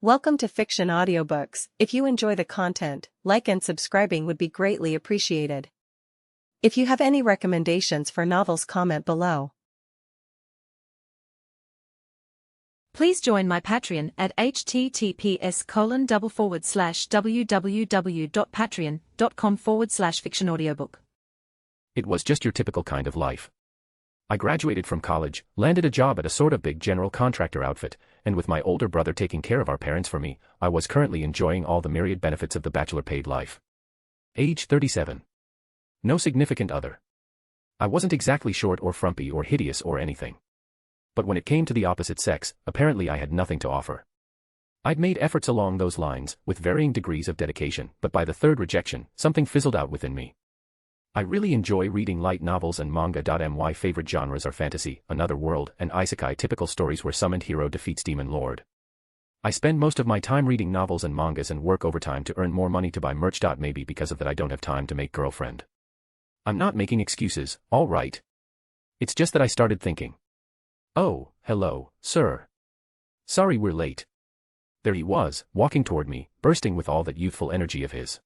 Welcome to Fiction Audiobooks. If you enjoy the content, like and subscribing would be greatly appreciated. If you have any recommendations for novels, comment below. Please join my Patreon at https://www.patreon.com/fictionaudiobook. It was just your typical kind of life. I graduated from college, landed a job at a sort of big general contractor outfit, and with my older brother taking care of our parents for me, I was currently enjoying all the myriad benefits of the bachelor-paid life. Age 37. No significant other. I wasn't exactly short or frumpy or hideous or anything. But when it came to the opposite sex, apparently I had nothing to offer. I'd made efforts along those lines, with varying degrees of dedication, but by the third rejection, something fizzled out within me. I really enjoy reading light novels and manga. My favorite genres are fantasy, another world, and isekai, typical stories where summoned hero defeats demon lord. I spend most of my time reading novels and mangas and work overtime to earn more money to buy merch. Maybe because of that I don't have time to make girlfriend. I'm not making excuses, all right. It's just that I started thinking. Oh, hello, sir. Sorry we're late. There he was, walking toward me, bursting with all that youthful energy of his.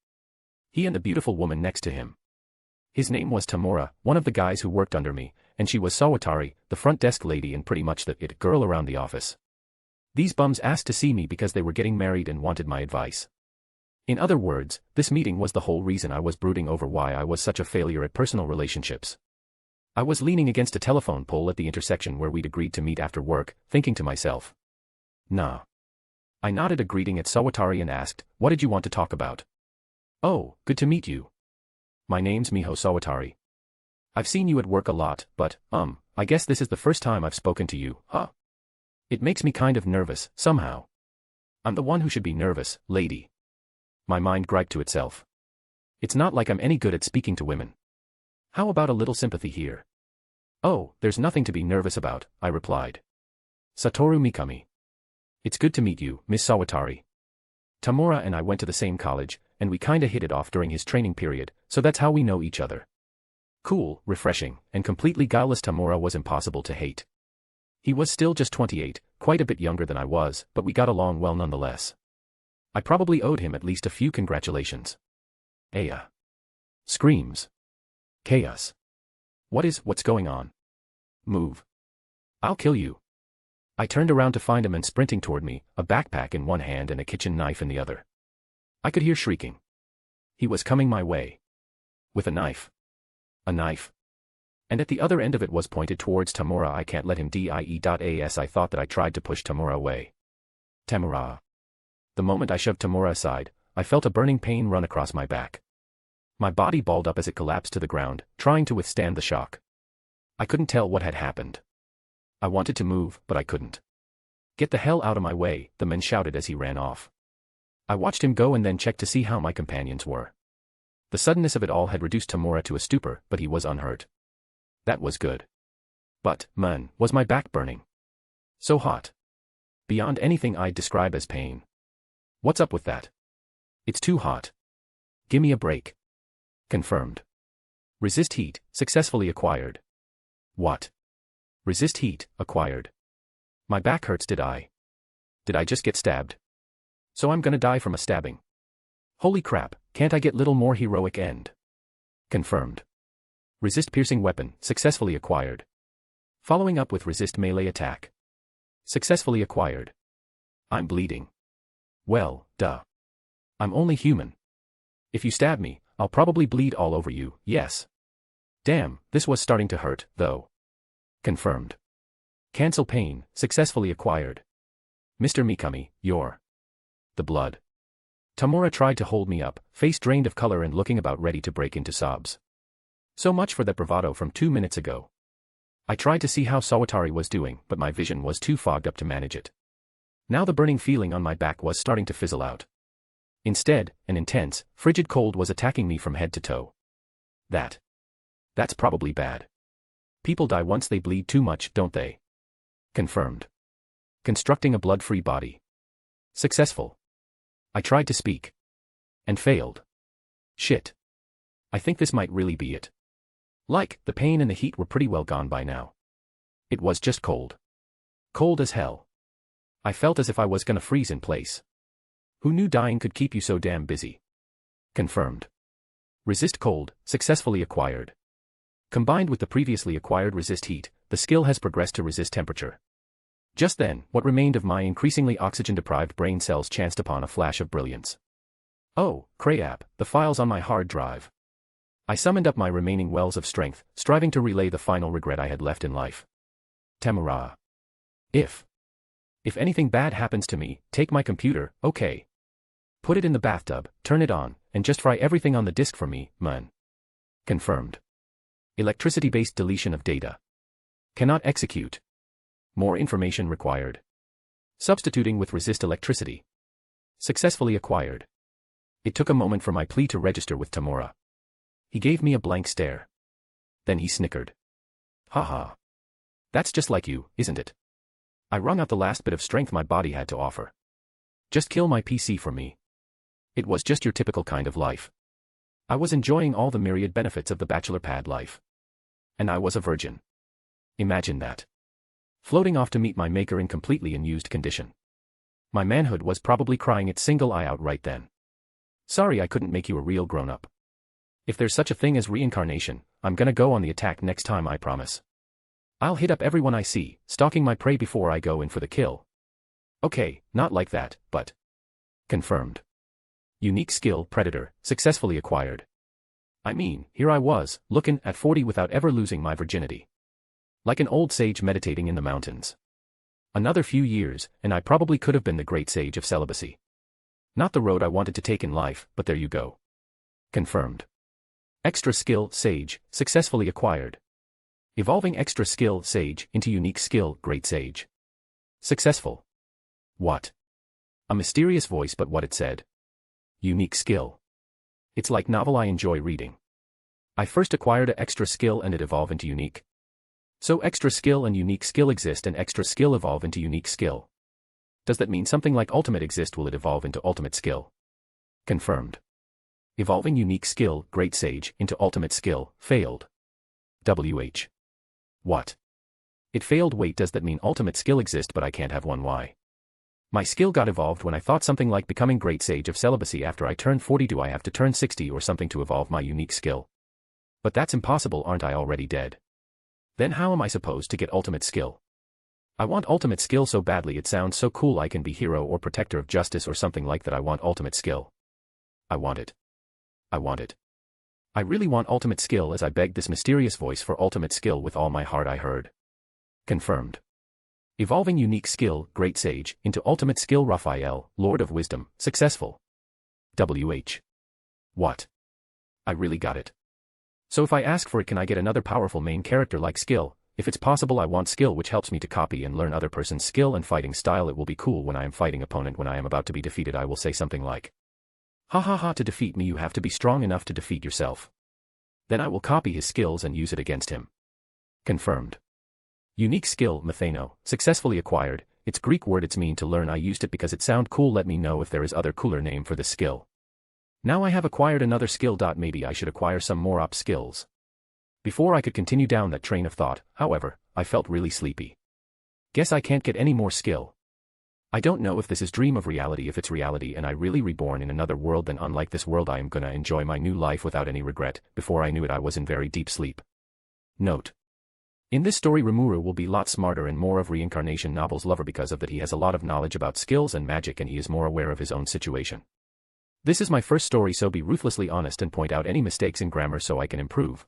He and the beautiful woman next to him. His name was Tensura, one of the guys who worked under me, and she was Sawatari, the front desk lady and pretty much the it girl around the office. These bums asked to see me because they were getting married and wanted my advice. In other words, this meeting was the whole reason I was brooding over why I was such a failure at personal relationships. I was leaning against a telephone pole at the intersection where we'd agreed to meet after work, thinking to myself. Nah. I nodded a greeting at Sawatari and asked, "What did you want to talk about?" "Oh, good to meet you. My name's Miho Sawatari. I've seen you at work a lot, but, I guess this is the first time I've spoken to you, huh? It makes me kind of nervous, somehow. I'm the one who should be nervous, lady." My mind griped to itself. It's not like I'm any good at speaking to women. How about a little sympathy here? "Oh, there's nothing to be nervous about," I replied. "Satoru Mikami. It's good to meet you, Miss Sawatari. Tamura and I went to the same college, and we kinda hit it off during his training period, so that's how we know each other." Cool, refreshing, and completely guileless. Tamura was impossible to hate. He was still just 28, quite a bit younger than I was, but we got along well nonetheless. I probably owed him at least a few congratulations. Aya. Screams. Chaos. What's going on? Move. I'll kill you. I turned around to find him and sprinting toward me, a backpack in one hand and a kitchen knife in the other. I could hear shrieking. He was coming my way. With a knife. A knife. And at the other end of it was pointed towards Tamura. I can't let him die.as I thought that I tried to push Tamura away. Tamura. The moment I shoved Tamura aside, I felt a burning pain run across my back. My body balled up as it collapsed to the ground, trying to withstand the shock. I couldn't tell what had happened. I wanted to move, but I couldn't. "Get the hell out of my way," the man shouted as he ran off. I watched him go and then checked to see how my companions were. The suddenness of it all had reduced Tamura to a stupor, but he was unhurt. That was good. But, man, was my back burning. So hot. Beyond anything I'd describe as pain. What's up with that? It's too hot. Gimme a break. Confirmed. Resist heat, successfully acquired. What? Resist heat, acquired. My back hurts. Did I just get stabbed? So I'm gonna die from a stabbing. Holy crap, can't I get little more heroic end? Confirmed. Resist piercing weapon, successfully acquired. Following up with resist melee attack. Successfully acquired. I'm bleeding. Well, duh. I'm only human. If you stab me, I'll probably bleed all over you, yes. Damn, this was starting to hurt, though. Confirmed. Cancel pain, successfully acquired. Mr. Mikami, you're... The blood. Tamura tried to hold me up, face drained of color and looking about ready to break into sobs. So much for that bravado from 2 minutes ago. I tried to see how Sawatari was doing, but my vision was too fogged up to manage it. Now the burning feeling on my back was starting to fizzle out. Instead, an intense, frigid cold was attacking me from head to toe. That's probably bad. People die once they bleed too much, don't they? Confirmed. Constructing a blood-free body. Successful. I tried to speak. And failed. Shit. I think this might really be it. Like, the pain and the heat were pretty well gone by now. It was just cold. Cold as hell. I felt as if I was gonna freeze in place. Who knew dying could keep you so damn busy? Confirmed. Resist cold, successfully acquired. Combined with the previously acquired resist heat, the skill has progressed to resist temperature. Just then, what remained of my increasingly oxygen-deprived brain cells chanced upon a flash of brilliance. Oh, crap, the files on my hard drive. I summoned up my remaining wells of strength, striving to relay the final regret I had left in life. Tensura. If anything bad happens to me, take my computer, okay. Put it in the bathtub, turn it on, and just fry everything on the disk for me, man. Confirmed. Electricity-based deletion of data. Cannot execute. More information required. Substituting with resist electricity. Successfully acquired. It took a moment for my plea to register with Tensura. He gave me a blank stare. Then he snickered. Haha. That's just like you, isn't it? I wrung out the last bit of strength my body had to offer. Just kill my PC for me. It was just your typical kind of life. I was enjoying all the myriad benefits of the bachelor pad life. And I was a virgin. Imagine that. Floating off to meet my maker in completely unused condition. My manhood was probably crying its single eye out right then. Sorry I couldn't make you a real grown-up. If there's such a thing as reincarnation, I'm gonna go on the attack next time, I promise. I'll hit up everyone I see, stalking my prey before I go in for the kill. Okay, not like that, but... Confirmed. Unique skill, Predator, successfully acquired. I mean, here I was, looking at 40 without ever losing my virginity. Like an old sage meditating in the mountains. Another few years, and I probably could have been the great sage of celibacy. Not the road I wanted to take in life, but there you go. Confirmed. Extra skill, Sage, successfully acquired. Evolving extra skill, Sage, into unique skill, Great Sage. Successful. What? A mysterious voice, but what it said. Unique skill. It's like novel I enjoy reading. I first acquired a extra skill and it evolved into unique. So extra skill and unique skill exist and extra skill evolve into unique skill. Does that mean something like ultimate exist? Will it evolve into ultimate skill? Confirmed. Evolving unique skill, Great Sage, into ultimate skill, failed. WH. What? It failed. Wait, does that mean ultimate skill exist but I can't have one? Why? My skill got evolved when I thought something like becoming Great Sage of celibacy after I turned 40. Do I have to turn 60 or something to evolve my unique skill? But that's impossible, aren't I already dead? Then how am I supposed to get ultimate skill? I want ultimate skill so badly, it sounds so cool. I can be hero or protector of justice or something like that. I want ultimate skill. I want it. I want it. I really want ultimate skill, as I begged this mysterious voice for ultimate skill with all my heart. I heard. Confirmed. Evolving unique skill, Great Sage, into ultimate skill, Raphael, Lord of Wisdom, successful. WH. What? I really got it. So if I ask for it, can I get another powerful main character like skill? If it's possible, I want skill which helps me to copy and learn other person's skill and fighting style. It will be cool when I am fighting opponent. When I am about to be defeated, I will say something like, ha ha ha, to defeat me you have to be strong enough to defeat yourself. Then I will copy his skills and use it against him. Confirmed. Unique skill, Methano, successfully acquired. It's Greek word, it's mean to learn. I used it because it sound cool. Let me know if there is other cooler name for this skill. Now I have acquired another skill. Maybe I should acquire some more op skills. Before I could continue down that train of thought, however, I felt really sleepy. Guess I can't get any more skill. I don't know if this is dream of reality. If it's reality and I really reborn in another world, then unlike this world I am gonna enjoy my new life without any regret. Before I knew it I was in very deep sleep. Note. In this story Rimuru will be a lot smarter and more of Reincarnation novel's lover because of that. He has a lot of knowledge about skills and magic and he is more aware of his own situation. This is my first story, so be ruthlessly honest and point out any mistakes in grammar so I can improve.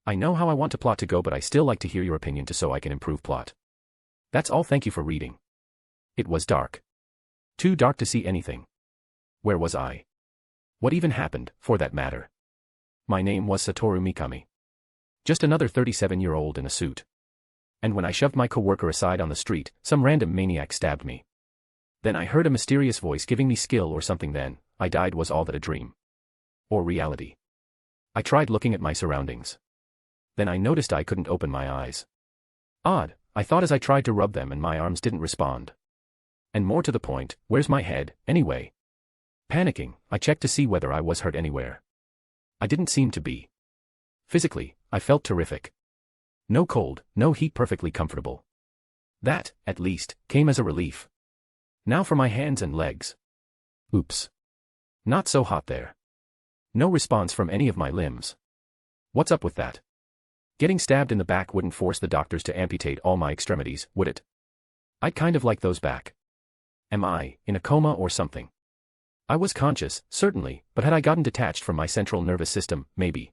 I know how I want to plot to go, but I still like to hear your opinion too so I can improve plot. That's all. Thank you for reading. It was dark. Too dark to see anything. Where was I? What even happened, for that matter? My name was Satoru Mikami. Just another 37-year-old in a suit. And when I shoved my coworker aside on the street, some random maniac stabbed me. Then I heard a mysterious voice giving me skill or something. Then I died. Was all that a dream? Or reality? I tried looking at my surroundings. Then I noticed I couldn't open my eyes. Odd, I thought as I tried to rub them and my arms didn't respond. And more to the point, where's my head, anyway? Panicking, I checked to see whether I was hurt anywhere. I didn't seem to be. Physically, I felt terrific. No cold, no heat, perfectly comfortable. That, at least, came as a relief. Now for my hands and legs. Oops. Not so hot there. No response from any of my limbs. What's up with that? Getting stabbed in the back wouldn't force the doctors to amputate all my extremities, would it? I'd kind of like those back. Am I in a coma or something? I was conscious, certainly, but had I gotten detached from my central nervous system, maybe.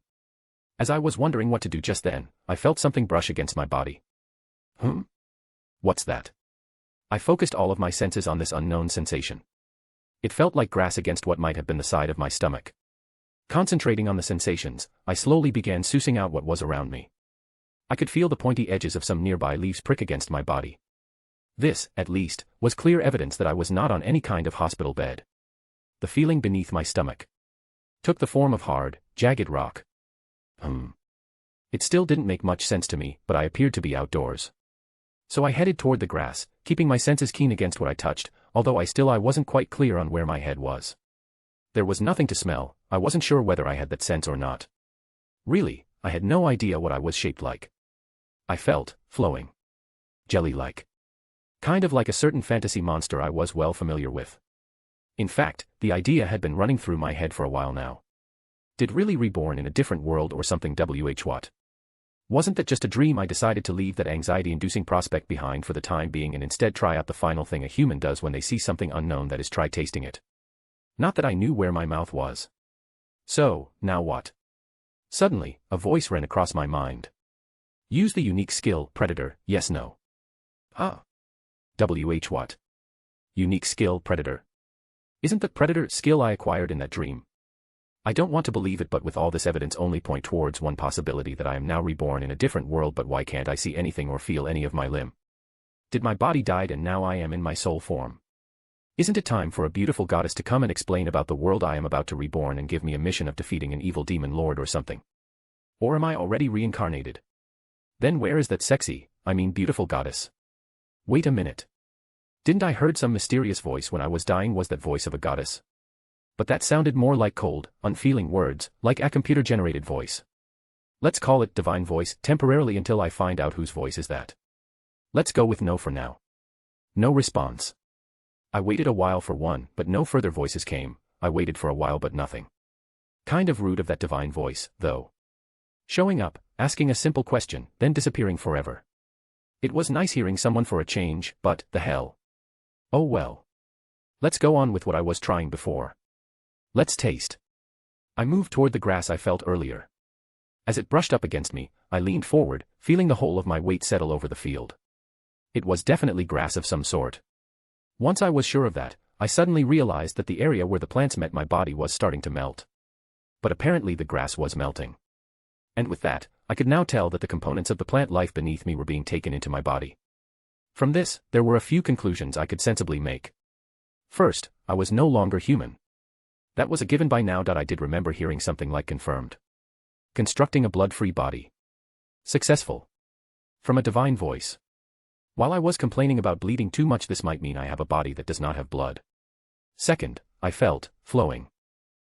As I was wondering what to do just then, I felt something brush against my body. What's that? I focused all of my senses on this unknown sensation. It felt like grass against what might have been the side of my stomach. Concentrating on the sensations, I slowly began sussing out what was around me. I could feel the pointy edges of some nearby leaves prick against my body. This, at least, was clear evidence that I was not on any kind of hospital bed. The feeling beneath my stomach took the form of hard, jagged rock. It still didn't make much sense to me, but I appeared to be outdoors. So I headed toward the grass, keeping my senses keen against what I touched, although I wasn't quite clear on where my head was. There was nothing to smell, I wasn't sure whether I had that sense or not. Really, I had no idea what I was shaped like. I felt flowing. Jelly-like. Kind of like a certain fantasy monster I was well familiar with. In fact, the idea had been running through my head for a while now. Did really reborn in a different world or something what? Wasn't that just a dream? I decided to leave that anxiety-inducing prospect behind for the time being and instead try out the final thing a human does when they see something unknown, that is, try tasting it. Not that I knew where my mouth was. So, now what? Suddenly, a voice ran across my mind. Use the unique skill, Predator, yes no. What? Unique skill, Predator. Isn't the Predator skill I acquired in that dream? I don't want to believe it, but with all this evidence only point towards one possibility, that I am now reborn in a different world. But why can't I see anything or feel any of my limb? Did my body died and now I am in my soul form? Isn't it time for a beautiful goddess to come and explain about the world I am about to reborn and give me a mission of defeating an evil demon lord or something? Or am I already reincarnated? Then where is that beautiful goddess? Wait a minute. Didn't I heard some mysterious voice when I was dying? Was that voice of a goddess? But that sounded more like cold, unfeeling words, like a computer-generated voice. Let's call it divine voice, temporarily, until I find out whose voice is that. Let's go with no for now. No response. I waited a while for one, but no further voices came. I waited for a while but nothing. Kind of rude of that divine voice, though. Showing up, asking a simple question, then disappearing forever. It was nice hearing someone for a change, but, the hell. Oh well. Let's go on with what I was trying before. Let's taste. I moved toward the grass I felt earlier. As it brushed up against me, I leaned forward, feeling the whole of my weight settle over the field. It was definitely grass of some sort. Once I was sure of that, I suddenly realized that the area where the plants met my body was starting to melt. But apparently the grass was melting. And with that, I could now tell that the components of the plant life beneath me were being taken into my body. From this, there were a few conclusions I could sensibly make. First, I was no longer human. That was a given by now. I did remember hearing something like confirmed. Constructing a blood-free body. Successful. From a divine voice. While I was complaining about bleeding too much, this might mean I have a body that does not have blood. Second, I felt flowing.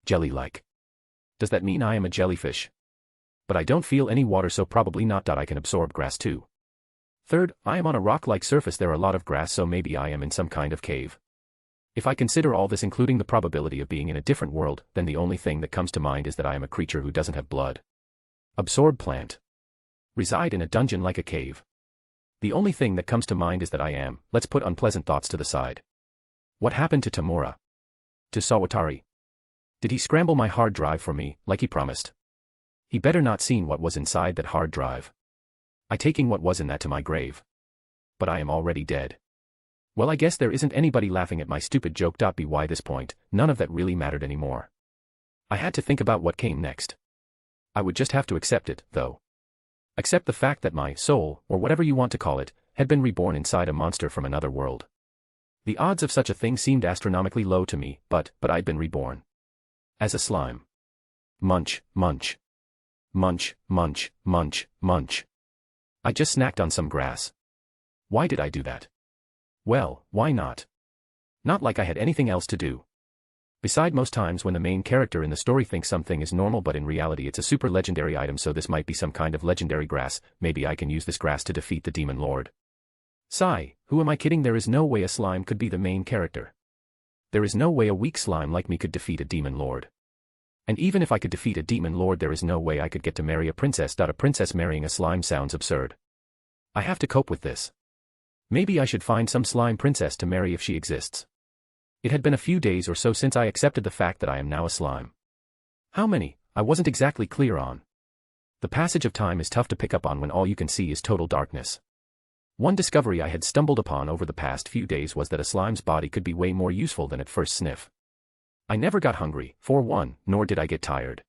Jelly-like. Does that mean I am a jellyfish? But I don't feel any water, so probably not. I can absorb grass too. Third, I am on a rock-like surface. There are a lot of grass, so maybe I am in some kind of cave. If I consider all this, including the probability of being in a different world, then the only thing that comes to mind is that I am a creature who doesn't have blood. Absorb plant. Reside in a dungeon like a cave. The only thing that comes to mind is that I am, let's put unpleasant thoughts to the side. What happened to Tamura? To Sawatari? Did he scramble my hard drive for me, like he promised? He better not seen what was inside that hard drive. I taking what was in that to my grave. But I am already dead. Well, I guess there isn't anybody laughing at my stupid joke. By this point, none of that really mattered anymore. I had to think about what came next. I would just have to accept it, though. Accept the fact that my soul, or whatever you want to call it, had been reborn inside a monster from another world. The odds of such a thing seemed astronomically low to me, but I'd been reborn. As a slime. Munch, munch. Munch, munch, munch, munch. I just snacked on some grass. Why did I do that? Well, why not? Not like I had anything else to do. Beside, most times when the main character in the story thinks something is normal, but in reality it's a super legendary item, so this might be some kind of legendary grass. Maybe I can use this grass to defeat the demon lord. Sigh, who am I kidding? There is no way a slime could be the main character. There is no way a weak slime like me could defeat a demon lord. And even if I could defeat a demon lord, there is no way I could get to marry a princess. A princess marrying a slime sounds absurd. I have to cope with this. Maybe I should find some slime princess to marry if she exists. It had been a few days or so since I accepted the fact that I am now a slime. How many, I wasn't exactly clear on. The passage of time is tough to pick up on when all you can see is total darkness. One discovery I had stumbled upon over the past few days was that a slime's body could be way more useful than at first sniff. I never got hungry, for one, nor did I get tired.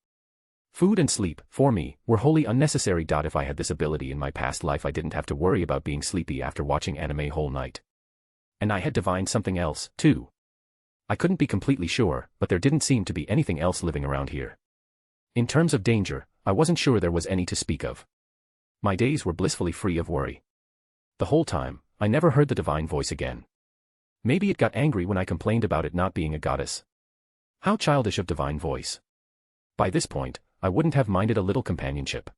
Food and sleep, for me, were wholly unnecessary. If I had this ability in my past life, I didn't have to worry about being sleepy after watching anime whole night. And I had divined something else, too. I couldn't be completely sure, but there didn't seem to be anything else living around here. In terms of danger, I wasn't sure there was any to speak of. My days were blissfully free of worry. The whole time, I never heard the divine voice again. Maybe it got angry when I complained about it not being a goddess. How childish of divine voice. By this point, I wouldn't have minded a little companionship.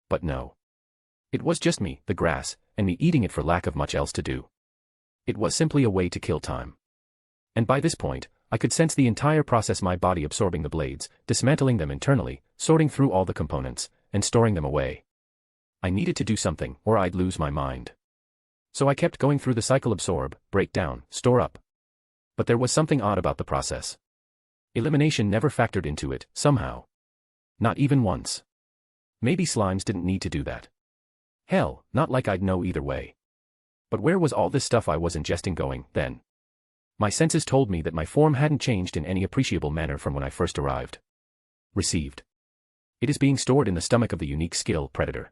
But no. It was just me, the grass, and me eating it for lack of much else to do. It was simply a way to kill time. And by this point, I could sense the entire process, my body absorbing the blades, dismantling them internally, sorting through all the components, and storing them away. I needed to do something, or I'd lose my mind. So I kept going through the cycle: absorb, break down, store up. But there was something odd about the process. Elimination never factored into it, somehow. Not even once. Maybe slimes didn't need to do that. Hell, not like I'd know either way. But where was all this stuff I was ingesting going, then? My senses told me that my form hadn't changed in any appreciable manner from when I first arrived. Received. It is being stored in the stomach of the unique skill Predator.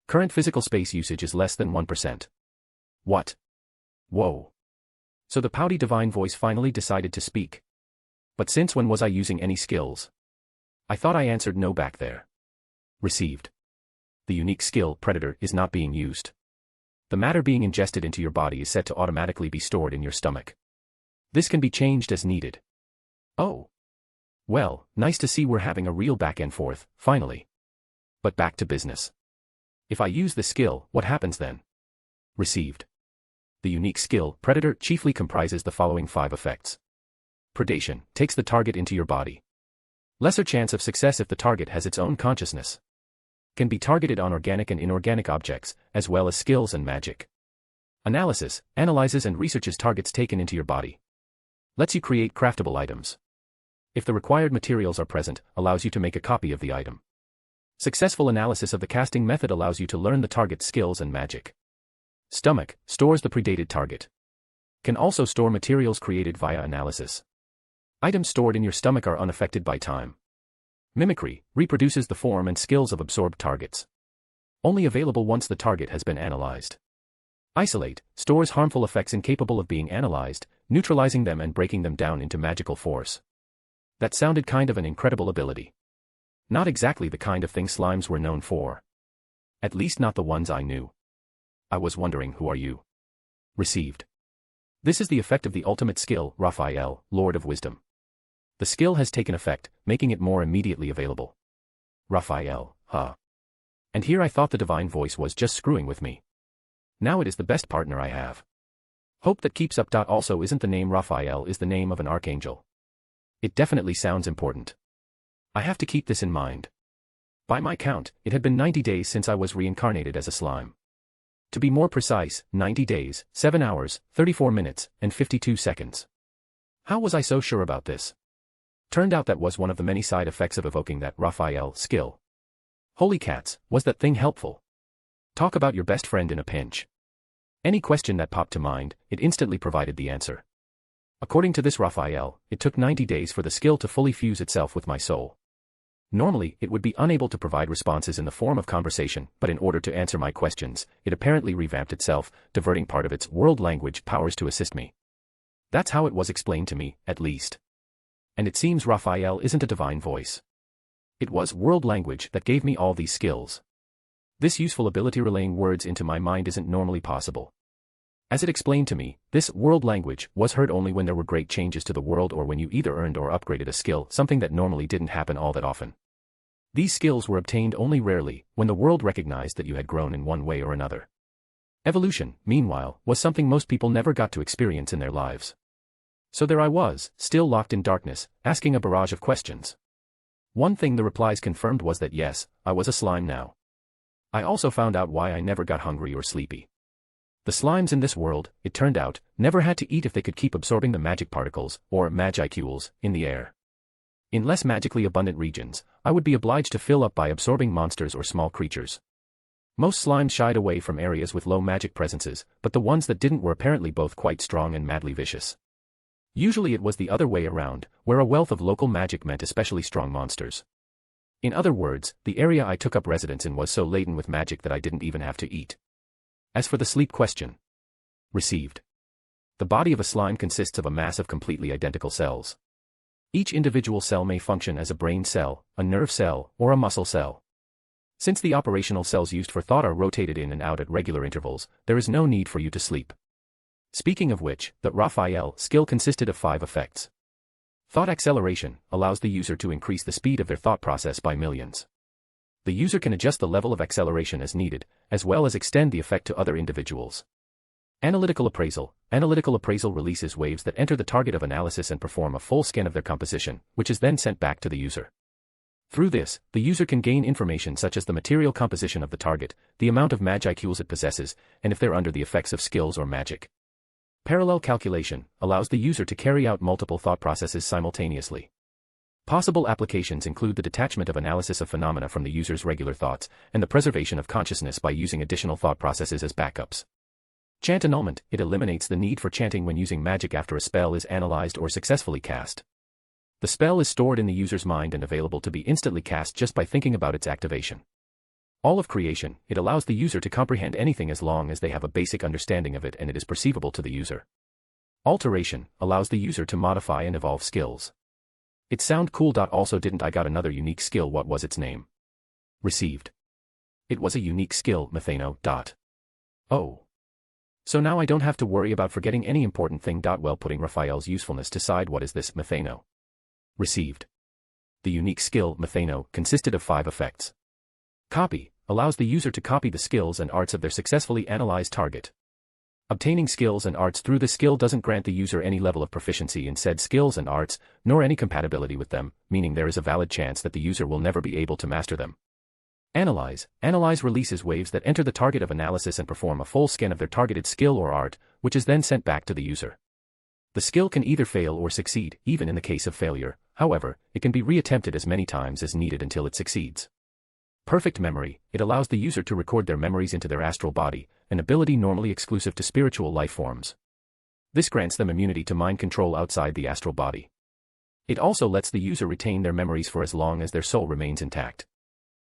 Current physical space usage is less than 1%. What? Whoa. So the pouty divine voice finally decided to speak. But since when was I using any skills? I thought I answered no back there. Received. The unique skill Predator is not being used. The matter being ingested into your body is set to automatically be stored in your stomach. This can be changed as needed. Oh. Well, nice to see we're having a real back and forth, finally. But back to business. If I use the skill, what happens then? Received. The unique skill Predator chiefly comprises the following 5 effects. Predation takes the target into your body. Lesser chance of success if the target has its own consciousness. Can be targeted on organic and inorganic objects, as well as skills and magic. Analysis analyzes and researches targets taken into your body. Lets you create craftable items. If the required materials are present, allows you to make a copy of the item. Successful analysis of the casting method allows you to learn the target's skills and magic. Stomach stores the predated target. Can also store materials created via analysis. Items stored in your stomach are unaffected by time. Mimicry reproduces the form and skills of absorbed targets. Only available once the target has been analyzed. Isolate stores harmful effects incapable of being analyzed, neutralizing them and breaking them down into magical force. That sounded kind of an incredible ability. Not exactly the kind of thing slimes were known for. At least not the ones I knew. I was wondering, who are you? Received. This is the effect of the ultimate skill, Raphael, Lord of Wisdom. The skill has taken effect, making it more immediately available. Raphael, huh? And here I thought the divine voice was just screwing with me. Now it is the best partner I have. Hope that keeps up. Also isn't the name Raphael is the name of an archangel. It definitely sounds important. I have to keep this in mind. By my count, it had been 90 days since I was reincarnated as a slime. To be more precise, 90 days, 7 hours, 34 minutes, and 52 seconds. How was I so sure about this? Turned out that was one of the many side effects of evoking that Raphael skill. Holy cats, was that thing helpful? Talk about your best friend in a pinch. Any question that popped to mind, it instantly provided the answer. According to this Raphael, it took 90 days for the skill to fully fuse itself with my soul. Normally, it would be unable to provide responses in the form of conversation, but in order to answer my questions, it apparently revamped itself, diverting part of its world language powers to assist me. That's how it was explained to me, at least. And it seems Raphael isn't a divine voice. It was world language that gave me all these skills. This useful ability relaying words into my mind isn't normally possible. As it explained to me, this world language was heard only when there were great changes to the world or when you either earned or upgraded a skill, something that normally didn't happen all that often. These skills were obtained only rarely, when the world recognized that you had grown in one way or another. Evolution, meanwhile, was something most people never got to experience in their lives. So there I was, still locked in darkness, asking a barrage of questions. One thing the replies confirmed was that yes, I was a slime now. I also found out why I never got hungry or sleepy. The slimes in this world, it turned out, never had to eat if they could keep absorbing the magic particles, or magicules, in the air. In less magically abundant regions, I would be obliged to fill up by absorbing monsters or small creatures. Most slimes shied away from areas with low magic presences, but the ones that didn't were apparently both quite strong and madly vicious. Usually it was the other way around, where a wealth of local magic meant especially strong monsters. In other words, the area I took up residence in was so laden with magic that I didn't even have to eat. As for the sleep question. Received. The body of a slime consists of a mass of completely identical cells. Each individual cell may function as a brain cell, a nerve cell, or a muscle cell. Since the operational cells used for thought are rotated in and out at regular intervals, there is no need for you to sleep. Speaking of which, the Raphael skill consisted of 5 effects. Thought acceleration allows the user to increase the speed of their thought process by millions. The user can adjust the level of acceleration as needed, as well as extend the effect to other individuals. Analytical appraisal releases waves that enter the target of analysis and perform a full scan of their composition, which is then sent back to the user. Through this, the user can gain information such as the material composition of the target, the amount of magicules it possesses, and if they're under the effects of skills or magic. Parallel calculation allows the user to carry out multiple thought processes simultaneously. Possible applications include the detachment of analysis of phenomena from the user's regular thoughts, and the preservation of consciousness by using additional thought processes as backups. Chant annulment, it eliminates the need for chanting when using magic after a spell is analyzed or successfully cast. The spell is stored in the user's mind and available to be instantly cast just by thinking about its activation. All of creation, it allows the user to comprehend anything as long as they have a basic understanding of it and it is perceivable to the user. Alteration allows the user to modify and evolve skills. It sound cool. Also didn't I got another unique skill? What was its name? Received. It was a unique skill, Methano. Oh. So now I don't have to worry about forgetting any important thing. Well, putting Raphael's usefulness to side, what is this, Methano? Received. The unique skill, Methano, consisted of 5 effects. Copy allows the user to copy the skills and arts of their successfully analyzed target. Obtaining skills and arts through the skill doesn't grant the user any level of proficiency in said skills and arts, nor any compatibility with them, meaning there is a valid chance that the user will never be able to master them. Analyze releases waves that enter the target of analysis and perform a full scan of their targeted skill or art, which is then sent back to the user. The skill can either fail or succeed, even in the case of failure, however, it can be reattempted as many times as needed until it succeeds. Perfect memory, it allows the user to record their memories into their astral body, an ability normally exclusive to spiritual life forms. This grants them immunity to mind control outside the astral body. It also lets the user retain their memories for as long as their soul remains intact.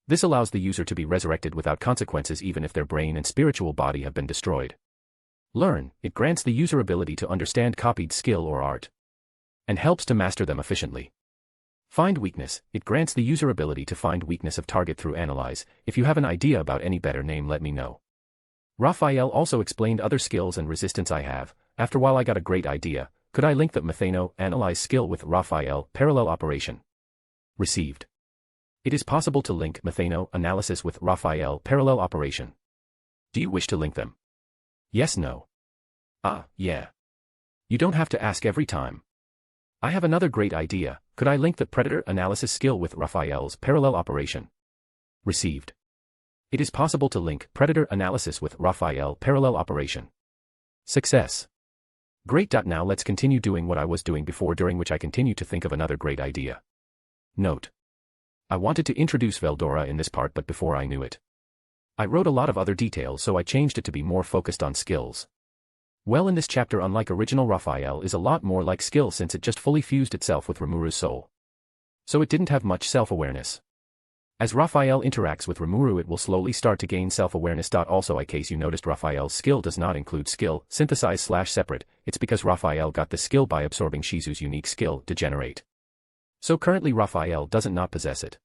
This allows the user to be resurrected without consequences even if their brain and spiritual body have been destroyed. Learn, it grants the user ability to understand copied skill or art, and helps to master them efficiently. Find weakness, it grants the user ability to find weakness of target through analyze. If you have an idea about any better name, let me know. Raphael also explained other skills and resistance I have. After a while I got a great idea. Could I link the Methano analyze skill with Raphael parallel operation? Received. It is possible to link Methano analysis with Raphael parallel operation. Do you wish to link them? Yes, no. Yeah. You don't have to ask every time. I have another great idea. Could I link the predator analysis skill with Raphael's parallel operation? Received. It is possible to link predator analysis with Raphael parallel operation. Success. Great. Now let's continue doing what I was doing before, during which I continue to think of another great idea. Note. I wanted to introduce Veldora in this part, but before I knew it, I wrote a lot of other details, so I changed it to be more focused on skills. Well, in this chapter, unlike original Raphael, is a lot more like skill since it just fully fused itself with Rimuru's soul. So it didn't have much self-awareness. As Raphael interacts with Rimuru, it will slowly start to gain self-awareness. Also, in case you noticed, Raphael's skill does not include skill, synthesize/separate, it's because Raphael got this skill by absorbing Shizu's unique skill, degenerate. So currently Raphael doesn't not possess it.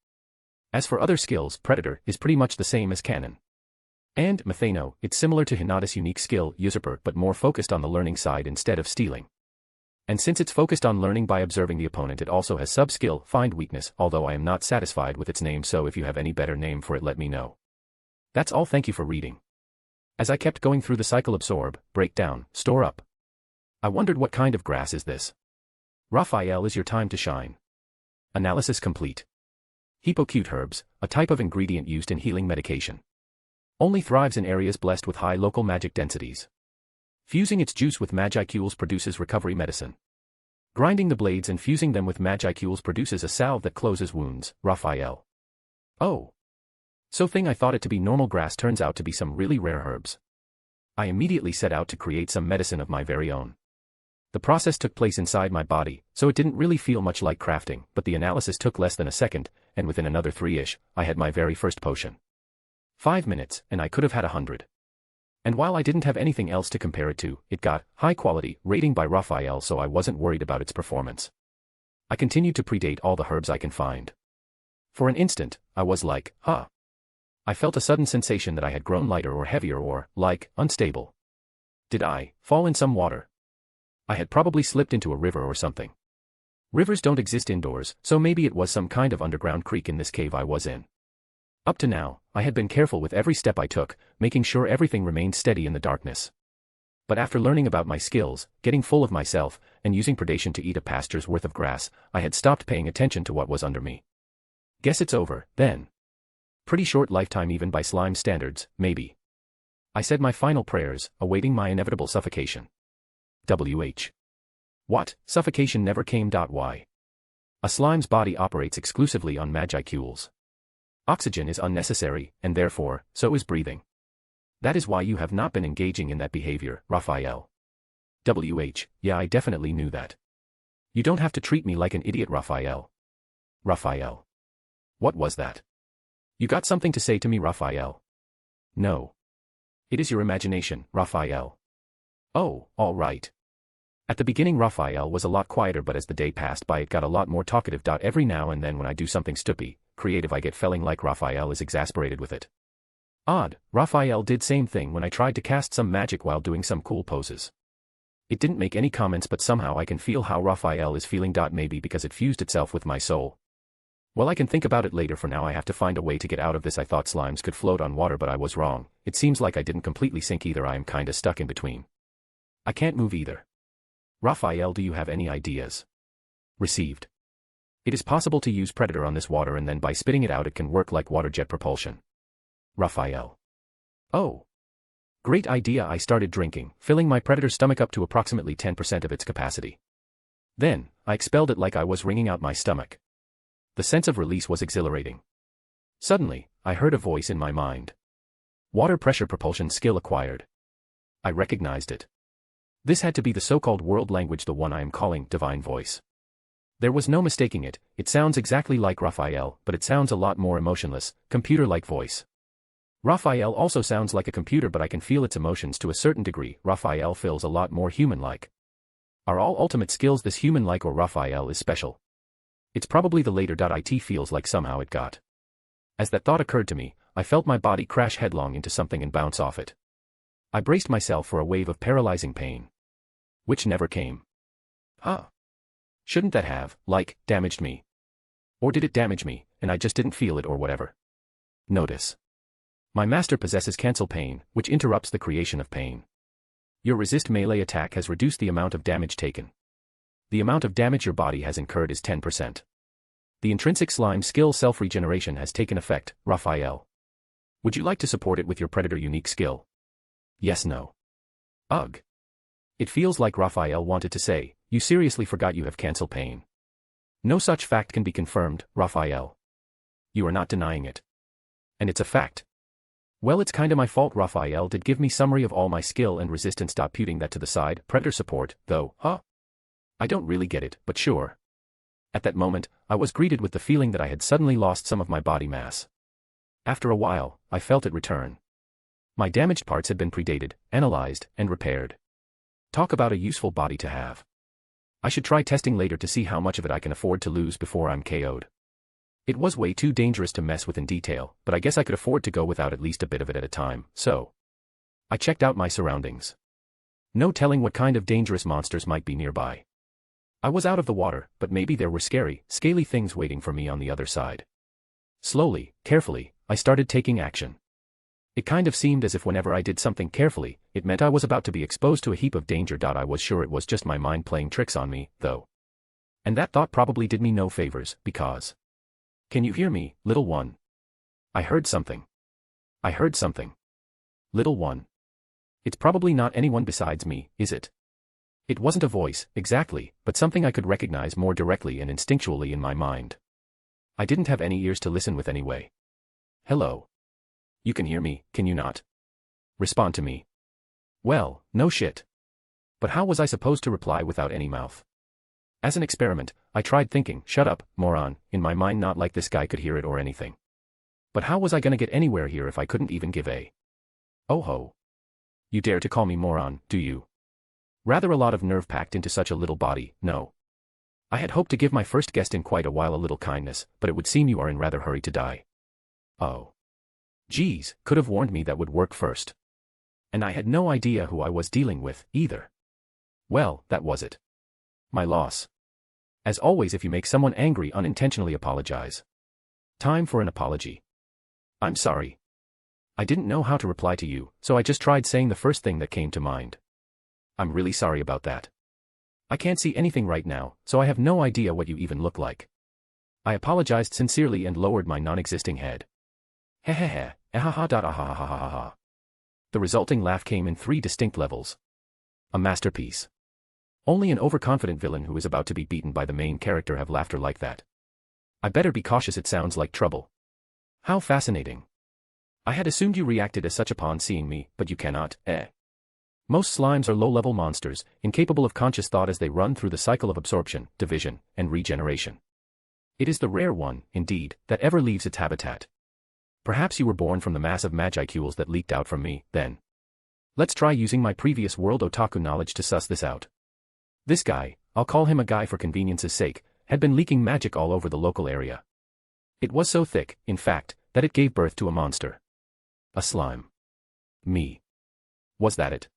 As for other skills, Predator is pretty much the same as Canon. And Methano, it's similar to Hinata's unique skill, Usurper, but more focused on the learning side instead of stealing. And since it's focused on learning by observing the opponent, it also has sub-skill, Find Weakness, although I am not satisfied with its name, so if you have any better name for it, let me know. That's all. Thank you for reading. As I kept going through the cycle absorb, break down, store up. I wondered what kind of grass is this? Raphael, is your time to shine. Analysis complete. Hypocute herbs, a type of ingredient used in healing medication. Only thrives in areas blessed with high local magic densities. Fusing its juice with magicules produces recovery medicine. Grinding the blades and fusing them with magicules produces a salve that closes wounds, Raphael. Oh. So thing I thought it to be normal grass turns out to be some really rare herbs. I immediately set out to create some medicine of my very own. The process took place inside my body, so it didn't really feel much like crafting, but the analysis took less than a second, and within another 3-ish, I had my very first potion. 5 minutes, and I could have had 100. And while I didn't have anything else to compare it to, it got high quality rating by Raphael, so I wasn't worried about its performance. I continued to predate all the herbs I can find. For an instant, I was like, huh. I felt a sudden sensation that I had grown lighter or heavier or, like, unstable. Did I fall in some water? I had probably slipped into a river or something. Rivers don't exist indoors, so maybe it was some kind of underground creek in this cave I was in. Up to now, I had been careful with every step I took, making sure everything remained steady in the darkness. But after learning about my skills, getting full of myself, and using predation to eat a pasture's worth of grass, I had stopped paying attention to what was under me. Guess it's over, then. Pretty short lifetime even by slime standards, maybe. I said my final prayers, awaiting my inevitable suffocation. WH. What? Suffocation never came. Why? A slime's body operates exclusively on magicules. Oxygen is unnecessary, and therefore, so is breathing. That is why you have not been engaging in that behavior, Raphael. WH. Yeah, I definitely knew that. You don't have to treat me like an idiot, Raphael. Raphael. What was that? You got something to say to me, Raphael? No. It is your imagination, Raphael. Oh, all right. At the beginning Raphael was a lot quieter, but as the day passed by it got a lot more talkative. Every now and then when I do something stupid, creative, I get feeling like Raphael is exasperated with it. Odd, Raphael did same thing when I tried to cast some magic while doing some cool poses. It didn't make any comments, but somehow I can feel how Raphael is feeling. Maybe because it fused itself with my soul. Well, I can think about it later. For now I have to find a way to get out of this. I thought slimes could float on water, but I was wrong. It seems like I didn't completely sink either. I am kinda stuck in between. I can't move either. Raphael, do you have any ideas? Received. It is possible to use Predator on this water, and then by spitting it out it can work like water jet propulsion. Raphael. Oh. Great idea. I started drinking, filling my Predator's stomach up to approximately 10% of its capacity. Then, I expelled it like I was wringing out my stomach. The sense of release was exhilarating. Suddenly, I heard a voice in my mind. Water pressure propulsion skill acquired. I recognized it. This had to be the so-called world language, the one I am calling Divine Voice. There was no mistaking it. It sounds exactly like Raphael, but it sounds a lot more emotionless, computer-like voice. Raphael also sounds like a computer, but I can feel its emotions to a certain degree. Raphael feels a lot more human-like. Are all ultimate skills this human-like, or Raphael is special? It's probably the later. It feels like somehow it got. As that thought occurred to me, I felt my body crash headlong into something and bounce off it. I braced myself for a wave of paralyzing pain. Which never came. Huh. Shouldn't that have, like, damaged me? Or did it damage me, and I just didn't feel it, or whatever? Notice. My master possesses cancel pain, which interrupts the creation of pain. Your resist melee attack has reduced the amount of damage taken. The amount of damage your body has incurred is 10%. The intrinsic slime skill self-regeneration has taken effect, Raphael. Would you like to support it with your Predator unique skill? Yes, no. Ugh. It feels like Raphael wanted to say, you seriously forgot you have cancel pain. No such fact can be confirmed, Raphael. You are not denying it. And it's a fact. Well, it's kinda my fault. Raphael did give me summary of all my skill and resistance. Putting that to the side, Predator support, though, huh? I don't really get it, but sure. At that moment, I was greeted with the feeling that I had suddenly lost some of my body mass. After a while, I felt it return. My damaged parts had been predated, analyzed, and repaired. Talk about a useful body to have. I should try testing later to see how much of it I can afford to lose before I'm KO'd. It was way too dangerous to mess with in detail, but I guess I could afford to go without at least a bit of it at a time, so. I checked out my surroundings. No telling what kind of dangerous monsters might be nearby. I was out of the water, but maybe there were scary, scaly things waiting for me on the other side. Slowly, carefully, I started taking action. It kind of seemed as if whenever I did something carefully, it meant I was about to be exposed to a heap of danger. I was sure it was just my mind playing tricks on me, though. And that thought probably did me no favors, because... Can you hear me, little one? I heard something. I heard something. Little one. It's probably not anyone besides me, is it? It wasn't a voice, exactly, but something I could recognize more directly and instinctually in my mind. I didn't have any ears to listen with anyway. Hello. You can hear me, can you not? Respond to me. Well, no shit. But how was I supposed to reply without any mouth? As an experiment, I tried thinking, shut up, moron, in my mind, not like this guy could hear it or anything. But how was I gonna get anywhere here if I couldn't even give a... Oh ho. You dare to call me moron, do you? Rather a lot of nerve packed into such a little body, no. I had hoped to give my first guest in quite a while a little kindness, but it would seem you are in rather hurry to die. Oh. Geez, could have warned me that would work first. And I had no idea who I was dealing with, either. Well, that was it. My loss. As always, if you make someone angry, unintentionally apologize. Time for an apology. I'm sorry. I didn't know how to reply to you, so I just tried saying the first thing that came to mind. I'm really sorry about that. I can't see anything right now, so I have no idea what you even look like. I apologized sincerely and lowered my non-existing head. Hehehe, ahaha. The resulting laugh came in 3 distinct levels. A masterpiece. Only an overconfident villain who is about to be beaten by the main character have laughter like that. I better be cautious, it sounds like trouble. How fascinating. I had assumed you reacted as such upon seeing me, but you cannot, Most slimes are low-level monsters, incapable of conscious thought as they run through the cycle of absorption, division, and regeneration. It is the rare one, indeed, that ever leaves its habitat. Perhaps you were born from the mass of magicules that leaked out from me, then. Let's try using my previous world otaku knowledge to suss this out. This guy, I'll call him a guy for convenience's sake, had been leaking magic all over the local area. It was so thick, in fact, that it gave birth to a monster. A slime. Me. Was that it?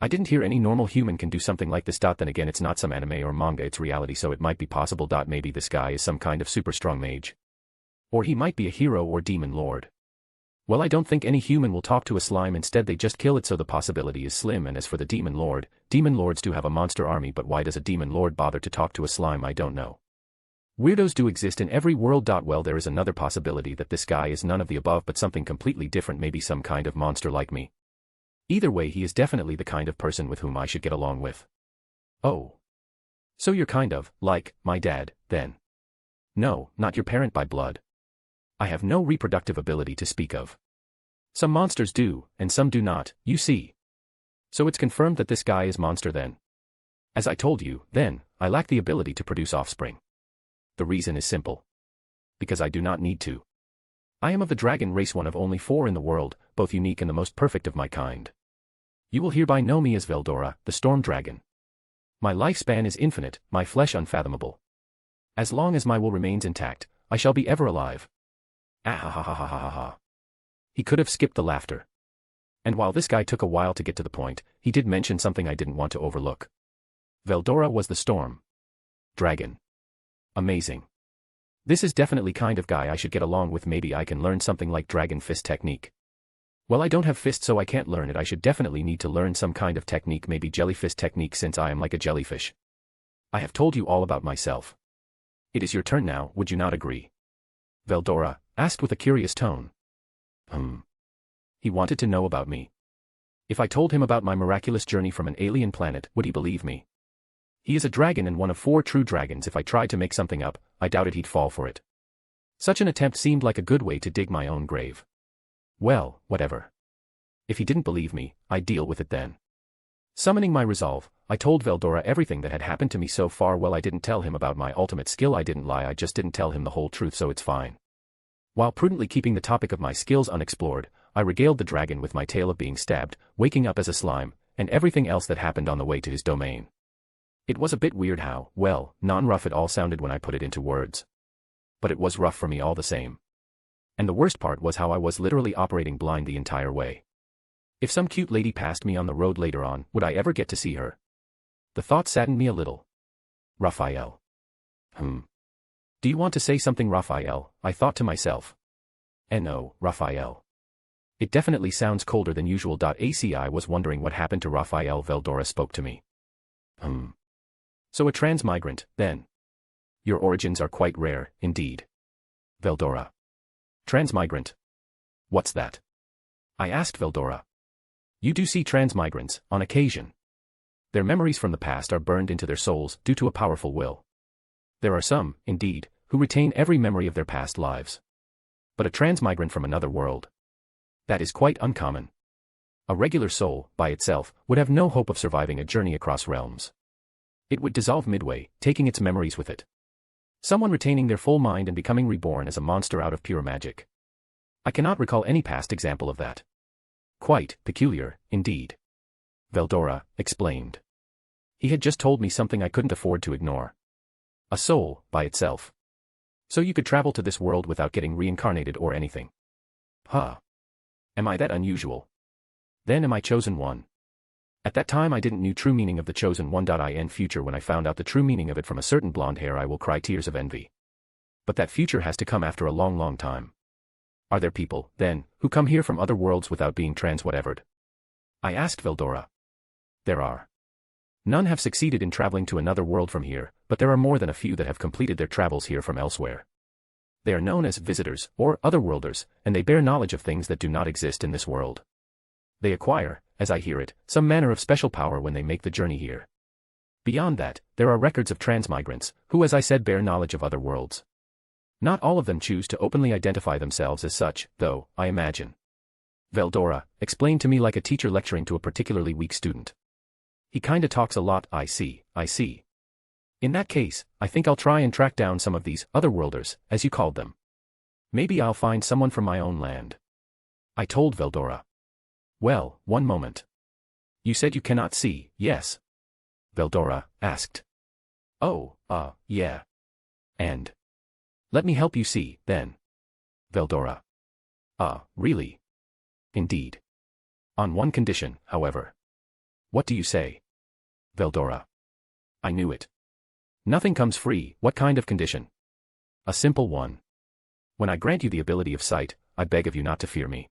I didn't hear any normal human can do something like this. Then again, it's not some anime or manga, it's reality, so it might be possible. Maybe this guy is some kind of super strong mage. Or he might be a hero or demon lord. Well, I don't think any human will talk to a slime, instead they just kill it, so the possibility is slim. And as for the demon lords do have a monster army, but why does a demon lord bother to talk to a slime? I don't know. Weirdos do exist in every world. Well, there is another possibility that this guy is none of the above but something completely different, maybe some kind of monster like me. Either way, he is definitely the kind of person with whom I should get along with. Oh. So you're kind of like my dad, then? No, not your parent by blood. I have no reproductive ability to speak of. Some monsters do, and some do not, you see. So it's confirmed that this guy is monster then. As I told you, then, I lack the ability to produce offspring. The reason is simple. Because I do not need to. I am of the dragon race, one of only 4 in the world, both unique and the most perfect of my kind. You will hereby know me as Veldora, the storm dragon. My lifespan is infinite, my flesh unfathomable. As long as my will remains intact, I shall be ever alive. Ahahahahaha. He could have skipped the laughter. And while this guy took a while to get to the point, he did mention something I didn't want to overlook. Veldora was the storm dragon. Amazing. This is definitely kind of guy I should get along with. Maybe I can learn something like dragon fist technique. Well, I don't have fists, so I can't learn it. I should definitely need to learn some kind of technique, maybe jellyfish technique, since I am like a jellyfish. I have told you all about myself. It is your turn now, would you not agree? Veldora asked with a curious tone. He wanted to know about me. If I told him about my miraculous journey from an alien planet, would he believe me? He is a dragon and one of 4 true dragons. If I tried to make something up, I doubted he'd fall for it. Such an attempt seemed like a good way to dig my own grave. Well, whatever. If he didn't believe me, I'd deal with it then. Summoning my resolve, I told Veldora everything that had happened to me so far. Well, I didn't tell him about my ultimate skill. I didn't lie, I just didn't tell him the whole truth, so it's fine. While prudently keeping the topic of my skills unexplored, I regaled the dragon with my tale of being stabbed, waking up as a slime, and everything else that happened on the way to his domain. It was a bit weird how, well, non-rough it all sounded when I put it into words. But it was rough for me all the same. And the worst part was how I was literally operating blind the entire way. If some cute lady passed me on the road later on, would I ever get to see her? The thought saddened me a little. Raphael. Do you want to say something, Raphael? I thought to myself. No, Raphael. It definitely sounds colder than usual. I was wondering what happened to Raphael. Veldora spoke to me. So a transmigrant, then. Your origins are quite rare, indeed. Veldora. Transmigrant. What's that? I asked Veldora. You do see transmigrants, on occasion. Their memories from the past are burned into their souls due to a powerful will. There are some, indeed, who retain every memory of their past lives. But a transmigrant from another world. That is quite uncommon. A regular soul, by itself, would have no hope of surviving a journey across realms. It would dissolve midway, taking its memories with it. Someone retaining their full mind and becoming reborn as a monster out of pure magic. I cannot recall any past example of that. Quite peculiar, indeed. Veldora explained. He had just told me something I couldn't afford to ignore. A soul, by itself. So you could travel to this world without getting reincarnated or anything. Huh. Am I that unusual? Then am I chosen one? At that time I didn't know true meaning of the chosen one. In future when I found out the true meaning of it from a certain blonde hair I will cry tears of envy. But that future has to come after a long time. Are there people, then, who come here from other worlds without being trans-whatevered? I asked Veldora. There are. None have succeeded in traveling to another world from here, but there are more than a few that have completed their travels here from elsewhere. They are known as visitors, or otherworlders, and they bear knowledge of things that do not exist in this world. They acquire, as I hear it, some manner of special power when they make the journey here. Beyond that, there are records of transmigrants, who as I said bear knowledge of other worlds. Not all of them choose to openly identify themselves as such, though, I imagine. Veldora explained to me like a teacher lecturing to a particularly weak student. He kinda talks a lot. I see. In that case, I think I'll try and track down some of these otherworlders, as you called them. Maybe I'll find someone from my own land. I told Veldora. Well, one moment. You said you cannot see, yes? Veldora asked. Oh, yeah. And? Let me help you see, then. Veldora. Really? Indeed. On one condition, however. What do you say? Veldora. I knew it. Nothing comes free. What kind of condition? A simple one. When I grant you the ability of sight, I beg of you not to fear me.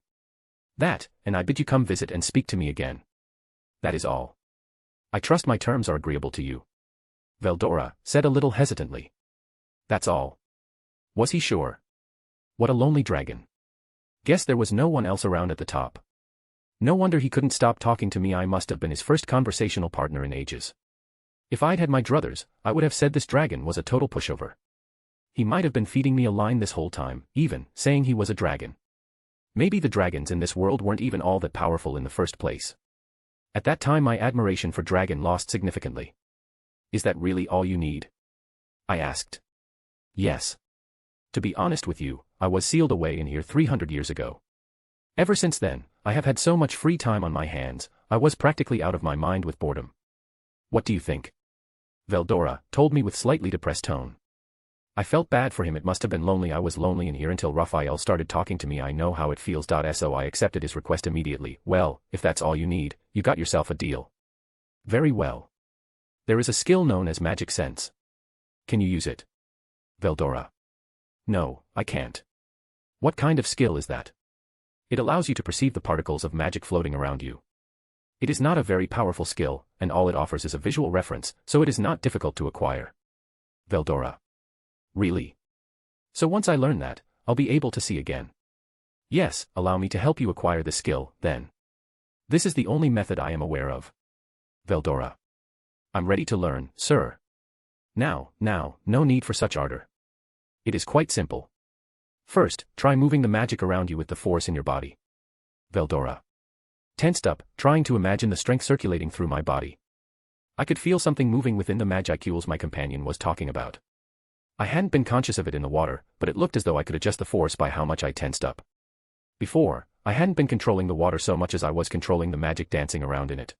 That, and I bid you come visit and speak to me again. That is all. I trust my terms are agreeable to you. Veldora said a little hesitantly. That's all. Was he sure? What a lonely dragon. Guess there was no one else around at the top. No wonder he couldn't stop talking to me. I must have been his first conversational partner in ages. If I'd had my druthers, I would have said this dragon was a total pushover. He might have been feeding me a line this whole time, even saying he was a dragon. Maybe the dragons in this world weren't even all that powerful in the first place. At that time my admiration for dragon lost significantly. Is that really all you need? I asked. Yes. To be honest with you, I was sealed away in here 300 years ago. Ever since then, I have had so much free time on my hands, I was practically out of my mind with boredom. What do you think? Veldora told me with slightly depressed tone. I felt bad for him. It must have been lonely. I was lonely in here until Raphael started talking to me. I know how it feels. So I accepted his request immediately. Well, if that's all you need, you got yourself a deal. Very well. There is a skill known as magic sense. Can you use it? Veldora. No, I can't. What kind of skill is that? It allows you to perceive the particles of magic floating around you. It is not a very powerful skill, and all it offers is a visual reference, so it is not difficult to acquire. Veldora. Really? So once I learn that, I'll be able to see again. Yes, allow me to help you acquire the skill, then. This is the only method I am aware of. Veldora. I'm ready to learn, sir. Now, no need for such ardor. It is quite simple. First, try moving the magic around you with the force in your body. Veldora. Tensed up, trying to imagine the strength circulating through my body. I could feel something moving within the magicals my companion was talking about. I hadn't been conscious of it in the water, but it looked as though I could adjust the force by how much I tensed up. Before, I hadn't been controlling the water so much as I was controlling the magic dancing around in it.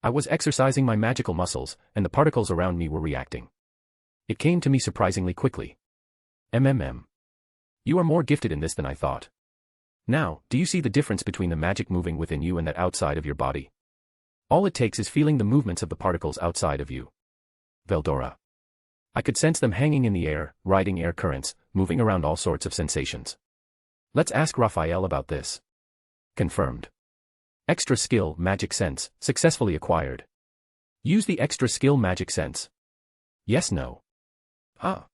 I was exercising my magical muscles, and the particles around me were reacting. It came to me surprisingly quickly. You are more gifted in this than I thought. Now, do you see the difference between the magic moving within you and that outside of your body? All it takes is feeling the movements of the particles outside of you. Veldora. I could sense them hanging in the air, riding air currents, moving around all sorts of sensations. Let's ask Raphael about this. Confirmed. Extra skill magic sense, successfully acquired. Use the extra skill magic sense. Yes, no. Ah.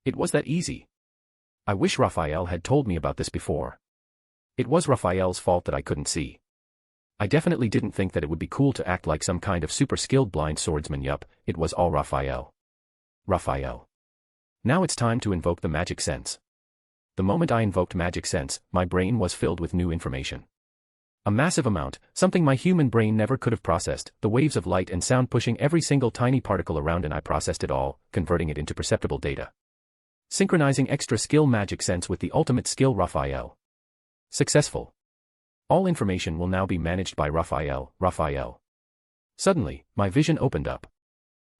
It was that easy. I wish Raphael had told me about this before. It was Raphael's fault that I couldn't see. I definitely didn't think that it would be cool to act like some kind of super skilled blind swordsman. Yup, it was all Raphael. Raphael. Now it's time to invoke the magic sense. The moment I invoked magic sense, my brain was filled with new information. A massive amount, something my human brain never could have processed, the waves of light and sound pushing every single tiny particle around, and I processed it all, converting it into perceptible data. Synchronizing extra skill magic sense with the ultimate skill Raphael. Successful. All information will now be managed by Raphael. Suddenly, my vision opened up.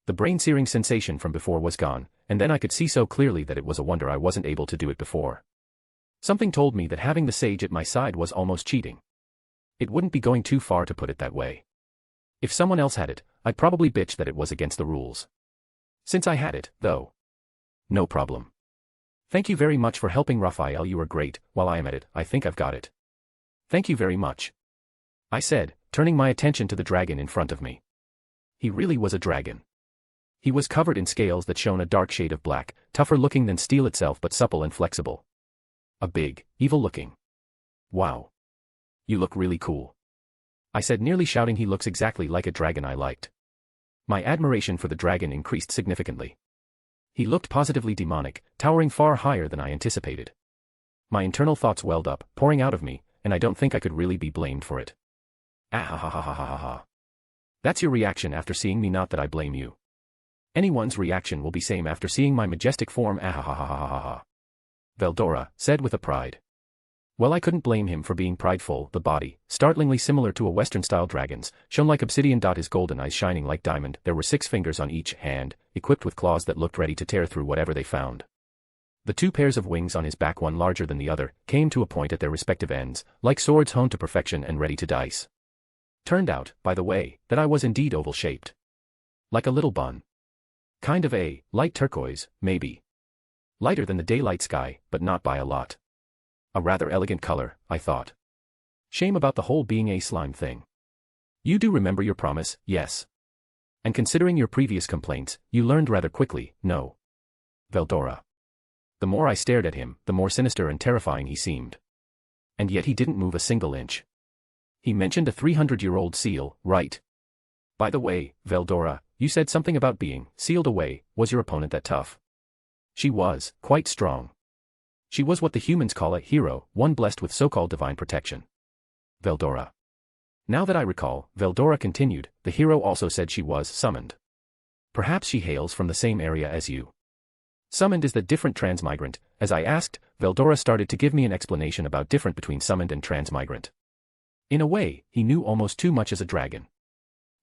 The brain-searing sensation from before was gone, and then I could see so clearly that it was a wonder I wasn't able to do it before. Something told me that having the sage at my side was almost cheating. It wouldn't be going too far to put it that way. If someone else had it, I'd probably bitch that it was against the rules. Since I had it, though. No problem. Thank you very much for helping, Raphael. You are great. While I am at it, I think I've got it. Thank you very much, I said, turning my attention to the dragon in front of me. He really was a dragon. He was covered in scales that shone a dark shade of black, tougher looking than steel itself but supple and flexible. A big, evil looking. Wow. You look really cool, I said, nearly shouting. He looks exactly like a dragon I liked. My admiration for the dragon increased significantly. He looked positively demonic, towering far higher than I anticipated. My internal thoughts welled up, pouring out of me, and I don't think I could really be blamed for it. Ah. That's your reaction after seeing me? Not that I blame you. Anyone's reaction will be same after seeing my majestic form. Ah. Veldora said with a pride. Well, I couldn't blame him for being prideful. The body, startlingly similar to a Western-style dragon's, shone like obsidian. His golden eyes shining like diamond. There were 6 fingers on each hand, equipped with claws that looked ready to tear through whatever they found. The 2 pairs of wings on his back, one larger than the other, came to a point at their respective ends, like swords honed to perfection and ready to dice. Turned out, by the way, that I was indeed oval-shaped. Like a little bun. Kind of a light turquoise, maybe. Lighter than the daylight sky, but not by a lot. A rather elegant color, I thought. Shame about the whole being a slime thing. You do remember your promise, yes. And considering your previous complaints, you learned rather quickly, no. Veldora. The more I stared at him, the more sinister and terrifying he seemed. And yet he didn't move a single inch. He mentioned a 300-year-old seal, right? By the way, Veldora, you said something about being sealed away. Was your opponent that tough? She was, quite strong. She was what the humans call a hero, one blessed with so-called divine protection. Veldora. Now that I recall, Veldora continued, the hero also said she was summoned. Perhaps she hails from the same area as you. Summoned is the different transmigrant. As I asked, Veldora started to give me an explanation about different between summoned and transmigrant. In a way, he knew almost too much as a dragon.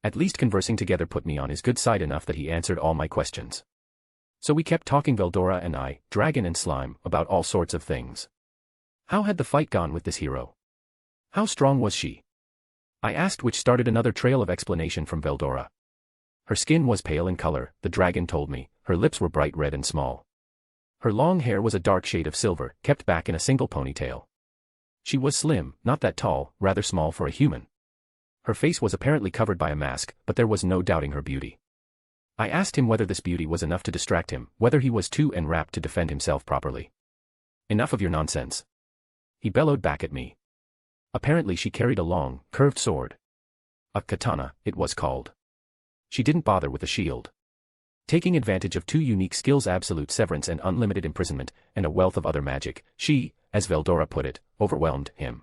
At least conversing together put me on his good side enough that he answered all my questions. So we kept talking, Veldora and I, dragon and slime, about all sorts of things. How had the fight gone with this hero? How strong was she? I asked, which started another trail of explanation from Veldora. Her skin was pale in color, the dragon told me, her lips were bright red and small. Her long hair was a dark shade of silver, kept back in a single ponytail. She was slim, not that tall, rather small for a human. Her face was apparently covered by a mask, but there was no doubting her beauty. I asked him whether this beauty was enough to distract him, whether he was too enwrapped to defend himself properly. Enough of your nonsense. He bellowed back at me. Apparently she carried a long, curved sword. A katana, it was called. She didn't bother with a shield. Taking advantage of 2 unique skills, absolute severance and unlimited imprisonment, and a wealth of other magic, she, as Veldora put it, overwhelmed him.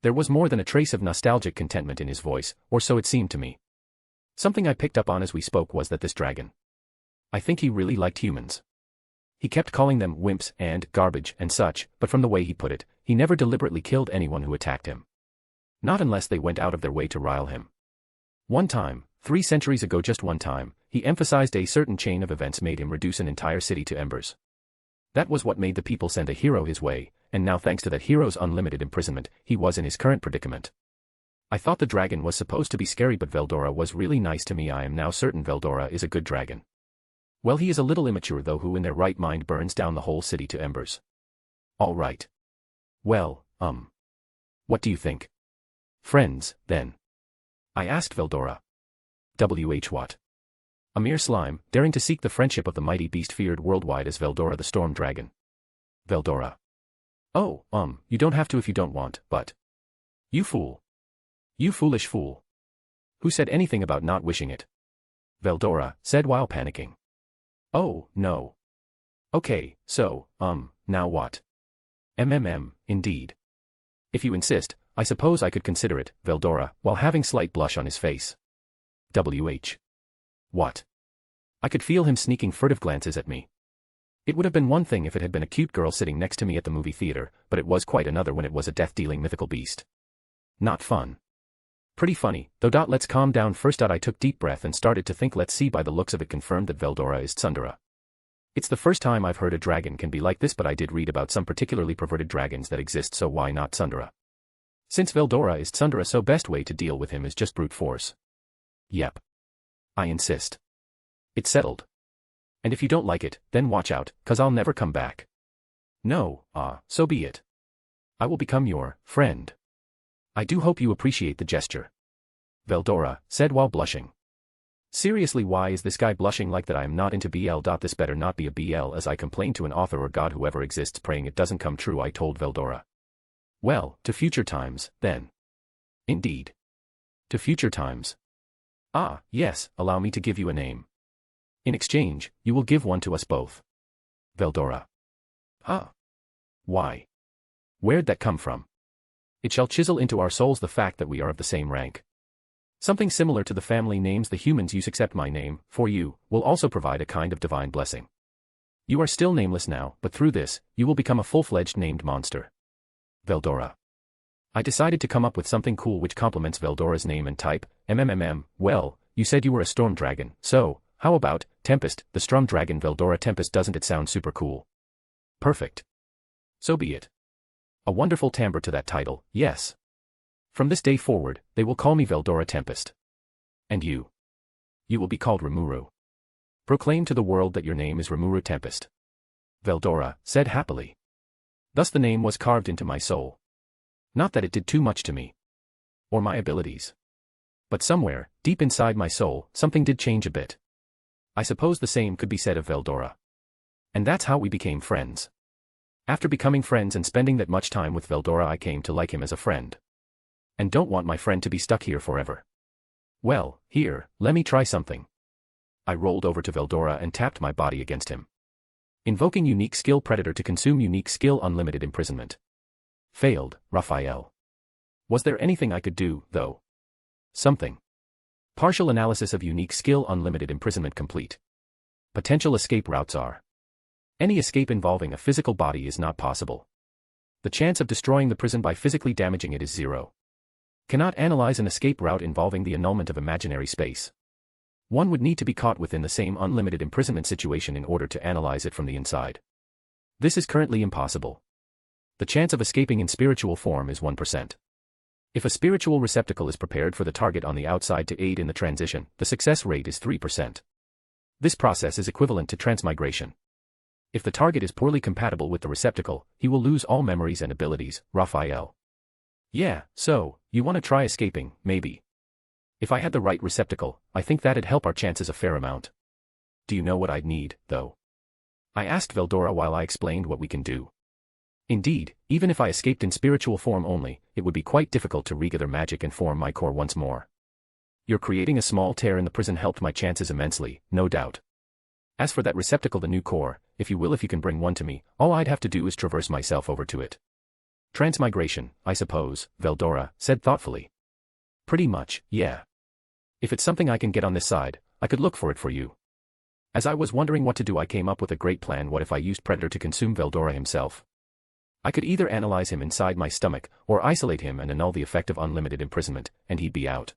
There was more than a trace of nostalgic contentment in his voice, or so it seemed to me. Something I picked up on as we spoke was that this dragon. I think he really liked humans. He kept calling them wimps and garbage and such, but from the way he put it, he never deliberately killed anyone who attacked him. Not unless they went out of their way to rile him. One time, 3 centuries ago, just one time, he emphasized a certain chain of events made him reduce an entire city to embers. That was what made the people send a hero his way, and now thanks to that hero's unlimited imprisonment, he was in his current predicament. I thought the dragon was supposed to be scary, but Veldora was really nice to me. I am now certain Veldora is a good dragon. Well, he is a little immature though, who in their right mind burns down the whole city to embers. All right. Well, What do you think? Friends, then? I asked Veldora. What? A mere slime, daring to seek the friendship of the mighty beast feared worldwide as Veldora the Storm Dragon. Veldora. Oh, you don't have to if you don't want, but... You fool. You foolish fool. Who said anything about not wishing it? Veldora said while panicking. Oh, no. Okay, so, now what? Indeed. If you insist, I suppose I could consider it, Veldora, while having slight blush on his face. What? I could feel him sneaking furtive glances at me. It would have been one thing if it had been a cute girl sitting next to me at the movie theater, but it was quite another when it was a death-dealing mythical beast. Not fun. Pretty funny, though. Let's calm down first. I took deep breath and started to think. Let's see, by the looks of it confirmed that Veldora is Tsundere. It's the first time I've heard a dragon can be like this, but I did read about some particularly perverted dragons that exist, so why not Tsundere? Since Veldora is Tsundere, so best way to deal with him is just brute force. Yep. I insist. It's settled. And if you don't like it, then watch out, 'cause I'll never come back. No, so be it. I will become your friend. I do hope you appreciate the gesture. Veldora said while blushing. Seriously, why is this guy blushing like that? I am not into BL. This better not be a BL, as I complained to an author or god whoever exists, praying it doesn't come true, I told Veldora. Well, to future times, then. Indeed. To future times. Ah, yes, allow me to give you a name. In exchange, you will give one to us both. Veldora. Ah. Why? Where'd that come from? It shall chisel into our souls the fact that we are of the same rank. Something similar to the family names the humans use, except my name, for you, will also provide a kind of divine blessing. You are still nameless now, but through this, you will become a full-fledged named monster. Veldora. I decided to come up with something cool which complements Veldora's name and type. Well, you said you were a storm dragon, so, how about Tempest, the storm dragon? Veldora. Tempest. Doesn't it sound super cool? Perfect. So be it. A wonderful timbre to that title, yes. From this day forward, they will call me Veldora Tempest. And you? You will be called Rimuru. Proclaim to the world that your name is Rimuru Tempest. Veldora said happily. Thus the name was carved into my soul. Not that it did too much to me. Or my abilities. But somewhere, deep inside my soul, something did change a bit. I suppose the same could be said of Veldora. And that's how we became friends. After becoming friends and spending that much time with Veldora, I came to like him as a friend. And don't want my friend to be stuck here forever. Well, here, let me try something. I rolled over to Veldora and tapped my body against him. Invoking unique skill Predator to consume unique skill unlimited imprisonment. Failed, Raphael. Was there anything I could do, though? Something. Partial analysis of unique skill unlimited imprisonment complete. Potential escape routes are. Any escape involving a physical body is not possible. The chance of destroying the prison by physically damaging it is 0. Cannot analyze an escape route involving the annulment of imaginary space. One would need to be caught within the same unlimited imprisonment situation in order to analyze it from the inside. This is currently impossible. The chance of escaping in spiritual form is 1%. If a spiritual receptacle is prepared for the target on the outside to aid in the transition, the success rate is 3%. This process is equivalent to transmigration. If the target is poorly compatible with the receptacle, he will lose all memories and abilities, Raphael. Yeah, so, you want to try escaping, maybe. If I had the right receptacle, I think that'd help our chances a fair amount. Do you know what I'd need, though? I asked Veldora while I explained what we can do. Indeed, even if I escaped in spiritual form only, it would be quite difficult to regather magic and form my core once more. Your creating a small tear in the prison helped my chances immensely, no doubt. As for that receptacle, the new core, if you can bring one to me, all I'd have to do is traverse myself over to it. Transmigration, I suppose, Veldora said thoughtfully. Pretty much, yeah. If it's something I can get on this side, I could look for it for you. As I was wondering what to do, I came up with a great plan. What if I used Predator to consume Veldora himself? I could either analyze him inside my stomach, or isolate him and annul the effect of unlimited imprisonment, and he'd be out.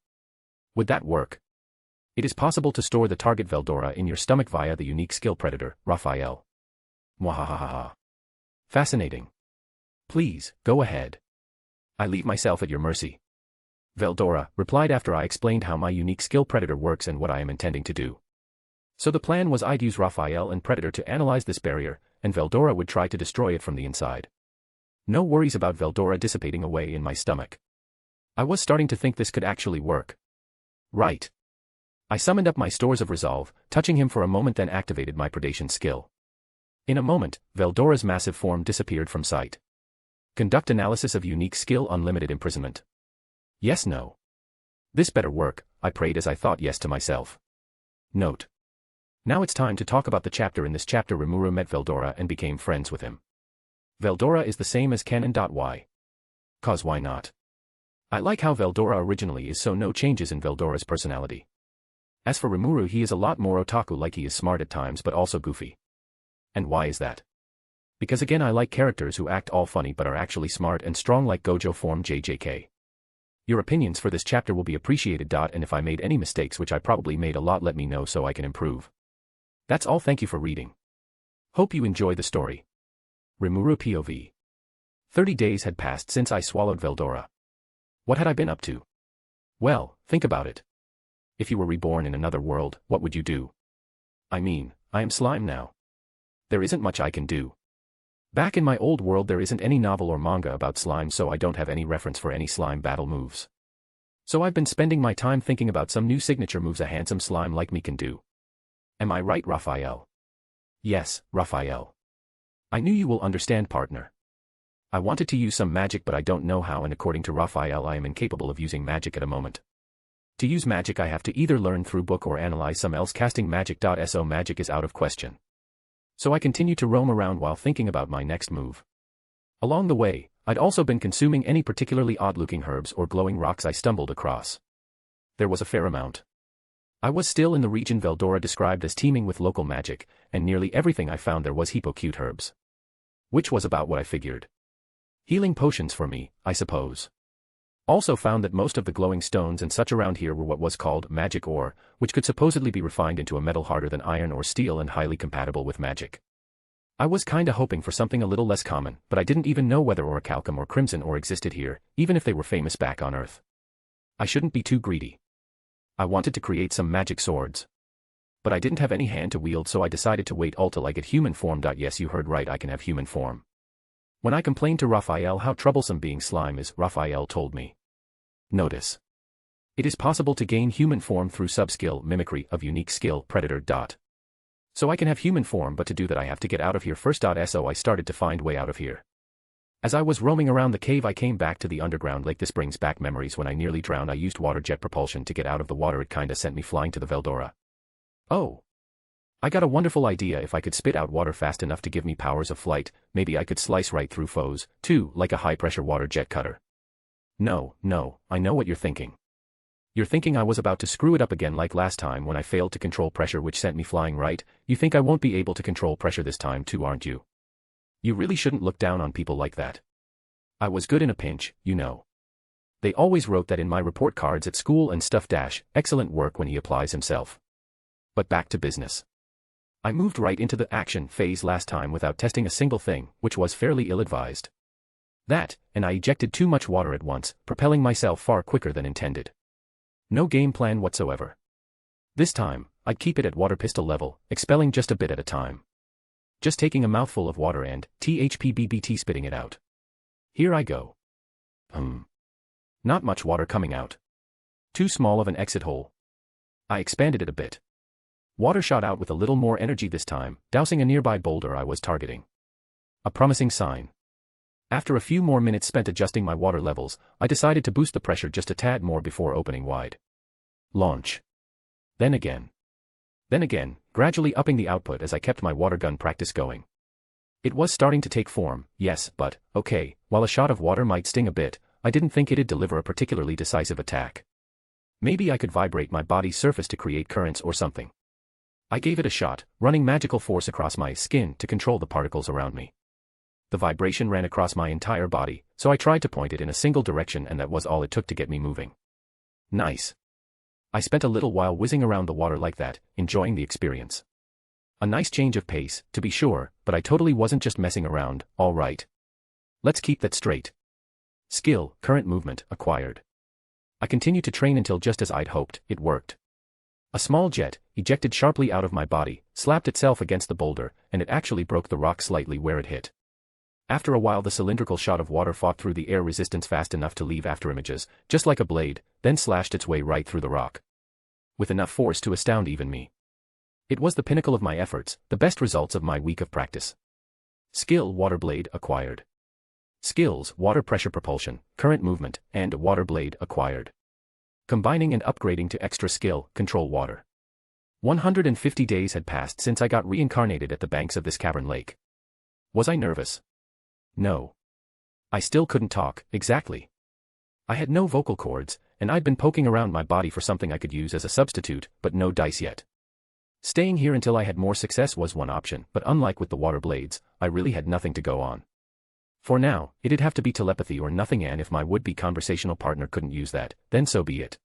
Would that work? It is possible to store the target Veldora in your stomach via the unique skill Predator, Raphael. Mwahahaha. Fascinating. Please, go ahead. I leave myself at your mercy. Veldora replied after I explained how my unique skill Predator works and what I am intending to do. So the plan was I'd use Raphael and Predator to analyze this barrier, and Veldora would try to destroy it from the inside. No worries about Veldora dissipating away in my stomach. I was starting to think this could actually work. Right. I summoned up my stores of resolve, touching him for a moment, then activated my predation skill. In a moment, Veldora's massive form disappeared from sight. Conduct analysis of unique skill, unlimited imprisonment. Yes, no. This better work, I prayed as I thought yes to myself. Note. Now it's time to talk about the chapter. In this chapter, Rimuru met Veldora and became friends with him. Veldora is the same as canon. Why? Cause why not? I like how Veldora originally is, so no changes in Veldora's personality. As for Rimuru, he is a lot more otaku-like. He is smart at times but also goofy. And why is that? Because again, I like characters who act all funny but are actually smart and strong, like Gojo form JJK. Your opinions for this chapter will be appreciated. And if I made any mistakes, which I probably made a lot, let me know so I can improve. That's all. Thank you for reading. Hope you enjoy the story. Rimuru POV. 30 days had passed since I swallowed Veldora. What had I been up to? Well, think about it. If you were reborn in another world, what would you do? I mean, I am slime now. There isn't much I can do. Back in my old world there isn't any novel or manga about slime, so I don't have any reference for any slime battle moves. So I've been spending my time thinking about some new signature moves a handsome slime like me can do. Am I right, Raphael? Yes, Raphael. I knew you will understand, partner. I wanted to use some magic but I don't know how, and according to Raphael I am incapable of using magic at a moment. To use magic I have to either learn through book or analyze some else. Casting magic. So magic is out of question. So I continue to roam around while thinking about my next move. Along the way, I'd also been consuming any particularly odd-looking herbs or glowing rocks I stumbled across. There was a fair amount. I was still in the region Veldora described as teeming with local magic, and nearly everything I found there was heapo cute herbs. Which was about what I figured. Healing potions for me, I suppose. Also found that most of the glowing stones and such around here were what was called magic ore, which could supposedly be refined into a metal harder than iron or steel and highly compatible with magic. I was kinda hoping for something a little less common, but I didn't even know whether orichalcum or crimson ore existed here, even if they were famous back on Earth. I shouldn't be too greedy. I wanted to create some magic swords. But I didn't have any hand to wield, so I decided to wait until I get human form. Yes, you heard right, I can have human form. When I complained to Raphael how troublesome being slime is, Raphael told me. Notice. It is possible to gain human form through sub-skill mimicry of unique skill predator. So I can have human form, but to do that I have to get out of here first. So I started to find way out of here. As I was roaming around the cave I came back to the underground lake. This brings back memories when I nearly drowned. I used water jet propulsion to get out of the water. It kinda sent me flying to the Veldora. Oh. I got a wonderful idea. If I could spit out water fast enough to give me powers of flight, maybe I could slice right through foes, too, like a high-pressure water jet cutter. No, I know what you're thinking. You're thinking I was about to screw it up again like last time when I failed to control pressure, which sent me flying, right? You think I won't be able to control pressure this time too, aren't you? You really shouldn't look down on people like that. I was good in a pinch, you know. They always wrote that in my report cards at school and stuff. Excellent work when he applies himself. But back to business. I moved right into the action phase last time without testing a single thing, which was fairly ill-advised. That, and I ejected too much water at once, propelling myself far quicker than intended. No game plan whatsoever. This time, I'd keep it at water pistol level, expelling just a bit at a time. Just taking a mouthful of water and, THPBBT spitting it out. Here I go. Not much water coming out. Too small of an exit hole. I expanded it a bit. Water shot out with a little more energy this time, dousing a nearby boulder I was targeting. A promising sign. After a few more minutes spent adjusting my water levels, I decided to boost the pressure just a tad more before opening wide. Launch. Then again, gradually upping the output as I kept my water gun practice going. It was starting to take form, yes, but, okay, while a shot of water might sting a bit, I didn't think it'd deliver a particularly decisive attack. Maybe I could vibrate my body's surface to create currents or something. I gave it a shot, running magical force across my skin to control the particles around me. The vibration ran across my entire body, so I tried to point it in a single direction, and that was all it took to get me moving. Nice. I spent a little while whizzing around the water like that, enjoying the experience. A nice change of pace, to be sure, but I totally wasn't just messing around, all right. Let's keep that straight. Skill, current movement, acquired. I continued to train until just as I'd hoped, it worked. A small jet, ejected sharply out of my body, slapped itself against the boulder, and it actually broke the rock slightly where it hit. After a while the cylindrical shot of water fought through the air resistance fast enough to leave afterimages, just like a blade, then slashed its way right through the rock. With enough force to astound even me. It was the pinnacle of my efforts, the best results of my week of practice. Skill: water blade acquired. Skills: water pressure propulsion, current movement, and water blade acquired. Combining and upgrading to extra skill: control water. 150 days had passed since I got reincarnated at the banks of this cavern lake. Was I nervous? No. I still couldn't talk, exactly. I had no vocal cords, and I'd been poking around my body for something I could use as a substitute, but no dice yet. Staying here until I had more success was one option, but unlike with the water blades, I really had nothing to go on. For now, it'd have to be telepathy or nothing, and if my would-be conversational partner couldn't use that, then so be it.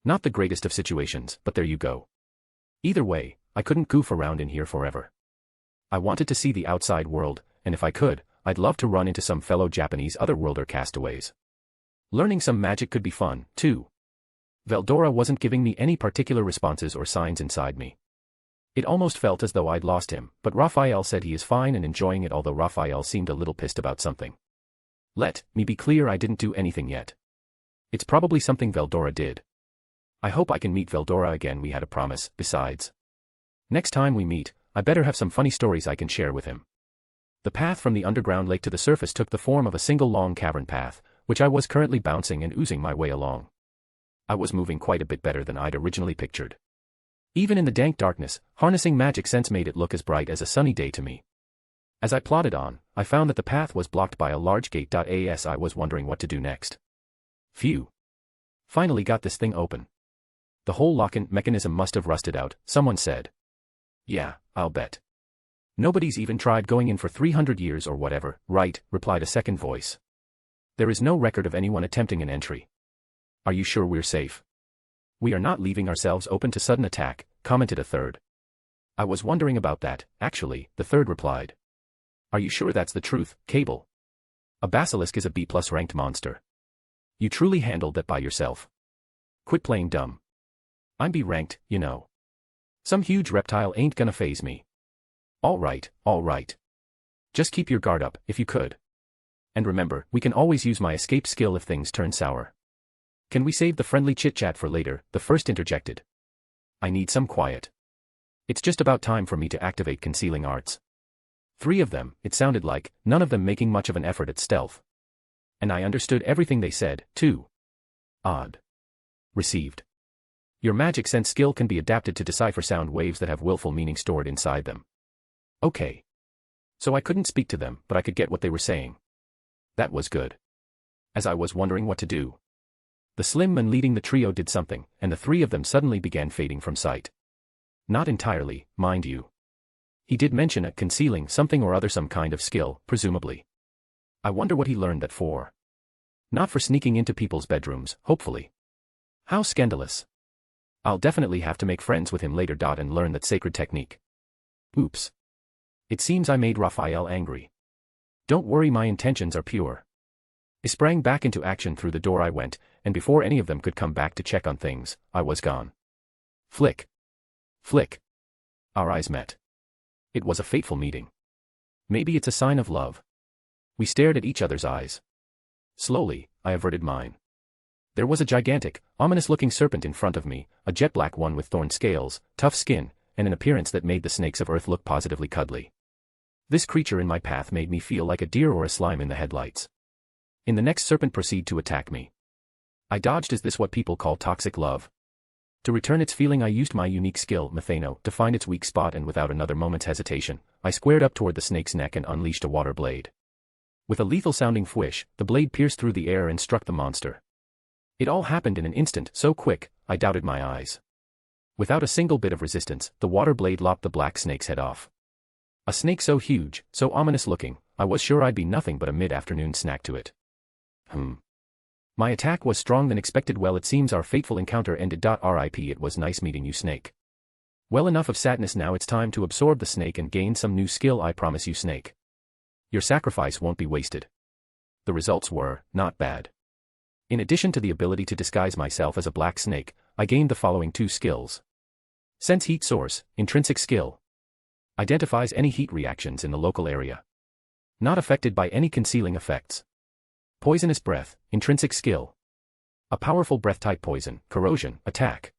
Not the greatest of situations, but there you go. Either way, I couldn't goof around in here forever. I wanted to see the outside world, and if I could, I'd love to run into some fellow Japanese otherworlder castaways. Learning some magic could be fun, too. Veldora wasn't giving me any particular responses or signs inside me. It almost felt as though I'd lost him, but Raphael said he is fine and enjoying it, although Raphael seemed a little pissed about something. Let me be clear, I didn't do anything yet. It's probably something Veldora did. I hope I can meet Veldora again, we had a promise, besides. Next time we meet, I better have some funny stories I can share with him. The path from the underground lake to the surface took the form of a single long cavern path, which I was currently bouncing and oozing my way along. I was moving quite a bit better than I'd originally pictured. Even in the dank darkness, harnessing magic sense made it look as bright as a sunny day to me. As I plodded on, I found that the path was blocked by a large gate. As I was wondering what to do next. Phew. Finally got this thing open. The whole lock-in mechanism must have rusted out, someone said. Yeah, I'll bet. Nobody's even tried going in for 300 years or whatever, right, replied a second voice. There is no record of anyone attempting an entry. Are you sure we're safe? We are not leaving ourselves open to sudden attack, commented a third. I was wondering about that, actually, the third replied. Are you sure that's the truth, Cable? A basilisk is a B+ ranked monster. You truly handled that by yourself. Quit playing dumb. I'm B ranked, you know. Some huge reptile ain't gonna faze me. All right, all right. Just keep your guard up, if you could. And remember, we can always use my escape skill if things turn sour. Can we save the friendly chit-chat for later, the first interjected. I need some quiet. It's just about time for me to activate concealing arts. 3 of them, it sounded like, none of them making much of an effort at stealth. And I understood everything they said, too. Odd. Received. Your magic sense skill can be adapted to decipher sound waves that have willful meaning stored inside them. Okay. So I couldn't speak to them, but I could get what they were saying. That was good. As I was wondering what to do, the slim man leading the trio did something, and the 3 of them suddenly began fading from sight. Not entirely, mind you. He did mention a concealing something or other, some kind of skill, presumably. I wonder what he learned that for. Not for sneaking into people's bedrooms, hopefully. How scandalous. I'll definitely have to make friends with him later. And learn that sacred technique. Oops. It seems I made Raphael angry. Don't worry, my intentions are pure. I sprang back into action. Through the door I went, and before any of them could come back to check on things, I was gone. Flick. Flick. Our eyes met. It was a fateful meeting. Maybe it's a sign of love. We stared at each other's eyes. Slowly, I averted mine. There was a gigantic, ominous-looking serpent in front of me, a jet-black one with thorn scales, tough skin, and an appearance that made the snakes of Earth look positively cuddly. This creature in my path made me feel like a deer or a slime in the headlights. In the next serpent proceed to attack me. I dodged. Is this what people call toxic love? To return its feeling, I used my unique skill, Methano, to find its weak spot, and without another moment's hesitation, I squared up toward the snake's neck and unleashed a water blade. With a lethal-sounding whish, the blade pierced through the air and struck the monster. It all happened in an instant, so quick, I doubted my eyes. Without a single bit of resistance, the water blade lopped the black snake's head off. A snake so huge, so ominous-looking, I was sure I'd be nothing but a mid-afternoon snack to it. My attack was strong than expected. Well, it seems our fateful encounter ended. RIP. It was nice meeting you, Snake. Well, enough of sadness now. It's time to absorb the snake and gain some new skill. I promise you, Snake. Your sacrifice won't be wasted. The results were not bad. In addition to the ability to disguise myself as a black snake, I gained the following 2 skills. Sense heat source, intrinsic skill. Identifies any heat reactions in the local area. Not affected by any concealing effects. Poisonous breath, intrinsic skill. A powerful breath-type poison, corrosion, attack.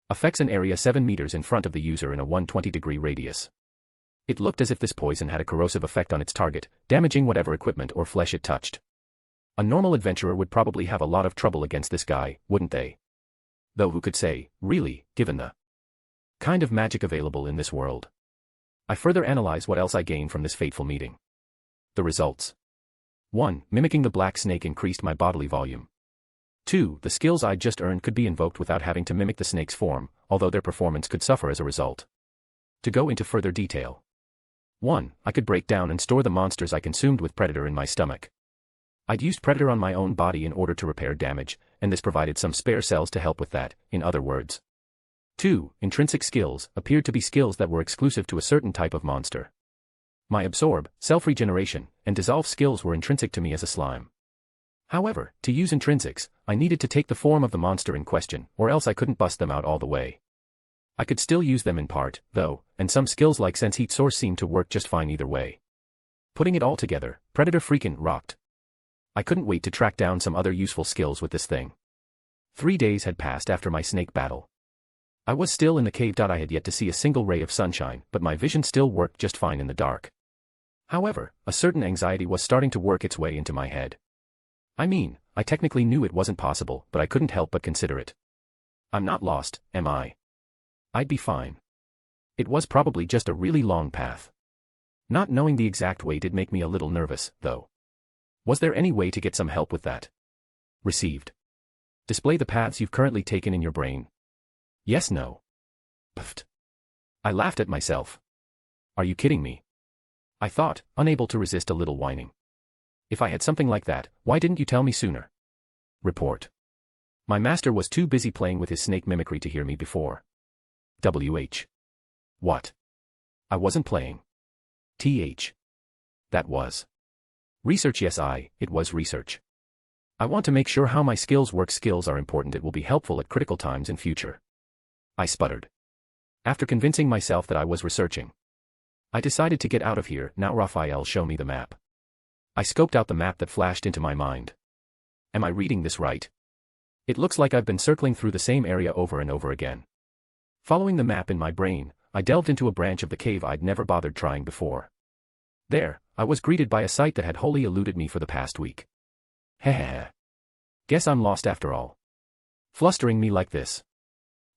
Affects an area 7 meters in front of the user in a 120-degree radius. It looked as if this poison had a corrosive effect on its target, damaging whatever equipment or flesh it touched. A normal adventurer would probably have a lot of trouble against this guy, wouldn't they? Though who could say, really, given the kind of magic available in this world. I further analyze what else I gained from this fateful meeting. The results. 1. Mimicking the black snake increased my bodily volume. 2. The skills I'd just earned could be invoked without having to mimic the snake's form, although their performance could suffer as a result. To go into further detail. 1. I could break down and store the monsters I consumed with Predator in my stomach. I'd used Predator on my own body in order to repair damage, and this provided some spare cells to help with that, in other words. 2. Intrinsic skills appeared to be skills that were exclusive to a certain type of monster. My absorb, self-regeneration, and dissolve skills were intrinsic to me as a slime. However, to use intrinsics, I needed to take the form of the monster in question, or else I couldn't bust them out all the way. I could still use them in part, though, and some skills like Sense Heat Source seemed to work just fine either way. Putting it all together, Predator freakin' rocked. I couldn't wait to track down some other useful skills with this thing. 3 days had passed after my snake battle. I was still in the cave. I had yet to see a single ray of sunshine, but my vision still worked just fine in the dark. However, a certain anxiety was starting to work its way into my head. I mean, I technically knew it wasn't possible, but I couldn't help but consider it. I'm not lost, am I? I'd be fine. It was probably just a really long path. Not knowing the exact way did make me a little nervous, though. Was there any way to get some help with that? Received. Display the paths you've currently taken in your brain. Yes, no. Pfft. I laughed at myself. Are you kidding me? I thought, unable to resist a little whining. If I had something like that, why didn't you tell me sooner? Report. My master was too busy playing with his snake mimicry to hear me before. WH. What? I wasn't playing. TH. That was. Research. Yes, it was research. I want to make sure how my skills work. Skills are important. It will be helpful at critical times in future. I sputtered. After convincing myself that I was researching, I decided to get out of here. Now Raphael, show me the map. I scoped out the map that flashed into my mind. Am I reading this right? It looks like I've been circling through the same area over and over again. Following the map in my brain, I delved into a branch of the cave I'd never bothered trying before. There, I was greeted by a sight that had wholly eluded me for the past week. Heh. Guess I'm lost after all. Flustering me like this.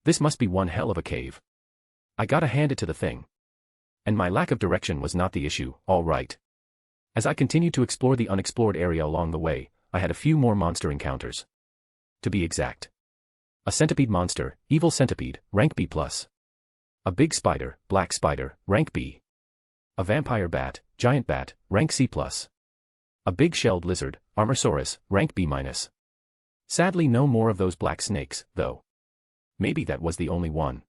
This must be one hell of a cave. I gotta hand it to the thing. And my lack of direction was not the issue, all right. As I continued to explore the unexplored area along the way, I had a few more monster encounters. To be exact. A centipede monster, evil centipede, rank B+. A big spider, black spider, rank B. A vampire bat, giant bat, rank C+. A big shelled lizard, Armorsaurus, rank B-. Sadly no more of those black snakes, though. Maybe that was the only one.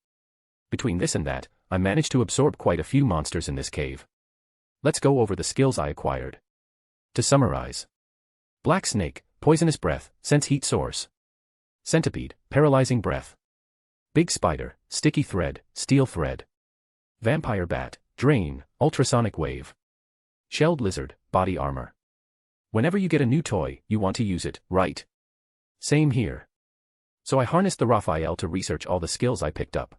Between this and that, I managed to absorb quite a few monsters in this cave. Let's go over the skills I acquired. To summarize. Black snake, poisonous breath, sense heat source. Centipede, paralyzing breath. Big spider, sticky thread, steel thread. Vampire bat, drain, ultrasonic wave. Shelled lizard, body armor. Whenever you get a new toy, you want to use it, right? Same here. So I harnessed the Raphael to research all the skills I picked up.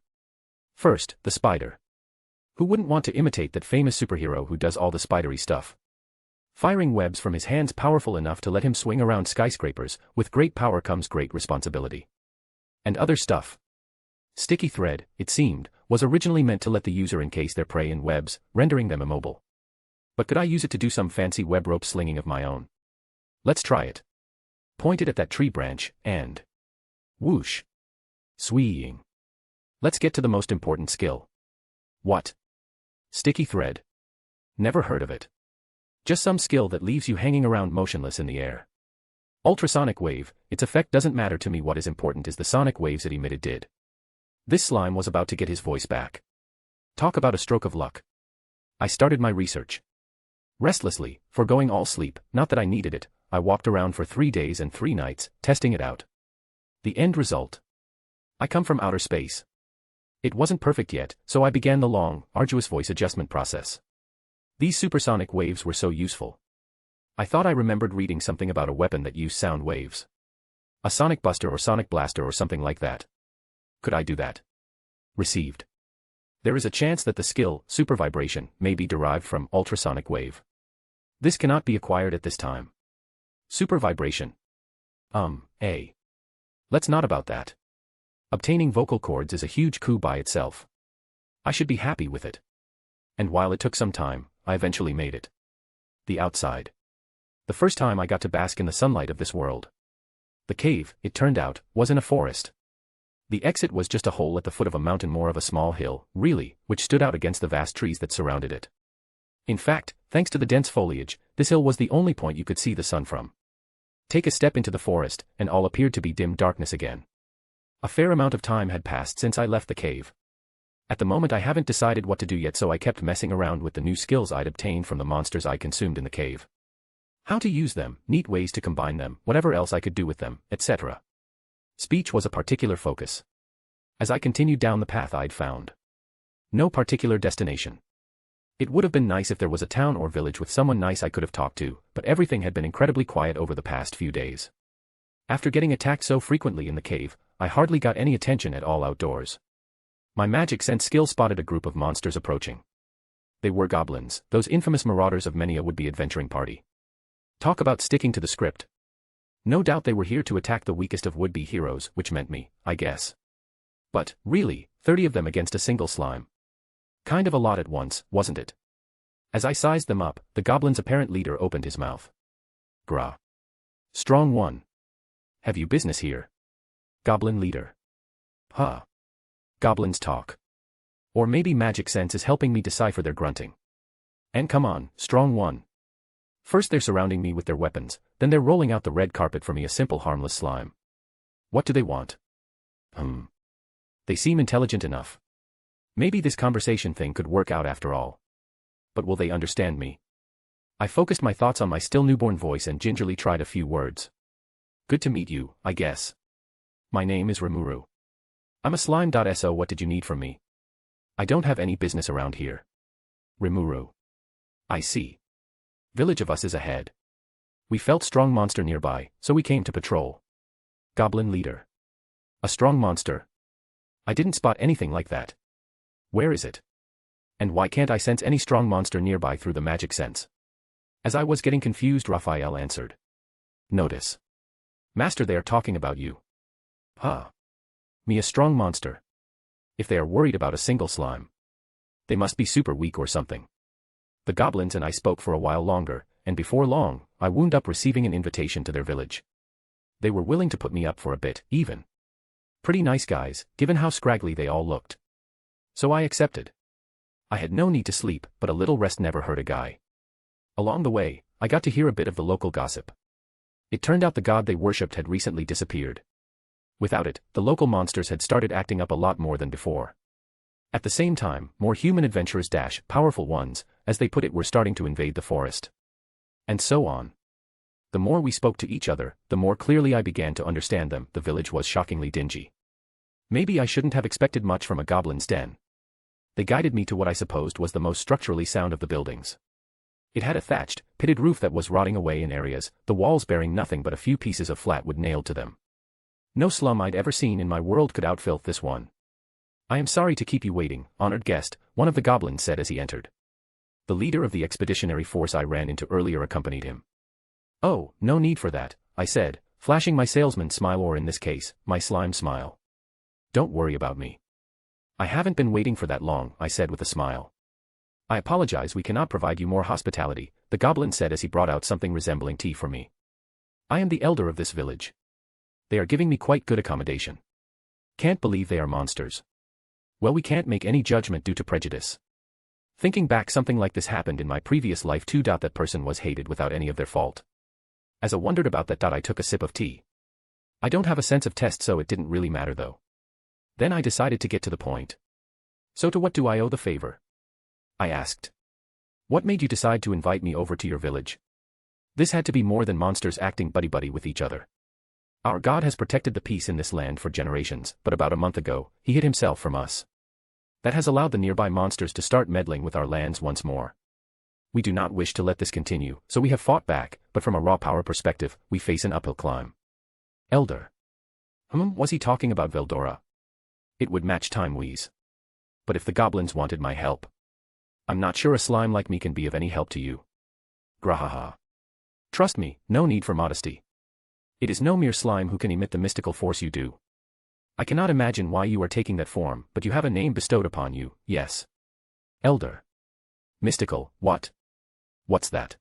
First, the spider. Who wouldn't want to imitate that famous superhero who does all the spidery stuff? Firing webs from his hands powerful enough to let him swing around skyscrapers. With great power comes great responsibility. And other stuff. Sticky thread, it seemed, was originally meant to let the user encase their prey in webs, rendering them immobile. But could I use it to do some fancy web rope slinging of my own? Let's try it. Pointed at that tree branch, and whoosh. Sweeing. Let's get to the most important skill. What? Sticky thread. Never heard of it. Just some skill that leaves you hanging around motionless in the air. Ultrasonic wave, its effect doesn't matter to me. What is important is the sonic waves it emitted did. This slime was about to get his voice back. Talk about a stroke of luck. I started my research. Restlessly, foregoing all sleep, not that I needed it, I walked around for 3 days and 3 nights, testing it out. The end result. I come from outer space. It wasn't perfect yet, so I began the long, arduous voice adjustment process. These supersonic waves were so useful. I thought I remembered reading something about a weapon that used sound waves. A sonic buster or sonic blaster or something like that. Could I do that? Received. There is a chance that the skill, super vibration, may be derived from ultrasonic wave. This cannot be acquired at this time. Super vibration. Let's not about that. Obtaining vocal cords is a huge coup by itself. I should be happy with it. And while it took some time, I eventually made it. The outside. The first time I got to bask in the sunlight of this world. The cave, it turned out, was in a forest. The exit was just a hole at the foot of a mountain, more of a small hill, really, which stood out against the vast trees that surrounded it. In fact, thanks to the dense foliage, this hill was the only point you could see the sun from. Take a step into the forest, and all appeared to be dim darkness again. A fair amount of time had passed since I left the cave. At the moment I haven't decided what to do yet, so I kept messing around with the new skills I'd obtained from the monsters I consumed in the cave. How to use them, neat ways to combine them, whatever else I could do with them, etc. Speech was a particular focus. As I continued down the path I'd found. No particular destination. It would have been nice if there was a town or village with someone nice I could have talked to, but everything had been incredibly quiet over the past few days. After getting attacked so frequently in the cave, I hardly got any attention at all outdoors. My magic sense skill spotted a group of monsters approaching. They were goblins, those infamous marauders of many a would-be adventuring party. Talk about sticking to the script. No doubt they were here to attack the weakest of would-be heroes, which meant me, I guess. But, really, 30 of them against a single slime. Kind of a lot at once, wasn't it? As I sized them up, the goblin's apparent leader opened his mouth. Grah. Strong one. Have you business here? Goblin leader. Huh. Goblins talk. Or maybe magic sense is helping me decipher their grunting. And come on, strong one. First they're surrounding me with their weapons, then they're rolling out the red carpet for me, a simple harmless slime. What do they want? They seem intelligent enough. Maybe this conversation thing could work out after all. But will they understand me? I focused my thoughts on my still newborn voice and gingerly tried a few words. Good to meet you, I guess. My name is Rimuru. I'm a slime.so. What did you need from me? I don't have any business around here. Rimuru. I see. Village of us is ahead. We felt strong monster nearby, so we came to patrol. Goblin leader. A strong monster? I didn't spot anything like that. Where is it? And why can't I sense any strong monster nearby through the magic sense? As I was getting confused, Raphael answered. Notice. Master, they are talking about you. Huh. Me, a strong monster. If they are worried about a single slime, they must be super weak or something. The goblins and I spoke for a while longer, and before long, I wound up receiving an invitation to their village. They were willing to put me up for a bit, even. Pretty nice guys, given how scraggly they all looked. So I accepted. I had no need to sleep, but a little rest never hurt a guy. Along the way, I got to hear a bit of the local gossip. It turned out the god they worshipped had recently disappeared. Without it, the local monsters had started acting up a lot more than before. At the same time, more human adventurers -- powerful ones, as they put it, were starting to invade the forest. And so on. The more we spoke to each other, the more clearly I began to understand them. The village was shockingly dingy. Maybe I shouldn't have expected much from a goblin's den. They guided me to what I supposed was the most structurally sound of the buildings. It had a thatched, pitted roof that was rotting away in areas, the walls bearing nothing but a few pieces of flat wood nailed to them. No slum I'd ever seen in my world could outfilth this one. I am sorry to keep you waiting, honored guest, one of the goblins said as he entered. The leader of the expeditionary force I ran into earlier accompanied him. Oh, no need for that, I said, flashing my salesman smile, or in this case, my slime smile. Don't worry about me. I haven't been waiting for that long, I said with a smile. I apologize, we cannot provide you more hospitality, the goblin said as he brought out something resembling tea for me. I am the elder of this village. They are giving me quite good accommodation. Can't believe they are monsters. Well, we can't make any judgment due to prejudice. Thinking back, something like this happened in my previous life too. That person was hated without any of their fault. As I wondered about that, I took a sip of tea. I don't have a sense of taste, so it didn't really matter though. Then I decided to get to the point. So to what do I owe the favor? I asked. What made you decide to invite me over to your village? This had to be more than monsters acting buddy-buddy with each other. Our god has protected the peace in this land for generations, but about a month ago, he hid himself from us. That has allowed the nearby monsters to start meddling with our lands once more. We do not wish to let this continue, so we have fought back, but from a raw power perspective, we face an uphill climb. Elder. Was he talking about Veldora? It would match time wheeze. But if the goblins wanted my help, I'm not sure a slime like me can be of any help to you. Grahaha. Trust me, no need for modesty. It is no mere slime who can emit the mystical force you do. I cannot imagine why you are taking that form, but you have a name bestowed upon you, yes. Elder. Mystical, what? What's that?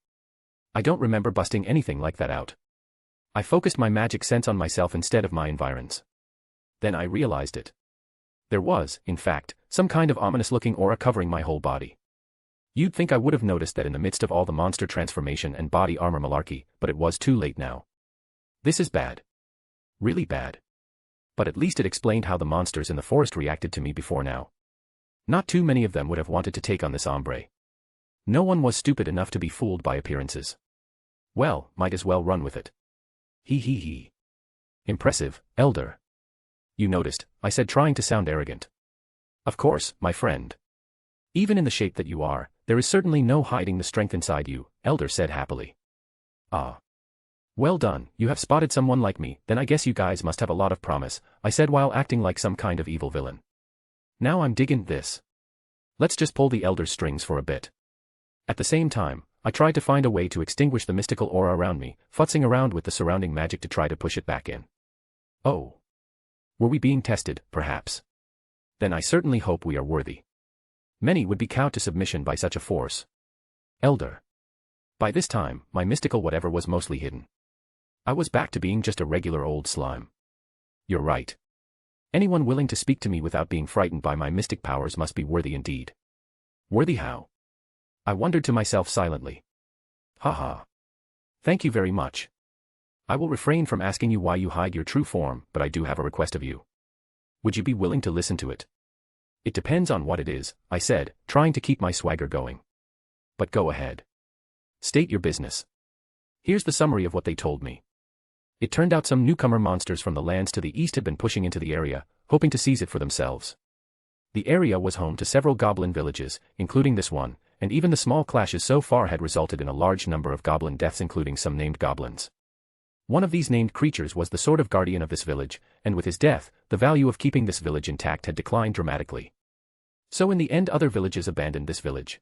I don't remember busting anything like that out. I focused my magic sense on myself instead of my environs. Then I realized it. There was, in fact, some kind of ominous-looking aura covering my whole body. You'd think I would have noticed that in the midst of all the monster transformation and body armor malarkey, but it was too late now. This is bad. Really bad. But at least it explained how the monsters in the forest reacted to me before now. Not too many of them would have wanted to take on this hombre. No one was stupid enough to be fooled by appearances. Well, might as well run with it. He. Impressive, Elder. You noticed, I said, trying to sound arrogant. Of course, my friend. Even in the shape that you are, there is certainly no hiding the strength inside you, Elder said happily. Ah. Well done, you have spotted someone like me, then I guess you guys must have a lot of promise, I said while acting like some kind of evil villain. Now I'm digging this. Let's just pull the Elder's strings for a bit. At the same time, I tried to find a way to extinguish the mystical aura around me, futzing around with the surrounding magic to try to push it back in. Oh. Were we being tested, perhaps? Then I certainly hope we are worthy. Many would be cowed to submission by such a force. Elder. By this time, my mystical whatever was mostly hidden. I was back to being just a regular old slime. You're right. Anyone willing to speak to me without being frightened by my mystic powers must be worthy indeed. Worthy how? I wondered to myself silently. Haha. Thank you very much. I will refrain from asking you why you hide your true form, but I do have a request of you. Would you be willing to listen to it? It depends on what it is, I said, trying to keep my swagger going. But go ahead. State your business. Here's the summary of what they told me. It turned out some newcomer monsters from the lands to the east had been pushing into the area, hoping to seize it for themselves. The area was home to several goblin villages, including this one, and even the small clashes so far had resulted in a large number of goblin deaths, including some named goblins. One of these named creatures was the sort of guardian of this village, and with his death, the value of keeping this village intact had declined dramatically. So in the end other villages abandoned this village.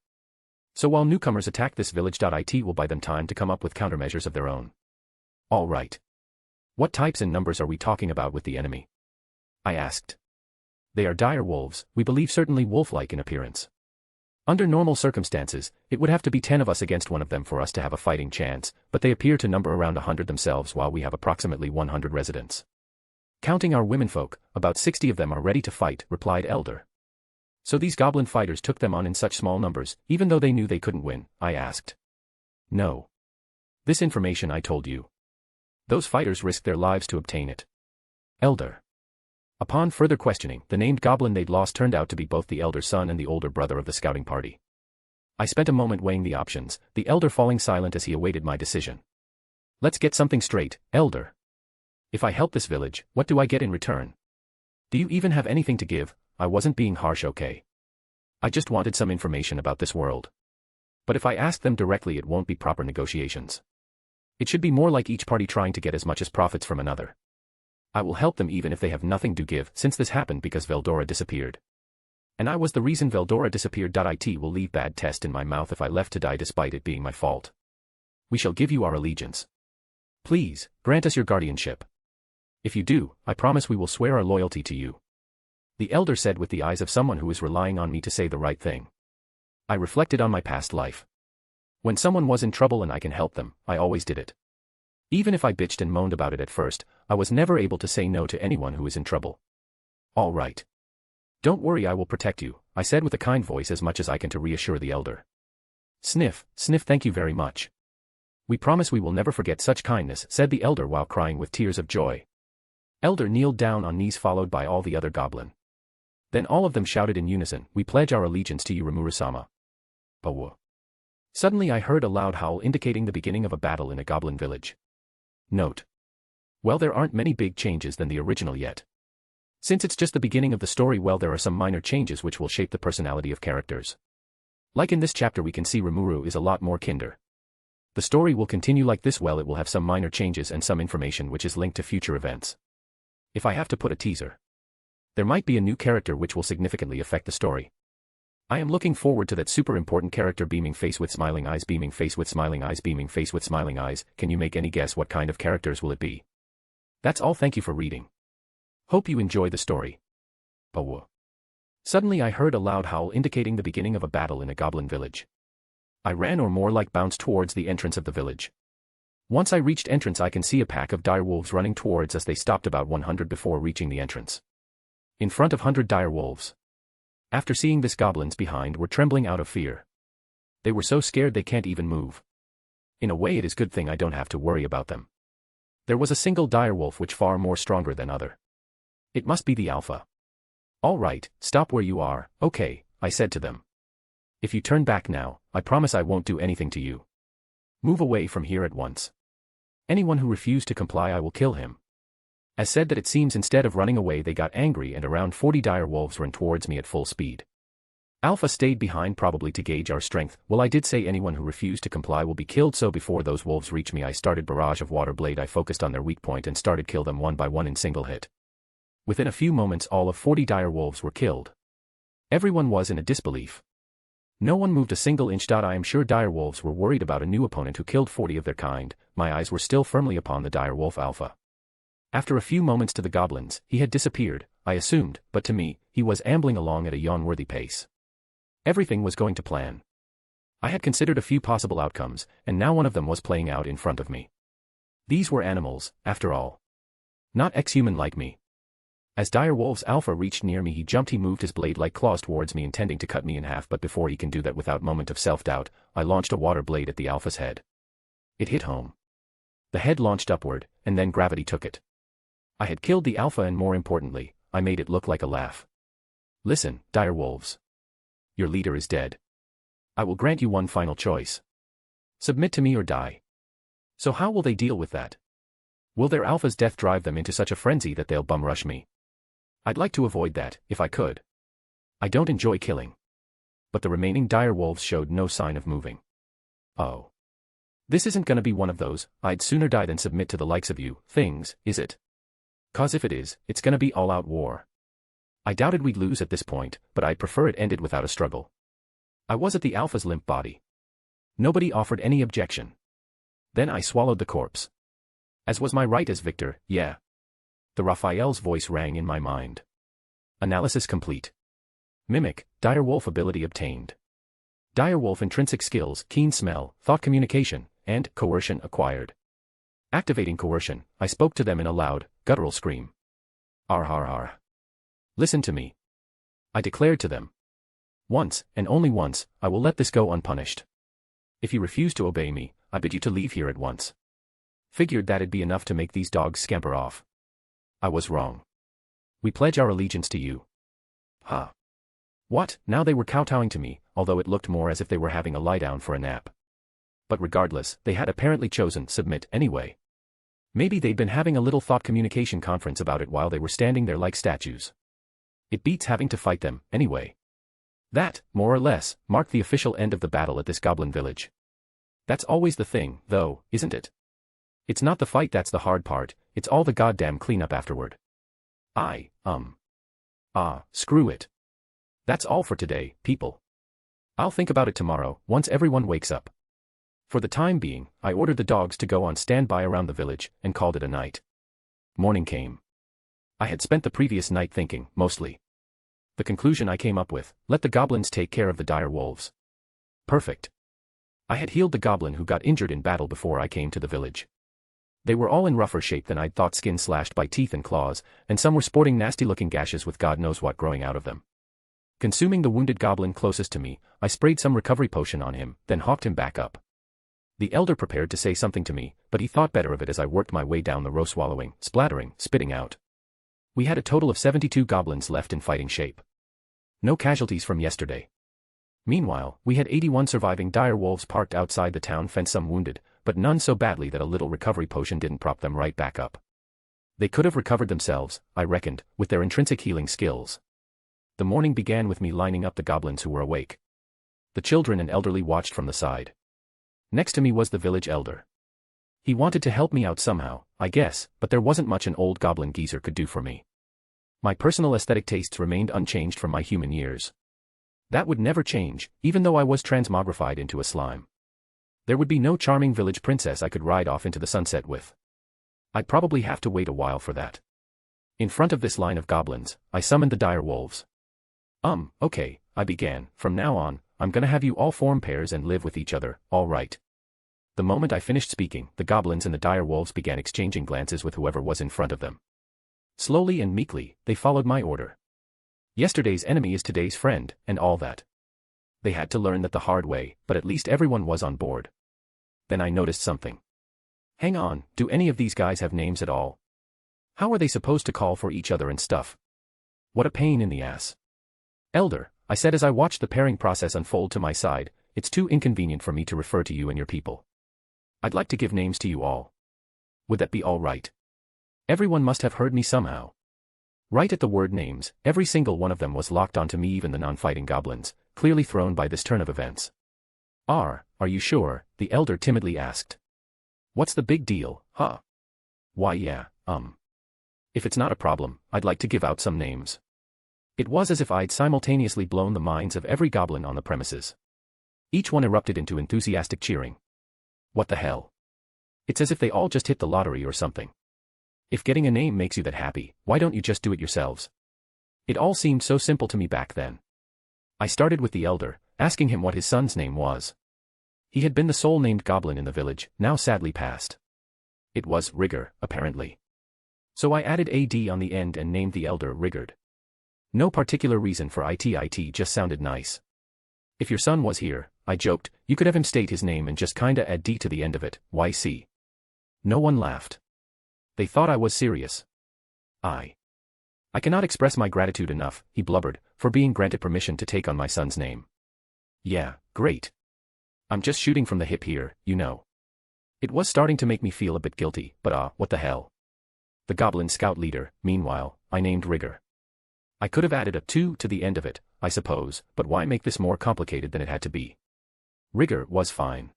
So while newcomers attack this village, it will buy them time to come up with countermeasures of their own. All right. What types and numbers are we talking about with the enemy? I asked. They are dire wolves, we believe, certainly wolf-like in appearance. Under normal circumstances, it would have to be 10 of us against one of them for us to have a fighting chance, but they appear to number around 100 themselves while we have approximately 100 residents. Counting our womenfolk, about 60 of them are ready to fight, replied Elder. So these goblin fighters took them on in such small numbers, even though they knew they couldn't win, I asked. No. This information I told you. Those fighters risked their lives to obtain it. Elder. Upon further questioning, the named goblin they'd lost turned out to be both the elder son and the older brother of the scouting party. I spent a moment weighing the options, the elder falling silent as he awaited my decision. Let's get something straight, Elder. If I help this village, what do I get in return? Do you even have anything to give? I wasn't being harsh, okay? I just wanted some information about this world. But if I ask them directly, it won't be proper negotiations. It should be more like each party trying to get as much as profits from another. I will help them even if they have nothing to give, since this happened because Veldora disappeared. And I was the reason Veldora disappeared. It will leave bad taste in my mouth if I left to die despite it being my fault. We shall give you our allegiance. Please, grant us your guardianship. If you do, I promise we will swear our loyalty to you. The elder said with the eyes of someone who is relying on me to say the right thing. I reflected on my past life. When someone was in trouble and I can help them, I always did it. Even if I bitched and moaned about it at first, I was never able to say no to anyone who is in trouble. All right. Don't worry, I will protect you, I said with a kind voice as much as I can to reassure the elder. Sniff, sniff, thank you very much. We promise we will never forget such kindness, said the elder while crying with tears of joy. Elder kneeled down on knees followed by all the other goblin. Then all of them shouted in unison, we pledge our allegiance to you, Rimuru-sama. Bawu. Suddenly I heard a loud howl indicating the beginning of a battle in a goblin village. Note. Well, there aren't many big changes than the original yet. Since it's just the beginning of the story, well, there are some minor changes which will shape the personality of characters. Like in this chapter we can see Rimuru is a lot more kinder. The story will continue like this. Well, it will have some minor changes and some information which is linked to future events. If I have to put a teaser, there might be a new character which will significantly affect the story. I am looking forward to that super important character. Beaming face with smiling eyes, beaming face with smiling eyes, beaming face with smiling eyes. Can you make any guess what kind of characters will it be? That's all. Thank you for reading. Hope you enjoy the story. Oh. Suddenly I heard a loud howl indicating the beginning of a battle in a goblin village. I ran, or more like bounced, towards the entrance of the village. Once I reached entrance I can see a pack of dire wolves running towards us. They stopped about 100 before reaching the entrance. In front of 100 dire wolves. After seeing this, goblins behind were trembling out of fear. They were so scared they can't even move. In a way it is good thing I don't have to worry about them. There was a single dire wolf which far more stronger than other. It must be the alpha. All right, stop where you are. Okay, I said to them. If you turn back now, I promise I won't do anything to you. Move away from here at once. Anyone who refused to comply I will kill him. As said that, it seems instead of running away they got angry and around 40 dire wolves ran towards me at full speed. Alpha stayed behind, probably to gauge our strength. Well, I did say anyone who refused to comply will be killed, so before those wolves reach me I started barrage of water blade. I focused on their weak point and started kill them one by one in single hit. Within a few moments all of 40 dire wolves were killed. Everyone was in a disbelief. No one moved a single inch. I am sure dire wolves were worried about a new opponent who killed 40 of their kind. My eyes were still firmly upon the dire wolf alpha. After a few moments to the goblins, he had disappeared, I assumed, but to me, he was ambling along at a yawn-worthy pace. Everything was going to plan. I had considered a few possible outcomes, and now one of them was playing out in front of me. These were animals, after all. Not ex-human like me. As dire wolf's alpha reached near me he jumped. He moved his blade-like claws towards me, intending to cut me in half, but before he can do that, without moment of self-doubt, I launched a water blade at the alpha's head. It hit home. The head launched upward, and then gravity took it. I had killed the alpha, and more importantly, I made it look like a laugh. Listen, dire wolves. Your leader is dead. I will grant you one final choice. Submit to me or die. So how will they deal with that? Will their alpha's death drive them into such a frenzy that they'll bum rush me? I'd like to avoid that, if I could. I don't enjoy killing. But the remaining dire wolves showed no sign of moving. Oh. This isn't gonna be one of those, I'd sooner die than submit to the likes of you, things, is it? 'Cause if it is, it's gonna be all-out war. I doubted we'd lose at this point, but I'd prefer it ended without a struggle. I was at the alpha's limp body. Nobody offered any objection. Then I swallowed the corpse. As was my right as victor, yeah. The Raphael's voice rang in my mind. Analysis complete. Mimic, dire wolf ability obtained. Dire wolf intrinsic skills, keen smell, thought communication, and coercion acquired. Activating coercion, I spoke to them in a loud, guttural scream. Ar har har. Listen to me. I declared to them. Once, and only once, I will let this go unpunished. If you refuse to obey me, I bid you to leave here at once. Figured that'd be enough to make these dogs scamper off. I was wrong. We pledge our allegiance to you. Huh. What? Now they were kowtowing to me, although it looked more as if they were having a lie down for a nap. But regardless, they had apparently chosen submit anyway. Maybe they'd been having a little thought communication conference about it while they were standing there like statues. It beats having to fight them, anyway. That, more or less, marked the official end of the battle at this goblin village. That's always the thing, though, isn't it? It's not the fight that's the hard part, it's all the goddamn cleanup afterward. Screw it. That's all for today, people. I'll think about it tomorrow, once everyone wakes up. For the time being, I ordered the dogs to go on standby around the village, and called it a night. Morning came. I had spent the previous night thinking, mostly. The conclusion I came up with, let the goblins take care of the dire wolves. Perfect. I had healed the goblin who got injured in battle before I came to the village. They were all in rougher shape than I'd thought, skin slashed by teeth and claws, and some were sporting nasty-looking gashes with God knows what growing out of them. Consuming the wounded goblin closest to me, I sprayed some recovery potion on him, then hawked him back up. The elder prepared to say something to me, but he thought better of it as I worked my way down the row, swallowing, splattering, spitting out. We had a total of 72 goblins left in fighting shape. No casualties from yesterday. Meanwhile, we had 81 surviving dire wolves parked outside the town fence, some wounded, but none so badly that a little recovery potion didn't prop them right back up. They could have recovered themselves, I reckoned, with their intrinsic healing skills. The morning began with me lining up the goblins who were awake. The children and elderly watched from the side. Next to me was the village elder. He wanted to help me out somehow, I guess, but there wasn't much an old goblin geezer could do for me. My personal aesthetic tastes remained unchanged from my human years. That would never change, even though I was transmogrified into a slime. There would be no charming village princess I could ride off into the sunset with. I'd probably have to wait a while for that. In front of this line of goblins, I summoned the dire wolves. Okay, I began, from now on, I'm gonna have you all form pairs and live with each other, all right. The moment I finished speaking, the goblins and the dire wolves began exchanging glances with whoever was in front of them. Slowly and meekly, they followed my order. Yesterday's enemy is today's friend, and all that. They had to learn that the hard way, but at least everyone was on board. Then I noticed something. Hang on, do any of these guys have names at all? How are they supposed to call for each other and stuff? What a pain in the ass. Elder, I said as I watched the pairing process unfold to my side, it's too inconvenient for me to refer to you and your people. I'd like to give names to you all. Would that be all right? Everyone must have heard me somehow. Right at the word names, every single one of them was locked onto me, even the non-fighting goblins, clearly thrown by this turn of events. Are you sure? The elder timidly asked. What's the big deal, huh? Why yeah, If it's not a problem, I'd like to give out some names. It was as if I'd simultaneously blown the minds of every goblin on the premises. Each one erupted into enthusiastic cheering. What the hell? It's as if they all just hit the lottery or something. If getting a name makes you that happy, why don't you just do it yourselves? It all seemed so simple to me back then. I started with the elder, asking him what his son's name was. He had been the sole named goblin in the village, now sadly passed. It was Rigor, apparently. So I added AD on the end and named the elder Rigard. No particular reason for it just sounded nice. If your son was here, I joked, you could have him state his name and just kinda add D to the end of it, YC. No one laughed. They thought I was serious. I cannot express my gratitude enough, he blubbered, for being granted permission to take on my son's name. Yeah, great. I'm just shooting from the hip here, you know. It was starting to make me feel a bit guilty, but what the hell. The goblin scout leader, meanwhile, I named Rigor. I could have added a 2 to the end of it, I suppose, but why make this more complicated than it had to be? Rigor was fine.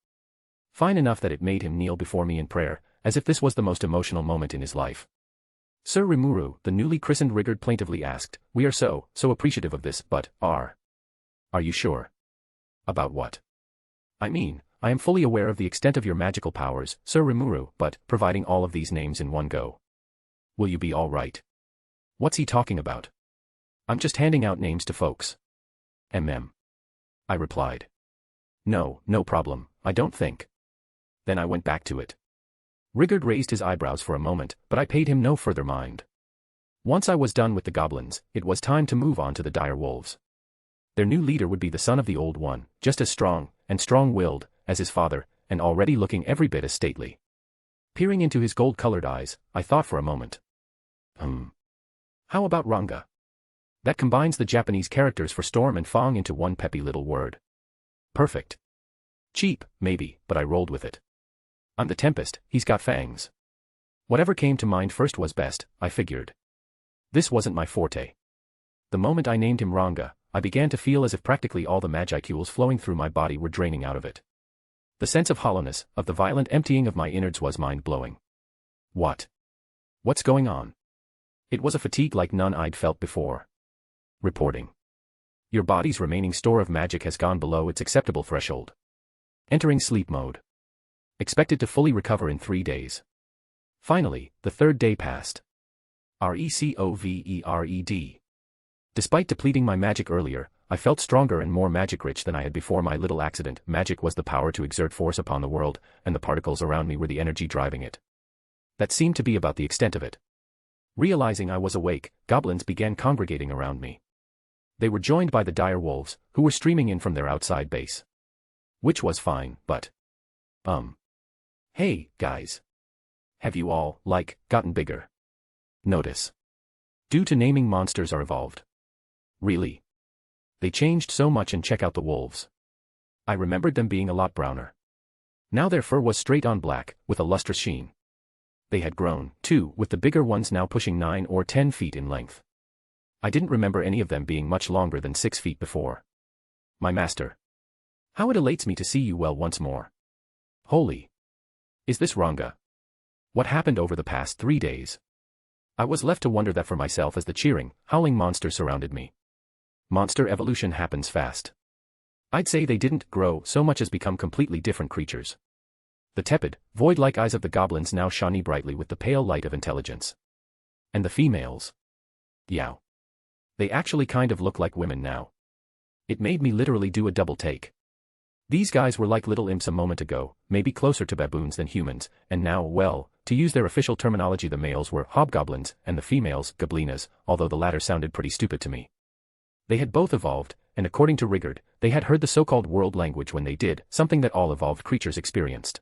Fine enough that it made him kneel before me in prayer, as if this was the most emotional moment in his life. Sir Rimuru, the newly christened Rigard, plaintively asked, we are so appreciative of this, but are you sure? About what? I mean, I am fully aware of the extent of your magical powers, Sir Rimuru, but providing all of these names in one go. Will you be all right? What's he talking about? I'm just handing out names to folks. I replied. No problem, I don't think. Then I went back to it. Rigard raised his eyebrows for a moment, but I paid him no further mind. Once I was done with the goblins, it was time to move on to the dire wolves. Their new leader would be the son of the old one, just as strong, and strong-willed, as his father, and already looking every bit as stately. Peering into his gold-colored eyes, I thought for a moment. How about Ranga? That combines the Japanese characters for storm and fong into one peppy little word. Perfect. Cheap, maybe, but I rolled with it. I'm the Tempest, he's got fangs. Whatever came to mind first was best, I figured. This wasn't my forte. The moment I named him Ranga, I began to feel as if practically all the magicules flowing through my body were draining out of it. The sense of hollowness, of the violent emptying of my innards was mind-blowing. What's going on? It was a fatigue like none I'd felt before. Reporting. Your body's remaining store of magic has gone below its acceptable threshold. Entering sleep mode. Expected to fully recover in 3 days. Finally, the third day passed. Recovered. Despite depleting my magic earlier, I felt stronger and more magic-rich than I had before my little accident. Magic was the power to exert force upon the world, and the particles around me were the energy driving it. That seemed to be about the extent of it. Realizing I was awake, goblins began congregating around me. They were joined by the dire wolves, who were streaming in from their outside base. Which was fine, but... Hey, guys. Have you all, gotten bigger? Notice. Due to naming, monsters are evolved. Really? They changed so much, and check out the wolves. I remembered them being a lot browner. Now their fur was straight on black, with a lustrous sheen. They had grown, too, with the bigger ones now pushing 9 or 10 feet in length. I didn't remember any of them being much longer than 6 feet before. My master. How it elates me to see you well once more. Holy. Is this Ranga? What happened over the past 3 days? I was left to wonder that for myself as the cheering, howling monsters surrounded me. Monster evolution happens fast. I'd say they didn't grow so much as become completely different creatures. The tepid, void-like eyes of the goblins now shone brightly with the pale light of intelligence. And the females? Yow. They actually kind of look like women now. It made me literally do a double take. These guys were like little imps a moment ago, maybe closer to baboons than humans, and now, well, to use their official terminology, the males were hobgoblins and the females goblinas, although the latter sounded pretty stupid to me. They had both evolved, and according to Rigard, they had heard the so-called world language when they did, something that all evolved creatures experienced.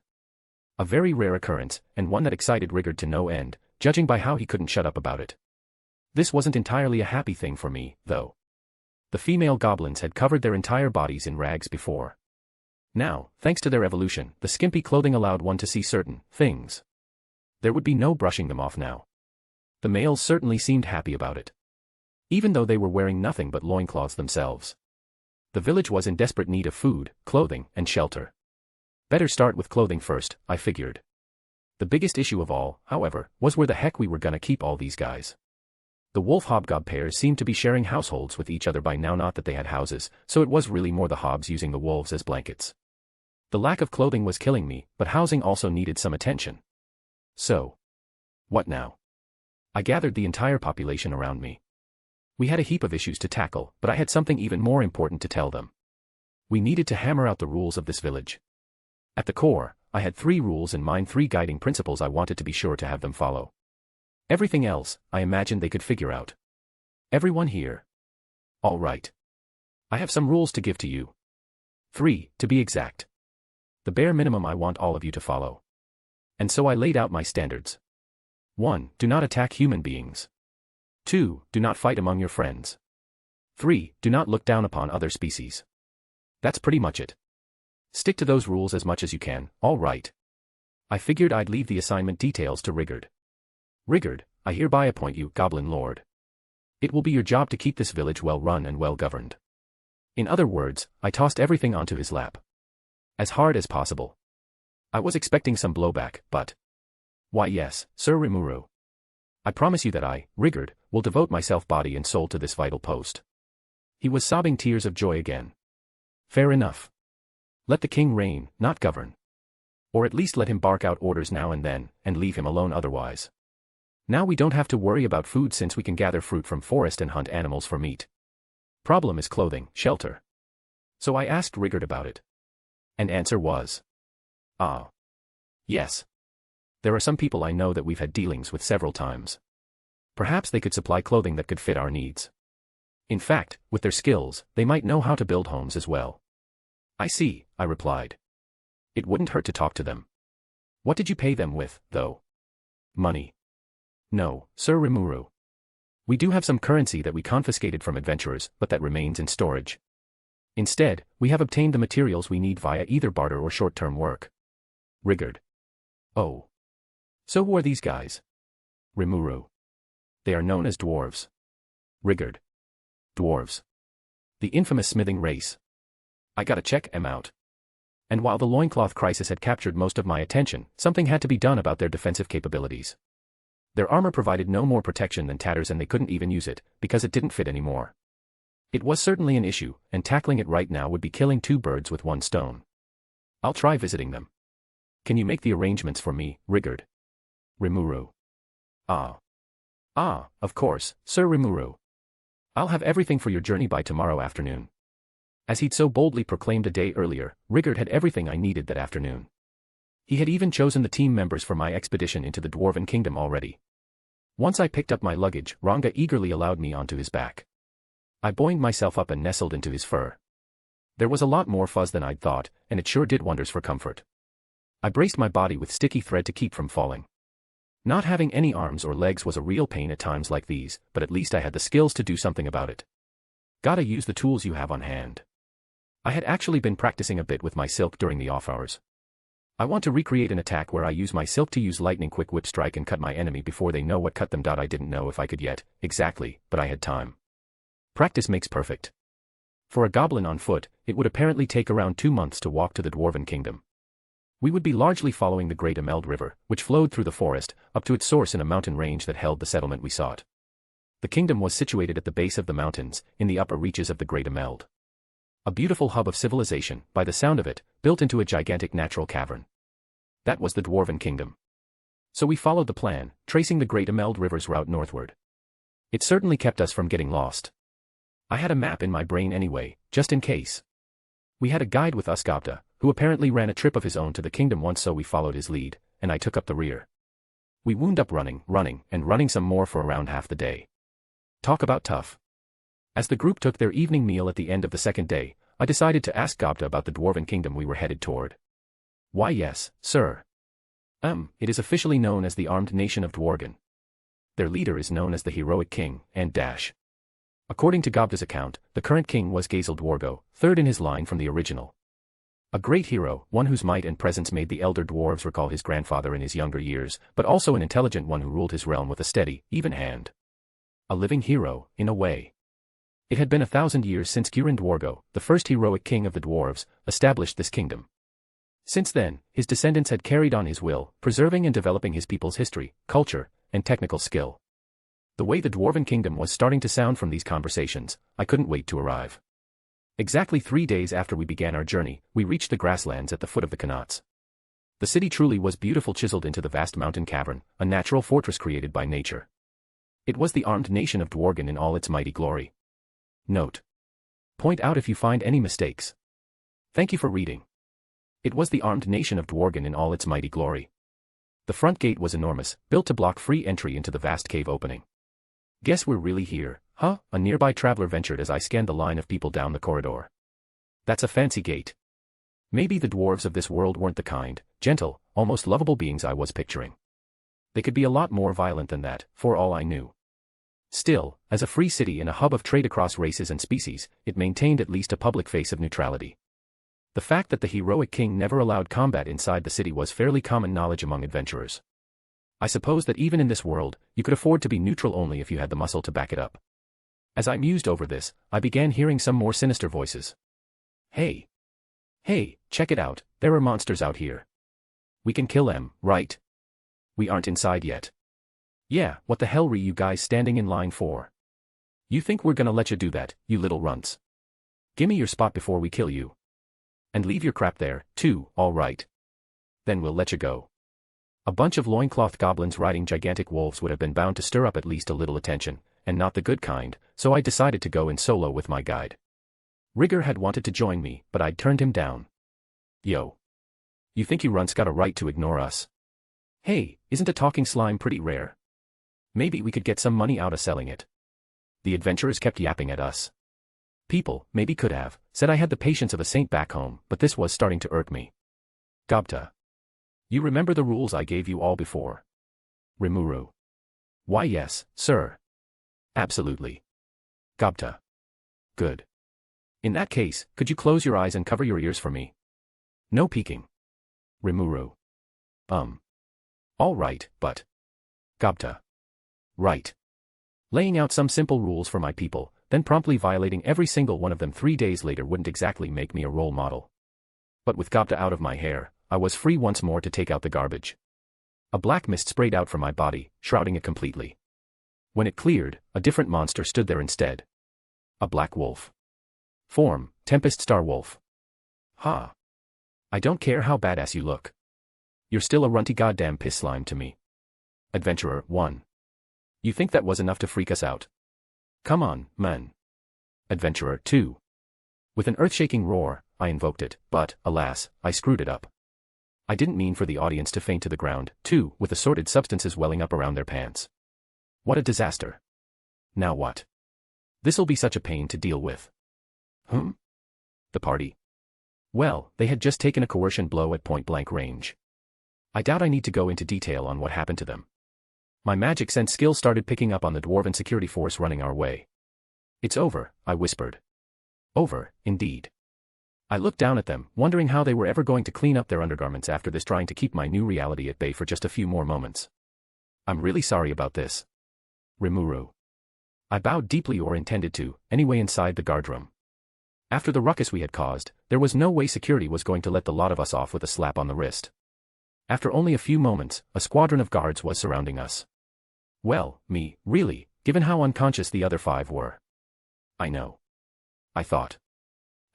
A very rare occurrence, and one that excited Rigard to no end, judging by how he couldn't shut up about it. This wasn't entirely a happy thing for me, though. The female goblins had covered their entire bodies in rags before. Now, thanks to their evolution, the skimpy clothing allowed one to see certain things. There would be no brushing them off now. The males certainly seemed happy about it. Even though they were wearing nothing but loincloths themselves. The village was in desperate need of food, clothing, and shelter. Better start with clothing first, I figured. The biggest issue of all, however, was where the heck we were gonna keep all these guys. The wolf-hobgob pairs seemed to be sharing households with each other by now, not that they had houses, so it was really more the hobs using the wolves as blankets. The lack of clothing was killing me, but housing also needed some attention. So. What now? I gathered the entire population around me. We had a heap of issues to tackle, but I had something even more important to tell them. We needed to hammer out the rules of this village. At the core, I had 3 rules in mind, 3 guiding principles I wanted to be sure to have them follow. Everything else, I imagined they could figure out. Everyone here. All right. I have some rules to give to you. 3, to be exact. The bare minimum I want all of you to follow. And so I laid out my standards. 1. Do not attack human beings. 2. Do not fight among your friends. 3. Do not look down upon other species. That's pretty much it. Stick to those rules as much as you can, all right. I figured I'd leave the assignment details to Rigard. Rigard, I hereby appoint you Goblin Lord. It will be your job to keep this village well run and well governed. In other words, I tossed everything onto his lap. As hard as possible. I was expecting some blowback, but... Why yes, Sir Rimuru. I promise you that I, Rigard, will devote myself body and soul to this vital post. He was sobbing tears of joy again. Fair enough. Let the king reign, not govern. Or at least let him bark out orders now and then, and leave him alone otherwise. Now we don't have to worry about food since we can gather fruit from forest and hunt animals for meat. Problem is clothing, shelter. So I asked Rigard about it. And answer was. Ah. Yes. There are some people I know that we've had dealings with several times. Perhaps they could supply clothing that could fit our needs. In fact, with their skills, they might know how to build homes as well. I see, I replied. It wouldn't hurt to talk to them. What did you pay them with, though? Money. No, Sir Rimuru. We do have some currency that we confiscated from adventurers, but that remains in storage. Instead, we have obtained the materials we need via either barter or short-term work. Rigard. Oh. So who are these guys? Rimuru. They are known as dwarves. Rigard. Dwarves. The infamous smithing race. I gotta check them out. And while the loincloth crisis had captured most of my attention, something had to be done about their defensive capabilities. Their armor provided no more protection than tatters, and they couldn't even use it, because it didn't fit anymore. It was certainly an issue, and tackling it right now would be killing 2 birds with 1 stone. I'll try visiting them. Can you make the arrangements for me, Rigard? Rimuru. Ah. Ah, of course, Sir Rimuru. I'll have everything for your journey by tomorrow afternoon. As he'd so boldly proclaimed a day earlier, Rigard had everything I needed that afternoon. He had even chosen the team members for my expedition into the Dwarven Kingdom already. Once I picked up my luggage, Ranga eagerly allowed me onto his back. I buoyed myself up and nestled into his fur. There was a lot more fuzz than I'd thought, and it sure did wonders for comfort. I braced my body with sticky thread to keep from falling. Not having any arms or legs was a real pain at times like these, but at least I had the skills to do something about it. Gotta use the tools you have on hand. I had actually been practicing a bit with my silk during the off hours. I want to recreate an attack where I use my silk to use lightning quick whip strike and cut my enemy before they know what cut them. I didn't know if I could yet, exactly, but I had time. Practice makes perfect. For a goblin on foot, it would apparently take around 2 months to walk to the Dwarven Kingdom. We would be largely following the Great Emeld River, which flowed through the forest, up to its source in a mountain range that held the settlement we sought. The kingdom was situated at the base of the mountains, in the upper reaches of the Great Emeld. A beautiful hub of civilization, by the sound of it, built into a gigantic natural cavern. That was the Dwarven Kingdom. So we followed the plan, tracing the Great Emeld River's route northward. It certainly kept us from getting lost. I had a map in my brain anyway, just in case. We had a guide with us, Gobta, who apparently ran a trip of his own to the kingdom once, so we followed his lead, and I took up the rear. We wound up running some more for around half the day. Talk about tough. As the group took their evening meal at the end of the second day, I decided to ask Gobta about the Dwarven Kingdom we were headed toward. Why yes, sir. It is officially known as the Armed Nation of Dwargon. Their leader is known as the Heroic King, and According to Gobta's account, the current king was Gazel Dwargo, third in his line from the original. A great hero, one whose might and presence made the elder dwarves recall his grandfather in his younger years, but also an intelligent one who ruled his realm with a steady, even hand. A living hero, in a way. It had been 1,000 years since Gurin Dwargo, the first heroic king of the dwarves, established this kingdom. Since then, his descendants had carried on his will, preserving and developing his people's history, culture, and technical skill. The way the Dwarven Kingdom was starting to sound from these conversations, I couldn't wait to arrive. Exactly 3 days after we began our journey, we reached the grasslands at the foot of the Knots. The city truly was beautiful, chiseled into the vast mountain cavern, a natural fortress created by nature. It was the Armed Nation of Dwargon in all its mighty glory. Note. Point out if you find any mistakes. Thank you for reading. It was the Armed Nation of Dwargon in all its mighty glory. The front gate was enormous, built to block free entry into the vast cave opening. Guess we're really here, huh? A nearby traveler ventured as I scanned the line of people down the corridor. That's a fancy gate. Maybe the dwarves of this world weren't the kind, gentle, almost lovable beings I was picturing. They could be a lot more violent than that, for all I knew. Still, as a free city and a hub of trade across races and species, it maintained at least a public face of neutrality. The fact that the heroic king never allowed combat inside the city was fairly common knowledge among adventurers. I suppose that even in this world, you could afford to be neutral only if you had the muscle to back it up. As I mused over this, I began hearing some more sinister voices. Hey! Hey, check it out, there are monsters out here. We can kill them, right? We aren't inside yet. Yeah, what the hell were you guys standing in line for? You think we're gonna let you do that, you little runts? Gimme your spot before we kill you. And leave your crap there, too, alright. Then we'll let you go. A bunch of loincloth goblins riding gigantic wolves would have been bound to stir up at least a little attention, and not the good kind, so I decided to go in solo with my guide. Rigger had wanted to join me, but I'd turned him down. Yo. You think you runts got a right to ignore us? Hey, isn't a talking slime pretty rare? Maybe we could get some money out of selling it. The adventurers kept yapping at us. People, maybe could have, said I had the patience of a saint back home, but this was starting to irk me. Gobta. You remember the rules I gave you all before? Rimuru. Why yes, sir. Absolutely. Gobta. Good. In that case, could you close your eyes and cover your ears for me? No peeking. Rimuru. All right, but. Gobta. Right. Laying out some simple rules for my people, then promptly violating every single one of them 3 days later wouldn't exactly make me a role model. But with Gobta out of my hair, I was free once more to take out the garbage. A black mist sprayed out from my body, shrouding it completely. When it cleared, a different monster stood there instead. A black wolf. Form, Tempest Star Wolf. Ha. I don't care how badass you look. You're still a runty goddamn piss slime to me. Adventurer 1. You think that was enough to freak us out? Come on, man. Adventurer 2. With an earth-shaking roar, I invoked it, but, alas, I screwed it up. I didn't mean for the audience to faint to the ground, too, with assorted substances welling up around their pants. What a disaster. Now what? This'll be such a pain to deal with. The party. Well, they had just taken a coercion blow at point-blank range. I doubt I need to go into detail on what happened to them. My magic sense skill started picking up on the dwarven security force running our way. It's over, I whispered. Over, indeed. I looked down at them, wondering how they were ever going to clean up their undergarments after this, trying to keep my new reality at bay for just a few more moments. I'm really sorry about this. Rimuru. I bowed deeply, or intended to, anyway, inside the guardroom. After the ruckus we had caused, there was no way security was going to let the lot of us off with a slap on the wrist. After only a few moments, a squadron of guards was surrounding us. Well, really, given how unconscious the other 5 were. I know. I thought.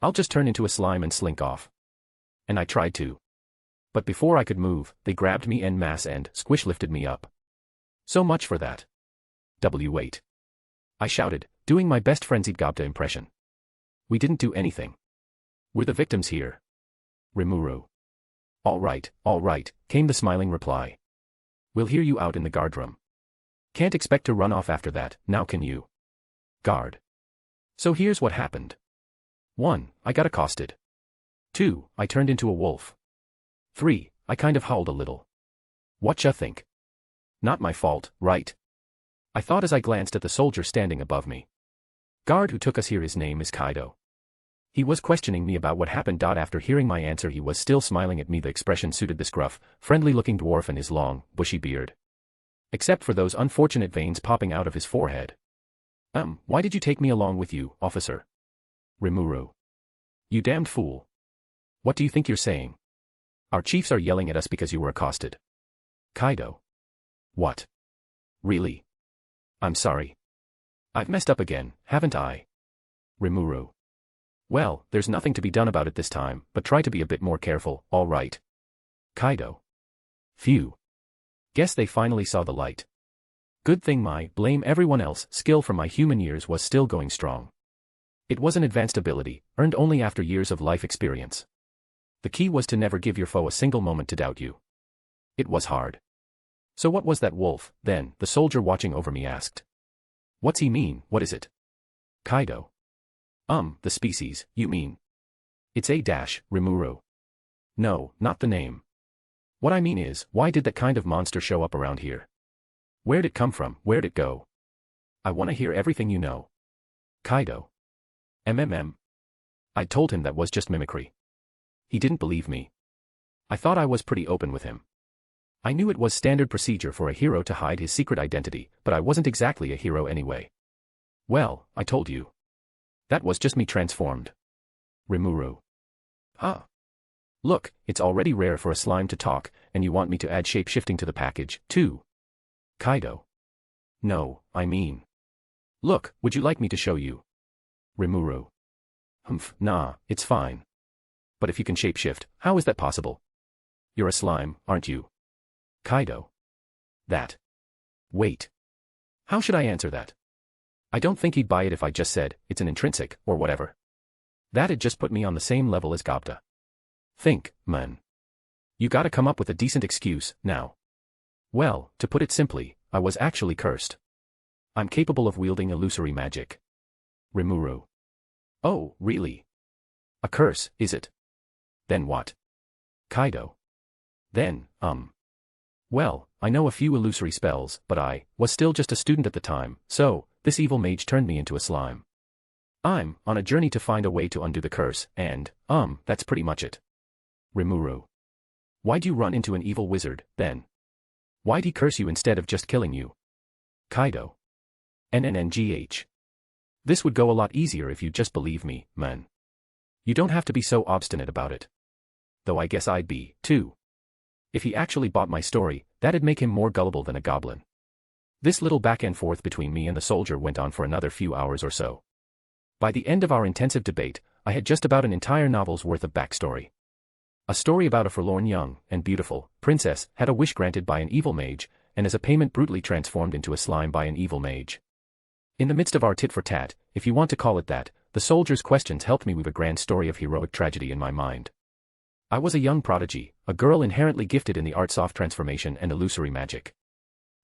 I'll just turn into a slime and slink off. And I tried to. But before I could move, they grabbed me en masse and squish-lifted me up. So much for that. Wait. I shouted, doing my best frenzied Gobta impression. We didn't do anything. We're the victims here. Rimuru. All right, came the smiling reply. We'll hear you out in the guardroom. Can't expect to run off after that, now can you? Guard. So here's what happened. 1. I got accosted. 2. I turned into a wolf. 3. I kind of howled a little. Whatcha think? Not my fault, right? I thought as I glanced at the soldier standing above me. Guard who took us here, his name is Kaido. He was questioning me about what happened. After hearing my answer, he was still smiling at me. The expression suited this gruff, friendly-looking dwarf and his long, bushy beard. Except for those unfortunate veins popping out of his forehead. Why did you take me along with you, officer? Rimuru. You damned fool. What do you think you're saying? Our chiefs are yelling at us because you were accosted. Kaido. What? Really? I'm sorry. I've messed up again, haven't I? Rimuru. Well, there's nothing to be done about it this time, but try to be a bit more careful, all right? Kaido. Phew. Guess they finally saw the light. Good thing my blame everyone else skill from my human years was still going strong. It was an advanced ability, earned only after years of life experience. The key was to never give your foe a single moment to doubt you. It was hard. So what was that wolf, then? The soldier watching over me asked. What's he mean, what is it? Kaido. The species, you mean? It's Rimuru. No, not the name. What I mean is, why did that kind of monster show up around here? Where'd it come from, where'd it go? I want to hear everything you know. Kaido. I told him that was just mimicry. He didn't believe me. I thought I was pretty open with him. I knew it was standard procedure for a hero to hide his secret identity, but I wasn't exactly a hero anyway. Well, I told you. That was just me transformed. Rimuru. Huh. Look, it's already rare for a slime to talk, and you want me to add shape-shifting to the package, too. Kaido. No, I mean. Look, would you like me to show you? Rimuru. Nah, it's fine. But if you can shapeshift, how is that possible? You're a slime, aren't you? Kaido. That. Wait. How should I answer that? I don't think he'd buy it if I just said, it's an intrinsic, or whatever. That'd just put me on the same level as Gobta. Think, man. You gotta come up with a decent excuse, now. Well, to put it simply, I was actually cursed. I'm capable of wielding illusory magic. Rimuru. Oh, really? A curse, is it? Then what? Kaido. Then, Well, I know a few illusory spells, but I was still just a student at the time, so, this evil mage turned me into a slime. I'm on a journey to find a way to undo the curse, and, that's pretty much it. Rimuru. Why'd you run into an evil wizard, then? Why'd he curse you instead of just killing you? Kaido. NNNGH. This would go a lot easier if you just believe me, man. You don't have to be so obstinate about it. Though I guess I'd be, too. If he actually bought my story, that'd make him more gullible than a goblin. This little back and forth between me and the soldier went on for another few hours or so. By the end of our intensive debate, I had just about an entire novel's worth of backstory. A story about a forlorn young and beautiful princess had a wish granted by an evil mage, and as a payment brutally transformed into a slime by an evil mage. In the midst of our tit-for-tat, if you want to call it that, the soldier's questions helped me weave a grand story of heroic tragedy in my mind. I was a young prodigy, a girl inherently gifted in the arts of transformation and illusory magic.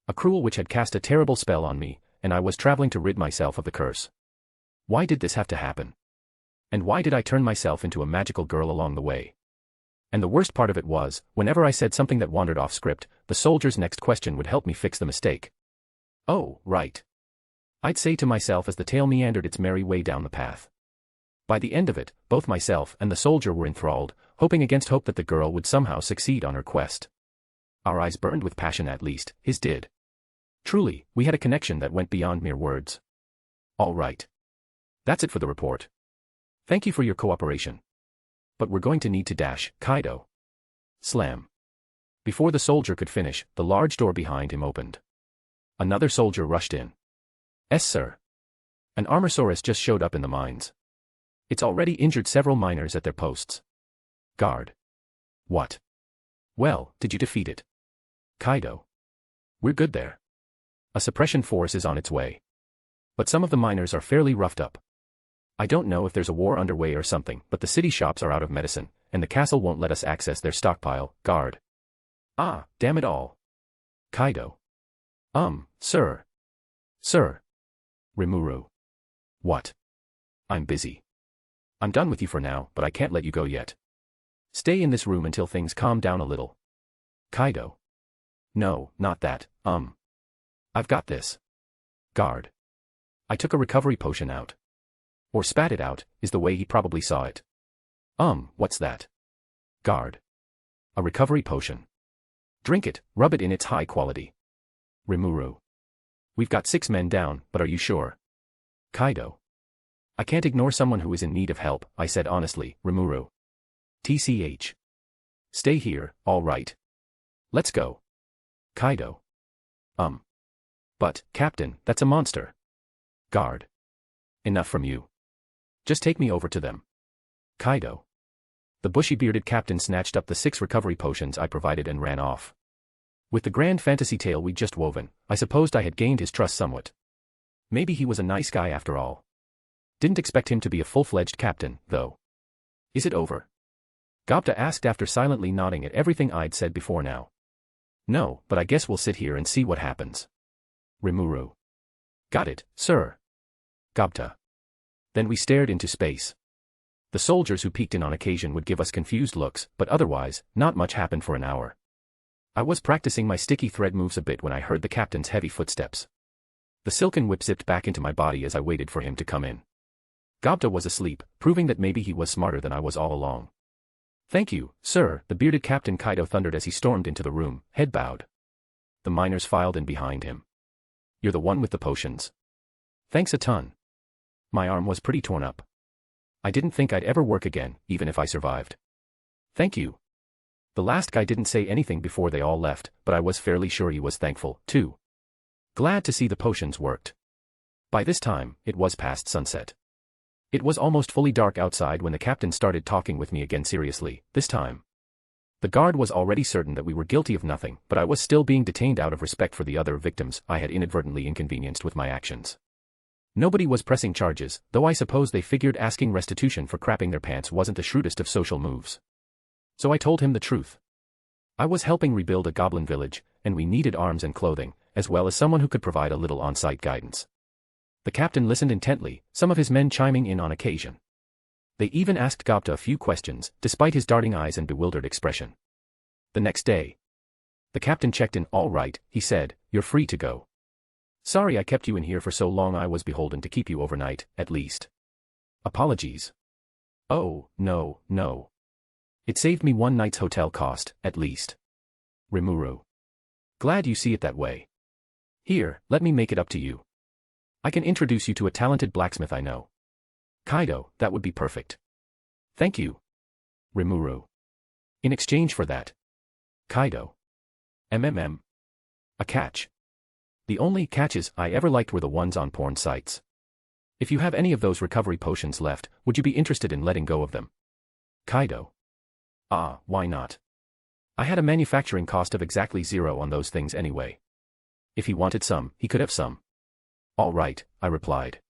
A cruel witch had cast a terrible spell on me, and I was traveling to rid myself of the curse. Why did this have to happen? And why did I turn myself into a magical girl along the way? And the worst part of it was, whenever I said something that wandered off script, the soldier's next question would help me fix the mistake. Oh, right. I'd say to myself as the tale meandered its merry way down the path. By the end of it, both myself and the soldier were enthralled, hoping against hope that the girl would somehow succeed on her quest. Our eyes burned with passion, at least, his did. Truly, we had a connection that went beyond mere words. All right. That's it for the report. Thank you for your cooperation. But we're going to need to dash, Kaido. Slam. Before the soldier could finish, the large door behind him opened. Another soldier rushed in. "Yes, sir. An Armosaurus just showed up in the mines. It's already injured several miners at their posts." Guard. "What? Well, did you defeat it?" Kaido. "We're good there. A suppression force is on its way. But some of the miners are fairly roughed up. I don't know if there's a war underway or something, but the city shops are out of medicine, and the castle won't let us access their stockpile." Guard. "Ah, damn it all." Kaido. Sir. Sir. Rimuru. "What?" "I'm busy. I'm done with you for now, but I can't let you go yet. Stay in this room until things calm down a little." Kaido. "No, not that, I've got this." Guard. I took a recovery potion out. Or spat it out, is the way he probably saw it. What's that?" Guard. "A recovery potion. Drink it, rub it in, its high quality." Rimuru. "We've got 6 men down, but are you sure?" Kaido. "I can't ignore someone who is in need of help," I said honestly. Rimuru. "TCH. Stay here, all right. Let's go." Kaido. But, Captain, that's a monster." Guard. "Enough from you. Just take me over to them." Kaido. The bushy-bearded captain snatched up the 6 recovery potions I provided and ran off. With the grand fantasy tale we'd just woven, I supposed I had gained his trust somewhat. Maybe he was a nice guy after all. Didn't expect him to be a full-fledged captain, though. "Is it over?" Gobta asked after silently nodding at everything I'd said before now. "No, but I guess we'll sit here and see what happens." Rimuru. "Got it, sir." Gobta. Then we stared into space. The soldiers who peeked in on occasion would give us confused looks, but otherwise, not much happened for an hour. I was practicing my sticky thread moves a bit when I heard the captain's heavy footsteps. The silken whip zipped back into my body as I waited for him to come in. Gobta was asleep, proving that maybe he was smarter than I was all along. "Thank you, sir," the bearded Captain Kaido thundered as he stormed into the room, head bowed. The miners filed in behind him. "You're the one with the potions. Thanks a ton." My arm was pretty torn up. I didn't think I'd ever work again, even if I survived. "Thank you." The last guy didn't say anything before they all left, but I was fairly sure he was thankful, too. Glad to see the potions worked. By this time, it was past sunset. It was almost fully dark outside when the captain started talking with me again seriously, this time. The guard was already certain that we were guilty of nothing, but I was still being detained out of respect for the other victims I had inadvertently inconvenienced with my actions. Nobody was pressing charges, though I suppose they figured asking restitution for crapping their pants wasn't the shrewdest of social moves. So I told him the truth. I was helping rebuild a goblin village, and we needed arms and clothing, as well as someone who could provide a little on-site guidance. The captain listened intently, some of his men chiming in on occasion. They even asked Gobta a few questions, despite his darting eyes and bewildered expression. The next day. The captain checked in. "All right," he said, "you're free to go. Sorry I kept you in here for so long. I was beholden to keep you overnight, at least. Apologies." "Oh, no. It saved me one night's hotel cost, at least." Rimuru. "Glad you see it that way. Here, let me make it up to you. I can introduce you to a talented blacksmith I know." Kaido, "That would be perfect. Thank you." Rimuru. "In exchange for that." Kaido. A catch. The only catches I ever liked were the ones on porn sites. If you have any of those recovery potions left, would you be interested in letting go of them? Kaido. Why not? I had a manufacturing cost of exactly 0 on those things anyway. If he wanted some, he could have some. All right, I replied.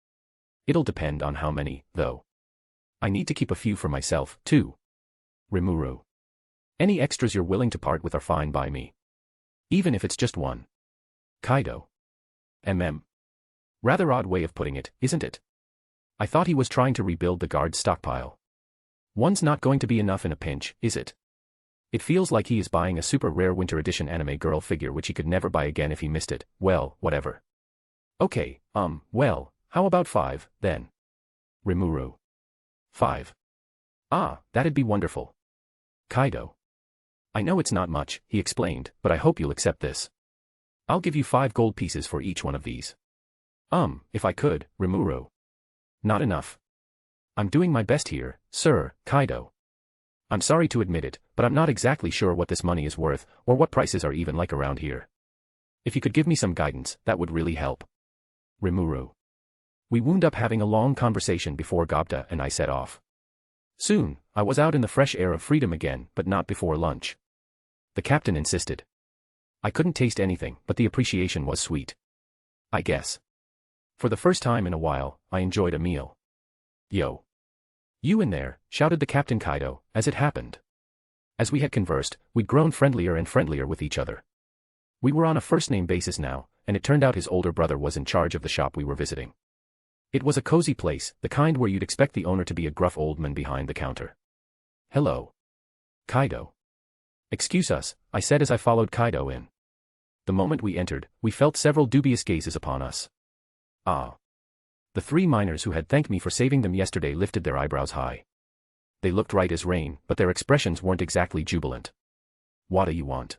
It'll depend on how many, though. I need to keep a few for myself, too. Rimuru. Any extras you're willing to part with are fine by me. Even if it's just one. Kaido. Rather odd way of putting it, isn't it? I thought he was trying to rebuild the guard's stockpile. One's not going to be enough in a pinch, is it? It feels like he is buying a super rare winter edition anime girl figure which he could never buy again if he missed it. Well, whatever. Okay, well, how about 5, then? Rimuru. 5. That'd be wonderful. Kaido. I know it's not much, he explained, but I hope you'll accept this. I'll give you 5 gold pieces for each one of these. If I could, Rimuru. Not enough. I'm doing my best here, sir, Kaido. I'm sorry to admit it, but I'm not exactly sure what this money is worth, or what prices are even like around here. If you could give me some guidance, that would really help. Rimuru. We wound up having a long conversation before Gobta and I set off. Soon, I was out in the fresh air of freedom again, but not before lunch. The captain insisted. I couldn't taste anything, but the appreciation was sweet. I guess. For the first time in a while, I enjoyed a meal. Yo. You in there, shouted the captain Kaido, as it happened. As we had conversed, we'd grown friendlier and friendlier with each other. We were on a first-name basis now, and it turned out his older brother was in charge of the shop we were visiting. It was a cozy place, the kind where you'd expect the owner to be a gruff old man behind the counter. Hello. Kaido. Excuse us, I said as I followed Kaido in. The moment we entered, we felt several dubious gazes upon us. Ah. The three miners who had thanked me for saving them yesterday lifted their eyebrows high. They looked right as rain, but their expressions weren't exactly jubilant. What do you want?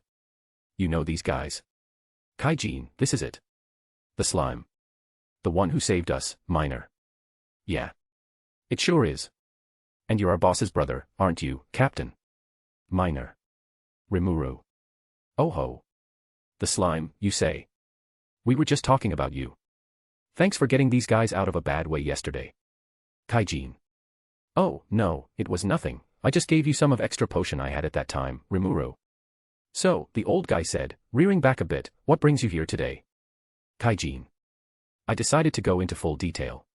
You know these guys. Kaijin, this is it. The slime. The one who saved us, miner. Yeah. It sure is. And you're our boss's brother, aren't you, Captain? Miner. Rimuru. Oh ho. The slime, you say? We were just talking about you. Thanks for getting these guys out of a bad way yesterday. Kaijin. Oh, no, it was nothing, I just gave you some of extra potion I had at that time, Rimuru. So, the old guy said, rearing back a bit, what brings you here today? Kaijin. I decided to go into full detail.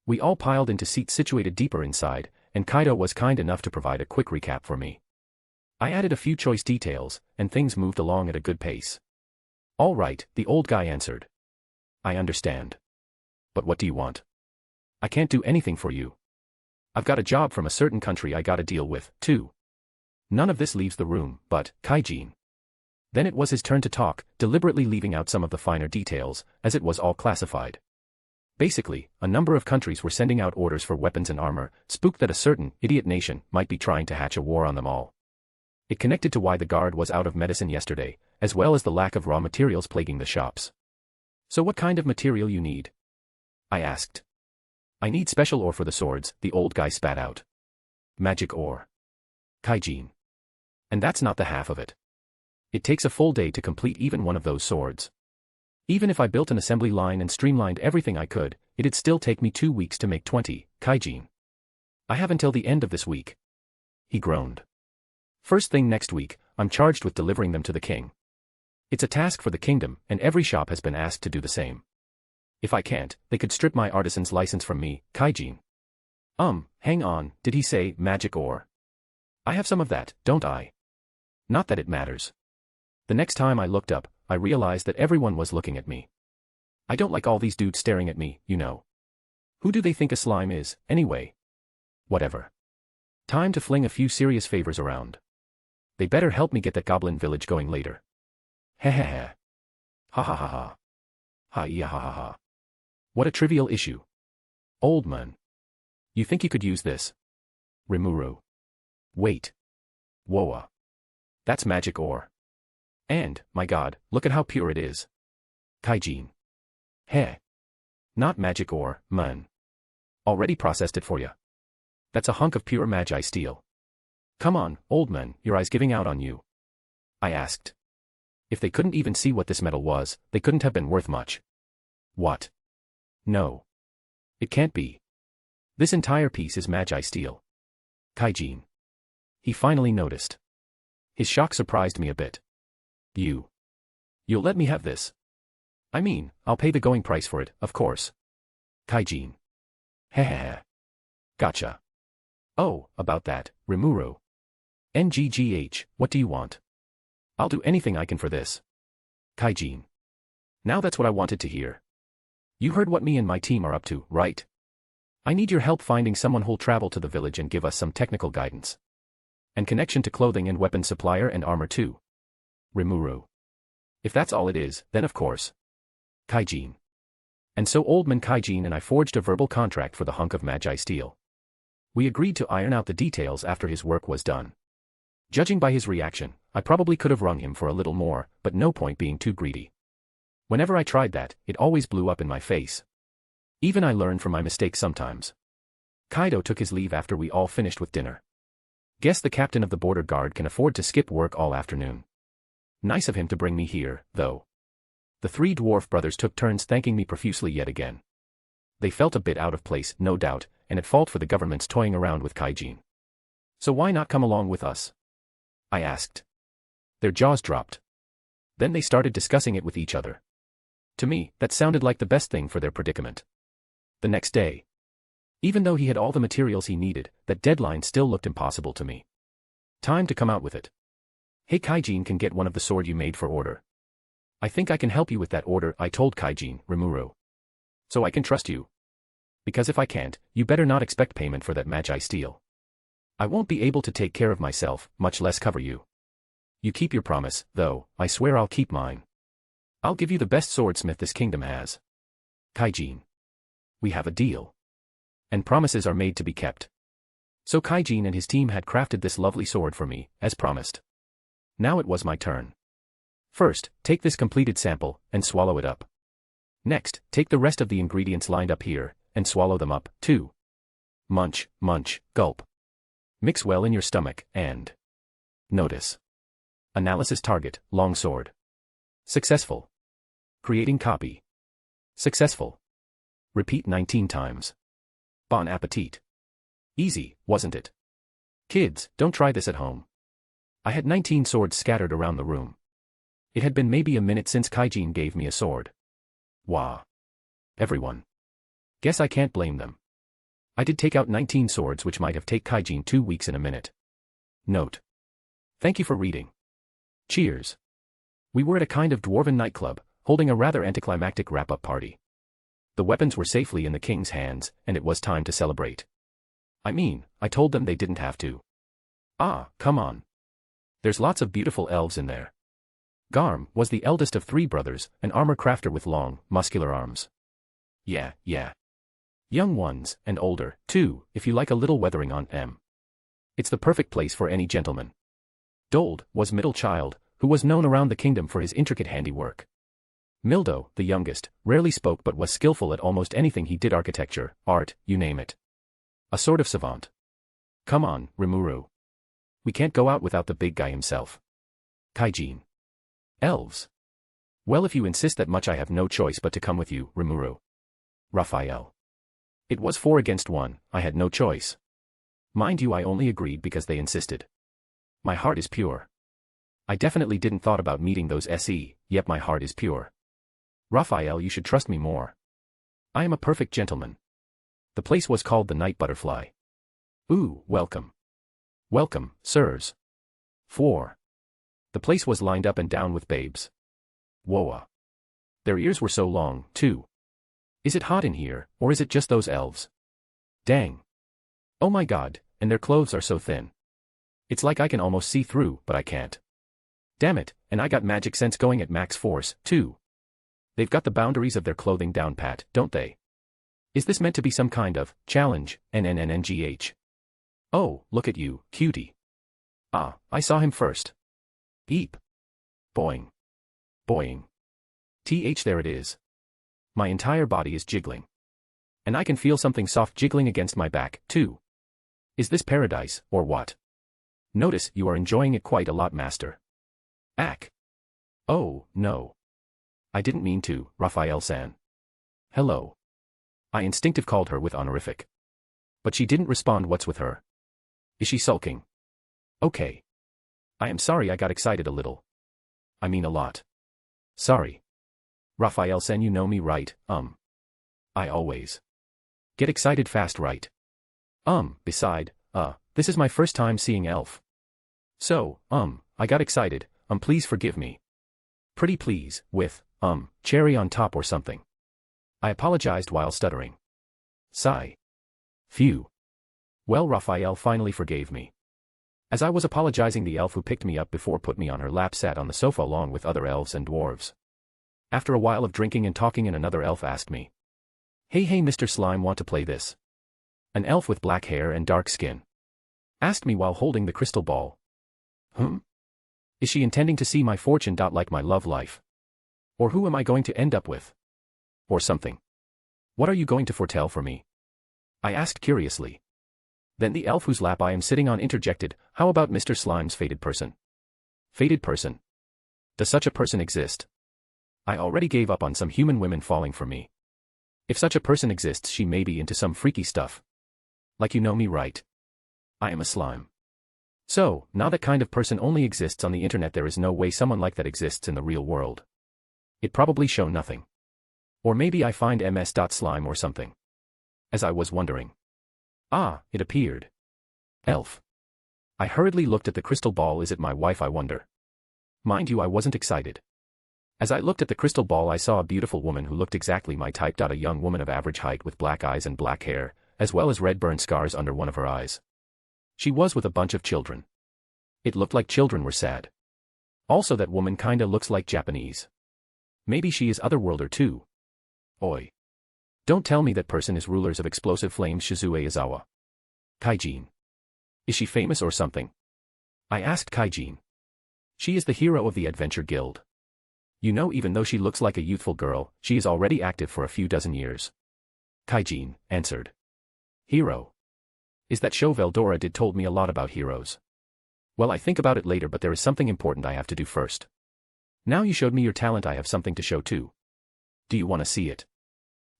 We all piled into seats situated deeper inside, and Kaido was kind enough to provide a quick recap for me. I added a few choice details, and things moved along at a good pace. All right, the old guy answered. I understand. But what do you want? I can't do anything for you. I've got a job from a certain country I gotta deal with, too. None of this leaves the room, but, Kaijin. Then it was his turn to talk, deliberately leaving out some of the finer details, as it was all classified. Basically, a number of countries were sending out orders for weapons and armor, spooked that a certain idiot nation might be trying to hatch a war on them all. It connected to why the guard was out of medicine yesterday, as well as the lack of raw materials plaguing the shops. So what kind of material you need? I asked. I need special ore for the swords, the old guy spat out. Magic ore. Kaijin. And that's not the half of it. It takes a full day to complete even one of those swords. Even if I built an assembly line and streamlined everything I could, it'd still take me 2 weeks to make 20, Kaijin. I have until the end of this week. He groaned. First thing next week, I'm charged with delivering them to the king. It's a task for the kingdom, and every shop has been asked to do the same. If I can't, they could strip my artisan's license from me, Kaijin. Hang on, did he say magic ore? I have some of that, don't I? Not that it matters. The next time I looked up, I realized that everyone was looking at me. I don't like all these dudes staring at me, you know. Who do they think a slime is, anyway? Whatever. Time to fling a few serious favors around. They better help me get that goblin village going later. Heh. Ha ha ha ha. Ha yeah ha ha ha. What a trivial issue. Old man. You think you could use this? Rimuru. Wait. Woa. That's magic ore. And, my god, look at how pure it is. Kaijin. Heh. Not magic ore, man. Already processed it for ya. That's a hunk of pure magi steel. Come on, old man, your eye's giving out on you. I asked. If they couldn't even see what this metal was, they couldn't have been worth much. What? No. It can't be. This entire piece is magi steel. Kaijin. He finally noticed. His shock surprised me a bit. You'll let me have this? I mean, I'll pay the going price for it, of course. Kaijin. Heh. Gotcha. Oh, about that, Rimuru. NGGH, what do you want? I'll do anything I can for this. Kaijin. Now that's what I wanted to hear. You heard what me and my team are up to, right? I need your help finding someone who'll travel to the village and give us some technical guidance. And connection to clothing and weapon supplier and armor too. Rimuru. If that's all it is, then of course. Kaijin. And so old man Kaijin and I forged a verbal contract for the hunk of magi steel. We agreed to iron out the details after his work was done. Judging by his reaction, I probably could have wrung him for a little more, but no point being too greedy. Whenever I tried that, it always blew up in my face. Even I learn from my mistakes sometimes. Kaido took his leave after we all finished with dinner. Guess the captain of the border guard can afford to skip work all afternoon. Nice of him to bring me here, though. The three dwarf brothers took turns thanking me profusely yet again. They felt a bit out of place, no doubt, and at fault for the government's toying around with Kaijin. So why not come along with us? I asked. Their jaws dropped. Then they started discussing it with each other. To me, that sounded like the best thing for their predicament. The next day. Even though he had all the materials he needed, that deadline still looked impossible to me. Time to come out with it. Hey, Kaijin can get one of the sword you made for order. I think I can help you with that order, I told Kaijin, Rimuru. So I can trust you. Because if I can't, you better not expect payment for that match I steal. I won't be able to take care of myself, much less cover you. You keep your promise, though, I swear I'll keep mine. I'll give you the best swordsmith this kingdom has. Kaijin. We have a deal. And promises are made to be kept. So Kaijin and his team had crafted this lovely sword for me, as promised. Now it was my turn. First, take this completed sample, and swallow it up. Next, take the rest of the ingredients lined up here, and swallow them up, too. Munch, munch, gulp. Mix well in your stomach, and... notice. Analysis target, longsword. Successful. Creating copy. Successful. Repeat 19 times. Bon appetit. Easy, wasn't it? Kids, don't try this at home. I had 19 swords scattered around the room. It had been maybe a minute since Kaijin gave me a sword. Wah. Everyone. Guess I can't blame them. I did take out 19 swords which might have taken Kaijin 2 weeks in a minute. Note. Thank you for reading. Cheers. We were at a kind of dwarven nightclub, holding a rather anticlimactic wrap-up party. The weapons were safely in the king's hands, and it was time to celebrate. I mean, I told them they didn't have to. Ah, come on. There's lots of beautiful elves in there. Garm was the eldest of 3 brothers, an armor crafter with long, muscular arms. Yeah. Young ones, and older, too, if you like a little weathering on them. It's the perfect place for any gentleman. Dold was middle child, who was known around the kingdom for his intricate handiwork. Mildo, the youngest, rarely spoke but was skillful at almost anything he did, architecture, art, you name it. A sort of savant. Come on, Rimuru. We can't go out without the big guy himself. Kaijin. Elves. Well, if you insist that much, I have no choice but to come with you, Rimuru. Raphael. It was 4 against 1, I had no choice. Mind you, I only agreed because they insisted. My heart is pure. I definitely didn't thought about meeting those SE, yep, my heart is pure. Raphael, you should trust me more. I am a perfect gentleman. The place was called the Night Butterfly. Ooh, welcome. Welcome, sirs. 4. The place was lined up and down with babes. Whoa. Their ears were so long, too. Is it hot in here, or is it just those elves? Dang. Oh my god, and their clothes are so thin. It's like I can almost see through, but I can't. Damn it, and I got magic sense going at max force, too. They've got the boundaries of their clothing down pat, don't they? Is this meant to be some kind of challenge, NNNNGH? Oh, look at you, cutie. Ah, I saw him first. Eep. Boing. Boing. There it is. My entire body is jiggling. And I can feel something soft jiggling against my back, too. Is this paradise, or what? Notice you are enjoying it quite a lot, master. Ack. Oh, no. I didn't mean to, Raphael-san. Hello. I instinctive called her with honorific. But she didn't respond. What's with her? Is she sulking? Okay. I am sorry I got excited a little. I mean a lot. Sorry. Raphael-san, you know me, right? I always get excited fast, right? Beside, this is my first time seeing Elf. So, I got excited, please forgive me. Pretty please, with, cherry on top or something. I apologized while stuttering. Sigh. Phew. Well, Raphael finally forgave me. As I was apologizing, the elf who picked me up before put me on her lap sat on the sofa along with other elves and dwarves. After a while of drinking and talking, another elf asked me. Hey Mr. Slime, want to play this? An elf with black hair and dark skin asked me while holding the crystal ball. Is she intending to see my fortune? Like my love life? Or who am I going to end up with? Or something. What are you going to foretell for me? I asked curiously. Then the elf whose lap I am sitting on interjected, how about Mr. Slime's fated person? Fated person? Does such a person exist? I already gave up on some human women falling for me. If such a person exists, she may be into some freaky stuff. Like you know me, right? I am a slime. So, now that kind of person only exists on the internet, there is no way someone like that exists in the real world. It probably show nothing. Or maybe I find ms.slime or something. As I was wondering. Ah, it appeared. Elf. I hurriedly looked at the crystal ball. Is it my wife, I wonder? Mind you, I wasn't excited. As I looked at the crystal ball, I saw a beautiful woman who looked exactly my type. A young woman of average height with black eyes and black hair, as well as red burn scars under one of her eyes. She was with a bunch of children. It looked like children were sad. Also, that woman kinda looks like Japanese. Maybe she is otherworlder too. Oi. Don't tell me that person is rulers of explosive flames Shizu Aizawa. Kaijin. Is she famous or something? I asked Kaijin. She is the hero of the Adventure Guild. You know, even though she looks like a youthful girl, she is already active for a few dozen years. Kaijin answered. Hero. Is that show Veldora did told me a lot about heroes. Well, I think about it later, but there is something important I have to do first. Now you showed me your talent, I have something to show too. Do you want to see it?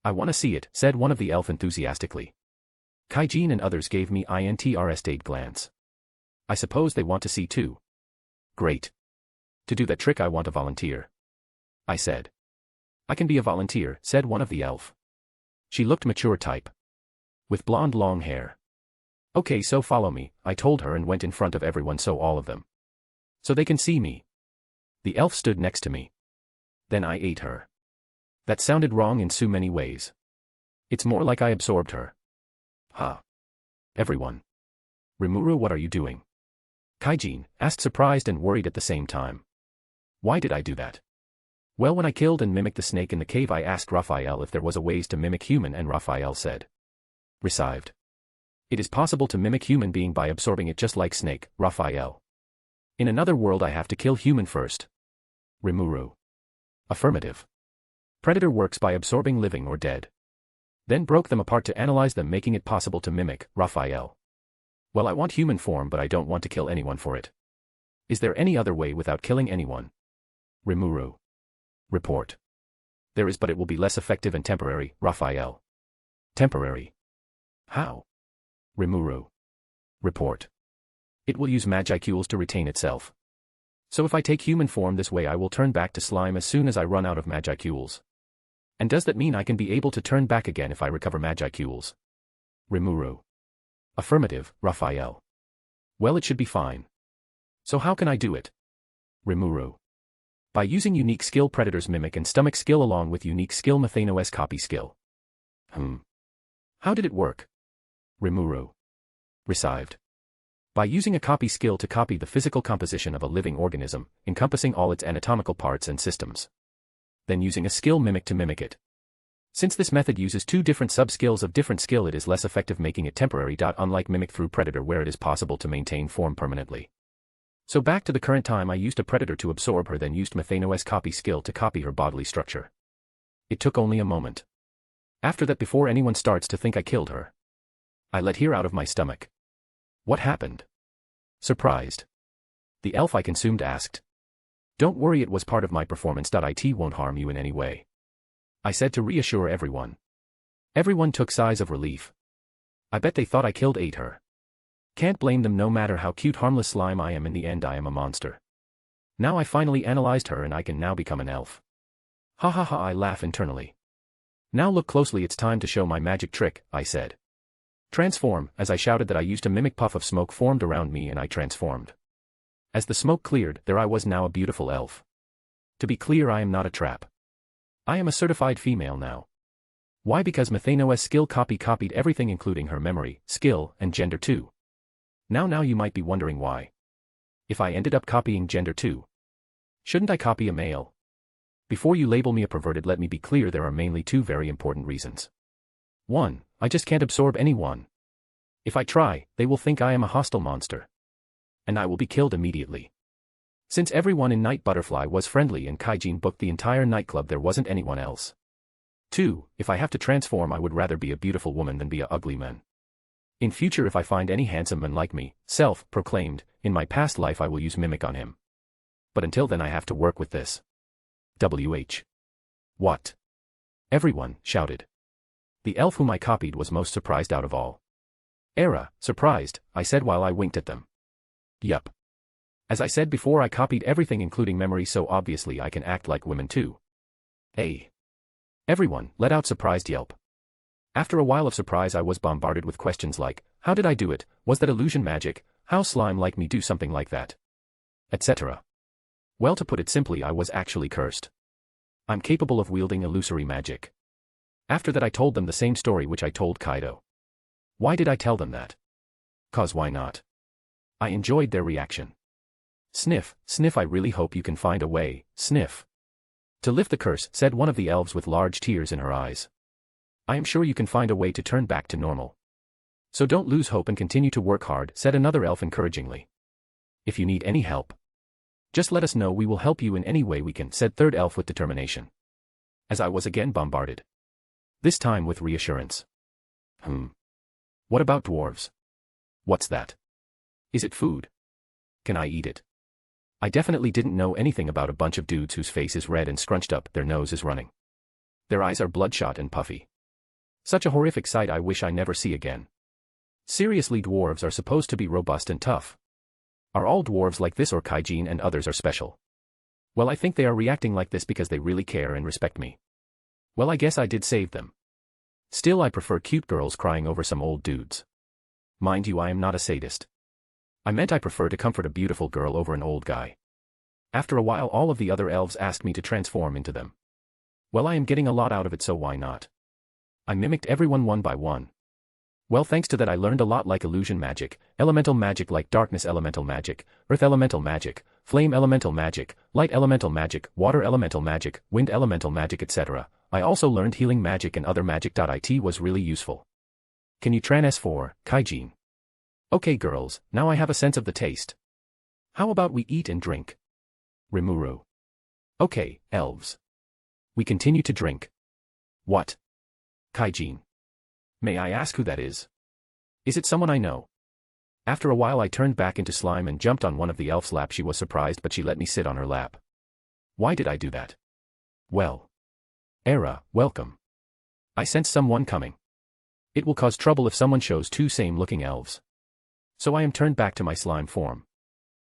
I want to see it, said one of the elf enthusiastically. Kaijin and others gave me interested glance. I suppose they want to see too. Great. To do that trick I want a volunteer. I said. I can be a volunteer, said one of the elf. She looked mature type. With blonde long hair. Okay, so follow me, I told her and went in front of everyone so all of them. So they can see me. The elf stood next to me. Then I ate her. That sounded wrong in so many ways. It's more like I absorbed her. Huh. Everyone. Rimuru, what are you doing? Kaijin asked, surprised and worried at the same time. Why did I do that? Well, when I killed and mimicked the snake in the cave, I asked Raphael if there was a ways to mimic human, and Raphael said. Received. It is possible to mimic human being by absorbing it just like snake, Raphael. In another world I have to kill human first. Rimuru. Affirmative. Predator works by absorbing living or dead. Then broke them apart to analyze them, making it possible to mimic, Raphael. Well, I want human form, but I don't want to kill anyone for it. Is there any other way without killing anyone? Rimuru. Report. There is, but it will be less effective and temporary, Raphael. Temporary. How? Rimuru. Report. It will use magicules to retain itself. So if I take human form this way, I will turn back to slime as soon as I run out of magicules. And does that mean I can be able to turn back again if I recover magicules? Rimuru. Affirmative, Raphael. Well, it should be fine. So how can I do it? Rimuru. By using unique skill Predator's Mimic and Stomach skill along with unique skill Methano's Copy skill. How did it work? Rimuru. Received. By using a copy skill to copy the physical composition of a living organism, encompassing all its anatomical parts and systems. Then using a skill mimic to mimic it. Since this method uses two different sub-skills of different skill, it is less effective, making it temporary. Unlike mimic through Predator, where it is possible to maintain form permanently. So back to the current time, I used a Predator to absorb her, then used Methano's Copy skill to copy her bodily structure. It took only a moment. After that, before anyone starts to think I killed her, I let her out of my stomach. What happened? Surprised. The elf I consumed asked. Don't worry, it was part of my performance. It won't harm you in any way. I said to reassure everyone. Everyone took sighs of relief. I bet they thought I ate her. Can't blame them, no matter how cute harmless slime I am, in the end I am a monster. Now I finally analyzed her and I can now become an elf. Ha ha ha, I laugh internally. Now look closely, it's time to show my magic trick, I said. Transform, as I shouted that I used a mimic. Puff of smoke formed around me and I transformed. As the smoke cleared, there I was now, a beautiful elf. To be clear, I am not a trap. I am a certified female now. Why? Because Methano's skill copied everything, including her memory, skill, and gender too. Now you might be wondering why. If I ended up copying gender too, shouldn't I copy a male? Before you label me a perverted, let me be clear, there are mainly two very important reasons. 1. I just can't absorb anyone. If I try, they will think I am a hostile monster. And I will be killed immediately. Since everyone in Night Butterfly was friendly and Kaijin booked the entire nightclub, there wasn't anyone else. 2. If I have to transform, I would rather be a beautiful woman than be a ugly man. In future, if I find any handsome man like me, self-proclaimed, in my past life, I will use mimic on him. But until then I have to work with this. WH. What? Everyone shouted. The elf whom I copied was most surprised out of all. Era, surprised, I said while I winked at them. Yup. As I said before, I copied everything including memory, so obviously I can act like women too. Hey. Everyone let out surprised yelp. After a while of surprise, I was bombarded with questions like, how did I do it, was that illusion magic, how slime like me do something like that, etc. Well, to put it simply, I was actually cursed. I'm capable of wielding illusory magic. After that I told them the same story which I told Kaido. Why did I tell them that? 'Cause why not? I enjoyed their reaction. Sniff, sniff, I really hope you can find a way, sniff. To lift the curse, said one of the elves with large tears in her eyes. I am sure you can find a way to turn back to normal. So don't lose hope and continue to work hard, said another elf encouragingly. If you need any help, just let us know, we will help you in any way we can, said third elf with determination. As I was again bombarded. This time with reassurance. What about dwarves? What's that? Is it food? Can I eat it? I definitely didn't know anything about a bunch of dudes whose face is red and scrunched up, their nose is running. Their eyes are bloodshot and puffy. Such a horrific sight I wish I never see again. Seriously, dwarves are supposed to be robust and tough. Are all dwarves like this, or Kaijin and others are special? Well, I think they are reacting like this because they really care and respect me. Well, I guess I did save them. Still, I prefer cute girls crying over some old dudes. Mind you, I am not a sadist. I meant I prefer to comfort a beautiful girl over an old guy. After a while, all of the other elves asked me to transform into them. Well, I am getting a lot out of it, so why not? I mimicked everyone one by one. Well, thanks to that I learned a lot, like illusion magic, elemental magic like darkness elemental magic, earth elemental magic, flame elemental magic, light elemental magic, water elemental magic, wind elemental magic, etc. I also learned healing magic and other magic. It was really useful. Can you transform, Kaijin? Okay girls, now I have a sense of the taste. How about we eat and drink? Rimuru. Okay, elves. We continue to drink. What? Kaijin. May I ask who that is? Is it someone I know? After a while I turned back into slime and jumped on one of the elf's lap. She was surprised, but she let me sit on her lap. Why did I do that? Well. Era, welcome. I sense someone coming. It will cause trouble if someone shows two same-looking elves. So I am turned back to my slime form.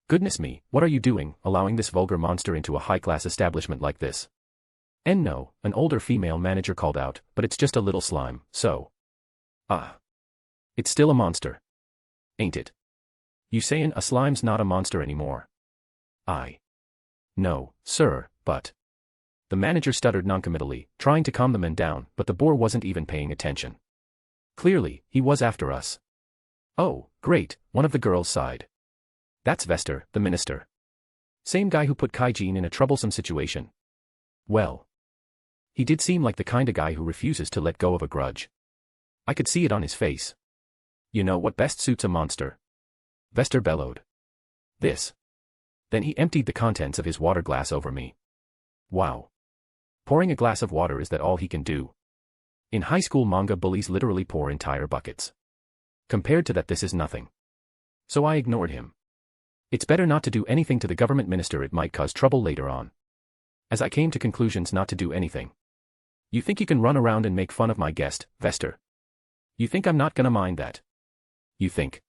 Goodness me, what are you doing, allowing this vulgar monster into a high-class establishment like this? No, an older female manager called out, but it's just a little slime, so. It's still a monster. Ain't it? You sayin' a slime's not a monster anymore? No, sir, but. The manager stuttered noncommittally, trying to calm the men down, but the boar wasn't even paying attention. Clearly, he was after us. Oh, great, one of the girls sighed. That's Vester, the minister. Same guy who put Kaijin in a troublesome situation. Well. He did seem like the kinda guy who refuses to let go of a grudge. I could see it on his face. You know what best suits a monster? Vester bellowed. This. Then he emptied the contents of his water glass over me. Wow. Pouring a glass of water, is that all he can do? In high school manga, bullies literally pour entire buckets. Compared to that, this is nothing. So I ignored him. It's better not to do anything to the government minister, it might cause trouble later on. As I came to conclusions not to do anything. You think you can run around and make fun of my guest, Vester? You think I'm not gonna mind that? You think?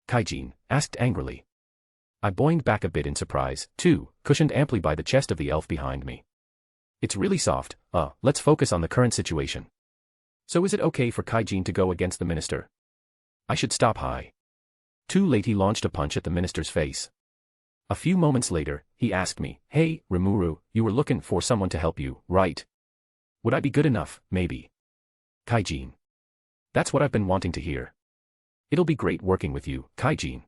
Kaijin asked angrily. I boinged back a bit in surprise, too, cushioned amply by the chest of the elf behind me. It's really soft. Let's focus on the current situation. So is it okay for Kaijin to go against the minister? I should stop. Too late, he launched a punch at the minister's face. A few moments later, he asked me, hey, Rimuru, you were looking for someone to help you, right? Would I be good enough, maybe? Kaijin. That's what I've been wanting to hear. It'll be great working with you, Kaijin.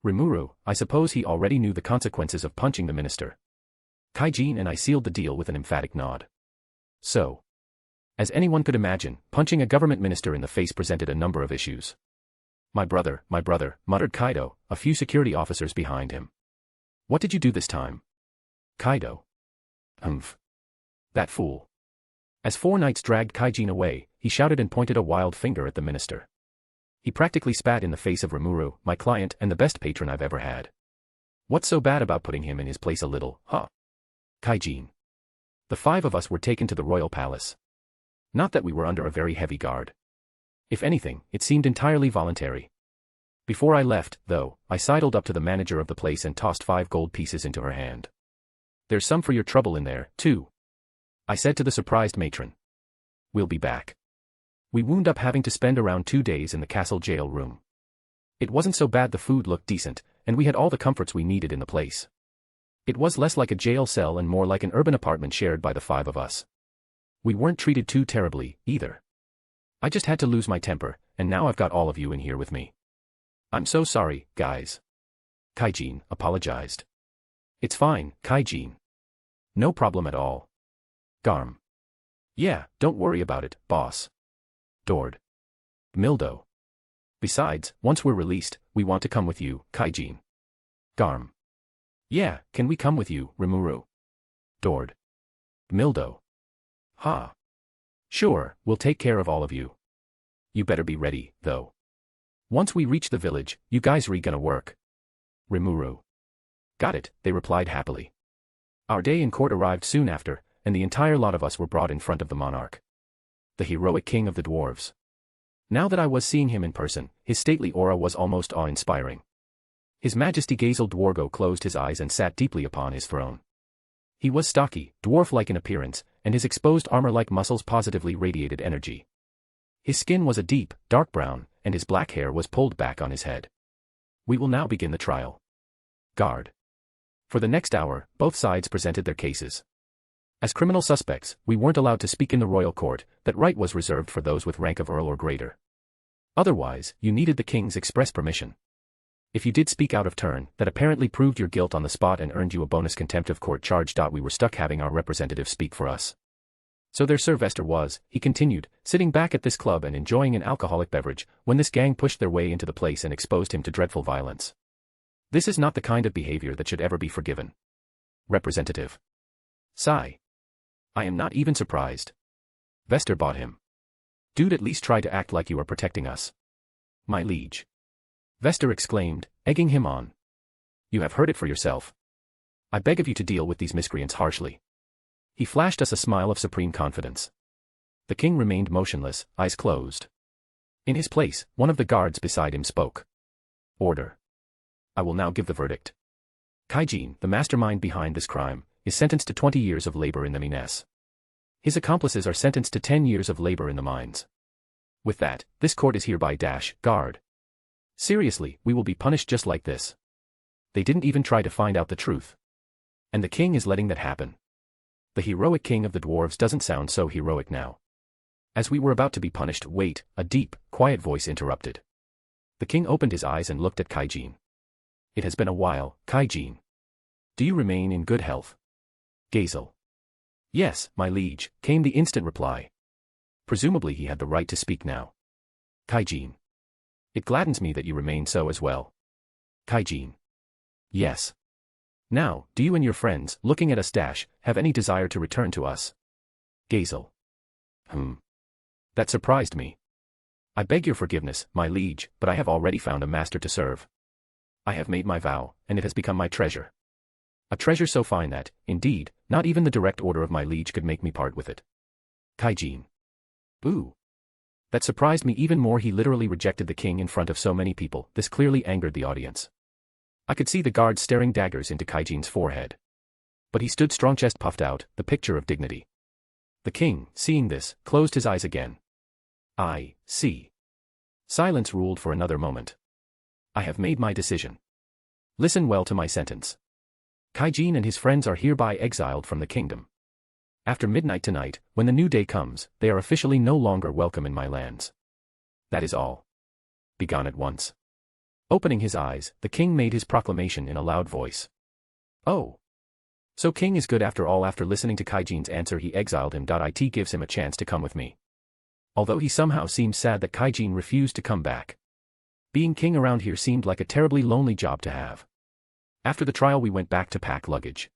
Rimuru, I suppose he already knew the consequences of punching the minister. Kaijin and I sealed the deal with an emphatic nod. So. As anyone could imagine, punching a government minister in the face presented a number of issues. My brother, muttered Kaido, a few security officers behind him. What did you do this time? Kaido. That fool. As 4 knights dragged Kaijin away, he shouted and pointed a wild finger at the minister. He practically spat in the face of Rimuru, my client and the best patron I've ever had. What's so bad about putting him in his place a little, huh? Kaijin. The 5 of us were taken to the royal palace. Not that we were under a very heavy guard. If anything, it seemed entirely voluntary. Before I left, though, I sidled up to the manager of the place and tossed 5 gold pieces into her hand. There's some for your trouble in there, too, I said to the surprised matron. We'll be back. We wound up having to spend around 2 days in the castle jail room. It wasn't so bad, the food looked decent, and we had all the comforts we needed in the place. It was less like a jail cell and more like an urban apartment shared by the 5 of us. We weren't treated too terribly, either. I just had to lose my temper, and now I've got all of you in here with me. I'm so sorry, guys. Kaijin apologized. It's fine, Kaijin. No problem at all. Garm. Yeah, don't worry about it, boss. Dord. Mildo. Besides, once we're released, we want to come with you, Kaijin. Garm. Yeah, can we come with you, Rimuru? Dord. Mildo. Ha. Sure, we'll take care of all of you. You better be ready, though. Once we reach the village, you guys gonna work. Rimuru. Got it, they replied happily. Our day in court arrived soon after, and the entire lot of us were brought in front of the monarch. The heroic king of the dwarves. Now that I was seeing him in person, his stately aura was almost awe-inspiring. His Majesty Gazel Dwargo closed his eyes and sat deeply upon his throne. He was stocky, dwarf-like in appearance, and his exposed armor-like muscles positively radiated energy. His skin was a deep, dark brown, and his black hair was pulled back on his head. We will now begin the trial. Guard. For the next hour, both sides presented their cases. As criminal suspects, we weren't allowed to speak in the royal court, that right was reserved for those with rank of earl or greater. Otherwise, you needed the king's express permission. If you did speak out of turn, that apparently proved your guilt on the spot and earned you a bonus contempt of court charge. We were stuck having our representative speak for us. So there Sir Vester was, he continued, sitting back at this club and enjoying an alcoholic beverage, when this gang pushed their way into the place and exposed him to dreadful violence. This is not the kind of behavior that should ever be forgiven. Representative. Sigh. I am not even surprised. Vester bought him. Dude, at least try to act like you are protecting us. My liege. Vester exclaimed, egging him on. You have heard it for yourself. I beg of you to deal with these miscreants harshly. He flashed us a smile of supreme confidence. The king remained motionless, eyes closed. In his place, one of the guards beside him spoke. Order. I will now give the verdict. Kaijin, the mastermind behind this crime, is sentenced to 20 years of labor in the mines. His accomplices are sentenced to 10 years of labor in the mines. With that, this court is hereby guard. Seriously, we will be punished just like this. They didn't even try to find out the truth. And the king is letting that happen. The heroic king of the dwarves doesn't sound so heroic now. As we were about to be punished, wait, a deep, quiet voice interrupted. The king opened his eyes and looked at Kaijin. It has been a while, Kaijin. Do you remain in good health? Gazel. Yes, my liege, came the instant reply. Presumably he had the right to speak now. Kaijin. It gladdens me that you remain so as well. Kaijin. Yes. Now, do you and your friends, looking at us have any desire to return to us? Gazel. That surprised me. I beg your forgiveness, my liege, but I have already found a master to serve. I have made my vow, and it has become my treasure. A treasure so fine that, indeed, not even the direct order of my liege could make me part with it. Kaijin. Ooh. That surprised me even more. He literally rejected the king in front of so many people. This clearly angered the audience. I could see the guards staring daggers into Kaijin's forehead. But he stood strong, chest puffed out, the picture of dignity. The king, seeing this, closed his eyes again. I see. Silence ruled for another moment. I have made my decision. Listen well to my sentence. Kaijin and his friends are hereby exiled from the kingdom. After midnight tonight, when the new day comes, they are officially no longer welcome in my lands. That is all. Begone at once. Opening his eyes, the king made his proclamation in a loud voice. Oh. So king is good after all. After listening to Kaijin's answer, he exiled him. It gives him a chance to come with me. Although he somehow seems sad that Kaijin refused to come back. Being king around here seemed like a terribly lonely job to have. After the trial we went back to pack luggage.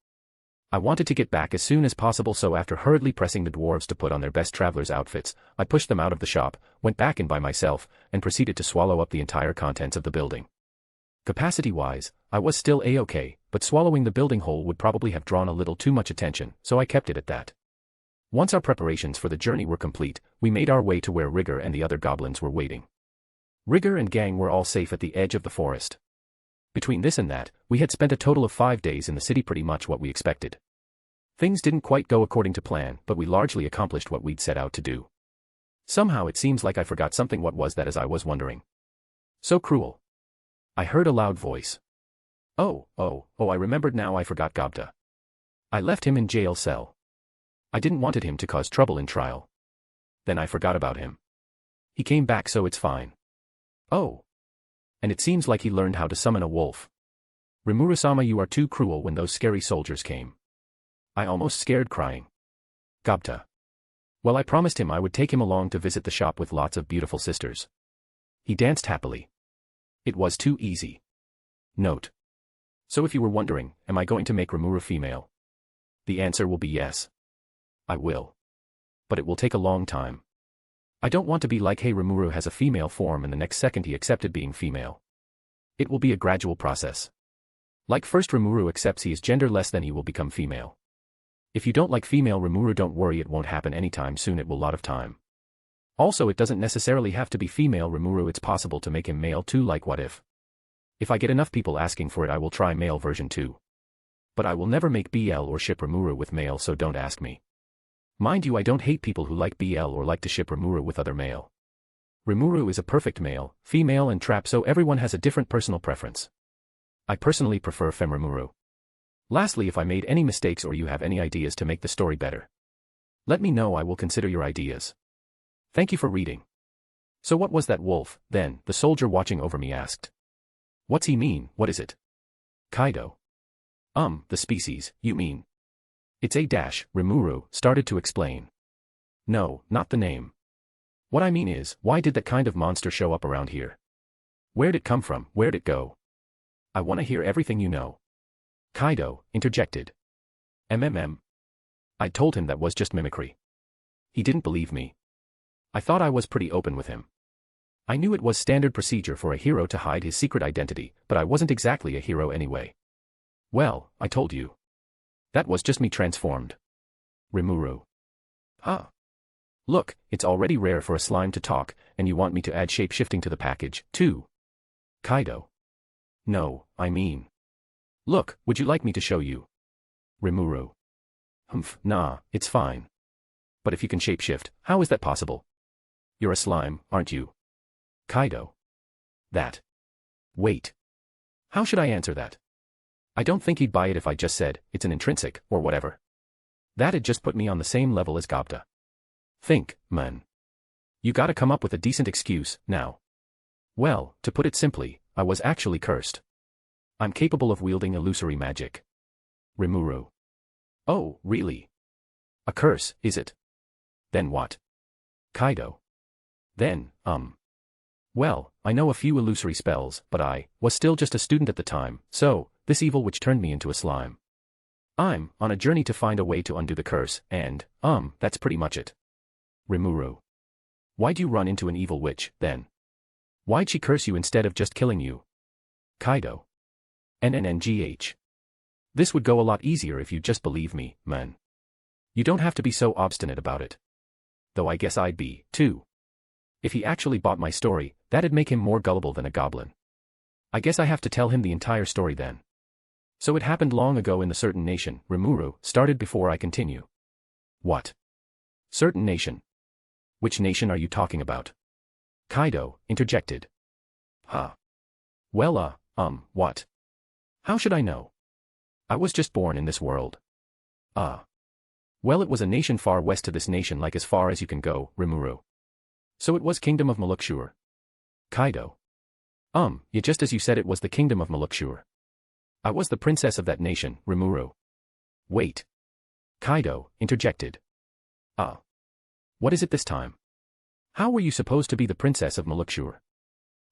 I wanted to get back as soon as possible, so after hurriedly pressing the dwarves to put on their best traveler's outfits, I pushed them out of the shop, went back in by myself, and proceeded to swallow up the entire contents of the building. Capacity-wise, I was still A-okay, but swallowing the building whole would probably have drawn a little too much attention, so I kept it at that. Once our preparations for the journey were complete, we made our way to where Rigger and the other goblins were waiting. Rigger and gang were all safe at the edge of the forest. Between this and that, we had spent a total of 5 days in the city, pretty much what we expected. Things didn't quite go according to plan, but we largely accomplished what we'd set out to do. Somehow it seems like I forgot something. What was that, as I was wondering? So cruel. I heard a loud voice. Oh, I remembered now, I forgot Gobta. I left him in jail cell. I didn't wanted him to cause trouble in trial. Then I forgot about him. He came back, so it's fine. Oh. And it seems like he learned how to summon a wolf. Rimuru-sama, you are too cruel. When those scary soldiers came, I almost scared crying. Gobta. Well, I promised him I would take him along to visit the shop with lots of beautiful sisters. He danced happily. It was too easy. Note. So if you were wondering, am I going to make Rimuru female? The answer will be yes. I will. But it will take a long time. I don't want to be like, hey, Rimuru has a female form and the next second he accepted being female. It will be a gradual process. Like first Rimuru accepts he is genderless, then he will become female. If you don't like female Rimuru, don't worry, it won't happen anytime soon, it will lot of time. Also, it doesn't necessarily have to be female Rimuru, it's possible to make him male too, like what if? If I get enough people asking for it, I will try male version too. But I will never make BL or ship Rimuru with male, so don't ask me. Mind you, I don't hate people who like BL or like to ship Rimuru with other male. Rimuru is a perfect male, female and trap, so everyone has a different personal preference. I personally prefer femme Rimuru. Lastly, if I made any mistakes or you have any ideas to make the story better, let me know, I will consider your ideas. Thank you for reading. So what was that wolf, then? The soldier watching over me asked. What's he mean, what is it? Kaido. The species, you mean? It's Rimuru started to explain. No, not the name. What I mean is, why did that kind of monster show up around here? Where'd it come from, where'd it go? I want to hear everything you know. Kaido interjected. I told him that was just mimicry. He didn't believe me. I thought I was pretty open with him. I knew it was standard procedure for a hero to hide his secret identity, but I wasn't exactly a hero anyway. Well, I told you. That was just me transformed. Rimuru. Huh. Look, it's already rare for a slime to talk, and you want me to add shape-shifting to the package, too. Kaido. No, I mean. Look, would you like me to show you? Rimuru. Nah, it's fine. But if you can shapeshift, how is that possible? You're a slime, aren't you? Kaido. That. Wait. How should I answer that? I don't think he'd buy it if I just said, it's an intrinsic, or whatever. That'd just put me on the same level as Gobta. Think, man. You gotta come up with a decent excuse, now. Well, to put it simply, I was actually cursed. I'm capable of wielding illusory magic. Rimuru. Oh, really? A curse, is it? Then what? Kaido. Then, well, I know a few illusory spells, but I was still just a student at the time, so, this evil which turned me into a slime. I'm on a journey to find a way to undo the curse, and, that's pretty much it. Rimuru. Why'd you run into an evil witch, then? Why'd she curse you instead of just killing you? Kaido. NNNGH. This would go a lot easier if you just believe me, man. You don't have to be so obstinate about it. Though I guess I'd be, too. If he actually bought my story, that'd make him more gullible than a goblin. I guess I have to tell him the entire story then. So it happened long ago in the certain nation, Rimuru started before I continue. What? Certain nation? Which nation are you talking about? Kaido interjected. Huh. Well, what? How should I know? I was just born in this world. Well, it was a nation far west to this nation, like as far as you can go, Rimuru. So it was Kingdom of Malukshur. Kaido. Yeah, just as you said, it was the Kingdom of Malukshur. I was the princess of that nation, Rimuru. Wait. Kaido interjected. What is it this time? How were you supposed to be the princess of Malukshur?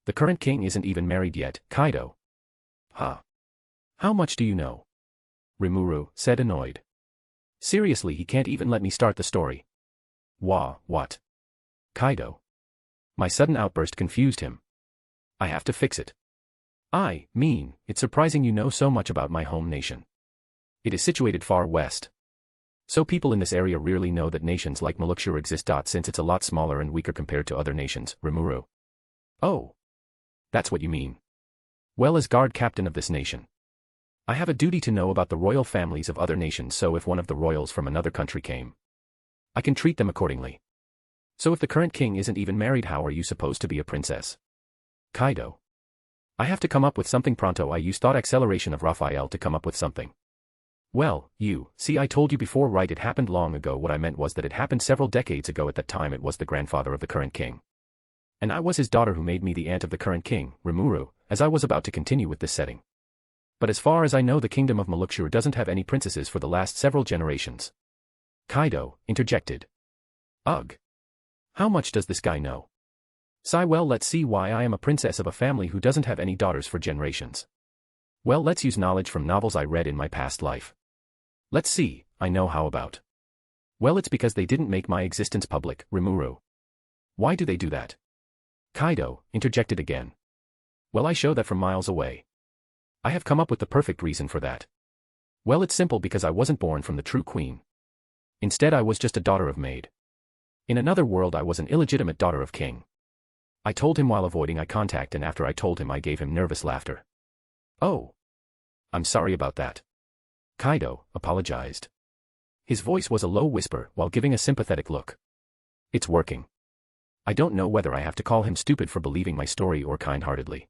The current king isn't even married yet, Kaido. Huh. How much do you know? Rimuru said, annoyed. Seriously, he can't even let me start the story. What? Kaido. My sudden outburst confused him. I have to fix it. I mean, it's surprising you know so much about my home nation. It is situated far west. So people in this area rarely know that nations like Moluksur exist. Since it's a lot smaller and weaker compared to other nations, Rimuru. Oh. That's what you mean. Well, as guard captain of this nation, I have a duty to know about the royal families of other nations, so if one of the royals from another country came, I can treat them accordingly. So if the current king isn't even married, how are you supposed to be a princess? Kaido. I have to come up with something pronto. I used thought acceleration of Raphael to come up with something. Well, see, I told you before, right? It happened long ago. What I meant was that it happened several decades ago. At that time it was the grandfather of the current king. And I was his daughter who made me the aunt of the current king, Rimuru, as I was about to continue with this setting. But as far as I know, the kingdom of Moluksur doesn't have any princesses for the last several generations. Kaido interjected. Ugh. How much does this guy know? Sigh. Well, let's see why I am a princess of a family who doesn't have any daughters for generations. Well, let's use knowledge from novels I read in my past life. Let's see, I know. How about? Well, it's because they didn't make my existence public, Rimuru. Why do they do that? Kaido interjected again. Well, I show that from miles away. I have come up with the perfect reason for that. Well, it's simple, because I wasn't born from the true queen. Instead, I was just a daughter of maid. In another world, I was an illegitimate daughter of king. I told him while avoiding eye contact, and after I told him, I gave him nervous laughter. Oh. I'm sorry about that. Kaido apologized. His voice was a low whisper while giving a sympathetic look. It's working. I don't know whether I have to call him stupid for believing my story or kind-heartedly.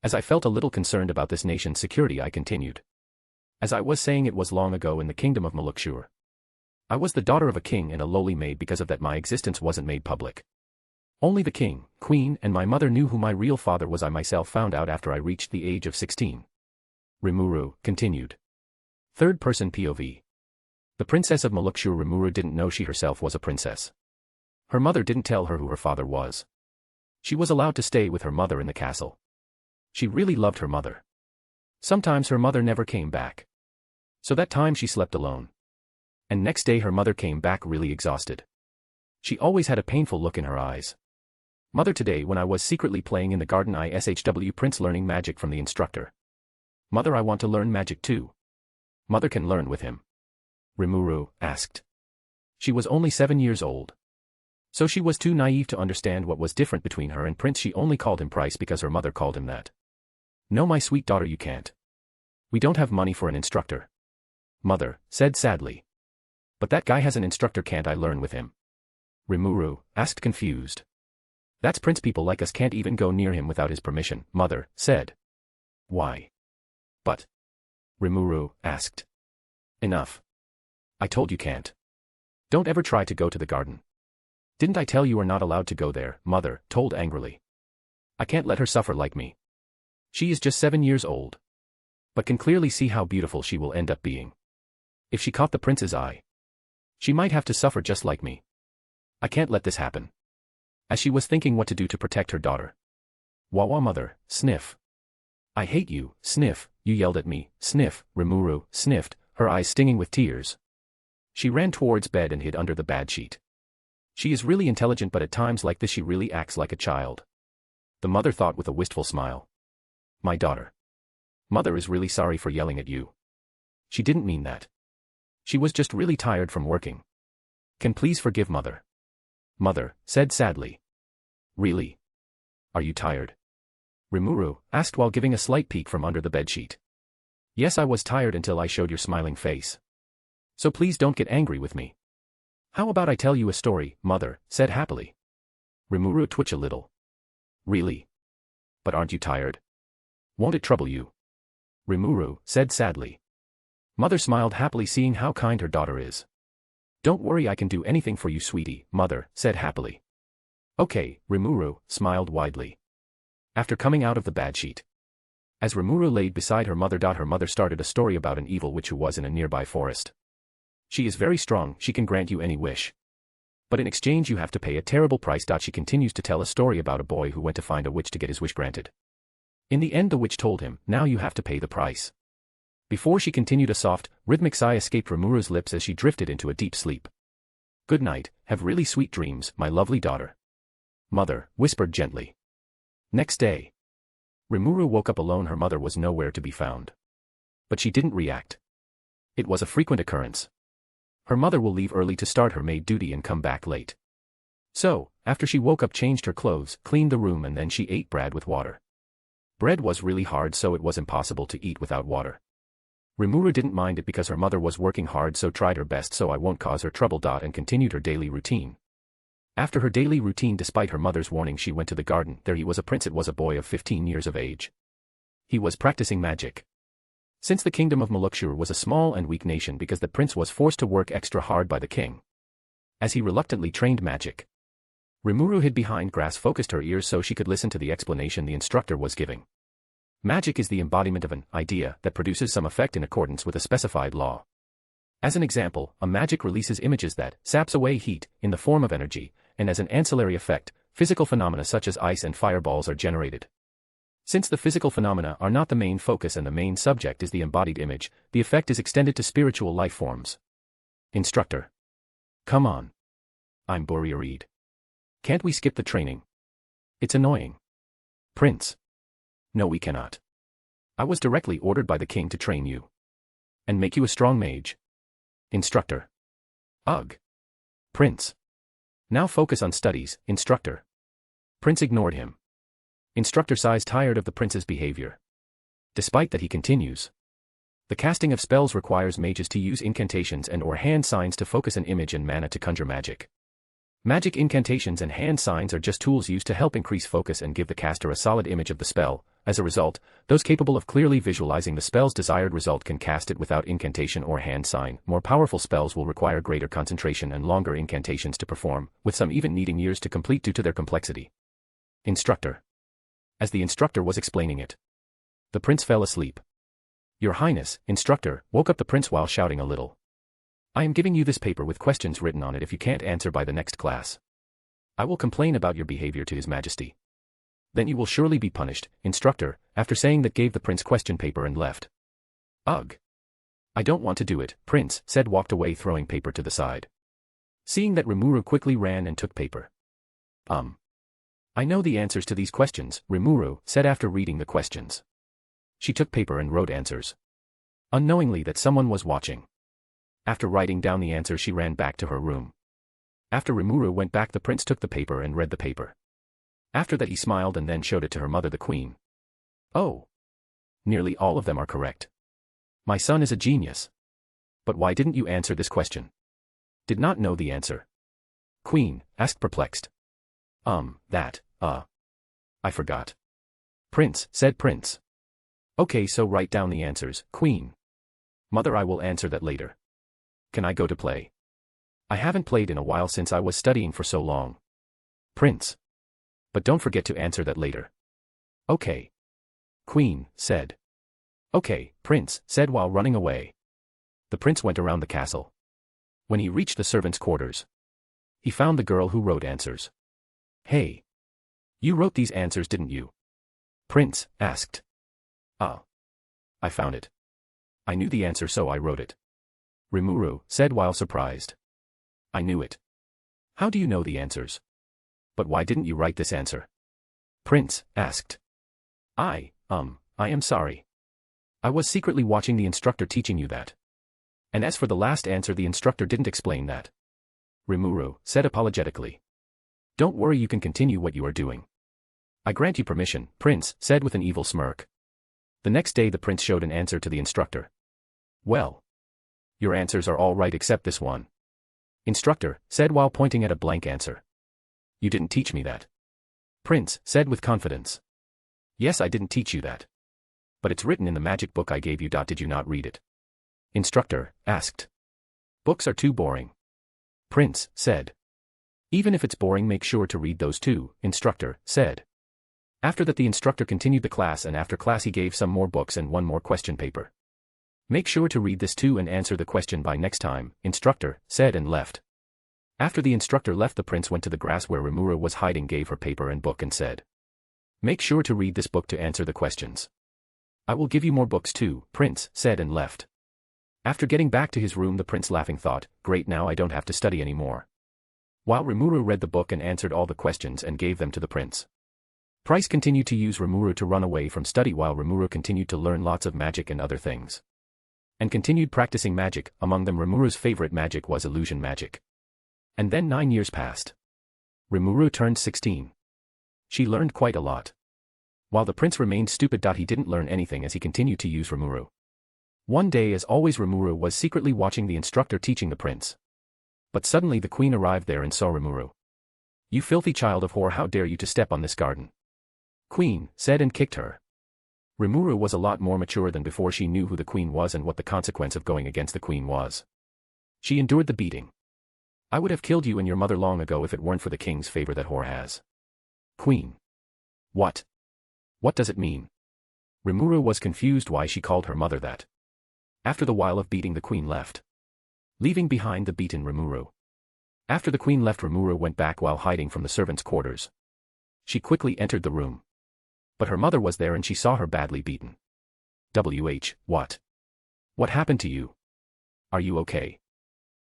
As I felt a little concerned about this nation's security, I continued. As I was saying, it was long ago in the kingdom of Moluksur. I was the daughter of a king and a lowly maid. Because of that, my existence wasn't made public. Only the king, queen, and my mother knew who my real father was. I myself found out after I reached the age of 16. Rimuru continued. Third-person POV. The princess of Moluksur, Rimuru, didn't know she herself was a princess. Her mother didn't tell her who her father was. She was allowed to stay with her mother in the castle. She really loved her mother. Sometimes her mother never came back. So that time she slept alone. And next day her mother came back really exhausted. She always had a painful look in her eyes. Mother, today when I was secretly playing in the garden, ISHW Prince learning magic from the instructor. Mother, I want to learn magic too. Mother can learn with him. Rimuru asked. She was only 7 years old. So she was too naive to understand what was different between her and Prince. She only called him Price because her mother called him that. No, my sweet daughter, you can't. We don't have money for an instructor. Mother said sadly. But that guy has an instructor, can't I learn with him? Rimuru asked, confused. That's Prince, people like us can't even go near him without his permission, Mother said. Why? But? Rimuru asked. Enough. I told you can't. Don't ever try to go to the garden. Didn't I tell you are not allowed to go there? Mother told angrily. I can't let her suffer like me. She is just 7 years old. But can clearly see how beautiful she will end up being. If she caught the prince's eye, she might have to suffer just like me. I can't let this happen. As she was thinking what to do to protect her daughter. Wawa, mother, sniff. I hate you, sniff, you yelled at me, sniff, Rimuru sniffed, her eyes stinging with tears. She ran towards bed and hid under the bed sheet. She is really intelligent, but at times like this she really acts like a child. The mother thought with a wistful smile. My daughter. Mother is really sorry for yelling at you. She didn't mean that. She was just really tired from working. Can please forgive Mother. Mother said sadly. Really? Are you tired? Rimuru asked while giving a slight peek from under the bedsheet. Yes, I was tired until I showed your smiling face. So please don't get angry with me. How about I tell you a story, Mother said happily. Rimuru twitched a little. Really? But aren't you tired? Won't it trouble you? Rimuru said sadly. Mother smiled happily, seeing how kind her daughter is. Don't worry, I can do anything for you, sweetie, Mother said happily. Okay, Rimuru smiled widely. After coming out of the bedsheet. As Rimuru laid beside her mother started a story about an evil witch who was in a nearby forest. She is very strong, she can grant you any wish. But in exchange you have to pay a terrible price. She continues to tell a story about a boy who went to find a witch to get his wish granted. In the end the witch told him, now you have to pay the price. Before she continued, a soft, rhythmic sigh escaped Rimuru's lips as she drifted into a deep sleep. "Good night, have really sweet dreams, my lovely daughter," Mother whispered gently. Next day, Rimuru woke up alone. Her mother was nowhere to be found. But she didn't react. It was a frequent occurrence. Her mother will leave early to start her maid duty and come back late. So, after she woke up, changed her clothes, cleaned the room, and then she ate bread with water. Bread was really hard, so it was impossible to eat without water. Rimuru didn't mind it because her mother was working hard, so tried her best so I won't cause her trouble. And continued her daily routine. After her daily routine, despite her mother's warning, she went to the garden. There he was, a prince. It was a boy of 15 years of age. He was practicing magic. Since the kingdom of Malukshur was a small and weak nation because the prince was forced to work extra hard by the king, as he reluctantly trained magic, Rimuru hid behind grass, focused her ears so she could listen to the explanation the instructor was giving. Magic is the embodiment of an idea that produces some effect in accordance with a specified law. As an example, a magic releases images that saps away heat in the form of energy, and as an ancillary effect, physical phenomena such as ice and fireballs are generated. Since the physical phenomena are not the main focus and the main subject is the embodied image, the effect is extended to spiritual life forms. Instructor. Come on. I'm worried. Can't we skip the training? It's annoying. Prince. No, we cannot. I was directly ordered by the king to train you. And make you a strong mage. Instructor. Ugh. Prince. Now focus on studies, instructor. Prince ignored him. Instructor sighs, tired of the prince's behavior. Despite that, he continues. The casting of spells requires mages to use incantations and or hand signs to focus an image and mana to conjure magic. Magic incantations and hand signs are just tools used to help increase focus and give the caster a solid image of the spell. As a result, those capable of clearly visualizing the spell's desired result can cast it without incantation or hand sign. More powerful spells will require greater concentration and longer incantations to perform, with some even needing years to complete due to their complexity. Instructor. As the instructor was explaining it, the prince fell asleep. Your Highness, instructor, woke up the prince while shouting a little. I am giving you this paper with questions written on it. If you can't answer by the next class, I will complain about your behavior to His Majesty. Then you will surely be punished, instructor, after saying that gave the prince question paper and left. Ugh. I don't want to do it, prince said, walked away throwing paper to the side. Seeing that, Rimuru quickly ran and took paper. I know the answers to these questions, Rimuru said after reading the questions. She took paper and wrote answers, unknowingly that someone was watching. After writing down the answers, she ran back to her room. After Rimuru went back, the prince took the paper and read the paper. After that, he smiled and then showed it to her mother, the queen. Oh. Nearly all of them are correct. My son is a genius. But why didn't you answer this question? Did not know the answer. Queen asked, perplexed. I forgot. Prince said. Prince. Okay, so write down the answers, Queen. Mother, I will answer that later. Can I go to play? I haven't played in a while since I was studying for so long. Prince. But don't forget to answer that later. Okay. Queen said. Okay, Prince said while running away. The prince went around the castle. When he reached the servants' quarters, he found the girl who wrote answers. Hey. You wrote these answers, didn't you? Prince asked. I found it. I knew the answer, so I wrote it. Rimuru said while surprised. I knew it. How do you know the answers? But why didn't you write this answer? Prince asked. I am sorry. I was secretly watching the instructor teaching you that. And as for the last answer, the instructor didn't explain that. Rimuru said apologetically. Don't worry, you can continue what you are doing. I grant you permission, Prince said with an evil smirk. The next day, the prince showed an answer to the instructor. Well. Your answers are all right except this one. Instructor said while pointing at a blank answer. You didn't teach me that. Prince said with confidence. Yes, I didn't teach you that. But it's written in the magic book I gave you. Did you not read it? Instructor asked. Books are too boring. Prince said. Even if it's boring, make sure to read those too, instructor said. After that, the instructor continued the class, and after class he gave some more books and one more question paper. Make sure to read this too and answer the question by next time, instructor said, and left. After the instructor left, the prince went to the grass where Rimuru was hiding, gave her paper and book and said. Make sure to read this book to answer the questions. I will give you more books too, Prince said and left. After getting back to his room the prince laughing thought, great, now I don't have to study anymore. While Rimuru read the book and answered all the questions and gave them to the prince. Price continued to use Rimuru to run away from study while Rimuru continued to learn lots of magic and other things. And continued practicing magic, among them Rimuru's favorite magic was illusion magic. And then 9 years passed. Rimuru turned 16. She learned quite a lot. While the prince remained stupid. He didn't learn anything as he continued to use Rimuru. One day as always Rimuru was secretly watching the instructor teaching the prince. But suddenly the queen arrived there and saw Rimuru. You filthy child of whore, how dare you to step on this garden? Queen said and kicked her. Rimuru was a lot more mature than before. She knew who the queen was and what the consequence of going against the queen was. She endured the beating. I would have killed you and your mother long ago if it weren't for the king's favor that whore has. Queen. What? What does it mean? Rimuru was confused why she called her mother that. After the while of beating the queen left. Leaving behind the beaten Rimuru. After the queen left Rimuru went back while hiding from the servants' quarters. She quickly entered the room. But her mother was there and she saw her badly beaten. What? What happened to you? Are you okay?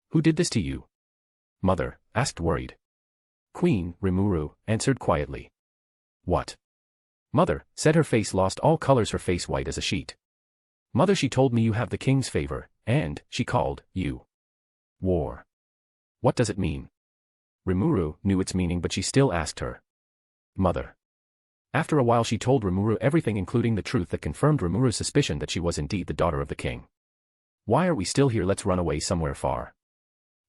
Who did this to you? Mother asked worried. Queen, Rimuru answered quietly. What? Mother said, her face lost all colors, her face white as a sheet. Mother, she told me you have the king's favor, and she called you war. What does it mean? Rimuru knew its meaning but she still asked her. Mother. After a while she told Rimuru everything, including the truth that confirmed Rimuru's suspicion that she was indeed the daughter of the king. Why are we still here? Let's run away somewhere far.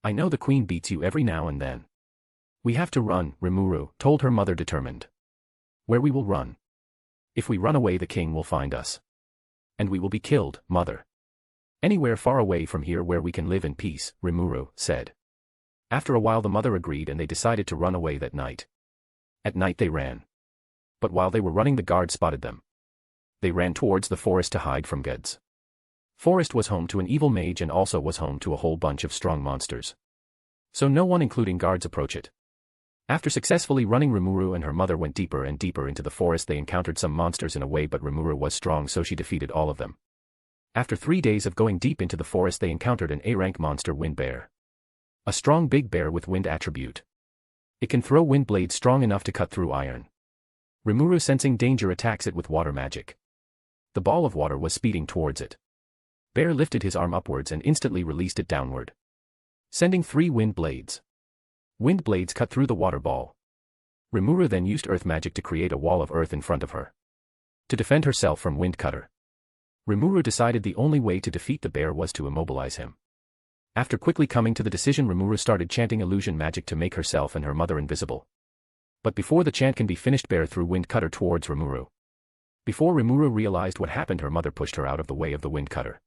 I know the queen beats you every now and then. We have to run, Rimuru told her mother, determined. Where we will run? If we run away the king will find us. And we will be killed, mother. Anywhere far away from here where we can live in peace, Rimuru said. After a while the mother agreed and they decided to run away that night. At night they ran. But while they were running the guard spotted them. They ran towards the forest to hide from Ged's. Forest was home to an evil mage and also was home to a whole bunch of strong monsters. So no one including guards approach it. After successfully running, Rimuru and her mother went deeper and deeper into the forest. They encountered some monsters in a way but Rimuru was strong so she defeated all of them. After 3 days of going deep into the forest they encountered an A-rank monster, Wind Bear. A strong big bear with wind attribute. It can throw wind blades strong enough to cut through iron. Rimuru, sensing danger, attacks it with water magic. The ball of water was speeding towards it. Bear lifted his arm upwards and instantly released it downward, sending 3 wind blades. Wind blades cut through the water ball. Rimuru then used earth magic to create a wall of earth in front of her. To defend herself from Wind Cutter. Rimuru decided the only way to defeat the bear was to immobilize him. After quickly coming to the decision, Rimuru started chanting illusion magic to make herself and her mother invisible. But before the chant can be finished, Bear threw Wind Cutter towards Rimuru. Before Rimuru realized what happened, her mother pushed her out of the way of the Wind Cutter.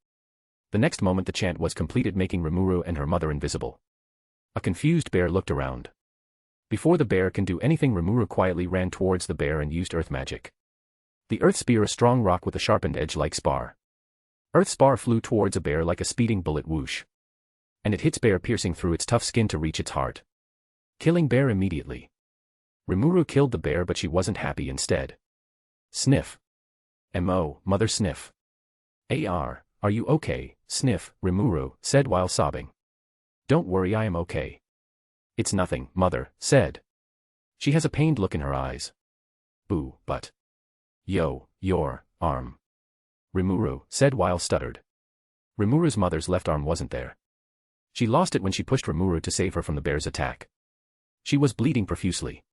The next moment the chant was completed, making Rimuru and her mother invisible. A confused bear looked around. Before the bear can do anything, Rimuru quietly ran towards the bear and used earth magic. The earth spear, a strong rock with a sharpened edge like spar. Earth spar flew towards a bear like a speeding bullet, whoosh. And it hits bear, piercing through its tough skin to reach its heart. Killing bear immediately. Rimuru killed the bear but she wasn't happy. Instead. Sniff. M.O., mother, sniff. A.R., are you okay? Sniff, Rimuru said while sobbing. Don't worry, I am okay. It's nothing, mother said. She has a pained look in her eyes. Boo, but. Yo, your arm. Rimuru said while stuttered. Rimuru's mother's left arm wasn't there. She lost it when she pushed Rimuru to save her from the bear's attack. She was bleeding profusely.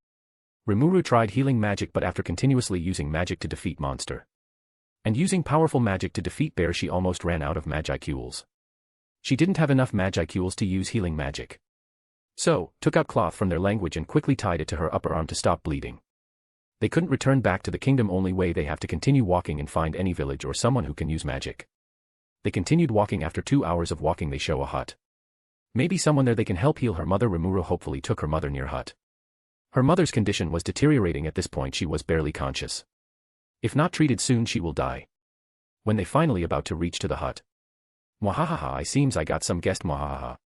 Rimuru tried healing magic but after continuously using magic to defeat monster. And using powerful magic to defeat bear, she almost ran out of magiceuls. She didn't have enough magiceuls to use healing magic. So, took out cloth from their language and quickly tied it to her upper arm to stop bleeding. They couldn't return back to the kingdom, only way they have to continue walking and find any village or someone who can use magic. They continued walking. After 2 hours of walking they show a hut. Maybe someone there they can help heal her mother. Rimuru hopefully took her mother near hut. Her mother's condition was deteriorating at this point, she was barely conscious. If not treated soon she will die. When they finally about to reach to the hut. Mwahahaha, I seems I got some guest, mwahahaha.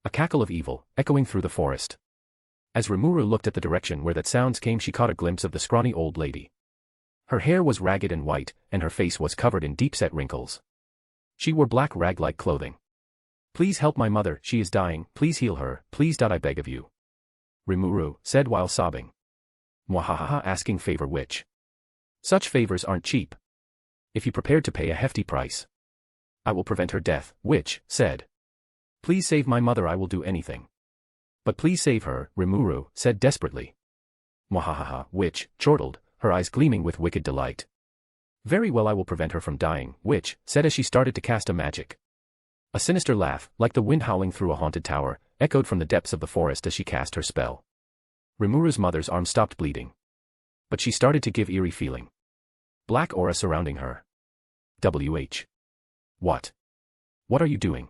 A cackle of evil, echoing through the forest. As Rimuru looked at the direction where that sounds came, she caught a glimpse of the scrawny old lady. Her hair was ragged and white, and her face was covered in deep-set wrinkles. She wore black rag-like clothing. "Please help my mother, she is dying, please heal her, please. I beg of you," Rimuru said while sobbing. "Mwahaha, asking favor which? Such favors aren't cheap. If you prepared to pay a hefty price, I will prevent her death," Witch said. "Please save my mother, I will do anything. But please save her," Rimuru said desperately. Mwahaha, Witch chortled, her eyes gleaming with wicked delight. "Very well, I will prevent her from dying," Witch said as she started to cast a magic. A sinister laugh, like the wind howling through a haunted tower, echoed from the depths of the forest as she cast her spell. Rimuru's mother's arm stopped bleeding. But she started to give eerie feeling. Black aura surrounding her. "WH. What? What are you doing?"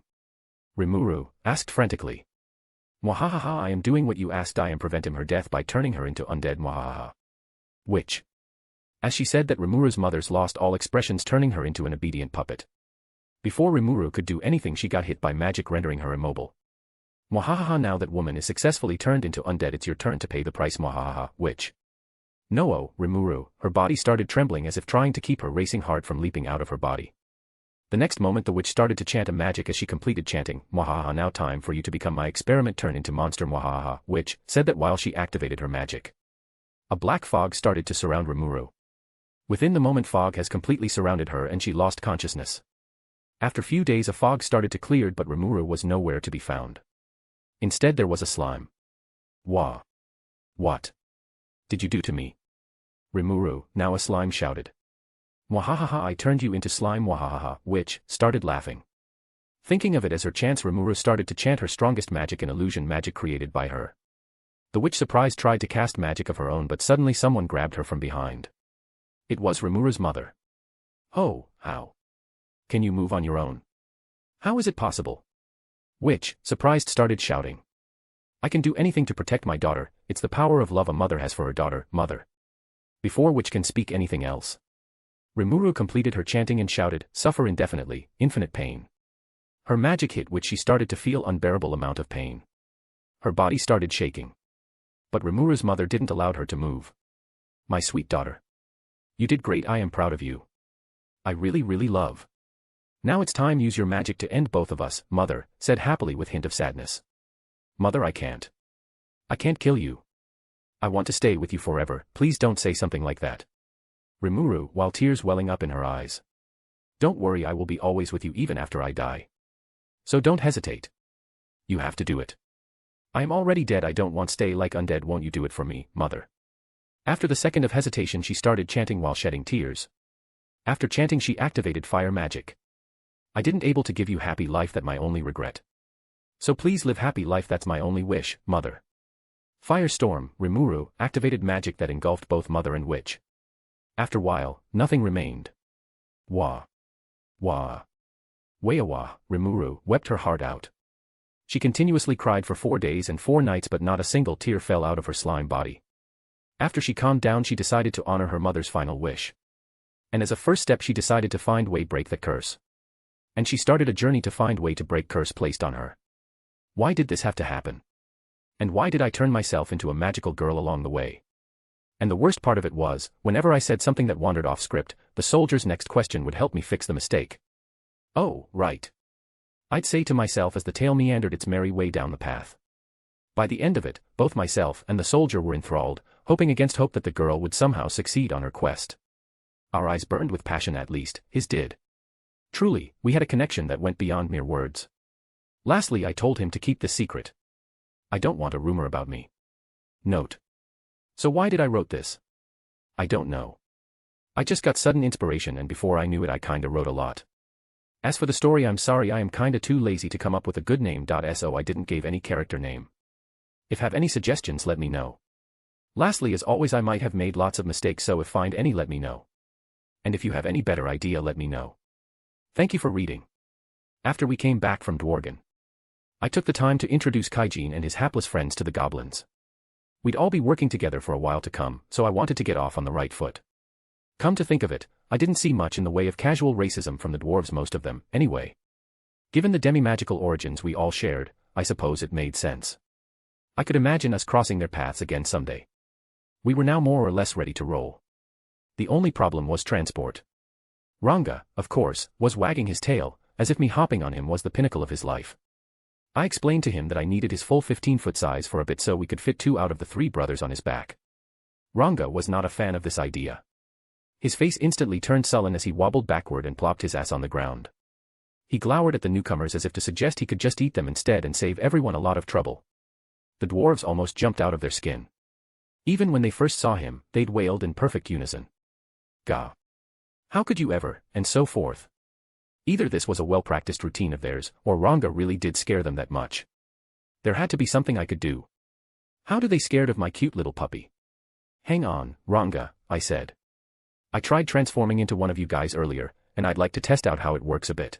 Rimuru asked frantically. "Mwahaha, I am doing what you asked. I am preventing her death by turning her into undead." Mwahaha. Witch. As she said that, Rimuru's mother's lost all expressions, turning her into an obedient puppet. Before Rimuru could do anything, she got hit by magic, rendering her immobile. Mwahaha, now that woman is successfully turned into undead, it's your turn to pay the price. Mwahaha, Witch. "No, Rimuru," her body started trembling as if trying to keep her racing heart from leaping out of her body. The next moment the witch started to chant a magic. As she completed chanting, "Mwahaha, now time for you to become my experiment, turn into monster." Mwahaha, Witch said that while she activated her magic. A black fog started to surround Rimuru. Within the moment, fog has completely surrounded her and she lost consciousness. After few days, a fog started to clear, but Rimuru was nowhere to be found. Instead there was a slime. "Wah. What did you do to me?" Rimuru, now a slime, shouted. "Mwahaha, I turned you into slime." Mwahaha, Witch started laughing. Thinking of it as her chance, Rimuru started to chant her strongest magic, an illusion magic created by her. The witch, surprised, tried to cast magic of her own, but suddenly someone grabbed her from behind. It was Rimuru's mother. "Oh, how can you move on your own? How is it possible?" Witch, surprised, started shouting. "I can do anything to protect my daughter. It's the power of love a mother has for her daughter." "Mother." Before Witch can speak anything else, Rimuru completed her chanting and shouted, "Suffer indefinitely, infinite pain." Her magic hit Witch. She started to feel unbearable amount of pain. Her body started shaking. But Rimuru's mother didn't allow her to move. "My sweet daughter. You did great. I am proud of you. I really love. Now it's time, use your magic to end both of us," Mother said happily with hint of sadness. "Mother, I can't kill you. I want to stay with you forever. Please don't say something like that." Rimuru, while tears welling up in her eyes. "Don't worry, I will be always with you even after I die. So don't hesitate. You have to do it. I am already dead. I don't want to stay like undead. Won't you do it for me, Mother?" After the second of hesitation, she started chanting while shedding tears. After chanting, she activated fire magic. "I didn't able to give you happy life, that my only regret. So please live happy life, that's my only wish, Mother." Firestorm, Rimuru activated magic that engulfed both Mother and Witch. After a while, nothing remained. "Wah. Wah. Wah." Rimuru wept her heart out. She continuously cried for 4 days and 4 nights, but not a single tear fell out of her slime body. After she calmed down, she decided to honor her mother's final wish. And as a first step, she decided to find way break the curse. And she started a journey to find way to break curse placed on her. Why did this have to happen? And why did I turn myself into a magical girl along the way? And the worst part of it was, whenever I said something that wandered off script, the soldier's next question would help me fix the mistake. "Oh, right," I'd say to myself as the tale meandered its merry way down the path. By the end of it, both myself and the soldier were enthralled, hoping against hope that the girl would somehow succeed on her quest. Our eyes burned with passion, at least his did. Truly, we had a connection that went beyond mere words. Lastly, I told him to keep this secret. I don't want a rumor about me. Note. So why did I wrote this? I don't know. I just got sudden inspiration, and before I knew it I kinda wrote a lot. As for the story, I'm sorry, I am kinda too lazy to come up with a good name. So I didn't give any character name. If have any suggestions, let me know. Lastly, as always, I might have made lots of mistakes, so if find any, let me know. And if you have any better idea, let me know. Thank you for reading. After we came back from Dwargon, I took the time to introduce Kaijin and his hapless friends to the goblins. We'd all be working together for a while to come, so I wanted to get off on the right foot. Come to think of it, I didn't see much in the way of casual racism from the dwarves, most of them, anyway. Given the demi-magical origins we all shared, I suppose it made sense. I could imagine us crossing their paths again someday. We were now more or less ready to roll. The only problem was transport. Ranga, of course, was wagging his tail, as if me hopping on him was the pinnacle of his life. I explained to him that I needed his full 15-foot size for a bit so we could fit 2 out of the 3 brothers on his back. Ranga was not a fan of this idea. His face instantly turned sullen as he wobbled backward and plopped his ass on the ground. He glowered at the newcomers as if to suggest he could just eat them instead and save everyone a lot of trouble. The dwarves almost jumped out of their skin. Even when they first saw him, they'd wailed in perfect unison. Gah! How could you ever, and so forth. Either this was a well-practiced routine of theirs, or Ranga really did scare them that much. There had to be something I could do. How do they scared of my cute little puppy? Hang on, Ranga, I said. I tried transforming into one of you guys earlier, and I'd like to test out how it works a bit.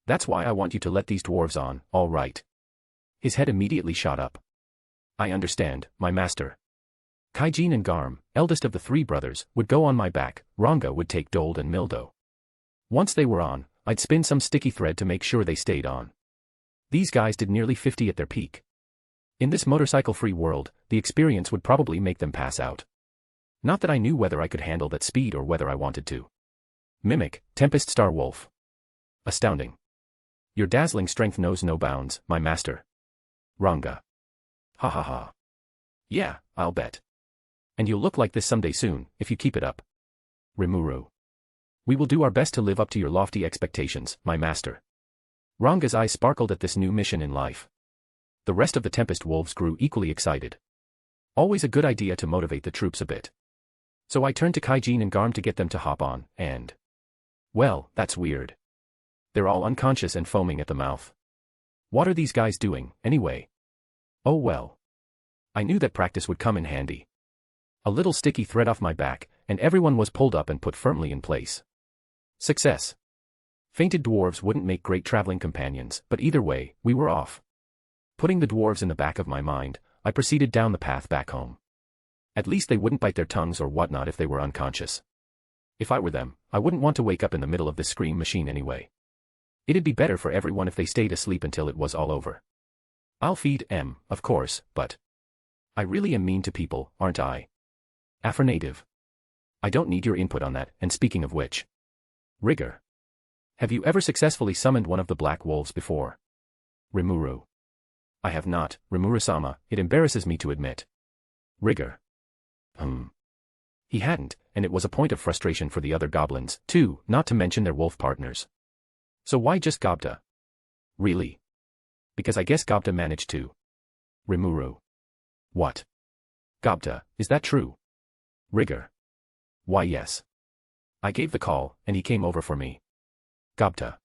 That's why I want you to let these dwarves on, all right. His head immediately shot up. I understand, my master. Kaijin and Garm, eldest of the 3 brothers, would go on my back, Ranga would take Dold and Mildo. Once they were on, I'd spin some sticky thread to make sure they stayed on. These guys did nearly 50 at their peak. In this motorcycle-free world, the experience would probably make them pass out. Not that I knew whether I could handle that speed or whether I wanted to. Mimic, Tempest Star Wolf. Astounding. Your dazzling strength knows no bounds, my master. Ranga. Ha ha ha. Yeah, I'll bet. And you'll look like this someday soon, if you keep it up. Rimuru. We will do our best to live up to your lofty expectations, my master. Ranga's eyes sparkled at this new mission in life. The rest of the Tempest wolves grew equally excited. Always a good idea to motivate the troops a bit. So I turned to Kaijin and Garm to get them to hop on, and... well, that's weird. They're all unconscious and foaming at the mouth. What are these guys doing, anyway? Oh well. I knew that practice would come in handy. A little sticky thread off my back, and everyone was pulled up and put firmly in place. Success. Fainted dwarves wouldn't make great traveling companions, but either way, we were off. Putting the dwarves in the back of my mind, I proceeded down the path back home. At least they wouldn't bite their tongues or whatnot if they were unconscious. If I were them, I wouldn't want to wake up in the middle of this scream machine anyway. It'd be better for everyone if they stayed asleep until it was all over. I'll feed M, of course, but... I really am mean to people, aren't I? Affirmative. I don't need your input on that, and speaking of which... Rigor. Have you ever successfully summoned one of the black wolves before? Rimuru. I have not, Rimuru-sama, it embarrasses me to admit. Rigor. He hadn't, and it was a point of frustration for the other goblins, too, not to mention their wolf partners. So why just Gobta? Really? Because I guess Gobta managed to. Rimuru. What? Gobta, is that true? Rigor. Why yes. I gave the call, and he came over for me. Gobta.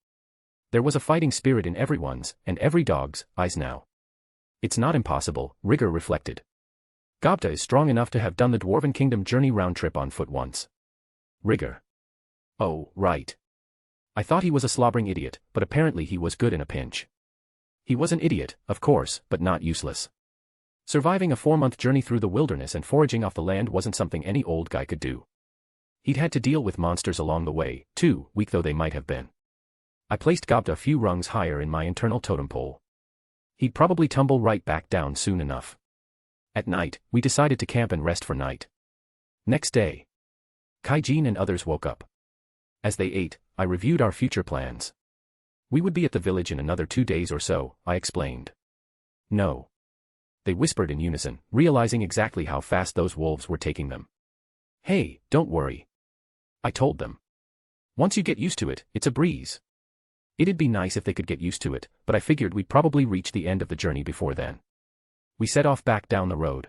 There was a fighting spirit in everyone's, and every dog's, eyes now. It's not impossible, Rigor reflected. Gobta is strong enough to have done the Dwarven Kingdom journey round trip on foot once. Rigor. Oh, right. I thought he was a slobbering idiot, but apparently he was good in a pinch. He was an idiot, of course, but not useless. Surviving a 4-month journey through the wilderness and foraging off the land wasn't something any old guy could do. He'd had to deal with monsters along the way, too, weak though they might have been. I placed Gobta a few rungs higher in my internal totem pole. He'd probably tumble right back down soon enough. At night, we decided to camp and rest for night. Next day, Kaijin and others woke up. As they ate, I reviewed our future plans. We would be at the village in another 2 days or so, I explained. No. They whispered in unison, realizing exactly how fast those wolves were taking them. Hey, don't worry. I told them. Once you get used to it, it's a breeze. It'd be nice if they could get used to it, but I figured we'd probably reach the end of the journey before then. We set off back down the road.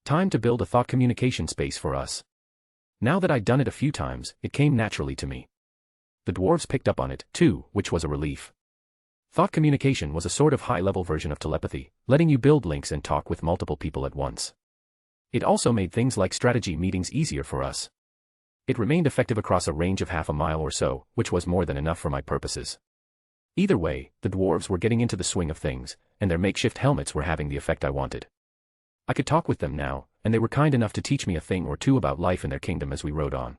Time to build a thought communication space for us. Now that I'd done it a few times, it came naturally to me. The dwarves picked up on it, too, which was a relief. Thought communication was a sort of high-level version of telepathy, letting you build links and talk with multiple people at once. It also made things like strategy meetings easier for us. It remained effective across a range of half a mile or so, which was more than enough for my purposes. Either way, the dwarves were getting into the swing of things, and their makeshift helmets were having the effect I wanted. I could talk with them now, and they were kind enough to teach me a thing or two about life in their kingdom as we rode on.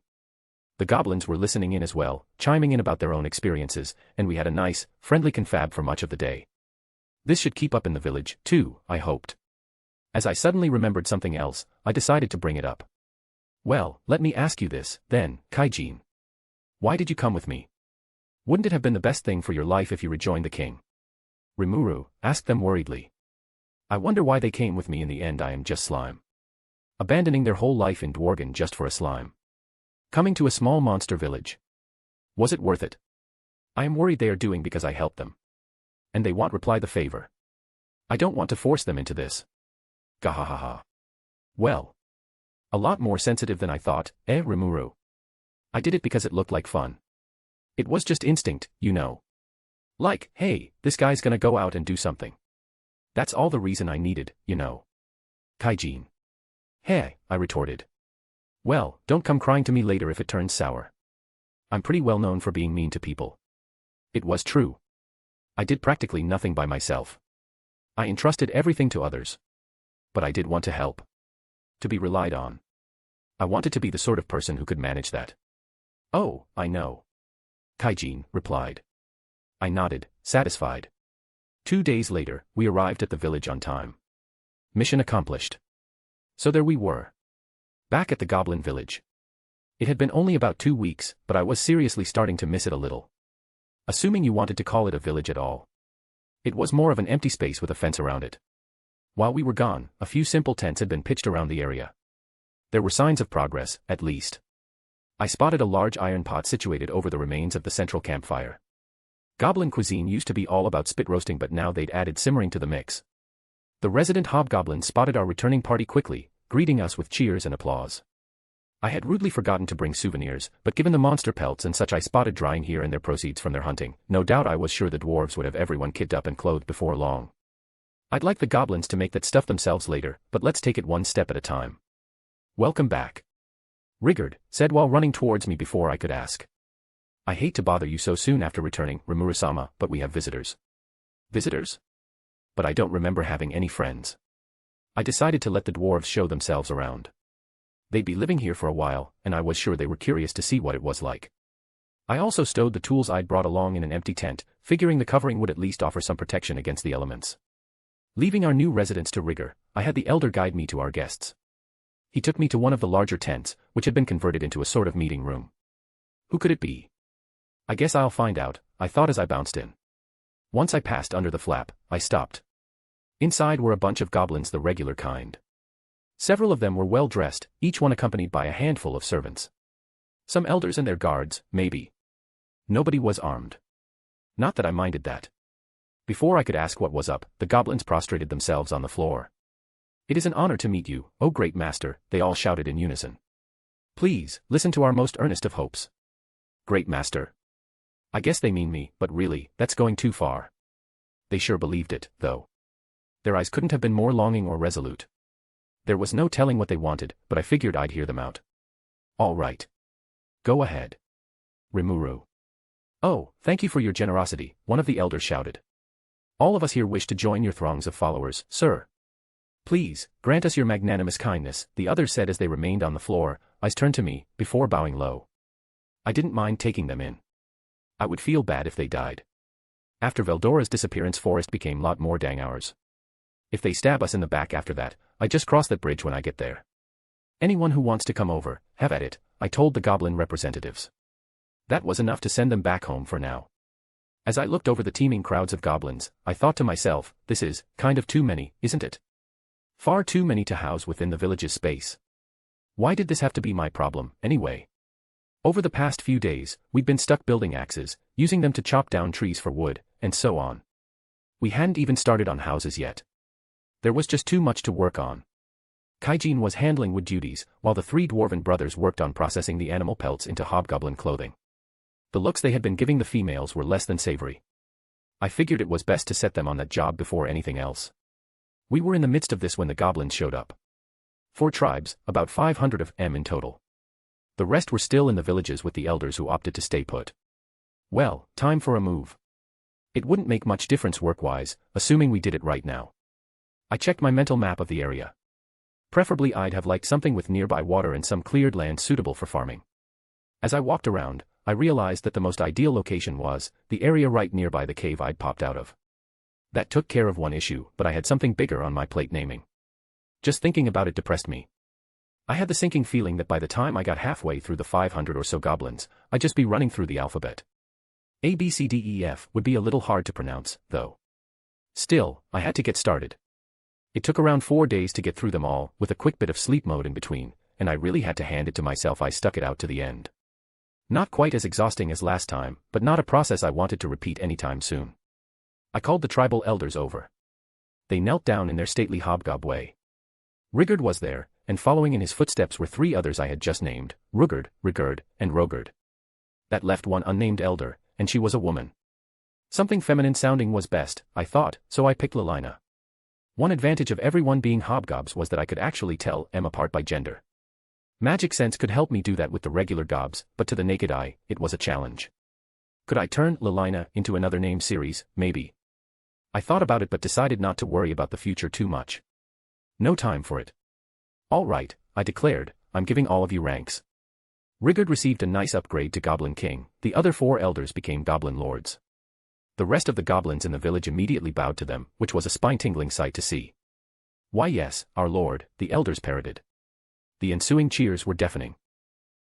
The goblins were listening in as well, chiming in about their own experiences, and we had a nice, friendly confab for much of the day. This should keep up in the village, too, I hoped. As I suddenly remembered something else, I decided to bring it up. Well, let me ask you this, then, Kaijin. Why did you come with me? Wouldn't it have been the best thing for your life if you rejoined the king? Rimuru asked them worriedly. I wonder why they came with me in the end. I am just slime. Abandoning their whole life in Dwargon just for a slime. Coming to a small monster village. Was it worth it? I am worried they are doing because I helped them. And they won't reply the favor. I don't want to force them into this. Gahahaha. Well. A lot more sensitive than I thought, Rimuru. I did it because it looked like fun. It was just instinct, you know. Like, hey, this guy's gonna go out and do something. That's all the reason I needed, you know. Kaijin. Hey, I retorted. Well, don't come crying to me later if it turns sour. I'm pretty well known for being mean to people. It was true. I did practically nothing by myself. I entrusted everything to others. But I did want to help. To be relied on. I wanted to be the sort of person who could manage that. Oh, I know. Kaijin replied. I nodded, satisfied. 2 days later, we arrived at the village on time. Mission accomplished. So there we were. Back at the Goblin village. It had been only about 2 weeks, but I was seriously starting to miss it a little. Assuming you wanted to call it a village at all. It was more of an empty space with a fence around it. While we were gone, a few simple tents had been pitched around the area. There were signs of progress, at least. I spotted a large iron pot situated over the remains of the central campfire. Goblin cuisine used to be all about spit roasting, but now they'd added simmering to the mix. The resident hobgoblins spotted our returning party quickly, greeting us with cheers and applause. I had rudely forgotten to bring souvenirs, but given the monster pelts and such I spotted drying here and their proceeds from their hunting, no doubt I was sure the dwarves would have everyone kitted up and clothed before long. I'd like the goblins to make that stuff themselves later, but let's take it one step at a time. Welcome back. Rigurd said while running towards me before I could ask. I hate to bother you so soon after returning, Rimuru-sama, but we have visitors. Visitors? But I don't remember having any friends. I decided to let the dwarves show themselves around. They'd be living here for a while, and I was sure they were curious to see what it was like. I also stowed the tools I'd brought along in an empty tent, figuring the covering would at least offer some protection against the elements. Leaving our new residence to Rigurd, I had the elder guide me to our guests. He took me to one of the larger tents, which had been converted into a sort of meeting room. Who could it be? I guess I'll find out, I thought as I bounced in. Once I passed under the flap, I stopped. Inside were a bunch of goblins, the regular kind. Several of them were well dressed, each one accompanied by a handful of servants. Some elders and their guards, maybe. Nobody was armed. Not that I minded that. Before I could ask what was up, the goblins prostrated themselves on the floor. It is an honor to meet you, O great master, they all shouted in unison. Please, listen to our most earnest of hopes. Great master. I guess they mean me, but really, that's going too far. They sure believed it, though. Their eyes couldn't have been more longing or resolute. There was no telling what they wanted, but I figured I'd hear them out. All right. Go ahead. Rimuru. Oh, thank you for your generosity, one of the elders shouted. All of us here wish to join your throngs of followers, sir. Please, grant us your magnanimous kindness, the others said as they remained on the floor, eyes turned to me, before bowing low. I didn't mind taking them in. I would feel bad if they died. After Veldora's disappearance, forest became lot more dang ours. If they stab us in the back after that, I just cross that bridge when I get there. Anyone who wants to come over, have at it, I told the goblin representatives. That was enough to send them back home for now. As I looked over the teeming crowds of goblins, I thought to myself, this is, kind of too many, isn't it? Far too many to house within the village's space. Why did this have to be my problem, anyway? Over the past few days, we'd been stuck building axes, using them to chop down trees for wood, and so on. We hadn't even started on houses yet. There was just too much to work on. Kaijin was handling wood duties, while the 3 dwarven brothers worked on processing the animal pelts into hobgoblin clothing. The looks they had been giving the females were less than savory. I figured it was best to set them on that job before anything else. We were in the midst of this when the goblins showed up. 4 tribes, about 500 of them in total. The rest were still in the villages with the elders who opted to stay put. Well, time for a move. It wouldn't make much difference work-wise, assuming we did it right now. I checked my mental map of the area. Preferably I'd have liked something with nearby water and some cleared land suitable for farming. As I walked around, I realized that the most ideal location was the area right nearby the cave I'd popped out of. That took care of one issue, but I had something bigger on my plate naming. Just thinking about it depressed me. I had the sinking feeling that by the time I got halfway through the 500 or so goblins, I'd just be running through the alphabet. A, B, C, D, E, F would be a little hard to pronounce, though. Still, I had to get started. It took around 4 days to get through them all, with a quick bit of sleep mode in between, and I really had to hand it to myself. I stuck it out to the end. Not quite as exhausting as last time, but not a process I wanted to repeat anytime soon. I called the tribal elders over. They knelt down in their stately hobgob way. Rigurd was there, and following in his footsteps were 3 others I had just named, Rugurd, Rigurd, and Rogurd. That left one unnamed elder, and she was a woman. Something feminine sounding was best, I thought, so I picked Lilina. One advantage of everyone being hobgobs was that I could actually tell them apart by gender. Magic sense could help me do that with the regular gobs, but to the naked eye, it was a challenge. Could I turn Lilina into another name series, maybe? I thought about it but decided not to worry about the future too much. No time for it. All right, I declared, I'm giving all of you ranks. Rigurd received a nice upgrade to Goblin King, the other 4 elders became Goblin Lords. The rest of the goblins in the village immediately bowed to them, which was a spine-tingling sight to see. Why yes, our lord, the elders parroted. The ensuing cheers were deafening.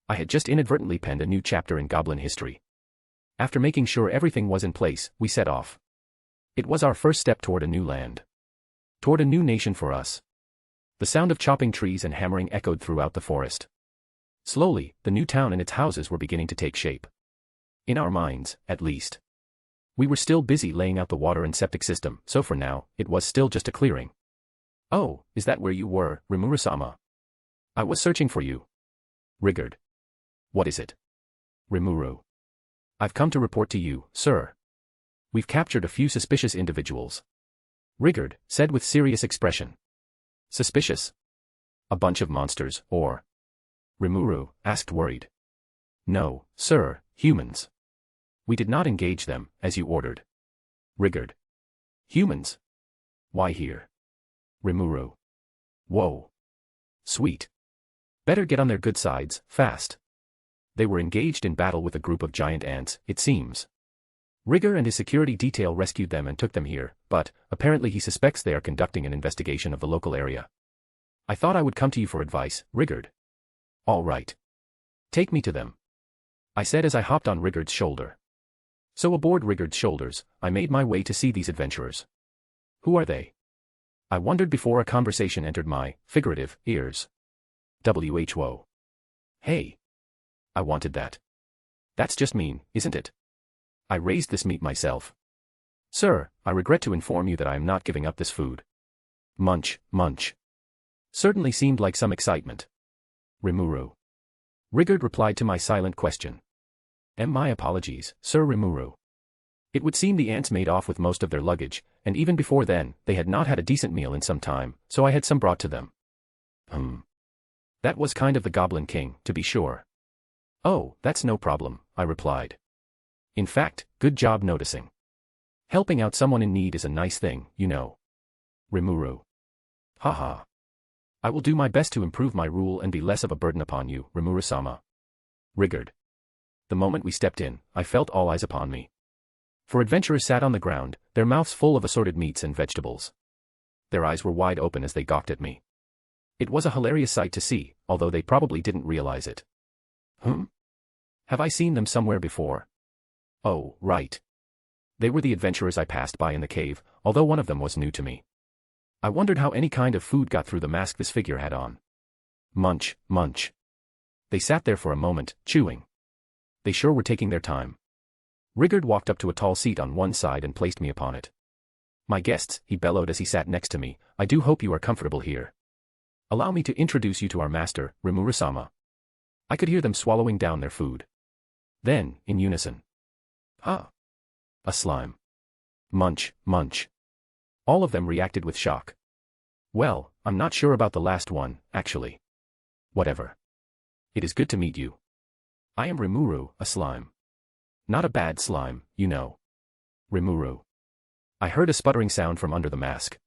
I had just inadvertently penned a new chapter in goblin history. After making sure everything was in place, we set off. It was our first step toward a new land. Toward a new nation for us. The sound of chopping trees and hammering echoed throughout the forest. Slowly, the new town and its houses were beginning to take shape. In our minds, at least. We were still busy laying out the water and septic system, so for now, it was still just a clearing. Oh, is that where you were, Rimuru-sama? I was searching for you. Rigurd. What is it? Rimuru. I've come to report to you, sir. We've captured a few suspicious individuals. Rigurd said with serious expression. Suspicious? A bunch of monsters, or? Rimuru asked worried. No, sir, humans. We did not engage them, as you ordered. Rigurd. Humans? Why here? Rimuru. Whoa. Sweet. Better get on their good sides, fast. They were engaged in battle with a group of giant ants, it seems. Rigurd and his security detail rescued them and took them here, but, apparently he suspects they are conducting an investigation of the local area. I thought I would come to you for advice, Rigurd. All right. Take me to them. I said as I hopped on Rigurd's shoulder. So aboard Rigurd's shoulders, I made my way to see these adventurers. Who are they? I wondered before a conversation entered my, figurative, ears. Who? Hey. I wanted that. That's just mean, isn't it? I raised this meat myself. Sir, I regret to inform you that I am not giving up this food. Munch, munch. Certainly seemed like some excitement. Rimuru. Rigurd replied to my silent question. My apologies, Sir Rimuru. It would seem the ants made off with most of their luggage, and even before then, they had not had a decent meal in some time, so I had some brought to them. That was kind of the Goblin King, to be sure. Oh, that's no problem, I replied. In fact, good job noticing. Helping out someone in need is a nice thing, you know. Rimuru. Haha. I will do my best to improve my rule and be less of a burden upon you, Rimuru-sama. Rigurd. The moment we stepped in, I felt all eyes upon me. 4 adventurers sat on the ground, their mouths full of assorted meats and vegetables. Their eyes were wide open as they gawked at me. It was a hilarious sight to see, although they probably didn't realize it. Have I seen them somewhere before? Oh, right. They were the adventurers I passed by in the cave, although one of them was new to me. I wondered how any kind of food got through the mask this figure had on. Munch, munch. They sat there for a moment, chewing. They sure were taking their time. Rigurd walked up to a tall seat on one side and placed me upon it. My guests, he bellowed as he sat next to me, I do hope you are comfortable here. Allow me to introduce you to our master, Rimuru-sama. I could hear them swallowing down their food. Then, in unison. Ah. A slime. Munch, munch. All of them reacted with shock. Well, I'm not sure about the last one, actually. Whatever. It is good to meet you. I am Rimuru, a slime. Not a bad slime, you know. Rimuru. I heard a sputtering sound from under the mask.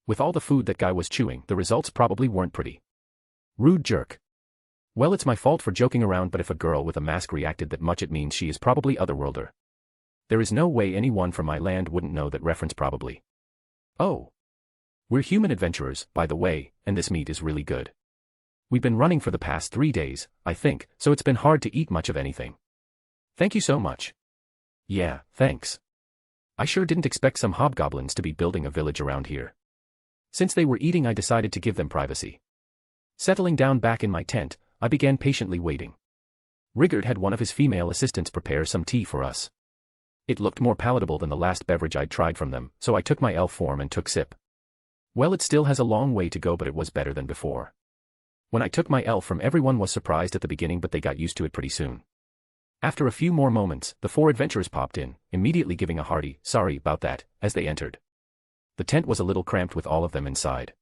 With all the food that guy was chewing, the results probably weren't pretty. Rude jerk. Well, it's my fault for joking around, but if a girl with a mask reacted that much, it means she is probably otherworlder. There is no way anyone from my land wouldn't know that reference probably. Oh. We're human adventurers, by the way, and this meat is really good. We've been running for the past 3 days, I think, so it's been hard to eat much of anything. Thank you so much. Yeah, thanks. I sure didn't expect some hobgoblins to be building a village around here. Since they were eating, I decided to give them privacy. Settling down back in my tent, I began patiently waiting. Rigard had one of his female assistants prepare some tea for us. It looked more palatable than the last beverage I'd tried from them, so I took my elf form and took sip. Well, it still has a long way to go, but it was better than before. When I took my elf form, everyone was surprised at the beginning, but they got used to it pretty soon. After a few more moments, the 4 adventurers popped in, immediately giving a hearty, "Sorry about that," as they entered. The tent was a little cramped with all of them inside.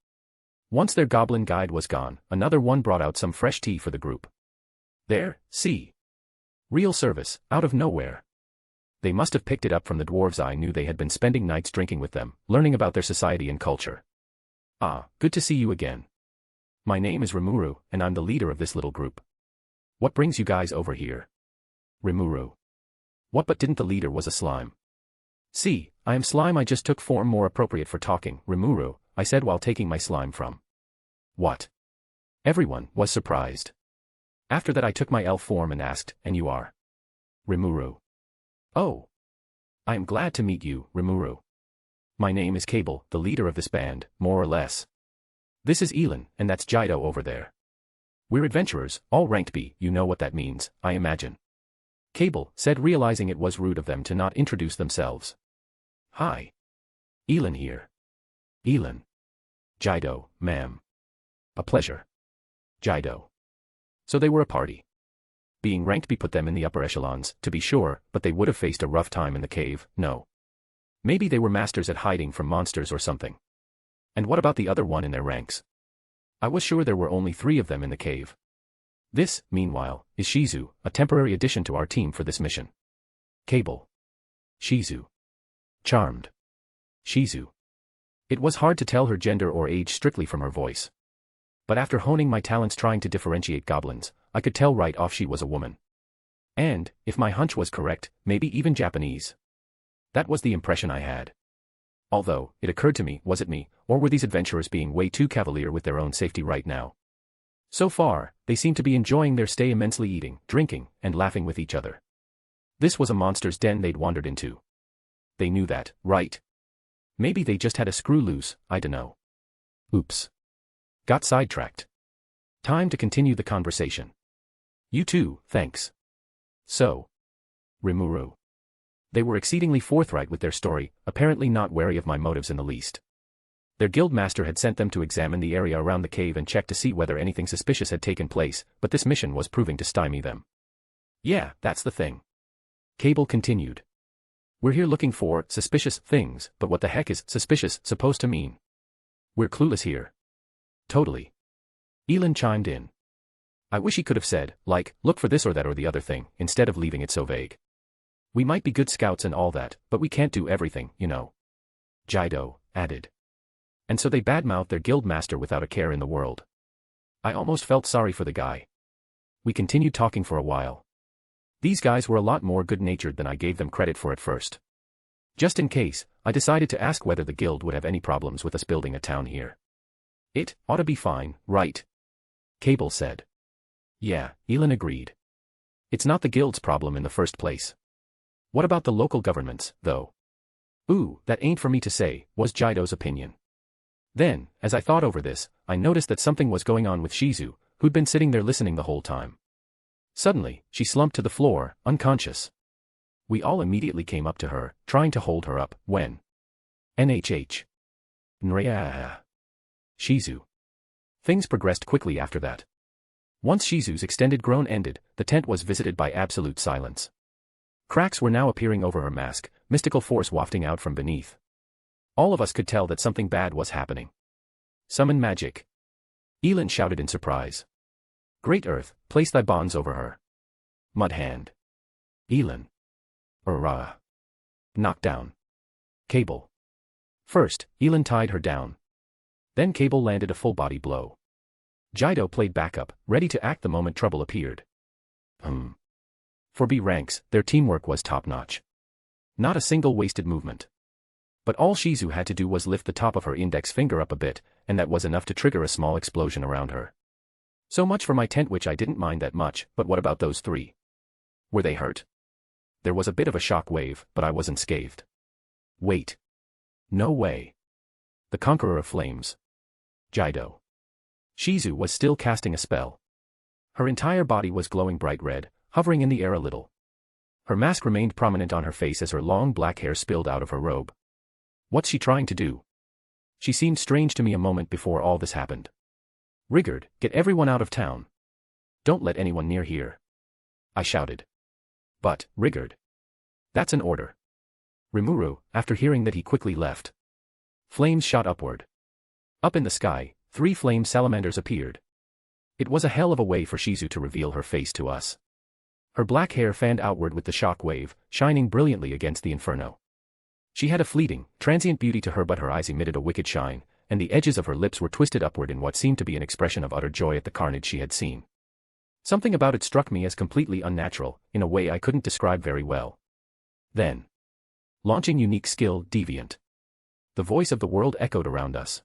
Once their goblin guide was gone, another one brought out some fresh tea for the group. There, see. Real service, out of nowhere. They must have picked it up from the dwarves. I knew they had been spending nights drinking with them, learning about their society and culture. Ah, good to see you again. My name is Rimuru, and I'm the leader of this little group. What brings you guys over here? Rimuru. What, but didn't the leader was a slime? See, I am slime. I just took form more appropriate for talking, Rimuru, I said while taking my slime from. What? Everyone was surprised. After that I took my elf form and asked, "And you are?" Rimuru. Oh. I am glad to meet you, Rimuru. My name is Cable, the leader of this band, more or less. This is Elin, and that's Jido over there. We're adventurers, all ranked B, you know what that means, I imagine. Cable said, realizing it was rude of them to not introduce themselves. Hi. Elin here. Elin. Jido, ma'am. A pleasure. Jido. So they were a party. Being ranked B put them in the upper echelons, to be sure, but they would have faced a rough time in the cave, no. Maybe they were masters at hiding from monsters or something. And what about the other one in their ranks? I was sure there were only 3 of them in the cave. This, meanwhile, is Shizu, a temporary addition to our team for this mission. Cable. Shizu. Charmed. Shizu. It was hard to tell her gender or age strictly from her voice. But after honing my talents trying to differentiate goblins, I could tell right off she was a woman. And, if my hunch was correct, maybe even Japanese. That was the impression I had. Although, it occurred to me, was it me, or were these adventurers being way too cavalier with their own safety right now? So far, they seemed to be enjoying their stay immensely, eating, drinking, and laughing with each other. This was a monster's den they'd wandered into. They knew that, right? Maybe they just had a screw loose, I dunno. Oops. Got sidetracked. Time to continue the conversation. You too, thanks. So. Rimuru. They were exceedingly forthright with their story, apparently not wary of my motives in the least. Their guild master had sent them to examine the area around the cave and check to see whether anything suspicious had taken place, but this mission was proving to stymie them. Yeah, that's the thing. Cable continued. We're here looking for suspicious things, but what the heck is suspicious supposed to mean? We're clueless here. Totally. Elin chimed in. I wish he could have said, like, look for this or that or the other thing, instead of leaving it so vague. We might be good scouts and all that, but we can't do everything, you know. Jido added. And so they badmouthed their guild master without a care in the world. I almost felt sorry for the guy. We continued talking for a while. These guys were a lot more good-natured than I gave them credit for at first. Just in case, I decided to ask whether the guild would have any problems with us building a town here. It ought to be fine, right? Cable said. Yeah, Elin agreed. It's not the guild's problem in the first place. What about the local governments, though? Ooh, that ain't for me to say, was Jido's opinion. Then, as I thought over this, I noticed that something was going on with Shizu, who'd been sitting there listening the whole time. Suddenly, she slumped to the floor, unconscious. We all immediately came up to her, trying to hold her up, when... NHH. Nrea. Shizu. Things progressed quickly after that. Once Shizu's extended groan ended, the tent was visited by absolute silence. Cracks were now appearing over her mask, mystical force wafting out from beneath. All of us could tell that something bad was happening. Summon magic. Elin shouted in surprise. Great Earth, place thy bonds over her. Mud hand. Elin. Urrah. Knock down. Cable. First, Elin tied her down. Then Cable landed a full-body blow. Jido played backup, ready to act the moment trouble appeared. For B ranks, their teamwork was top-notch. Not a single wasted movement. But all Shizu had to do was lift the top of her index finger up a bit, and that was enough to trigger a small explosion around her. So much for my tent, which I didn't mind that much, but what about those three? Were they hurt? There was a bit of a shock wave, but I wasn't scathed. Wait. No way. The Conqueror of Flames. Jido. Shizu was still casting a spell. Her entire body was glowing bright red, hovering in the air a little. Her mask remained prominent on her face as her long black hair spilled out of her robe. What's she trying to do? She seemed strange to me a moment before all this happened. Rigard, get everyone out of town. Don't let anyone near here. I shouted. But, Rigard. That's an order. Rimuru, after hearing that, he quickly left. Flames shot upward. Up in the sky, 3 flame salamanders appeared. It was a hell of a way for Shizu to reveal her face to us. Her black hair fanned outward with the shock wave, shining brilliantly against the inferno. She had a fleeting, transient beauty to her, but her eyes emitted a wicked shine, and the edges of her lips were twisted upward in what seemed to be an expression of utter joy at the carnage she had seen. Something about it struck me as completely unnatural, in a way I couldn't describe very well. Then, launching unique skill, Deviant. The voice of the world echoed around us.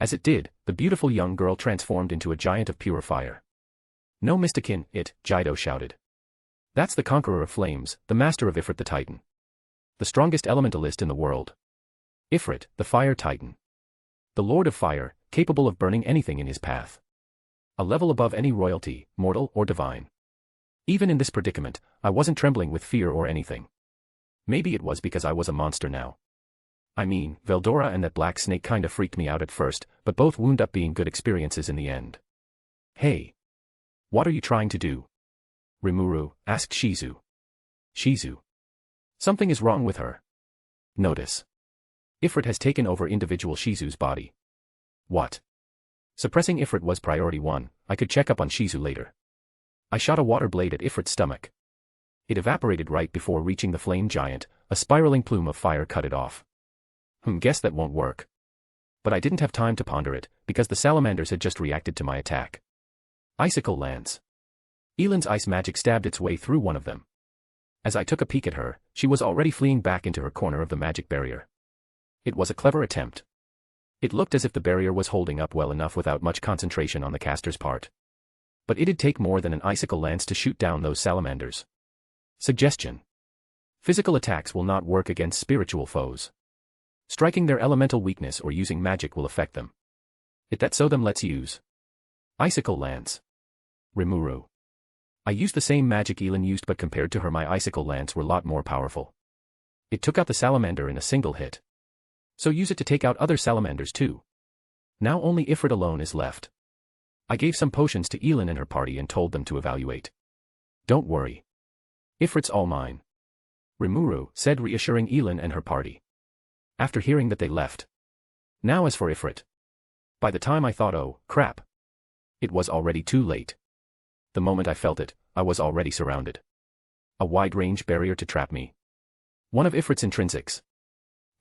As it did, the beautiful young girl transformed into a giant of pure fire. No mistaking it, Jido shouted. That's the Conqueror of Flames, the master of Ifrit the Titan. The strongest elementalist in the world. Ifrit, the Fire Titan. The Lord of Fire, capable of burning anything in his path. A level above any royalty, mortal or divine. Even in this predicament, I wasn't trembling with fear or anything. Maybe it was because I was a monster now. I mean, Veldora and that black snake kinda freaked me out at first, but both wound up being good experiences in the end. Hey. What are you trying to do? Rimuru asked Shizu. Shizu. Something is wrong with her. Notice. Ifrit has taken over individual Shizu's body. What? Suppressing Ifrit was priority 1, I could check up on Shizu later. I shot a water blade at Ifrit's stomach. It evaporated right before reaching the flame giant, a spiraling plume of fire cut it off. Guess that won't work. But I didn't have time to ponder it, because the salamanders had just reacted to my attack. Icicle Lance. Elan's ice magic stabbed its way through one of them. As I took a peek at her, she was already fleeing back into her corner of the magic barrier. It was a clever attempt. It looked as if the barrier was holding up well enough without much concentration on the caster's part. But it'd take more than an icicle lance to shoot down those salamanders. Suggestion. Physical attacks will not work against spiritual foes. Striking their elemental weakness or using magic will affect them. So them let's use. Icicle Lance. Rimuru. I used the same magic Elan used, but compared to her my icicle lance were a lot more powerful. It took out the salamander in a single hit. So use it to take out other salamanders too. Now only Ifrit alone is left. I gave some potions to Elan and her party and told them to evaluate. Don't worry. Ifrit's all mine. Rimuru said, reassuring Elan and her party. After hearing that they left. Now as for Ifrit. By the time I thought, oh, crap. It was already too late. The moment I felt it, I was already surrounded. A wide-range barrier to trap me. One of Ifrit's intrinsics.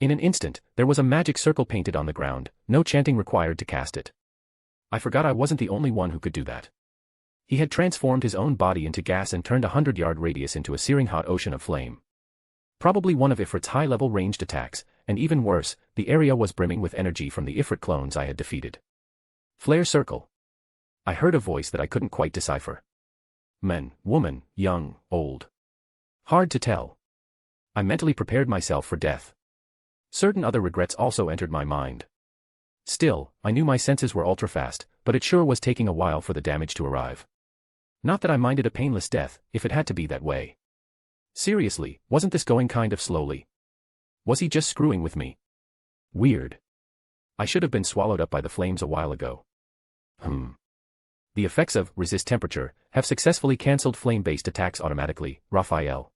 In an instant, there was a magic circle painted on the ground, no chanting required to cast it. I forgot I wasn't the only one who could do that. He had transformed his own body into gas and turned a 100-yard radius into a searing hot ocean of flame. Probably one of Ifrit's high-level ranged attacks, and even worse, the area was brimming with energy from the Ifrit clones I had defeated. Flare circle. I heard a voice that I couldn't quite decipher. Men, woman, young, old. Hard to tell. I mentally prepared myself for death. Certain other regrets also entered my mind. Still, I knew my senses were ultra-fast, but it sure was taking a while for the damage to arrive. Not that I minded a painless death, if it had to be that way. Seriously, wasn't this going kind of slowly? Was he just screwing with me? Weird. I should have been swallowed up by the flames a while ago. The effects of resist temperature have successfully cancelled flame-based attacks automatically, Raphael.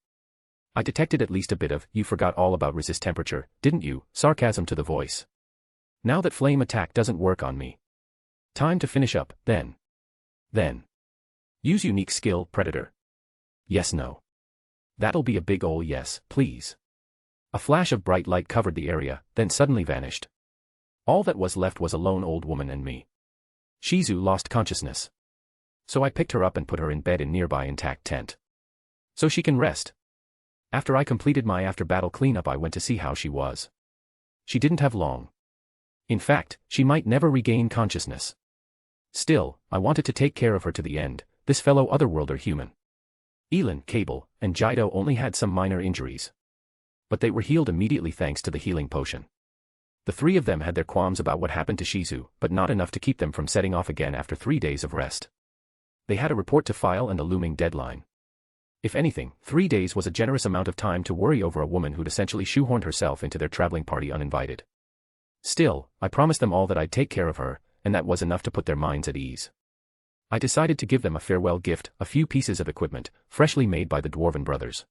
I detected at least a bit of, you forgot all about resist temperature, didn't you, sarcasm to the voice. Now that flame attack doesn't work on me. Time to finish up, then. Use unique skill, Predator. Yes, no. That'll be a big ol' yes, please. A flash of bright light covered the area, then suddenly vanished. All that was left was a lone old woman and me. Shizu lost consciousness. So I picked her up and put her in bed in nearby intact tent. So she can rest. After I completed my after-battle cleanup, I went to see how she was. She didn't have long. In fact, she might never regain consciousness. Still, I wanted to take care of her to the end, this fellow otherworlder human. Elin, Cable, and Jido only had some minor injuries. But they were healed immediately thanks to the healing potion. The three of them had their qualms about what happened to Shizu, but not enough to keep them from setting off again after 3 days of rest. They had a report to file and a looming deadline. If anything, 3 days was a generous amount of time to worry over a woman who'd essentially shoehorned herself into their traveling party uninvited. Still, I promised them all that I'd take care of her, and that was enough to put their minds at ease. I decided to give them a farewell gift, a few pieces of equipment, freshly made by the Dwarven brothers.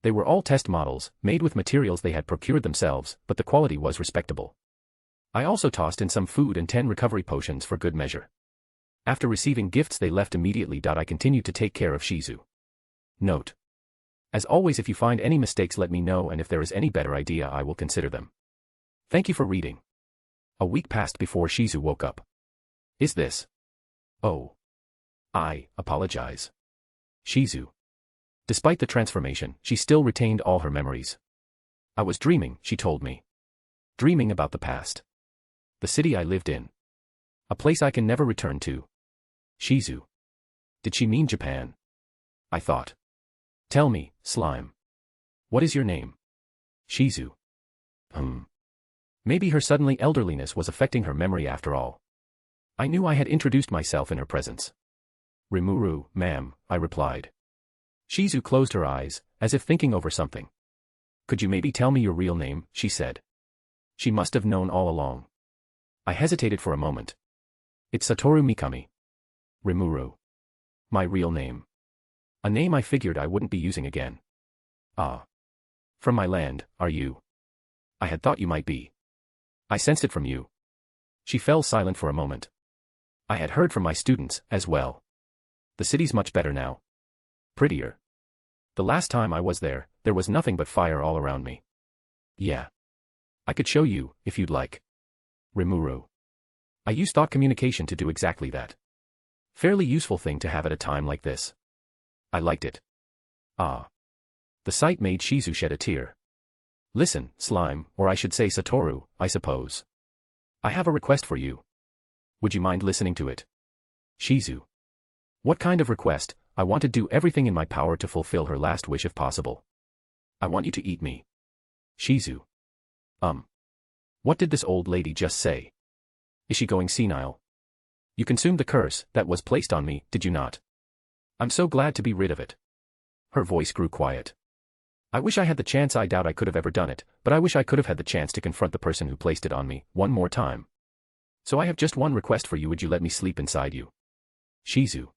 They were all test models, made with materials they had procured themselves, but the quality was respectable. I also tossed in some food and 10 recovery potions for good measure. After receiving gifts they left immediately. I continued to take care of Shizu. Note: as always, if you find any mistakes let me know, and if there is any better idea I will consider them. Thank you for reading. A week passed before Shizu woke up. Is this? Oh. I apologize. Shizu. Despite the transformation, she still retained all her memories. I was dreaming, she told me. Dreaming about the past. The city I lived in. A place I can never return to. Shizu. Did she mean Japan? I thought. Tell me, slime. What is your name? Shizu. Maybe her suddenly elderliness was affecting her memory after all. I knew I had introduced myself in her presence. Rimuru, ma'am, I replied. Shizu closed her eyes, as if thinking over something. Could you maybe tell me your real name, she said. She must have known all along. I hesitated for a moment. It's Satoru Mikami. Rimuru. My real name. A name I figured I wouldn't be using again. Ah. From my land, are you? I had thought you might be. I sensed it from you. She fell silent for a moment. I had heard from my students, as well. The city's much better now. Prettier. The last time I was there, there was nothing but fire all around me. Yeah. I could show you, if you'd like. Rimuru. I use thought communication to do exactly that. Fairly useful thing to have at a time like this. I liked it. Ah. The sight made Shizu shed a tear. Listen, slime, or I should say Satoru, I suppose. I have a request for you. Would you mind listening to it? Shizu. What kind of request? I want to do everything in my power to fulfill her last wish if possible. I want you to eat me. Shizu. What did this old lady just say? Is she going senile? You consumed the curse that was placed on me, did you not? I'm so glad to be rid of it. Her voice grew quiet. I wish I had the chance. I doubt I could have ever done it, but I wish I could have had the chance to confront the person who placed it on me, one more time. So I have just one request for you. Would you let me sleep inside you? Shizu.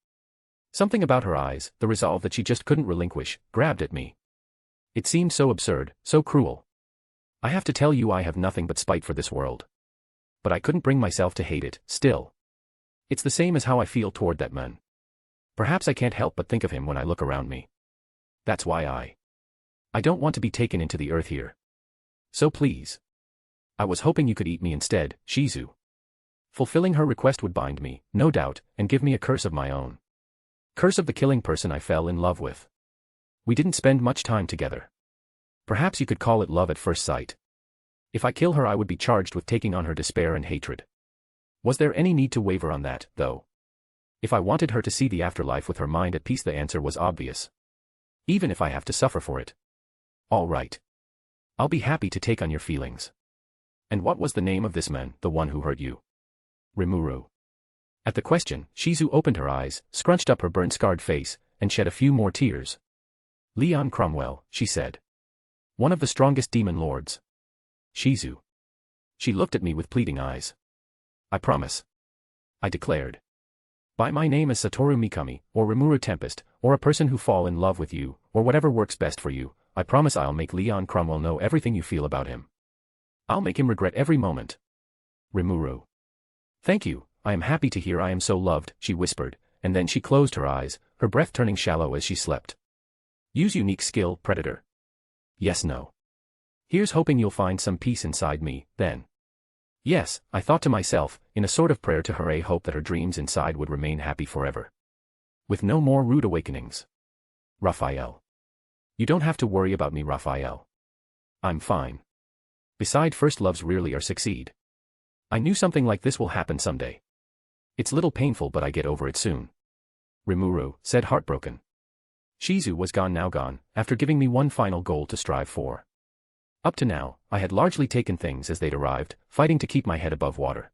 Something about her eyes, the resolve that she just couldn't relinquish, grabbed at me. It seemed so absurd, so cruel. I have to tell you, I have nothing but spite for this world. But I couldn't bring myself to hate it, still. It's the same as how I feel toward that man. Perhaps I can't help but think of him when I look around me. That's why I don't want to be taken into the earth here. So please. I was hoping you could eat me instead, Shizu. Fulfilling her request would bind me, no doubt, and give me a curse of my own. Curse of the killing person I fell in love with. We didn't spend much time together. Perhaps you could call it love at first sight. If I kill her, I would be charged with taking on her despair and hatred. Was there any need to waver on that, though? If I wanted her to see the afterlife with her mind at peace, the answer was obvious. Even if I have to suffer for it. All right. I'll be happy to take on your feelings. And what was the name of this man, the one who hurt you? Rimuru. At the question, Shizu opened her eyes, scrunched up her burnt-scarred face, and shed a few more tears. Leon Cromwell, she said. One of the strongest demon lords. Shizu. She looked at me with pleading eyes. I promise. I declared. By my name as Satoru Mikami, or Rimuru Tempest, or a person who fall in love with you, or whatever works best for you, I promise I'll make Leon Cromwell know everything you feel about him. I'll make him regret every moment. Rimuru. Thank you, I am happy to hear I am so loved, she whispered, and then she closed her eyes, her breath turning shallow as she slept. Use unique skill, Predator. Yes, no. Here's hoping you'll find some peace inside me, then. Yes, I thought to myself, in a sort of prayer to her, a hope that her dreams inside would remain happy forever. With no more rude awakenings. Raphael. You don't have to worry about me, Raphael. I'm fine. Beside, first loves rarely are succeed. I knew something like this will happen someday. It's little painful but I get over it soon. Rimuru said heartbroken. Shizu was gone, after giving me one final goal to strive for. Up to now, I had largely taken things as they'd arrived, fighting to keep my head above water.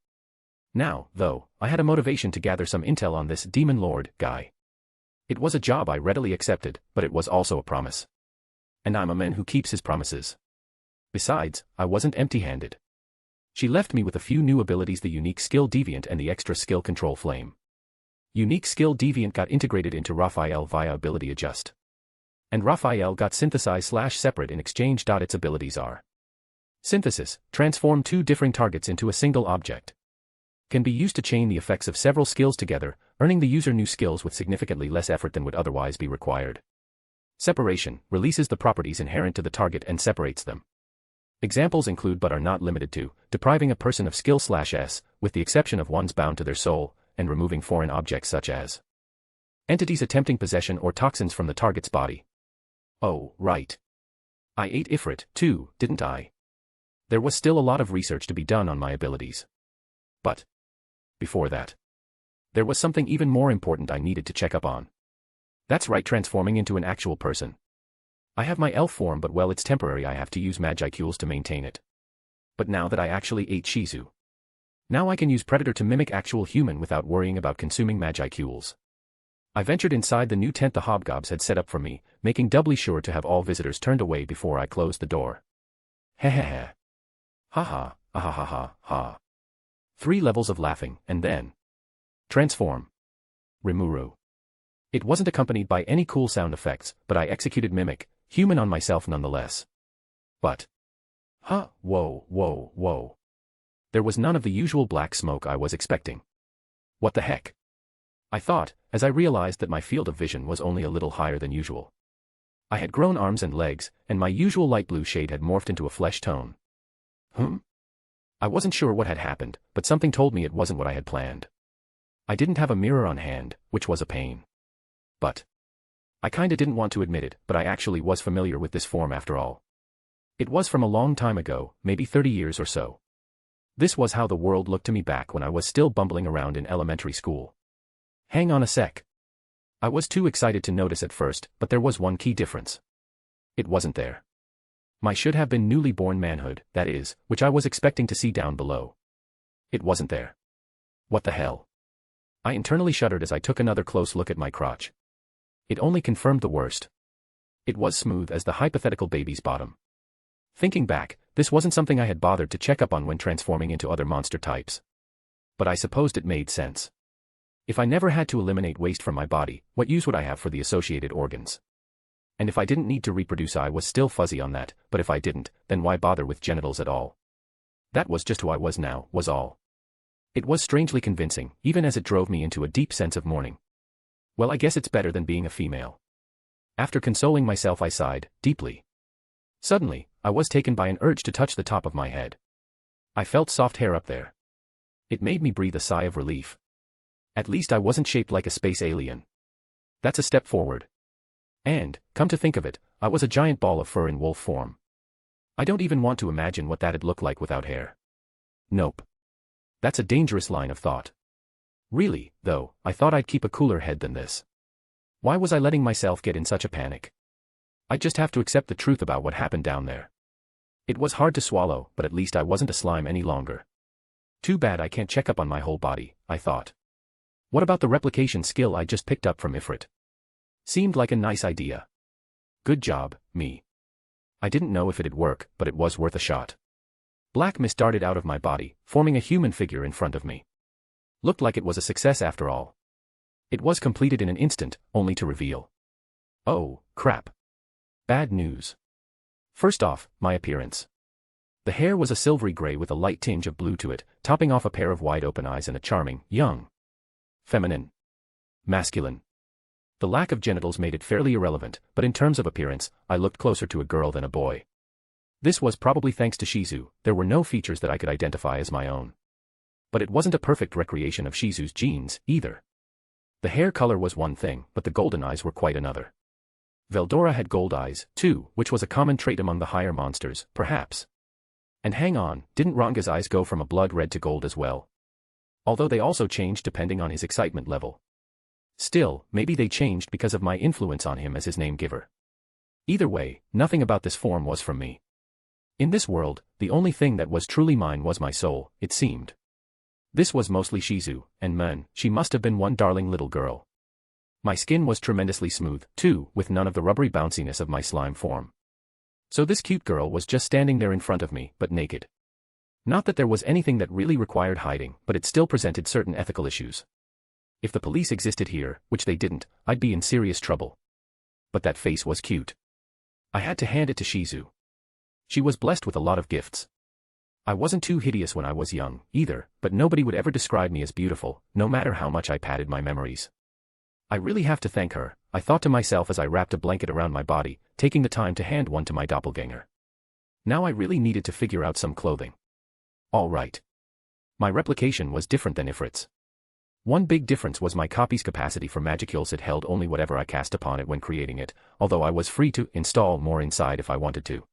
Now, though, I had a motivation to gather some intel on this Demon Lord guy. It was a job I readily accepted, but it was also a promise. And I'm a man who keeps his promises. Besides, I wasn't empty-handed. She left me with a few new abilities: the unique skill Deviant and the extra skill Control Flame. Unique skill Deviant got integrated into Raphael via ability adjust. And Raphael got synthesize/separate in exchange. Its abilities are: Synthesis, transform two differing targets into a single object. Can be used to chain the effects of several skills together, earning the user new skills with significantly less effort than would otherwise be required. Separation, releases the properties inherent to the target and separates them. Examples include but are not limited to, depriving a person of skill/S, with the exception of ones bound to their soul, and removing foreign objects such as entities attempting possession or toxins from the target's body. Oh, right. I ate Ifrit, too, didn't I? There was still a lot of research to be done on my abilities. But before that, there was something even more important I needed to check up on. That's right, transforming into an actual person. I have my elf form, but well, it's temporary. I have to use Magicules to maintain it. But now that I actually ate Shizu, now I can use Predator to mimic actual human without worrying about consuming Magicules. I ventured inside the new tent the hobgobs had set up for me, making doubly sure to have all visitors turned away before I closed the door. Hehehe. Ha ha, ha ha ha ha. 3 levels of laughing, and then transform. Rimuru. It wasn't accompanied by any cool sound effects, but I executed mimic human on myself nonetheless. But whoa. There was none of the usual black smoke I was expecting. What the heck? I thought, as I realized that my field of vision was only a little higher than usual. I had grown arms and legs, and my usual light blue shade had morphed into a flesh tone. I wasn't sure what had happened, but something told me it wasn't what I had planned. I didn't have a mirror on hand, which was a pain. But I kinda didn't want to admit it, but I actually was familiar with this form after all. It was from a long time ago, maybe 30 years or so. This was how the world looked to me back when I was still bumbling around in elementary school. Hang on a sec. I was too excited to notice at first, but there was one key difference. It wasn't there. My should have been newly born manhood, that is, which I was expecting to see down below. It wasn't there. What the hell? I internally shuddered as I took another close look at my crotch. It only confirmed the worst. It was smooth as the hypothetical baby's bottom. Thinking back, this wasn't something I had bothered to check up on when transforming into other monster types. But I supposed it made sense. If I never had to eliminate waste from my body, what use would I have for the associated organs? And if I didn't need to reproduce, I was still fuzzy on that, but if I didn't, then why bother with genitals at all? That was just who I was now, was all. It was strangely convincing, even as it drove me into a deep sense of mourning. Well, I guess it's better than being a female. After consoling myself, I sighed, deeply. Suddenly, I was taken by an urge to touch the top of my head. I felt soft hair up there. It made me breathe a sigh of relief. At least I wasn't shaped like a space alien. That's a step forward. And, come to think of it, I was a giant ball of fur in wolf form. I don't even want to imagine what that'd look like without hair. Nope. That's a dangerous line of thought. Really, though, I thought I'd keep a cooler head than this. Why was I letting myself get in such a panic? I'd just have to accept the truth about what happened down there. It was hard to swallow, but at least I wasn't a slime any longer. Too bad I can't check up on my whole body, I thought. What about the replication skill I just picked up from Ifrit? Seemed like a nice idea. Good job, me. I didn't know if it'd work, but it was worth a shot. Black mist darted out of my body, forming a human figure in front of me. Looked like it was a success after all. It was completed in an instant, only to reveal. Oh, crap. Bad news. First off, my appearance. The hair was a silvery gray with a light tinge of blue to it, topping off a pair of wide-open eyes and a charming, young, feminine, masculine. The lack of genitals made it fairly irrelevant, but in terms of appearance, I looked closer to a girl than a boy. This was probably thanks to Shizu. There were no features that I could identify as my own. But it wasn't a perfect recreation of Shizu's genes, either. The hair color was one thing, but the golden eyes were quite another. Veldora had gold eyes, too, which was a common trait among the higher monsters, perhaps. And hang on, didn't Ranga's eyes go from a blood red to gold as well? Although they also changed depending on his excitement level. Still, maybe they changed because of my influence on him as his name giver. Either way, nothing about this form was from me. In this world, the only thing that was truly mine was my soul, it seemed. This was mostly Shizu, and man, she must have been one darling little girl. My skin was tremendously smooth, too, with none of the rubbery bounciness of my slime form. So this cute girl was just standing there in front of me, but naked. Not that there was anything that really required hiding, but it still presented certain ethical issues. If the police existed here, which they didn't, I'd be in serious trouble. But that face was cute. I had to hand it to Shizu. She was blessed with a lot of gifts. I wasn't too hideous when I was young, either, but nobody would ever describe me as beautiful, no matter how much I padded my memories. I really have to thank her, I thought to myself as I wrapped a blanket around my body, taking the time to hand one to my doppelganger. Now I really needed to figure out some clothing. All right. My replication was different than Ifrit's. One big difference was my copy's capacity for magicules. It held only whatever I cast upon it when creating it, although I was free to install more inside if I wanted to.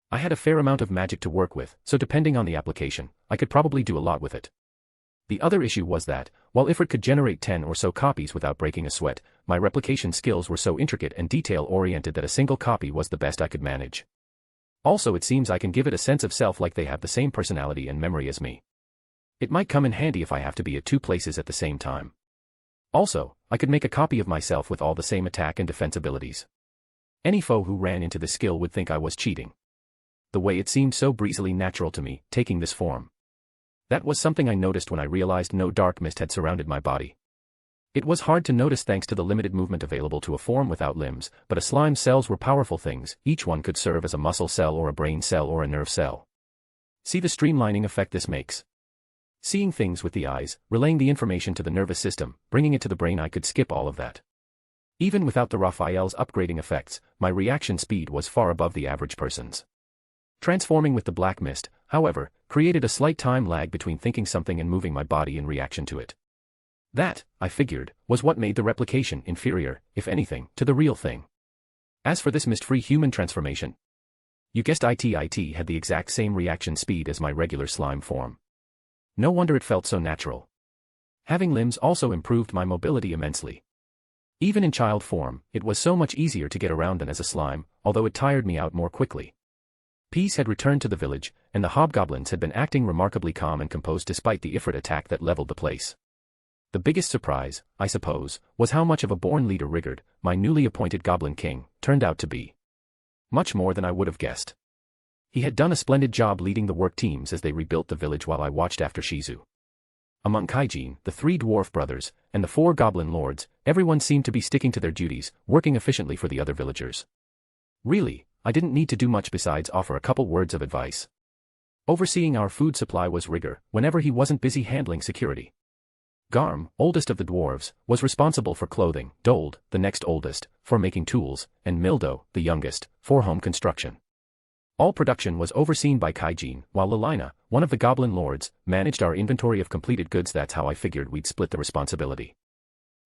I had a fair amount of magic to work with, so depending on the application, I could probably do a lot with it. The other issue was that, while Ifrit could generate 10 or so copies without breaking a sweat, my replication skills were so intricate and detail-oriented that a single copy was the best I could manage. Also, it seems I can give it a sense of self like they have the same personality and memory as me. It might come in handy if I have to be at two places at the same time. Also, I could make a copy of myself with all the same attack and defense abilities. Any foe who ran into this skill would think I was cheating. The way it seemed so breezily natural to me, taking this form. That was something I noticed when I realized no dark mist had surrounded my body. It was hard to notice thanks to the limited movement available to a form without limbs, but a slime's cells were powerful things, each one could serve as a muscle cell or a brain cell or a nerve cell. See the streamlining effect this makes. Seeing things with the eyes, relaying the information to the nervous system, bringing it to the brain. I could skip all of that. Even without the Raphael's upgrading effects, my reaction speed was far above the average person's. Transforming with the black mist, however, created a slight time lag between thinking something and moving my body in reaction to it. That, I figured, was what made the replication inferior, if anything, to the real thing. As for this mist-free human transformation, you guessed it had the exact same reaction speed as my regular slime form. No wonder it felt so natural. Having limbs also improved my mobility immensely. Even in child form, it was so much easier to get around than as a slime, although it tired me out more quickly. Peace had returned to the village, and the hobgoblins had been acting remarkably calm and composed despite the Ifrit attack that leveled the place. The biggest surprise, I suppose, was how much of a born leader Rigard, my newly appointed Goblin King, turned out to be. Much more than I would have guessed. He had done a splendid job leading the work teams as they rebuilt the village while I watched after Shizu. Among Kaijin, the 3 dwarf brothers, and the 4 goblin lords, everyone seemed to be sticking to their duties, working efficiently for the other villagers. Really, I didn't need to do much besides offer a couple words of advice. Overseeing our food supply was Rigor, whenever he wasn't busy handling security. Garm, oldest of the dwarves, was responsible for clothing, Dold, the next oldest, for making tools, and Mildo, the youngest, for home construction. All production was overseen by Kaijin, while Lilina, one of the goblin lords, managed our inventory of completed goods. That's how I figured we'd split the responsibility.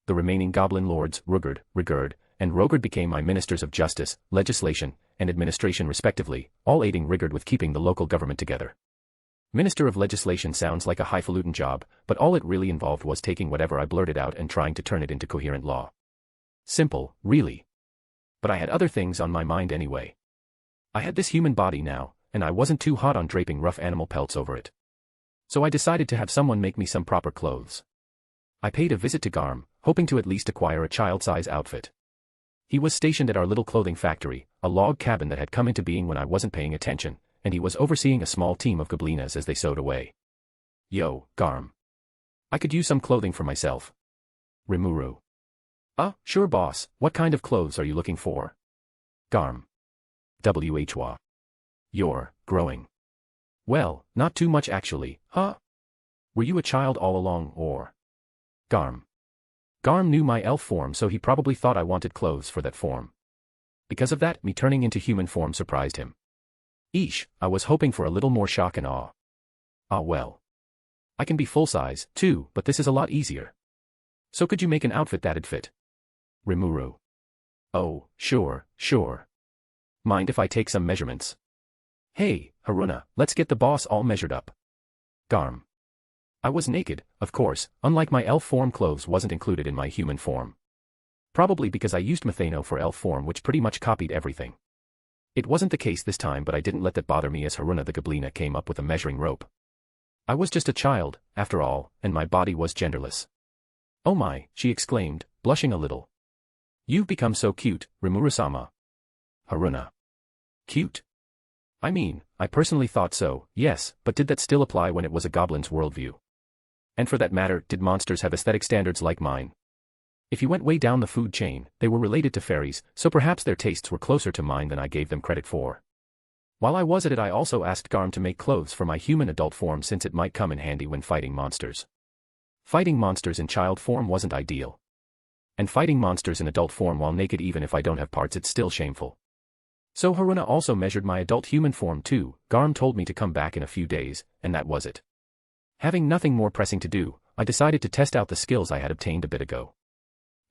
The remaining goblin lords, Rigurd, and Rogard became my ministers of justice, legislation, and administration respectively, all aiding Rigurd with keeping the local government together. Minister of Legislation sounds like a highfalutin job, but all it really involved was taking whatever I blurted out and trying to turn it into coherent law. Simple, really. But I had other things on my mind anyway. I had this human body now, and I wasn't too hot on draping rough animal pelts over it. So I decided to have someone make me some proper clothes. I paid a visit to Garm, hoping to at least acquire a child-size outfit. He was stationed at our little clothing factory, a log cabin that had come into being when I wasn't paying attention, and he was overseeing a small team of goblinas as they sewed away. Yo, Garm. I could use some clothing for myself. Rimuru. Sure boss, what kind of clothes are you looking for? Garm. Whwa. You're growing. Well, not too much actually, huh? Were you a child all along, or? Garm. Garm knew my elf form, so he probably thought I wanted clothes for that form. Because of that, me turning into human form surprised him. Eesh, I was hoping for a little more shock and awe. Well. I can be full size, too, but this is a lot easier. So could you make an outfit that'd fit? Rimuru. Oh, sure. Mind if I take some measurements? Hey, Haruna, let's get the boss all measured up. Garm. I was naked, of course, unlike my elf form clothes wasn't included in my human form. Probably because I used Methano for elf form which pretty much copied everything. It wasn't the case this time but I didn't let that bother me as Haruna the Goblina came up with a measuring rope. I was just a child, after all, and my body was genderless. "Oh my," she exclaimed, blushing a little. "You've become so cute, Rimuru-sama." Haruna. Cute? I mean, I personally thought so, yes, but did that still apply when it was a goblin's worldview? And for that matter, did monsters have aesthetic standards like mine? If you went way down the food chain, they were related to fairies, so perhaps their tastes were closer to mine than I gave them credit for. While I was at it I also asked Garm to make clothes for my human adult form since it might come in handy when fighting monsters. Fighting monsters in child form wasn't ideal. And fighting monsters in adult form while naked even if I don't have parts it's still shameful. So Haruna also measured my adult human form too. Garm told me to come back in a few days, and that was it. Having nothing more pressing to do, I decided to test out the skills I had obtained a bit ago.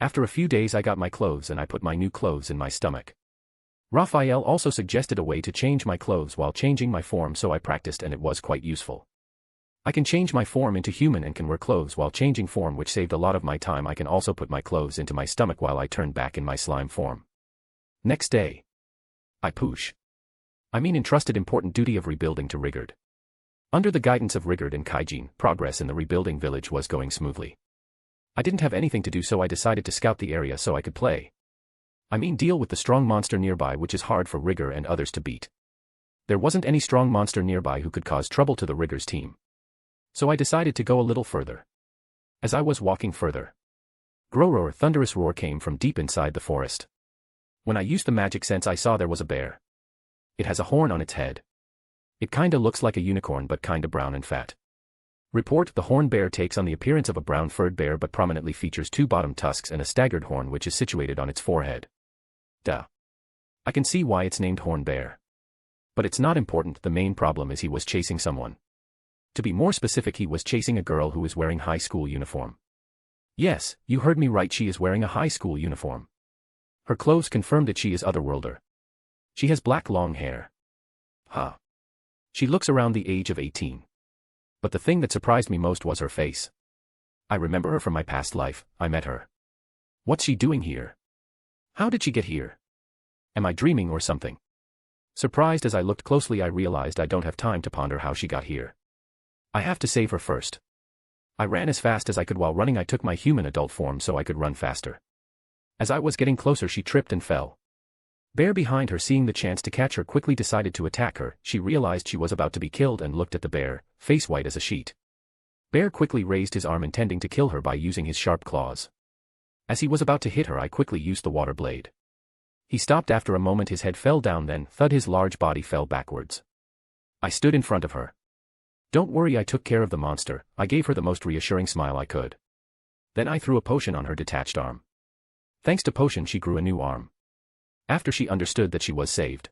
After a few days I got my clothes and I put my new clothes in my stomach. Raphael also suggested a way to change my clothes while changing my form so I practiced and it was quite useful. I can change my form into human and can wear clothes while changing form which saved a lot of my time. I can also put my clothes into my stomach while I turn back in my slime form. Next day. I entrusted important duty of rebuilding to Rigard. Under the guidance of Rigard and Kaijin, progress in the rebuilding village was going smoothly. I didn't have anything to do so I decided to scout the area so I could deal with the strong monster nearby which is hard for Rigard and others to beat. There wasn't any strong monster nearby who could cause trouble to the Rigard's team. So I decided to go a little further. As I was walking further, Groroar thunderous roar came from deep inside the forest. When I used the magic sense I saw there was a bear. It has a horn on its head. It kinda looks like a unicorn but kinda brown and fat. Report: the horned bear takes on the appearance of a brown furred bear but prominently features two bottom tusks and a staggered horn which is situated on its forehead. Duh. I can see why it's named horned bear. But it's not important, the main problem is he was chasing someone. To be more specific, he was chasing a girl who is wearing high school uniform. Yes, you heard me right, she is wearing a high school uniform. Her clothes confirmed that she is otherworlder. She has black long hair. Huh. She looks around the age of 18. But the thing that surprised me most was her face. I remember her from my past life, I met her. What's she doing here? How did she get here? Am I dreaming or something? Surprised as I looked closely I realized I don't have time to ponder how she got here. I have to save her first. I ran as fast as I could. While running I took my human adult form so I could run faster. As I was getting closer she tripped and fell. Bear behind her, seeing the chance to catch her, quickly decided to attack her. She realized she was about to be killed and looked at the bear, face white as a sheet. Bear quickly raised his arm intending to kill her by using his sharp claws. As he was about to hit her I quickly used the water blade. He stopped after a moment, his head fell down, then thud, his large body fell backwards. I stood in front of her. Don't worry, I took care of the monster. I gave her the most reassuring smile I could. Then I threw a potion on her detached arm. Thanks to potion she grew a new arm. After she understood that she was saved.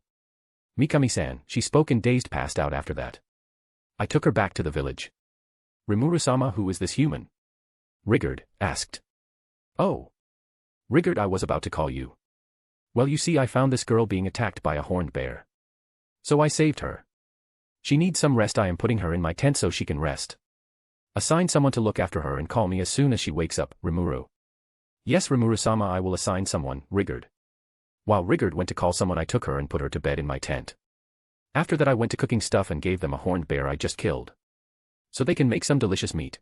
Mikami-san, she spoke in dazed, passed out after that. I took her back to the village. Rimuru-sama, who is this human? Rigard asked. Oh. Rigard, I was about to call you. Well, you see, I found this girl being attacked by a horned bear. So I saved her. She needs some rest. I am putting her in my tent so she can rest. Assign someone to look after her and call me as soon as she wakes up, Rimuru. Yes, Rimuru-sama, I will assign someone, Rigard. While Rigard went to call someone I took her and put her to bed in my tent. After that I went to cooking stuff and gave them a horned bear I just killed. So they can make some delicious meat.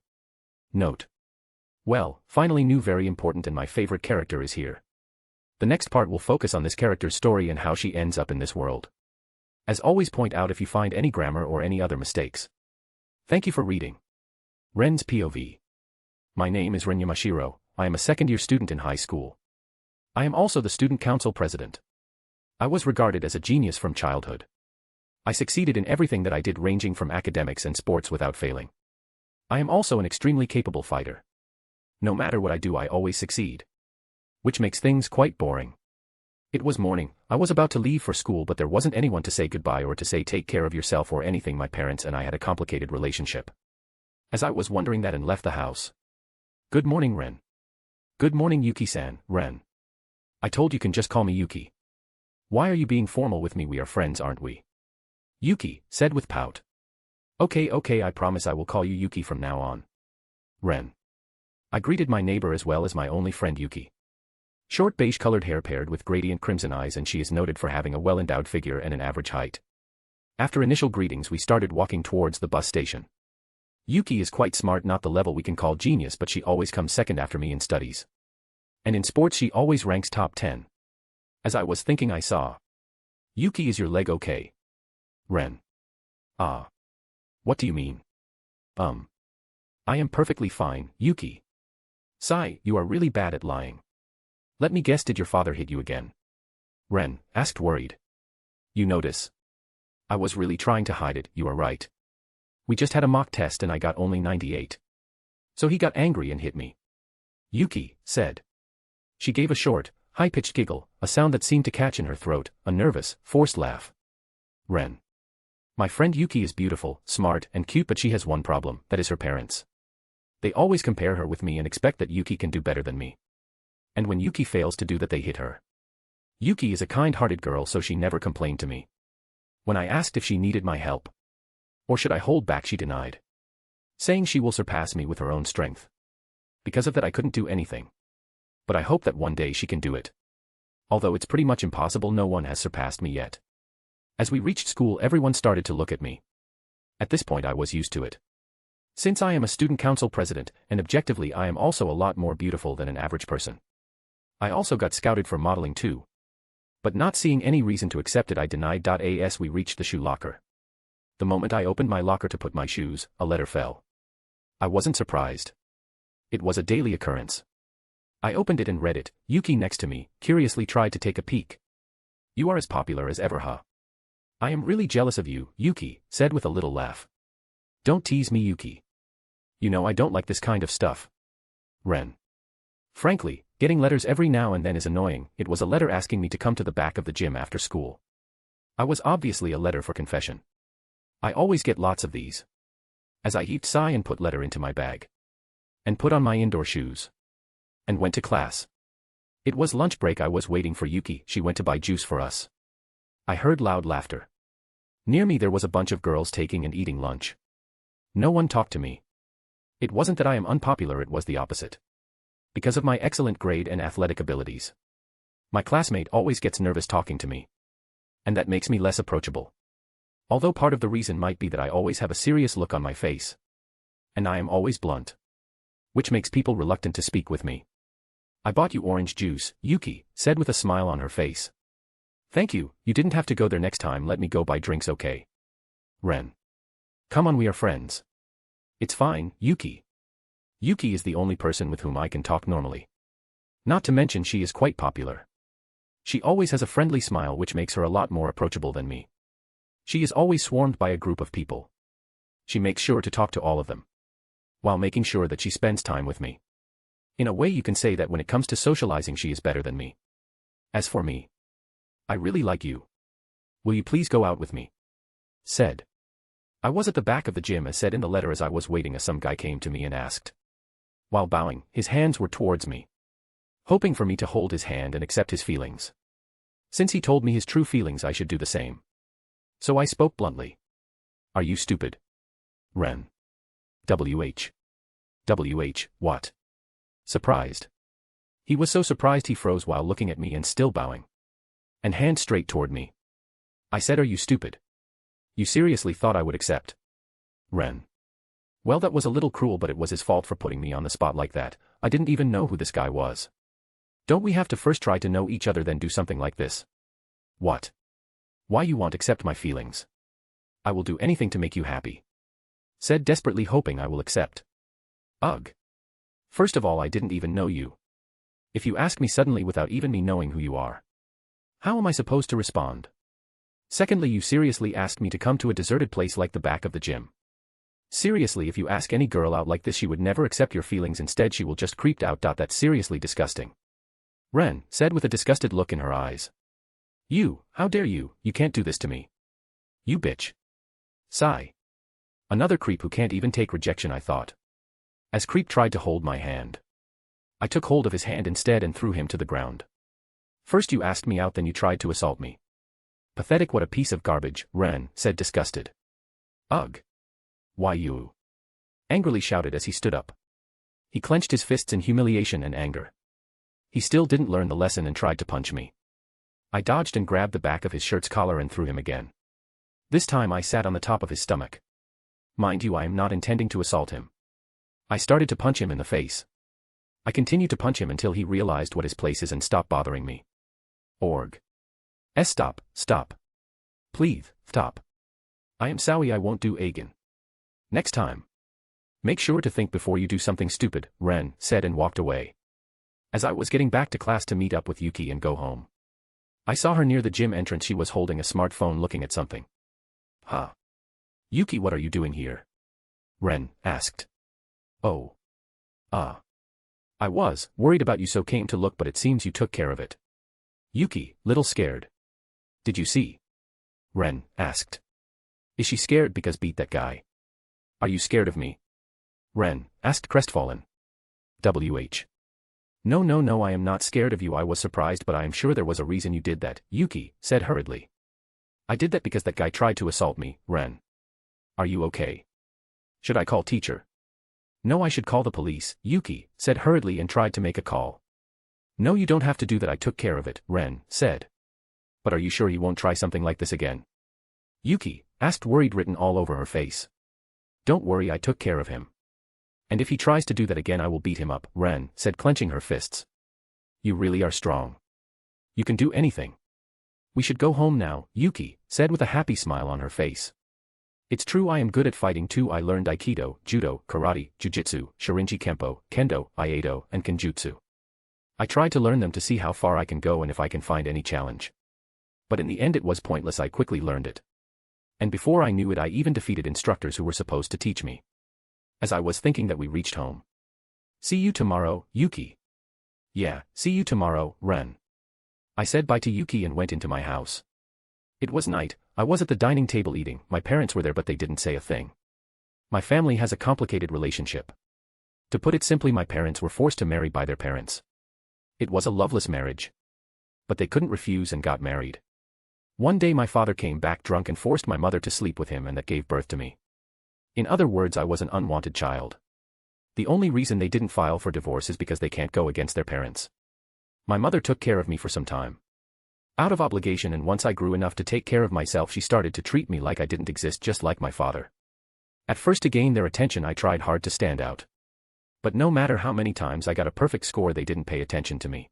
Note. Well, finally new, very important, and my favorite character is here. The next part will focus on this character's story and how she ends up in this world. As always, point out if you find any grammar or any other mistakes. Thank you for reading. Ren's POV. My name is Ren Yamashiro. I am a second-year student in high school. I am also the student council president. I was regarded as a genius from childhood. I succeeded in everything that I did, ranging from academics and sports, without failing. I am also an extremely capable fighter. No matter what I do, I always succeed. Which makes things quite boring. It was morning. I was about to leave for school, but there wasn't anyone to say goodbye or to say take care of yourself or anything. My parents and I had a complicated relationship. As I was wondering that and left the house. Good morning, Ren. Good morning, Yuki-san, Ren. I told you can just call me Yuki. Why are you being formal with me? We are friends, aren't we? Yuki said with pout. Okay, I promise I will call you Yuki from now on. Ren. I greeted my neighbor as well as my only friend Yuki. Short beige-colored hair paired with gradient crimson eyes, and she is noted for having a well-endowed figure and an average height. After initial greetings, we started walking towards the bus station. Yuki is quite smart, not the level we can call genius, but she always comes second after me in studies. And in sports she always ranks top 10. As I was thinking, I saw. Yuki, is your leg okay? Ren. Ah. What do you mean? I am perfectly fine, Yuki. Sigh, you are really bad at lying. Let me guess, did your father hit you again? Ren asked, worried. You notice? I was really trying to hide it, you are right. We just had a mock test and I got only 98. So he got angry and hit me. Yuki said. She gave a short, high-pitched giggle, a sound that seemed to catch in her throat, a nervous, forced laugh. Ren. My friend Yuki is beautiful, smart, and cute, but she has one problem, that is her parents. They always compare her with me and expect that Yuki can do better than me. And when Yuki fails to do that, they hit her. Yuki is a kind-hearted girl, so she never complained to me. When I asked if she needed my help, or should I hold back, she denied, saying she will surpass me with her own strength. Because of that, I couldn't do anything. But I hope that one day she can do it. Although it's pretty much impossible, no one has surpassed me yet. As we reached school, everyone started to look at me. At this point I was used to it. Since I am a student council president, and objectively I am also a lot more beautiful than an average person. I also got scouted for modeling too. But not seeing any reason to accept it, I denied. As we reached the shoe locker. The moment I opened my locker to put my shoes, a letter fell. I wasn't surprised. It was a daily occurrence. I opened it and read it. Yuki, next to me, curiously tried to take a peek. You are as popular as ever, huh? I am really jealous of you, Yuki said with a little laugh. Don't tease me, Yuki. You know I don't like this kind of stuff. Ren. Frankly, getting letters every now and then is annoying. It was a letter asking me to come to the back of the gym after school. I was obviously a letter for confession. I always get lots of these. As I heaved sigh and put letter into my bag. And put on my indoor shoes. And went to class. It was lunch break. I was waiting for Yuki. She went to buy juice for us. I heard loud laughter. Near me there was a bunch of girls taking and eating lunch. No one talked to me. It wasn't that I am unpopular, it was the opposite. Because of my excellent grade and athletic abilities. My classmate always gets nervous talking to me. And that makes me less approachable. Although part of the reason might be that I always have a serious look on my face. And I am always blunt. Which makes people reluctant to speak with me. I bought you orange juice, Yuki said with a smile on her face. Thank you, you didn't have to go there next time, let me go buy drinks, okay? Ren. Come on, we are friends. It's fine, Yuki. Yuki is the only person with whom I can talk normally. Not to mention she is quite popular. She always has a friendly smile which makes her a lot more approachable than me. She is always swarmed by a group of people. She makes sure to talk to all of them. While making sure that she spends time with me. In a way you can say that when it comes to socializing she is better than me. As for me, I really like you. Will you please go out with me? Said. I was at the back of the gym as said in the letter. As I was waiting, some guy came to me and asked. While bowing, his hands were towards me. Hoping for me to hold his hand and accept his feelings. Since he told me his true feelings, I should do the same. So I spoke bluntly. Are you stupid? Ren. WH. What? Surprised. He was so surprised he froze while looking at me and still bowing. And hand straight toward me. I said, are you stupid? You seriously thought I would accept? Ren. Well, that was a little cruel, but it was his fault for putting me on the spot like that. I didn't even know who this guy was. Don't we have to first try to know each other then do something like this? What? Why you won't accept my feelings? I will do anything to make you happy. Said desperately, hoping I will accept. Ugh. First of all, I didn't even know you. If you ask me suddenly without even me knowing who you are, how am I supposed to respond? Secondly, you seriously asked me to come to a deserted place like the back of the gym. Seriously, if you ask any girl out like this, she would never accept your feelings. Instead, she will just creep out. That's seriously disgusting. Ren said with a disgusted look in her eyes. You, how dare you can't do this to me. You bitch. Sigh. Another creep who can't even take rejection, I thought. As Creep tried to hold my hand. I took hold of his hand instead and threw him to the ground. First you asked me out, then you tried to assault me. Pathetic, what a piece of garbage, Ren said disgusted. Ugh. Why you? Angrily shouted as he stood up. He clenched his fists in humiliation and anger. He still didn't learn the lesson and tried to punch me. I dodged and grabbed the back of his shirt's collar and threw him again. This time I sat on the top of his stomach. Mind you, I am not intending to assault him. I started to punch him in the face. I continued to punch him until he realized what his place is and stopped bothering me. Org. Stop, stop. Please, stop. I am sorry, I won't do again. Next time. Make sure to think before you do something stupid, Ren said and walked away. As I was getting back to class to meet up with Yuki and go home, I saw her near the gym entrance. She was holding a smartphone looking at something. Huh. Yuki, what are you doing here? Ren asked. Oh. I was worried about you, so came to look, but it seems you took care of it. Yuki, little scared. Did you see? Ren asked. Is she scared because beat that guy? Are you scared of me? Ren asked crestfallen. WH. No, I am not scared of you. I was surprised, but I am sure there was a reason you did that, Yuki said hurriedly. I did that because that guy tried to assault me, Ren. Are you okay? Should I call teacher? No, I should call the police, Yuki said hurriedly and tried to make a call. No, you don't have to do that. I took care of it, Ren said. But are you sure he won't try something like this again? Yuki asked, worried written all over her face. Don't worry, I took care of him. And if he tries to do that again, I will beat him up, Ren said, clenching her fists. You really are strong. You can do anything. We should go home now, Yuki said with a happy smile on her face. It's true, I am good at fighting too. I learned Aikido, Judo, Karate, Jiu-Jitsu, Shorinji Kempo, Kendo, Aikido, and Kenjutsu. I tried to learn them to see how far I can go and if I can find any challenge. But in the end it was pointless. I quickly learned it. And before I knew it, I even defeated instructors who were supposed to teach me. As I was thinking that, we reached home. See you tomorrow, Yuki. Yeah, see you tomorrow, Ren. I said bye to Yuki and went into my house. It was night. I was at the dining table eating. My parents were there, but they didn't say a thing. My family has a complicated relationship. To put it simply, my parents were forced to marry by their parents. It was a loveless marriage. But they couldn't refuse and got married. One day my father came back drunk and forced my mother to sleep with him, and that gave birth to me. In other words, I was an unwanted child. The only reason they didn't file for divorce is because they can't go against their parents. My mother took care of me for some time, out of obligation, and once I grew enough to take care of myself, she started to treat me like I didn't exist, just like my father. At first, to gain their attention, I tried hard to stand out. But no matter how many times I got a perfect score, they didn't pay attention to me.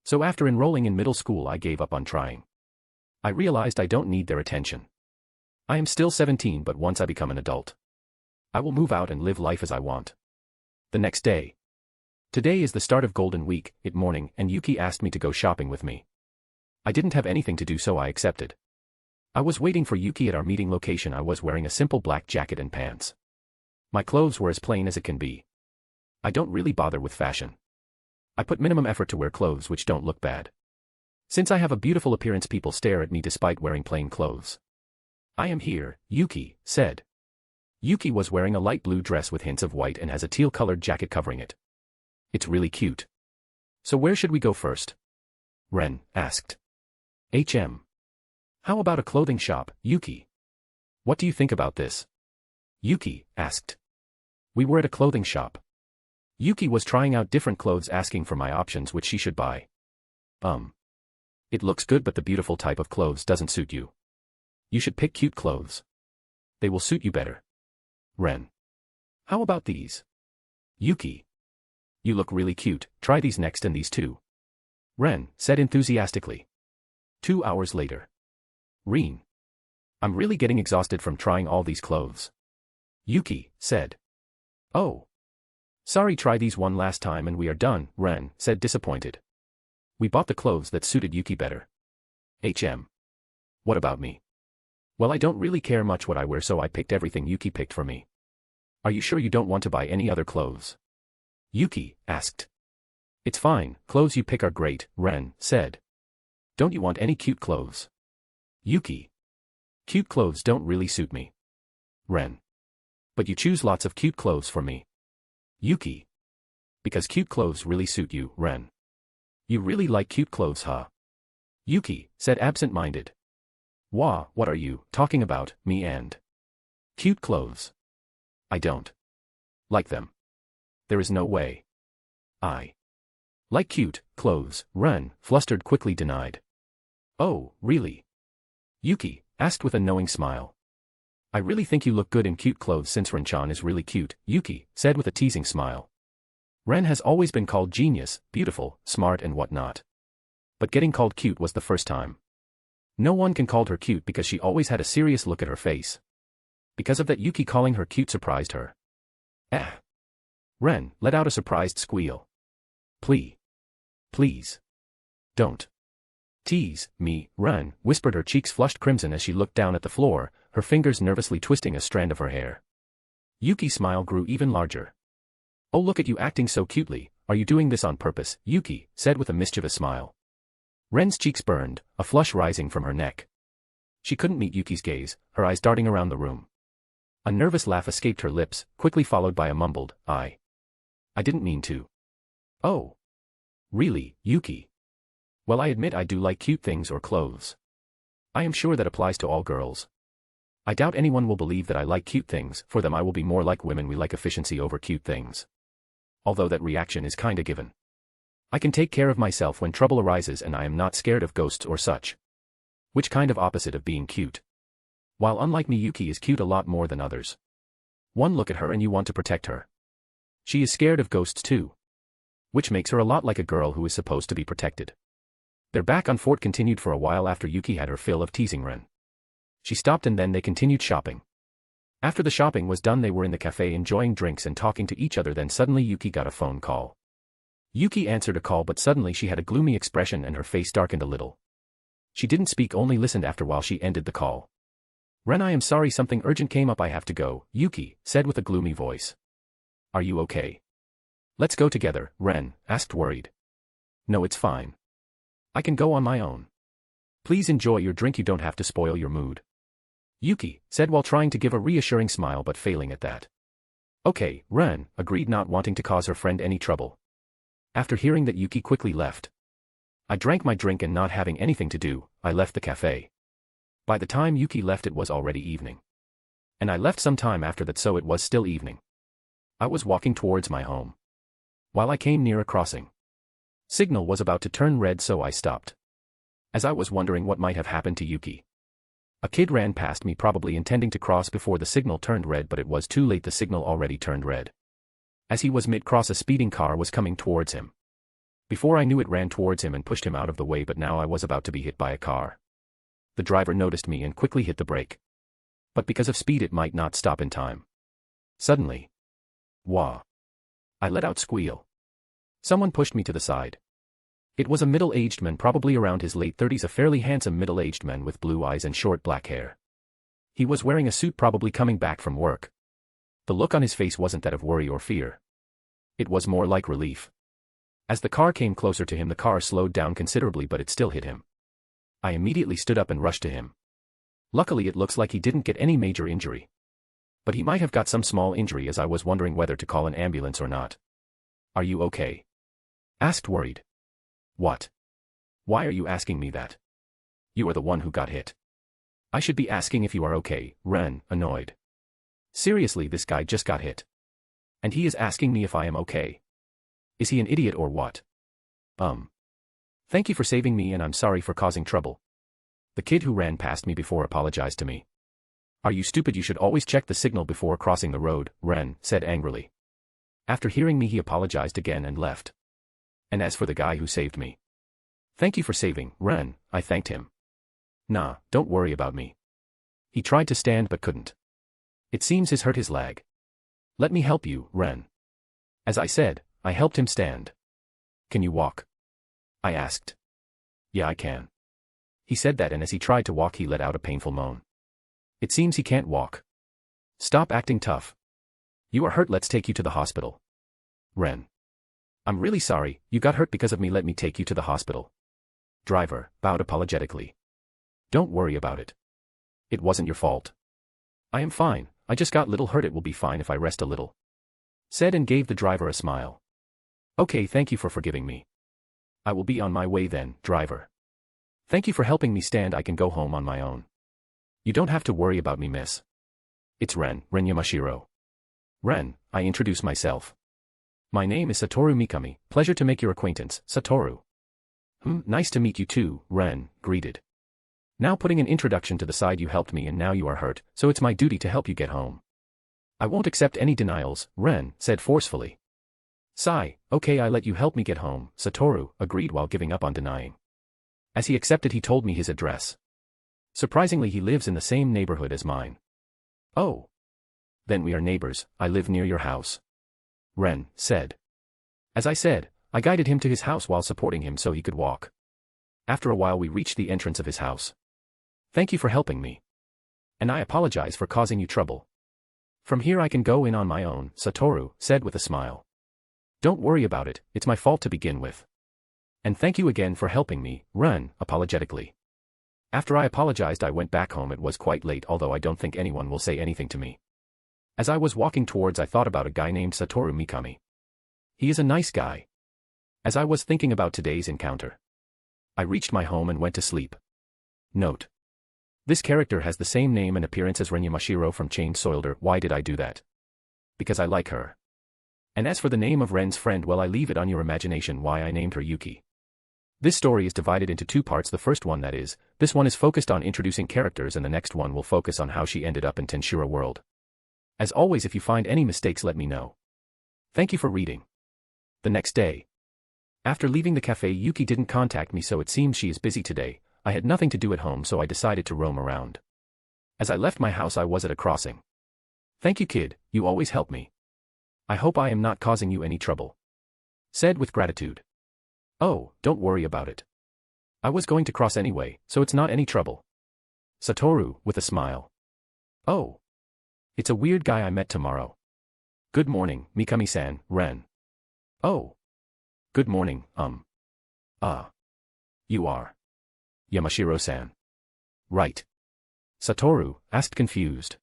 So after enrolling in middle school, I gave up on trying. I realized I don't need their attention. I am still 17, but once I become an adult, I will move out and live life as I want. The next day. Today is the start of Golden Week, morning, and Yuki asked me to go shopping with me. I didn't have anything to do, so I accepted. I was waiting for Yuki at our meeting location. I was wearing a simple black jacket and pants. My clothes were as plain as it can be. I don't really bother with fashion. I put minimum effort to wear clothes which don't look bad. Since I have a beautiful appearance, people stare at me despite wearing plain clothes. I am here, Yuki said. Yuki was wearing a light blue dress with hints of white and has a teal-colored jacket covering it. It's really cute. So where should we go first? Ren asked. How about a clothing shop, Yuki? What do you think about this? Yuki asked. We were at a clothing shop. Yuki was trying out different clothes, asking for my options which she should buy. It looks good, but the beautiful type of clothes doesn't suit you. You should pick cute clothes. They will suit you better. Ren. How about these? Yuki. You look really cute, try these next and these too. Ren said enthusiastically. 2 hours later. Ren. I'm really getting exhausted from trying all these clothes. Yuki said. Oh. Sorry, try these one last time and we are done, Ren said, disappointed. We bought the clothes that suited Yuki better. What about me? Well, I don't really care much what I wear, so I picked everything Yuki picked for me. Are you sure you don't want to buy any other clothes? Yuki asked. It's fine, clothes you pick are great, Ren said. Don't you want any cute clothes? Yuki. Cute clothes don't really suit me. Ren. But you choose lots of cute clothes for me. Yuki. Because cute clothes really suit you, Ren. You really like cute clothes, huh? Yuki said, absent-minded. What are you talking about, me and cute clothes? I don't like them. There is no way. I like cute clothes, Ren, flustered, quickly denied. Oh, really? Yuki asked with a knowing smile. I really think you look good in cute clothes since Ren-chan is really cute, Yuki said with a teasing smile. Ren has always been called genius, beautiful, smart and whatnot. But getting called cute was the first time. No one can call her cute because she always had a serious look at her face. Because of that, Yuki calling her cute surprised her. Ren let out a surprised squeal. Please. Don't tease me, Ren whispered, her cheeks flushed crimson as she looked down at the floor, her fingers nervously twisting a strand of her hair. Yuki's smile grew even larger. Oh, look at you acting so cutely, are you doing this on purpose, Yuki said with a mischievous smile. Ren's cheeks burned, a flush rising from her neck. She couldn't meet Yuki's gaze, her eyes darting around the room. A nervous laugh escaped her lips, quickly followed by a mumbled, I didn't mean to. Oh. Really, Yuki? Well, I admit I do like cute things or clothes. I am sure that applies to all girls. I doubt anyone will believe that I like cute things, for them I will be more like women, we like efficiency over cute things. Although that reaction is kinda given. I can take care of myself when trouble arises and I am not scared of ghosts or such. Which kind of opposite of being cute. While unlike me, Yuki is cute a lot more than others. One look at her and you want to protect her. She is scared of ghosts too. Which makes her a lot like a girl who is supposed to be protected. Their back and forth continued for a while after Yuki had her fill of teasing Ren. She stopped and then they continued shopping. After the shopping was done, they were in the cafe enjoying drinks and talking to each other. Then suddenly Yuki got a phone call. Yuki answered a call, but suddenly she had a gloomy expression and her face darkened a little. She didn't speak, only listened after while she ended the call. Ren, I am sorry, something urgent came up, I have to go, Yuki said with a gloomy voice. Are you okay? Let's go together, Ren asked, worried. No, it's fine. I can go on my own. Please enjoy your drink, you don't have to spoil your mood. Yuki said while trying to give a reassuring smile but failing at that. Okay, Ren agreed, not wanting to cause her friend any trouble. After hearing that, Yuki quickly left. I drank my drink and not having anything to do, I left the cafe. By the time Yuki left it was already evening. And I left some time after that, so it was still evening. I was walking towards my home. While I came near a crossing. Signal was about to turn red, so I stopped. As I was wondering what might have happened to Yuki. A kid ran past me, probably intending to cross before the signal turned red, but it was too late, the signal already turned red. As he was mid-cross, a speeding car was coming towards him. Before I knew it, ran towards him and pushed him out of the way, but now I was about to be hit by a car. The driver noticed me and quickly hit the brake. But because of speed it might not stop in time. Suddenly. Wah! I let out squeal. Someone pushed me to the side. It was a middle-aged man, probably around his late 30s, a fairly handsome middle-aged man with blue eyes and short black hair. He was wearing a suit, probably coming back from work. The look on his face wasn't that of worry or fear. It was more like relief. As the car came closer to him, the car slowed down considerably, but it still hit him. I immediately stood up and rushed to him. Luckily it looks like he didn't get any major injury. But he might have got some small injury, as I was wondering whether to call an ambulance or not. Are you okay? Asked, worried. What? Why are you asking me that? You are the one who got hit. I should be asking if you are okay, Ren, annoyed. Seriously, this guy just got hit. And he is asking me if I am okay. Is he an idiot or what? Thank you for saving me and I'm sorry for causing trouble. The kid who ran past me before apologized to me. Are you stupid? You should always check the signal before crossing the road, Ren said angrily. After hearing me, he apologized again and left. And as for the guy who saved me. Thank you for saving, Ren, I thanked him. Nah, don't worry about me. He tried to stand but couldn't. It seems his hurt his leg. Let me help you, Ren. As I said, I helped him stand. Can you walk? I asked. Yeah, I can. He said that, and as he tried to walk he let out a painful moan. It seems he can't walk. Stop acting tough. You are hurt, let's take you to the hospital. Ren. I'm really sorry, you got hurt because of me, let me take you to the hospital. Driver bowed apologetically. Don't worry about it. It wasn't your fault. I am fine, I just got little hurt, it will be fine if I rest a little. Said and gave the driver a smile. Okay, thank you for forgiving me. I will be on my way then, driver. Thank you for helping me stand, I can go home on my own. You don't have to worry about me, miss. It's Ren Yamashiro. I introduce myself. My name is Satoru Mikami, pleasure to make your acquaintance, Satoru. Nice to meet you too, Ren greeted. Now putting an introduction to the side, you helped me and now you are hurt, so it's my duty to help you get home. I won't accept any denials, Ren said forcefully. Sigh, okay, I let you help me get home, Satoru agreed while giving up on denying. As he accepted, he told me his address. Surprisingly, he lives in the same neighborhood as mine. Oh. Then we are neighbors, I live near your house. Ren said. As I said, I guided him to his house while supporting him so he could walk. After a while we reached the entrance of his house. Thank you for helping me. And I apologize for causing you trouble. From here I can go in on my own, Satoru said with a smile. Don't worry about it, it's my fault to begin with. And thank you again for helping me, Ren apologetically. After I apologized I went back home. It was quite late, although I don't think anyone will say anything to me. As I was walking towards, I thought about a guy named Satoru Mikami. He is a nice guy. As I was thinking about today's encounter, I reached my home and went to sleep. Note. This character has the same name and appearance as Ren Yamashiro from Chained Soldier. Why did I do that? Because I like her. And as for the name of Ren's friend, well, I leave it on your imagination why I named her Yuki. This story is divided into two parts. The first one, that is, this one is focused on introducing characters, and the next one will focus on how she ended up in Tensura world. As always, if you find any mistakes, let me know. Thank you for reading. The next day. After leaving the cafe, Yuki didn't contact me, so it seems she is busy today. I had nothing to do at home, so I decided to roam around. As I left my house, I was at a crossing. Thank you, kid, you always help me. I hope I am not causing you any trouble. Said with gratitude. Oh, don't worry about it. I was going to cross anyway, so it's not any trouble. Satoru, with a smile. Oh. It's a weird guy I met tomorrow. Good morning, Mikami-san, Ren. Oh. Good morning, You are. Yamashiro-san. Right. Satoru asked confused.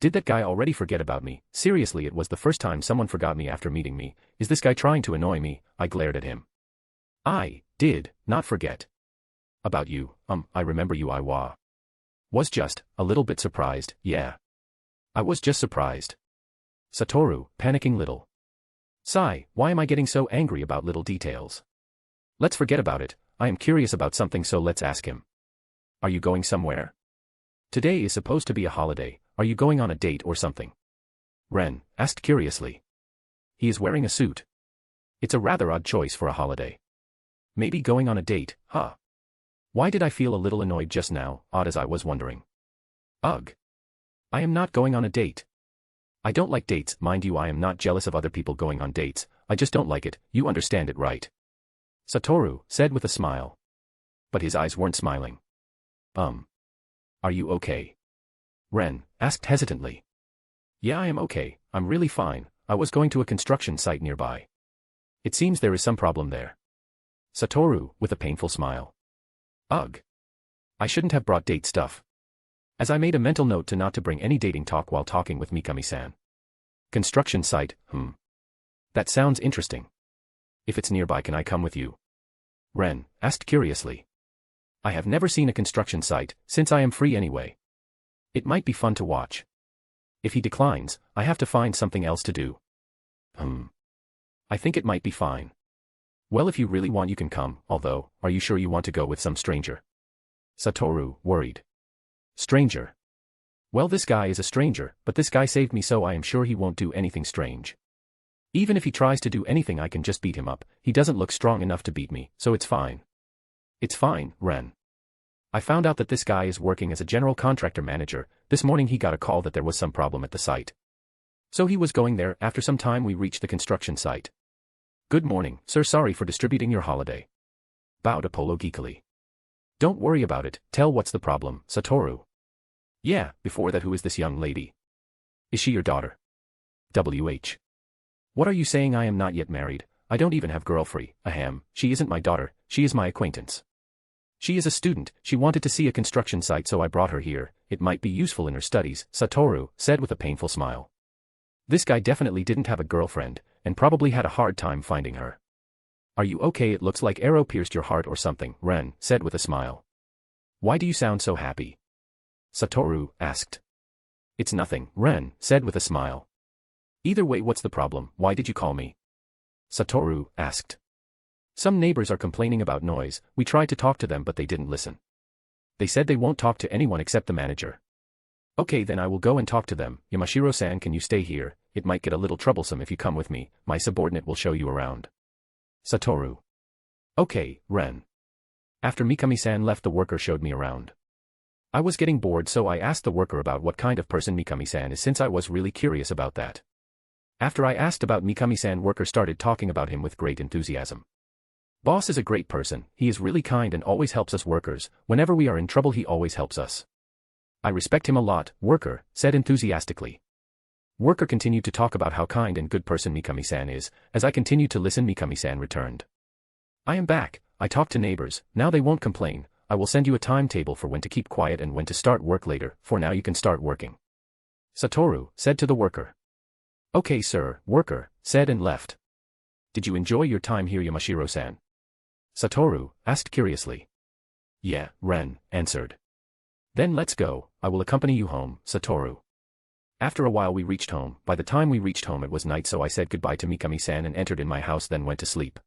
Did that guy already forget about me? Seriously, it was the first time someone forgot me after meeting me. Is this guy trying to annoy me? I glared at him. I did not forget. About you, I remember you. I was just a little bit surprised, yeah. I was just surprised. Satoru, panicking little. Sigh, why am I getting so angry about little details? Let's forget about it. I am curious about something, so let's ask him. Are you going somewhere? Today is supposed to be a holiday. Are you going on a date or something? Ren asked curiously. He is wearing a suit. It's a rather odd choice for a holiday. Maybe going on a date, huh? Why did I feel a little annoyed just now, odd as I was wondering? Ugh. I am not going on a date. I don't like dates, mind you. I am not jealous of other people going on dates, I just don't like it, you understand it, right? Satoru said with a smile. But his eyes weren't smiling. Are you okay? Ren asked hesitantly. Yeah, I am okay, I'm really fine. I was going to a construction site nearby. It seems there is some problem there. Satoru, with a painful smile. Ugh. I shouldn't have brought date stuff. As I made a mental note to not to bring any dating talk while talking with Mikami-san. Construction site, That sounds interesting. If it's nearby, can I come with you? Ren asked curiously. I have never seen a construction site, since I am free anyway. It might be fun to watch. If he declines, I have to find something else to do. I think it might be fine. Well, if you really want, you can come, although, are you sure you want to go with some stranger? Satoru, worried. Stranger. Well, this guy is a stranger, but this guy saved me, so I am sure he won't do anything strange. Even if he tries to do anything, I can just beat him up. He doesn't look strong enough to beat me, so it's fine. It's fine, Ren. I found out that this guy is working as a general contractor manager. This morning he got a call that there was some problem at the site. So he was going there. After some time we reached the construction site. Good morning, sir, sorry for distributing your holiday. Bowed Apollo geekily. Don't worry about it, tell what's the problem, Satoru. Yeah, before that, who is this young lady? Is she your daughter? WH. What are you saying? I am not yet married, I don't even have girlfriend. Ahem, she isn't my daughter, she is my acquaintance. She is a student, she wanted to see a construction site, so I brought her here. It might be useful in her studies, Satoru said with a painful smile. This guy definitely didn't have a girlfriend, and probably had a hard time finding her. Are you okay? It looks like arrow pierced your heart or something, Ren said with a smile. Why do you sound so happy? Satoru asked. It's nothing, Ren said with a smile. Either way, what's the problem? Why did you call me? Satoru asked. Some neighbors are complaining about noise. We tried to talk to them but they didn't listen. They said they won't talk to anyone except the manager. Okay, then I will go and talk to them. Yamashiro-san, can you stay here? It might get a little troublesome if you come with me. My subordinate will show you around. Satoru. Okay, Ren. After Mikami-san left, the worker showed me around. I was getting bored, so I asked the worker about what kind of person Mikami-san is, since I was really curious about that. After I asked about Mikami-san, worker started talking about him with great enthusiasm. Boss is a great person. He is really kind and always helps us workers. Whenever we are in trouble, he always helps us. I respect him a lot, worker said enthusiastically. Worker continued to talk about how kind and good person Mikami-san is. As I continued to listen, Mikami-san returned. I am back. I talked to neighbors. Now they won't complain. I will send you a timetable for when to keep quiet and when to start work later. For now you can start working. Satoru said to the worker. Okay, sir, worker said and left. Did you enjoy your time here, Yamashiro-san? Satoru asked curiously. Yeah, Ren answered. Then let's go. I will accompany you home, Satoru. After a while we reached home. By the time we reached home it was night, so I said goodbye to Mikami-san and entered in my house, then went to sleep.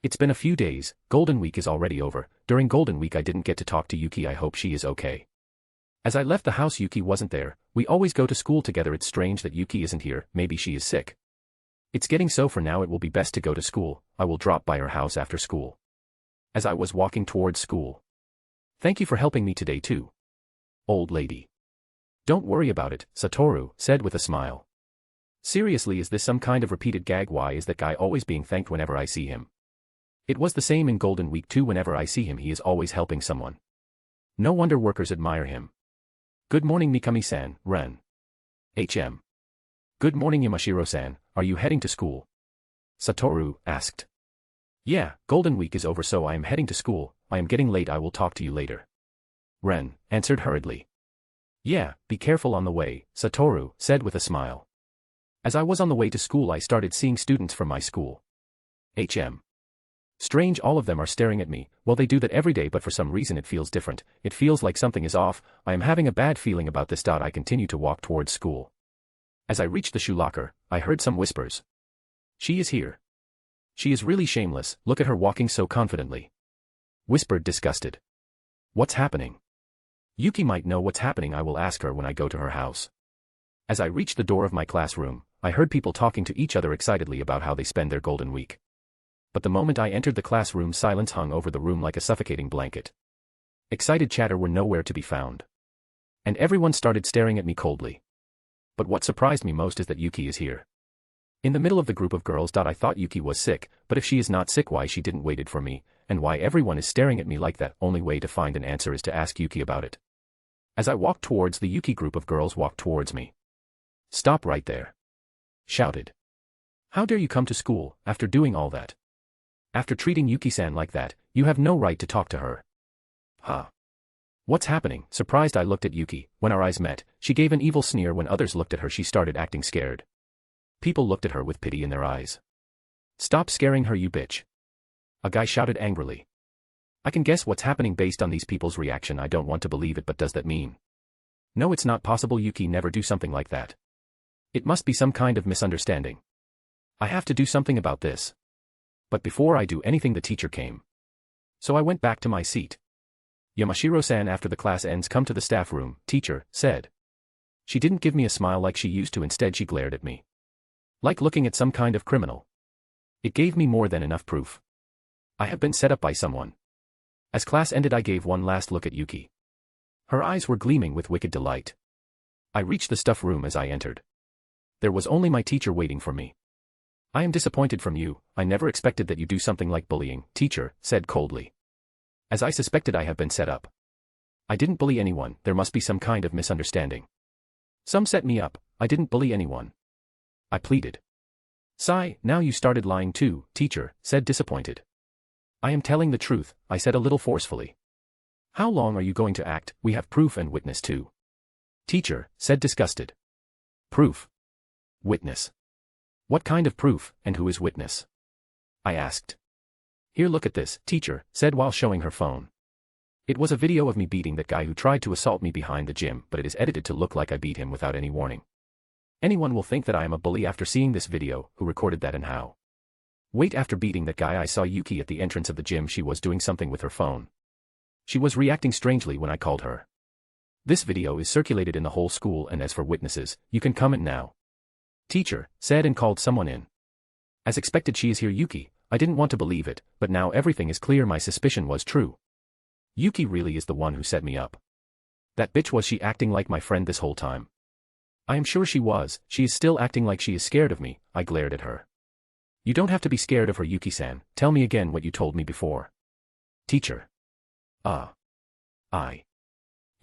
It's been a few days. Golden Week is already over. During Golden Week I didn't get to talk to Yuki. I hope she is okay. As I left the house, Yuki wasn't there. We always go to school together. It's strange that Yuki isn't here. Maybe she is sick. It's getting so. For now it will be best to go to school. I will drop by her house after school. As I was walking towards school. Thank you for helping me today too, old lady. Don't worry about it, Satoru said with a smile. Seriously, is this some kind of repeated gag? Why is that guy always being thanked whenever I see him? It was the same in Golden Week too. Whenever I see him he is always helping someone. No wonder workers admire him. Good morning, Mikami-san, Ren. HM. Good morning, Yamashiro-san. Are you heading to school? Satoru asked. Yeah, Golden Week is over, so I am heading to school. I am getting late. I will talk to you later. Ren answered hurriedly. Yeah, be careful on the way, Satoru said with a smile. As I was on the way to school I started seeing students from my school. HM. Strange, all of them are staring at me. Well, they do that every day, but for some reason it feels different. It feels like something is off. I am having a bad feeling about this. I continue to walk towards school. As I reached the shoe locker, I heard some whispers. She is here. She is really shameless. Look at her walking so confidently. Whispered disgusted. What's happening? Yuki might know what's happening. I will ask her when I go to her house. As I reached the door of my classroom, I heard people talking to each other excitedly about how they spend their Golden Week. But the moment I entered the classroom, silence hung over the room like a suffocating blanket. Excited chatter were nowhere to be found. And everyone started staring at me coldly. But what surprised me most is that Yuki is here. In the middle of the group of girls. I thought Yuki was sick, but if she is not sick, why she didn't waited for me, and why everyone is staring at me like that? Only way to find an answer is to ask Yuki about it. As I walked towards the Yuki, group of girls walked towards me. Stop right there. Shouted. How dare you come to school after doing all that? After treating Yuki-san like that, you have no right to talk to her. Huh. What's happening? Surprised, I looked at Yuki. When our eyes met, she gave an evil sneer. When others looked at her, she started acting scared. People looked at her with pity in their eyes. Stop scaring her, you bitch. A guy shouted angrily. I can guess what's happening based on these people's reaction. I don't want to believe it, but does that mean? No, it's not possible. Yuki never do something like that. It must be some kind of misunderstanding. I have to do something about this. But before I do anything, the teacher came. So I went back to my seat. Yamashiro-san, after the class ends, come to the staff room, teacher said. She didn't give me a smile like she used to. Instead she glared at me. Like looking at some kind of criminal. It gave me more than enough proof. I have been set up by someone. As class ended, I gave one last look at Yuki. Her eyes were gleaming with wicked delight. I reached the stuff room. As I entered, there was only my teacher waiting for me. I am disappointed from you. I never expected that you do something like bullying, teacher said coldly. As I suspected, I have been set up. I didn't bully anyone. There must be some kind of misunderstanding. Some set me up. I didn't bully anyone. I pleaded. Sigh, now you started lying too, teacher said disappointed. I am telling the truth, I said a little forcefully. How long are you going to act? We have proof and witness too. Teacher said disgusted. Proof? Witness? What kind of proof, and who is witness? I asked. Here, look at this, teacher said while showing her phone. It was a video of me beating that guy who tried to assault me behind the gym, but it is edited to look like I beat him without any warning. Anyone will think that I am a bully after seeing this video. Who recorded that and how? Wait, after beating that guy I saw Yuki at the entrance of the gym. She was doing something with her phone. She was reacting strangely when I called her. This video is circulated in the whole school, and as for witnesses, you can comment now. Teacher said and called someone in. As expected, she is here. Yuki. I didn't want to believe it, but now everything is clear. My suspicion was true. Yuki really is the one who set me up. That bitch, was she acting like my friend this whole time? I am sure she was. She is still acting like she is scared of me. I glared at her. You don't have to be scared of her, Yuki-san. Tell me again what you told me before. Teacher.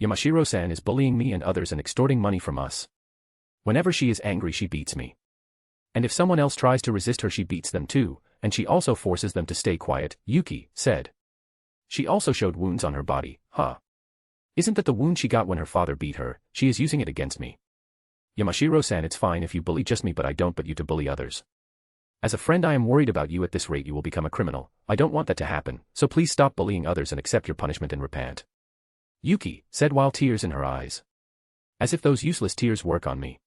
Yamashiro-san is bullying me and others and extorting money from us. Whenever she is angry, she beats me. And if someone else tries to resist her, she beats them too, and she also forces them to stay quiet, Yuki said. She also showed wounds on her body. Isn't that the wound she got when her father beat her? She is using it against me. Yamashiro-san, it's fine if you bully just me, but I don't want you to bully others. As a friend, I am worried about you. At this rate you will become a criminal. I don't want that to happen, so please stop bullying others and accept your punishment and repent. Yuki said while tears in her eyes. As if those useless tears work on me.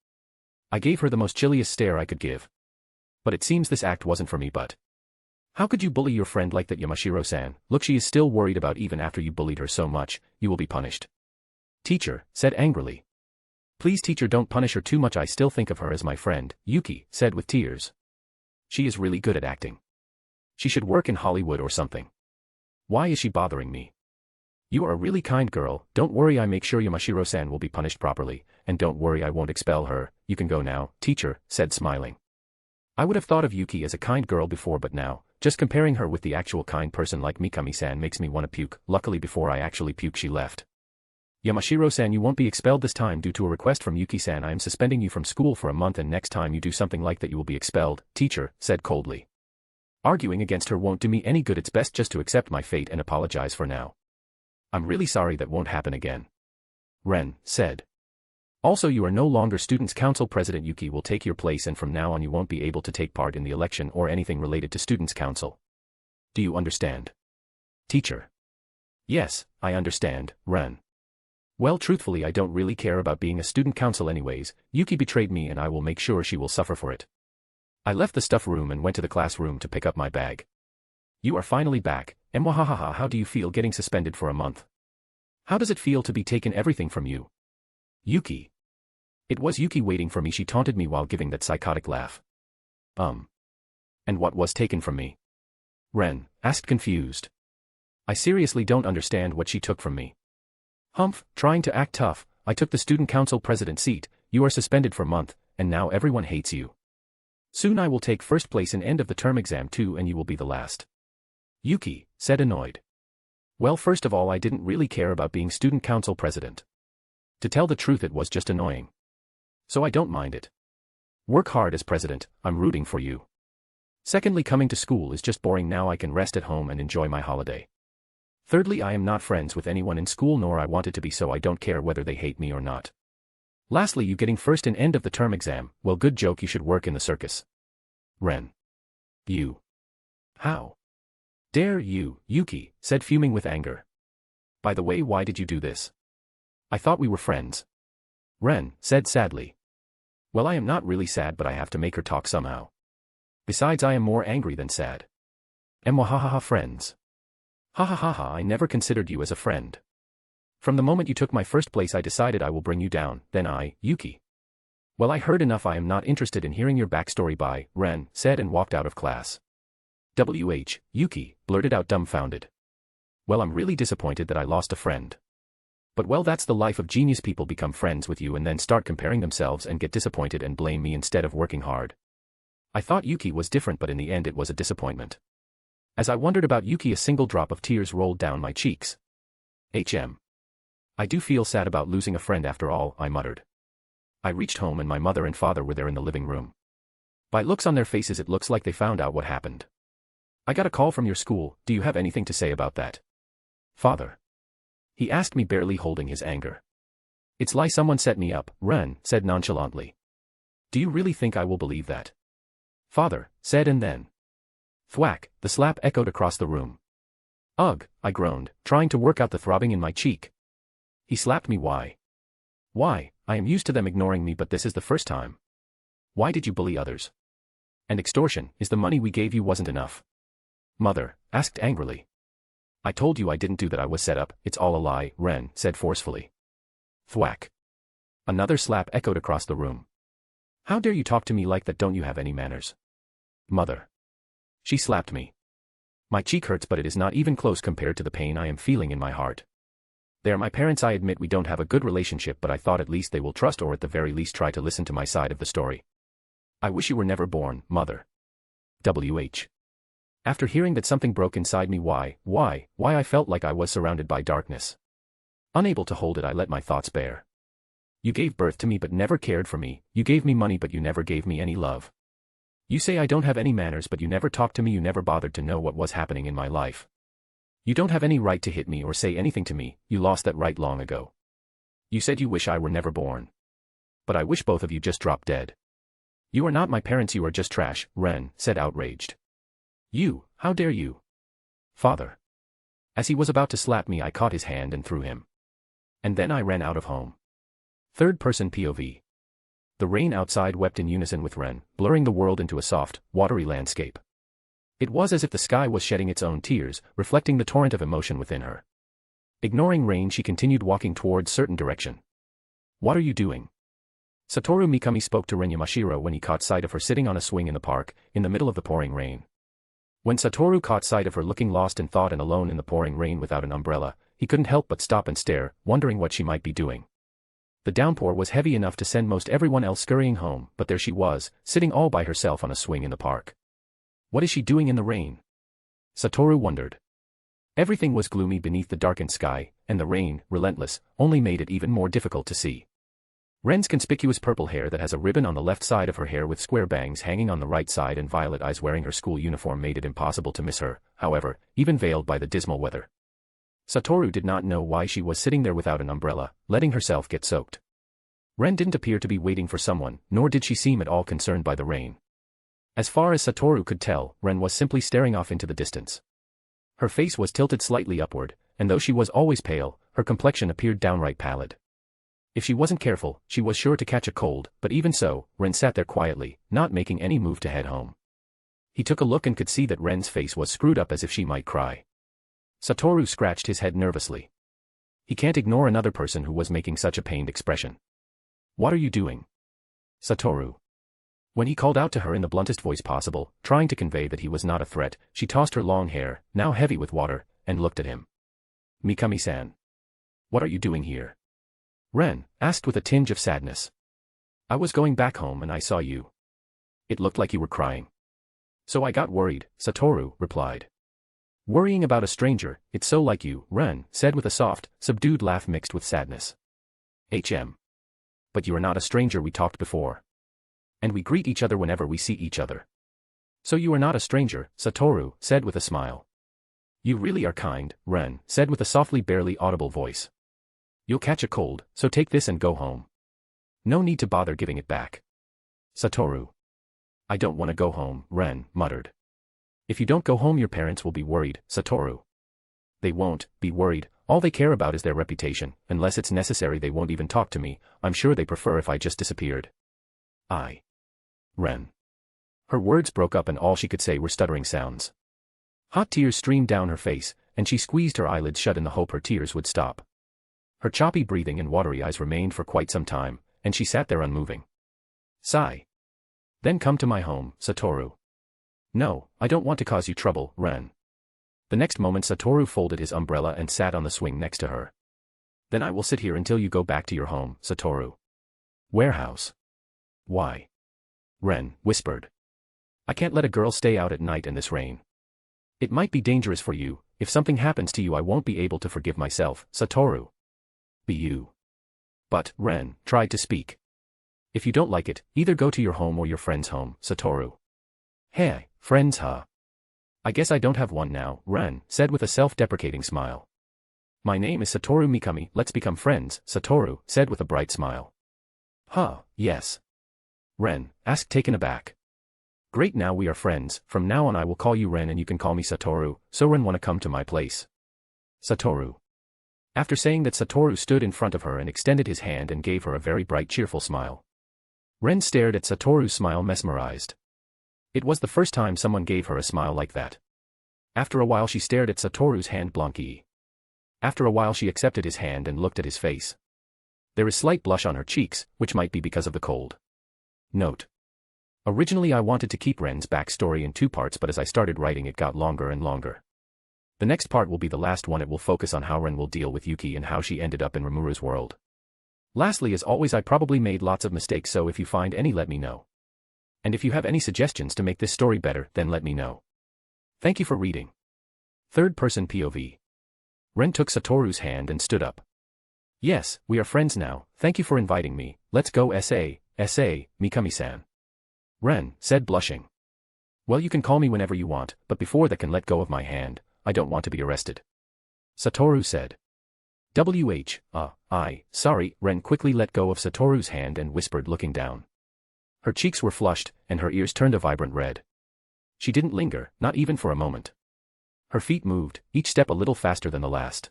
I gave her the most chilliest stare I could give. But it seems this act wasn't for me. But how could you bully your friend like that, Yamashiro-san? Look, she is still worried about even after you bullied her so much. You will be punished. Teacher said angrily. Please, teacher, don't punish her too much. I still think of her as my friend, Yuki said with tears. She is really good at acting. She should work in Hollywood or something. Why is she bothering me? You are a really kind girl. Don't worry, I make sure Yamashiro-san will be punished properly, and don't worry, I won't expel her. You can go now, teacher said, smiling. I would have thought of Yuki as a kind girl before, but now, just comparing her with the actual kind person like Mikami-san makes me want to puke. Luckily, before I actually puke, she left. Yamashiro-san, you won't be expelled this time due to a request from Yuki-san. I am suspending you from school for a month, and next time you do something like that you will be expelled, teacher said coldly. Arguing against her won't do me any good. It's best just to accept my fate and apologize for now. I'm really sorry, that won't happen again. Ren said. Also, you are no longer Students' Council President. Yuki will take your place, and from now on you won't be able to take part in the election or anything related to Students' Council. Do you understand? Teacher. Yes, I understand, Ren. Well, truthfully, I don't really care about being a student council anyways. Yuki betrayed me and I will make sure she will suffer for it. I left the stuff room and went to the classroom to pick up my bag. You are finally back. Mwahahaha, how do you feel getting suspended for a month? How does it feel to be taken everything from you? Yuki. It was Yuki waiting for me. She taunted me while giving that psychotic laugh. And what was taken from me? Ren asked, confused. I seriously don't understand what she took from me. Humph, trying to act tough, I took the student council president seat. You are suspended for a month, and now everyone hates you. Soon I will take first place in end of the term exam too, and you will be the last. Yuki said, annoyed. Well, first of all, I didn't really care about being student council president. To tell the truth, it was just annoying. So I don't mind it. Work hard as president, I'm rooting for you. Secondly, coming to school is just boring. Now I can rest at home and enjoy my holiday. Thirdly, I am not friends with anyone in school, nor I wanted to be, so I don't care whether they hate me or not. Lastly, you getting first in end of the term exam. Well, good joke, you should work in the circus. Ren. You. How dare you, Yuki said, fuming with anger. By the way, why did you do this? I thought we were friends. Ren said sadly. Well, I am not really sad, but I have to make her talk somehow. Besides, I am more angry than sad. Mwahahaha, friends. Ha ha ha ha, I never considered you as a friend. From the moment you took my first place, I decided I will bring you down. Then Yuki. Well, I heard enough. I am not interested in hearing your backstory. Bye, Ren said and walked out of class. Yuki blurted out, dumbfounded. Well, I'm really disappointed that I lost a friend. But well, that's the life of genius. People become friends with you and then start comparing themselves and get disappointed and blame me instead of working hard. I thought Yuki was different, but in the end it was a disappointment. As I wondered about Yuki, a single drop of tears rolled down my cheeks. I do feel sad about losing a friend after all, I muttered. I reached home and my mother and father were there in the living room. By looks on their faces, it looks like they found out what happened. I got a call from your school. Do you have anything to say about that? Father. He asked me, barely holding his anger. It's lie, someone set me up, Ren said nonchalantly. Do you really think I will believe that? Father said, and then thwack, the slap echoed across the room. Ugh, I groaned, trying to work out the throbbing in my cheek. He slapped me. Why? Why, I am used to them ignoring me, but this is the first time. Why did you bully others? And extortion, is the money we gave you wasn't enough? Mother asked angrily. I told you I didn't do that. I was set up. It's all a lie, Ren said forcefully. Thwack. Another slap echoed across the room. How dare you talk to me like that? Don't you have any manners? Mother. She slapped me. My cheek hurts, but it is not even close compared to the pain I am feeling in my heart. They are my parents. I admit we don't have a good relationship, but I thought at least they will trust, or at the very least try to listen to my side of the story. I wish you were never born, Mother. WH. After hearing that, something broke inside me. Why I felt like I was surrounded by darkness. Unable to hold it, I let my thoughts bare. You gave birth to me but never cared for me. You gave me money but you never gave me any love. You say I don't have any manners, but you never talked to me. You never bothered to know what was happening in my life. You don't have any right to hit me or say anything to me. You lost that right long ago. You said you wish I were never born. But I wish both of you just dropped dead. You are not my parents. You are just trash, Ren said, outraged. You, how dare you? Father. As he was about to slap me, I caught his hand and threw him. And then I ran out of home. Third-person POV. The rain outside wept in unison with Ren, blurring the world into a soft, watery landscape. It was as if the sky was shedding its own tears, reflecting the torrent of emotion within her. Ignoring rain, she continued walking towards certain direction. What are you doing? Satoru Mikami spoke to Ren Yamashiro when he caught sight of her sitting on a swing in the park, in the middle of the pouring rain. When Satoru caught sight of her looking lost in thought and alone in the pouring rain without an umbrella, he couldn't help but stop and stare, wondering what she might be doing. The downpour was heavy enough to send most everyone else scurrying home, but there she was, sitting all by herself on a swing in the park. What is she doing in the rain? Satoru wondered. Everything was gloomy beneath the darkened sky, and the rain, relentless, only made it even more difficult to see. Ren's conspicuous purple hair that has a ribbon on the left side of her hair with square bangs hanging on the right side and violet eyes wearing her school uniform made it impossible to miss her, however, even veiled by the dismal weather. Satoru did not know why she was sitting there without an umbrella, letting herself get soaked. Ren didn't appear to be waiting for someone, nor did she seem at all concerned by the rain. As far as Satoru could tell, Ren was simply staring off into the distance. Her face was tilted slightly upward, and though she was always pale, her complexion appeared downright pallid. If she wasn't careful, she was sure to catch a cold, but even so, Ren sat there quietly, not making any move to head home. He took a look and could see that Ren's face was screwed up as if she might cry. Satoru scratched his head nervously. He can't ignore another person who was making such a pained expression. What are you doing? Satoru. When he called out to her in the bluntest voice possible, trying to convey that he was not a threat, she tossed her long hair, now heavy with water, and looked at him. Mikami-san. What are you doing here? Ren asked with a tinge of sadness. I was going back home and I saw you. It looked like you were crying. So I got worried, Satoru replied. Worrying about a stranger, it's so like you, Ren said with a soft, subdued laugh mixed with sadness. But you are not a stranger, we talked before. And we greet each other whenever we see each other. So you are not a stranger, Satoru said with a smile. You really are kind, Ren said with a softly barely audible voice. You'll catch a cold, so take this and go home. No need to bother giving it back. Satoru. I don't want to go home, Ren muttered. If you don't go home your parents will be worried, Satoru. They won't be worried, all they care about is their reputation, unless it's necessary they won't even talk to me, I'm sure they prefer if I just disappeared. Ren. Her words broke up and all she could say were stuttering sounds. Hot tears streamed down her face, and she squeezed her eyelids shut in the hope her tears would stop. Her choppy breathing and watery eyes remained for quite some time, and she sat there unmoving. Sigh. Then come to my home, Satoru. No, I don't want to cause you trouble, Ren. The next moment Satoru folded his umbrella and sat on the swing next to her. Then I will sit here until you go back to your home, Satoru. Warehouse. Why? Ren whispered. I can't let a girl stay out at night in this rain. It might be dangerous for you, if something happens to you I won't be able to forgive myself, Satoru. Be you. But, Ren tried to speak. If you don't like it, either go to your home or your friend's home, Satoru. Hey, friends huh? I guess I don't have one now, Ren said with a self-deprecating smile. My name is Satoru Mikami, let's become friends, Satoru said with a bright smile. Huh, yes. Ren asked taken aback. Great, now we are friends, from now on I will call you Ren and you can call me Satoru, so Ren wanna come to my place? Satoru. After saying that Satoru stood in front of her and extended his hand and gave her a very bright cheerful smile. Ren stared at Satoru's smile mesmerized. It was the first time someone gave her a smile like that. After a while she stared at Satoru's hand blankly. After a while she accepted his hand and looked at his face. There is slight blush on her cheeks, which might be because of the cold. Note. Originally I wanted to keep Ren's backstory in 2 parts, but as I started writing it got longer and longer. The next part will be the last one. It will focus on how Ren will deal with Yuki and how she ended up in Rimuru's world. Lastly, as always, I probably made lots of mistakes, so if you find any, let me know. And if you have any suggestions to make this story better, then let me know. Thank you for reading. Third person POV. Ren took Satoru's hand and stood up. Yes, we are friends now, thank you for inviting me, let's go Mikami-san. Ren said, blushing. Well, you can call me whenever you want, but before that, can let go of my hand, I don't want to be arrested. Satoru said. Sorry. Ren quickly let go of Satoru's hand and whispered, looking down. Her cheeks were flushed, and her ears turned a vibrant red. She didn't linger, not even for a moment. Her feet moved, each step a little faster than the last.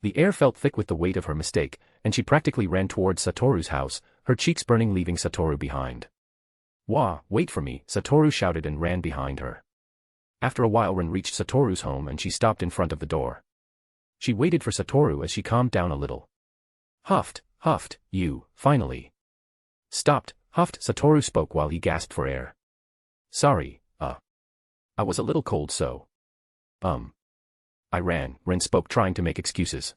The air felt thick with the weight of her mistake, and she practically ran towards Satoru's house, her cheeks burning, leaving Satoru behind. Wah, wait for me, Satoru shouted and ran behind her. After a while Ren reached Satoru's home and she stopped in front of the door. She waited for Satoru as she calmed down a little. Huffed, you, finally. Stopped, huffed, Satoru spoke while he gasped for air. Sorry, I was a little cold, so. I ran, Ren spoke, trying to make excuses.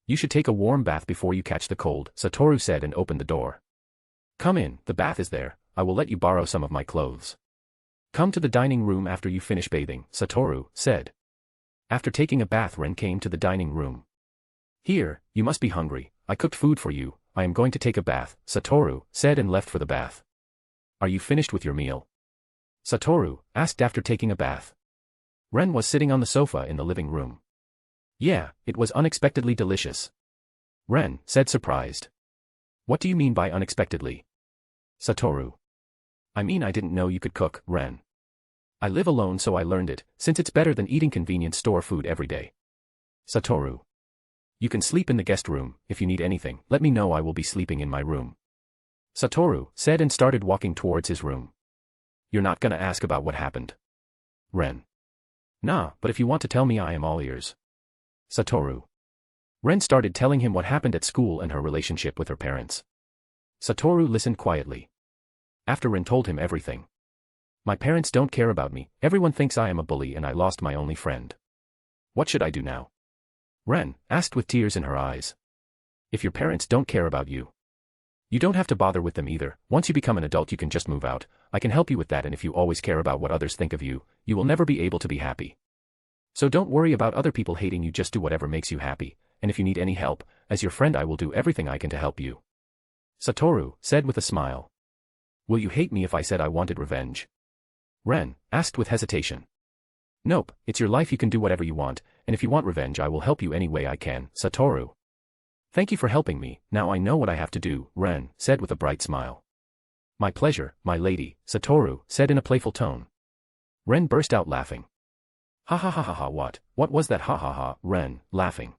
You should take a warm bath before you catch the cold, Satoru said and opened the door. Come in, the bath is there, I will let you borrow some of my clothes. Come to the dining room after you finish bathing, Satoru said. After taking a bath, Ren came to the dining room. Here, you must be hungry, I cooked food for you, I am going to take a bath, Satoru said and left for the bath. Are you finished with your meal? Satoru asked after taking a bath. Ren was sitting on the sofa in the living room. Yeah, it was unexpectedly delicious. Ren said, surprised. What do you mean by unexpectedly? Satoru. I mean, I didn't know you could cook, Ren. I live alone, so I learned it, since it's better than eating convenience store food every day. Satoru. You can sleep in the guest room, if you need anything, let me know, I will be sleeping in my room. Satoru said and started walking towards his room. You're not gonna ask about what happened? Ren. Nah, but if you want to tell me, I am all ears. Satoru. Ren started telling him what happened at school and her relationship with her parents. Satoru listened quietly. After Ren told him everything. My parents don't care about me, everyone thinks I am a bully and I lost my only friend. What should I do now? Ren asked with tears in her eyes. If your parents don't care about you, you don't have to bother with them either. Once you become an adult, you can just move out. I can help you with that, and if you always care about what others think of you, you will never be able to be happy. So don't worry about other people hating you, just do whatever makes you happy, and if you need any help, as your friend I will do everything I can to help you. Satoru said with a smile. Will you hate me if I said I wanted revenge? Ren asked with hesitation. Nope, it's your life, you can do whatever you want, and if you want revenge I will help you any way I can, Satoru. Thank you for helping me, now I know what I have to do, Ren said with a bright smile. My pleasure, my lady, Satoru said in a playful tone. Ren burst out laughing. Ha ha ha ha ha, what was that, ha ha ha, Ren, laughing.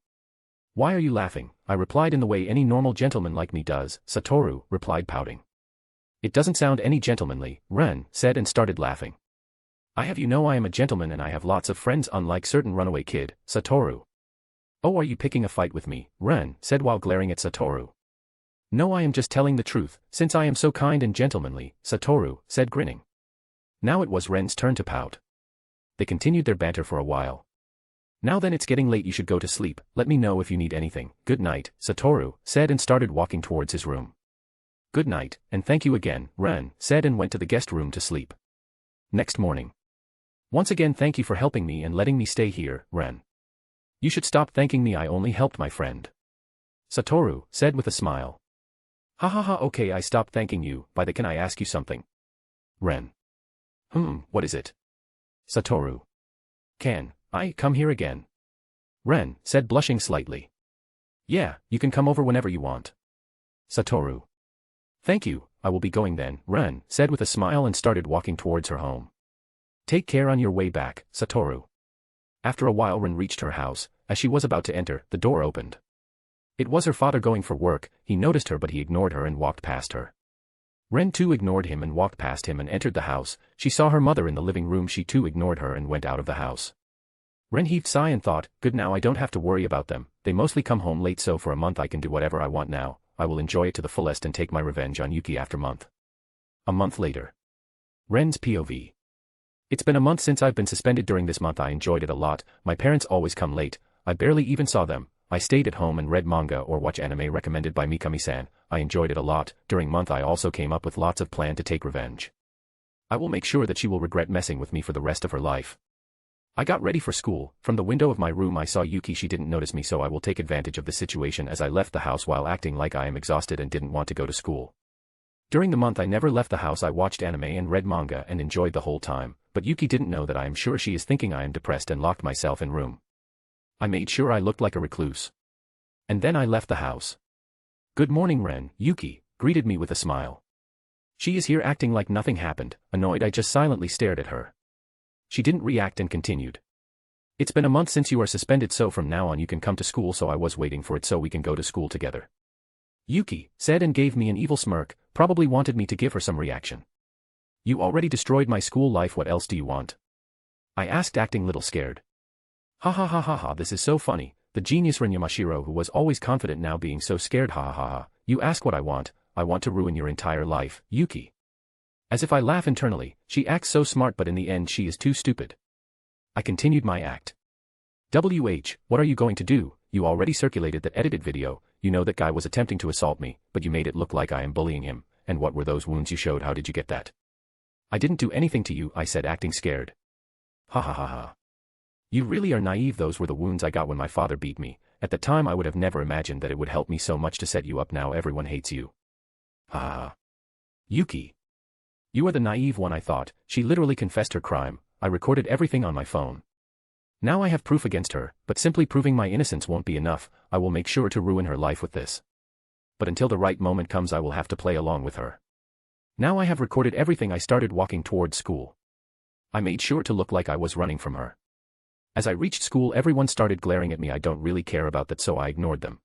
Why are you laughing? I replied in the way any normal gentleman like me does, Satoru replied, pouting. It doesn't sound any gentlemanly, Ren said and started laughing. I am a gentleman and I have lots of friends, unlike certain runaway kid, Satoru. Oh, are you picking a fight with me? Ren said while glaring at Satoru. No, I am just telling the truth, since I am so kind and gentlemanly, Satoru said, grinning. Now it was Ren's turn to pout. They continued their banter for a while. Now then, it's getting late, you should go to sleep, let me know if you need anything. Good night, Satoru said and started walking towards his room. Good night, and thank you again, Ren said and went to the guest room to sleep. Next morning. Once again, thank you for helping me and letting me stay here, Ren. You should stop thanking me, I only helped my friend. Satoru said with a smile. Ha ha ha, okay, I stopped thanking you, by the can I ask you something? Ren. What is it? Satoru. Can I come here again? Ren said, blushing slightly. Yeah, you can come over whenever you want. Satoru. Thank you, I will be going then, Ren said with a smile and started walking towards her home. Take care on your way back, Satoru. After a while Ren reached her house. As she was about to enter, the door opened. It was her father going for work. He noticed her but he ignored her and walked past her. Ren too ignored him and walked past him and entered the house. She saw her mother in the living room. She too ignored her and went out of the house. Ren heaved a sigh and thought, good, now I don't have to worry about them. They mostly come home late, so for a month I can do whatever I want now. I will enjoy it to the fullest and take my revenge on Yuki after month. A month later. Ren's POV. It's been a month since I've been suspended. During this month I enjoyed it a lot. My parents always come late. I barely even saw them. I stayed at home and read manga or watch anime recommended by Mikami-san. I enjoyed it a lot. During month I also came up with lots of plan to take revenge. I will make sure that she will regret messing with me for the rest of her life. I got ready for school. From the window of my room I saw Yuki. She didn't notice me, so I will take advantage of the situation as I left the house while acting like I am exhausted and didn't want to go to school. During the month I never left the house. I watched anime and read manga and enjoyed the whole time, but Yuki didn't know that. I am sure she is thinking I am depressed and locked myself in room. I made sure I looked like a recluse. And then I left the house. Good morning, Ren. Yuki greeted me with a smile. She is here acting like nothing happened. Annoyed, I just silently stared at her. She didn't react and continued. It's been a month since you are suspended, so from now on you can come to school, so I was waiting for it so we can go to school together. Yuki said and gave me an evil smirk, probably wanted me to give her some reaction. You already destroyed my school life, what else do you want? I asked, acting little scared. Ha ha ha ha ha, this is so funny. The genius Ren Yamashiro, who was always confident, now being so scared. Ha ha ha ha. You ask what I want to ruin your entire life, Yuki. As if I laugh internally, she acts so smart, but in the end she is too stupid. I continued my act. WH, what are you going to do? You already circulated that edited video. You know that guy was attempting to assault me, but you made it look like I am bullying him. And what were those wounds you showed? How did you get that? I didn't do anything to you, I said, acting scared. Ha ha ha ha. You really are naive. Those were the wounds I got when my father beat me. At the time I would have never imagined that it would help me so much to set you up. Now everyone hates you. Ha ha ha. Yuki. You are the naive one, I thought. She literally confessed her crime. I recorded everything on my phone. Now I have proof against her, but simply proving my innocence won't be enough. I will make sure to ruin her life with this. But until the right moment comes I will have to play along with her. Now I have recorded everything. I started walking towards school. I made sure to look like I was running from her. As I reached school everyone started glaring at me. I don't really care about that, so I ignored them.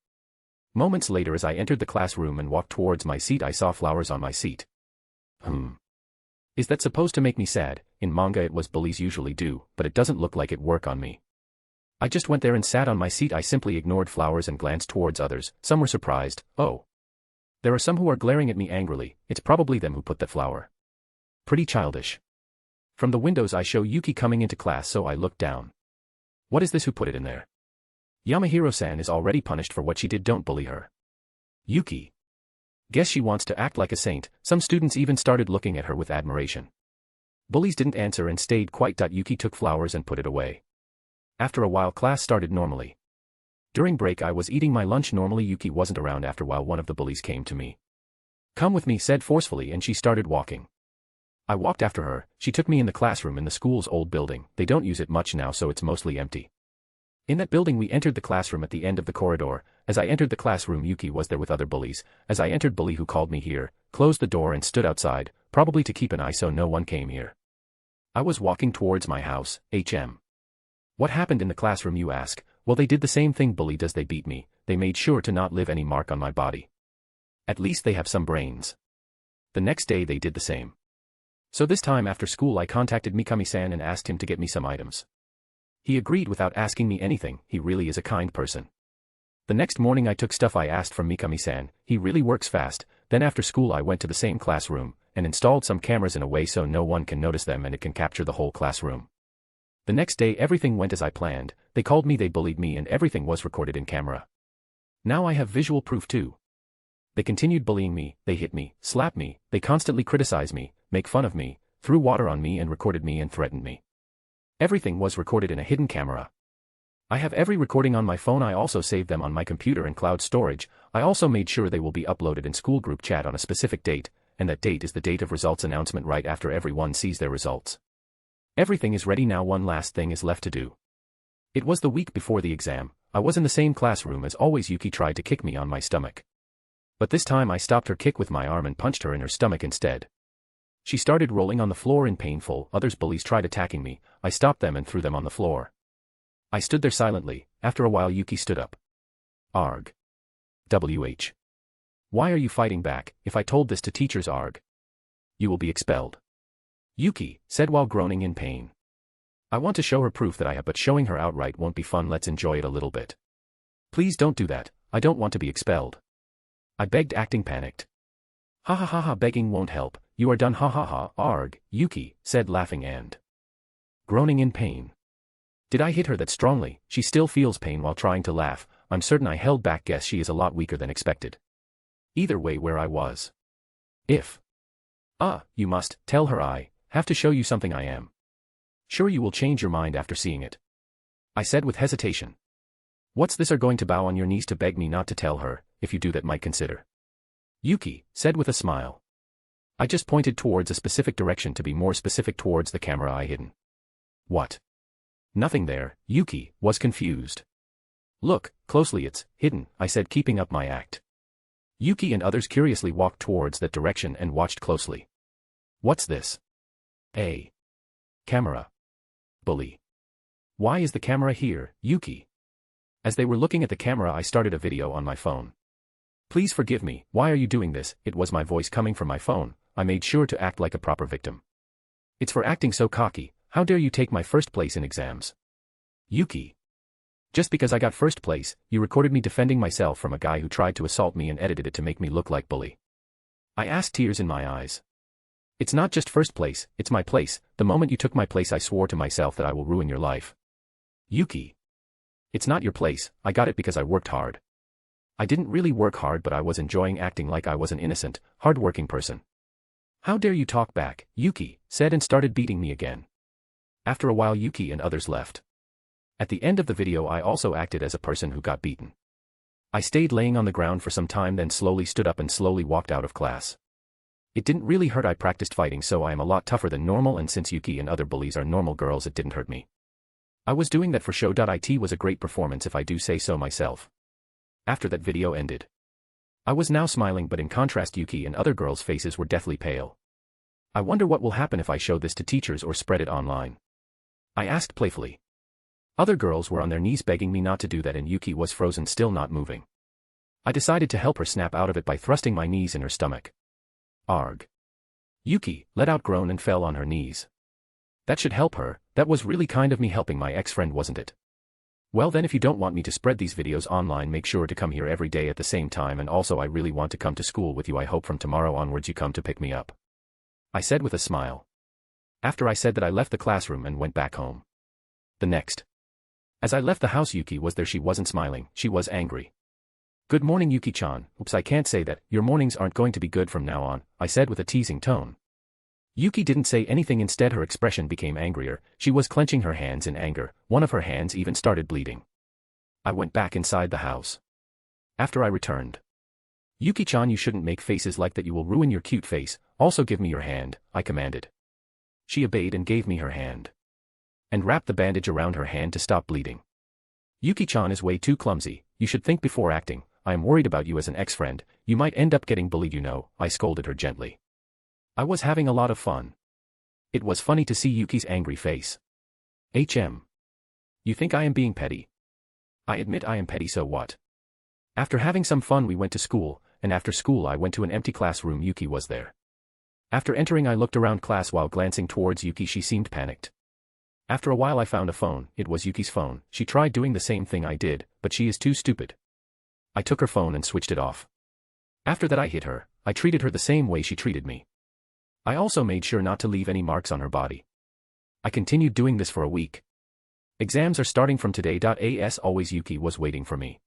Moments later, as I entered the classroom and walked towards my seat, I saw flowers on my seat. Is that supposed to make me sad? In manga it was bullies usually do, but it doesn't look like it work on me. I just went there and sat on my seat. I simply ignored flowers and glanced towards others. Some were surprised. Oh. There are some who are glaring at me angrily. It's probably them who put that flower. Pretty childish. From the windows I show Yuki coming into class, so I looked down. What is this? Who put it in there? Yamahiro-san is already punished for what she did. Don't bully her. Yuki. Guess she wants to act like a saint. Some students even started looking at her with admiration. Bullies didn't answer and stayed quiet. Yuki took flowers and put it away. After a while class started normally. During break I was eating my lunch normally. Yuki wasn't around. After a while one of the bullies came to me. Come with me, said forcefully, and she started walking. I walked after her. She took me in the classroom in the school's old building. They don't use it much now, so it's mostly empty. In that building we entered the classroom at the end of the corridor. As I entered the classroom Yuki was there with other bullies. As I entered, bully who called me here closed the door and stood outside, probably to keep an eye so no one came here. I was walking towards my house. What happened in the classroom, you ask? Well, they did the same thing bully does. They beat me. They made sure to not leave any mark on my body. At least they have some brains. The next day they did the same. So this time after school I contacted Mikami-san and asked him to get me some items. He agreed without asking me anything. He really is a kind person. The next morning I took stuff I asked from Mikami-san. He really works fast. Then after school I went to the same classroom and installed some cameras in a way so no one can notice them and it can capture the whole classroom. The next day everything went as I planned. They called me, they bullied me, and everything was recorded in camera. Now I have visual proof too. They continued bullying me. They hit me, slapped me, they constantly criticize me, make fun of me, threw water on me and recorded me and threatened me. Everything was recorded in a hidden camera. I have every recording on my phone. I also saved them on my computer in cloud storage. I also made sure they will be uploaded in school group chat on a specific date, and that date is the date of results announcement right after everyone sees their results. Everything is ready now. One last thing is left to do. It was the week before the exam. I was in the same classroom as always. Yuki tried to kick me on my stomach. But this time I stopped her kick with my arm and punched her in her stomach instead. She started rolling on the floor in painful. Others bullies tried attacking me. I stopped them and threw them on the floor. I stood there silently. After a while Yuki stood up. Arg. WH. Why are you fighting back? If I told this to teachers, arg. You will be expelled. Yuki said while groaning in pain. I want to show her proof that I have, but showing her outright won't be fun. Let's enjoy it a little bit. Please don't do that. I don't want to be expelled. I begged, acting panicked. Ha ha ha ha, begging won't help. You are done, ha ha ha, arg, Yuki said, laughing and groaning in pain. Did I hit her that strongly? She still feels pain while trying to laugh. I'm certain I held back. Guess she is a lot weaker than expected. Either way, where I was. If. You must tell her I have to show you something I am. Sure you will change your mind after seeing it. I said with hesitation. What's this? Are going to bow on your knees to beg me not to tell her? If you do that, might consider. Yuki said with a smile. I just pointed towards a specific direction, to be more specific, towards the camera I hidden. What? Nothing there. Yuki was confused. Look closely, it's hidden, I said, keeping up my act. Yuki and others curiously walked towards that direction and watched closely. What's this? A camera. Bully. Why is the camera here, Yuki? As they were looking at the camera, I started a video on my phone. Please forgive me, why are you doing this? It was my voice coming from my phone. I made sure to act like a proper victim. It's for acting so cocky. How dare you take my first place in exams? Yuki. Just because I got first place, you recorded me defending myself from a guy who tried to assault me and edited it to make me look like bully. I asked, tears in my eyes. It's not just first place, it's my place. The moment you took my place, I swore to myself that I will ruin your life. Yuki. It's not your place. I got it because I worked hard. I didn't really work hard, but I was enjoying acting like I was an innocent, hard-working person. How dare you talk back, Yuki said, and started beating me again. After a while, Yuki and others left. At the end of the video, I also acted as a person who got beaten. I stayed laying on the ground for some time, then slowly stood up and slowly walked out of class. It didn't really hurt. I practiced fighting, so I am a lot tougher than normal, and since Yuki and other bullies are normal girls, it didn't hurt me. I was doing that for show. It was a great performance, if I do say so myself. After that video ended, I was now smiling, but in contrast, Yuki and other girls' faces were deathly pale. I wonder what will happen if I show this to teachers or spread it online. I asked playfully. Other girls were on their knees begging me not to do that, and Yuki was frozen, still not moving. I decided to help her snap out of it by thrusting my knees in her stomach. Arg. Yuki let out a groan and fell on her knees. That should help her. That was really kind of me helping my ex-friend, wasn't it? Well then, if you don't want me to spread these videos online, make sure to come here every day at the same time, and also I really want to come to school with you. I hope from tomorrow onwards you come to pick me up. I said with a smile. After I said that, I left the classroom and went back home. The next. As I left the house, Yuki was there. She wasn't smiling, she was angry. Good morning, Yuki-chan. Oops, I can't say that. Your mornings aren't going to be good from now on, I said with a teasing tone. Yuki didn't say anything. Instead, her expression became angrier. She was clenching her hands in anger. One of her hands even started bleeding. I went back inside the house. After I returned. Yuki-chan, you shouldn't make faces like that. You will ruin your cute face. Also give me your hand, I commanded. She obeyed and gave me her hand. And wrapped the bandage around her hand to stop bleeding. Yuki-chan is way too clumsy. You should think before acting. I am worried about you as an ex-friend. You might end up getting bullied, you know, I scolded her gently. I was having a lot of fun. It was funny to see Yuki's angry face. You think I am being petty? I admit I am petty, so what? After having some fun, we went to school, and after school I went to an empty classroom. Yuki was there. After entering, I looked around class while glancing towards Yuki. She seemed panicked. After a while, I found a phone. It was Yuki's phone. She tried doing the same thing I did, but she is too stupid. I took her phone and switched it off. After that, I hit her. I treated her the same way she treated me. I also made sure not to leave any marks on her body. I continued doing this for a week. Exams are starting from today. As always, Yuki was waiting for me.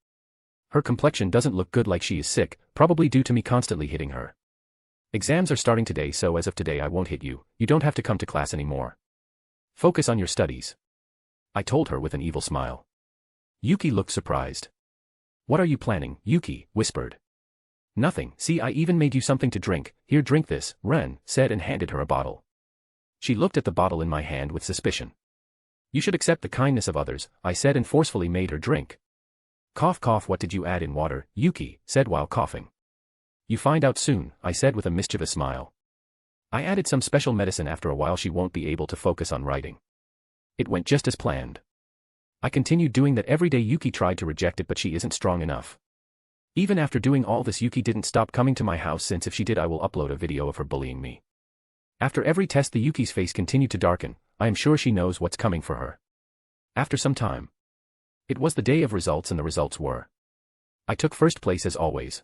Her complexion doesn't look good, like she is sick, probably due to me constantly hitting her. Exams are starting today, so as of today I won't hit you. You don't have to come to class anymore. Focus on your studies. I told her with an evil smile. Yuki looked surprised. What are you planning? Yuki whispered. Nothing. See, I even made you something to drink. Here, drink this, Ren said, and handed her a bottle. She looked at the bottle in my hand with suspicion. You should accept the kindness of others, I said, and forcefully made her drink. Cough, cough. What did you add in water? Yuki said while coughing. You find out soon, I said with a mischievous smile. I added some special medicine. After a while, she won't be able to focus on writing. It went just as planned. I continued doing that every day. Yuki tried to reject it, but she isn't strong enough. Even after doing all this, Yuki didn't stop coming to my house, since if she did, I will upload a video of her bullying me. After every test the Yuki's face continued to darken. I am sure she knows what's coming for her. After some time. It was the day of results and the results were. I took first place as always.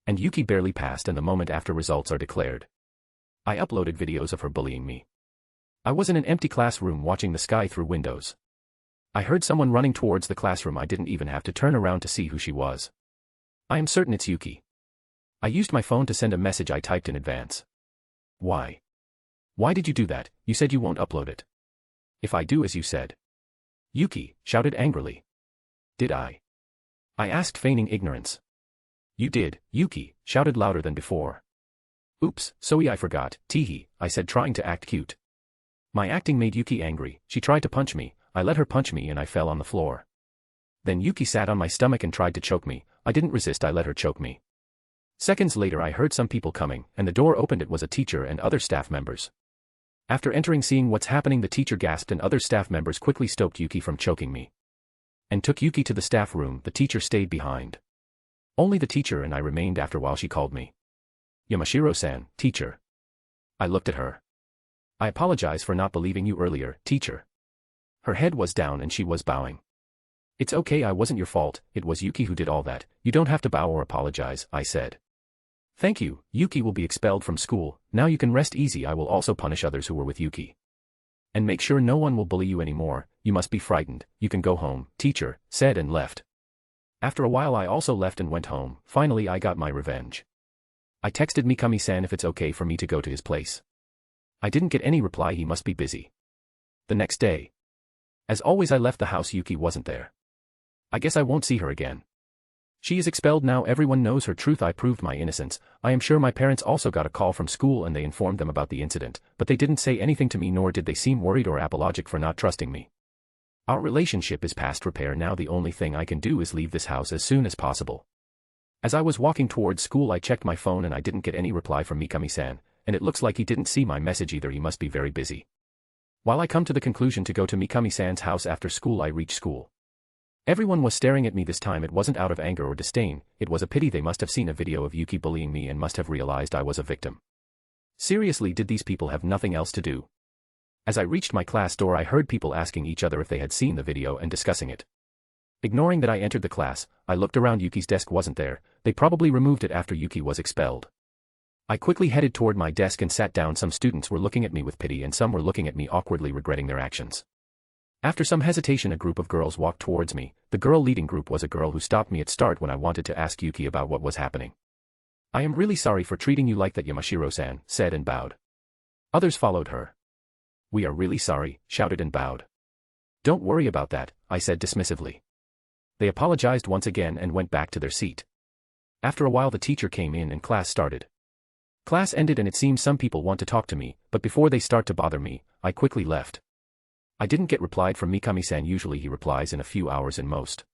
And Yuki barely passed and the moment after results are declared. I uploaded videos of her bullying me. I was in an empty classroom watching the sky through windows. I heard someone running towards the classroom. I didn't even have to turn around to see who she was. I am certain it's Yuki. I used my phone to send a message I typed in advance. Why? Why did you do that? You said you won't upload it. If I do as you said. Yuki shouted angrily. Did I? I asked, feigning ignorance. You did, Yuki shouted louder than before. Oops, sorry, I forgot, teehee, I said, trying to act cute. My acting made Yuki angry. She tried to punch me. I let her punch me and I fell on the floor. Then Yuki sat on my stomach and tried to choke me. I didn't resist. I let her choke me. Seconds later I heard some people coming, and the door opened. It was a teacher and other staff members. After entering, seeing what's happening, the teacher gasped and other staff members quickly stopped Yuki from choking me. And took Yuki to the staff room. The teacher stayed behind. Only the teacher and I remained. After a while she called me. Yamashiro-san, teacher. I looked at her. I apologize for not believing you earlier, teacher. Her head was down and she was bowing. It's okay, I wasn't your fault, it was Yuki who did all that. You don't have to bow or apologize, I said. Thank you, Yuki will be expelled from school. Now you can rest easy. I will also punish others who were with Yuki. And make sure no one will bully you anymore. You must be frightened. You can go home, teacher said and left. After a while I also left and went home. Finally I got my revenge. I texted Mikami-san if it's okay for me to go to his place. I didn't get any reply. He must be busy. The next day. As always I left the house. Yuki wasn't there. I guess I won't see her again. She is expelled now. Everyone knows her truth. I proved my innocence. I am sure my parents also got a call from school and they informed them about the incident, but they didn't say anything to me, nor did they seem worried or apologetic for not trusting me. Our relationship is past repair now. The only thing I can do is leave this house as soon as possible. As I was walking towards school I checked my phone and I didn't get any reply from Mikami-san, and it looks like he didn't see my message either. He must be very busy. While I come to the conclusion to go to Mikami-san's house after school, I reach school. Everyone was staring at me. This time it wasn't out of anger or disdain, it was a pity. They must have seen a video of Yuki bullying me and must have realized I was a victim. Seriously, did these people have nothing else to do? As I reached my class door I heard people asking each other if they had seen the video and discussing it. Ignoring that I entered the class, I looked around. Yuki's desk wasn't there. They probably removed it after Yuki was expelled. I quickly headed toward my desk and sat down. Some students were looking at me with pity and some were looking at me awkwardly, regretting their actions. After some hesitation a group of girls walked towards me. The girl leading group was a girl who stopped me at start when I wanted to ask Yuki about what was happening. I am really sorry for treating you like that, Yamashiro-san said and bowed. Others followed her. We are really sorry, shouted and bowed. Don't worry about that, I said dismissively. They apologized once again and went back to their seat. After a while the teacher came in and class started. Class ended and it seems some people want to talk to me, but before they start to bother me, I quickly left. I didn't get replied from Mikami-san. Usually he replies in a few hours in most.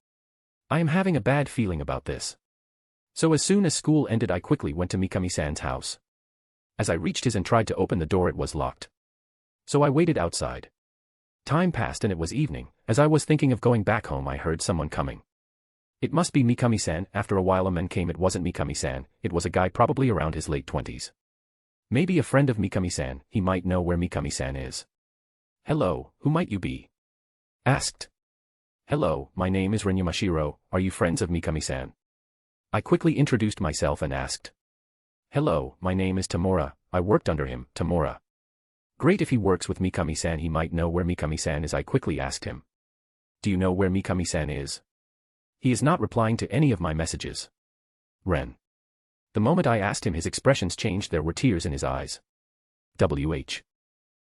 I am having a bad feeling about this. So as soon as school ended I quickly went to Mikami-san's house. As I reached his and tried to open the door it was locked. So I waited outside. Time passed and it was evening. As I was thinking of going back home I heard someone coming. It must be Mikami-san. After a while a man came. It wasn't Mikami-san, it was a guy probably around his late 20s. Maybe a friend of Mikami-san. He might know where Mikami-san is. Hello, who might you be? Asked. Hello, my name is Ren Yamashiro. Are you friends of Mikami-san? I quickly introduced myself and asked. Hello, my name is Tamura. I worked under him, Tamura. Great, if he works with Mikami-san he might know where Mikami-san is. I quickly asked him. Do you know where Mikami-san is? He is not replying to any of my messages. Ren. The moment I asked him his expressions changed. There were tears in his eyes. WH.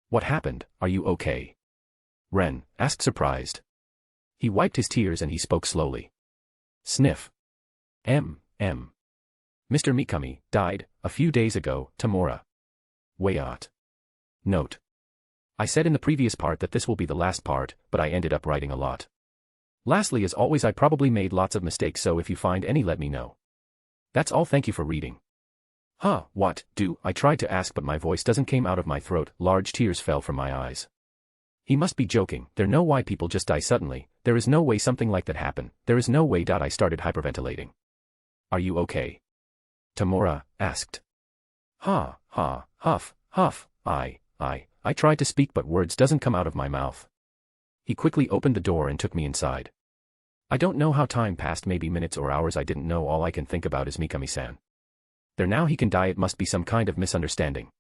What happened? Are you okay? Ren asked, surprised. He wiped his tears and he spoke slowly. Sniff. Mr. Mikami died a few days ago, Tamura. Wayot. Note. I said in the previous part that this will be the last part, but I ended up writing a lot. Lastly, as always, I probably made lots of mistakes, so if you find any let me know. That's all, thank you for reading. Huh, what, do, I tried to ask but my voice doesn't came out of my throat. Large tears fell from my eyes. He must be joking. There no why people just die suddenly. There is no way something like that happen. There is no way. I started hyperventilating. Are you okay? Tamura asked. Huff, I tried to speak but words doesn't come out of my mouth. He quickly opened the door and took me inside. I don't know how time passed, maybe minutes or hours, I didn't know. All I can think about is Mikami-san. There, now he can die, it must be some kind of misunderstanding.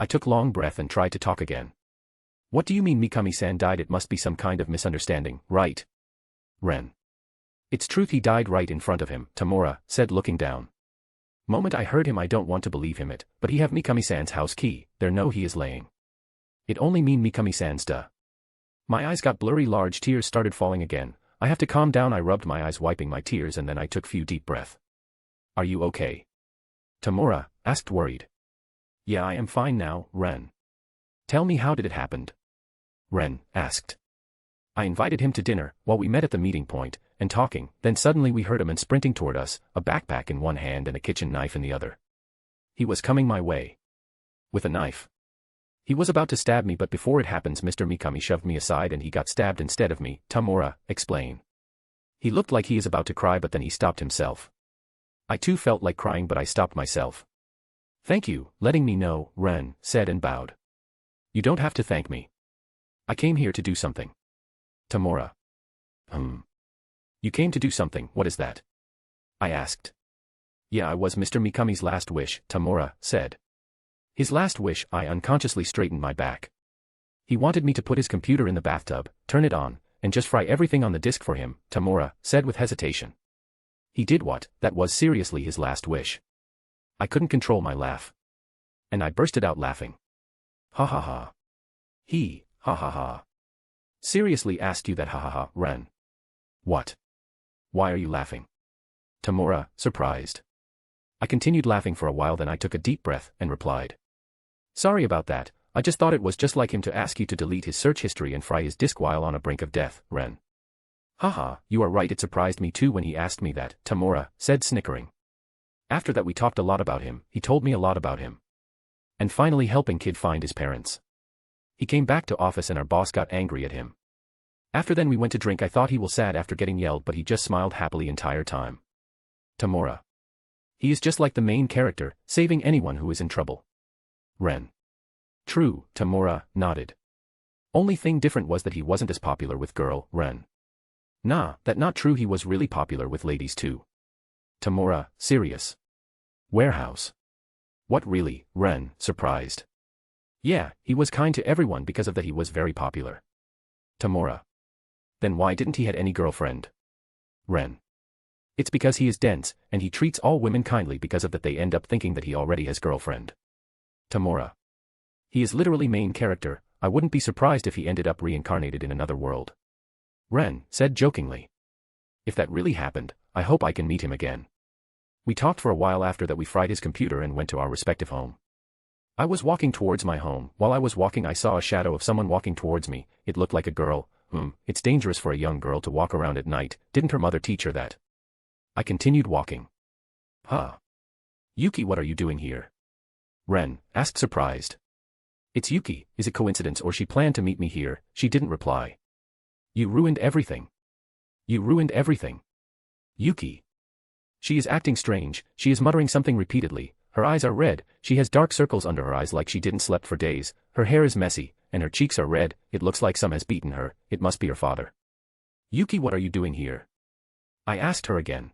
I took long breath and tried to talk again. What do you mean Mikami-san died? It must be some kind of misunderstanding, right? Ren. It's truth, he died right in front of him, Tamura said, looking down. Moment I heard him, I don't want to believe him it, but he have Mikami-san's house key, there no he is laying. It only mean Mikami-san's duh. My eyes got blurry, large tears started falling again. I have to calm down. I rubbed my eyes wiping my tears and then I took few deep breath. Are you okay? Tamura asked worried. Yeah, I am fine now, Ren. Tell me, how did it happen? Ren asked. I invited him to dinner, while we met at the meeting point, and talking, then suddenly we heard a man sprinting toward us, a backpack in one hand and a kitchen knife in the other. He was coming my way. With a knife. He was about to stab me, but before it happens Mr. Mikami shoved me aside and he got stabbed instead of me, Tamura explained. He looked like he is about to cry but then he stopped himself. I too felt like crying but I stopped myself. Thank you, letting me know, Ren said and bowed. You don't have to thank me. I came here to do something. Tamura. You came to do something, what is that? I asked. Yeah, I was Mr. Mikami's last wish, Tamura said. His last wish? I unconsciously straightened my back. He wanted me to put his computer in the bathtub, turn it on, and just fry everything on the disk for him, Tamura said with hesitation. He did what? That was seriously his last wish. I couldn't control my laugh. And I bursted out laughing. Ha ha ha. He, ha ha ha. Seriously asked you that, ha ha ha, Ren. What? Why are you laughing? Tamura, surprised. I continued laughing for a while, then I took a deep breath and replied. Sorry about that, I just thought it was just like him to ask you to delete his search history and fry his disk while on a brink of death, Ren. Haha, you are right, it surprised me too when he asked me that, Tamura said, snickering. After that we talked a lot about him, he told me a lot about him. And finally helping kid find his parents. He came back to office and our boss got angry at him. After then we went to drink. I thought he was sad after getting yelled but he just smiled happily entire time. Tamura. He is just like the main character, saving anyone who is in trouble. Ren. True, Tamura nodded. Only thing different was that he wasn't as popular with girl, Ren. Nah, that not true, he was really popular with ladies too. Tamura, serious. Warehouse. What really, Ren, surprised. Yeah, he was kind to everyone because of that he was very popular. Tamura. Then why didn't he had any girlfriend? Ren. It's because he is dense, and he treats all women kindly because of that they end up thinking that he already has girlfriend. Tamura. He is literally main character, I wouldn't be surprised if he ended up reincarnated in another world. Ren said jokingly. If that really happened, I hope I can meet him again. We talked for a while after that we fried his computer and went to our respective home. I was walking towards my home, while I was walking I saw a shadow of someone walking towards me, it looked like a girl, it's dangerous for a young girl to walk around at night, didn't her mother teach her that? I continued walking. Huh. Yuki, what are you doing here? Ren asked surprised. It's Yuki, is it coincidence or she planned to meet me here? She didn't reply. You ruined everything. You ruined everything. Yuki. She is acting strange, she is muttering something repeatedly, her eyes are red, she has dark circles under her eyes like she didn't slept for days, her hair is messy, and her cheeks are red, it looks like some has beaten her, it must be her father. Yuki, what are you doing here? I asked her again.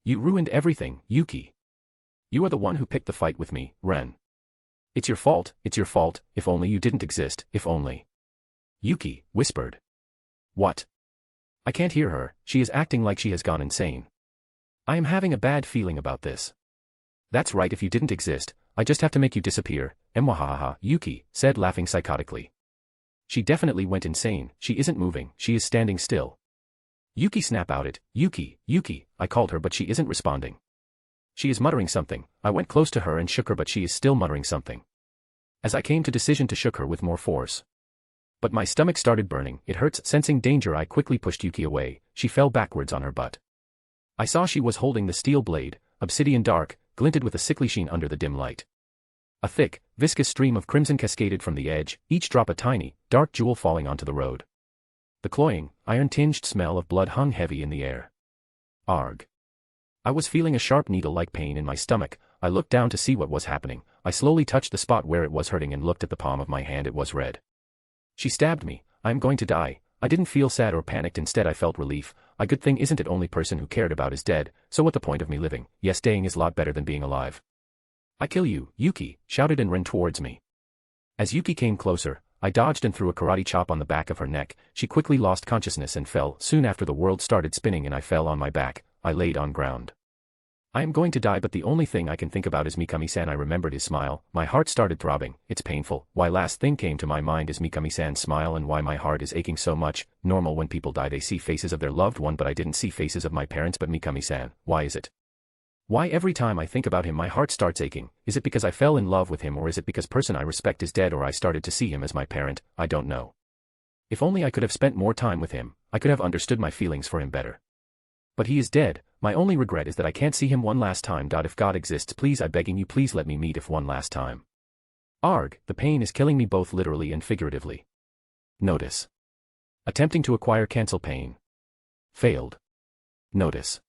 You ruined everything, Yuki. You are the one who picked the fight with me, Ren. It's your fault, if only you didn't exist, if only. Yuki whispered. What? I can't hear her, she is acting like she has gone insane. I am having a bad feeling about this. That's right, if you didn't exist, I just have to make you disappear, Mwahaha, Yuki said laughing psychotically. She definitely went insane, she isn't moving, she is standing still. Yuki snap out it, Yuki, I called her but she isn't responding. She is muttering something, I went close to her and shook her but she is still muttering something. As I came to decision to shook her with more force. But my stomach started burning, it hurts, sensing danger I quickly pushed Yuki away, she fell backwards on her butt. I saw she was holding the steel blade, obsidian dark, glinted with a sickly sheen under the dim light. A thick, viscous stream of crimson cascaded from the edge, each drop a tiny, dark jewel falling onto the road. The cloying, iron-tinged smell of blood hung heavy in the air. Arg. I was feeling a sharp needle-like pain in my stomach, I looked down to see what was happening, I slowly touched the spot where it was hurting and looked at the palm of my hand. It was red. She stabbed me. I am going to die. I didn't feel sad or panicked, instead I felt relief. A good thing isn't it? Only person who cared about is dead, so what the point of me living? Yes, staying is a lot better than being alive. I kill you, Yuki, shouted and ran towards me. As Yuki came closer, I dodged and threw a karate chop on the back of her neck. She quickly lost consciousness and fell. Soon after the world started spinning and I fell on my back. I laid on ground. I am going to die, but the only thing I can think about is Mikami-san. I remembered his smile. My heart started throbbing. It's painful. Why? Last thing came to my mind is Mikami-san's smile and why my heart is aching so much. Normal, when people die they see faces of their loved one, but I didn't see faces of my parents. But Mikami-san, why is it? Why every time I think about him my heart starts aching? Is it because I fell in love with him, or is it because person I respect is dead, or I started to see him as my parent? I don't know. If only I could have spent more time with him, I could have understood my feelings for him better. But he is dead. My only regret is that I can't see him one last time. If God exists, please, I begging you, please let me meet if one last time. Arg, the pain is killing me both literally and figuratively. Notice. Attempting to acquire cancel pain. Failed. Notice.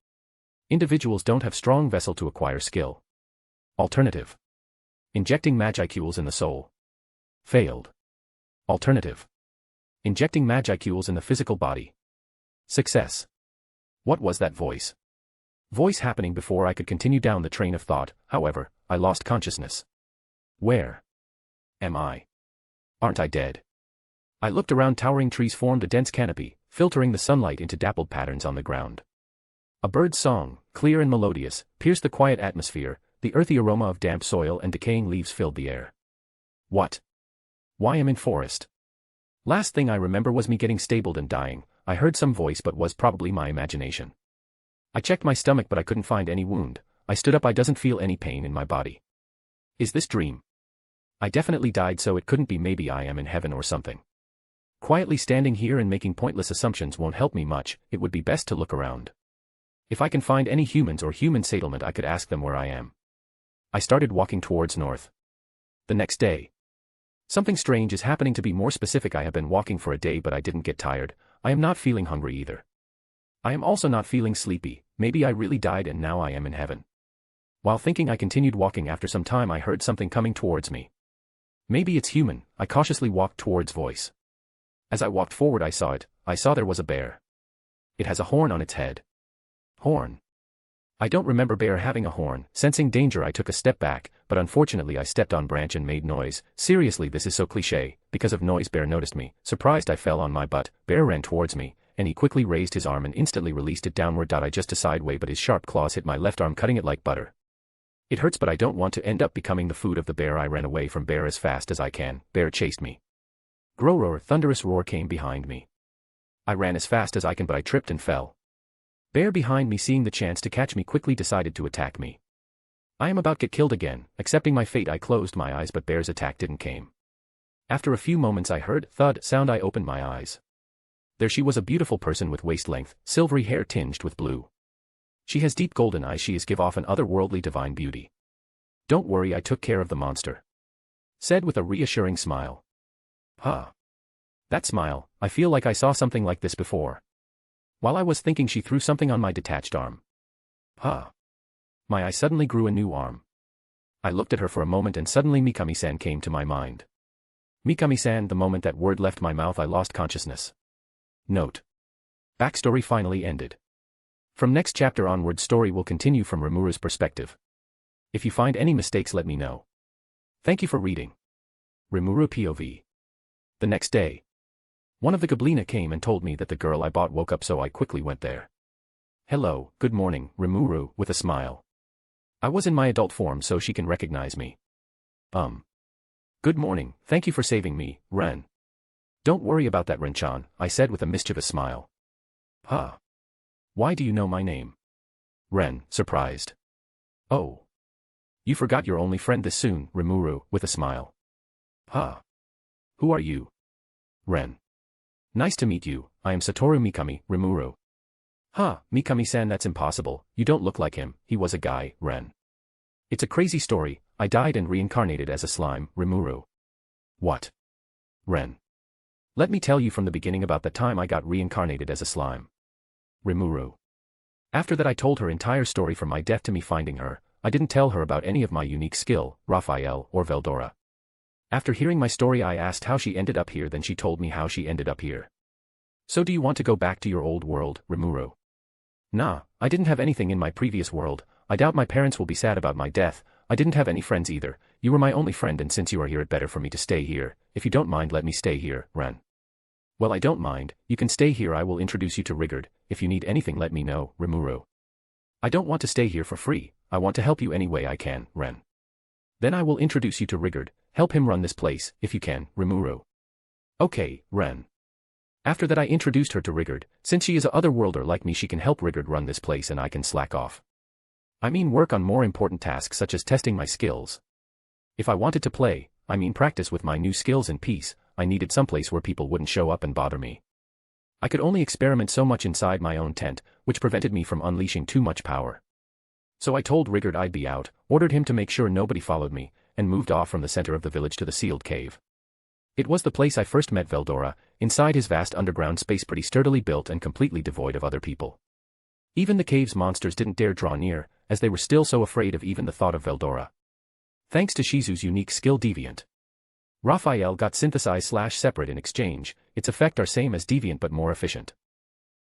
Individuals don't have strong vessel to acquire skill. Alternative. Injecting magicules in the soul. Failed. Alternative. Injecting magicules in the physical body. Success. What was that voice? Voice happening before I could continue down the train of thought. However, I lost consciousness. Where am I? Aren't I dead? I looked around. Towering trees formed a dense canopy, filtering the sunlight into dappled patterns on the ground. A bird's song, clear and melodious, pierced the quiet atmosphere. The earthy aroma of damp soil and decaying leaves filled the air. What? Why am I in forest? Last thing I remember was me getting stabled and dying. I heard some voice, but was probably my imagination. I checked my stomach, but I couldn't find any wound. I stood up. I doesn't feel any pain in my body. Is this dream? I definitely died, so it couldn't be. Maybe I am in heaven or something. Quietly standing here and making pointless assumptions won't help me much. It would be best to look around. If I can find any humans or human settlement, I could ask them where I am. I started walking towards north. The next day. Something strange is happening. To be more specific, I have been walking for a day, but I didn't get tired. I am not feeling hungry either. I am also not feeling sleepy. Maybe I really died and now I am in heaven. While thinking, I continued walking. After some time I heard something coming towards me. Maybe it's human. I cautiously walked towards voice. As I walked forward I saw it. I saw there was a bear. It has a horn on its head. Horn. I don't remember bear having a horn. Sensing danger I took a step back, but unfortunately I stepped on branch and made noise. Seriously, this is so cliche. Because of noise bear noticed me. Surprised I fell on my butt. Bear ran towards me, and he quickly raised his arm and instantly released it downward. I just a sideway, but his sharp claws hit my left arm, cutting it like butter. It hurts, but I don't want to end up becoming the food of the bear. I ran away from bear as fast as I can. Bear chased me. Grow roar, thunderous roar came behind me. I ran as fast as I can, but I tripped and fell. Bear behind me, seeing the chance to catch me, quickly decided to attack me. I am about to get killed again. Accepting my fate, I closed my eyes, but bear's attack didn't came. After a few moments I heard thud sound. I opened my eyes. There she was, a beautiful person with waist-length, silvery hair tinged with blue. She has deep golden eyes. She is give off an otherworldly divine beauty. Don't worry, I took care of the monster. Said with a reassuring smile. Huh. That smile, I feel like I saw something like this before. While I was thinking, she threw something on my detached arm. Huh. My eye suddenly grew a new arm. I looked at her for a moment and suddenly Mikami-san came to my mind. Mikami-san, the moment that word left my mouth I lost consciousness. Note. Backstory finally ended. From next chapter onward, story will continue from Rimuru's perspective. If you find any mistakes, let me know. Thank you for reading. Rimuru POV. The next day. One of the Goblina came and told me that the girl I bought woke up, so I quickly went there. Hello, good morning, Rimuru, with a smile. I was in my adult form so she can recognize me. Good morning, thank you for saving me, Ren. Don't worry about that, Ren-chan, I said with a mischievous smile. Huh. Why do you know my name? Ren, surprised. Oh. You forgot your only friend this soon, Rimuru, with a smile. Huh. Who are you? Ren. Nice to meet you, I am Satoru Mikami, Rimuru. Huh, Mikami-san, that's impossible, you don't look like him, he was a guy, Ren. It's a crazy story, I died and reincarnated as a slime, Rimuru. What? Ren. Let me tell you from the beginning about the time I got reincarnated as a slime. Rimuru. After that I told her entire story from my death to me finding her. I didn't tell her about any of my unique skill, Raphael or Veldora. After hearing my story I asked how she ended up here, then she told me how she ended up here. So do you want to go back to your old world, Rimuru? Nah, I didn't have anything in my previous world. I doubt my parents will be sad about my death. I didn't have any friends either. You were my only friend, and since you are here it's better for me to stay here. If you don't mind, let me stay here, Ren. Well, I don't mind. You can stay here. I will introduce you to Rigard. If you need anything let me know, Rimuru. I don't want to stay here for free. I want to help you any way I can, Ren. Then I will introduce you to Rigard. Help him run this place, if you can, Rimuru. Okay, Ren. After that I introduced her to Rigard. Since she is a otherworlder like me, she can help Rigard run this place and I can slack off. I mean work on more important tasks such as testing my skills. If I wanted to play, I mean practice with my new skills in peace, I needed someplace where people wouldn't show up and bother me. I could only experiment so much inside my own tent, which prevented me from unleashing too much power. So I told Rigard I'd be out, ordered him to make sure nobody followed me, and moved off from the center of the village to the sealed cave. It was the place I first met Veldora, inside his vast underground space, pretty sturdily built and completely devoid of other people. Even the cave's monsters didn't dare draw near, as they were still so afraid of even the thought of Veldora. Thanks to Shizu's unique skill Deviant, Raphael got synthesized/separate in exchange. Its effect are same as Deviant but more efficient.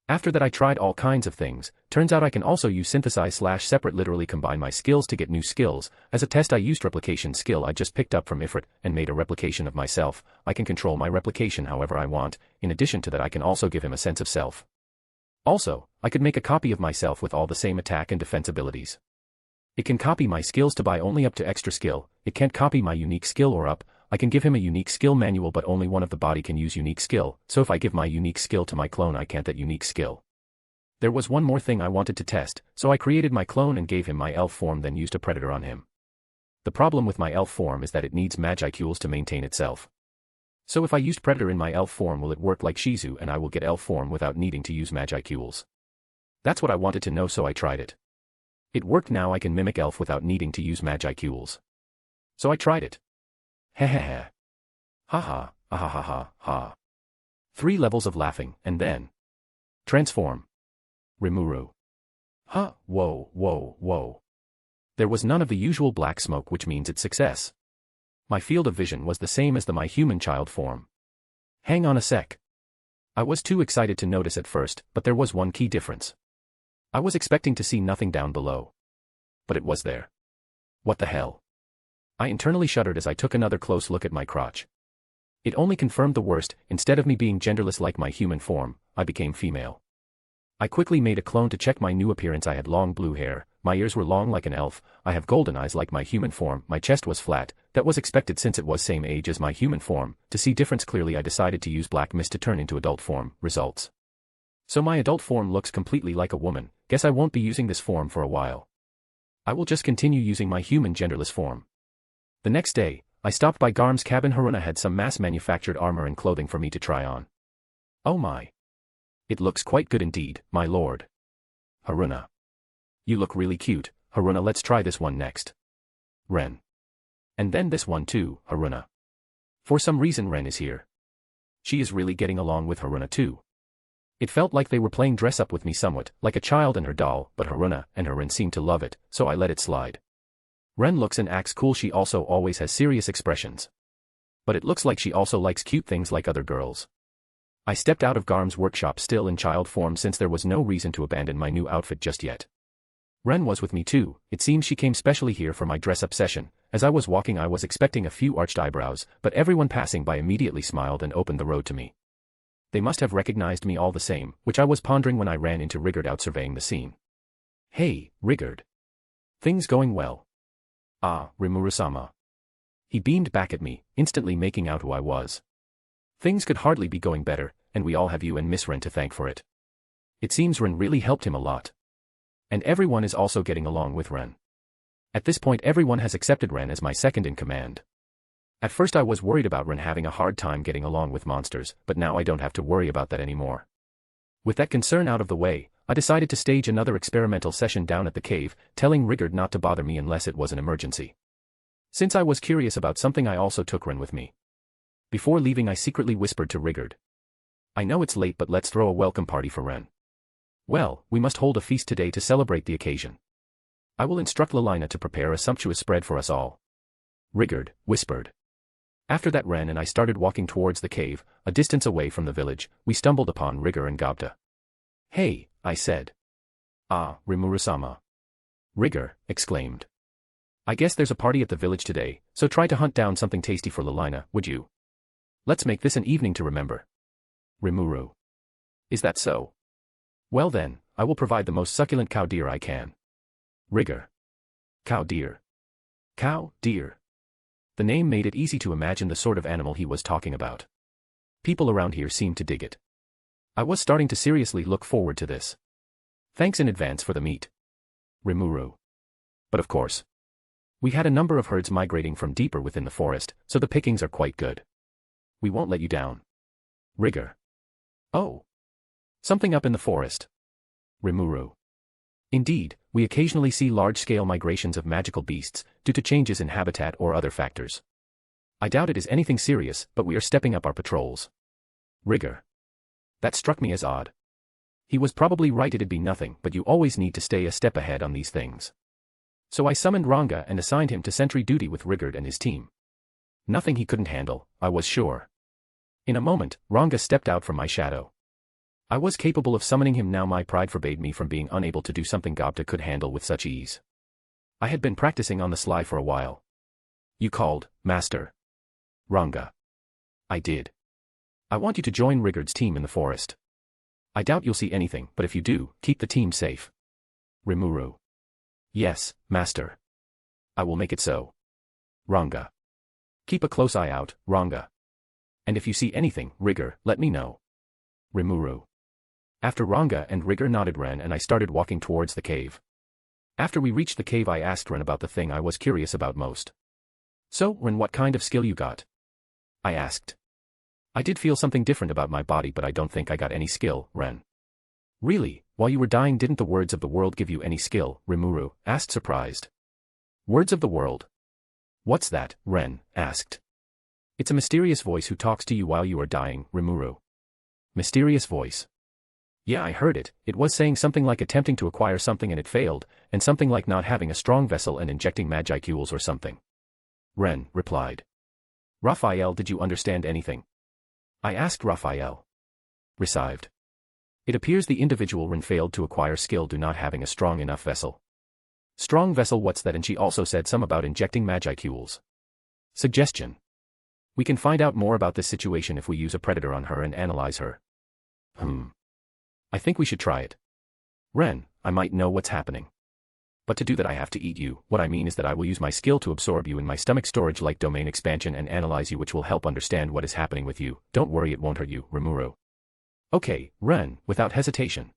After that I tried all kinds of things. Turns out I can also use synthesize/separate, literally combine my skills to get new skills. As a test I used replication skill I just picked up from Ifrit and made a replication of myself. I can control my replication however I want. In addition to that I can also give him a sense of self. Also, I could make a copy of myself with all the same attack and defense abilities. It can copy my skills to buy only up to extra skill. It can't copy my unique skill or up. I can give him a unique skill manual but only one of the body can use unique skill, so if I give my unique skill to my clone I can't that unique skill. There was one more thing I wanted to test, so I created my clone and gave him my elf form, then used a predator on him. The problem with my elf form is that it needs magicals to maintain itself. So if I used predator in my elf form will it work like Shizu and I will get elf form without needing to use magicals? That's what I wanted to know, so I tried it. It worked. Now I can mimic elf without needing to use magicals. So I tried it. Hehehe. Haha, ha. 3 levels of laughing, and then transform. Rimuru. Huh, whoa. There was none of the usual black smoke, which means it's success. My field of vision was the same as my human child form. Hang on a sec. I was too excited to notice at first, but there was one key difference. I was expecting to see nothing down below. But it was there. What the hell? I internally shuddered as I took another close look at my crotch. It only confirmed the worst. Instead of me being genderless like my human form, I became female. I quickly made a clone to check my new appearance. I had long blue hair, my ears were long like an elf, I have golden eyes like my human form, my chest was flat. That was expected since it was same age as my human form. To see difference clearly I decided to use black mist to turn into adult form. Results. So my adult form looks completely like a woman. Guess I won't be using this form for a while. I will just continue using my human genderless form. The next day, I stopped by Garm's cabin. Haruna had some mass-manufactured armor and clothing for me to try on. Oh my. It looks quite good indeed, my lord. Haruna. You look really cute, Haruna. Let's try this one next. Ren. And then this one too, Haruna. For some reason Ren is here. She is really getting along with Haruna too. It felt like they were playing dress-up with me somewhat, like a child and her doll, but Haruna and Ren seemed to love it, so I let it slide. Ren looks and acts cool. She also always has serious expressions. But it looks like she also likes cute things like other girls. I stepped out of Garm's workshop still in child form since there was no reason to abandon my new outfit just yet. Ren was with me too. It seems she came specially here for my dress-up session. As I was walking I was expecting a few arched eyebrows, but everyone passing by immediately smiled and opened the road to me. They must have recognized me all the same, which I was pondering when I ran into Rigard out surveying the scene. Hey, Rigard. Things going well? Ah, Rimuru-sama. He beamed back at me, instantly making out who I was. Things could hardly be going better, and we all have you and Miss Ren to thank for it. It seems Ren really helped him a lot. And everyone is also getting along with Ren. At this point everyone has accepted Ren as my second in command. At first I was worried about Ren having a hard time getting along with monsters, but now I don't have to worry about that anymore. With that concern out of the way, I decided to stage another experimental session down at the cave, telling Rigard not to bother me unless it was an emergency. Since I was curious about something I also took Ren with me. Before leaving I secretly whispered to Rigard. I know it's late but let's throw a welcome party for Ren. Well, we must hold a feast today to celebrate the occasion. I will instruct Lelina to prepare a sumptuous spread for us all. Rigurd whispered. After that Ren and I started walking towards the cave, a distance away from the village. We stumbled upon Rigurd and Gobta. Hey, I said. Ah, Rimuru-sama. Rigurd exclaimed. I guess there's a party at the village today, so try to hunt down something tasty for Lelina, would you? Let's make this an evening to remember. Rimuru. Is that so? Well then, I will provide the most succulent cow deer I can. Rigurd. Cow deer. Cow deer. The name made it easy to imagine the sort of animal he was talking about. People around here seemed to dig it. I was starting to seriously look forward to this. Thanks in advance for the meat. Rimuru. But of course. We had a number of herds migrating from deeper within the forest, so the pickings are quite good. We won't let you down. Rigurd. Oh. Something up in the forest. Rimuru. Indeed, we occasionally see large-scale migrations of magical beasts, due to changes in habitat or other factors. I doubt it is anything serious, but we are stepping up our patrols. Rigurd. That struck me as odd. He was probably right, it'd be nothing, but you always need to stay a step ahead on these things. So I summoned Ranga and assigned him to sentry duty with Rigurd and his team. Nothing he couldn't handle, I was sure. In a moment, Ranga stepped out from my shadow. I was capable of summoning him now. My pride forbade me from being unable to do something Gobta could handle with such ease. I had been practicing on the sly for a while. You called, Master. Ranga. I did. I want you to join Rigurd's team in the forest. I doubt you'll see anything, but if you do, keep the team safe. Rimuru. Yes, Master. I will make it so. Ranga. Keep a close eye out, Ranga. And if you see anything, Rigurd, let me know. Rimuru. After Ranga and Rigurd nodded, Ren and I started walking towards the cave. After we reached the cave, I asked Ren about the thing I was curious about most. So, Ren, what kind of skill you got? I asked. I did feel something different about my body, but I don't think I got any skill, Ren. Really, while you were dying, didn't the words of the world give you any skill? Rimuru asked, surprised. Words of the world? What's that? Ren asked. It's a mysterious voice who talks to you while you are dying, Rimuru. Mysterious voice. Yeah, I heard it. It was saying something like attempting to acquire something and it failed, and something like not having a strong vessel and injecting magiceuls or something. Ren replied. Raphael, did you understand anything? I asked Raphael. Received. It appears the individual Ren failed to acquire skill due not having a strong enough vessel. Strong vessel, what's that? And she also said some about injecting magiceuls. Suggestion. We can find out more about this situation if we use a predator on her and analyze her. I think we should try it. Ren, I might know what's happening. But to do that I have to eat you. What I mean is that I will use my skill to absorb you in my stomach storage like domain expansion and analyze you, which will help understand what is happening with you. Don't worry, it won't hurt you, Rimuru. Okay, Ren, without hesitation.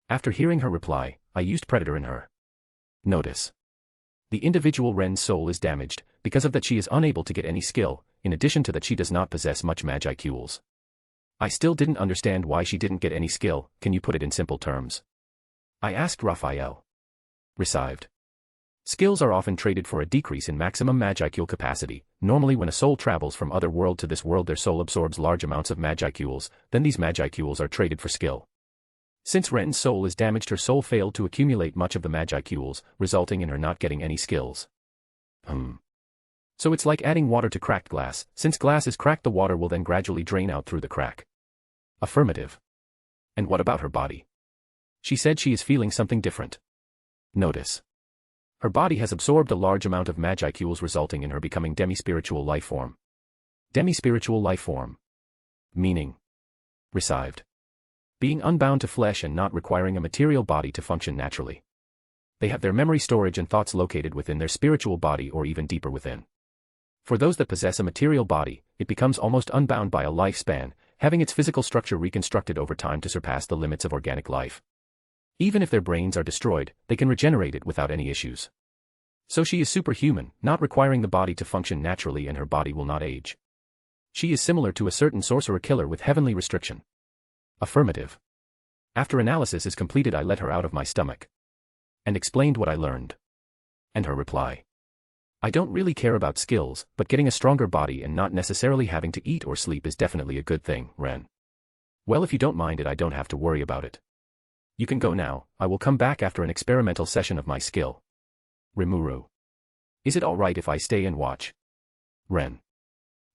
After hearing her reply, I used predator in her. Notice. The individual Ren's soul is damaged, because of that she is unable to get any skill, in addition to that she does not possess much magiceuls. I still didn't understand why she didn't get any skill. Can you put it in simple terms? I asked Raphael. Received. Skills are often traded for a decrease in maximum magiceul capacity. Normally when a soul travels from other world to this world, their soul absorbs large amounts of magiceuls, then these magiceuls are traded for skill. Since Ren's soul is damaged, her soul failed to accumulate much of the magiceuls, resulting in her not getting any skills. So it's like adding water to cracked glass. Since glass is cracked, the water will then gradually drain out through the crack. Affirmative. And what about her body? She said she is feeling something different. Notice. Her body has absorbed a large amount of magiceuls, resulting in her becoming demi-spiritual life form. Demi-spiritual life form. Meaning. Received. Being unbound to flesh and not requiring a material body to function naturally. They have their memory storage and thoughts located within their spiritual body or even deeper within. For those that possess a material body, it becomes almost unbound by a lifespan, having its physical structure reconstructed over time to surpass the limits of organic life. Even if their brains are destroyed, they can regenerate it without any issues. So she is superhuman, not requiring the body to function naturally, and her body will not age. She is similar to a certain sorcerer killer with heavenly restriction. Affirmative. After analysis is completed, I let her out of my stomach. And explained what I learned. And her reply. I don't really care about skills, but getting a stronger body and not necessarily having to eat or sleep is definitely a good thing, Ren. Well, if you don't mind it, I don't have to worry about it. You can go now. I will come back after an experimental session of my skill. Rimuru. Is it alright if I stay and watch? Ren.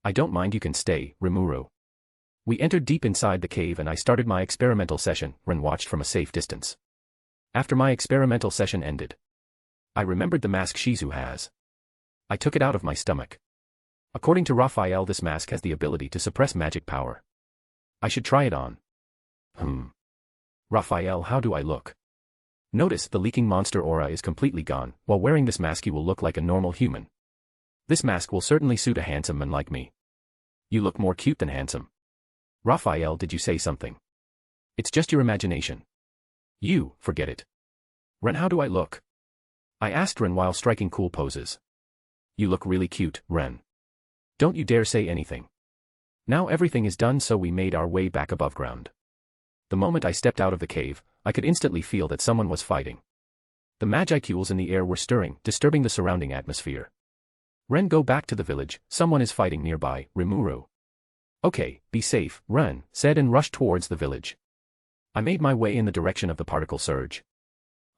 I don't mind, you can stay, Rimuru. We entered deep inside the cave and I started my experimental session. Ren watched from a safe distance. After my experimental session ended, I remembered the mask Shizu has. I took it out of my stomach. According to Raphael, this mask has the ability to suppress magic power. I should try it on. Raphael, how do I look? Notice the leaking monster aura is completely gone. While wearing this mask you will look like a normal human. This mask will certainly suit a handsome man like me. You look more cute than handsome. Raphael, did you say something? It's just your imagination. You, forget it. Ren, how do I look? I asked Ren while striking cool poses. You look really cute, Ren. Don't you dare say anything. Now everything is done, so we made our way back above ground. The moment I stepped out of the cave, I could instantly feel that someone was fighting. The magicules in the air were stirring, disturbing the surrounding atmosphere. Ren, go back to the village, someone is fighting nearby, Rimuru. Okay, be safe, Ren said and rushed towards the village. I made my way in the direction of the particle surge.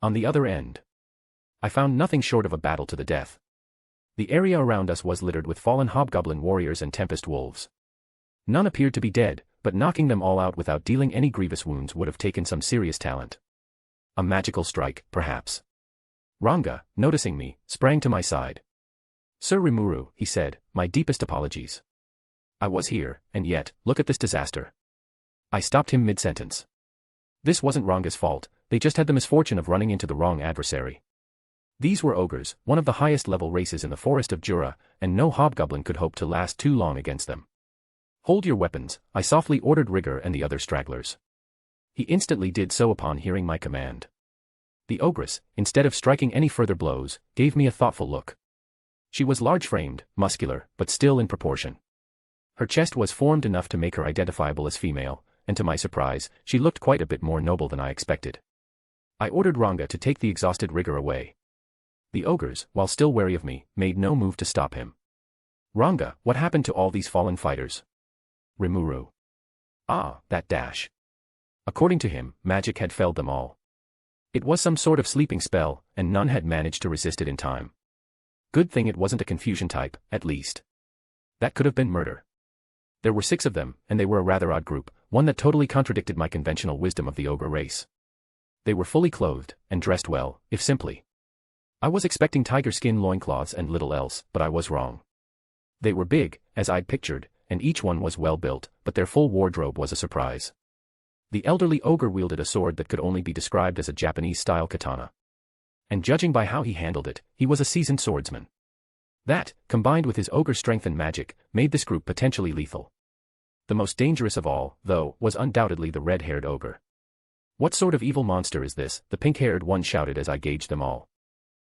On the other end, I found nothing short of a battle to the death. The area around us was littered with fallen hobgoblin warriors and tempest wolves. None appeared to be dead, but knocking them all out without dealing any grievous wounds would have taken some serious talent. A magical strike, perhaps. Ranga, noticing me, sprang to my side. Sir Rimuru, he said, my deepest apologies. I was here, and yet, look at this disaster. I stopped him mid-sentence. This wasn't Ranga's fault, they just had the misfortune of running into the wrong adversary. These were ogres, one of the highest level races in the forest of Jura, and no hobgoblin could hope to last too long against them. Hold your weapons, I softly ordered Rigger and the other stragglers. He instantly did so upon hearing my command. The ogress, instead of striking any further blows, gave me a thoughtful look. She was large-framed, muscular, but still in proportion. Her chest was formed enough to make her identifiable as female, and to my surprise, she looked quite a bit more noble than I expected. I ordered Ranga to take the exhausted Rigger away. The ogres, while still wary of me, made no move to stop him. Ranga, what happened to all these fallen fighters? Rimuru. Ah, that dash. According to him, magic had felled them all. It was some sort of sleeping spell, and none had managed to resist it in time. Good thing it wasn't a confusion type, at least. That could have been murder. There were 6 of them, and they were a rather odd group, one that totally contradicted my conventional wisdom of the ogre race. They were fully clothed, and dressed well, if simply. I was expecting tiger skin loincloths and little else, but I was wrong. They were big, as I'd pictured, and each one was well built, but their full wardrobe was a surprise. The elderly ogre wielded a sword that could only be described as a Japanese-style katana. And judging by how he handled it, he was a seasoned swordsman. That, combined with his ogre strength and magic, made this group potentially lethal. The most dangerous of all, though, was undoubtedly the red-haired ogre. What sort of evil monster is this? The pink-haired one shouted as I gauged them all.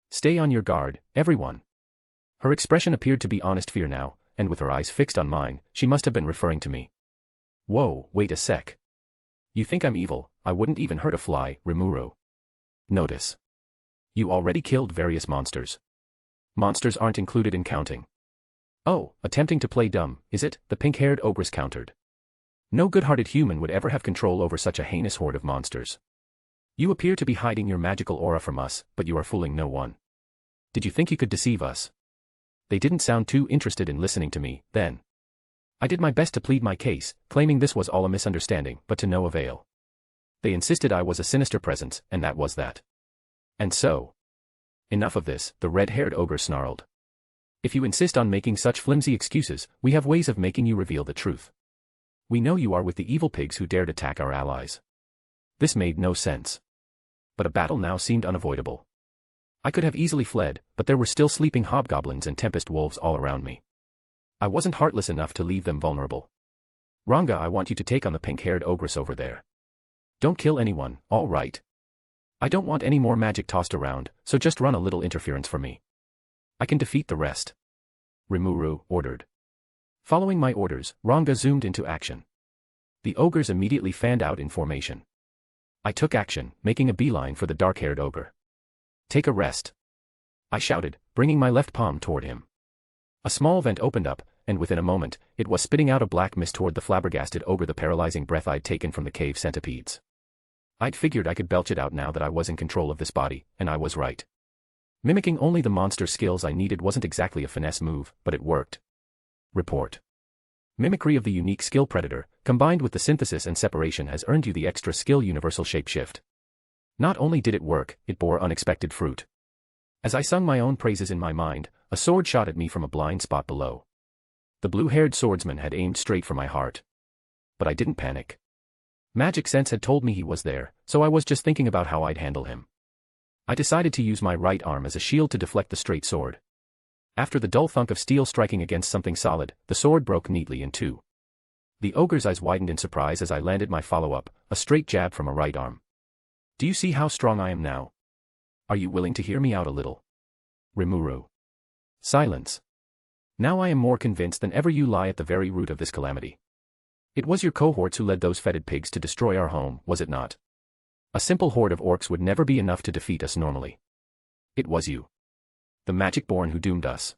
Stay on your guard, everyone. Her expression appeared to be honest fear now, and with her eyes fixed on mine, she must have been referring to me. Whoa, wait a sec. You think I'm evil? I wouldn't even hurt a fly, Rimuru. Notice. You already killed various monsters. Monsters aren't included in counting. Oh, attempting to play dumb, is it? The pink-haired ogress countered. No good-hearted human would ever have control over such a heinous horde of monsters. You appear to be hiding your magical aura from us, but you are fooling no one. Did you think you could deceive us? They didn't sound too interested in listening to me, then. I did my best to plead my case, claiming this was all a misunderstanding, but to no avail. They insisted I was a sinister presence, and that was that. And so. Enough of this, the red-haired ogre snarled. If you insist on making such flimsy excuses, we have ways of making you reveal the truth. We know you are with the evil pigs who dared attack our allies. This made no sense. But a battle now seemed unavoidable. I could have easily fled, but there were still sleeping hobgoblins and tempest wolves all around me. I wasn't heartless enough to leave them vulnerable. Ranga, I want you to take on the pink-haired ogress over there. Don't kill anyone, all right? I don't want any more magic tossed around, so just run a little interference for me. I can defeat the rest. Rimuru ordered. Following my orders, Ranga zoomed into action. The ogres immediately fanned out in formation. I took action, making a beeline for the dark-haired ogre. Take a rest. I shouted, bringing my left palm toward him. A small vent opened up, and within a moment, it was spitting out a black mist toward the flabbergasted ogre. The paralyzing breath I'd taken from the cave centipedes. I'd figured I could belch it out now that I was in control of this body, and I was right. Mimicking only the monster skills I needed wasn't exactly a finesse move, but it worked. Report. Mimicry of the unique skill Predator, combined with the synthesis and separation has earned you the extra skill Universal Shapeshift. Not only did it work, it bore unexpected fruit. As I sung my own praises in my mind, a sword shot at me from a blind spot below. The blue-haired swordsman had aimed straight for my heart. But I didn't panic. Magic sense had told me he was there, so I was just thinking about how I'd handle him. I decided to use my right arm as a shield to deflect the straight sword. After the dull thunk of steel striking against something solid, the sword broke neatly in two. The ogre's eyes widened in surprise as I landed my follow-up, a straight jab from a right arm. Do you see how strong I am now? Are you willing to hear me out a little? Rimuru. Silence. Now I am more convinced than ever you lie at the very root of this calamity. It was your cohorts who led those fetid pigs to destroy our home, was it not? A simple horde of orcs would never be enough to defeat us normally. It was you. The magic-born who doomed us.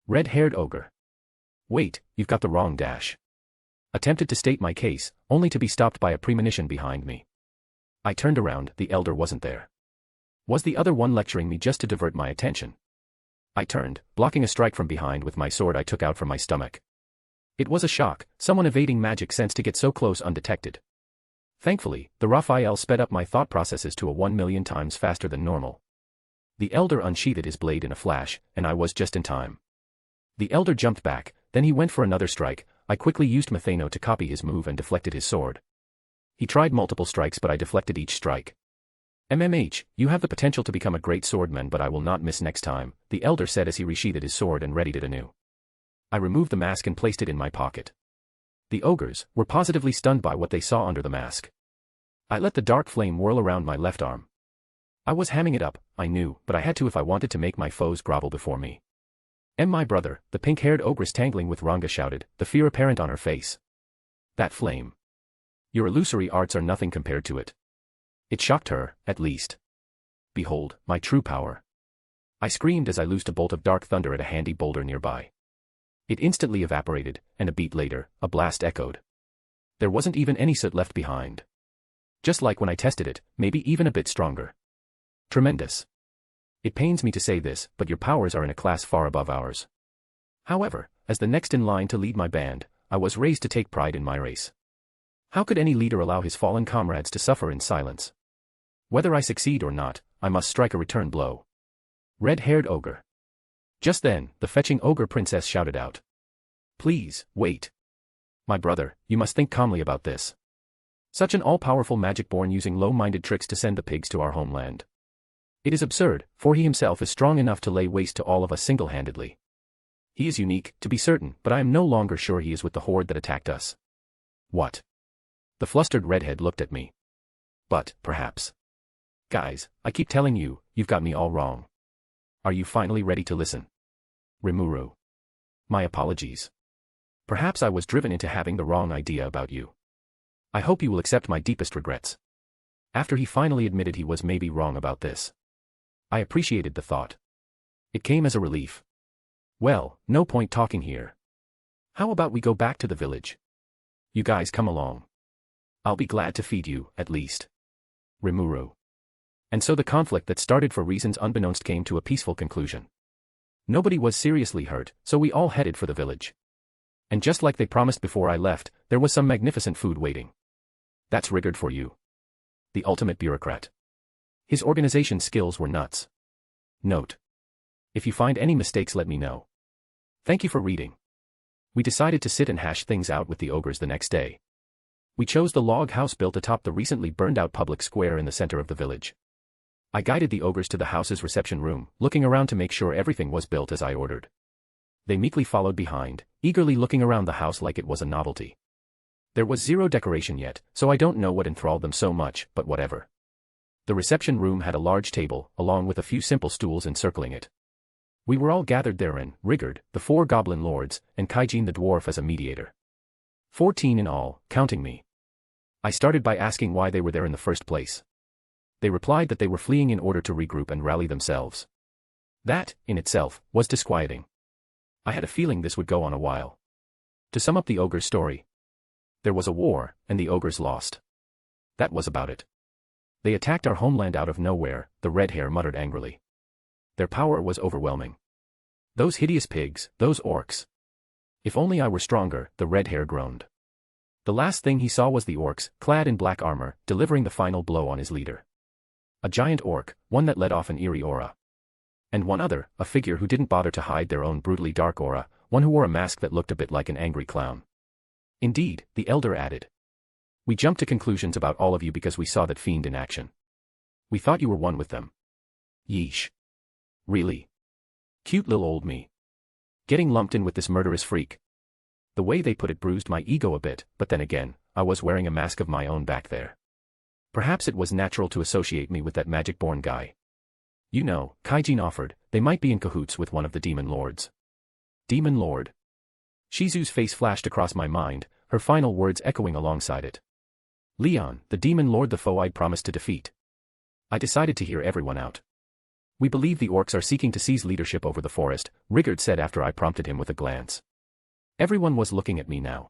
Red-haired ogre. Wait, you've got the wrong dash. Attempted to state my case, only to be stopped by a premonition behind me. I turned around, the elder wasn't there. Was the other one lecturing me just to divert my attention? I turned, blocking a strike from behind with my sword I took out from my stomach. It was a shock, someone evading magic sense to get so close undetected. Thankfully, the Raphael sped up my thought processes to a 1,000,000 times faster than normal. The elder unsheathed his blade in a flash, and I was just in time. The elder jumped back, then he went for another strike. I quickly used Methano to copy his move and deflected his sword. He tried multiple strikes but I deflected each strike. MMH, you have the potential to become a great swordman but I will not miss next time, the elder said as he resheathed his sword and readied it anew. I removed the mask and placed it in my pocket. The ogres were positively stunned by what they saw under the mask. I let the dark flame whirl around my left arm. I was hamming it up, I knew, but I had to if I wanted to make my foes grovel before me. My brother, the pink-haired ogress tangling with Ranga shouted, the fear apparent on her face. That flame. Your illusory arts are nothing compared to it. It shocked her, at least. Behold, my true power. I screamed as I loosed a bolt of dark thunder at a handy boulder nearby. It instantly evaporated, and a beat later, a blast echoed. There wasn't even any soot left behind. Just like when I tested it, maybe even a bit stronger. Tremendous. It pains me to say this, but your powers are in a class far above ours. However, as the next in line to lead my band, I was raised to take pride in my race. How could any leader allow his fallen comrades to suffer in silence? Whether I succeed or not, I must strike a return blow. Red-haired ogre. Just then, the fetching ogre princess shouted out. Please, wait. My brother, you must think calmly about this. Such an all-powerful magic-born using low-minded tricks to send the pigs to our homeland. It is absurd, for he himself is strong enough to lay waste to all of us single-handedly. He is unique, to be certain, but I am no longer sure he is with the horde that attacked us. What? The flustered redhead looked at me. But, perhaps. Guys, I keep telling you, you've got me all wrong. Are you finally ready to listen? Rimuru. My apologies. Perhaps I was driven into having the wrong idea about you. I hope you will accept my deepest regrets. After he finally admitted he was maybe wrong about this. I appreciated the thought. It came as a relief. Well, no point talking here. How about we go back to the village? You guys come along. I'll be glad to feed you, at least. Rimuru. And so the conflict that started for reasons unbeknownst came to a peaceful conclusion. Nobody was seriously hurt, so we all headed for the village. And just like they promised before I left, there was some magnificent food waiting. That's Rigard for you. The ultimate bureaucrat. His organization skills were nuts. Note. If you find any mistakes let me know. Thank you for reading. We decided to sit and hash things out with the ogres the next day. We chose the log house built atop the recently burned-out public square in the center of the village. I guided the ogres to the house's reception room, looking around to make sure everything was built as I ordered. They meekly followed behind, eagerly looking around the house like it was a novelty. There was zero decoration yet, so I don't know what enthralled them so much, but whatever. The reception room had a large table, along with a few simple stools encircling it. We were all gathered therein, Rigard, the 4 goblin lords, and Kaijin the dwarf as a mediator. 14 in all, counting me. I started by asking why they were there in the first place. They replied that they were fleeing in order to regroup and rally themselves. That, in itself, was disquieting. I had a feeling this would go on a while. To sum up the ogre's story. There was a war, and the ogres lost. That was about it. They attacked our homeland out of nowhere, the red hair muttered angrily. Their power was overwhelming. Those hideous pigs, those orcs. If only I were stronger, the red hair groaned. The last thing he saw was the orcs, clad in black armor, delivering the final blow on his leader. A giant orc, one that let off an eerie aura. And one other, a figure who didn't bother to hide their own brutally dark aura, one who wore a mask that looked a bit like an angry clown. Indeed, the elder added. We jumped to conclusions about all of you because we saw that fiend in action. We thought you were one with them. Yeesh. Really? Cute little old me. Getting lumped in with this murderous freak. The way they put it bruised my ego a bit, but then again, I was wearing a mask of my own back there. Perhaps it was natural to associate me with that magic-born guy. You know, Kaijin offered, they might be in cahoots with one of the demon lords. Demon lord? Shizu's face flashed across my mind, her final words echoing alongside it. Leon, the demon lord, the foe I'd promised to defeat. I decided to hear everyone out. We believe the orcs are seeking to seize leadership over the forest, Rigard said after I prompted him with a glance. Everyone was looking at me now.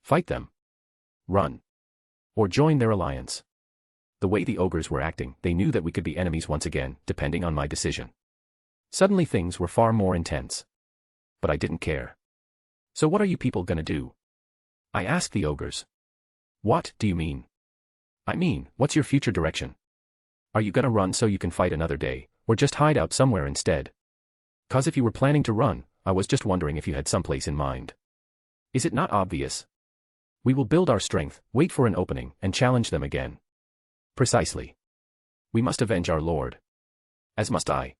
Fight them. Run. Or join their alliance. The way the ogres were acting, they knew that we could be enemies once again, depending on my decision. Suddenly things were far more intense. But I didn't care. So what are you people gonna do? I asked the ogres. What do you mean? I mean, what's your future direction? Are you gonna run so you can fight another day, or just hide out somewhere instead? 'Cause if you were planning to run, I was just wondering if you had someplace in mind. Is it not obvious? We will build our strength, wait for an opening, and challenge them again. Precisely. We must avenge our lord. As must I.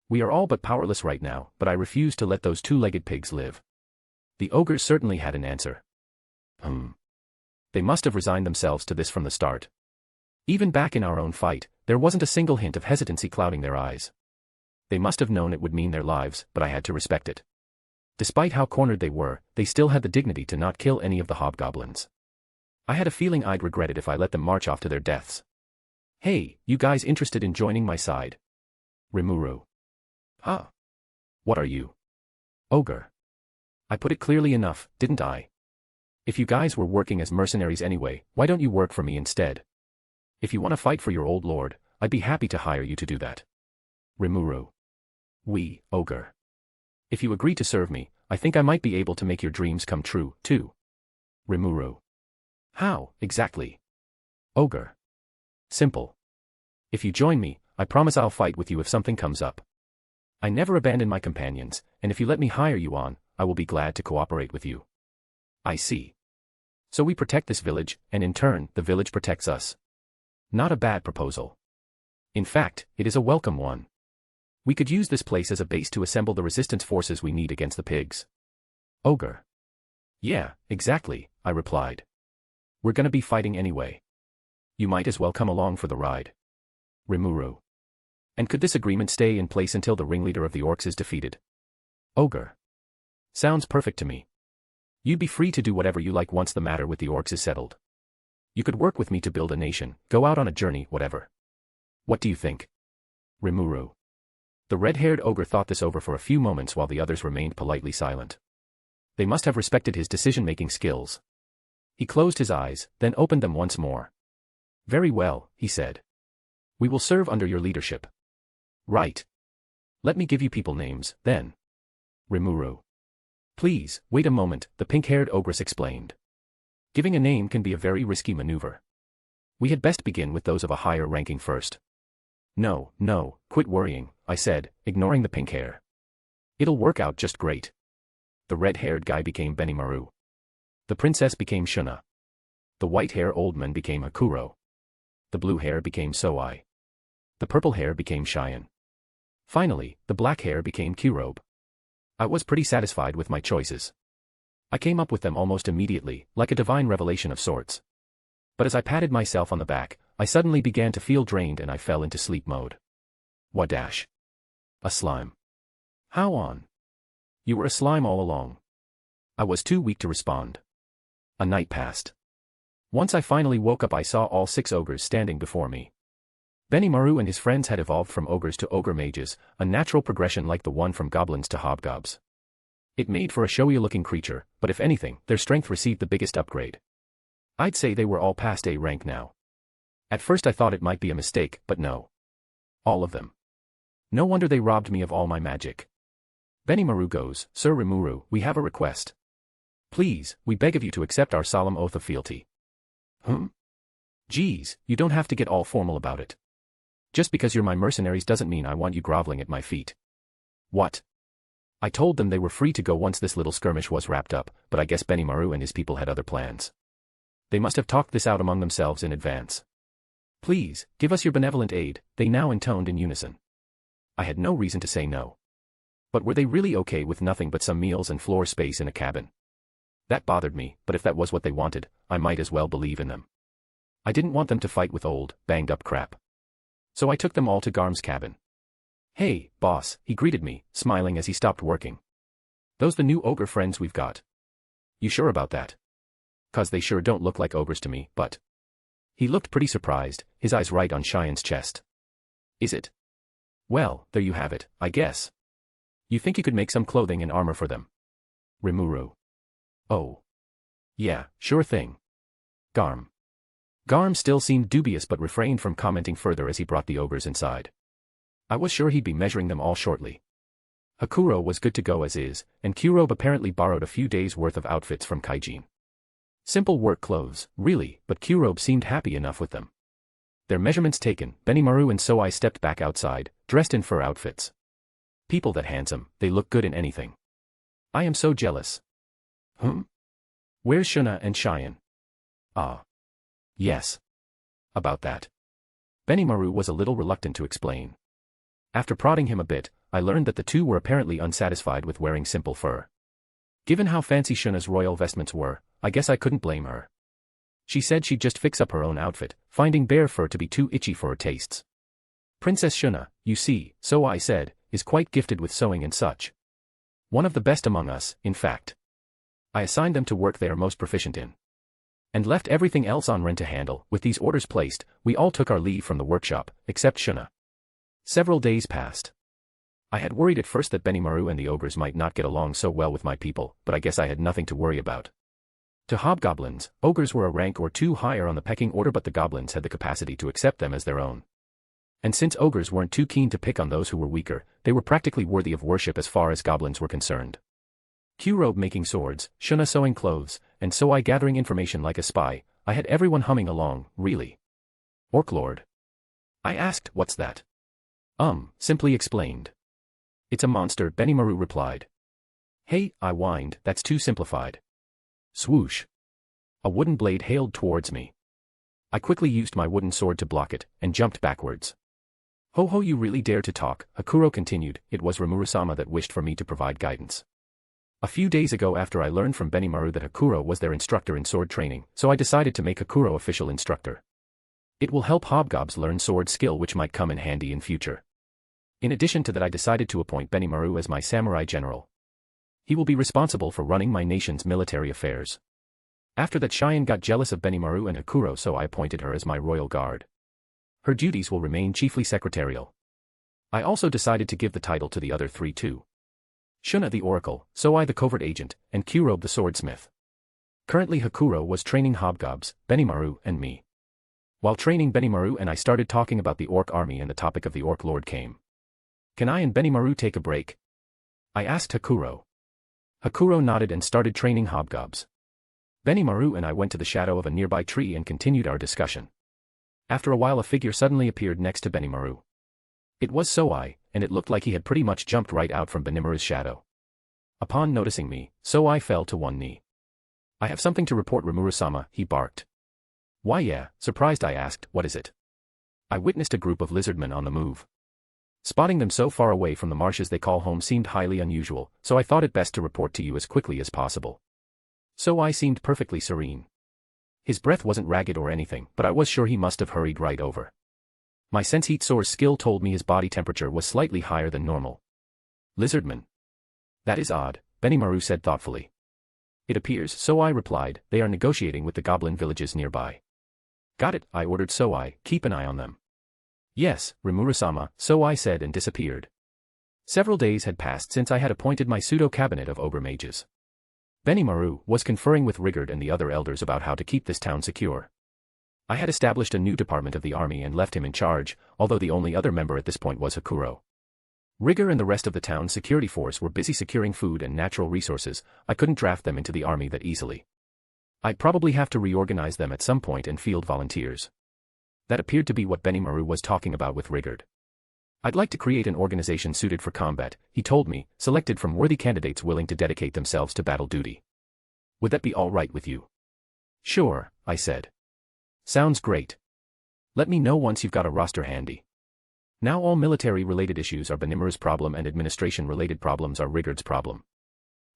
We are all but powerless right now, but I refuse to let those two-legged pigs live. The ogres certainly had an answer. They must have resigned themselves to this from the start. Even back in our own fight, there wasn't a single hint of hesitancy clouding their eyes. They must have known it would mean their lives, but I had to respect it. Despite how cornered they were, they still had the dignity to not kill any of the hobgoblins. I had a feeling I'd regret it if I let them march off to their deaths. Hey, you guys interested in joining my side? Rimuru. Huh? What are you? Ogre. I put it clearly enough, didn't I? If you guys were working as mercenaries anyway, why don't you work for me instead? If you want to fight for your old lord, I'd be happy to hire you to do that. Rimuru. Ogre. If you agree to serve me, I think I might be able to make your dreams come true, too. Rimuru. How, exactly? Ogre. Simple. If you join me, I promise I'll fight with you if something comes up. I never abandon my companions, and if you let me hire you on, I will be glad to cooperate with you. I see. So we protect this village, and in turn, the village protects us. Not a bad proposal. In fact, it is a welcome one. We could use this place as a base to assemble the resistance forces we need against the pigs. Ogre. Yeah, exactly, I replied. We're gonna be fighting anyway. You might as well come along for the ride. Rimuru. And could this agreement stay in place until the ringleader of the orcs is defeated? Ogre. Sounds perfect to me. You'd be free to do whatever you like once the matter with the orcs is settled. You could work with me to build a nation, go out on a journey, whatever. What do you think? Rimuru. The red-haired ogre thought this over for a few moments while the others remained politely silent. They must have respected his decision-making skills. He closed his eyes, then opened them once more. Very well, he said. We will serve under your leadership. Right. Let me give you people names, then. Rimuru. Please, wait a moment, the pink-haired ogress explained. Giving a name can be a very risky maneuver. We had best begin with those of a higher ranking first. No, quit worrying, I said, ignoring the pink hair. It'll work out just great. The red-haired guy became Benimaru. The princess became Shuna. The white-hair old man became Hakuro. The blue hair became Soai. The purple hair became Cheyenne. Finally, the black hair became Kirobe. I was pretty satisfied with my choices. I came up with them almost immediately, like a divine revelation of sorts. But as I patted myself on the back, I suddenly began to feel drained and I fell into sleep mode. Wadash. A slime. How on? You were a slime all along. I was too weak to respond. A night passed. Once I finally woke up, I saw all 6 ogres standing before me. Benimaru and his friends had evolved from ogres to ogre mages, a natural progression like the one from goblins to hobgobs. It made for a showy-looking creature, but if anything, their strength received the biggest upgrade. I'd say they were all past A rank now. At first I thought it might be a mistake, but no. All of them. No wonder they robbed me of all my magic. Benimaru goes, Sir Rimuru, we have a request. Please, we beg of you to accept our solemn oath of fealty. Geez, you don't have to get all formal about it. Just because you're my mercenaries doesn't mean I want you groveling at my feet. What? I told them they were free to go once this little skirmish was wrapped up, but I guess Benimaru and his people had other plans. They must have talked this out among themselves in advance. Please, give us your benevolent aid, they now intoned in unison. I had no reason to say no. But were they really okay with nothing but some meals and floor space in a cabin? That bothered me, but if that was what they wanted, I might as well believe in them. I didn't want them to fight with old, banged-up crap. So I took them all to Garm's cabin. Hey, boss, he greeted me, smiling as he stopped working. Those the new ogre friends we've got? You sure about that? 'Cause they sure don't look like ogres to me, but... He looked pretty surprised, his eyes right on Cheyenne's chest. Is it? Well, there you have it, I guess. You think you could make some clothing and armor for them? Rimuru. Oh. Yeah, sure thing. Garm. Garm still seemed dubious but refrained from commenting further as he brought the ogres inside. I was sure he'd be measuring them all shortly. Hakuro was good to go as is, and Kurobe apparently borrowed a few days' worth of outfits from Kaijin. Simple work clothes, really, but Kurobe seemed happy enough with them. Their measurements taken, Benimaru and Soai stepped back outside, dressed in fur outfits. People that handsome, they look good in anything. I am so jealous. Where's Shuna and Cheyenne? Ah. Yes. About that. Benimaru was a little reluctant to explain. After prodding him a bit, I learned that the two were apparently unsatisfied with wearing simple fur. Given how fancy Shuna's royal vestments were, I guess I couldn't blame her. She said she'd just fix up her own outfit, finding bear fur to be too itchy for her tastes. Princess Shuna, you see, so I said, is quite gifted with sewing and such. One of the best among us, in fact. I assigned them to work they are most proficient in. And left everything else on Ren to handle. With these orders placed, we all took our leave from the workshop, except Shuna. Several days passed. I had worried at first that Benimaru and the ogres might not get along so well with my people, but I guess I had nothing to worry about. To hobgoblins, ogres were a rank or two higher on the pecking order, but the goblins had the capacity to accept them as their own. And since ogres weren't too keen to pick on those who were weaker, they were practically worthy of worship as far as goblins were concerned. Kurobe making swords, Shuna sewing clothes, and Soai gathering information like a spy, I had everyone humming along, really. Orc Lord. I asked, what's that? Simply explained. It's a monster, Benimaru replied. Hey, I whined, that's too simplified. Swoosh. A wooden blade hailed towards me. I quickly used my wooden sword to block it, and jumped backwards. Ho ho, you really dare to talk, Hakuro continued. It was Rimuru-sama that wished for me to provide guidance. A few days ago after I learned from Benimaru that Hakuro was their instructor in sword training, so I decided to make Hakuro official instructor. It will help hobgobs learn sword skill which might come in handy in future. In addition to that, I decided to appoint Benimaru as my samurai general. He will be responsible for running my nation's military affairs. After that, Cheyenne got jealous of Benimaru and Hakuro, so I appointed her as my royal guard. Her duties will remain chiefly secretarial. I also decided to give the title to the other three too. Shuna the oracle, Soai the covert agent, and Kurobe the swordsmith. Currently Hakuro was training hobgobs, Benimaru and me. While training, Benimaru and I started talking about the orc army and the topic of the orc lord came. Can I and Benimaru take a break? I asked Hakuro. Hakuro nodded and started training hobgobs. Benimaru and I went to the shadow of a nearby tree and continued our discussion. After a while, a figure suddenly appeared next to Benimaru. It was Soai, and it looked like he had pretty much jumped right out from Benimaru's shadow. Upon noticing me, Soai fell to one knee. I have something to report, Rimuru-sama, he barked. Why yeah, surprised I asked, what is it? I witnessed a group of lizardmen on the move. Spotting them so far away from the marshes they call home seemed highly unusual, so I thought it best to report to you as quickly as possible. Soai seemed perfectly serene. His breath wasn't ragged or anything, but I was sure he must have hurried right over. My sense heat source skill told me his body temperature was slightly higher than normal. Lizardmen. That is odd, Benimaru said thoughtfully. It appears, Soai replied, they are negotiating with the goblin villages nearby. Got it, I ordered Soai, keep an eye on them. Yes, Rimuru-sama, Soai said and disappeared. Several days had passed since I had appointed my pseudo-cabinet of ogre mages. Benimaru was conferring with Rigard and the other elders about how to keep this town secure. I had established a new department of the army and left him in charge, although the only other member at this point was Hakuro. Rigger and the rest of the town's security force were busy securing food and natural resources. I couldn't draft them into the army that easily. I'd probably have to reorganize them at some point and field volunteers. That appeared to be what Rimuru was talking about with Rigger. I'd like to create an organization suited for combat, he told me, selected from worthy candidates willing to dedicate themselves to battle duty. Would that be all right with you? Sure, I said. Sounds great. Let me know once you've got a roster handy. Now all military-related issues are Rimuru's problem and administration-related problems are Rigger's problem.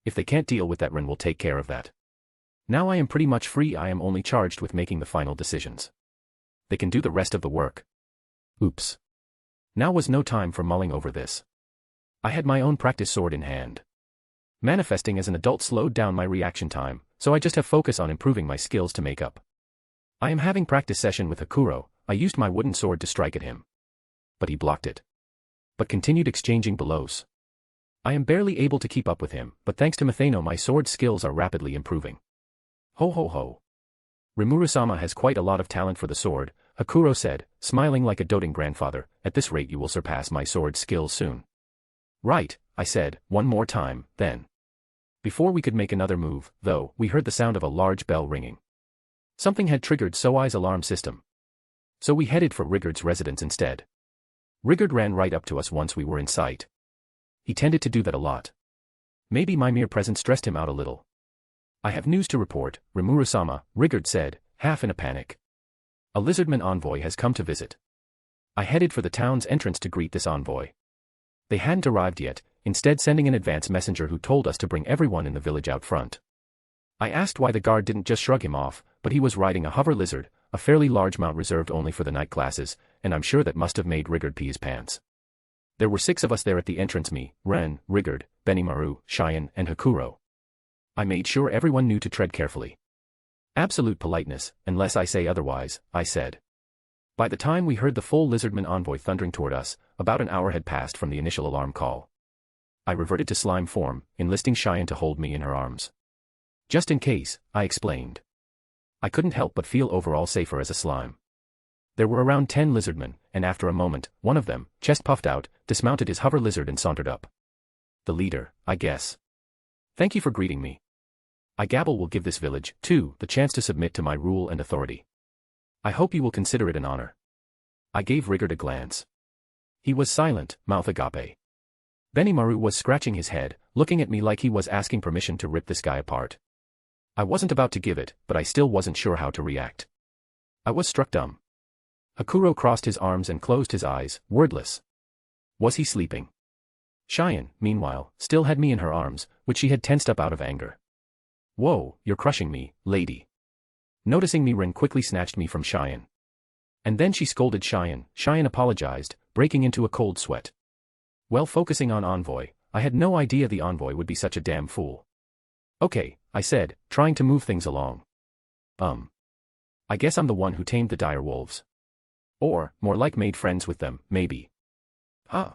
If they can't deal with that, Rin will take care of that. Now I am pretty much free. I am only charged with making the final decisions. They can do the rest of the work. Oops. Now was no time for mulling over this. I had my own practice sword in hand. Manifesting as an adult slowed down my reaction time, so I just have focus on improving my skills to make up. I am having practice session with Hakuro. I used my wooden sword to strike at him. But he blocked it. But continued exchanging blows. I am barely able to keep up with him, but thanks to Methano my sword skills are rapidly improving. Ho ho ho. Rimuru-sama has quite a lot of talent for the sword, Hakuro said, smiling like a doting grandfather. At this rate you will surpass my sword skills soon. Right, I said, one more time, then. Before we could make another move, though, we heard the sound of a large bell ringing. Something had triggered Soai's alarm system. So we headed for Rigger's residence instead. Rigger ran right up to us once we were in sight. He tended to do that a lot. Maybe my mere presence stressed him out a little. I have news to report, Rimuru-sama, Rigger said, half in a panic. A lizardman envoy has come to visit. I headed for the town's entrance to greet this envoy. They hadn't arrived yet, instead sending an advance messenger who told us to bring everyone in the village out front. I asked why the guard didn't just shrug him off, but he was riding a hover lizard, a fairly large mount reserved only for the night classes, and I'm sure that must have made Rigger pee his pants. There were 6 of us there at the entrance, me, Ren, Rigger, Benimaru, Cheyenne, and Hakuro. I made sure everyone knew to tread carefully. Absolute politeness, unless I say otherwise, I said. By the time we heard the full lizardman envoy thundering toward us, about an hour had passed from the initial alarm call. I reverted to slime form, enlisting Cheyenne to hold me in her arms. Just in case, I explained. I couldn't help but feel overall safer as a slime. There were around 10 lizardmen, and after a moment, one of them, chest puffed out, dismounted his hover lizard and sauntered up. The leader, I guess. Thank you for greeting me. I gabble will give this village, too, the chance to submit to my rule and authority. I hope you will consider it an honor. I gave Rigger a glance. He was silent, mouth agape. Benimaru was scratching his head, looking at me like he was asking permission to rip this guy apart. I wasn't about to give it, but I still wasn't sure how to react. I was struck dumb. Hakuro crossed his arms and closed his eyes, wordless. Was he sleeping? Cheyenne, meanwhile, still had me in her arms, which she had tensed up out of anger. Whoa, you're crushing me, lady. Noticing me, Rin quickly snatched me from Cheyenne. And then she scolded Cheyenne. Cheyenne apologized, breaking into a cold sweat. Well, focusing on envoy, I had no idea the envoy would be such a damn fool. Okay, I said, trying to move things along. I guess I'm the one who tamed the dire wolves. Or, more like made friends with them, maybe. Huh.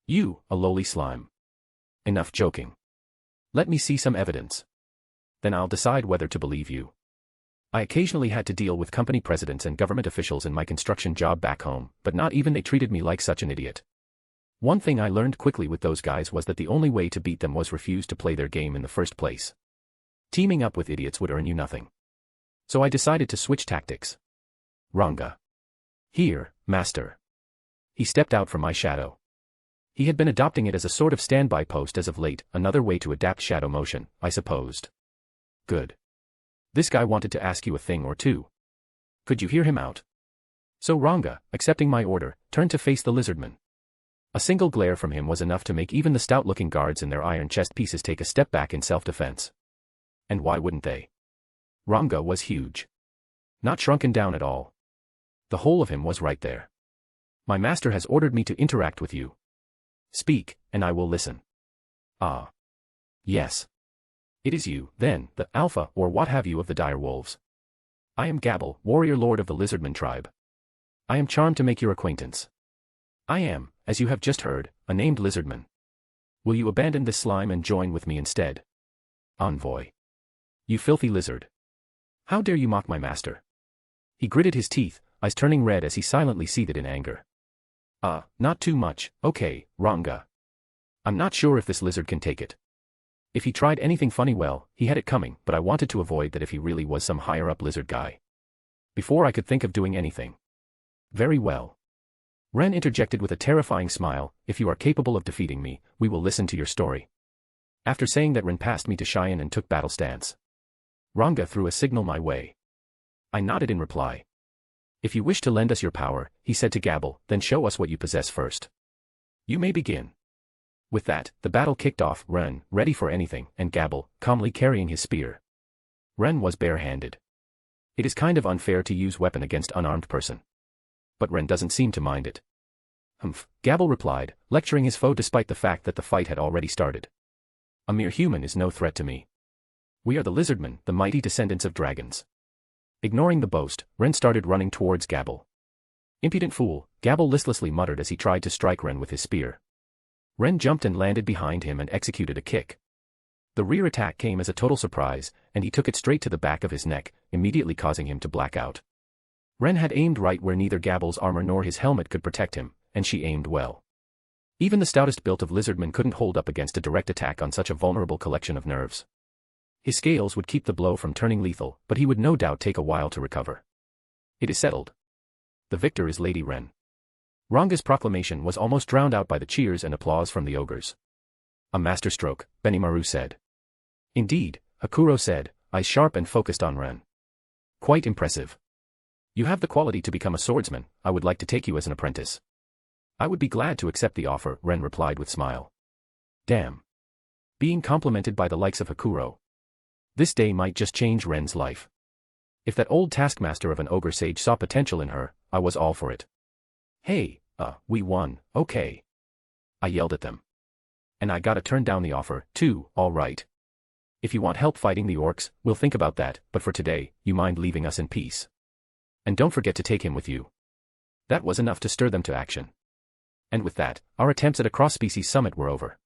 You, a lowly slime. Enough joking. Let me see some evidence. Then I'll decide whether to believe you. I occasionally had to deal with company presidents and government officials in my construction job back home, but not even they treated me like such an idiot. One thing I learned quickly with those guys was that the only way to beat them was refuse to play their game in the first place. Teaming up with idiots would earn you nothing. So I decided to switch tactics. Ranga. Here, master. He stepped out from my shadow. He had been adopting it as a sort of standby post as of late, another way to adapt shadow motion, I supposed. Good. This guy wanted to ask you a thing or two. Could you hear him out? So Ranga, accepting my order, turned to face the lizardman. A single glare from him was enough to make even the stout-looking guards in their iron chest pieces take a step back in self-defense. And why wouldn't they? Ranga was huge. Not shrunken down at all. The whole of him was right there. My master has ordered me to interact with you. Speak, and I will listen. Ah. Yes. It is you, then, the alpha or what have you of the dire wolves. I am Gabble, warrior lord of the lizardman tribe. I am charmed to make your acquaintance. I am, as you have just heard, a named lizardman. Will you abandon this slime and join with me instead? Envoy. You filthy lizard. How dare you mock my master? He gritted his teeth, eyes turning red as he silently seethed in anger. Not too much, okay, Ranga. I'm not sure if this lizard can take it. If he tried anything funny, well, he had it coming, but I wanted to avoid that if he really was some higher-up lizard guy. Before I could think of doing anything. Very well. Ren interjected with a terrifying smile, if you are capable of defeating me, we will listen to your story. After saying that, Ren passed me to Cheyenne and took battle stance. Ranga threw a signal my way. I nodded in reply. If you wish to lend us your power, he said to Gabble, then show us what you possess first. You may begin. With that, the battle kicked off, Ren, ready for anything, and Gabble, calmly carrying his spear. Ren was bare-handed. It is kind of unfair to use weapon against unarmed person. But Ren doesn't seem to mind it. Humph, Gabble replied, lecturing his foe despite the fact that the fight had already started. A mere human is no threat to me. We are the lizardmen, the mighty descendants of dragons. Ignoring the boast, Ren started running towards Gabble. Impudent fool, Gabble listlessly muttered as he tried to strike Ren with his spear. Ren jumped and landed behind him and executed a kick. The rear attack came as a total surprise, and he took it straight to the back of his neck, immediately causing him to black out. Ren had aimed right where neither Gabble's armor nor his helmet could protect him, and she aimed well. Even the stoutest built of lizardmen couldn't hold up against a direct attack on such a vulnerable collection of nerves. His scales would keep the blow from turning lethal, but he would no doubt take a while to recover. It is settled. The victor is Lady Ren. Ranga's proclamation was almost drowned out by the cheers and applause from the ogres. A masterstroke, Benimaru said. Indeed, Hakuro said, eyes sharp and focused on Ren. Quite impressive. You have the quality to become a swordsman, I would like to take you as an apprentice. I would be glad to accept the offer, Ren replied with smile. Damn. Being complimented by the likes of Hakuro. This day might just change Ren's life. If that old taskmaster of an ogre sage saw potential in her, I was all for it. Hey, we won, okay. I yelled at them. And I gotta turn down the offer, too, all right. If you want help fighting the orcs, we'll think about that, but for today, you mind leaving us in peace? And don't forget to take him with you. That was enough to stir them to action. And with that, our attempts at a cross-species summit were over.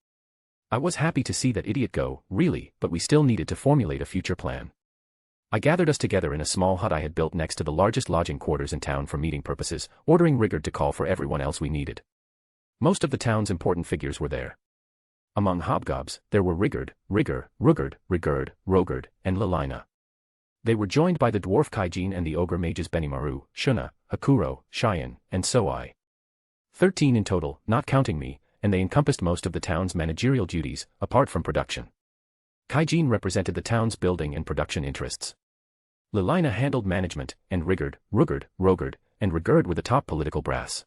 I was happy to see that idiot go, really, but we still needed to formulate a future plan. I gathered us together in a small hut I had built next to the largest lodging quarters in town for meeting purposes, ordering Rigard to call for everyone else we needed. Most of the town's important figures were there. Among hobgobs, there were Rigard, Rugard, Rogard, and Lilina. They were joined by the dwarf Kaijin and the ogre mages Benimaru, Shuna, Hakuro, Cheyenne, and Soai. 13 in total, not counting me, and they encompassed most of the town's managerial duties, apart from production. Kaijin represented the town's building and production interests. Lilina handled management, and Rigard, Rogard, and Rugard were the top political brass.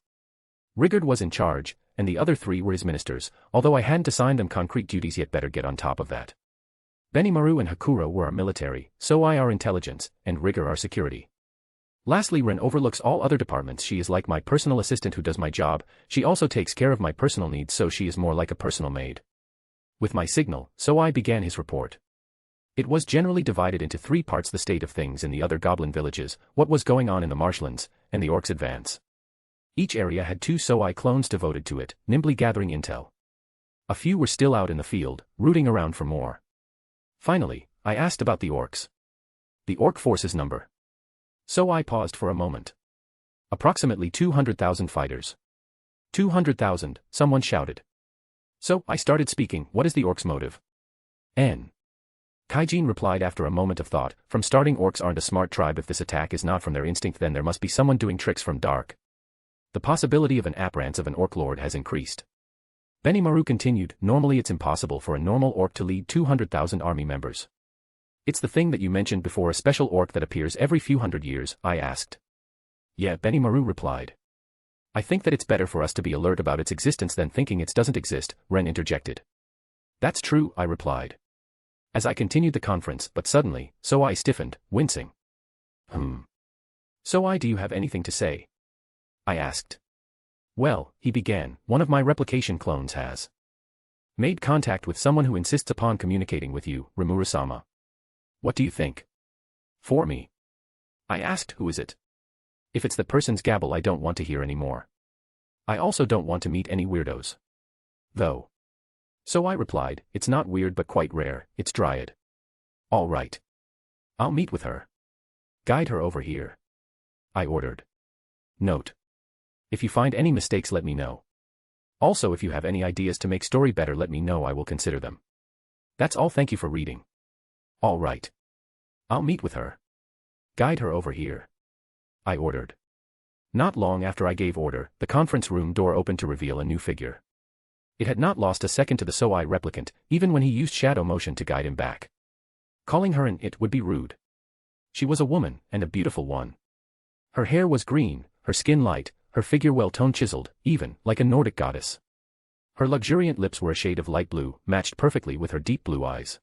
Rigard was in charge, and the other three were his ministers, although I hadn't assigned them concrete duties yet. Better get on top of that. Benimaru and Hakuro were our military, Soai our intelligence, and Rigard our security. Lastly, Ren overlooks all other departments. She is like my personal assistant who does my job. She also takes care of my personal needs, so she is more like a personal maid. With my signal, Soai began his report. It was generally divided into 3 parts: the state of things in the other goblin villages, what was going on in the marshlands, and the orcs' advance. Each area had 2 Soai clones devoted to it, nimbly gathering intel. A few were still out in the field, rooting around for more. Finally, I asked about the orcs. The orc force's number. Soai paused for a moment. Approximately 200,000 fighters. 200,000, someone shouted. So, I started speaking. What is the orcs' motive? N. Kaijin replied after a moment of thought, from starting, orcs aren't a smart tribe. If this attack is not from their instinct, then there must be someone doing tricks from dark. The possibility of an apprance of an orc lord has increased. Benimaru continued, normally it's impossible for a normal orc to lead 200,000 army members. It's the thing that you mentioned before, a special orc that appears every few hundred years, I asked. Yeah, Benimaru replied. I think that it's better for us to be alert about its existence than thinking it doesn't exist, Ren interjected. That's true, I replied. As I continued the conference, but suddenly, Soai stiffened, wincing. Soai, do you have anything to say? I asked. Well, he began, one of my replication clones has made contact with someone who insists upon communicating with you, Rimuru-sama. What do you think? For me? I asked, who is it? If it's the person's gabble, I don't want to hear any more. I also don't want to meet any weirdos. Though. So I replied, it's not weird but quite rare, it's Dryad. All right. I'll meet with her. Guide her over here. I ordered. Note. If you find any mistakes, let me know. Also, if you have any ideas to make story better, let me know, I will consider them. That's all, thank you for reading. All right. I'll meet with her. Guide her over here. I ordered. Not long after I gave order, the conference room door opened to reveal a new figure. It had not lost a second to the Soi replicant, even when he used shadow motion to guide him back. Calling her an it would be rude. She was a woman, and a beautiful one. Her hair was green, her skin light, her figure well-toned, chiseled, even, like a Nordic goddess. Her luxuriant lips were a shade of light blue, matched perfectly with her deep blue eyes.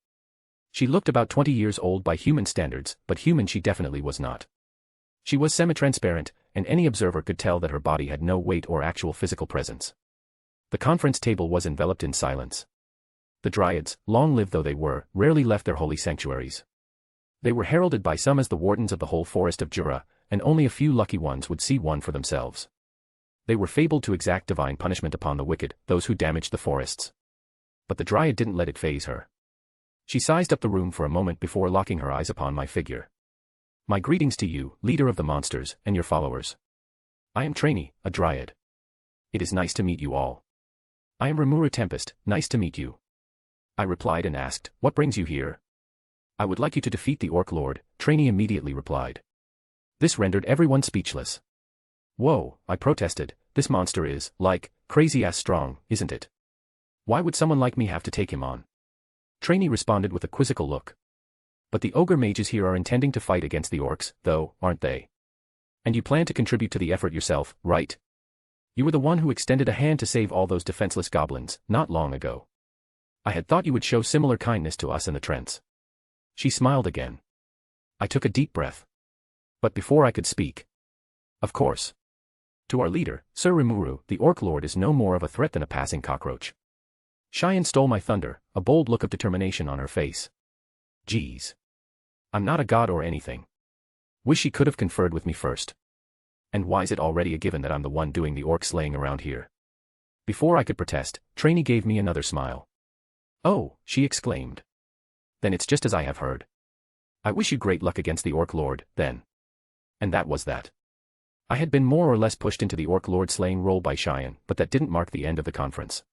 She looked about 20 years old by human standards, but human she definitely was not. She was semi-transparent, and any observer could tell that her body had no weight or actual physical presence. The conference table was enveloped in silence. The Dryads, long-lived though they were, rarely left their holy sanctuaries. They were heralded by some as the wardens of the whole forest of Jura, and only a few lucky ones would see one for themselves. They were fabled to exact divine punishment upon the wicked, those who damaged the forests. But the Dryad didn't let it faze her. She sized up the room for a moment before locking her eyes upon my figure. My greetings to you, leader of the monsters, and your followers. I am Trainee, a Dryad. It is nice to meet you all. I am Rimuru Tempest, nice to meet you. I replied and asked, what brings you here? I would like you to defeat the Orc Lord, Trainee immediately replied. This rendered everyone speechless. Whoa, I protested, this monster is, like, crazy-ass strong, isn't it? Why would someone like me have to take him on? Trainee responded with a quizzical look. But the ogre mages here are intending to fight against the orcs, though, aren't they? And you plan to contribute to the effort yourself, right? You were the one who extended a hand to save all those defenseless goblins, not long ago. I had thought you would show similar kindness to us in the Trents. She smiled again. I took a deep breath. But before I could speak. Of course. To our leader, Sir Rimuru, the Orc Lord is no more of a threat than a passing cockroach. Cheyenne stole my thunder, a bold look of determination on her face. Geez. I'm not a god or anything. Wish she could have conferred with me first. And why's it already a given that I'm the one doing the orc slaying around here? Before I could protest, Trainee gave me another smile. Oh, she exclaimed. Then it's just as I have heard. I wish you great luck against the Orc Lord, then. And that was that. I had been more or less pushed into the Orc Lord slaying role by Cheyenne, but that didn't mark the end of the conference.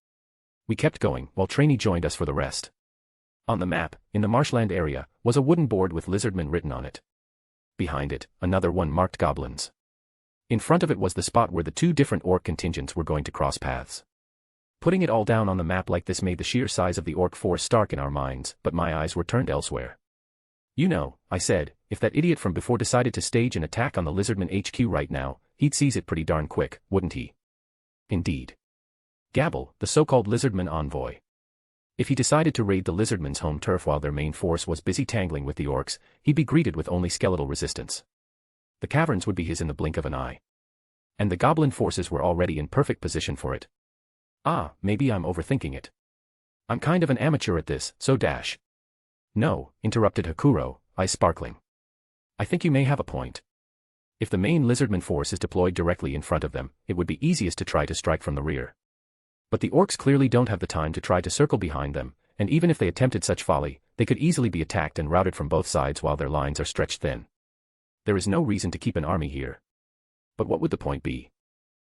We kept going, while Trainee joined us for the rest. On the map, in the marshland area, was a wooden board with Lizardmen written on it. Behind it, another one marked Goblins. In front of it was the spot where the two different orc contingents were going to cross paths. Putting it all down on the map like this made the sheer size of the orc force stark in our minds, but my eyes were turned elsewhere. You know, I said, if that idiot from before decided to stage an attack on the Lizardman HQ right now, he'd seize it pretty darn quick, wouldn't he? Indeed. Gabble, the so-called Lizardman envoy. If he decided to raid the Lizardmen's home turf while their main force was busy tangling with the orcs, he'd be greeted with only skeletal resistance. The caverns would be his in the blink of an eye. And the goblin forces were already in perfect position for it. Ah, maybe I'm overthinking it. I'm kind of an amateur at this, so dash. No, interrupted Hakuro, eyes sparkling. I think you may have a point. If the main Lizardman force is deployed directly in front of them, it would be easiest to try to strike from the rear. But the orcs clearly don't have the time to try to circle behind them, and even if they attempted such folly, they could easily be attacked and routed from both sides while their lines are stretched thin. There is no reason to keep an army here. But what would the point be?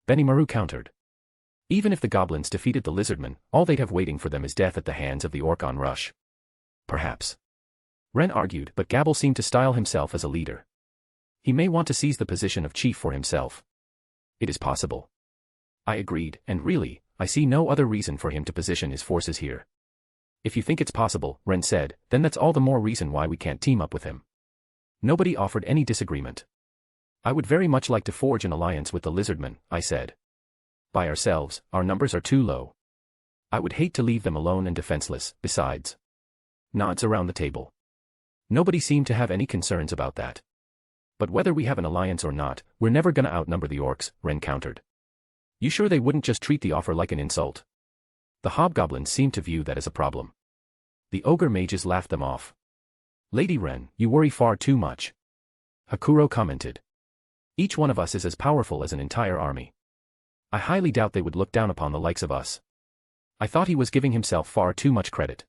Benimaru countered. Even if the goblins defeated the Lizardmen, all they'd have waiting for them is death at the hands of the orc onrush. Perhaps. Ren argued, but Gabble seemed to style himself as a leader. He may want to seize the position of chief for himself. It is possible. I agreed, and really, I see no other reason for him to position his forces here. If you think it's possible, Ren said, then that's all the more reason why we can't team up with him. Nobody offered any disagreement. I would very much like to forge an alliance with the Lizardmen, I said. By ourselves, our numbers are too low. I would hate to leave them alone and defenseless, besides. Nods around the table. Nobody seemed to have any concerns about that. But whether we have an alliance or not, we're never gonna outnumber the orcs, Ren countered. You sure they wouldn't just treat the offer like an insult? The hobgoblins seemed to view that as a problem. The ogre mages laughed them off. Lady Ren, you worry far too much. Hakuro commented. Each one of us is as powerful as an entire army. I highly doubt they would look down upon the likes of us. I thought he was giving himself far too much credit.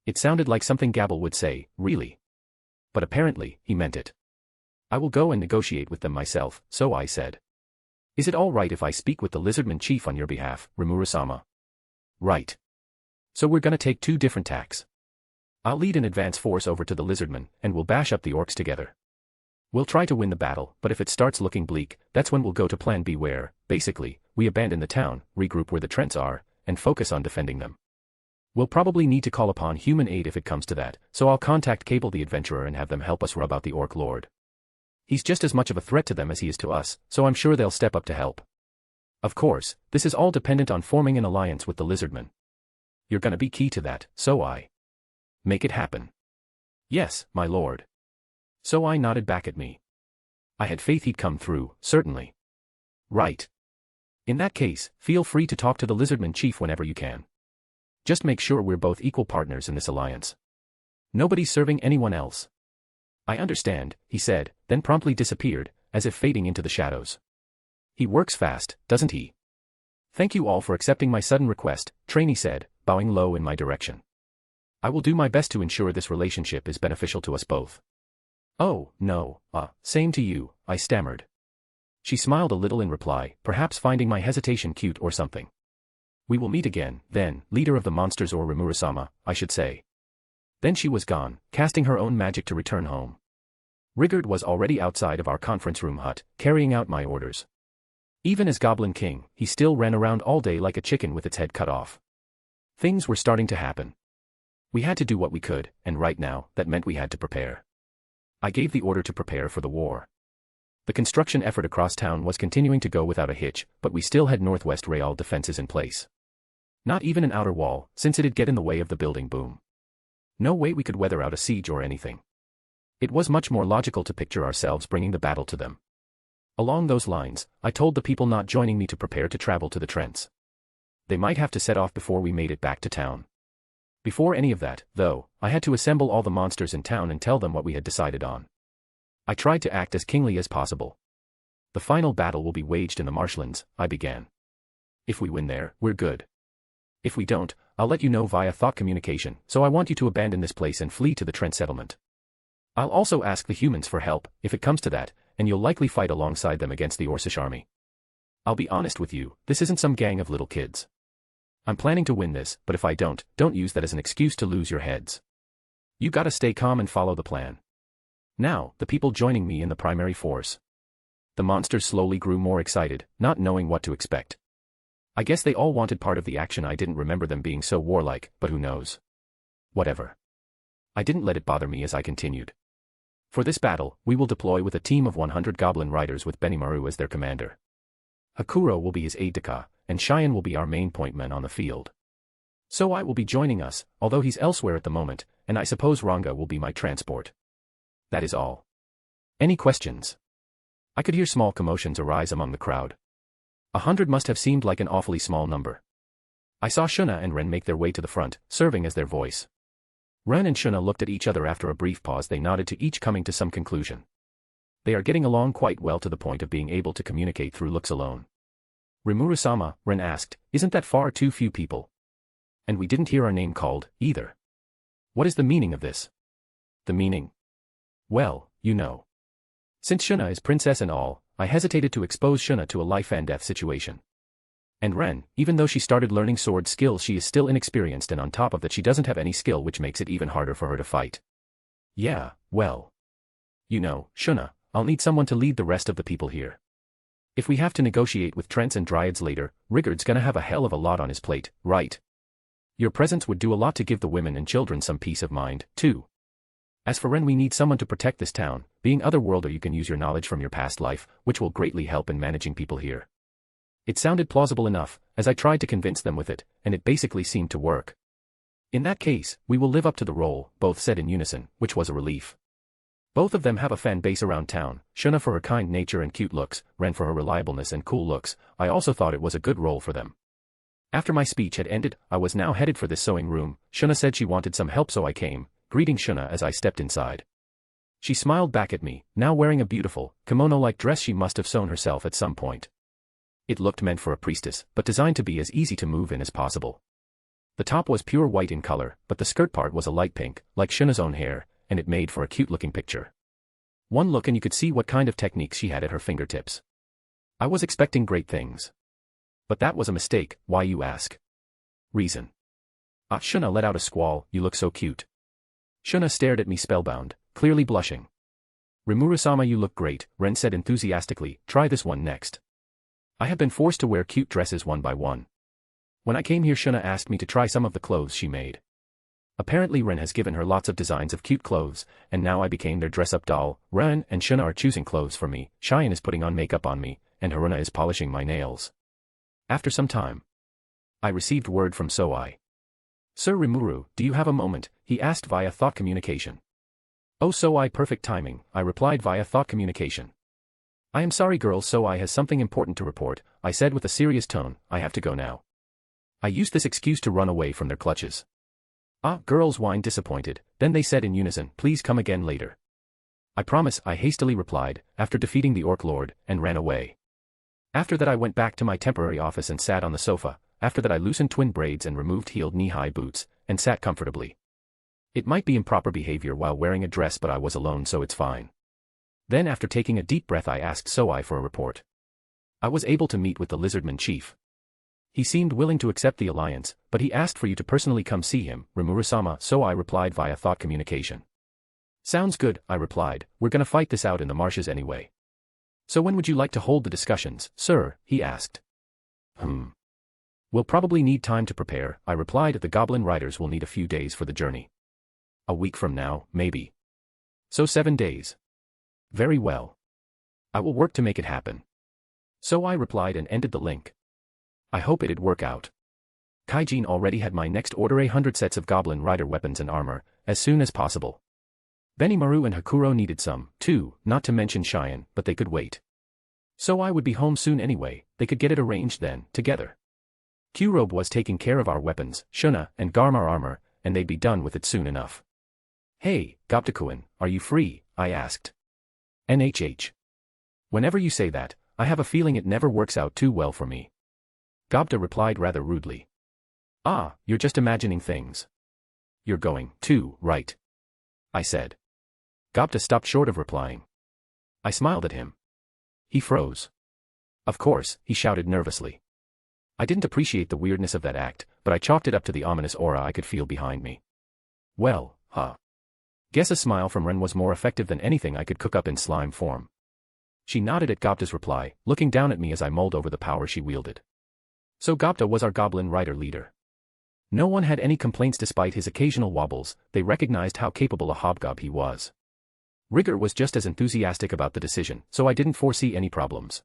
It sounded like something Gabble would say, really. But apparently, he meant it. I will go and negotiate with them myself, so I said. Is it all right if I speak with the lizardman chief on your behalf, Rimuru-sama? Right. So we're gonna take two different tacks. I'll lead an advance force over to the lizardman, and we'll bash up the orcs together. We'll try to win the battle, but if it starts looking bleak, that's when we'll go to plan B where, basically, we abandon the town, regroup where the Trents are, and focus on defending them. We'll probably need to call upon human aid if it comes to that, so I'll contact Cable the Adventurer and have them help us rub out the Orc Lord. He's just as much of a threat to them as he is to us, so I'm sure they'll step up to help. Of course, this is all dependent on forming an alliance with the Lizardman. You're gonna be key to that, so I make it happen. Yes, my lord. So I nodded back at me. I had faith he'd come through, certainly. Right. In that case, feel free to talk to the Lizardman chief whenever you can. Just make sure we're both equal partners in this alliance. Nobody's serving anyone else. I understand, he said, then promptly disappeared, as if fading into the shadows. He works fast, doesn't he? Thank you all for accepting my sudden request, Trainee said, bowing low in my direction. I will do my best to ensure this relationship is beneficial to us both. Oh, no, same to you, I stammered. She smiled a little in reply, perhaps finding my hesitation cute or something. We will meet again, then, leader of the monsters or Rimuru-sama, I should say. Then she was gone, casting her own magic to return home. Rigurd was already outside of our conference room hut, carrying out my orders. Even as Goblin King, he still ran around all day like a chicken with its head cut off. Things were starting to happen. We had to do what we could, and right now, that meant we had to prepare. I gave the order to prepare for the war. The construction effort across town was continuing to go without a hitch, but we still had Northwest Real defenses in place. Not even an outer wall, since it'd get in the way of the building boom. No way we could weather out a siege or anything. It was much more logical to picture ourselves bringing the battle to them. Along those lines, I told the people not joining me to prepare to travel to the Trents. They might have to set off before we made it back to town. Before any of that, though, I had to assemble all the monsters in town and tell them what we had decided on. I tried to act as kingly as possible. The final battle will be waged in the marshlands, I began. If we win there, we're good. If we don't, I'll let you know via thought communication, so I want you to abandon this place and flee to the Trent settlement. I'll also ask the humans for help, if it comes to that, and you'll likely fight alongside them against the Orcish army. I'll be honest with you, this isn't some gang of little kids. I'm planning to win this, but if I don't use that as an excuse to lose your heads. You gotta stay calm and follow the plan. Now, the people joining me in the primary force. The monsters slowly grew more excited, not knowing what to expect. I guess they all wanted part of the action. I didn't remember them being so warlike, but who knows. Whatever. I didn't let it bother me as I continued. For this battle, we will deploy with a team of 100 goblin riders with Benimaru as their commander. Hakuro will be his aide-de-camp, and Cheyenne will be our main point man on the field. So I will be joining us, although he's elsewhere at the moment, and I suppose Ranga will be my transport. That is all. Any questions? I could hear small commotions arise among the crowd. 100 must have seemed like an awfully small number. I saw Shuna and Ren make their way to the front, serving as their voice. Ren and Shuna looked at each other. After a brief pause they nodded to each, coming to some conclusion. They are getting along quite well to the point of being able to communicate through looks alone. Rimuru-sama, Ren asked, isn't that far too few people? And we didn't hear our name called, either. What is the meaning of this? The meaning? Well, you know. Since Shuna is princess and all, I hesitated to expose Shuna to a life and death situation. And Ren, even though she started learning sword skills, she is still inexperienced, and on top of that she doesn't have any skill, which makes it even harder for her to fight. Yeah, well. You know, Shuna, I'll need someone to lead the rest of the people here. If we have to negotiate with Trents and Dryads later, Rigurd's gonna have a hell of a lot on his plate, right? Your presence would do a lot to give the women and children some peace of mind, too. As for Ren, we need someone to protect this town. Being otherworlder, you can use your knowledge from your past life, which will greatly help in managing people here. It sounded plausible enough, as I tried to convince them with it, and it basically seemed to work. In that case, we will live up to the role, both said in unison, which was a relief. Both of them have a fan base around town, Shuna for her kind nature and cute looks, Ren for her reliableness and cool looks. I also thought it was a good role for them. After my speech had ended, I was now headed for this sewing room. Shuna said she wanted some help, so I came, greeting Shuna as I stepped inside. She smiled back at me, now wearing a beautiful, kimono-like dress she must have sewn herself at some point. It looked meant for a priestess, but designed to be as easy to move in as possible. The top was pure white in color, but the skirt part was a light pink, like Shuna's own hair, and it made for a cute-looking picture. One look and you could see what kind of techniques she had at her fingertips. I was expecting great things. But that was a mistake. Why, you ask? Reason. Ah, Shuna let out a squall. You look so cute. Shuna stared at me spellbound, clearly blushing. Rimuru-sama, you look great, Ren said enthusiastically. Try this one next. I have been forced to wear cute dresses one by one. When I came here, Shuna asked me to try some of the clothes she made. Apparently Ren has given her lots of designs of cute clothes, and now I became their dress-up doll. Ren and Shuna are choosing clothes for me, Cheyenne is putting on makeup on me, and Haruna is polishing my nails. After some time, I received word from Soai. Sir Rimuru, do you have a moment? He asked via thought communication. Oh Soai, perfect timing, I replied via thought communication. I am sorry girls, Soai has something important to report, I said with a serious tone. I have to go now. I used this excuse to run away from their clutches. Ah, girls whined disappointed, then they said in unison, please come again later. I promise, I hastily replied, after defeating the Orc Lord, and ran away. After that I went back to my temporary office and sat on the sofa. After that I loosened twin braids and removed heeled knee-high boots, and sat comfortably. It might be improper behavior while wearing a dress, but I was alone, so it's fine. Then after taking a deep breath I asked Soai for a report. I was able to meet with the Lizardman chief. He seemed willing to accept the alliance, but he asked for you to personally come see him, Rimuru-sama, Soai replied via thought communication. Sounds good, I replied, we're gonna fight this out in the marshes anyway. So when would you like to hold the discussions, sir? He asked. We'll probably need time to prepare, I replied. The Goblin riders will need a few days for the journey. A week from now, maybe. So 7 days. Very well. I will work to make it happen. So I replied and ended the link. I hope it'd work out. Kaijin already had my next order 100 sets of Goblin rider weapons and armor, as soon as possible. Benimaru and Hakuro needed some, too, not to mention Cheyenne, but they could wait. So I would be home soon anyway, they could get it arranged then, together. Kyurobe was taking care of our weapons, Shuna and Garm our armor, and they'd be done with it soon enough. Hey, Gobtakuin, are you free? I asked. NHH. Whenever you say that, I have a feeling it never works out too well for me. Gobta replied rather rudely. Ah, you're just imagining things. You're going, too, right? I said. Gobta stopped short of replying. I smiled at him. He froze. Of course, he shouted nervously. I didn't appreciate the weirdness of that act, but I chalked it up to the ominous aura I could feel behind me. Well, huh. Guess a smile from Ren was more effective than anything I could cook up in slime form. She nodded at Gobta's reply, looking down at me as I mulled over the power she wielded. So Gobta was our Goblin rider leader. No one had any complaints despite his occasional wobbles, they recognized how capable a hobgob he was. Rigor was just as enthusiastic about the decision, so I didn't foresee any problems.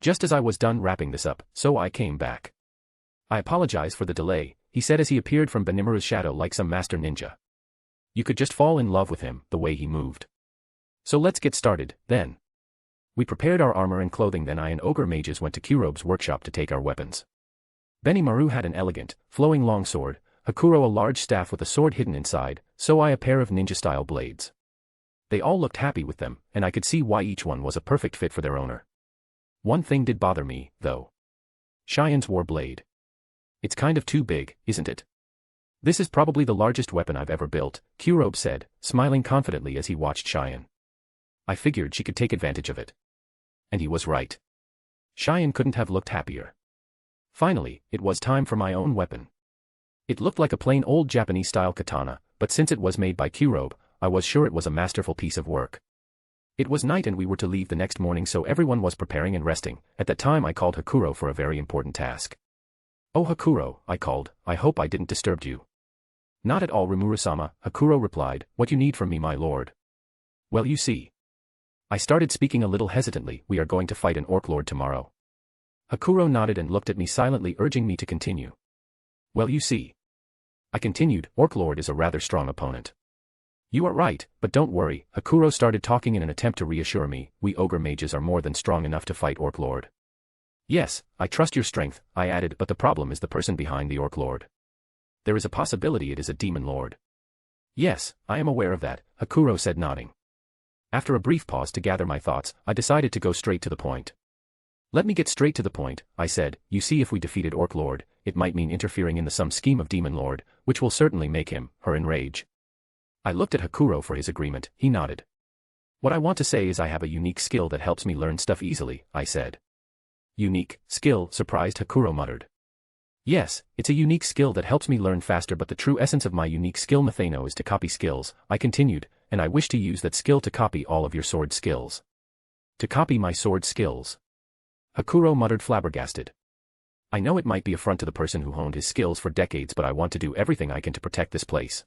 Just as I was done wrapping this up, so I came back. I apologize for the delay, he said as he appeared from Benimaru's shadow like some master ninja. You could just fall in love with him, the way he moved. So let's get started, then. We prepared our armor and clothing, then I and Ogre Mages went to Kyurobe's workshop to take our weapons. Benimaru had an elegant, flowing longsword, Hakuro a large staff with a sword hidden inside, so I a pair of ninja-style blades. They all looked happy with them, and I could see why each one was a perfect fit for their owner. One thing did bother me, though. Cheyenne's war blade. It's kind of too big, isn't it? This is probably the largest weapon I've ever built, Kyurobe said, smiling confidently as he watched Cheyenne. I figured she could take advantage of it. And he was right. Cheyenne couldn't have looked happier. Finally, it was time for my own weapon. It looked like a plain old Japanese-style katana, but since it was made by Kyurobe, I was sure it was a masterful piece of work. It was night and we were to leave the next morning, so everyone was preparing and resting. At that time I called Hakuro for a very important task. Oh Hakuro, I called, I hope I didn't disturb you. Not at all Rimuru-sama, Hakuro replied, what you need from me my lord? Well you see. I started speaking a little hesitantly, we are going to fight an orc lord tomorrow. Hakuro nodded and looked at me silently, urging me to continue. Well you see. I continued, orc lord is a rather strong opponent. You are right, but don't worry, Hakuro started talking in an attempt to reassure me, we ogre mages are more than strong enough to fight orc lord. Yes, I trust your strength, I added, but the problem is the person behind the orc lord. There is a possibility it is a demon lord. Yes, I am aware of that, Hakuro said nodding. After a brief pause to gather my thoughts, I decided to go straight to the point. Let me get straight to the point, I said, you see if we defeated orc lord, it might mean interfering in some scheme of demon lord, which will certainly make him, her enrage. I looked at Hakuro for his agreement, he nodded. What I want to say is I have a unique skill that helps me learn stuff easily, I said. Unique skill, surprised Hakuro muttered. Yes, it's a unique skill that helps me learn faster, but the true essence of my unique skill Methano is to copy skills, I continued, and I wish to use that skill to copy all of your sword skills. To copy my sword skills? Hakuro muttered, flabbergasted. I know it might be affront to the person who honed his skills for decades, but I want to do everything I can to protect this place,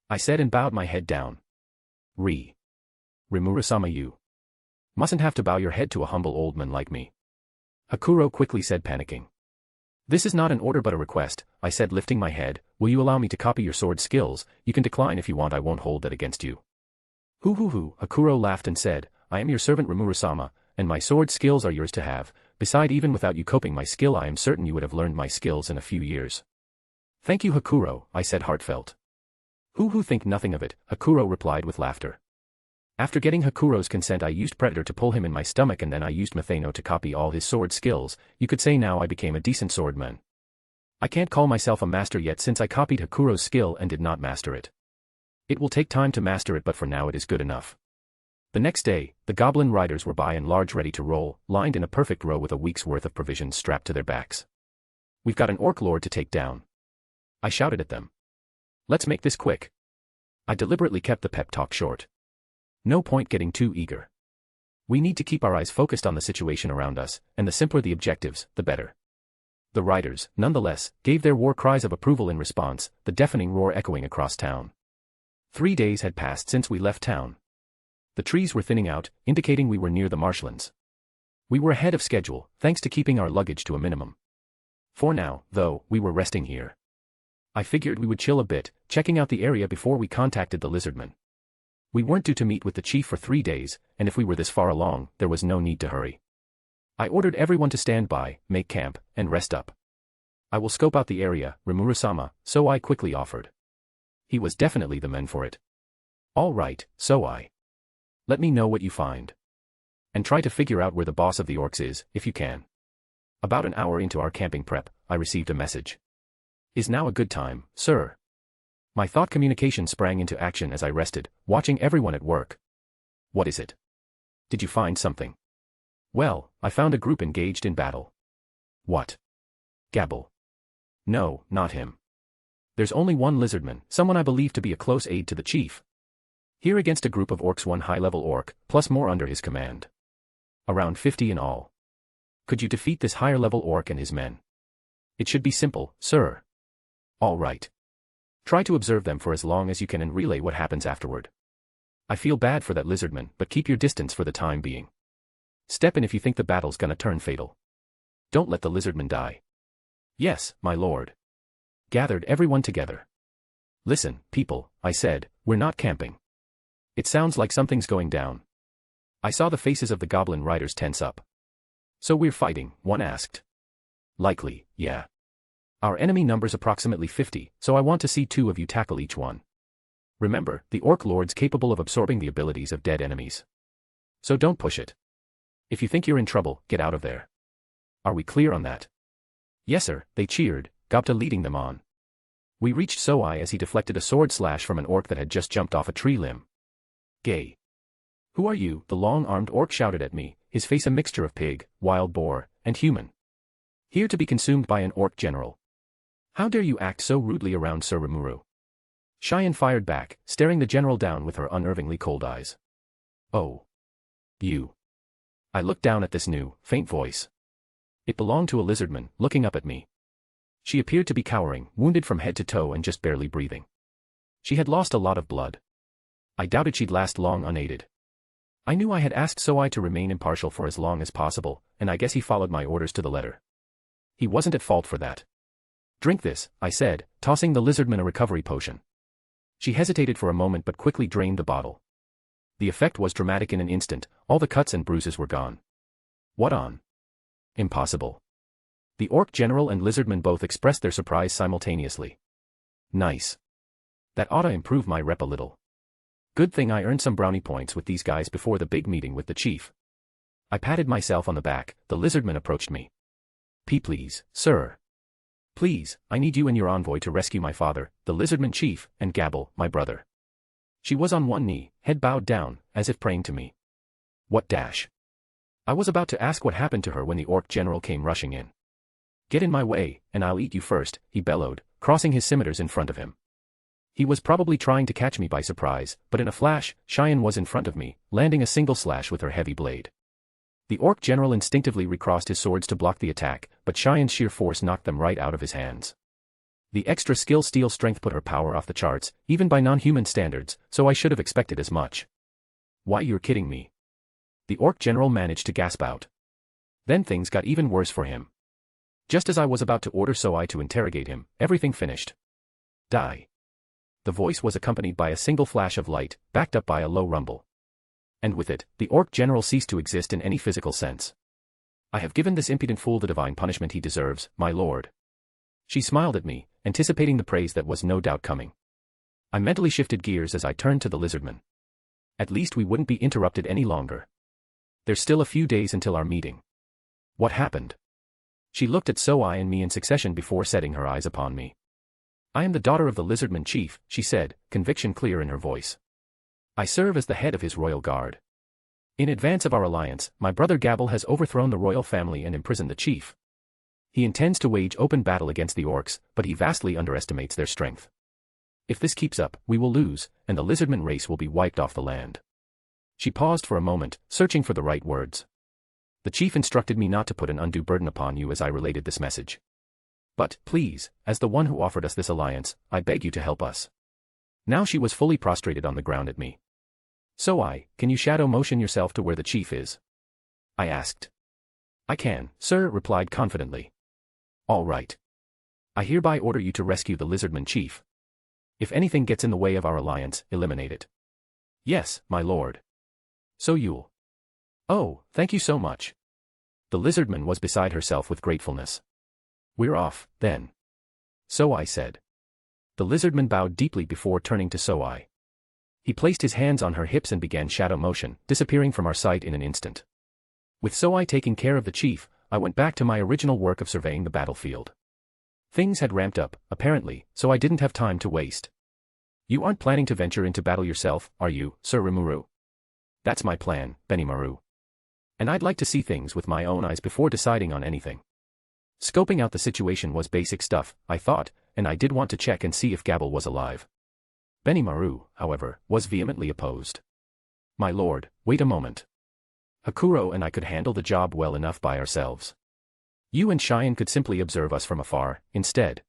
I said and bowed my head down. Rimuru-sama, you mustn't have to bow your head to a humble old man like me, Hakuro quickly said, panicking. This is not an order but a request, I said, lifting my head. Will you allow me to copy your sword skills? You can decline if you want, I won't hold that against you. Hoo, Hakuro laughed and said, I am your servant Rimuru-sama, and my sword skills are yours to have. Beside, even without you copying my skill, I am certain you would have learned my skills in a few years. Thank you, Hakuro, I said, heartfelt. Hoo, think nothing of it, Hakuro replied with laughter. After getting Hakuro's consent, I used Predator to pull him in my stomach, and then I used Methano to copy all his sword skills. You could say now I became a decent swordman. I can't call myself a master yet since I copied Hakuro's skill and did not master it. It will take time to master it, but for now it is good enough. The next day, the goblin riders were by and large, ready to roll, lined in a perfect row with a week's worth of provisions strapped to their backs. We've got an orc lord to take down, I shouted at them. Let's make this quick. I deliberately kept the pep talk short. No point getting too eager. We need to keep our eyes focused on the situation around us, and the simpler the objectives, the better. The riders, nonetheless, gave their war cries of approval in response, the deafening roar echoing across town. 3 days had passed since we left town. The trees were thinning out, indicating we were near the marshlands. We were ahead of schedule, thanks to keeping our luggage to a minimum. For now, though, we were resting here. I figured we would chill a bit, checking out the area before we contacted the lizardmen. We weren't due to meet with the chief for 3 days, and if we were this far along, there was no need to hurry. I ordered everyone to stand by, make camp, and rest up. I will scope out the area, Rimuru-sama, so I quickly offered. He was definitely the man for it. All right, so I. Let me know what you find. And try to figure out where the boss of the orcs is, if you can. About an hour into our camping prep, I received a message. Is now a good time, sir? My thought communication sprang into action as I rested, watching everyone at work. What is it? Did you find something? Well, I found a group engaged in battle. What? Gabble. No, not him. There's only one lizardman, someone I believe to be a close aide to the chief. Here against a group of orcs, one high-level orc, plus more under his command. Around 50 in all. Could you defeat this higher-level orc and his men? It should be simple, sir. All right. Try to observe them for as long as you can and relay what happens afterward. I feel bad for that lizardman, but keep your distance for the time being. Step in if you think the battle's gonna turn fatal. Don't let the lizardman die. Yes, my lord. Gathered everyone together. Listen, people, I said, we're not camping. It sounds like something's going down. I saw the faces of the goblin riders tense up. So we're fighting, one asked. Likely, yeah. Our enemy number's approximately 50, so I want to see 2 of you tackle each one. Remember, the orc lord's capable of absorbing the abilities of dead enemies. So don't push it. If you think you're in trouble, get out of there. Are we clear on that? Yes sir, they cheered, Gopta leading them on. We reached Soai as he deflected a sword slash from an orc that had just jumped off a tree limb. Gay. Who are you? The long-armed orc shouted at me, his face a mixture of pig, wild boar, and human. Here to be consumed by an orc general. How dare you act so rudely around Sir Rimuru? Cheyenne fired back, staring the general down with her unnervingly cold eyes. Oh. You. I looked down at this new, faint voice. It belonged to a lizardman, looking up at me. She appeared to be cowering, wounded from head to toe and just barely breathing. She had lost a lot of blood. I doubted she'd last long unaided. I knew I had asked Soai to remain impartial for as long as possible, and I guess he followed my orders to the letter. He wasn't at fault for that. Drink this, I said, tossing the lizardman a recovery potion. She hesitated for a moment but quickly drained the bottle. The effect was dramatic in an instant, all the cuts and bruises were gone. What on? Impossible. The orc general and lizardman both expressed their surprise simultaneously. Nice. That oughta improve my rep a little. Good thing I earned some brownie points with these guys before the big meeting with the chief. I patted myself on the back, the lizardman approached me. Please, sir. Please, I need you and your envoy to rescue my father, the lizardman chief, and Gabble, my brother. She was on one knee, head bowed down, as if praying to me. What dash? I was about to ask what happened to her when the orc general came rushing in. Get in my way, and I'll eat you first, he bellowed, crossing his scimitars in front of him. He was probably trying to catch me by surprise, but in a flash, Cheyenne was in front of me, landing a single slash with her heavy blade. The orc general instinctively recrossed his swords to block the attack, but Cheyenne's sheer force knocked them right out of his hands. The extra skill steel strength put her power off the charts, even by non-human standards, so I should have expected as much. Why, you're kidding me? The orc general managed to gasp out. Then things got even worse for him. Just as I was about to order Soai to interrogate him, everything finished. Die. The voice was accompanied by a single flash of light, backed up by a low rumble. And with it, the orc general ceased to exist in any physical sense. I have given this impudent fool the divine punishment he deserves, my lord. She smiled at me, anticipating the praise that was no doubt coming. I mentally shifted gears as I turned to the lizardman. At least we wouldn't be interrupted any longer. There's still a few days until our meeting. What happened? She looked at Soai and me in succession before setting her eyes upon me. I am the daughter of the lizardman chief, she said, conviction clear in her voice. I serve as the head of his royal guard. In advance of our alliance, my brother Gabble has overthrown the royal family and imprisoned the chief. He intends to wage open battle against the orcs, but he vastly underestimates their strength. If this keeps up, we will lose, and the lizardman race will be wiped off the land. She paused for a moment, searching for the right words. The chief instructed me not to put an undue burden upon you as I related this message. But, please, as the one who offered us this alliance, I beg you to help us. Now she was fully prostrated on the ground at me. Soai, can you shadow motion yourself to where the chief is? I asked. I can, sir, replied confidently. All right. I hereby order you to rescue the lizardman chief. If anything gets in the way of our alliance, eliminate it. Yes, my lord. So you'll. Oh, thank you so much. The lizardman was beside herself with gratefulness. We're off, then. Soai said. The lizardman bowed deeply before turning to Soai. He placed his hands on her hips and began shadow motion, disappearing from our sight in an instant. With Soai taking care of the chief, I went back to my original work of surveying the battlefield. Things had ramped up, apparently, so I didn't have time to waste. You aren't planning to venture into battle yourself, are you, Sir Rimuru? That's my plan, Benimaru. And I'd like to see things with my own eyes before deciding on anything. Scoping out the situation was basic stuff, I thought, and I did want to check and see if Gabble was alive. Benimaru, however, was vehemently opposed. My lord, wait a moment. Hakuro and I could handle the job well enough by ourselves. You and Cheyenne could simply observe us from afar, instead.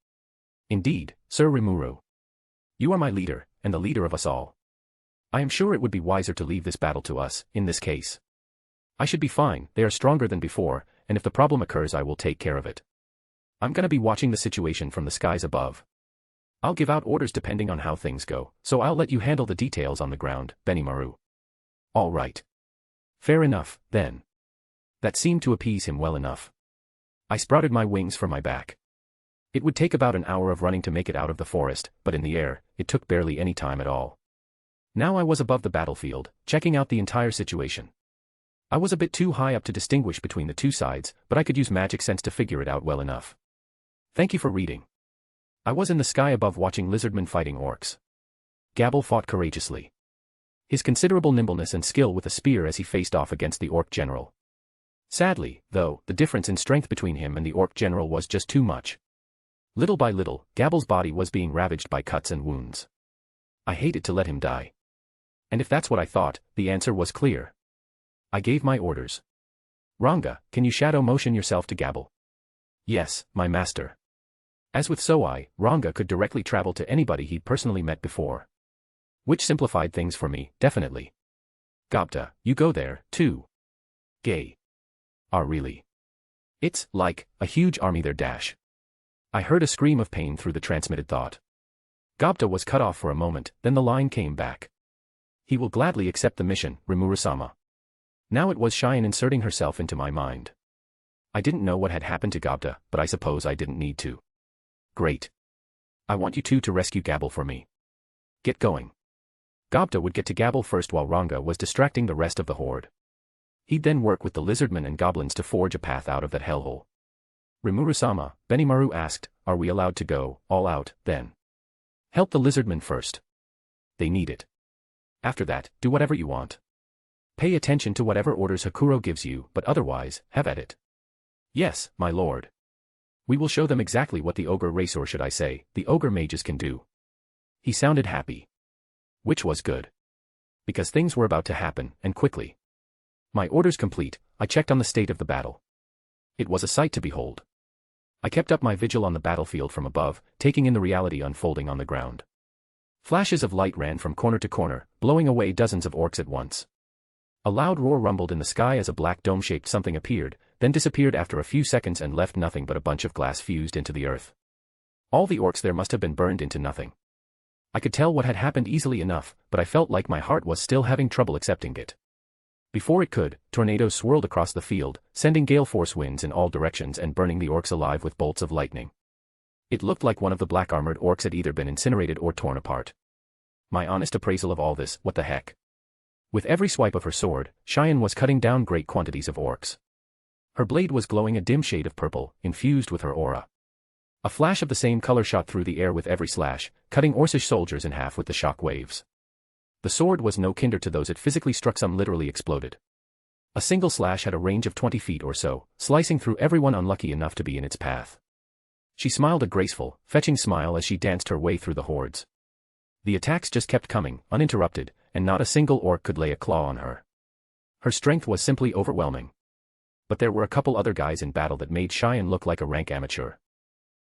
Indeed, Sir Rimuru. You are my leader, and the leader of us all. I am sure it would be wiser to leave this battle to us, in this case. I should be fine, they are stronger than before, and if the problem occurs I will take care of it. I'm gonna be watching the situation from the skies above. I'll give out orders depending on how things go, so I'll let you handle the details on the ground, Benimaru. All right. Fair enough, then. That seemed to appease him well enough. I sprouted my wings from my back. It would take about an hour of running to make it out of the forest, but in the air, it took barely any time at all. Now I was above the battlefield, checking out the entire situation. I was a bit too high up to distinguish between the two sides, but I could use magic sense to figure it out well enough. Thank you for reading. I was in the sky above watching lizardmen fighting orcs. Gabble fought courageously. His considerable nimbleness and skill with a spear as he faced off against the orc general. Sadly, though, the difference in strength between him and the orc general was just too much. Little by little, Gabble's body was being ravaged by cuts and wounds. I hated to let him die. And if that's what I thought, the answer was clear. I gave my orders. Ranga, can you shadow motion yourself to Gabble? Yes, my master. As with Soai, Ranga could directly travel to anybody he'd personally met before. Which simplified things for me, definitely. Gobta, you go there, too. Gay. Really? It's like a huge army there dash. I heard a scream of pain through the transmitted thought. Gobta was cut off for a moment, then the line came back. He will gladly accept the mission, Rimuru-sama. Now it was Cheyenne inserting herself into my mind. I didn't know what had happened to Gobta, but I suppose I didn't need to. Great. I want you two to rescue Gabble for me. Get going. Gobta would get to Gabble first while Ranga was distracting the rest of the horde. He'd then work with the lizardmen and goblins to forge a path out of that hellhole. Rimuru-sama, Benimaru asked, are we allowed to go, all out, then? Help the lizardmen first. They need it. After that, do whatever you want. Pay attention to whatever orders Hakuro gives you, but otherwise, have at it. Yes, my lord. We will show them exactly what the ogre race, or should I say, the ogre mages can do. He sounded happy. Which was good. Because things were about to happen, and quickly. My orders complete, I checked on the state of the battle. It was a sight to behold. I kept up my vigil on the battlefield from above, taking in the reality unfolding on the ground. Flashes of light ran from corner to corner, blowing away dozens of orcs at once. A loud roar rumbled in the sky as a black dome-shaped something appeared, then disappeared after a few seconds and left nothing but a bunch of glass fused into the earth. All the orcs there must have been burned into nothing. I could tell what had happened easily enough, but I felt like my heart was still having trouble accepting it. Before it could, tornadoes swirled across the field, sending gale-force winds in all directions and burning the orcs alive with bolts of lightning. It looked like one of the black-armored orcs had either been incinerated or torn apart. My honest appraisal of all this, what the heck? With every swipe of her sword, Cheyenne was cutting down great quantities of orcs. Her blade was glowing a dim shade of purple, infused with her aura. A flash of the same color shot through the air with every slash, cutting Orcish soldiers in half with the shock waves. The sword was no kinder to those it physically struck, some literally exploded. A single slash had a range of 20 feet or so, slicing through everyone unlucky enough to be in its path. She smiled a graceful, fetching smile as she danced her way through the hordes. The attacks just kept coming, uninterrupted, and not a single orc could lay a claw on her. Her strength was simply overwhelming. But there were a couple other guys in battle that made Cheyenne look like a rank amateur.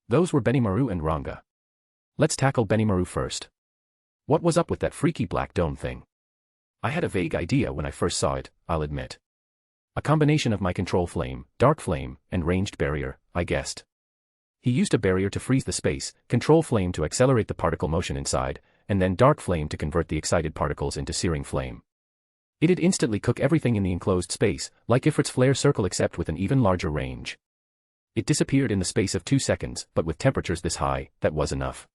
Those were Benimaru and Ranga. Let's tackle Benimaru first. What was up with that freaky black dome thing? I had a vague idea when I first saw it, I'll admit. A combination of my control flame, dark flame, and ranged barrier, I guessed. He used a barrier to freeze the space, control flame to accelerate the particle motion inside, and then dark flame to convert the excited particles into searing flame. It'd instantly cook everything in the enclosed space, like Ifrit's flare circle except with an even larger range. It disappeared in the space of 2 seconds, but with temperatures this high, that was enough.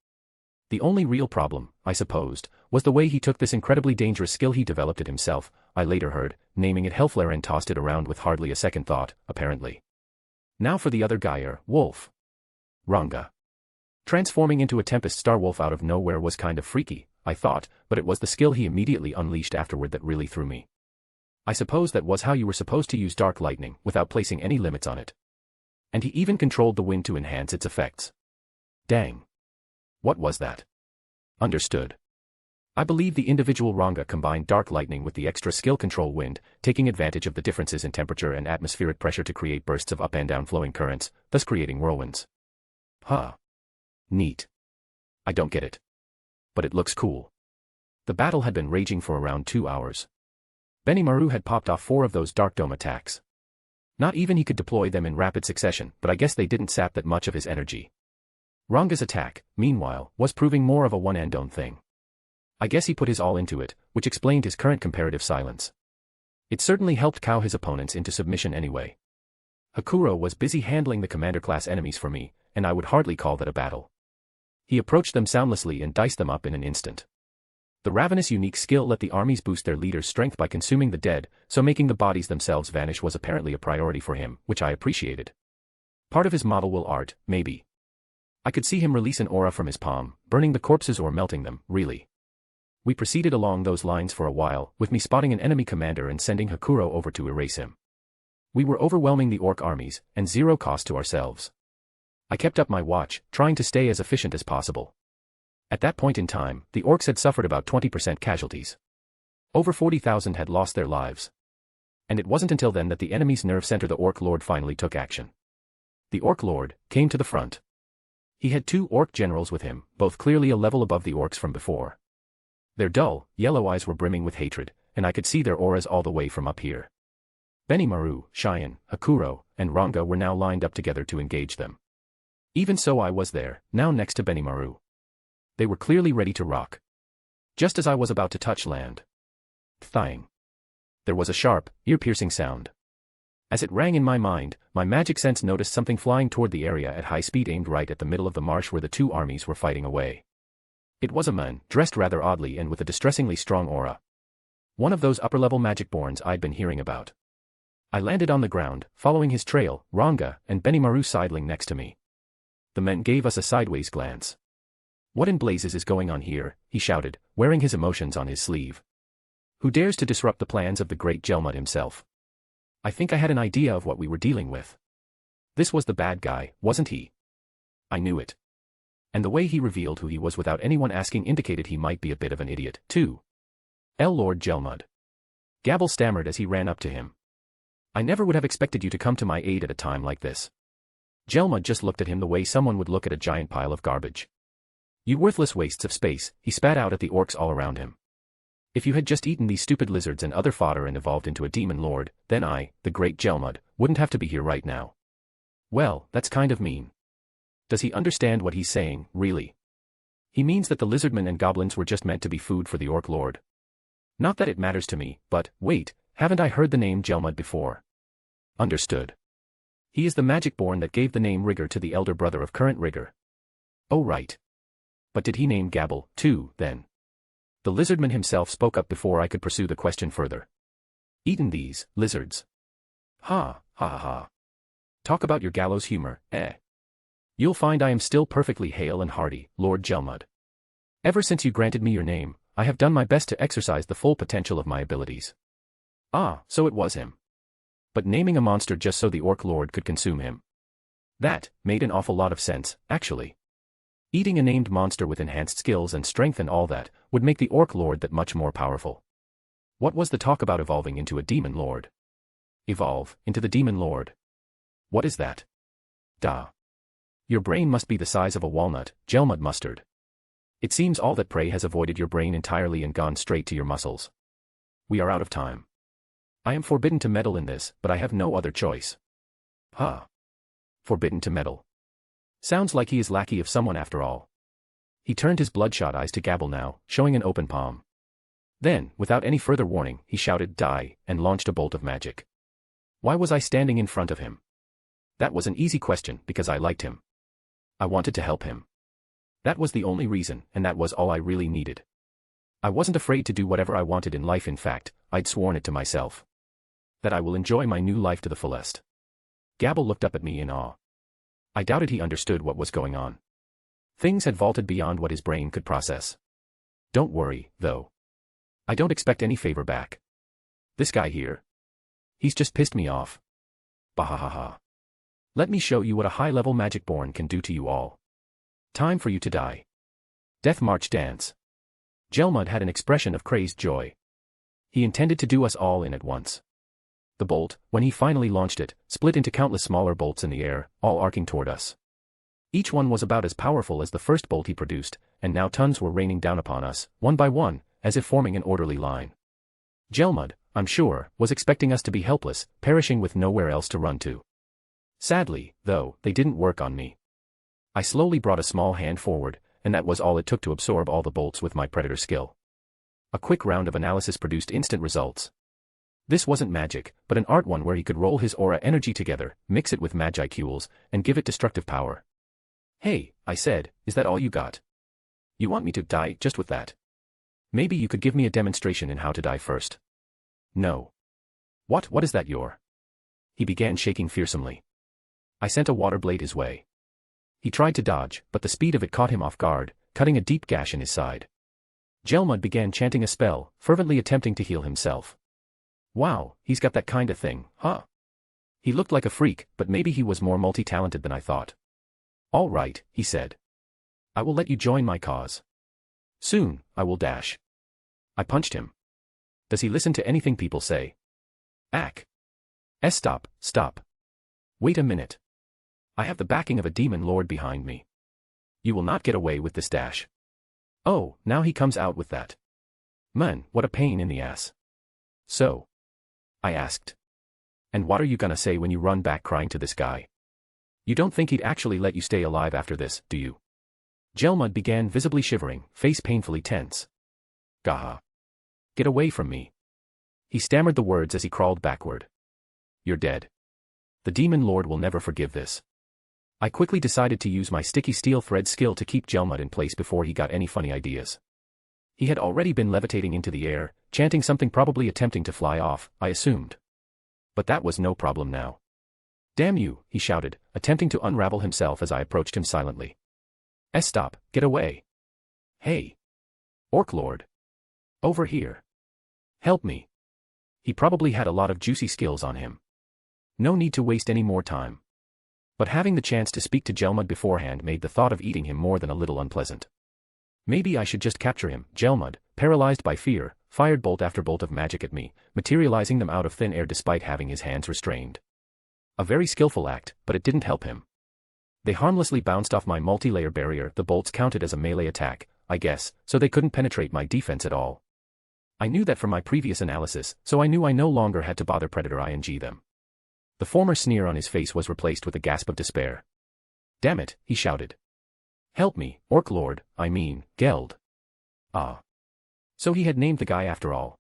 The only real problem, I supposed, was the way he took this incredibly dangerous skill he developed it himself, I later heard, naming it Hellflare, and tossed it around with hardly a second thought, apparently. Now for the other guy, Wolf. Ranga. Transforming into a Tempest Star Wolf out of nowhere was kind of freaky, I thought, but it was the skill he immediately unleashed afterward that really threw me. I suppose that was how you were supposed to use Dark Lightning, without placing any limits on it. And he even controlled the wind to enhance its effects. Dang. What was that? Understood. I believe the individual Ranga combined Dark Lightning with the extra skill control wind, taking advantage of the differences in temperature and atmospheric pressure to create bursts of up and down flowing currents, thus creating whirlwinds. Huh. Neat. I don't get it. But it looks cool. The battle had been raging for around 2 hours. Benimaru had popped off 4 of those Dark Dome attacks. Not even he could deploy them in rapid succession, but I guess they didn't sap that much of his energy. Ranga's attack, meanwhile, was proving more of a one-and-done thing. I guess he put his all into it, which explained his current comparative silence. It certainly helped cow his opponents into submission anyway. Hakuro was busy handling the commander-class enemies for me, and I would hardly call that a battle. He approached them soundlessly and diced them up in an instant. The Ravenous unique skill let the armies boost their leader's strength by consuming the dead, so making the bodies themselves vanish was apparently a priority for him, which I appreciated. Part of his model will art, maybe. I could see him release an aura from his palm, burning the corpses or melting them, really. We proceeded along those lines for a while, with me spotting an enemy commander and sending Hakuro over to erase him. We were overwhelming the orc armies, and 0 cost to ourselves. I kept up my watch, trying to stay as efficient as possible. At that point in time, the orcs had suffered about 20% casualties. Over 40,000 had lost their lives. And it wasn't until then that the enemy's nerve center, the Orc Lord, finally took action. The Orc Lord came to the front. He had 2 orc generals with him, both clearly a level above the orcs from before. Their dull, yellow eyes were brimming with hatred, and I could see their auras all the way from up here. Benimaru, Cheyenne, Hakuro, and Ranga were now lined up together to engage them. Even so, I was there, now next to Benimaru. They were clearly ready to rock. Just as I was about to touch land. Thang. There was a sharp, ear-piercing sound. As it rang in my mind, my magic sense noticed something flying toward the area at high speed, aimed right at the middle of the marsh where the 2 armies were fighting away. It was a man, dressed rather oddly and with a distressingly strong aura. One of those upper-level magic-borns I'd been hearing about. I landed on the ground, following his trail, Ranga and Benimaru sidling next to me. The men gave us a sideways glance. "What in blazes is going on here?" he shouted, wearing his emotions on his sleeve. Who dares to disrupt the plans of the great Gelmud himself? I think I had an idea of what we were dealing with. This was the bad guy, wasn't he? I knew it. And the way he revealed who he was without anyone asking indicated he might be a bit of an idiot, too. Lord Gelmud. Gabble stammered as he ran up to him. I never would have expected you to come to my aid at a time like this. Gelmud just looked at him the way someone would look at a giant pile of garbage. You worthless wastes of space, he spat out at the orcs all around him. If you had just eaten these stupid lizards and other fodder and evolved into a demon lord, then I, the great Gelmud, wouldn't have to be here right now. Well, that's kind of mean. Does he understand what he's saying, really? He means that the lizardmen and goblins were just meant to be food for the orc lord. Not that it matters to me, but, wait, haven't I heard the name Gelmud before? Understood. He is the magic-born that gave the name Rigor to the elder brother of current Rigor. Oh right. But did he name Gabble, too, then? The lizardman himself spoke up before I could pursue the question further. Eaten these, lizards. Ha, ha ha ha. Talk about your gallows humor, eh? You'll find I am still perfectly hale and hearty, Lord Gelmud. Ever since you granted me your name, I have done my best to exercise the full potential of my abilities. Ah, so it was him. But naming a monster just so the orc lord could consume him. That made an awful lot of sense, actually. Eating a named monster with enhanced skills and strength and all that would make the orc lord that much more powerful. What was the talk about evolving into a demon lord? Evolve into the demon lord. What is that? Duh. Your brain must be the size of a walnut, Gelmud mustard. It seems all that prey has avoided your brain entirely and gone straight to your muscles. We are out of time. I am forbidden to meddle in this, but I have no other choice. Huh. Forbidden to meddle. Sounds like he is lackey of someone after all. He turned his bloodshot eyes to Gabble now, showing an open palm. Then, without any further warning, he shouted, "Die," and launched a bolt of magic. Why was I standing in front of him? That was an easy question, because I liked him. I wanted to help him. That was the only reason, and that was all I really needed. I wasn't afraid to do whatever I wanted in life. In fact, I'd sworn it to myself. That I will enjoy my new life to the fullest. Gabble looked up at me in awe. I doubted he understood what was going on. Things had vaulted beyond what his brain could process. Don't worry, though. I don't expect any favor back. This guy here. He's just pissed me off. Bahahaha. Let me show you what a high-level magic-born can do to you all. Time for you to die. Death March Dance. Gelmud had an expression of crazed joy. He intended to do us all in at once. The bolt, when he finally launched it, split into countless smaller bolts in the air, all arcing toward us. Each one was about as powerful as the first bolt he produced, and now tons were raining down upon us, one by one, as if forming an orderly line. Gelmud, I'm sure, was expecting us to be helpless, perishing with nowhere else to run to. Sadly, though, they didn't work on me. I slowly brought a small hand forward, and that was all it took to absorb all the bolts with my predator skill. A quick round of analysis produced instant results. This wasn't magic, but an art one where he could roll his aura energy together, mix it with magiceules, and give it destructive power. Hey, I said, is that all you got? You want me to die just with that? Maybe you could give me a demonstration in how to die first. No. What is that your? He began shaking fearsomely. I sent a water blade his way. He tried to dodge, but the speed of it caught him off guard, cutting a deep gash in his side. Gelmud began chanting a spell, fervently attempting to heal himself. Wow, he's got that kind of thing, huh? He looked like a freak, but maybe he was more multi-talented than I thought. All right, he said. I will let you join my cause. Soon, I will dash. I punched him. Does he listen to anything people say? Ack. Stop. Wait a minute. I have the backing of a demon lord behind me. You will not get away with this dash. Oh, now he comes out with that. Man, what a pain in the ass. So? I asked. And what are you gonna say when you run back crying to this guy? You don't think he'd actually let you stay alive after this, do you? Gelmud began visibly shivering, face painfully tense. Gaha. Get away from me. He stammered the words as he crawled backward. You're dead. The demon lord will never forgive this. I quickly decided to use my sticky steel thread skill to keep Gelmud in place before he got any funny ideas. He had already been levitating into the air, chanting something, probably attempting to fly off, I assumed. But that was no problem now. Damn you, he shouted, attempting to unravel himself as I approached him silently. Stop, get away. Hey. Orc Lord. Over here. Help me. He probably had a lot of juicy skills on him. No need to waste any more time. But having the chance to speak to Gelmud beforehand made the thought of eating him more than a little unpleasant. Maybe I should just capture him. Gelmud, paralyzed by fear, fired bolt after bolt of magic at me, materializing them out of thin air despite having his hands restrained. A very skillful act, but it didn't help him. They harmlessly bounced off my multi-layer barrier. The bolts counted as a melee attack, I guess, so they couldn't penetrate my defense at all. I knew that from my previous analysis, so I knew I no longer had to bother predator-ing them. The former sneer on his face was replaced with a gasp of despair. Damn it, he shouted. Help me, Orc Lord, I mean, Geld. Ah. So he had named the guy after all.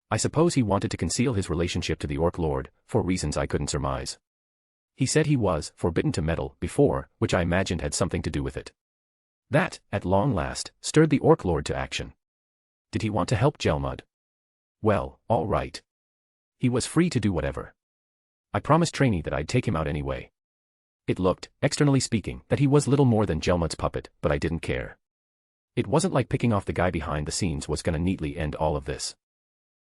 I suppose he wanted to conceal his relationship to the Orc Lord, for reasons I couldn't surmise. He said he was forbidden to meddle before, which I imagined had something to do with it. That, at long last, stirred the Orc Lord to action. Did he want to help Gelmud? Well, all right. He was free to do whatever. I promised Trainee that I'd take him out anyway. It looked, externally speaking, that he was little more than Gelmud's puppet, but I didn't care. It wasn't like picking off the guy behind the scenes was gonna neatly end all of this.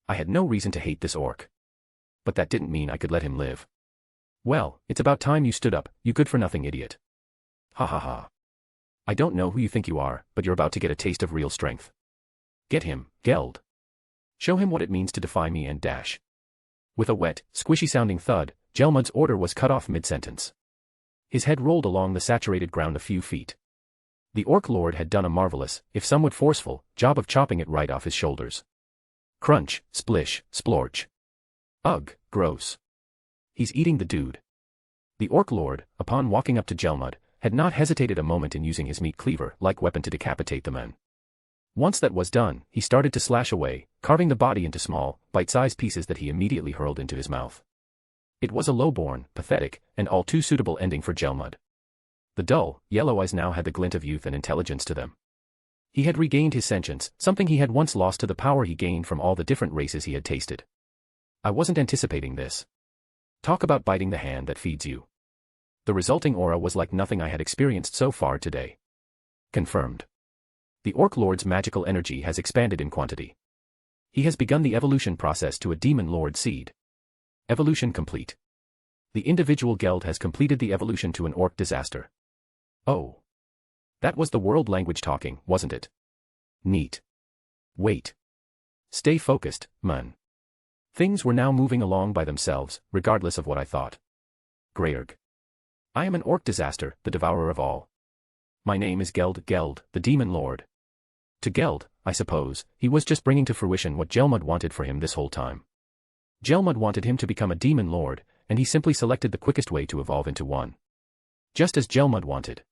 I had no reason to hate this orc. But that didn't mean I could let him live. Well, it's about time you stood up, you good-for-nothing idiot. Ha ha ha. I don't know who you think you are, but you're about to get a taste of real strength. Get him, Geld. Show him what it means to defy me and dash. With a wet, squishy-sounding thud, Gelmud's order was cut off mid-sentence. His head rolled along the saturated ground a few feet. The Orc Lord had done a marvelous, if somewhat forceful, job of chopping it right off his shoulders. Crunch, splish, splorch. Ugh, gross. He's eating the dude. The Orc Lord, upon walking up to Gelmud, had not hesitated a moment in using his meat cleaver-like weapon to decapitate the man. Once that was done, he started to slash away, carving the body into small, bite-sized pieces that he immediately hurled into his mouth. It was a low-born, pathetic, and all too suitable ending for Gelmud. The dull, yellow eyes now had the glint of youth and intelligence to them. He had regained his sentience, something he had once lost to the power he gained from all the different races he had tasted. I wasn't anticipating this. Talk about biting the hand that feeds you. The resulting aura was like nothing I had experienced so far today. Confirmed. The Orc Lord's magical energy has expanded in quantity. He has begun the evolution process to a Demon Lord seed. Evolution complete. The individual Geld has completed the evolution to an Orc disaster. Oh. That was the world language talking, wasn't it? Neat. Wait. Stay focused, man. Things were now moving along by themselves, regardless of what I thought. Greyerg. I am an Orc disaster, the devourer of all. My name is Geld, the Demon Lord. To Geld, I suppose, he was just bringing to fruition what Gelmud wanted for him this whole time. Gelmud wanted him to become a Demon Lord, and he simply selected the quickest way to evolve into one. Just as Gelmud wanted.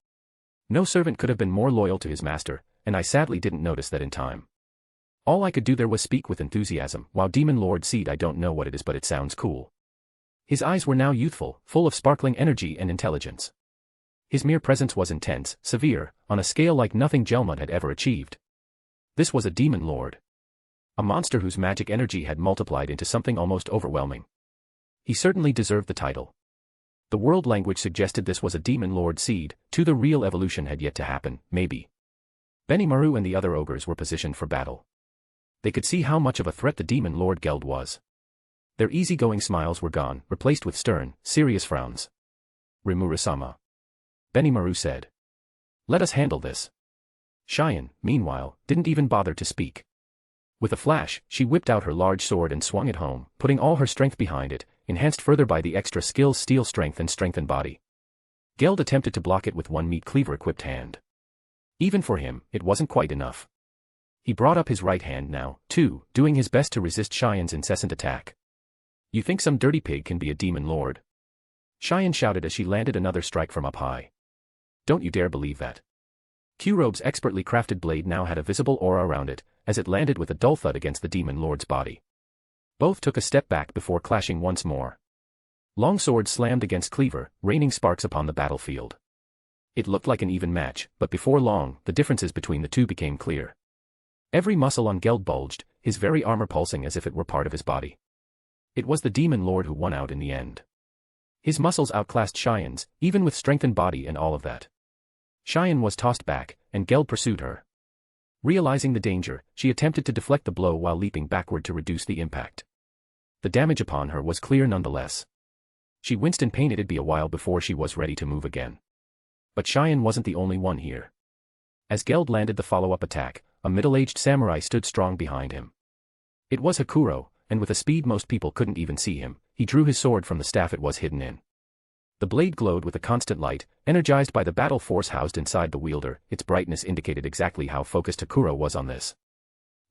No servant could have been more loyal to his master, and I sadly didn't notice that in time. All I could do there was speak with enthusiasm. Wow, Demon Lord seed, I don't know what it is, but it sounds cool. His eyes were now youthful, full of sparkling energy and intelligence. His mere presence was intense, severe, on a scale like nothing Gelmud had ever achieved. This was a Demon Lord. A monster whose magic energy had multiplied into something almost overwhelming. He certainly deserved the title. The world language suggested this was a Demon Lord seed, too. The real evolution had yet to happen, maybe. Rimuru and the other ogres were positioned for battle. They could see how much of a threat the Demon Lord Geld was. Their easygoing smiles were gone, replaced with stern, serious frowns. Rimuru-sama. Rimuru said. Let us handle this. Cheyenne, meanwhile, didn't even bother to speak. With a flash, she whipped out her large sword and swung it home, putting all her strength behind it, enhanced further by the extra skills steel strength and strengthened body. Geld attempted to block it with one meat cleaver-equipped hand. Even for him, it wasn't quite enough. He brought up his right hand now, too, doing his best to resist Cheyenne's incessant attack. You think some dirty pig can be a Demon Lord? Cheyenne shouted as she landed another strike from up high. Don't you dare believe that. Q-Robe's expertly crafted blade now had a visible aura around it, as it landed with a dull thud against the Demon Lord's body. Both took a step back before clashing once more. Long swords slammed against cleaver, raining sparks upon the battlefield. It looked like an even match, but before long, the differences between the two became clear. Every muscle on Geld bulged, his very armor pulsing as if it were part of his body. It was the Demon Lord who won out in the end. His muscles outclassed Cheyenne's, even with strengthened body and all of that. Cheyenne was tossed back, and Geld pursued her. Realizing the danger, she attempted to deflect the blow while leaping backward to reduce the impact. The damage upon her was clear nonetheless. She winced in pain. It'd be a while before she was ready to move again. But Cheyenne wasn't the only one here. As Geld landed the follow-up attack, a middle-aged samurai stood strong behind him. It was Hakuro, and with a speed most people couldn't even see him, he drew his sword from the staff it was hidden in. The blade glowed with a constant light, energized by the battle force housed inside the wielder. Its brightness indicated exactly how focused Hakuro was on this.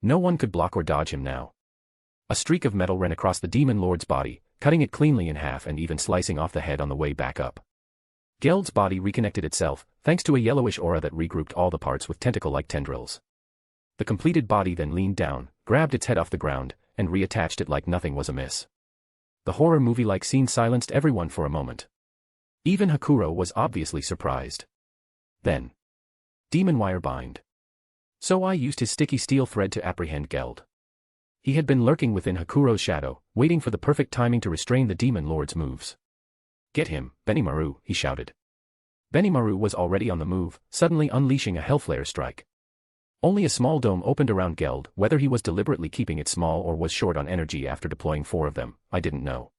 No one could block or dodge him now. A streak of metal ran across the demon lord's body, cutting it cleanly in half and even slicing off the head on the way back up. Geld's body reconnected itself, thanks to a yellowish aura that regrouped all the parts with tentacle-like tendrils. The completed body then leaned down, grabbed its head off the ground, and reattached it like nothing was amiss. The horror movie-like scene silenced everyone for a moment. Even Hakuro was obviously surprised. Then. Demon wire bind. So I used his sticky steel thread to apprehend Geld. He had been lurking within Hakuro's shadow, waiting for the perfect timing to restrain the demon lord's moves. Get him, Benimaru, he shouted. Benimaru was already on the move, suddenly unleashing a hellflare strike. Only a small dome opened around Geld. Whether he was deliberately keeping it small or was short on energy after deploying 4 of them, I didn't know.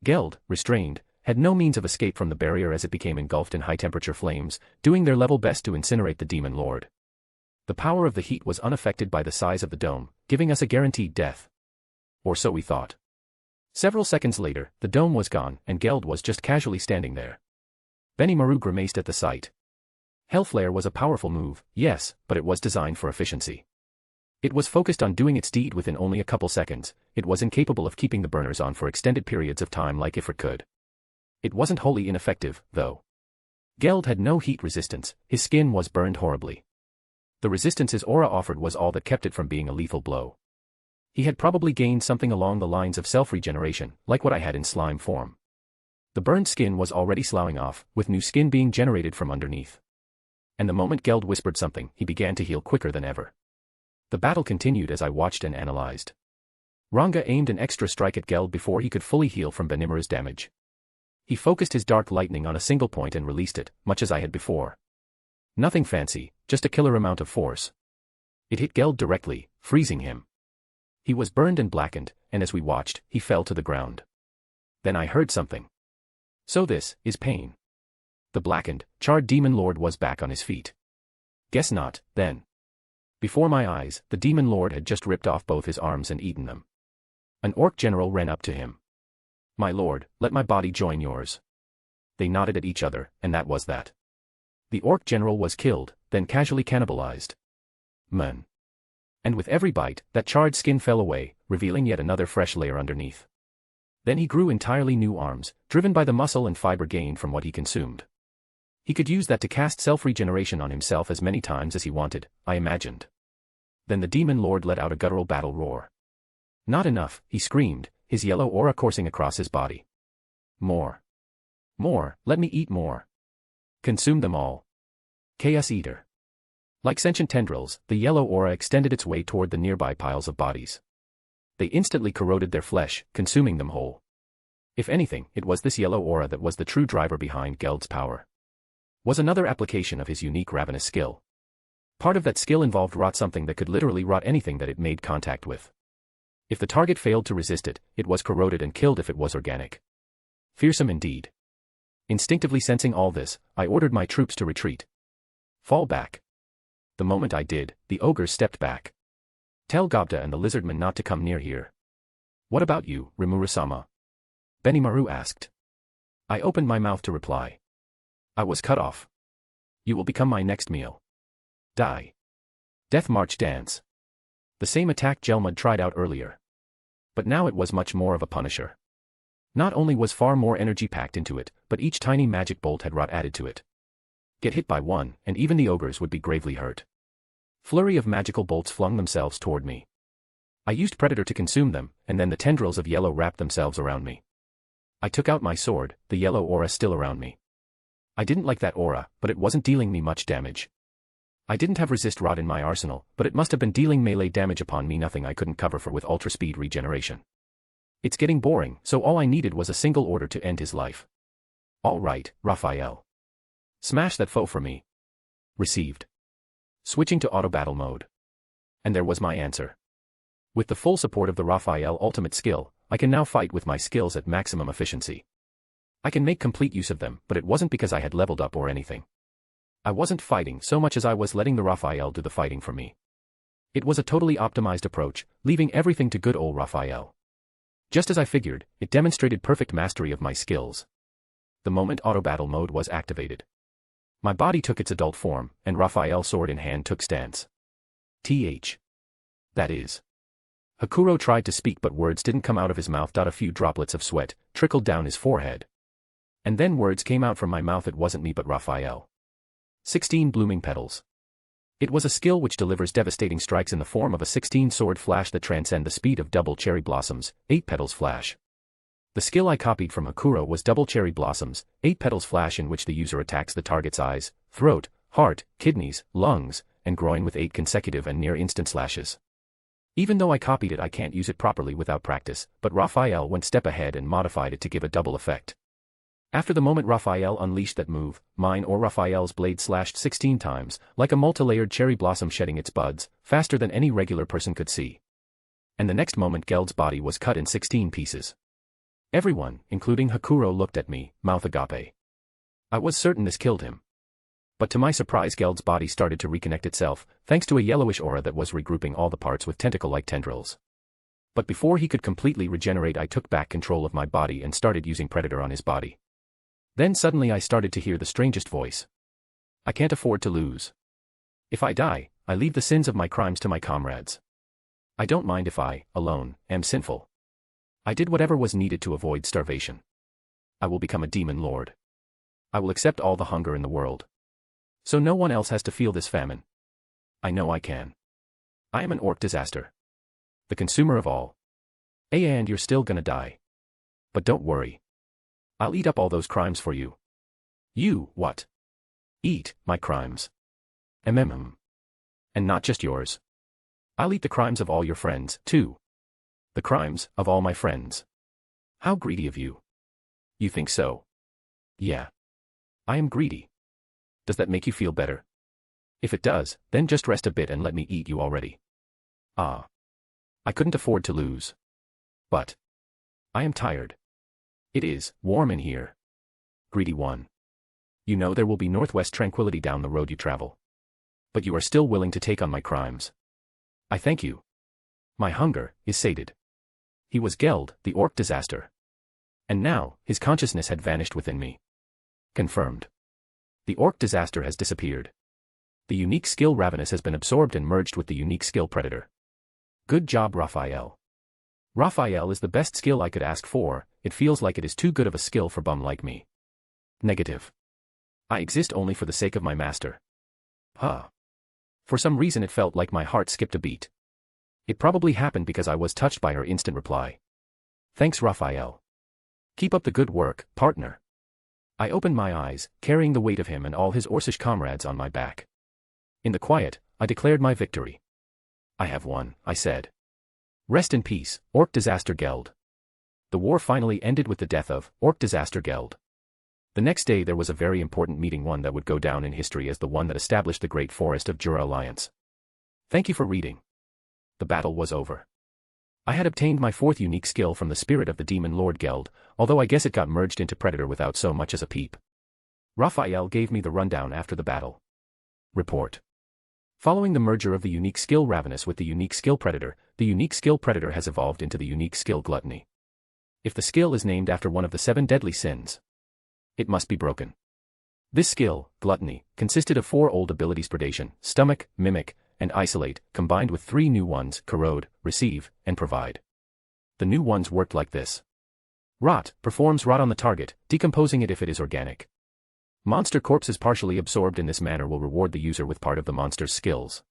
Geld, restrained, had no means of escape from the barrier as it became engulfed in high-temperature flames, doing their level best to incinerate the demon lord. The power of the heat was unaffected by the size of the dome, giving us a guaranteed death. Or so we thought. Several seconds later, the dome was gone, and Geld was just casually standing there. Benimaru grimaced at the sight. Hellflare was a powerful move, yes, but it was designed for efficiency. It was focused on doing its deed within only a couple seconds. It was incapable of keeping the burners on for extended periods of time like Ifrit could. It wasn't wholly ineffective, though. Geld had no heat resistance, his skin was burned horribly. The resistance his aura offered was all that kept it from being a lethal blow. He had probably gained something along the lines of self-regeneration, like what I had in slime form. The burned skin was already sloughing off, with new skin being generated from underneath. And the moment Geld whispered something, he began to heal quicker than ever. The battle continued as I watched and analyzed. Ranga aimed an extra strike at Geld before he could fully heal from Benimaru's damage. He focused his dark lightning on a single point and released it, much as I had before. Nothing fancy, just a killer amount of force. It hit Geld directly, freezing him. He was burned and blackened, and as we watched, he fell to the ground. Then I heard something. So this is pain. The blackened, charred demon lord was back on his feet. Guess not, then. Before my eyes, the demon lord had just ripped off both his arms and eaten them. An orc general ran up to him. My lord, let my body join yours. They nodded at each other, and that was that. The orc general was killed, then casually cannibalized. Man. And with every bite, that charred skin fell away, revealing yet another fresh layer underneath. Then he grew entirely new arms, driven by the muscle and fiber gained from what he consumed. He could use that to cast self-regeneration on himself as many times as he wanted, I imagined. Then the demon lord let out a guttural battle roar. Not enough, he screamed, his yellow aura coursing across his body. More. More, let me eat more. Consume them all. Chaos Eater. Like sentient tendrils, the yellow aura extended its way toward the nearby piles of bodies. They instantly corroded their flesh, consuming them whole. If anything, it was this yellow aura that was the true driver behind Geld's power. Was another application of his unique ravenous skill. Part of that skill involved rot something that could literally rot anything that it made contact with. If the target failed to resist it, it was corroded and killed if it was organic. Fearsome indeed. Instinctively sensing all this, I ordered my troops to retreat. Fall back. The moment I did, the ogres stepped back. Tell Gobda and the lizardman not to come near here. What about you, Rimuru-sama? Benimaru asked. I opened my mouth to reply. I was cut off. You will become my next meal. Die. Death March dance. The same attack Gelmud tried out earlier. But now it was much more of a punisher. Not only was far more energy packed into it, but each tiny magic bolt had rot added to it. Get hit by one, and even the ogres would be gravely hurt. Flurry of magical bolts flung themselves toward me. I used Predator to consume them, and then the tendrils of yellow wrapped themselves around me. I took out my sword, the yellow aura still around me. I didn't like that aura, but it wasn't dealing me much damage. I didn't have resist rod in my arsenal, but it must have been dealing melee damage upon me, nothing I couldn't cover for with ultra-speed regeneration. It's getting boring, so all I needed was a single order to end his life. All right, Raphael. Smash that foe for me. Received. Switching to auto battle mode. And there was my answer. With the full support of the Raphael ultimate skill, I can now fight with my skills at maximum efficiency. I can make complete use of them, but it wasn't because I had leveled up or anything. I wasn't fighting so much as I was letting the Raphael do the fighting for me. It was a totally optimized approach, leaving everything to good old Raphael. Just as I figured, it demonstrated perfect mastery of my skills. The moment auto battle mode was activated, my body took its adult form, and Raphael sword in hand took stance. That is. Hakuro tried to speak but words didn't come out of his mouth. A few droplets of sweat trickled down his forehead. And then words came out from my mouth. It wasn't me but Raphael. 16 blooming petals. It was a skill which delivers devastating strikes in the form of a 16-sword flash that transcend the speed of double cherry blossoms, 8 petals flash. The skill I copied from Hakuro was double cherry blossoms, 8 petals flash, in which the user attacks the target's eyes, throat, heart, kidneys, lungs, and groin with 8 consecutive and near-instant slashes. Even though I copied it, I can't use it properly without practice, but Raphael went step ahead and modified it to give a double effect. After the moment Raphael unleashed that move, mine or Raphael's blade slashed 16 times, like a multi-layered cherry blossom shedding its buds, faster than any regular person could see. And the next moment Geld's body was cut in 16 pieces. Everyone, including Hakuro, looked at me, mouth agape. I was certain this killed him. But to my surprise, Geld's body started to reconnect itself, thanks to a yellowish aura that was regrouping all the parts with tentacle-like tendrils. But before he could completely regenerate, I took back control of my body and started using Predator on his body. Then suddenly I started to hear the strangest voice. I can't afford to lose. If I die, I leave the sins of my crimes to my comrades. I don't mind if I, alone, am sinful. I did whatever was needed to avoid starvation. I will become a demon lord. I will accept all the hunger in the world. So no one else has to feel this famine. I know I can. I am an orc disaster. The consumer of all. And you're still gonna die. But don't worry. I'll eat up all those crimes for you. You, what? Eat my crimes. And not just yours. I'll eat the crimes of all your friends, too. The crimes of all my friends. How greedy of you. You think so? Yeah. I am greedy. Does that make you feel better? If it does, then just rest a bit and let me eat you already. Ah. I couldn't afford to lose. But I am tired. It is warm in here. Greedy one. You know there will be northwest tranquility down the road you travel. But you are still willing to take on my crimes. I thank you. My hunger is sated. He was Geld, the orc disaster. And now, his consciousness had vanished within me. Confirmed. The orc disaster has disappeared. The unique skill Ravenous has been absorbed and merged with the unique skill Predator. Good job, Raphael. Raphael is the best skill I could ask for. It feels like it is too good of a skill for bum like me. Negative. I exist only for the sake of my master. For some reason it felt like my heart skipped a beat. It probably happened because I was touched by her instant reply. Thanks, Raphael. Keep up the good work, partner. I opened my eyes, carrying the weight of him and all his Orcish comrades on my back. In the quiet, I declared my victory. I have won, I said. Rest in peace, Orc Disaster Geld. The war finally ended with the death of Orc Disaster Geld. The next day there was a very important meeting, one that would go down in history as the one that established the Great Forest of Jura Alliance. Thank you for reading. The battle was over. I had obtained my 4th unique skill from the spirit of the demon Lord Geld, although I guess it got merged into Predator without so much as a peep. Raphael gave me the rundown after the battle. Report. Following the merger of the unique skill Ravenous with the unique skill Predator, the unique skill Predator has evolved into the unique skill Gluttony. If the skill is named after one of the 7 deadly sins, it must be broken. This skill, Gluttony, consisted of 4 old abilities: Predation, Stomach, Mimic, and Isolate, combined with 3 new ones: Corrode, Receive, and Provide. The new ones worked like this. Rot, performs rot on the target, decomposing it if it is organic. Monster corpses partially absorbed in this manner will reward the user with part of the monster's skills.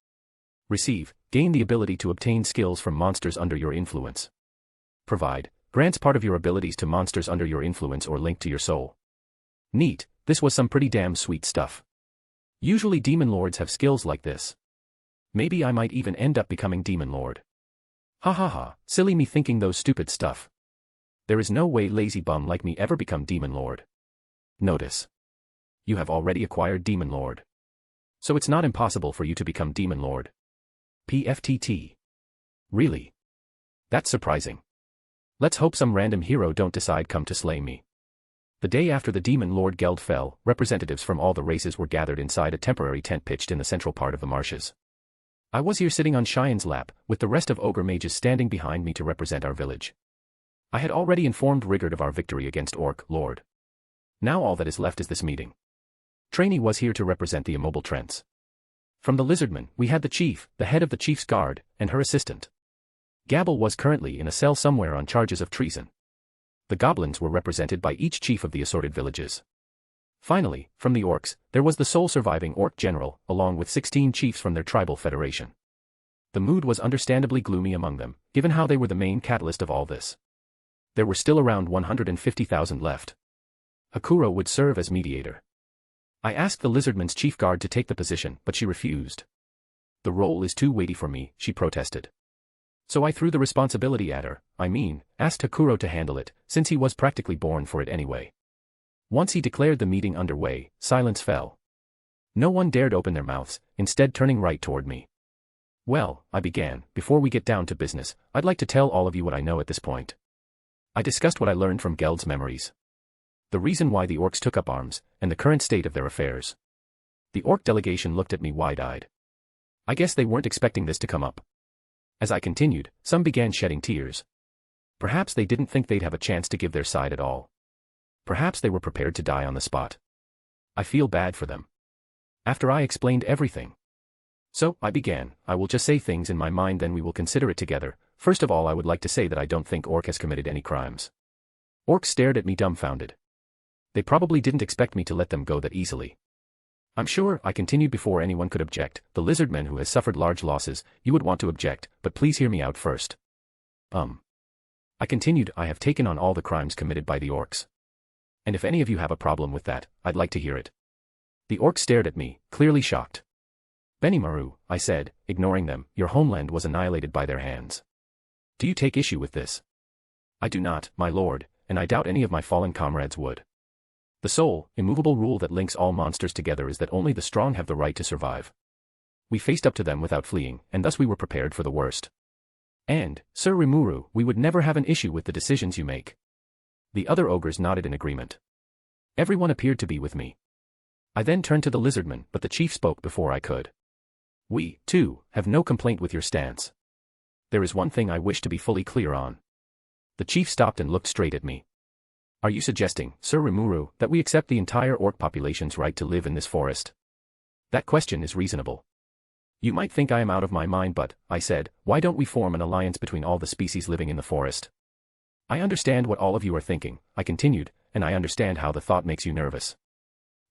Receive, gain the ability to obtain skills from monsters under your influence. Provide, grants part of your abilities to monsters under your influence or linked to your soul. Neat, this was some pretty damn sweet stuff. Usually demon lords have skills like this. Maybe I might even end up becoming demon lord. Ha ha ha, silly me thinking those stupid stuff. There is no way lazy bum like me ever become demon lord. Notice. You have already acquired demon lord. So it's not impossible for you to become demon lord. PFTT. Really? That's surprising. Let's hope some random hero don't decide come to slay me. The day after the demon lord Geld fell, representatives from all the races were gathered inside a temporary tent pitched in the central part of the marshes. I was here sitting on Cheyenne's lap, with the rest of ogre mages standing behind me to represent our village. I had already informed Rigard of our victory against Orc Lord. Now all that is left is this meeting. Trainee was here to represent the immobile Trents. From the Lizardmen, we had the chief, the head of the chief's guard, and her assistant. Gabble was currently in a cell somewhere on charges of treason. The goblins were represented by each chief of the assorted villages. Finally, from the orcs, there was the sole surviving orc general, along with 16 chiefs from their tribal federation. The mood was understandably gloomy among them, given how they were the main catalyst of all this. There were still around 150,000 left. Hakuro would serve as mediator. I asked the Lizardman's chief guard to take the position, but she refused. The role is too weighty for me, she protested. So I threw the responsibility at her, asked Hakuro to handle it, since he was practically born for it anyway. Once he declared the meeting underway, silence fell. No one dared open their mouths, instead turning right toward me. Well, I began, before we get down to business, I'd like to tell all of you what I know at this point. I discussed what I learned from Geld's memories. The reason why the orcs took up arms, and the current state of their affairs. The orc delegation looked at me wide-eyed. I guess they weren't expecting this to come up. As I continued, some began shedding tears. Perhaps they didn't think they'd have a chance to give their side at all. Perhaps they were prepared to die on the spot. I feel bad for them. After I explained everything. So, I began, I will just say things in my mind then we will consider it together. First of all I would like to say that I don't think Orc has committed any crimes. Orc stared at me dumbfounded. They probably didn't expect me to let them go that easily. I'm sure, I continued before anyone could object, the lizardman who has suffered large losses, you would want to object, but please hear me out first. I continued, I have taken on all the crimes committed by the orcs. And if any of you have a problem with that, I'd like to hear it. The orcs stared at me, clearly shocked. Benimaru, I said, ignoring them, your homeland was annihilated by their hands. Do you take issue with this? I do not, my lord, and I doubt any of my fallen comrades would. The sole, immovable rule that links all monsters together is that only the strong have the right to survive. We faced up to them without fleeing, and thus we were prepared for the worst. And, Sir Rimuru, we would never have an issue with the decisions you make. The other ogres nodded in agreement. Everyone appeared to be with me. I then turned to the lizardman, but the chief spoke before I could. We, too, have no complaint with your stance. There is one thing I wish to be fully clear on. The chief stopped and looked straight at me. Are you suggesting, Sir Rimuru, that we accept the entire orc population's right to live in this forest? That question is reasonable. You might think I am out of my mind but, I said, why don't we form an alliance between all the species living in the forest? I understand what all of you are thinking, I continued, and I understand how the thought makes you nervous.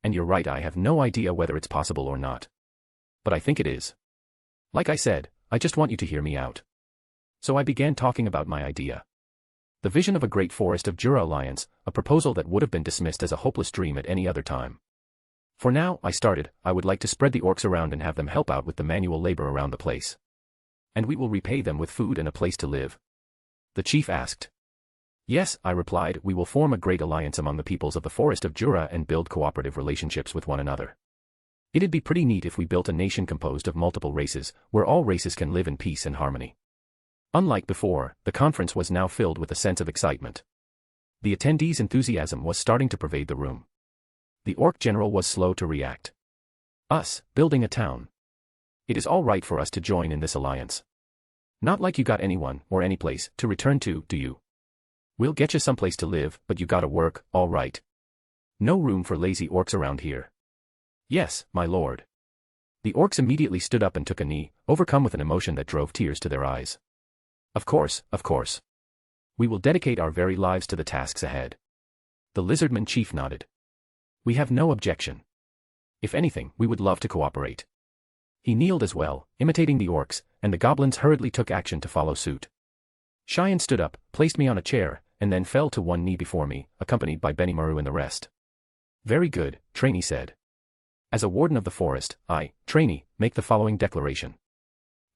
And you're right, I have no idea whether it's possible or not. But I think it is. Like I said, I just want you to hear me out. So I began talking about my idea. The vision of a great forest of Jura alliance, a proposal that would have been dismissed as a hopeless dream at any other time. For now, I started, I would like to spread the orcs around and have them help out with the manual labor around the place. And we will repay them with food and a place to live. The chief asked. Yes, I replied, we will form a great alliance among the peoples of the forest of Jura and build cooperative relationships with one another. It'd be pretty neat if we built a nation composed of multiple races, where all races can live in peace and harmony. Unlike before, the conference was now filled with a sense of excitement. The attendees' enthusiasm was starting to pervade the room. The orc general was slow to react. Us, building a town. It is all right for us to join in this alliance. Not like you got anyone, or any place, to return to, do you? We'll get you someplace to live, but you gotta work, all right. No room for lazy orcs around here. Yes, my lord. The orcs immediately stood up and took a knee, overcome with an emotion that drove tears to their eyes. Of course, of course. We will dedicate our very lives to the tasks ahead. The lizardman chief nodded. We have no objection. If anything, we would love to cooperate. He kneeled as well, imitating the orcs, and the goblins hurriedly took action to follow suit. Cheyenne stood up, placed me on a chair, and then fell to one knee before me, accompanied by Benimaru and the rest. Very good, Trainee said. As a warden of the forest, I, Trainee, make the following declaration.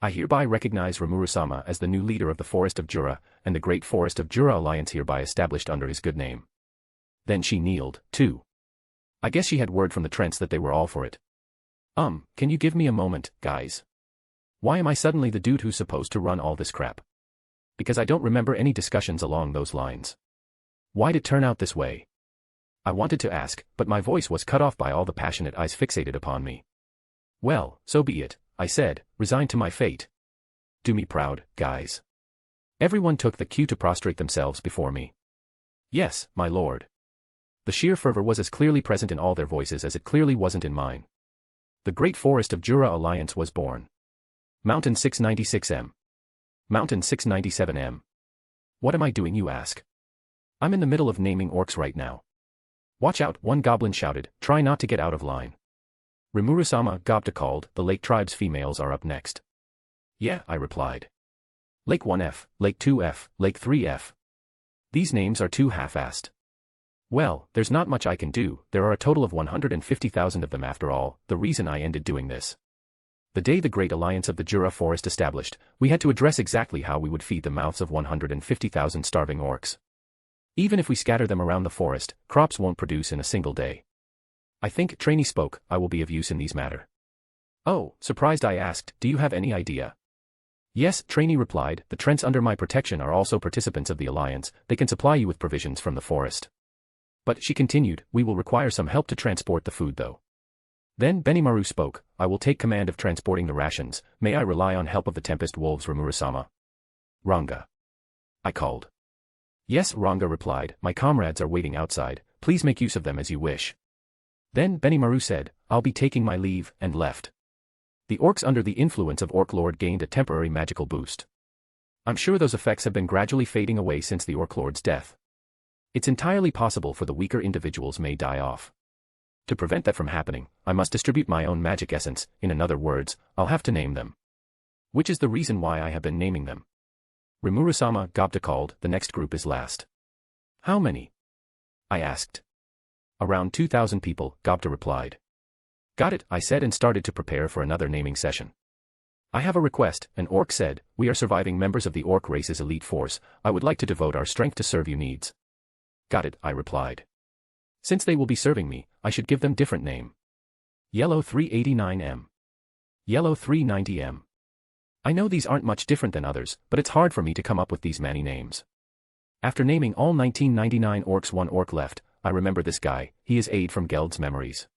I hereby recognize Rimuru-sama as the new leader of the Forest of Jura, and the Great Forest of Jura Alliance hereby established under his good name. Then she kneeled, too. I guess she had word from the Trents that they were all for it. Can you give me a moment, guys? Why am I suddenly the dude who's supposed to run all this crap? Because I don't remember any discussions along those lines. Why'd it turn out this way? I wanted to ask, but my voice was cut off by all the passionate eyes fixated upon me. Well, so be it, I said, resigned to my fate. Do me proud, guys. Everyone took the cue to prostrate themselves before me. Yes, my lord. The sheer fervor was as clearly present in all their voices as it clearly wasn't in mine. The great forest of Jura Alliance was born. Mountain 696M. Mountain 697M. What am I doing, you ask? I'm in the middle of naming orcs right now. Watch out, one goblin shouted, try not to get out of line. Rimuru-sama, Gobta called, the lake tribe's females are up next. Yeah, I replied. Lake 1F, Lake 2F, Lake 3F. These names are too half-assed. Well, there's not much I can do, there are a total of 150,000 of them after all, the reason I ended doing this. The day the Great Alliance of the Jura Forest established, we had to address exactly how we would feed the mouths of 150,000 starving orcs. Even if we scatter them around the forest, crops won't produce in a single day. I think, Trainee spoke, I will be of use in these matter. Oh, surprised I asked, do you have any idea? Yes, Trainee replied, the Trents under my protection are also participants of the Alliance, they can supply you with provisions from the forest. But, she continued, we will require some help to transport the food though. Then Benimaru spoke, I will take command of transporting the rations, may I rely on help of the Tempest wolves Rimuru-sama? Ranga. I called. Yes, Ranga replied, my comrades are waiting outside, please make use of them as you wish. Then Benimaru said, I'll be taking my leave, and left. The orcs under the influence of Orc Lord gained a temporary magical boost. I'm sure those effects have been gradually fading away since the Orc Lord's death. It's entirely possible for the weaker individuals may die off. To prevent that from happening, I must distribute my own magic essence, in other words, I'll have to name them. Which is the reason why I have been naming them. Rimuru-sama, Gobta called, the next group is last. How many? I asked. Around 2,000 people, Gobta replied. Got it, I said and started to prepare for another naming session. I have a request, an orc said, we are surviving members of the orc race's elite force, I would like to devote our strength to serve your needs. Got it, I replied. Since they will be serving me, I should give them different name. Yellow 389M. Yellow 390M. I know these aren't much different than others, but it's hard for me to come up with these many names. After naming all 1999 orcs, one orc left, I remember this guy, he is Aid from Geld's memories.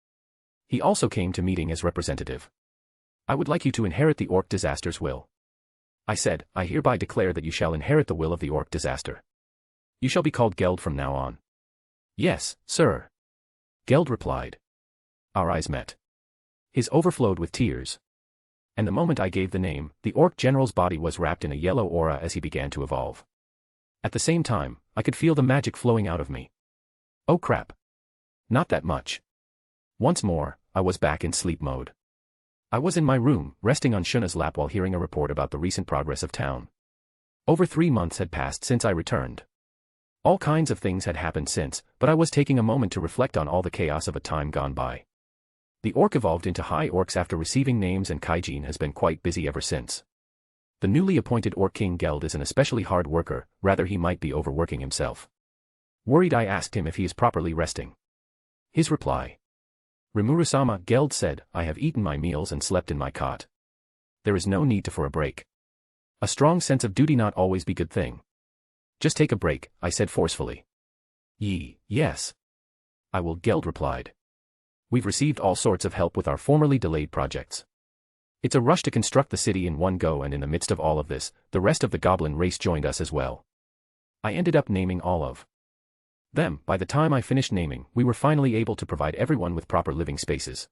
He also came to meeting as representative. I would like you to inherit the orc disaster's will. I said, I hereby declare that you shall inherit the will of the orc disaster. You shall be called Geld from now on. Yes, sir. Geld replied. Our eyes met. His overflowed with tears. And the moment I gave the name, the orc general's body was wrapped in a yellow aura as he began to evolve. At the same time, I could feel the magic flowing out of me. Oh crap. Not that much. Once more, I was back in sleep mode. I was in my room, resting on Shuna's lap while hearing a report about the recent progress of town. Over 3 months had passed since I returned. All kinds of things had happened since, but I was taking a moment to reflect on all the chaos of a time gone by. The orc evolved into high orcs after receiving names and Kaijin has been quite busy ever since. The newly appointed Orc King Geld is an especially hard worker, rather he might be overworking himself. Worried I asked him if he is properly resting. His reply. Rimuru-sama, Geld said, I have eaten my meals and slept in my cot. There is no need for a break. A strong sense of duty not always be good thing. Just take a break, I said forcefully. Yes. I will, Geld replied. We've received all sorts of help with our formerly delayed projects. It's a rush to construct the city in one go, and in the midst of all of this, the rest of the goblin race joined us as well. I ended up naming all of them. By the time I finished naming, we were finally able to provide everyone with proper living spaces.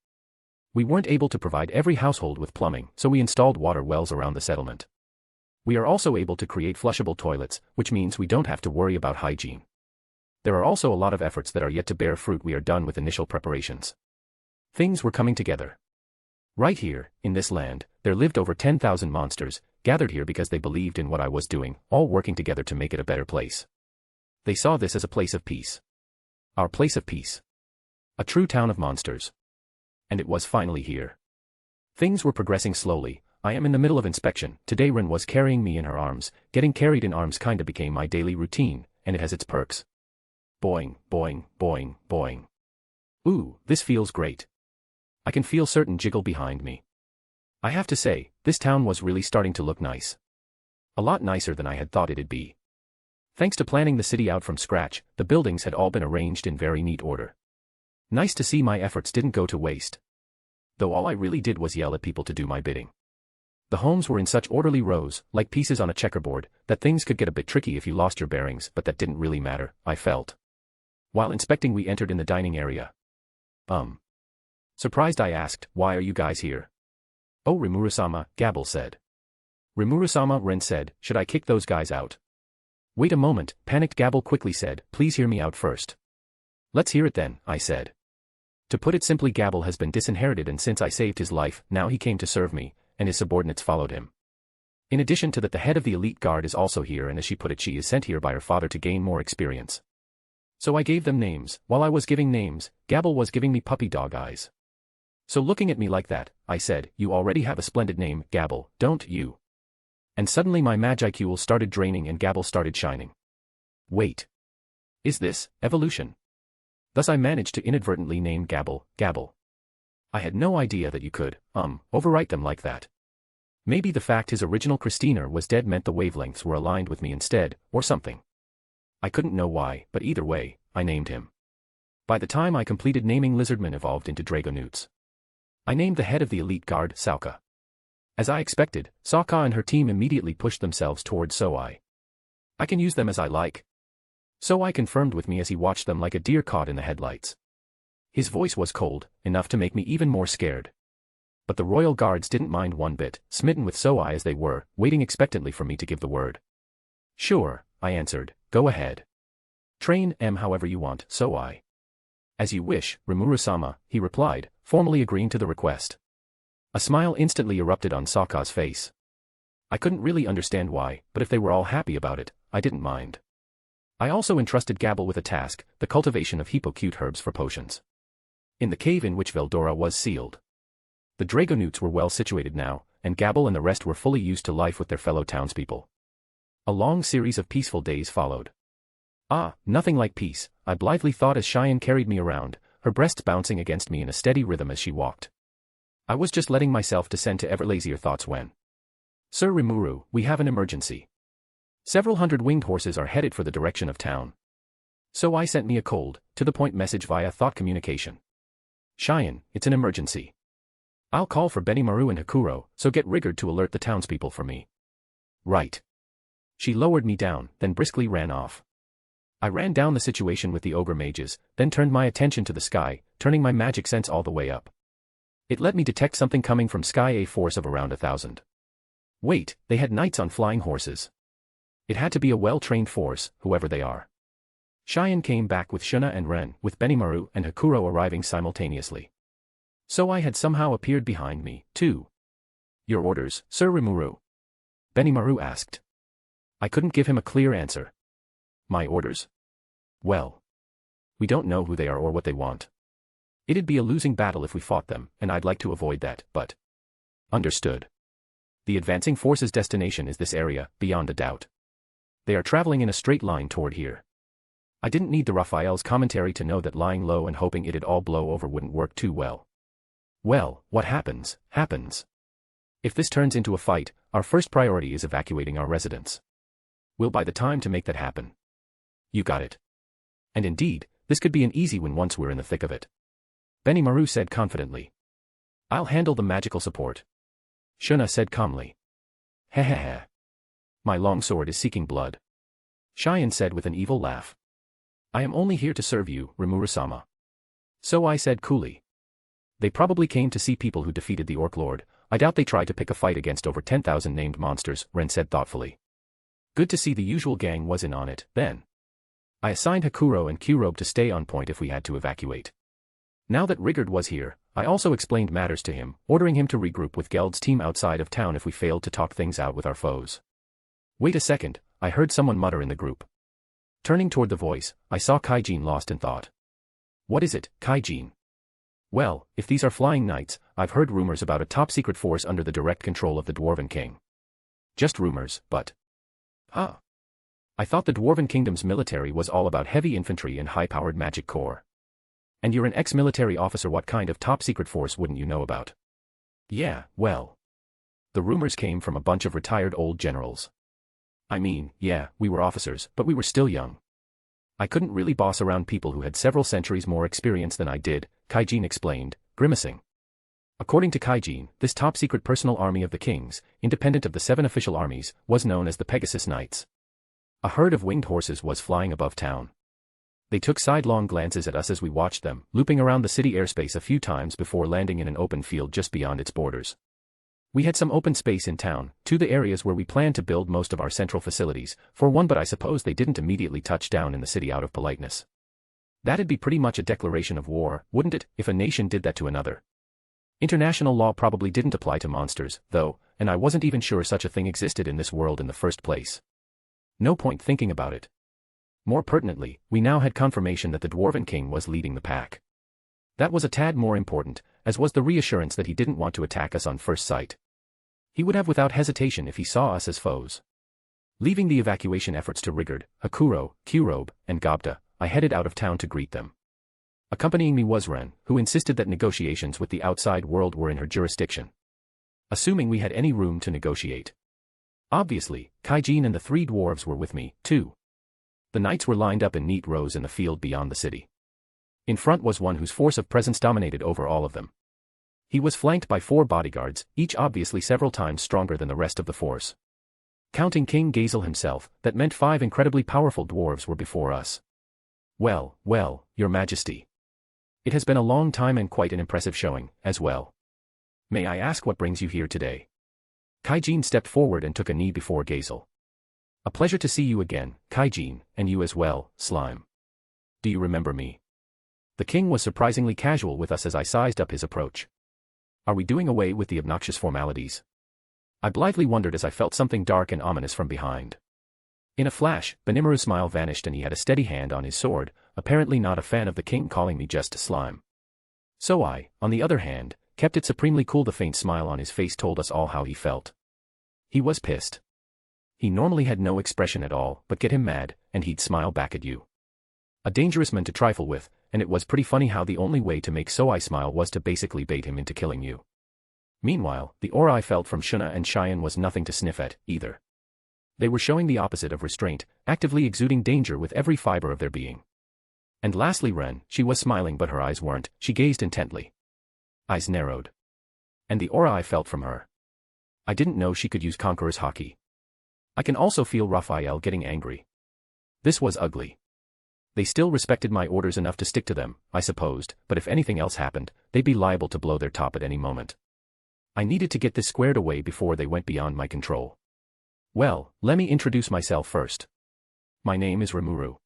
We weren't able to provide every household with plumbing, so we installed water wells around the settlement. We are also able to create flushable toilets, which means we don't have to worry about hygiene. There are also a lot of efforts that are yet to bear fruit. We are done with initial preparations. Things were coming together. Right here, in this land, there lived over 10,000 monsters, gathered here because they believed in what I was doing, all working together to make it a better place. They saw this as a place of peace. Our place of peace. A true town of monsters. And it was finally here. Things were progressing slowly. I am in the middle of inspection. Today Rin was carrying me in her arms. Getting carried in arms kinda became my daily routine, and it has its perks. Boing, boing, boing, boing. Ooh, this feels great. I can feel certain jiggle behind me. I have to say, this town was really starting to look nice. A lot nicer than I had thought it'd be. Thanks to planning the city out from scratch, the buildings had all been arranged in very neat order. Nice to see my efforts didn't go to waste. Though all I really did was yell at people to do my bidding. The homes were in such orderly rows, like pieces on a checkerboard, that things could get a bit tricky if you lost your bearings, but that didn't really matter, I felt. While inspecting, we entered in the dining area. Surprised, I asked, "Why are you guys here?" "Oh, Rimuru-sama," Gabble said. "Rimuru-sama," Ren said, "should I kick those guys out?" "Wait a moment," panicked Gabble quickly said, "please hear me out first." "Let's hear it then," I said. To put it simply, Gabble has been disinherited, and since I saved his life, now he came to serve me, and his subordinates followed him. In addition to that, the head of the elite guard is also here, and as she put it, she is sent here by her father to gain more experience. So I gave them names. While I was giving names, Gabble was giving me puppy dog eyes. So looking at me like that, I said, "You already have a splendid name, Gabble, don't you?" And suddenly my Magicule started draining and Gabble started shining. Wait. Is this evolution? Thus I managed to inadvertently name Gabble, Gabble. I had no idea that you could, overwrite them like that. Maybe the fact his original Christina was dead meant the wavelengths were aligned with me instead, or something. I couldn't know why, but either way, I named him. By the time I completed naming, Lizardman evolved into Dragonutes. I named the head of the elite guard Sauka. As I expected, Sauka and her team immediately pushed themselves towards Soai. I can use them as I like. Soai confirmed with me as he watched them like a deer caught in the headlights. His voice was cold, enough to make me even more scared. But the royal guards didn't mind one bit, smitten with Soai as they were, waiting expectantly for me to give the word. "Sure," I answered, "go ahead. Train however you want, Soai." "As you wish, Rimuru-sama," he replied, formally agreeing to the request. A smile instantly erupted on Sokka's face. I couldn't really understand why, but if they were all happy about it, I didn't mind. I also entrusted Gabble with a task, the cultivation of hippocute herbs for potions. In the cave in which Veldora was sealed. The Dragonutes were well situated now, and Gabble and the rest were fully used to life with their fellow townspeople. A long series of peaceful days followed. Nothing like peace, I blithely thought as Cheyenne carried me around, her breasts bouncing against me in a steady rhythm as she walked. I was just letting myself descend to ever lazier thoughts when. "Sir Rimuru, we have an emergency. Several hundred winged horses are headed for the direction of town." So I sent me a cold, to-the-point message via thought communication. "Cheyenne, it's an emergency. I'll call for Benimaru and Hakuro, so get Rigard to alert the townspeople for me." "Right." She lowered me down, then briskly ran off. I ran down the situation with the ogre mages, then turned my attention to the sky, turning my magic sense all the way up. It let me detect something coming from sky, a force of around 1,000. Wait, they had knights on flying horses. It had to be a well-trained force, whoever they are. Cheyenne came back with Shuna and Ren, with Benimaru and Hakuro arriving simultaneously. So I had somehow appeared behind me, too. "Your orders, Sir Rimuru?" Benimaru asked. I couldn't give him a clear answer. "My orders? Well, we don't know who they are or what they want. It'd be a losing battle if we fought them, and I'd like to avoid that, but..." "Understood. The advancing force's destination is this area, beyond a doubt. They are traveling in a straight line toward here." I didn't need the Raphael's commentary to know that lying low and hoping it'd all blow over wouldn't work too well. Well, what happens, happens. If this turns into a fight, our first priority is evacuating our residents. We'll buy the time to make that happen. You got it. And indeed, this could be an easy one once we're in the thick of it. Benimaru said confidently. "I'll handle the magical support." Shuna said calmly. "Hehehe. My longsword is seeking blood." Cheyenne said with an evil laugh. "I am only here to serve you, Rimuru-sama." So I said coolly. "They probably came to see people who defeated the Orc Lord. I doubt they tried to pick a fight against over 10,000 named monsters," Ren said thoughtfully. "Good to see the usual gang was in on it, then." I assigned Hakuro and Kurobe to stay on point if we had to evacuate. Now that Rigard was here, I also explained matters to him, ordering him to regroup with Geld's team outside of town if we failed to talk things out with our foes. "Wait a second," I heard someone mutter in the group. Turning toward the voice, I saw Kaijin lost in thought. "What is it, Kaijin?" "Well, if these are flying knights, I've heard rumors about a top-secret force under the direct control of the Dwarven King." "Just rumors, but..." "Huh. I thought the Dwarven Kingdom's military was all about heavy infantry and high-powered magic corps. And you're an ex-military officer, what kind of top-secret force wouldn't you know about?" "Yeah, well. The rumors came from a bunch of retired old generals. I mean, yeah, we were officers, but we were still young. I couldn't really boss around people who had several centuries more experience than I did, Kaijin explained, grimacing. According to Kaijin, this top-secret personal army of the kings, independent of the 7 official armies, was known as the Pegasus Knights. A herd of winged horses was flying above town. They took sidelong glances at us as we watched them, looping around the city airspace a few times before landing in an open field just beyond its borders. We had some open space in town, to the areas where we planned to build most of our central facilities, for one, but I suppose they didn't immediately touch down in the city out of politeness. That'd be pretty much a declaration of war, wouldn't it, if a nation did that to another? International law probably didn't apply to monsters, though, and I wasn't even sure such a thing existed in this world in the first place. No point thinking about it. More pertinently, we now had confirmation that the Dwarven King was leading the pack. That was a tad more important, as was the reassurance that he didn't want to attack us on first sight. He would have without hesitation if he saw us as foes. Leaving the evacuation efforts to Rigard, Hakuro, Kurobe, and Gobda, I headed out of town to greet them. Accompanying me was Ren, who insisted that negotiations with the outside world were in her jurisdiction. Assuming we had any room to negotiate. Obviously, Kaijin and the 3 dwarves were with me, too. The knights were lined up in neat rows in the field beyond the city. In front was one whose force of presence dominated over all of them. He was flanked by 4 bodyguards, each obviously several times stronger than the rest of the force. Counting King Gazel himself, that meant 5 incredibly powerful dwarves were before us. Well, Your Majesty. It has been a long time and quite an impressive showing, as well. May I ask what brings you here today? Kaijin stepped forward and took a knee before Gazel. A pleasure to see you again, Kaijin, and you as well, Slime. Do you remember me? The king was surprisingly casual with us as I sized up his approach. Are we doing away with the obnoxious formalities? I blithely wondered as I felt something dark and ominous from behind. In a flash, Benimaru's smile vanished and he had a steady hand on his sword, apparently not a fan of the king calling me just Slime. So I, on the other hand, kept it supremely cool. The faint smile on his face told us all how he felt. He was pissed. He normally had no expression at all, but get him mad, and he'd smile back at you. A dangerous man to trifle with, and it was pretty funny how the only way to make Soai smile was to basically bait him into killing you. Meanwhile, the aura I felt from Shuna and Cheyenne was nothing to sniff at, either. They were showing the opposite of restraint, actively exuding danger with every fiber of their being. And lastly Ren, she was smiling but her eyes weren't, she gazed intently. Eyes narrowed. And the aura I felt from her. I didn't know she could use Conqueror's Haki. I can also feel Raphael getting angry. This was ugly. They still respected my orders enough to stick to them, I supposed, but if anything else happened, they'd be liable to blow their top at any moment. I needed to get this squared away before they went beyond my control. Well, let me introduce myself first. My name is Rimuru.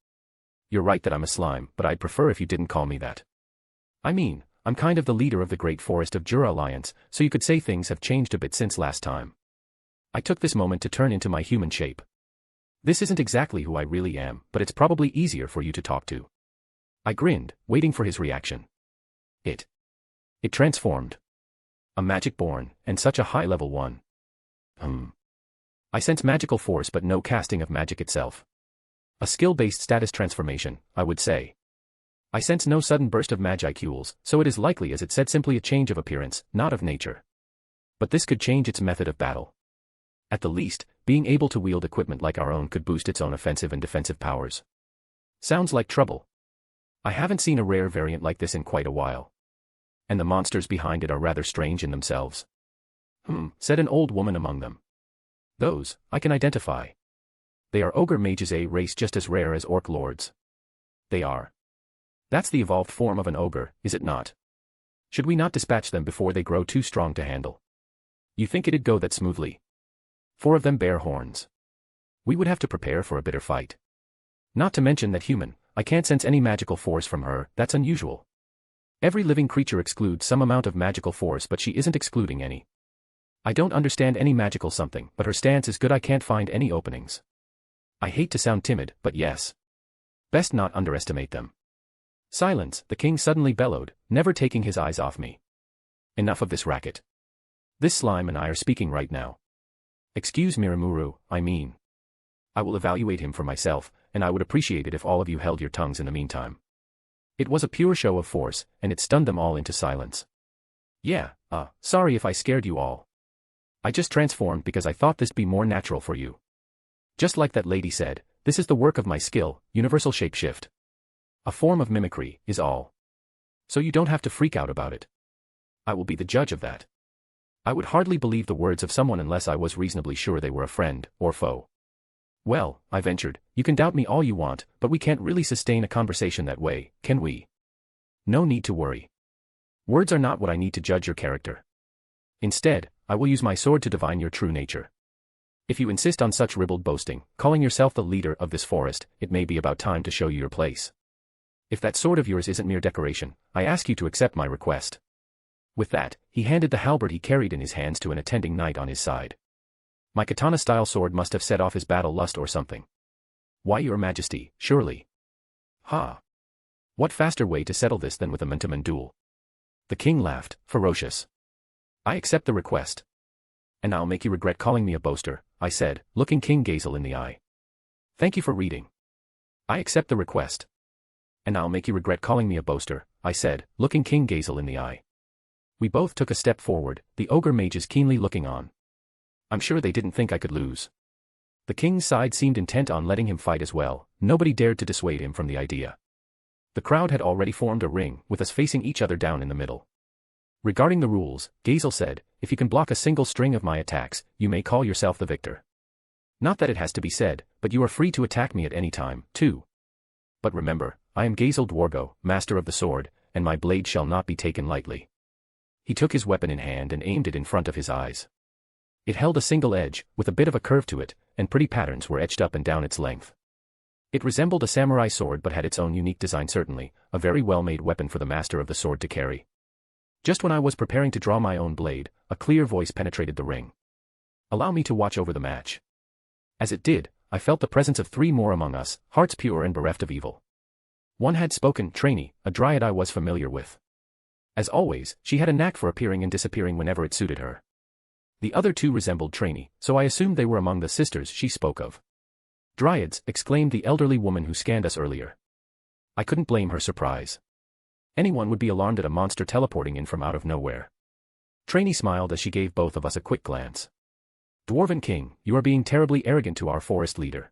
You're right that I'm a slime, but I'd prefer if you didn't call me that. I mean, I'm kind of the leader of the Great Forest of Jura Alliance, so you could say things have changed a bit since last time. I took this moment to turn into my human shape. This isn't exactly who I really am, but it's probably easier for you to talk to. I grinned, waiting for his reaction. It transformed. A magic born, and such a high-level one. I sense magical force but no casting of magic itself. A skill-based status transformation, I would say. I sense no sudden burst of magicule, so it is likely as it said simply a change of appearance, not of nature. But this could change its method of battle. At the least, being able to wield equipment like our own could boost its own offensive and defensive powers. Sounds like trouble. I haven't seen a rare variant like this in quite a while. And the monsters behind it are rather strange in themselves. Said an old woman among them. Those, I can identify. They are ogre mages, a race just as rare as orc lords. They are. That's the evolved form of an ogre, is it not? Should we not dispatch them before they grow too strong to handle? You think it'd go that smoothly? 4 of them bear horns. We would have to prepare for a bitter fight. Not to mention that human, I can't sense any magical force from her, that's unusual. Every living creature excludes some amount of magical force but she isn't excluding any. I don't understand any magical something, but her stance is good. I can't find any openings. I hate to sound timid, but yes. Best not underestimate them. Silence, the king suddenly bellowed, never taking his eyes off me. Enough of this racket. This slime and I are speaking right now. Excuse me Rimuru, I mean. I will evaluate him for myself, and I would appreciate it if all of you held your tongues in the meantime. It was a pure show of force, and it stunned them all into silence. Yeah, sorry if I scared you all. I just transformed because I thought this'd be more natural for you. Just like that lady said, this is the work of my skill, universal shapeshift. A form of mimicry, is all. So you don't have to freak out about it. I will be the judge of that. I would hardly believe the words of someone unless I was reasonably sure they were a friend, or foe. Well, I ventured, you can doubt me all you want, but we can't really sustain a conversation that way, can we? No need to worry. Words are not what I need to judge your character. Instead, I will use my sword to divine your true nature. If you insist on such ribald boasting, calling yourself the leader of this forest, it may be about time to show you your place. If that sword of yours isn't mere decoration, I ask you to accept my request. With that, he handed the halberd he carried in his hands to an attending knight on his side. My katana-style sword must have set off his battle lust or something. Why, your majesty, surely. Ha! What faster way to settle this than with a man-to-man duel? The king laughed, ferocious. I accept the request. And I'll make you regret calling me a boaster, I said, looking King Gazel in the eye. Thank you for reading. I accept the request. And I'll make you regret calling me a boaster, I said, looking King Gazel in the eye. We both took a step forward, the ogre mages keenly looking on. I'm sure they didn't think I could lose. The king's side seemed intent on letting him fight as well, nobody dared to dissuade him from the idea. The crowd had already formed a ring, with us facing each other down in the middle. Regarding the rules, Gazel said, if you can block a single string of my attacks, you may call yourself the victor. Not that it has to be said, but you are free to attack me at any time, too. But remember, I am Gazel Dwargo, master of the sword, and my blade shall not be taken lightly. He took his weapon in hand and aimed it in front of his eyes. It held a single edge, with a bit of a curve to it, and pretty patterns were etched up and down its length. It resembled a samurai sword but had its own unique design, certainly, a very well-made weapon for the master of the sword to carry. Just when I was preparing to draw my own blade, a clear voice penetrated the ring. Allow me to watch over the match. As it did, I felt the presence of 3 more among us, hearts pure and bereft of evil. One had spoken, Trainee, a dryad I was familiar with. As always, she had a knack for appearing and disappearing whenever it suited her. The other 2 resembled Trainee, so I assumed they were among the sisters she spoke of. Dryads, exclaimed the elderly woman who scanned us earlier. I couldn't blame her surprise. Anyone would be alarmed at a monster teleporting in from out of nowhere. Trainee smiled as she gave both of us a quick glance. Dwarven King, you are being terribly arrogant to our forest leader.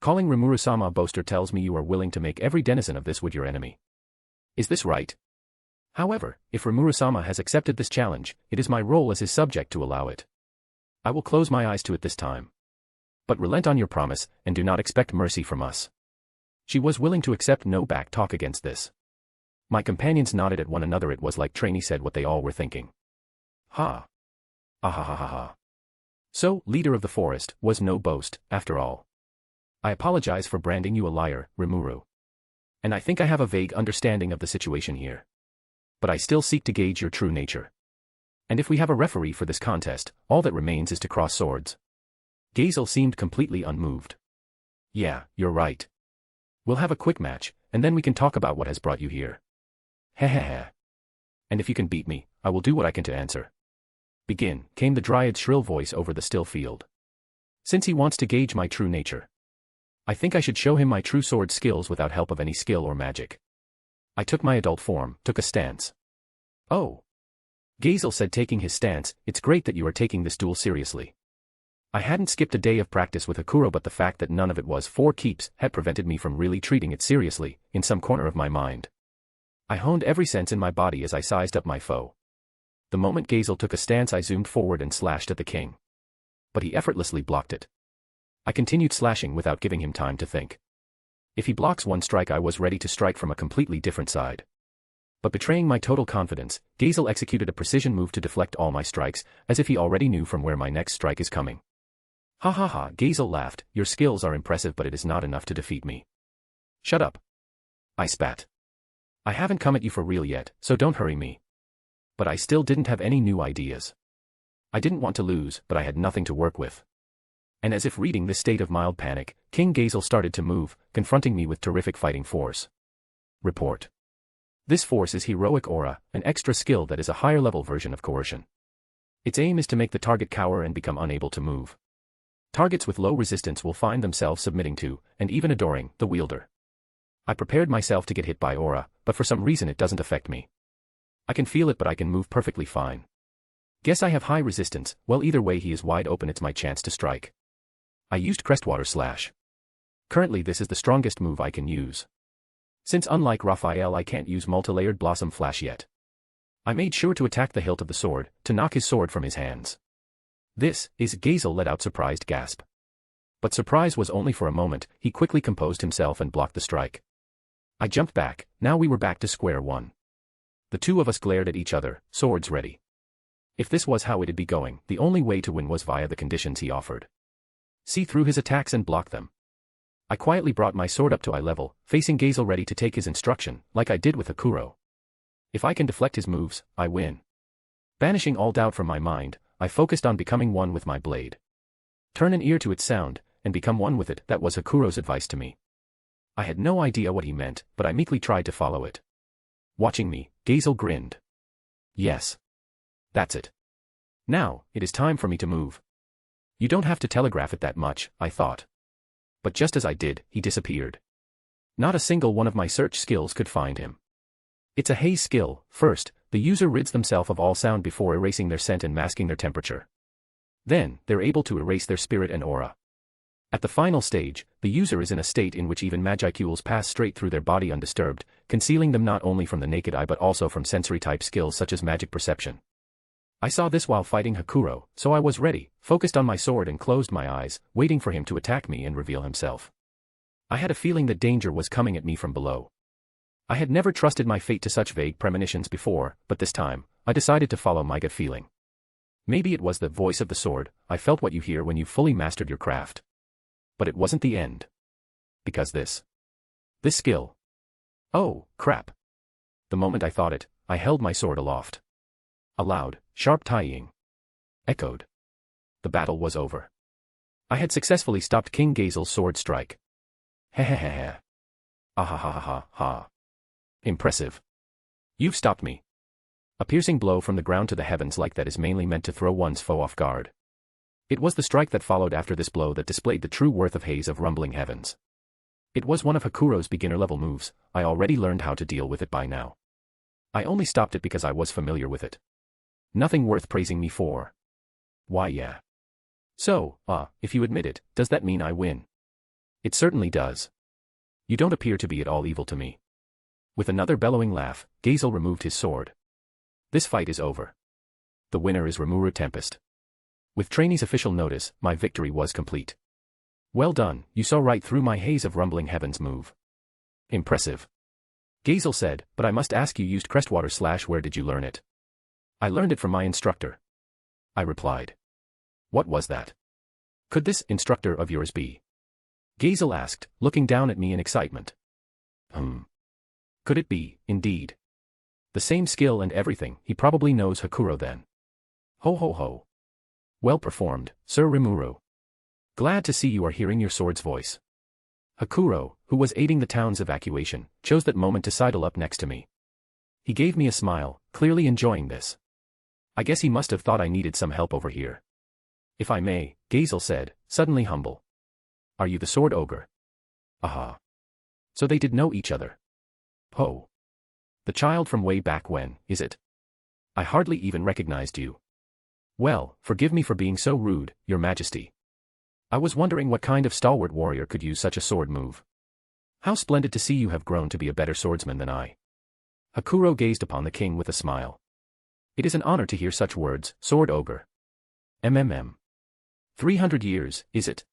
Calling Rimuru-sama a boaster tells me you are willing to make every denizen of this wood your enemy. Is this right? However, if Rimuru-sama has accepted this challenge, it is my role as his subject to allow it. I will close my eyes to it this time. But relent on your promise, and do not expect mercy from us. She was willing to accept no back talk against this. My companions nodded at one another. It was like Trainee said what they all were thinking. Ha! Ah ha ha ha ha. So, leader of the forest, was no boast, after all. I apologize for branding you a liar, Rimuru. And I think I have a vague understanding of the situation here. But I still seek to gauge your true nature. And if we have a referee for this contest, all that remains is to cross swords. Gazel seemed completely unmoved. Yeah, you're right. We'll have a quick match, and then we can talk about what has brought you here. Heh. And if you can beat me, I will do what I can to answer. Begin, came the dryad's shrill voice over the still field. Since he wants to gauge my true nature, I think I should show him my true sword skills without help of any skill or magic. I took my adult form, took a stance. Oh. Gazel said, taking his stance, it's great that you are taking this duel seriously. I hadn't skipped a day of practice with Hakuro, but the fact that none of it was for keeps had prevented me from really treating it seriously, in some corner of my mind. I honed every sense in my body as I sized up my foe. The moment Gazel took a stance, I zoomed forward and slashed at the king. But he effortlessly blocked it. I continued slashing without giving him time to think. If he blocks one strike, I was ready to strike from a completely different side. But betraying my total confidence, Gazel executed a precision move to deflect all my strikes, as if he already knew from where my next strike is coming. Ha ha ha, Gazel laughed, your skills are impressive, but it is not enough to defeat me. Shut up. I spat. I haven't come at you for real yet, so don't hurry me. But I still didn't have any new ideas. I didn't want to lose, but I had nothing to work with. And as if reading this state of mild panic, King Gazel started to move, confronting me with terrific fighting force. Report. This force is heroic aura, an extra skill that is a higher-level version of coercion. Its aim is to make the target cower and become unable to move. Targets with low resistance will find themselves submitting to, and even adoring, the wielder. I prepared myself to get hit by aura, but for some reason it doesn't affect me. I can feel it, but I can move perfectly fine. Guess I have high resistance. Well, either way he is wide open, it's my chance to strike. I used Crestwater Slash. Currently this is the strongest move I can use. Since unlike Raphael I can't use multi-layered Blossom Flash yet. I made sure to attack the hilt of the sword, to knock his sword from his hands. This is Gazel let out surprised gasp. But surprise was only for a moment, he quickly composed himself and blocked the strike. I jumped back, now we were back to square one. The two of us glared at each other, swords ready. If this was how it'd be going, the only way to win was via the conditions he offered. See through his attacks and block them. I quietly brought my sword up to eye level, facing Gazel ready to take his instruction, like I did with Hakuro. If I can deflect his moves, I win. Banishing all doubt from my mind, I focused on becoming one with my blade. Turn an ear to its sound, and become one with it, that was Hakuro's advice to me. I had no idea what he meant, but I meekly tried to follow it. Watching me, Gazel grinned. Yes. That's it. Now, it is time for me to move. You don't have to telegraph it that much, I thought. But just as I did, he disappeared. Not a single one of my search skills could find him. It's a haze skill. First, the user rids themselves of all sound before erasing their scent and masking their temperature. Then, they're able to erase their spirit and aura. At the final stage, the user is in a state in which even magicules pass straight through their body undisturbed, concealing them not only from the naked eye but also from sensory-type skills such as magic perception. I saw this while fighting Hakuro, so I was ready, focused on my sword and closed my eyes, waiting for him to attack me and reveal himself. I had a feeling that danger was coming at me from below. I had never trusted my fate to such vague premonitions before, but this time, I decided to follow my gut feeling. Maybe it was the voice of the sword, I felt what you hear when you fully mastered your craft. But it wasn't the end. Because this skill. Oh, crap. The moment I thought it, I held my sword aloft. A loud, sharp tying echoed. The battle was over. I had successfully stopped King Gazel's sword strike. Hehehehe. Ahahaha. Impressive. You've stopped me. A piercing blow from the ground to the heavens like that is mainly meant to throw one's foe off guard. It was the strike that followed after this blow that displayed the true worth of Haze of Rumbling Heavens. It was one of Hakuro's beginner-level moves, I already learned how to deal with it by now. I only stopped it because I was familiar with it. Nothing worth praising me for. Why yeah. So, if you admit it, does that mean I win? It certainly does. You don't appear to be at all evil to me. With another bellowing laugh, Gazel removed his sword. This fight is over. The winner is Rimuru Tempest. With Trainee's official notice, my victory was complete. Well done, you saw right through my Haze of Rumbling Heavens move. Impressive. Gazel said, but I must ask, you used Crestwater Slash, where did you learn it? I learned it from my instructor. I replied. What was that? Could this instructor of yours be? Gazel asked, looking down at me in excitement. Could it be, indeed? The same skill and everything, he probably knows Hakuro then. Ho ho ho. Well performed, Sir Rimuru. Glad to see you are hearing your sword's voice. Hakuro, who was aiding the town's evacuation, chose that moment to sidle up next to me. He gave me a smile, clearly enjoying this. I guess he must have thought I needed some help over here. If I may, Gazel said, suddenly humble. Are you the sword ogre? Aha. So they did know each other. Ho. The child from way back when, is it? I hardly even recognized you. Well, forgive me for being so rude, Your Majesty. I was wondering what kind of stalwart warrior could use such a sword move. How splendid to see you have grown to be a better swordsman than I. Hakuro gazed upon the king with a smile. It is an honor to hear such words, sword ogre. 300 years, is it?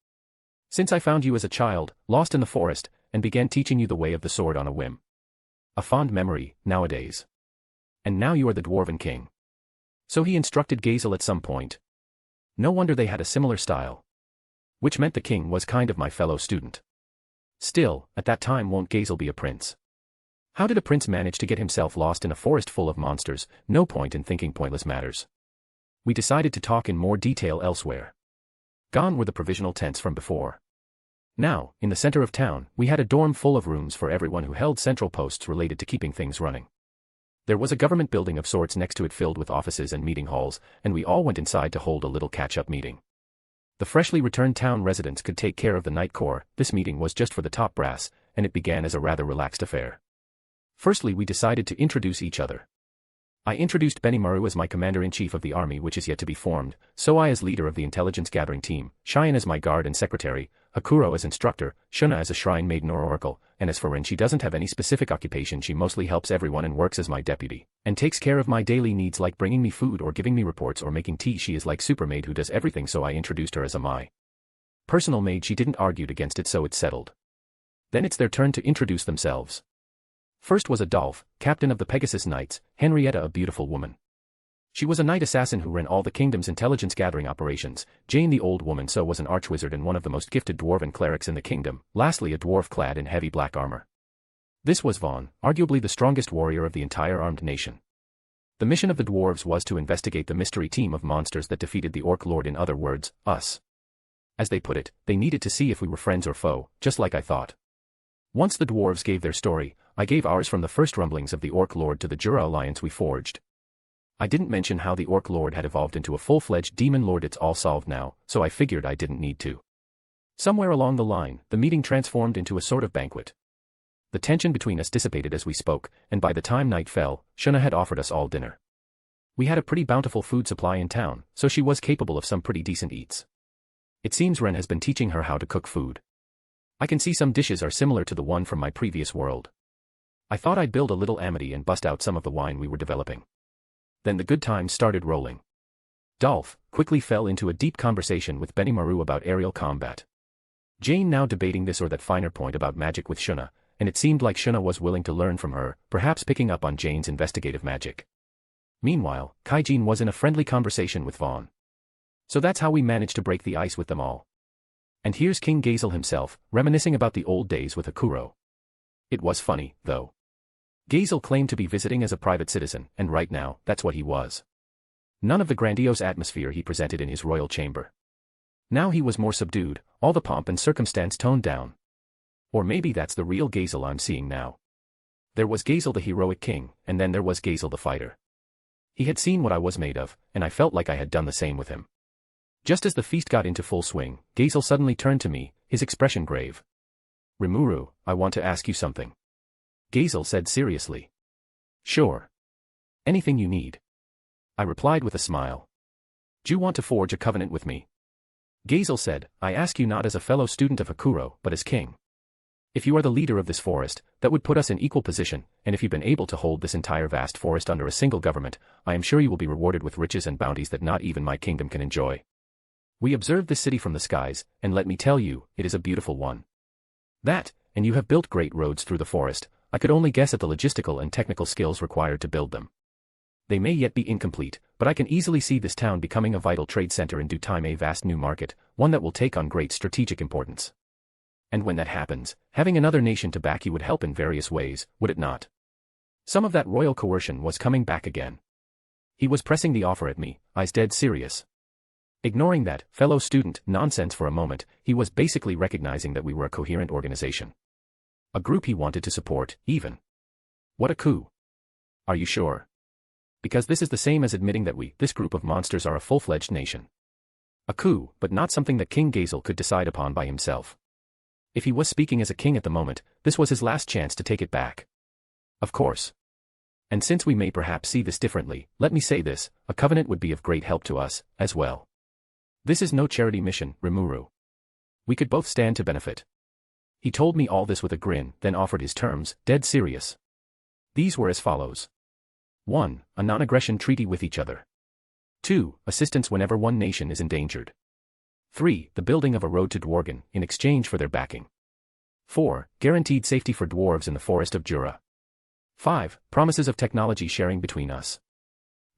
Since I found you as a child, lost in the forest, and began teaching you the way of the sword on a whim. A fond memory, nowadays. And now you are the Dwarven King. So he instructed Gazel at some point. No wonder they had a similar style. Which meant the king was kind of my fellow student. Still, at that time won't Gazel be a prince? How did a prince manage to get himself lost in a forest full of monsters? No point in thinking pointless matters. We decided to talk in more detail elsewhere. Gone were the provisional tents from before. Now, in the center of town, we had a dorm full of rooms for everyone who held central posts related to keeping things running. There was a government building of sorts next to it filled with offices and meeting halls, and we all went inside to hold a little catch-up meeting. The freshly returned town residents could take care of the night core. This meeting was just for the top brass, and it began as a rather relaxed affair. Firstly, we decided to introduce each other. I introduced Benimaru as my commander-in-chief of the army which is yet to be formed, Soai as leader of the intelligence-gathering team, Cheyenne as my guard and secretary, Hakuro as instructor, Shuna as a shrine maiden or oracle, and as for Rin, she doesn't have any specific occupation, she mostly helps everyone and works as my deputy, and takes care of my daily needs like bringing me food or giving me reports or making tea. She is like Supermaid who does everything, so I introduced her as my personal maid. She didn't argue against it, so it's settled. Then it's their turn to introduce themselves. First was Adolphe, captain of the Pegasus Knights, Henrietta a beautiful woman. She was a knight assassin who ran all the kingdom's intelligence-gathering operations. Jane the old woman so was an archwizard and one of the most gifted dwarven clerics in the kingdom, lastly a dwarf clad in heavy black armor. This was Vaughn, arguably the strongest warrior of the entire armed nation. The mission of the dwarves was to investigate the mystery team of monsters that defeated the Orc Lord, in other words, us. As they put it, they needed to see if we were friends or foe, just like I thought. Once the dwarves gave their story, I gave ours from the first rumblings of the Orc Lord to the Jura alliance we forged. I didn't mention how the Orc Lord had evolved into a full-fledged demon lord. It's all solved now, so I figured I didn't need to. Somewhere along the line, the meeting transformed into a sort of banquet. The tension between us dissipated as we spoke, and by the time night fell, Shuna had offered us all dinner. We had a pretty bountiful food supply in town, so she was capable of some pretty decent eats. It seems Ren has been teaching her how to cook food. I can see some dishes are similar to the one from my previous world. I thought I'd build a little amity and bust out some of the wine we were developing. Then the good times started rolling. Dolph quickly fell into a deep conversation with Benimaru about aerial combat. Jane now debating this or that finer point about magic with Shuna, and it seemed like Shuna was willing to learn from her, perhaps picking up on Jane's investigative magic. Meanwhile, Kaijin was in a friendly conversation with Vaughn. So that's how we managed to break the ice with them all. And here's King Gazel himself, reminiscing about the old days with Hakuro. It was funny, though. Gazel claimed to be visiting as a private citizen, and right now, that's what he was. None of the grandiose atmosphere he presented in his royal chamber. Now he was more subdued, all the pomp and circumstance toned down. Or maybe that's the real Gazel I'm seeing now. There was Gazel the heroic king, and then there was Gazel the fighter. He had seen what I was made of, and I felt like I had done the same with him. Just as the feast got into full swing, Gazel suddenly turned to me, his expression grave. Rimuru, I want to ask you something. Gazel said seriously. Sure. Anything you need. I replied with a smile. Do you want to forge a covenant with me? Gazel said, I ask you not as a fellow student of Hakuro, but as king. If you are the leader of this forest, that would put us in equal position, and if you've been able to hold this entire vast forest under a single government, I am sure you will be rewarded with riches and bounties that not even my kingdom can enjoy. We observed this city from the skies, and let me tell you, it is a beautiful one. That, and you have built great roads through the forest. I could only guess at the logistical and technical skills required to build them. They may yet be incomplete, but I can easily see this town becoming a vital trade center in due time, a vast new market, one that will take on great strategic importance. And when that happens, having another nation to back you would help in various ways, would it not? Some of that royal coercion was coming back again. He was pressing the offer at me, eyes dead serious. Ignoring that fellow student nonsense for a moment, he was basically recognizing that we were a coherent organization. A group he wanted to support, even. What a coup. Are you sure? Because this is the same as admitting that we, this group of monsters, are a full-fledged nation. A coup, but not something that King Gazel could decide upon by himself. If he was speaking as a king at the moment, this was his last chance to take it back. Of course. And since we may perhaps see this differently, let me say this, a covenant would be of great help to us, as well. This is no charity mission, Rimuru. We could both stand to benefit. He told me all this with a grin, then offered his terms, dead serious. These were as follows. 1. A non-aggression treaty with each other. 2. Assistance whenever one nation is endangered. 3. The building of a road to Dwargon, in exchange for their backing. 4. Guaranteed safety for dwarves in the forest of Jura. 5. Promises of technology sharing between us.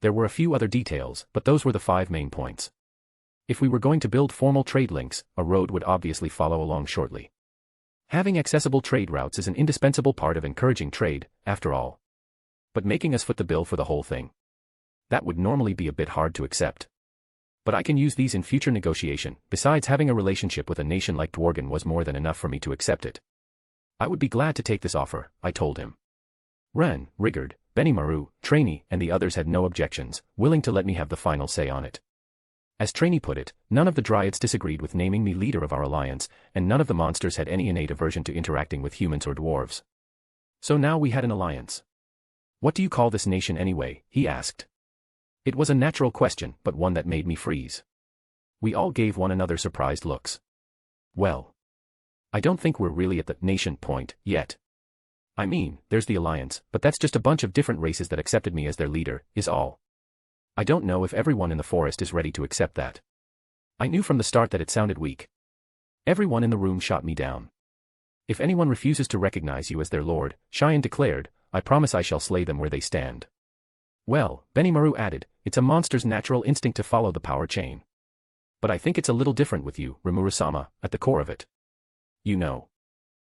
There were a few other details, but those were the 5 main points. If we were going to build formal trade links, a road would obviously follow along shortly. Having accessible trade routes is an indispensable part of encouraging trade, after all. But making us foot the bill for the whole thing? That would normally be a bit hard to accept. But I can use these in future negotiation. Besides, having a relationship with a nation like Dwargon was more than enough for me to accept it. I would be glad to take this offer, I told him. Ren, Rigard, Benimaru, Trainee, and the others had no objections, willing to let me have the final say on it. As Trainee put it, none of the Dryads disagreed with naming me leader of our alliance, and none of the monsters had any innate aversion to interacting with humans or dwarves. So now we had an alliance. What do you call this nation anyway? He asked. It was a natural question, but one that made me freeze. We all gave one another surprised looks. Well, I don't think we're really at the nation point yet. I mean, there's the alliance, but that's just a bunch of different races that accepted me as their leader, is all. I don't know if everyone in the forest is ready to accept that. I knew from the start that it sounded weak. Everyone in the room shot me down. If anyone refuses to recognize you as their lord, Cheyenne declared, I promise I shall slay them where they stand. Well, Benimaru added, it's a monster's natural instinct to follow the power chain. But I think it's a little different with you, Rimuru-sama, at the core of it. You know.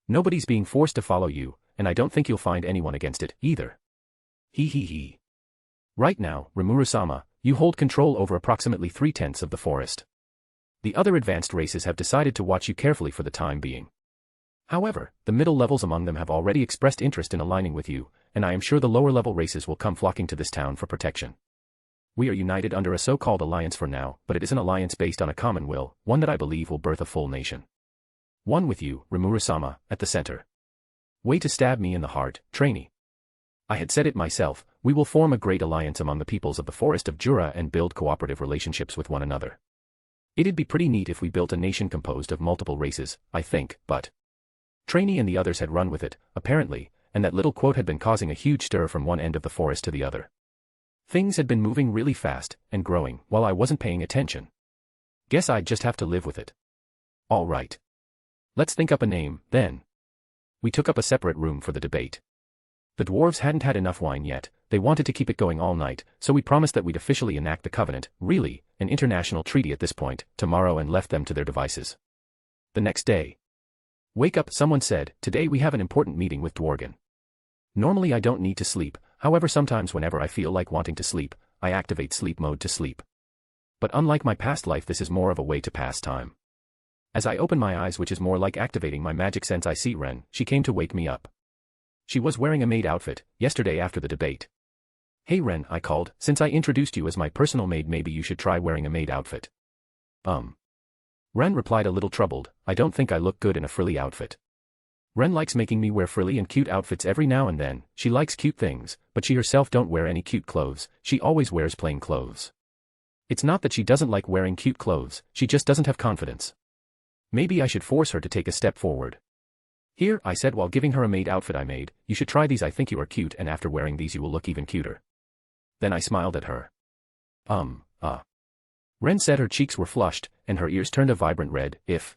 Nobody's being forced to follow you, and I don't think you'll find anyone against it, either. He. Right now, Rimuru-sama, you hold control over approximately 3/10 of the forest. The other advanced races have decided to watch you carefully for the time being. However, the middle levels among them have already expressed interest in aligning with you, and I am sure the lower level races will come flocking to this town for protection. We are united under a so-called alliance for now, but it is an alliance based on a common will, one that I believe will birth a full nation. One with you, Rimuru-sama, at the center. Way to stab me in the heart, trainee. I had said it myself, we will form a great alliance among the peoples of the Forest of Jura and build cooperative relationships with one another. It'd be pretty neat if we built a nation composed of multiple races, I think, but... Trainee and the others had run with it, apparently, and that little quote had been causing a huge stir from one end of the forest to the other. Things had been moving really fast, and growing, while I wasn't paying attention. Guess I'd just have to live with it. All right. Let's think up a name, then. We took up a separate room for the debate. The dwarves hadn't had enough wine yet, they wanted to keep it going all night, so we promised that we'd officially enact the covenant, really, an international treaty at this point, tomorrow and left them to their devices. The next day. Wake up, someone said, today we have an important meeting with Dwargon. Normally I don't need to sleep, however sometimes whenever I feel like wanting to sleep, I activate sleep mode to sleep. But unlike my past life, this is more of a way to pass time. As I open my eyes, which is more like activating my magic sense, I see Ren. She came to wake me up. She was wearing a maid outfit, yesterday after the debate. Hey Ren, I called, since I introduced you as my personal maid, maybe you should try wearing a maid outfit. Ren replied a little troubled, I don't think I look good in a frilly outfit. Ren likes making me wear frilly and cute outfits every now and then, she likes cute things, but she herself don't wear any cute clothes, she always wears plain clothes. It's not that she doesn't like wearing cute clothes, she just doesn't have confidence. Maybe I should force her to take a step forward. Here, I said while giving her a maid outfit I made, you should try these, I think you are cute and after wearing these you will look even cuter. Then I smiled at her. Ren said her cheeks were flushed, and her ears turned a vibrant red. If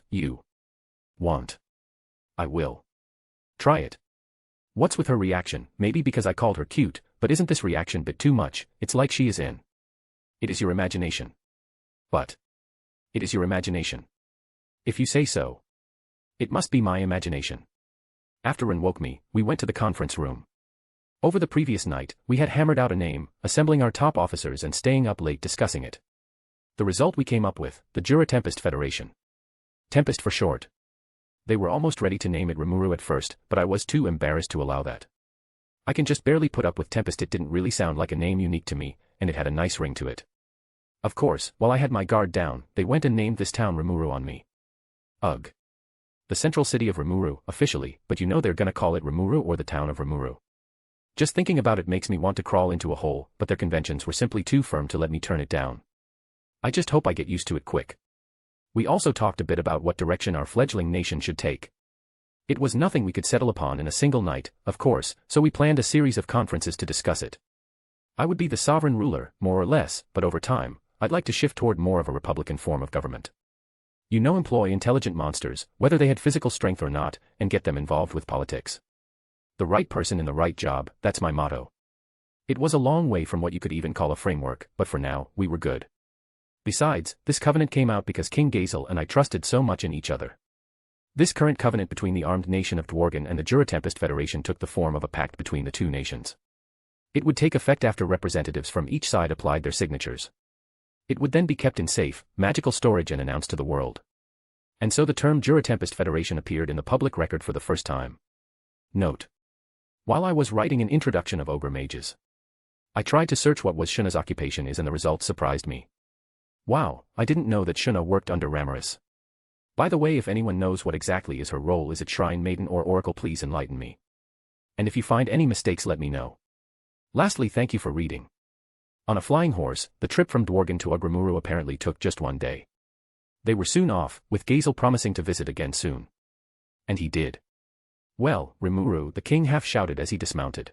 you want, I will. Try it. What's with her reaction? Maybe because I called her cute, but isn't this reaction bit too much? It's like she is in. It is your imagination. But. It is your imagination. If you say so. It must be my imagination. After Ren woke me, we went to the conference room. Over the previous night, we had hammered out a name, assembling our top officers and staying up late discussing it. The result we came up with, the Jura Tempest Federation. Tempest for short. They were almost ready to name it Rimuru at first, but I was too embarrassed to allow that. I can just barely put up with Tempest, it didn't really sound like a name unique to me, and it had a nice ring to it. Of course, while I had my guard down, they went and named this town Rimuru on me. Ugh. The central city of Rimuru, officially, but you know they're gonna call it Rimuru or the town of Rimuru. Just thinking about it makes me want to crawl into a hole, but their conventions were simply too firm to let me turn it down. I just hope I get used to it quick. We also talked a bit about what direction our fledgling nation should take. It was nothing we could settle upon in a single night, of course, so we planned a series of conferences to discuss it. I would be the sovereign ruler, more or less, but over time, I'd like to shift toward more of a republican form of government. You know, employ intelligent monsters, whether they had physical strength or not, and get them involved with politics. The right person in the right job, that's my motto. It was a long way from what you could even call a framework, but for now, we were good. Besides, this covenant came out because King Gazel and I trusted so much in each other. This current covenant between the armed nation of Dwargon and the Jura Tempest Federation took the form of a pact between the two nations. It would take effect after representatives from each side applied their signatures. It would then be kept in safe, magical storage and announced to the world. And so the term Jura Tempest Federation appeared in the public record for the first time. Note. While I was writing an introduction of ogre mages, I tried to search what was Shuna's occupation is and the results surprised me. Wow, I didn't know that Shuna worked under Ramiris. By the way, if anyone knows what exactly is her role, is it Shrine Maiden or Oracle, please enlighten me. And if you find any mistakes, let me know. Lastly, thank you for reading. On a flying horse, the trip from Dwargon to Rimuru apparently took just one day. They were soon off, with Gazel promising to visit again soon. And he did. Well, Rimuru, the king half shouted as he dismounted.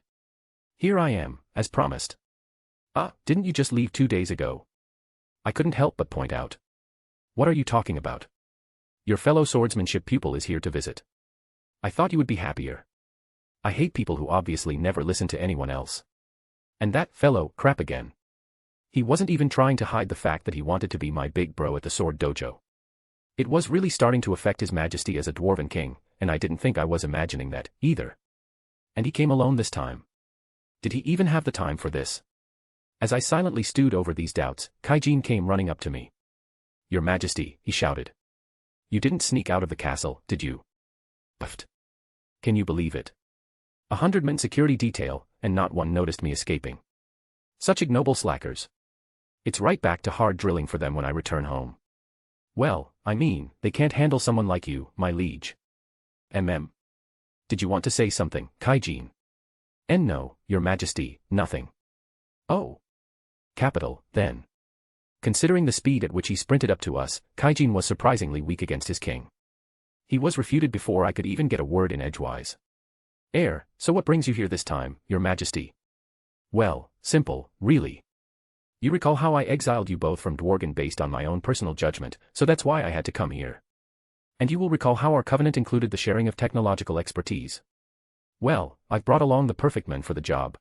Here I am, as promised. Ah, didn't you just leave 2 days ago? I couldn't help but point out. What are you talking about? Your fellow swordsmanship pupil is here to visit. I thought you would be happier. I hate people who obviously never listen to anyone else. And that fellow, crap again. He wasn't even trying to hide the fact that he wanted to be my big bro at the sword dojo. It was really starting to affect his majesty as a dwarven king, and I didn't think I was imagining that, either. And he came alone this time. Did he even have the time for this? As I silently stewed over these doubts, Kaijin came running up to me. Your Majesty, he shouted. You didn't sneak out of the castle, did you? Puffed. Can you believe it? 100-man security detail, and not one noticed me escaping. Such ignoble slackers. It's right back to hard drilling for them when I return home. Well, I mean, they can't handle someone like you, my liege. Did you want to say something, Kaijin? No, Your Majesty, nothing. Oh. Capital, then. Considering the speed at which he sprinted up to us, Kaijin was surprisingly weak against his king. He was refuted before I could even get a word in edgewise. So what brings you here this time, Your Majesty? Well, simple, really. You recall how I exiled you both from Dwargon based on my own personal judgment, so that's why I had to come here. And you will recall how our covenant included the sharing of technological expertise. Well, I've brought along the perfect men for the job.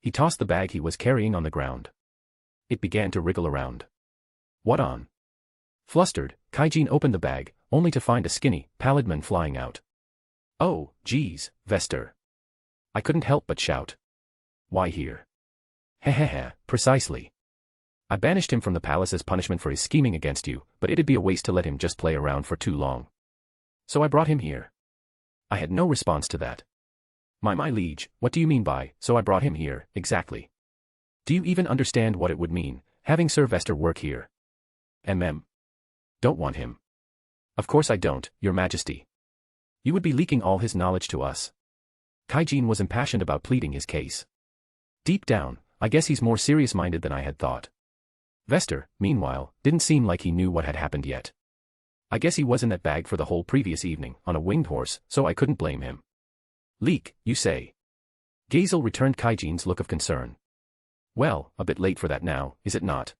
He tossed the bag he was carrying on the ground. It began to wriggle around. What on? Flustered, Kaijin opened the bag, only to find a skinny, pallid man flying out. Oh, geez, Vester. I couldn't help but shout. Why here? Hehehe, precisely. I banished him from the palace as punishment for his scheming against you, but it'd be a waste to let him just play around for too long. So I brought him here. I had no response to that. My liege, what do you mean by, so I brought him here, exactly? Do you even understand what it would mean, having Sir Vester work here? Don't want him. Of course I don't, Your Majesty. You would be leaking all his knowledge to us. Kaijin was impassioned about pleading his case. Deep down, I guess he's more serious-minded than I had thought. Vester, meanwhile, didn't seem like he knew what had happened yet. I guess he was in that bag for the whole previous evening, on a winged horse, so I couldn't blame him. Leak, you say? Gazel returned Kaijin's look of concern. Well, a bit late for that now, is it not?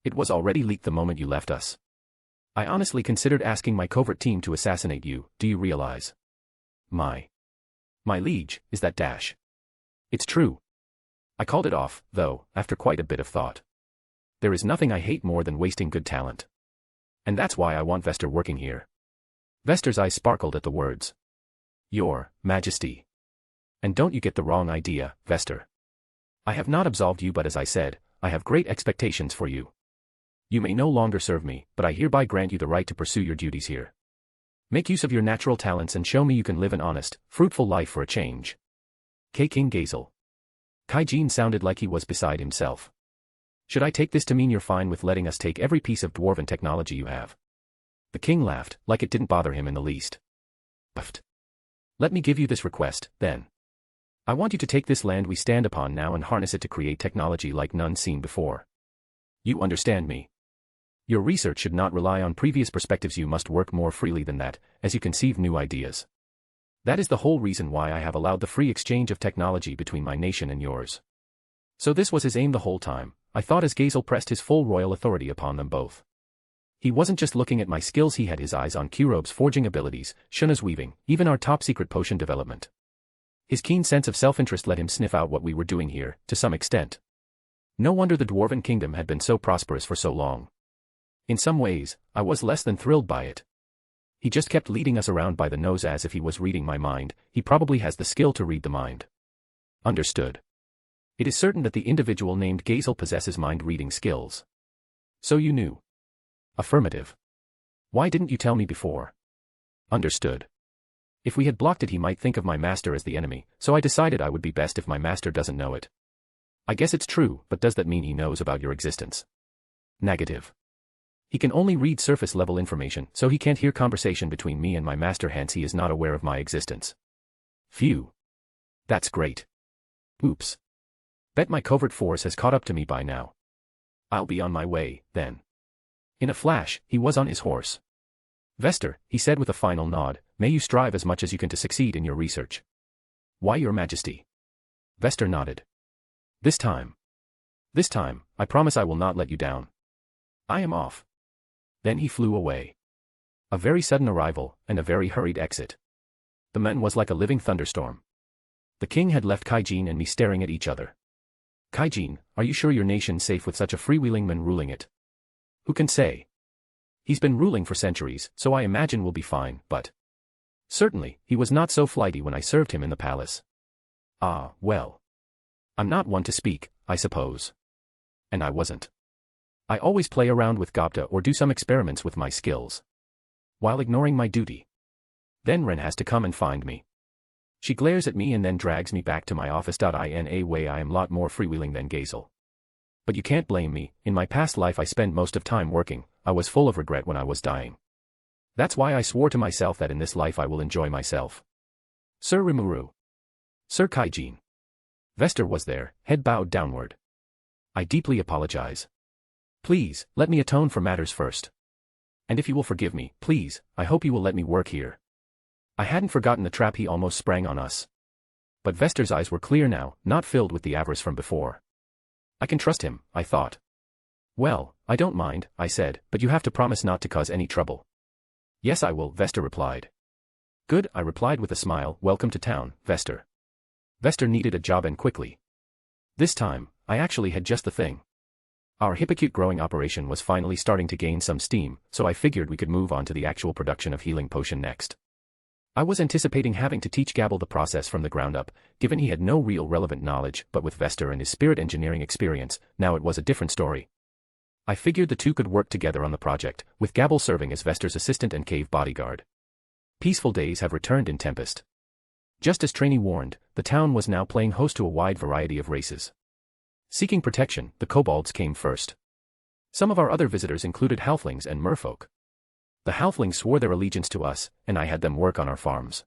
It was already leaked the moment you left us. I honestly considered asking my covert team to assassinate you, do you realize? My liege, is that dash? It's true. I called it off, though, after quite a bit of thought. There is nothing I hate more than wasting good talent. And that's why I want Vester working here. Vester's eyes sparkled at the words. Your Majesty. And don't you get the wrong idea, Vester. I have not absolved you, but as I said, I have great expectations for you. You may no longer serve me, but I hereby grant you the right to pursue your duties here. Make use of your natural talents and show me you can live an honest, fruitful life for a change. King Gazel. Kaijin sounded like he was beside himself. Should I take this to mean you're fine with letting us take every piece of dwarven technology you have? The king laughed, like it didn't bother him in the least. Puffed. Let me give you this request, then. I want you to take this land we stand upon now and harness it to create technology like none seen before. You understand me? Your research should not rely on previous perspectives. You must work more freely than that, as you conceive new ideas. That is the whole reason why I have allowed the free exchange of technology between my nation and yours. So this was his aim the whole time, I thought, as Gazel pressed his full royal authority upon them both. He wasn't just looking at my skills, he had his eyes on Kurobe's forging abilities, Shuna's weaving, even our top-secret potion development. His keen sense of self-interest let him sniff out what we were doing here, to some extent. No wonder the Dwarven Kingdom had been so prosperous for so long. In some ways, I was less than thrilled by it. He just kept leading us around by the nose as if he was reading my mind. He probably has the skill to read the mind. Understood. It is certain that the individual named Gazel possesses mind-reading skills. So you knew. Affirmative. Why didn't you tell me before? Understood. If we had blocked it, he might think of my master as the enemy, so I decided I would be best if my master doesn't know it. I guess it's true, but does that mean he knows about your existence? Negative. He can only read surface-level information, so he can't hear conversation between me and my master, hence he is not aware of my existence. Phew. That's great. Oops. Bet my covert force has caught up to me by now. I'll be on my way, then. In a flash, he was on his horse. Vester, he said with a final nod, may you strive as much as you can to succeed in your research. Why, your majesty? Vester nodded. This time, I promise I will not let you down. I am off. Then he flew away. A very sudden arrival, and a very hurried exit. The man was like a living thunderstorm. The king had left Kaijin and me staring at each other. Kaijin, are you sure your nation's safe with such a freewheeling man ruling it? Who can say? He's been ruling for centuries, so I imagine we'll be fine, but... Certainly, he was not so flighty when I served him in the palace. Ah, well. I'm not one to speak, I suppose. And I wasn't. I always play around with Gopta or do some experiments with my skills. While ignoring my duty. Then Ren has to come and find me. She glares at me and then drags me back to my office. In a way I am lot more freewheeling than Gazel. But you can't blame me, in my past life I spent most of time working, I was full of regret when I was dying. That's why I swore to myself that in this life I will enjoy myself. Sir Rimuru. Sir Kaijin. Vester was there, head bowed downward. I deeply apologize. Please, let me atone for matters first. And if you will forgive me, please, I hope you will let me work here. I hadn't forgotten the trap he almost sprang on us. But Vester's eyes were clear now, not filled with the avarice from before. I can trust him, I thought. Well, I don't mind, I said, but you have to promise not to cause any trouble. Yes, I will, Vester replied. Good, I replied with a smile, welcome to town, Vester. Vester needed a job and quickly. This time, I actually had just the thing. Our hypocute growing operation was finally starting to gain some steam, so I figured we could move on to the actual production of healing potion next. I was anticipating having to teach Gabble the process from the ground up, given he had no real relevant knowledge, but with Vester and his spirit engineering experience, now it was a different story. I figured the two could work together on the project, with Gabble serving as Vester's assistant and cave bodyguard. Peaceful days have returned in Tempest. Just as Trainee warned, the town was now playing host to a wide variety of races. Seeking protection, the kobolds came first. Some of our other visitors included halflings and merfolk. The halflings swore their allegiance to us, and I had them work on our farms.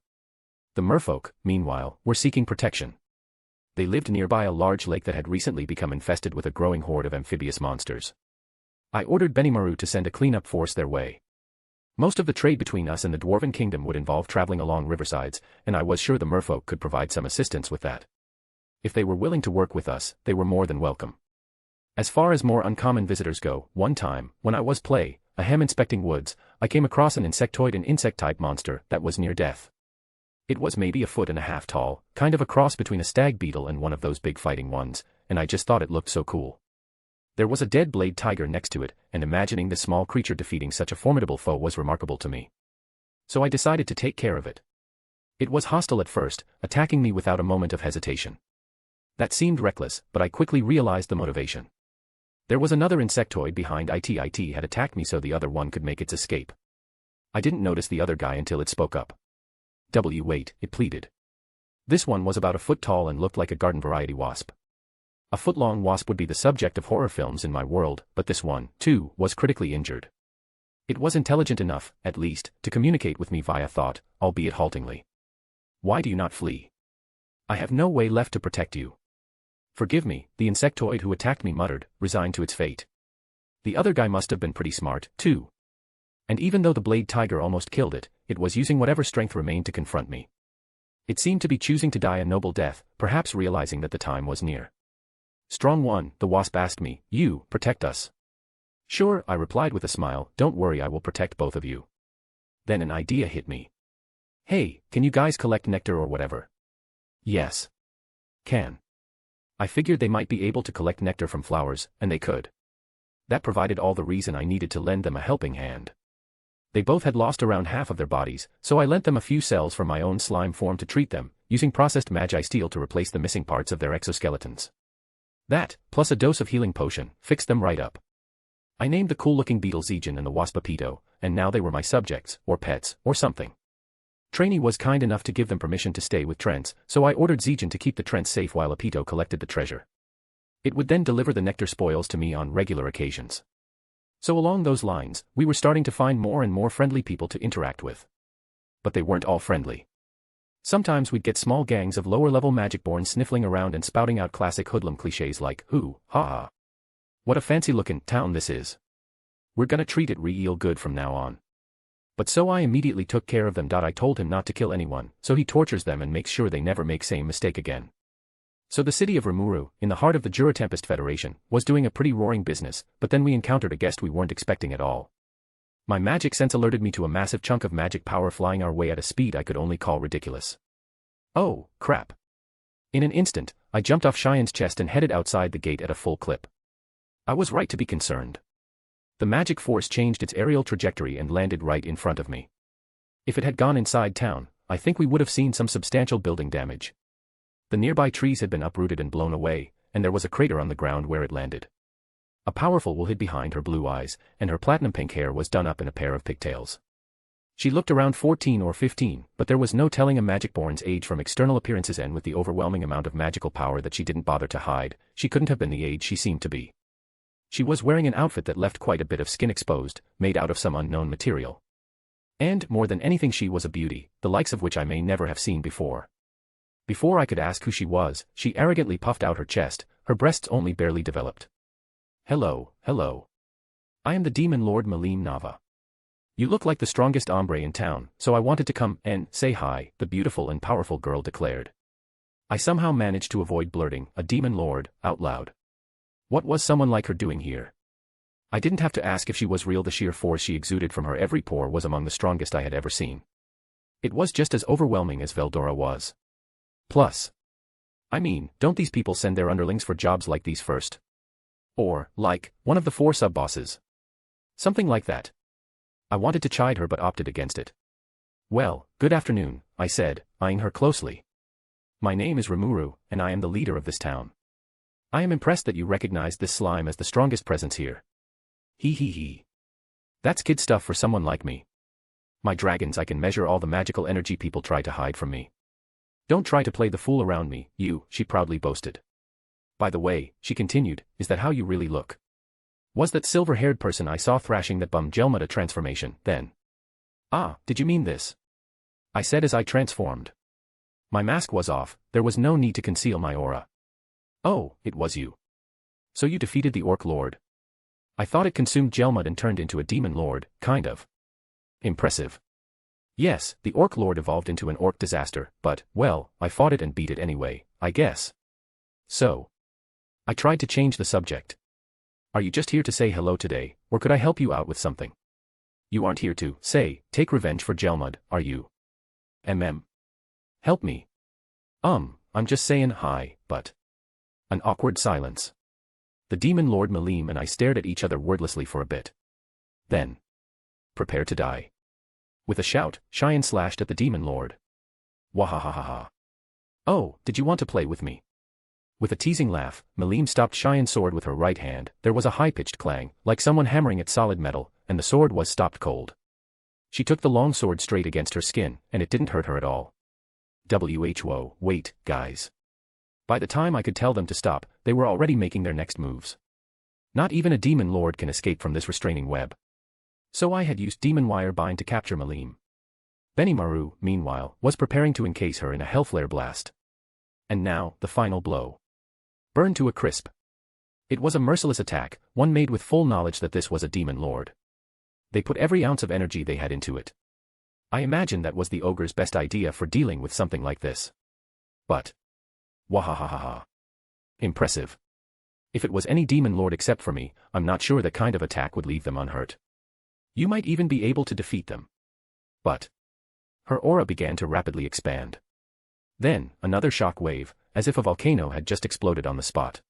The merfolk, meanwhile, were seeking protection. They lived nearby a large lake that had recently become infested with a growing horde of amphibious monsters. I ordered Benimaru to send a cleanup force their way. Most of the trade between us and the Dwarven Kingdom would involve traveling along riversides, and I was sure the merfolk could provide some assistance with that. If they were willing to work with us, they were more than welcome. As far as more uncommon visitors go, one time, when I was inspecting woods, I came across an insectoid and insect-type monster that was near death. It was maybe 1.5 feet tall, kind of a cross between a stag beetle and one of those big fighting ones, and I just thought it looked so cool. There was a dead blade tiger next to it, and imagining this small creature defeating such a formidable foe was remarkable to me. So I decided to take care of it. It was hostile at first, attacking me without a moment of hesitation. That seemed reckless, but I quickly realized the motivation. There was another insectoid behind it had attacked me so the other one could make its escape. I didn't notice the other guy until it spoke up. Wait, it pleaded. This one was about 1 foot tall and looked like a garden variety wasp. A foot-long wasp would be the subject of horror films in my world, but this one, too, was critically injured. It was intelligent enough, at least, to communicate with me via thought, albeit haltingly. Why do you not flee? I have no way left to protect you. Forgive me, the insectoid who attacked me muttered, resigned to its fate. The other guy must have been pretty smart, too. And even though the blade tiger almost killed it, it was using whatever strength remained to confront me. It seemed to be choosing to die a noble death, perhaps realizing that the time was near. Strong one, the wasp asked me, you, protect us. Sure, I replied with a smile, don't worry, I will protect both of you. Then an idea hit me. Hey, can you guys collect nectar or whatever? Yes. Can. I figured they might be able to collect nectar from flowers, and they could. That provided all the reason I needed to lend them a helping hand. They both had lost around half of their bodies, so I lent them a few cells from my own slime form to treat them, using processed magi steel to replace the missing parts of their exoskeletons. That, plus a dose of healing potion, fixed them right up. I named the cool-looking beetle Zegan and the wasp Apito, and now they were my subjects, or pets, or something. Trainee was kind enough to give them permission to stay with Trents, so I ordered Zegan to keep the Trents safe while Apito collected the treasure. It would then deliver the nectar spoils to me on regular occasions. So along those lines, we were starting to find more and more friendly people to interact with. But they weren't all friendly. Sometimes we'd get small gangs of lower-level magic-born sniffling around and spouting out classic hoodlum clichés like, "Hoo, ha-ha. What a fancy-looking town this is. We're gonna treat it real good from now on." But so I immediately took care of them. I told him not to kill anyone, so he tortures them and makes sure they never make same mistake again. So the city of Rimuru, in the heart of the Tempest Federation, was doing a pretty roaring business, but then we encountered a guest we weren't expecting at all. My magic sense alerted me to a massive chunk of magic power flying our way at a speed I could only call ridiculous. Oh, crap. In an instant, I jumped off Cheyenne's chest and headed outside the gate at a full clip. I was right to be concerned. The magic force changed its aerial trajectory and landed right in front of me. If it had gone inside town, I think we would have seen some substantial building damage. The nearby trees had been uprooted and blown away, and there was a crater on the ground where it landed. A powerful will hid behind her blue eyes, and her platinum-pink hair was done up in a pair of pigtails. She looked around 14 or 15, but there was no telling a magic-born's age from external appearances, and with the overwhelming amount of magical power that she didn't bother to hide, she couldn't have been the age she seemed to be. She was wearing an outfit that left quite a bit of skin exposed, made out of some unknown material. And, more than anything, she was a beauty, the likes of which I may never have seen before. Before I could ask who she was, she arrogantly puffed out her chest, her breasts only barely developed. "Hello, hello. I am the Demon Lord Milim Nava. You look like the strongest hombre in town, so I wanted to come and say hi," the beautiful and powerful girl declared. I somehow managed to avoid blurting, "A Demon Lord," out loud. What was someone like her doing here? I didn't have to ask if she was real. The sheer force she exuded from her every pore was among the strongest I had ever seen. It was just as overwhelming as Veldora was. Plus, I mean, don't these people send their underlings for jobs like these first? Or, like, one of the 4 sub-bosses. Something like that. I wanted to chide her but opted against it. "Well, good afternoon," I said, eyeing her closely. "My name is Rimuru, and I am the leader of this town. I am impressed that you recognized this slime as the strongest presence here. Hee hee hee. That's kid stuff for someone like me. My dragons, I can measure all the magical energy people try to hide from me. Don't try to play the fool around me, you," she proudly boasted. "By the way," she continued, "is that how you really look? Was that silver-haired person I saw thrashing that bum Gelmud a transformation, then?" "Ah, did you mean this?" I said as I transformed. My mask was off, there was no need to conceal my aura. "Oh, it was you. So you defeated the Orc Lord? I thought it consumed Gelmud and turned into a Demon Lord, kind of. Impressive." "Yes, the Orc Lord evolved into an orc disaster, but, well, I fought it and beat it anyway, I guess. So." I tried to change the subject. "Are you just here to say hello today, or could I help you out with something? You aren't here to, say, take revenge for Gelmud, are you? Help me." I'm just saying hi, but..." An awkward silence. The Demon Lord Milim and I stared at each other wordlessly for a bit. Then, "Prepare to die." With a shout, Cheyenne slashed at the Demon Lord. Wahahaha. "Oh, did you want to play with me?" With a teasing laugh, Milim stopped Cheyenne's sword with her right hand. There was a high-pitched clang, like someone hammering at solid metal, and the sword was stopped cold. She took the long sword straight against her skin, and it didn't hurt her at all. Whoa, wait, guys. By the time I could tell them to stop, they were already making their next moves. Not even a Demon Lord can escape from this restraining web. So I had used Demon Wire Bind to capture Milim. Benimaru, meanwhile, was preparing to encase her in a Hellflare blast. And now, the final blow. Burned to a crisp. It was a merciless attack, one made with full knowledge that this was a Demon Lord. They put every ounce of energy they had into it. I imagine that was the ogre's best idea for dealing with something like this. But, wahahaha. Impressive. If it was any Demon Lord except for me, I'm not sure that kind of attack would leave them unhurt. You might even be able to defeat them. But, her aura began to rapidly expand. Then, another shock wave, as if a volcano had just exploded on the spot.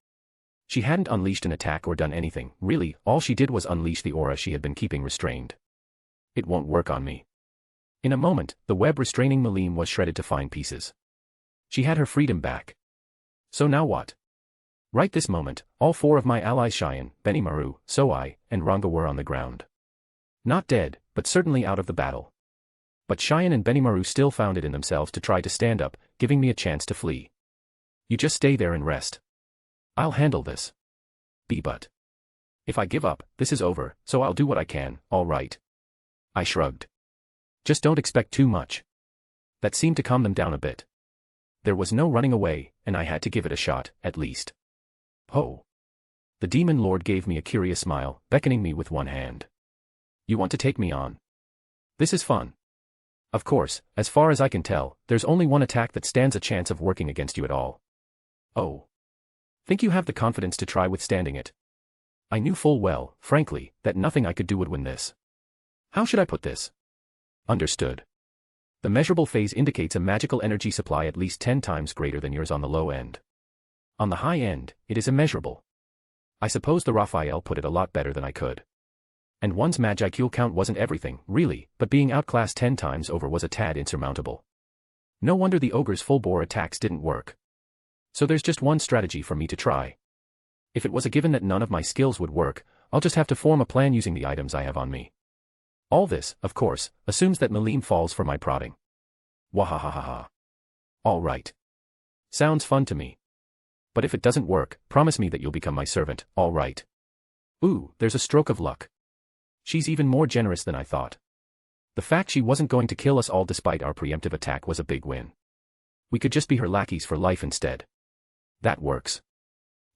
She hadn't unleashed an attack or done anything, really, all she did was unleash the aura she had been keeping restrained. It won't work on me. In a moment, the web restraining Milim was shredded to fine pieces. She had her freedom back. So now what? Right this moment, all 4 of my allies Cheyenne, Benimaru, Soai, and Ranga were on the ground. Not dead, but certainly out of the battle. But Cheyenne and Benimaru still found it in themselves to try to stand up, giving me a chance to flee. You just stay there and rest. I'll handle this. But. If I give up, this is over, so I'll do what I can, all right. I shrugged. Just don't expect too much. That seemed to calm them down a bit. There was no running away, and I had to give it a shot, at least. Oh. The demon lord gave me a curious smile, beckoning me with one hand. You want to take me on? This is fun. Of course, as far as I can tell, there's only one attack that stands a chance of working against you at all. Oh. Think you have the confidence to try withstanding it? I knew full well, frankly, that nothing I could do would win this. How should I put this? Understood. The measurable phase indicates a magical energy supply at least 10 times greater than yours on the low end. On the high end, it is immeasurable. I suppose the Raphael put it a lot better than I could. And one's magicule count wasn't everything, really, but being outclassed 10 times over was a tad insurmountable. No wonder the ogre's full-bore attacks didn't work. So there's just one strategy for me to try. If it was a given that none of my skills would work, I'll just have to form a plan using the items I have on me. All this, of course, assumes that Milim falls for my prodding. Wahahaha. All right. Sounds fun to me. But if it doesn't work, promise me that you'll become my servant, all right? Ooh, there's a stroke of luck. She's even more generous than I thought. The fact she wasn't going to kill us all despite our preemptive attack was a big win. We could just be her lackeys for life instead. That works.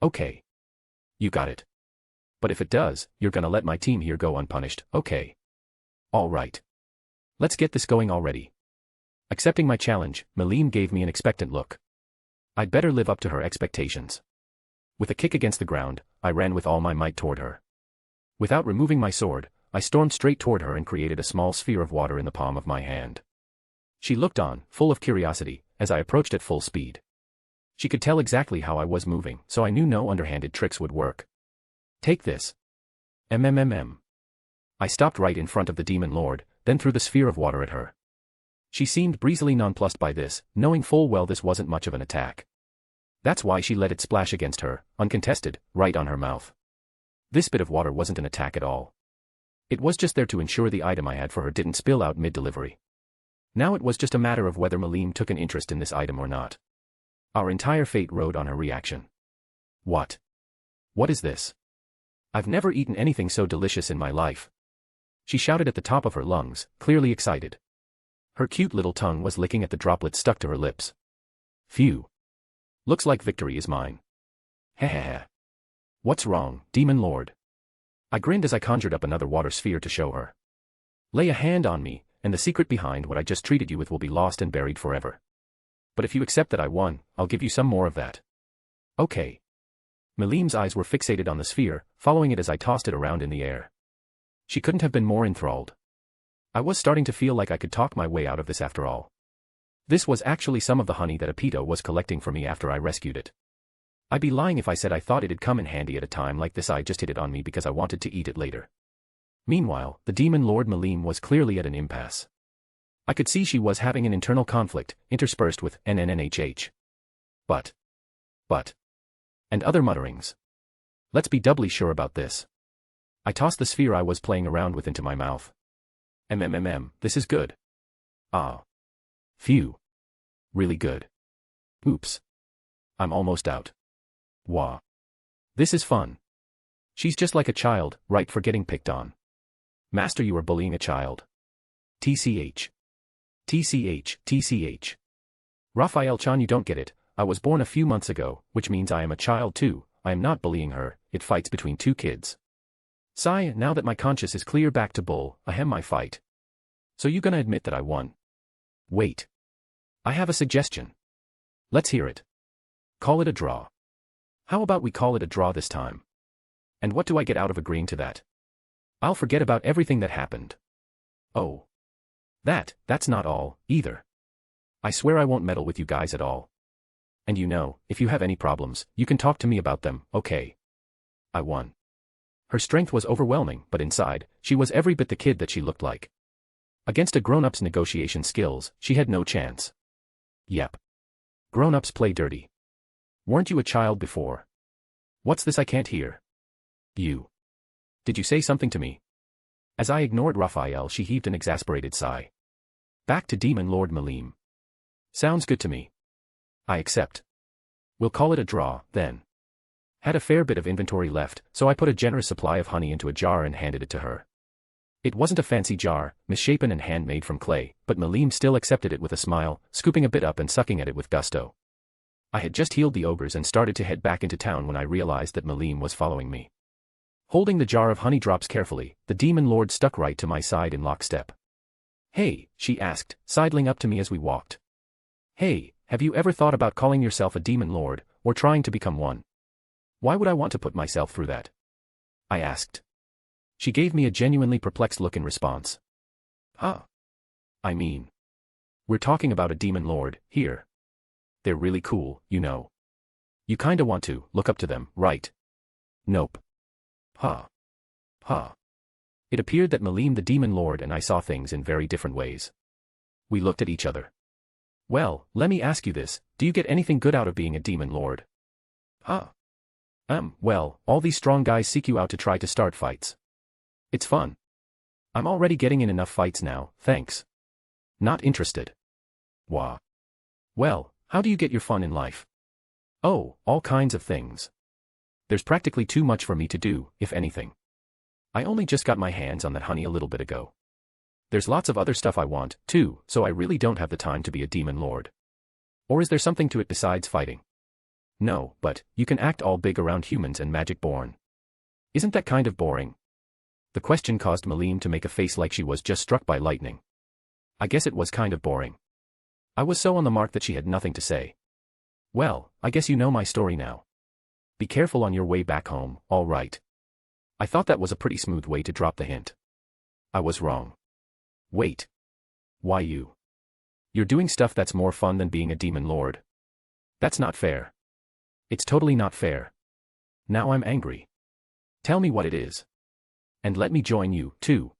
Okay. You got it. But if it does, you're gonna let my team here go unpunished, okay? All right. Let's get this going already. Accepting my challenge, Milim gave me an expectant look. I'd better live up to her expectations. With a kick against the ground, I ran with all my might toward her. Without removing my sword, I stormed straight toward her and created a small sphere of water in the palm of my hand. She looked on, full of curiosity, as I approached at full speed. She could tell exactly how I was moving, so I knew no underhanded tricks would work. Take this. I stopped right in front of the demon lord, then threw the sphere of water at her. She seemed breezily nonplussed by this, knowing full well this wasn't much of an attack. That's why she let it splash against her, uncontested, right on her mouth. This bit of water wasn't an attack at all. It was just there to ensure the item I had for her didn't spill out mid-delivery. Now it was just a matter of whether Milim took an interest in this item or not. Our entire fate rode on her reaction. What? What is this? I've never eaten anything so delicious in my life. She shouted at the top of her lungs, clearly excited. Her cute little tongue was licking at the droplets stuck to her lips. Phew. Looks like victory is mine. Hehehe. What's wrong, demon lord? I grinned as I conjured up another water sphere to show her. Lay a hand on me, and the secret behind what I just treated you with will be lost and buried forever. But if you accept that I won, I'll give you some more of that. Okay. Milim's eyes were fixated on the sphere, following it as I tossed it around in the air. She couldn't have been more enthralled. I was starting to feel like I could talk my way out of this after all. This was actually some of the honey that Apito was collecting for me after I rescued it. I'd be lying if I said I thought it'd come in handy at a time like this. I just hid it on me because I wanted to eat it later. Meanwhile, the demon lord Milim was clearly at an impasse. I could see she was having an internal conflict, interspersed with NNNHH. But. And other mutterings. Let's be doubly sure about this. I tossed the sphere I was playing around with into my mouth. This is good. Ah. Phew. Really good. Oops. I'm almost out. Wah. This is fun. She's just like a child, right, for getting picked on. Master, you are bullying a child. TCH. Raphael-chan, you don't get it. I was born a few months ago, which means I am a child too. I am not bullying her, it fights between two kids. Sigh, now that my conscience is clear, back to bull, ahem, my fight. So you gonna admit that I won? Wait. I have a suggestion. Let's hear it. Call it a draw. How about we call it a draw this time? And what do I get out of agreeing to that? I'll forget about everything that happened. Oh. That's not all, either. I swear I won't meddle with you guys at all. And you know, if you have any problems, you can talk to me about them, okay? I won. Her strength was overwhelming, but inside, she was every bit the kid that she looked like. Against a grown-up's negotiation skills, she had no chance. Yep. Grown-ups play dirty. Weren't you a child before? What's this I can't hear? You. Did you say something to me? As I ignored Raphael, she heaved an exasperated sigh. Back to Demon Lord Milim. Sounds good to me. I accept. We'll call it a draw, then. Had a fair bit of inventory left, so I put a generous supply of honey into a jar and handed it to her. It wasn't a fancy jar, misshapen and handmade from clay, but Milim still accepted it with a smile, scooping a bit up and sucking at it with gusto. I had just healed the ogres and started to head back into town when I realized that Milim was following me. Holding the jar of honey drops carefully, the demon lord stuck right to my side in lockstep. "Hey," she asked, sidling up to me as we walked. "Hey, have you ever thought about calling yourself a demon lord, or trying to become one?" "Why would I want to put myself through that?" I asked. She gave me a genuinely perplexed look in response. "Huh? I mean, we're talking about a demon lord, here. They're really cool, you know. You kinda want to look up to them, right?" "Nope." "Huh. Huh." It appeared that Milim the demon lord and I saw things in very different ways. We looked at each other. "Well, let me ask you this, do you get anything good out of being a demon lord?" "Huh? Well, all these strong guys seek you out to try to start fights. It's fun. I'm already getting in enough fights now, thanks. Not interested." "Wah. Well, how do you get your fun in life?" "Oh, all kinds of things. There's practically too much for me to do, if anything. I only just got my hands on that honey a little bit ago. There's lots of other stuff I want, too, so I really don't have the time to be a demon lord. Or is there something to it besides fighting?" "No, but you can act all big around humans and magic born. Isn't that kind of boring?" The question caused Milim to make a face like she was just struck by lightning. I guess it was kind of boring. I was so on the mark that she had nothing to say. "Well, I guess you know my story now. Be careful on your way back home, all right." I thought that was a pretty smooth way to drop the hint. I was wrong. "Wait. Why you? You're doing stuff that's more fun than being a demon lord. That's not fair. It's totally not fair. Now I'm angry. Tell me what it is. And let me join you, too."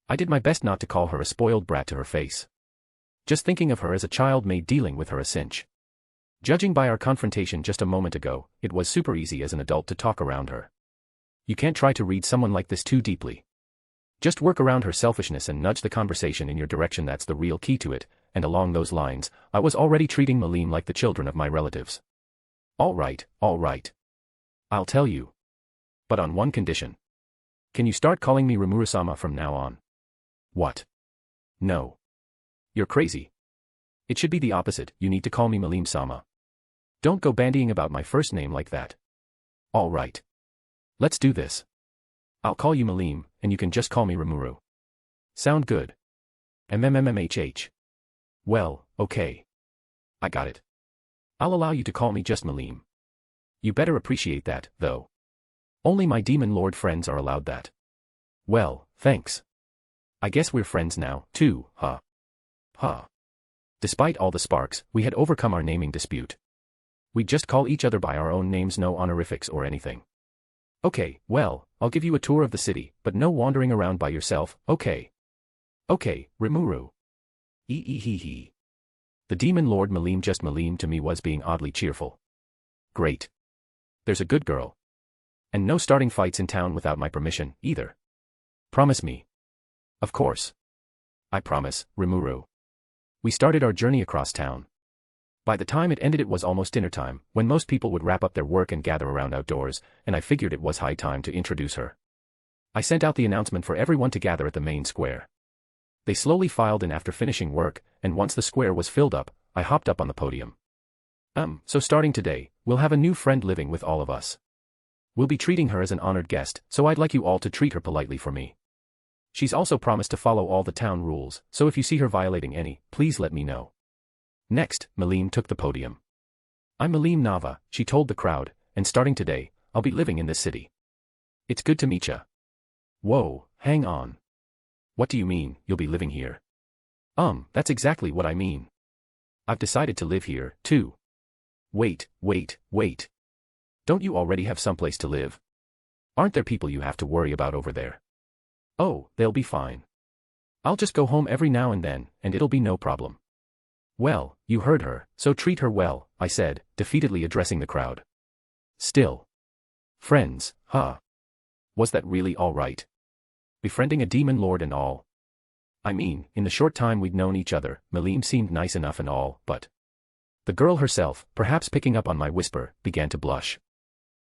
I did my best not to call her a spoiled brat to her face. Just thinking of her as a child made dealing with her a cinch. Judging by our confrontation just a moment ago, it was super easy as an adult to talk around her. You can't try to read someone like this too deeply. Just work around her selfishness and nudge the conversation in your direction. That's the real key to it, and along those lines, I was already treating Milim like the children of my relatives. All right. I'll tell you. But on one condition. Can you start calling me Rimuru-sama from now on?" "What? No. You're crazy. It should be the opposite, you need to call me Milim-sama. Don't go bandying about my first name like that." "All right. Let's do this. I'll call you Milim, and you can just call me Rimuru. Sound good?" "MMMMHH. Well, okay. I got it. I'll allow you to call me just Milim. You better appreciate that, though. Only my demon lord friends are allowed that." "Well, thanks. I guess we're friends now, too, huh?" "Huh." Despite all the sparks, we had overcome our naming dispute. We'd just call each other by our own names, no honorifics or anything. "Okay, well, I'll give you a tour of the city, but no wandering around by yourself, okay?" "Okay, Rimuru." Hee. The demon lord Milim just Milim to me was being oddly cheerful. Great. There's a good girl. And no starting fights in town without my permission, either. Promise me. Of course. I promise, Rimuru. We started our journey across town. By the time it ended it was almost dinner time, when most people would wrap up their work and gather around outdoors, and I figured it was high time to introduce her. I sent out the announcement for everyone to gather at the main square. They slowly filed in after finishing work, and once the square was filled up, I hopped up on the podium. So starting today, we'll have a new friend living with all of us. We'll be treating her as an honored guest, so I'd like you all to treat her politely for me. She's also promised to follow all the town rules, so if you see her violating any, please let me know. Next, Milim took the podium. "I'm Milim Nava," she told the crowd, "and starting today, I'll be living in this city. It's good to meet ya." "Whoa, hang on. What do you mean, you'll be living here?" That's exactly what I mean. I've decided to live here, too." Wait. Don't you already have someplace to live? Aren't there people you have to worry about over there?" "Oh, they'll be fine. I'll just go home every now and then, and it'll be no problem." "Well, you heard her, so treat her well," I said, defeatedly addressing the crowd. Still. Friends, huh? Was that really all right? Befriending a demon lord and all? I mean, in the short time we'd known each other, Milim seemed nice enough and all, but... The girl herself, perhaps picking up on my whisper, began to blush.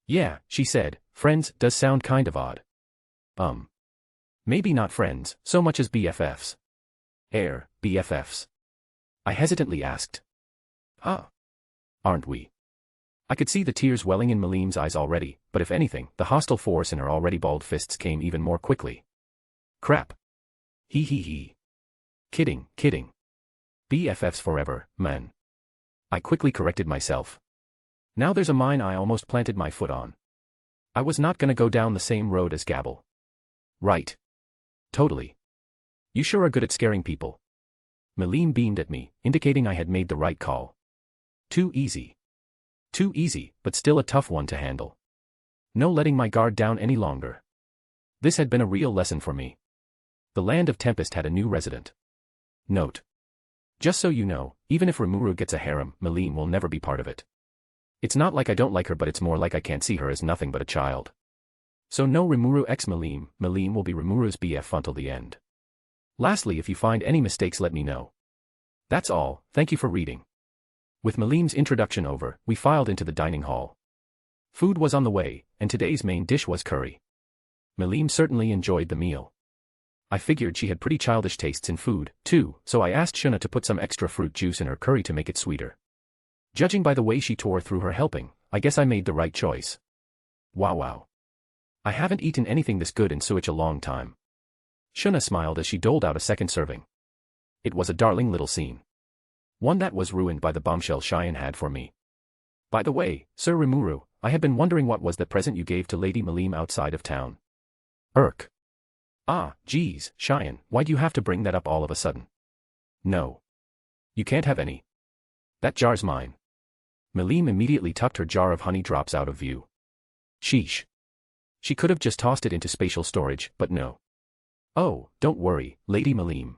"Yeah," she said, "friends does sound kind of odd." Maybe not friends, so much as BFFs. BFFs. I hesitantly asked. Huh? Aren't we? I could see the tears welling in Milim's eyes already, but if anything, the hostile force in her already balled fists came even more quickly. Crap. He. Kidding. BFFs forever, man. I quickly corrected myself. Now there's a mine I almost planted my foot on. I was not gonna go down the same road as Gabble. Right. Totally. You sure are good at scaring people. Milim beamed at me, indicating I had made the right call. Too easy. Too easy, but still a tough one to handle. No letting my guard down any longer. This had been a real lesson for me. The land of Tempest had a new resident. Note. Just so you know, even if Rimuru gets a harem, Milim will never be part of it. It's not like I don't like her, but it's more like I can't see her as nothing but a child. So no Rimuru x Milim, Milim will be Rimuru's BF until the end. Lastly, if you find any mistakes, let me know. That's all, thank you for reading. With Milim's introduction over, we filed into the dining hall. Food was on the way, and today's main dish was curry. Milim certainly enjoyed the meal. I figured she had pretty childish tastes in food, too, so I asked Shuna to put some extra fruit juice in her curry to make it sweeter. Judging by the way she tore through her helping, I guess I made the right choice. Wow. I haven't eaten anything this good in such a long time. Shuna smiled as she doled out a second serving. It was a darling little scene. One that was ruined by the bombshell Cheyenne had for me. By the way, Sir Rimuru, I have been wondering what was the present you gave to Lady Milim outside of town. Ah, geez, Cheyenne, why'd you have to bring that up all of a sudden? No. You can't have any. That jar's mine. Milim immediately tucked her jar of honey drops out of view. Sheesh. She could have just tossed it into spatial storage, but no. Oh, don't worry, Lady Milim.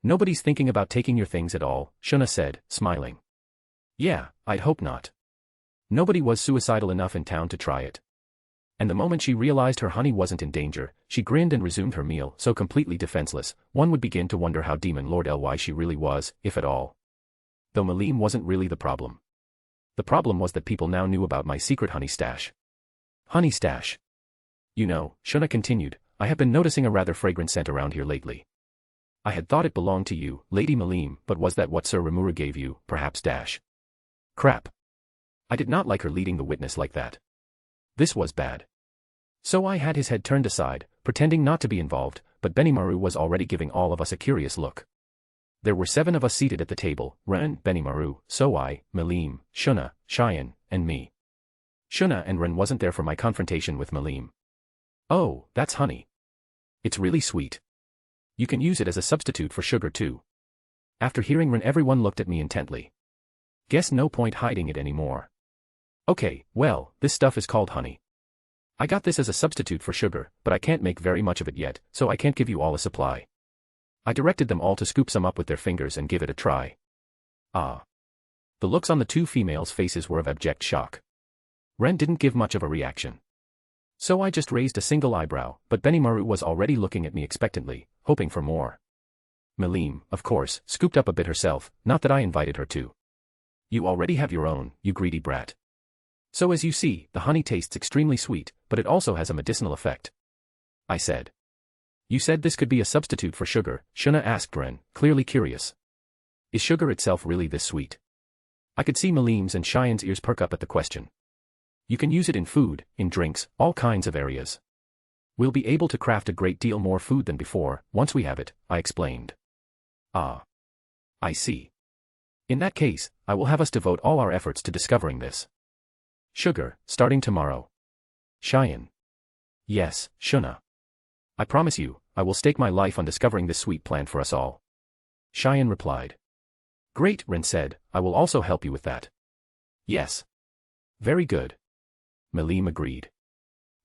Nobody's thinking about taking your things at all, Shuna said, smiling. Yeah, I'd hope not. Nobody was suicidal enough in town to try it. And the moment she realized her honey wasn't in danger, she grinned and resumed her meal, so completely defenseless, one would begin to wonder how Demon Lord Ly she really was, if at all. Though Milim wasn't really the problem. The problem was that people now knew about my secret honey stash. Honey stash. You know, Shuna continued, I have been noticing a rather fragrant scent around here lately. I had thought it belonged to you, Lady Milim, but was that what Sir Rimuru gave you, perhaps dash? Crap. I did not like her leading the witness like that. This was bad. So I had his head turned aside, pretending not to be involved, but Benimaru was already giving all of us a curious look. There were 7 of us seated at the table, Ren, Benimaru, Soai, Milim, Shuna, Cheyenne, and me. Shuna and Ren wasn't there for my confrontation with Milim. Oh, that's honey. It's really sweet. You can use it as a substitute for sugar too. After hearing Ren, everyone looked at me intently. Guess no point hiding it anymore. Okay, well, this stuff is called honey. I got this as a substitute for sugar, but I can't make very much of it yet, so I can't give you all a supply. I directed them all to scoop some up with their fingers and give it a try. Ah. The looks on the 2 females' faces were of abject shock. Ren didn't give much of a reaction. So I just raised a single eyebrow, but Benimaru was already looking at me expectantly, hoping for more. Milim, of course, scooped up a bit herself, not that I invited her to. You already have your own, you greedy brat. So as you see, the honey tastes extremely sweet, but it also has a medicinal effect. I said. You said this could be a substitute for sugar, Shuna asked Ren, clearly curious. Is sugar itself really this sweet? I could see Milim's and Cheyenne's ears perk up at the question. You can use it in food, in drinks, all kinds of areas. We'll be able to craft a great deal more food than before, once we have it, I explained. Ah. I see. In that case, I will have us devote all our efforts to discovering this. Sugar, starting tomorrow. Cheyenne. Yes, Shuna. I promise you, I will stake my life on discovering this sweet plant for us all. Cheyenne replied. Great, Ren said, I will also help you with that. Yes. Very good. Milim agreed.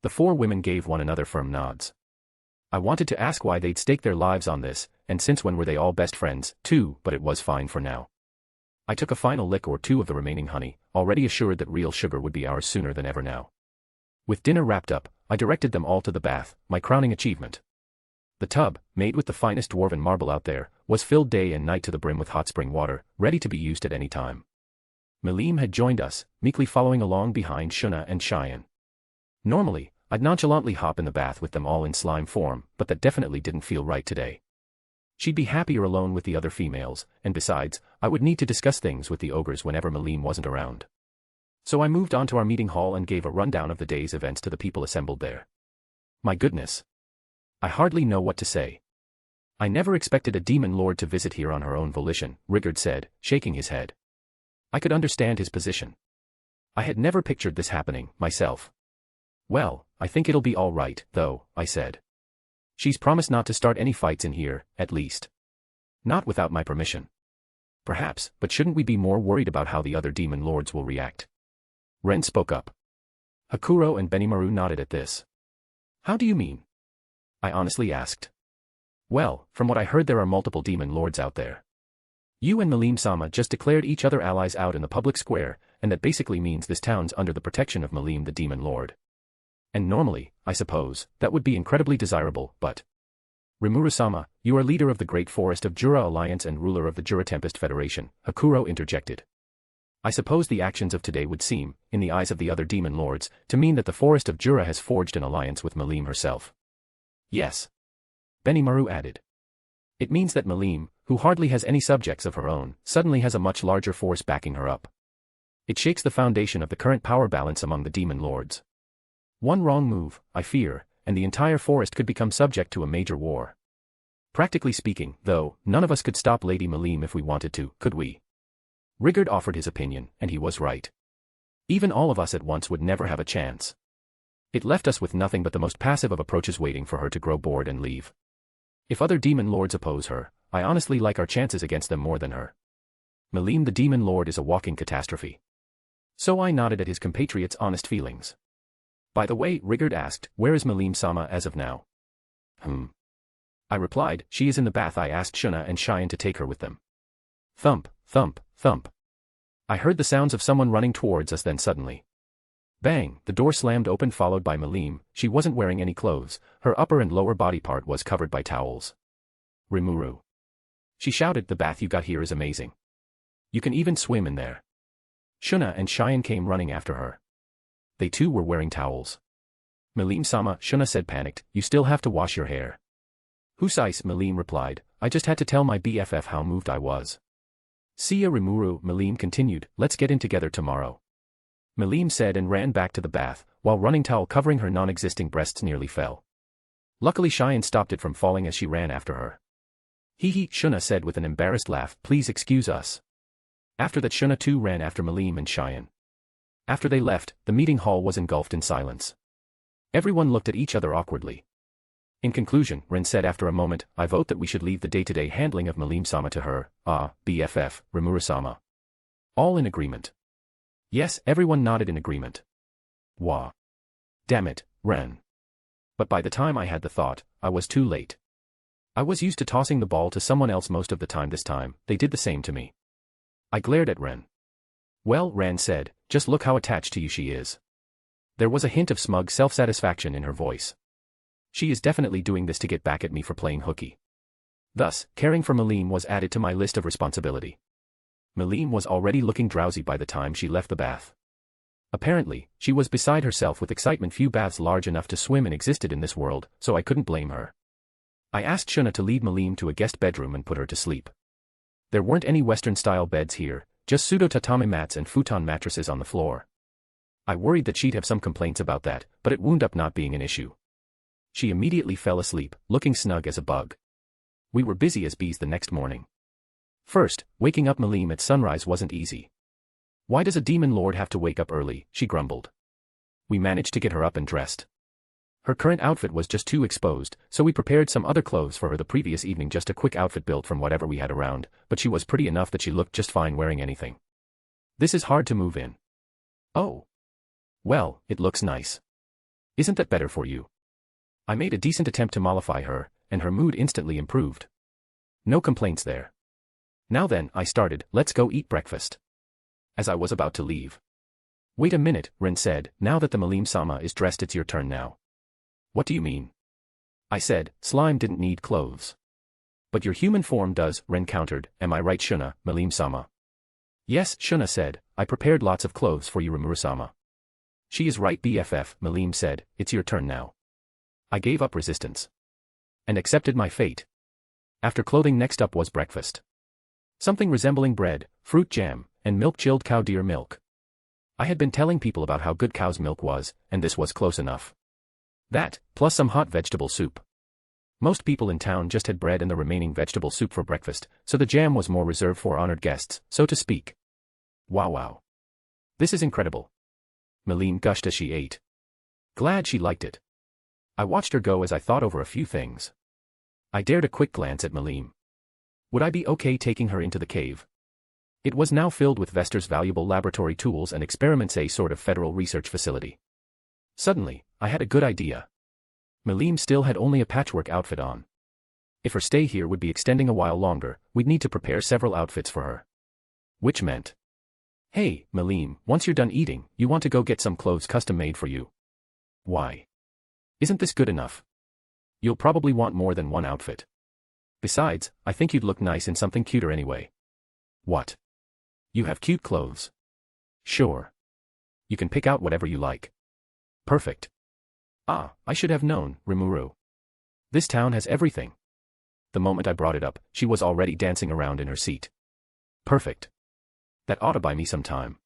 The 4 women gave one another firm nods. I wanted to ask why they'd stake their lives on this, and since when were they all best friends, too, but it was fine for now. I took a final lick or 2 of the remaining honey, already assured that real sugar would be ours sooner than ever now. With dinner wrapped up, I directed them all to the bath, my crowning achievement. The tub, made with the finest dwarven marble out there, was filled day and night to the brim with hot spring water, ready to be used at any time. Milim had joined us, meekly following along behind Shuna and Cheyenne. Normally, I'd nonchalantly hop in the bath with them all in slime form, but that definitely didn't feel right today. She'd be happier alone with the other females, and besides, I would need to discuss things with the ogres whenever Milim wasn't around. So I moved on to our meeting hall and gave a rundown of the day's events to the people assembled there. My goodness. I hardly know what to say. I never expected a demon lord to visit here on her own volition, Rigurd said, shaking his head. I could understand his position. I had never pictured this happening, myself. Well, I think it'll be all right, though, I said. She's promised not to start any fights in here, at least. Not without my permission. Perhaps, but shouldn't we be more worried about how the other demon lords will react? Ren spoke up. Hakuro and Benimaru nodded at this. How do you mean? I honestly asked. Well, from what I heard there are multiple demon lords out there. You and Milim-sama just declared each other allies out in the public square, and that basically means this town's under the protection of Milim the demon lord. And normally, I suppose, that would be incredibly desirable, but... Rimuru-sama, you are leader of the Great Forest of Jura Alliance and ruler of the Jura Tempest Federation, Hakuro interjected. I suppose the actions of today would seem, in the eyes of the other demon lords, to mean that the Forest of Jura has forged an alliance with Milim herself. Yes. Benimaru added. It means that Milim, who hardly has any subjects of her own, suddenly has a much larger force backing her up. It shakes the foundation of the current power balance among the demon lords. One wrong move, I fear, and the entire forest could become subject to a major war. Practically speaking, though, none of us could stop Lady Milim if we wanted to, could we? Rigurd offered his opinion, and he was right. Even all of us at once would never have a chance. It left us with nothing but the most passive of approaches waiting for her to grow bored and leave. If other demon lords oppose her, I honestly like our chances against them more than her. Milim the demon lord is a walking catastrophe. So I nodded at his compatriot's honest feelings. By the way, Rigurd asked, where is Milim-sama as of now? I replied, she is in the bath. I asked Shuna and Cheyenne to take her with them. Thump, thump, thump. I heard the sounds of someone running towards us, then suddenly. Bang, the door slammed open, followed by Milim. She wasn't wearing any clothes, her upper and lower body part was covered by towels. Rimuru. She shouted, the bath you got here is amazing. You can even swim in there. Shuna and Cheyenne came running after her. They too were wearing towels. Milim-sama, Shuna said, panicked, you still have to wash your hair. Husais, Milim replied, I just had to tell my BFF how moved I was. See ya, Rimuru, Milim continued, let's get in together tomorrow. Milim said and ran back to the bath, while running towel covering her non-existing breasts nearly fell. Luckily Cheyenne stopped it from falling as she ran after her. Hee, Shuna said with an embarrassed laugh, please excuse us. After that Shuna too ran after Milim and Cheyenne. After they left, the meeting hall was engulfed in silence. Everyone looked at each other awkwardly. In conclusion, Ren said after a moment, I vote that we should leave the day-to-day handling of Milim-sama to her, BFF, Rimuru-sama. All in agreement. Yes, everyone nodded in agreement. Wah. Damn it, Ren. But by the time I had the thought, I was too late. I was used to tossing the ball to someone else most of the time. This time, they did the same to me. I glared at Ren. Well, Ren said, just look how attached to you she is. There was a hint of smug self-satisfaction in her voice. She is definitely doing this to get back at me for playing hooky. Thus, caring for Milim was added to my list of responsibility. Milim was already looking drowsy by the time she left the bath. Apparently, she was beside herself with excitement. Few baths large enough to swim in existed in this world, so I couldn't blame her. I asked Shuna to lead Milim to a guest bedroom and put her to sleep. There weren't any Western-style beds here, just pseudo-tatami mats and futon mattresses on the floor. I worried that she'd have some complaints about that, but it wound up not being an issue. She immediately fell asleep, looking snug as a bug. We were busy as bees the next morning. First, waking up Milim at sunrise wasn't easy. Why does a demon lord have to wake up early, she grumbled. We managed to get her up and dressed. Her current outfit was just too exposed, so we prepared some other clothes for her the previous evening, just a quick outfit built from whatever we had around, but she was pretty enough that she looked just fine wearing anything. This is hard to move in. Oh. Well, it looks nice. Isn't that better for you? I made a decent attempt to mollify her, and her mood instantly improved. No complaints there. Now then, I started, let's go eat breakfast. As I was about to leave. Wait a minute, Ren said, now that the Milim-sama is dressed it's your turn now. What do you mean? I said, slime didn't need clothes. But your human form does, Ren countered, am I right Shuna, Milim-sama? Yes, Shuna said, I prepared lots of clothes for you Rimuru-sama. She is right, BFF, Milim said, it's your turn now. I gave up resistance. And accepted my fate. After clothing, next up was breakfast. Something resembling bread, fruit jam, and milk, chilled cow deer milk. I had been telling people about how good cow's milk was, and this was close enough. That, plus some hot vegetable soup. Most people in town just had bread and the remaining vegetable soup for breakfast, so the jam was more reserved for honored guests, so to speak. Wow. This is incredible. Milim gushed as she ate. Glad she liked it. I watched her go as I thought over a few things. I dared a quick glance at Milim. Would I be okay taking her into the cave? It was now filled with Vester's valuable laboratory tools and experiments, a sort of federal research facility. Suddenly, I had a good idea. Milim still had only a patchwork outfit on. If her stay here would be extending a while longer, we'd need to prepare several outfits for her. Which meant, hey, Milim, once you're done eating, you want to go get some clothes custom made for you. Why? Isn't this good enough? You'll probably want more than one outfit. Besides, I think you'd look nice in something cuter anyway. What? You have cute clothes. Sure. You can pick out whatever you like. Perfect. Ah, I should have known, Rimuru. This town has everything. The moment I brought it up, she was already dancing around in her seat. Perfect. That ought to buy me some time.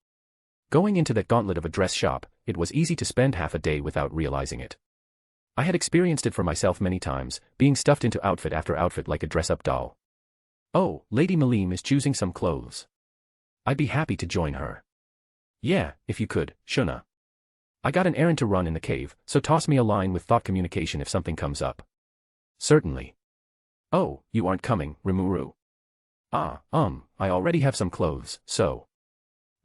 Going into that gauntlet of a dress shop, it was easy to spend half a day without realizing it. I had experienced it for myself many times, being stuffed into outfit after outfit like a dress-up doll. Oh, Lady Milim is choosing some clothes. I'd be happy to join her. Yeah, if you could, Shuna. I got an errand to run in the cave, so toss me a line with thought communication if something comes up. Certainly. Oh, you aren't coming, Rimuru. I already have some clothes, so.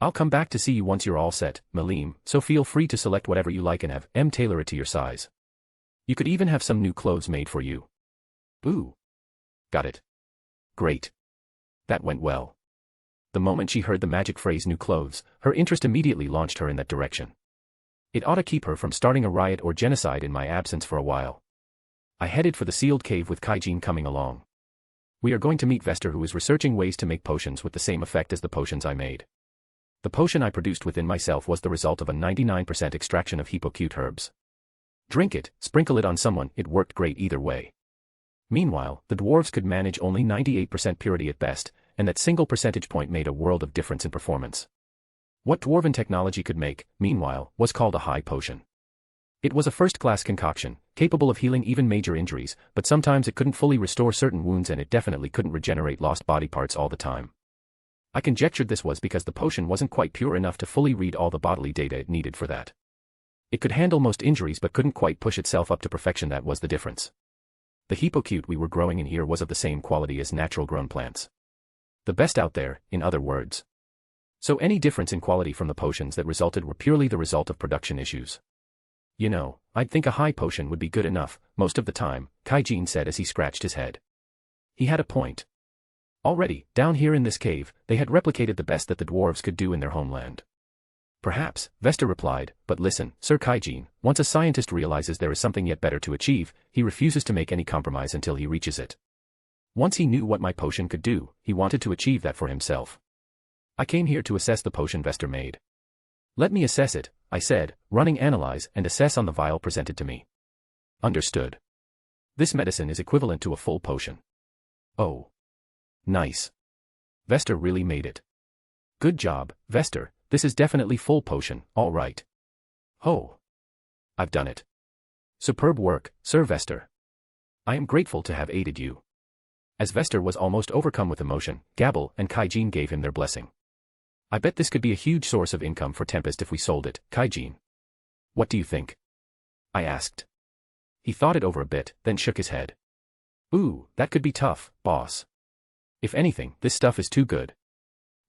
I'll come back to see you once you're all set, Milim, so feel free to select whatever you like and have tailor it to your size. You could even have some new clothes made for you. Ooh. Got it. Great. That went well. The moment she heard the magic phrase new clothes, her interest immediately launched her in that direction. It ought to keep her from starting a riot or genocide in my absence for a while. I headed for the sealed cave with Kaijin coming along. We are going to meet Vester, who is researching ways to make potions with the same effect as the potions I made. The potion I produced within myself was the result of a 99% extraction of hypocute herbs. Drink it, sprinkle it on someone, it worked great either way. Meanwhile, the dwarves could manage only 98% purity at best, and that single percentage point made a world of difference in performance. What dwarven technology could make, meanwhile, was called a high potion. It was a first-class concoction, capable of healing even major injuries, but sometimes it couldn't fully restore certain wounds and it definitely couldn't regenerate lost body parts all the time. I conjectured this was because the potion wasn't quite pure enough to fully read all the bodily data it needed for that. It could handle most injuries but couldn't quite push itself up to perfection, that was the difference. The hypocute we were growing in here was of the same quality as natural-grown plants. The best out there, in other words. So any difference in quality from the potions that resulted were purely the result of production issues. You know, I'd think a high potion would be good enough, most of the time, Kaijin said as he scratched his head. He had a point. Already, down here in this cave, they had replicated the best that the dwarves could do in their homeland. Perhaps, Vester replied, but listen, Sir Kaijin, once a scientist realizes there is something yet better to achieve, he refuses to make any compromise until he reaches it. Once he knew what my potion could do, he wanted to achieve that for himself. I came here to assess the potion Vester made. Let me assess it, I said, running analyze and assess on the vial presented to me. Understood. This medicine is equivalent to a full potion. Oh. Nice. Vester really made it. Good job, Vester, this is definitely full potion, all right. Oh. I've done it. Superb work, Sir Vester. I am grateful to have aided you. As Vester was almost overcome with emotion, Gabble and Kaijin gave him their blessing. I bet this could be a huge source of income for Tempest if we sold it, Kaijin. What do you think? I asked. He thought it over a bit, then shook his head. Ooh, that could be tough, boss. If anything, this stuff is too good.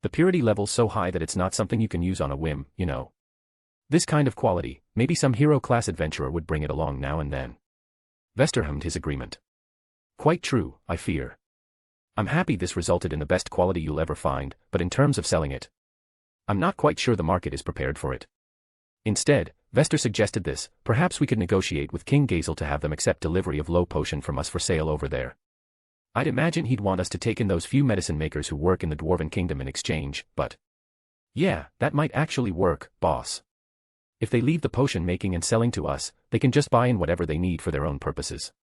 The purity level's so high that it's not something you can use on a whim, you know. This kind of quality, maybe some hero-class adventurer would bring it along now and then. Vester hummed his agreement. Quite true, I fear. I'm happy this resulted in the best quality you'll ever find, but in terms of selling it, I'm not quite sure the market is prepared for it. Instead, Vester suggested this, perhaps we could negotiate with King Gazel to have them accept delivery of low potion from us for sale over there. I'd imagine he'd want us to take in those few medicine makers who work in the Dwarven Kingdom in exchange, but yeah, that might actually work, boss. If they leave the potion making and selling to us, they can just buy in whatever they need for their own purposes.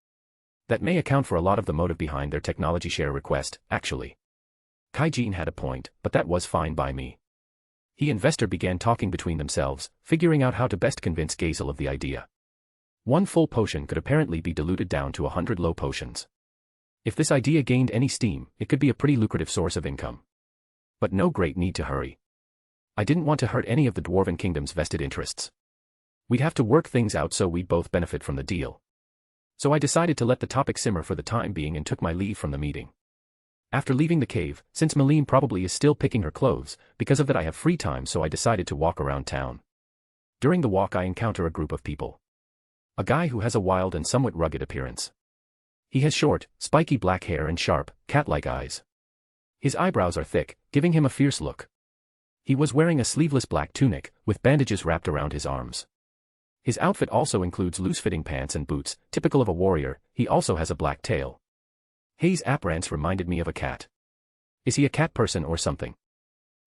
That may account for a lot of the motive behind their technology share request, actually. Kaijin had a point, but that was fine by me. He and Vester began talking between themselves, figuring out how to best convince Gazel of the idea. 1 full potion could apparently be diluted down to 100 low potions. If this idea gained any steam, it could be a pretty lucrative source of income. But no great need to hurry. I didn't want to hurt any of the Dwarven Kingdom's vested interests. We'd have to work things out so we'd both benefit from the deal. So I decided to let the topic simmer for the time being and took my leave from the meeting. After leaving the cave, since Milim probably is still picking her clothes, because of that I have free time, so I decided to walk around town. During the walk I encounter a group of people. A guy who has a wild and somewhat rugged appearance. He has short, spiky black hair and sharp, cat-like eyes. His eyebrows are thick, giving him a fierce look. He was wearing a sleeveless black tunic, with bandages wrapped around his arms. His outfit also includes loose-fitting pants and boots, typical of a warrior. He also has a black tail. His appearance reminded me of a cat. Is he a cat person or something?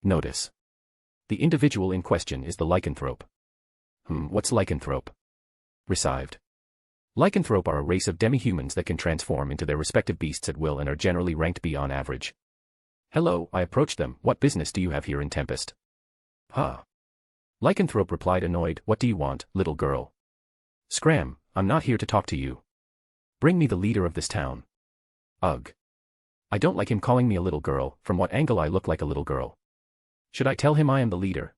Notice. The individual in question is the lycanthrope. What's lycanthrope? Received. Lycanthrope are a race of demi-humans that can transform into their respective beasts at will and are generally ranked beyond average. Hello, I approached them. What business do you have here in Tempest? Huh. Lycanthrope replied annoyed, what do you want, little girl? Scram, I'm not here to talk to you. Bring me the leader of this town. Ugh. I don't like him calling me a little girl. From what angle I look like a little girl? Should I tell him I am the leader?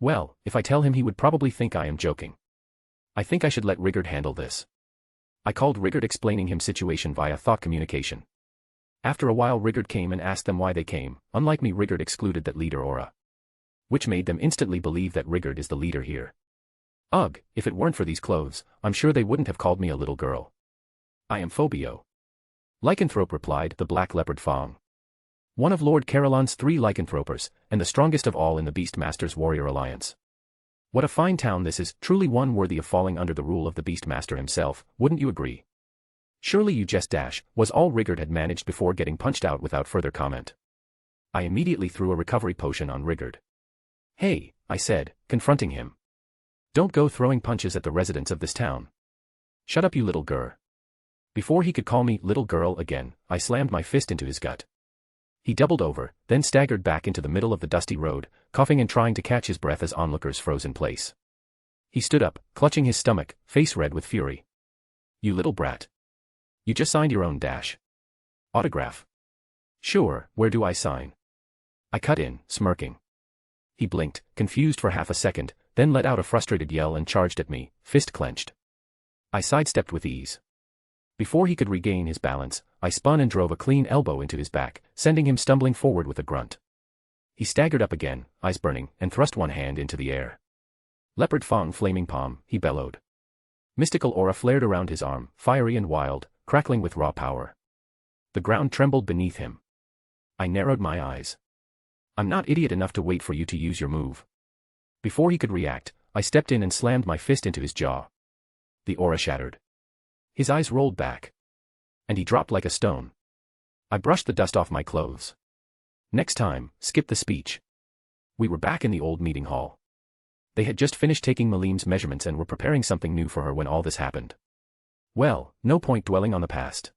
Well, if I tell him he would probably think I am joking. I think I should let Rigard handle this. I called Rigard explaining him situation via thought communication. After a while Rigard came and asked them why they came. Unlike me, Rigard excluded that leader aura, which made them instantly believe that Rigard is the leader here. Ugh, if it weren't for these clothes, I'm sure they wouldn't have called me a little girl. I am Phobio. Lycanthrope replied, the black leopard Fong. One of Lord Carolon's 3 lycanthropers, and the strongest of all in the Beastmaster's warrior alliance. What a fine town this is, truly one worthy of falling under the rule of the Beastmaster himself, wouldn't you agree? Surely you just was all Rigard had managed before getting punched out without further comment. I immediately threw a recovery potion on Rigard. Hey, I said, confronting him. Don't go throwing punches at the residents of this town. Shut up you little girl. Before he could call me little girl again, I slammed my fist into his gut. He doubled over, then staggered back into the middle of the dusty road, coughing and trying to catch his breath as onlookers froze in place. He stood up, clutching his stomach, face red with fury. You little brat. You just signed your own autograph. Sure, where do I sign? I cut in, smirking. He blinked, confused for half a second, then let out a frustrated yell and charged at me, fist clenched. I sidestepped with ease. Before he could regain his balance, I spun and drove a clean elbow into his back, sending him stumbling forward with a grunt. He staggered up again, eyes burning, and thrust one hand into the air. Leopard Fong flaming palm, he bellowed. Mystical aura flared around his arm, fiery and wild, crackling with raw power. The ground trembled beneath him. I narrowed my eyes. I'm not idiot enough to wait for you to use your move. Before he could react, I stepped in and slammed my fist into his jaw. The aura shattered. His eyes rolled back. And he dropped like a stone. I brushed the dust off my clothes. Next time, skip the speech. We were back in the old meeting hall. They had just finished taking Milim's measurements and were preparing something new for her when all this happened. Well, no point dwelling on the past.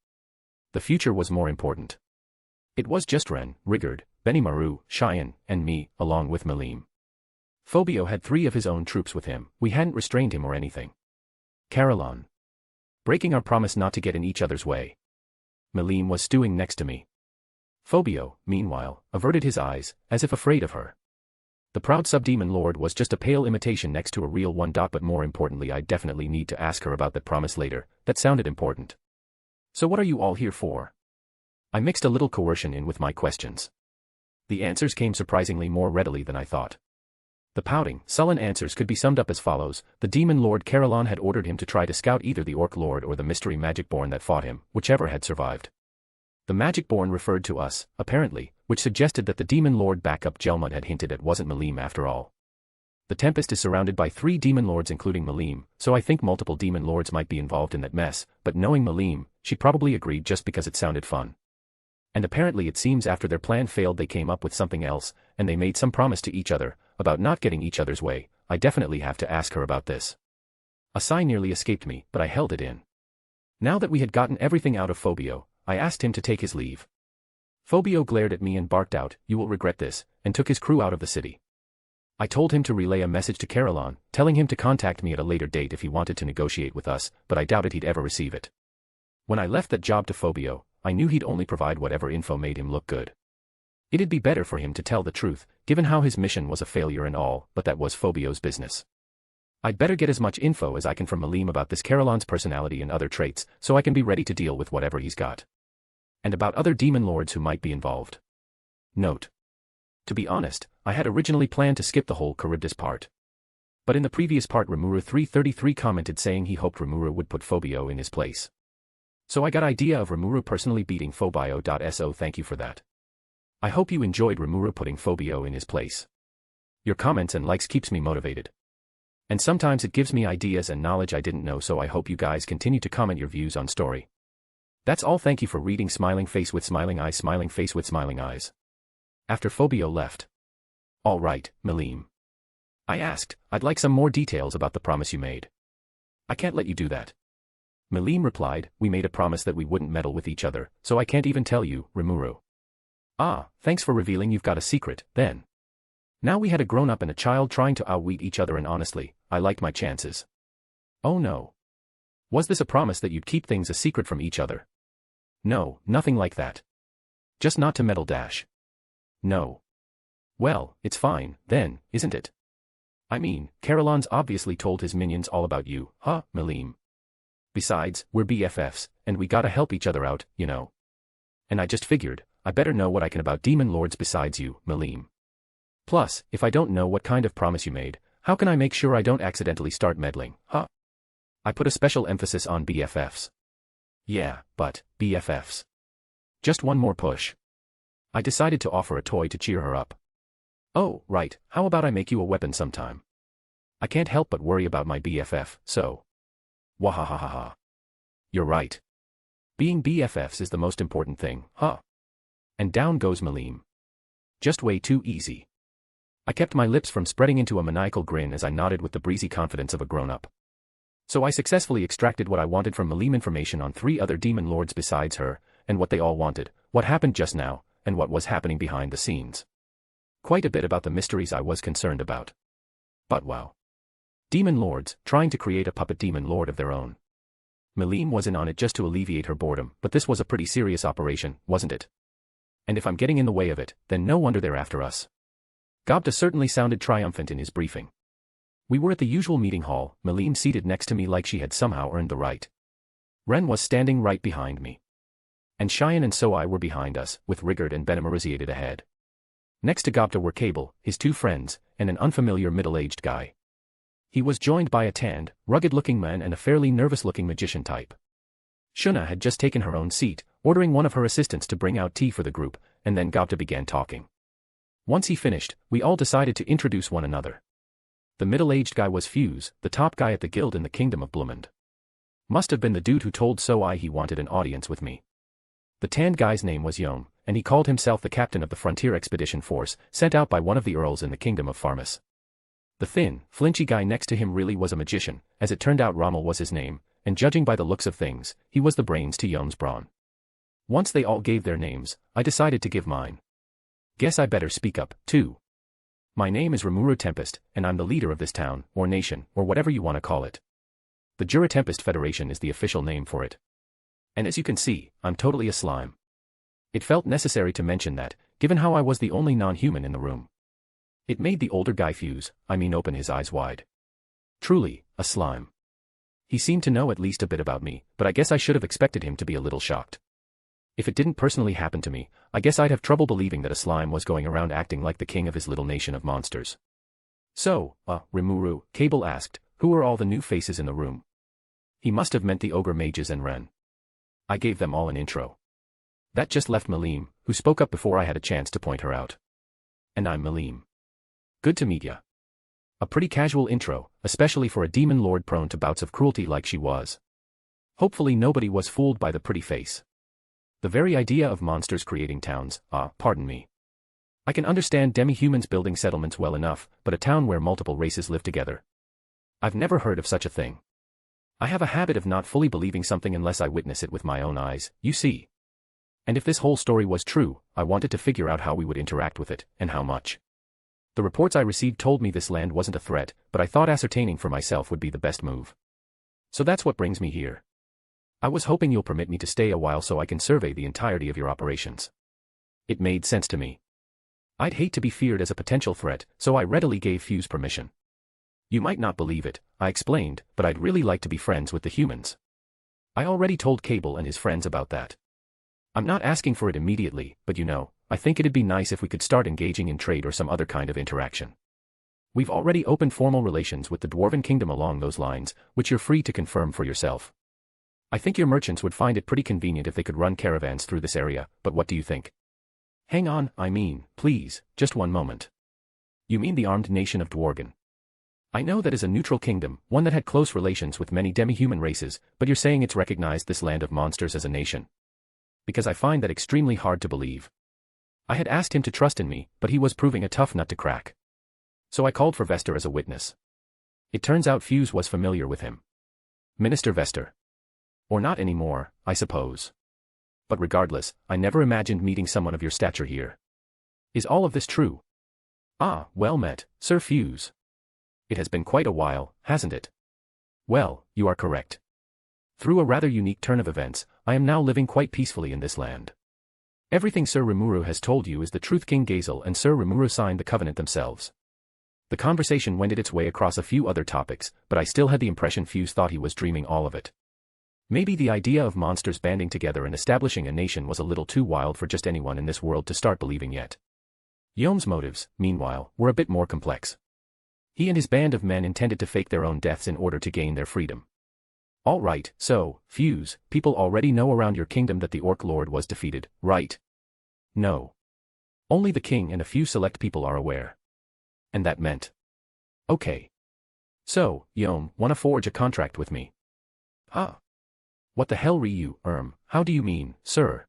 The future was more important. It was just Ren, Rigard, Benimaru, Cheyenne, and me, along with Milim. Phobio had 3 of his own troops with him. We hadn't restrained him or anything. Carolon. Breaking our promise not to get in each other's way. Milim was stewing next to me. Phobio, meanwhile, averted his eyes, as if afraid of her. The proud subdemon lord was just a pale imitation next to a real one. But more importantly, I definitely need to ask her about that promise later. That sounded important. So what are you all here for? I mixed a little coercion in with my questions. The answers came surprisingly more readily than I thought. The pouting, sullen answers could be summed up as follows. The demon lord Carolon had ordered him to try to scout either the orc lord or the mystery magicborn that fought him, whichever had survived. The magicborn referred to us, apparently, which suggested that the demon lord backup Gelmud had hinted at wasn't Milim after all. The Tempest is surrounded by 3 demon lords including Milim, so I think multiple demon lords might be involved in that mess, but knowing Milim, she probably agreed just because it sounded fun. And apparently it seems after their plan failed they came up with something else, and they made some promise to each other, about not getting each other's way. I definitely have to ask her about this. A sigh nearly escaped me, but I held it in. Now that we had gotten everything out of Phobio, I asked him to take his leave. Phobio glared at me and barked out, "You will regret this," and took his crew out of the city. I told him to relay a message to Caroline, telling him to contact me at a later date if he wanted to negotiate with us, but I doubted he'd ever receive it. When I left that job to Phobio, I knew he'd only provide whatever info made him look good. It'd be better for him to tell the truth, given how his mission was a failure and all, but that was Phobio's business. I'd better get as much info as I can from Milim about this Caroline's personality and other traits, so I can be ready to deal with whatever he's got. And about other demon lords who might be involved. Note. To be honest, I had originally planned to skip the whole Charybdis part. But in the previous part Rimuru 333 commented saying he hoped Rimuru would put Phobio in his place. So I got idea of Rimuru personally beating Phobio.so. Thank you for that. I hope you enjoyed Rimuru putting Phobio in his place. Your comments and likes keeps me motivated. And sometimes it gives me ideas and knowledge I didn't know, so I hope you guys continue to comment your views on story. That's all. Thank you for reading. Smiling face with smiling eyes, smiling face with smiling eyes. After Phobio left. All right, Milim. I asked, I'd like some more details about the promise you made. I can't let you do that. Milim replied, we made a promise that we wouldn't meddle with each other, so I can't even tell you, Rimuru. Ah, thanks for revealing you've got a secret, then. Now we had a grown-up and a child trying to outwit each other, and honestly, I liked my chances. Oh no. Was this a promise that you'd keep things a secret from each other? No, nothing like that. Just not to meddle dash. No. Well, it's fine, then, isn't it? I mean, Caroline's obviously told his minions all about you, huh, Milim? Besides, we're BFFs, and we gotta help each other out, you know. And I just figured, I better know what I can about demon lords besides you, Milim. Plus, if I don't know what kind of promise you made, how can I make sure I don't accidentally start meddling, huh? I put a special emphasis on BFFs. Yeah, but, BFFs. Just one more push. I decided to offer a toy to cheer her up. Oh, right, how about I make you a weapon sometime? I can't help but worry about my BFF, so. Wahahaha. You're right. Being BFFs is the most important thing, huh? And down goes Milim. Just way too easy. I kept my lips from spreading into a maniacal grin as I nodded with the breezy confidence of a grown-up. So I successfully extracted what I wanted from Milim: information on 3 other demon lords besides her, and what they all wanted, what happened just now, and what was happening behind the scenes. Quite a bit about the mysteries I was concerned about. But wow. Demon lords, trying to create a puppet demon lord of their own. Milim was in on it just to alleviate her boredom, but this was a pretty serious operation, wasn't it? And if I'm getting in the way of it, then no wonder they're after us. Gobta certainly sounded triumphant in his briefing. We were at the usual meeting hall, Milim seated next to me like she had somehow earned the right. Ren was standing right behind me. And Cheyenne and Soi were behind us, with Rigard and Benamaraziated ahead. Next to Gobta were Cable, his 2 friends, and an unfamiliar middle-aged guy. He was joined by a tanned, rugged-looking man and a fairly nervous-looking magician type. Shuna had just taken her own seat, ordering one of her assistants to bring out tea for the group, and then Gobta began talking. Once he finished, we all decided to introduce one another. The middle-aged guy was Fuse, the top guy at the guild in the Kingdom of Blumund. Must have been the dude who told Soi he wanted an audience with me. The tanned guy's name was Yom, and he called himself the captain of the Frontier Expedition Force, sent out by one of the earls in the Kingdom of Farmus. The thin, flinchy guy next to him really was a magician, as it turned out Rommel was his name, and judging by the looks of things, he was the brains to Yom's brawn. Once they all gave their names, I decided to give mine. Guess I better speak up, too. My name is Rimuru Tempest, and I'm the leader of this town, or nation, or whatever you want to call it. The Jura Tempest Federation is the official name for it. And as you can see, I'm totally a slime. It felt necessary to mention that, given how I was the only non-human in the room. It made the older guy open his eyes wide. Truly, a slime. He seemed to know at least a bit about me, but I guess I should have expected him to be a little shocked. If it didn't personally happen to me, I guess I'd have trouble believing that a slime was going around acting like the king of his little nation of monsters. So, Rimuru, Cable asked, who are all the new faces in the room? He must have meant the ogre mages and Ren. I gave them all an intro. That just left Milim, who spoke up before I had a chance to point her out. And I'm Milim. Good to meet ya. A pretty casual intro, especially for a demon lord prone to bouts of cruelty like she was. Hopefully nobody was fooled by the pretty face. The very idea of monsters creating towns, pardon me. I can understand demi-humans building settlements well enough, but a town where multiple races live together. I've never heard of such a thing. I have a habit of not fully believing something unless I witness it with my own eyes, you see. And if this whole story was true, I wanted to figure out how we would interact with it, and how much. The reports I received told me this land wasn't a threat, but I thought ascertaining for myself would be the best move. So that's what brings me here. I was hoping you'll permit me to stay a while so I can survey the entirety of your operations. It made sense to me. I'd hate to be feared as a potential threat, so I readily gave Fuse permission. You might not believe it, I explained, but I'd really like to be friends with the humans. I already told Cable and his friends about that. I'm not asking for it immediately, but I think it'd be nice if we could start engaging in trade or some other kind of interaction. We've already opened formal relations with the Dwarven Kingdom along those lines, which you're free to confirm for yourself. I think your merchants would find it pretty convenient if they could run caravans through this area, but what do you think? Hang on, please, just one moment. You mean the armed nation of Dwargon? I know that is a neutral kingdom, one that had close relations with many demi-human races, but you're saying it's recognized this land of monsters as a nation? Because I find that extremely hard to believe. I had asked him to trust in me, but he was proving a tough nut to crack. So I called for Vester as a witness. It turns out Fuse was familiar with him. Minister Vester. Or not anymore, I suppose. But regardless, I never imagined meeting someone of your stature here. Is all of this true? Ah, well met, Sir Fuse. It has been quite a while, hasn't it? Well, you are correct. Through a rather unique turn of events, I am now living quite peacefully in this land. Everything Sir Rimuru has told you is the truth. King Gazel and Sir Rimuru signed the covenant themselves. The conversation wended its way across a few other topics, but I still had the impression Fuse thought he was dreaming all of it. Maybe the idea of monsters banding together and establishing a nation was a little too wild for just anyone in this world to start believing yet. Yome's motives, meanwhile, were a bit more complex. He and his band of men intended to fake their own deaths in order to gain their freedom. All right, so, Fuse, people already know around your kingdom that the Orc Lord was defeated, right? No. Only the king and a few select people are aware. And that meant. Okay. So, Yome, wanna forge a contract with me? Huh? What the hell Ryu, how do you mean, sir?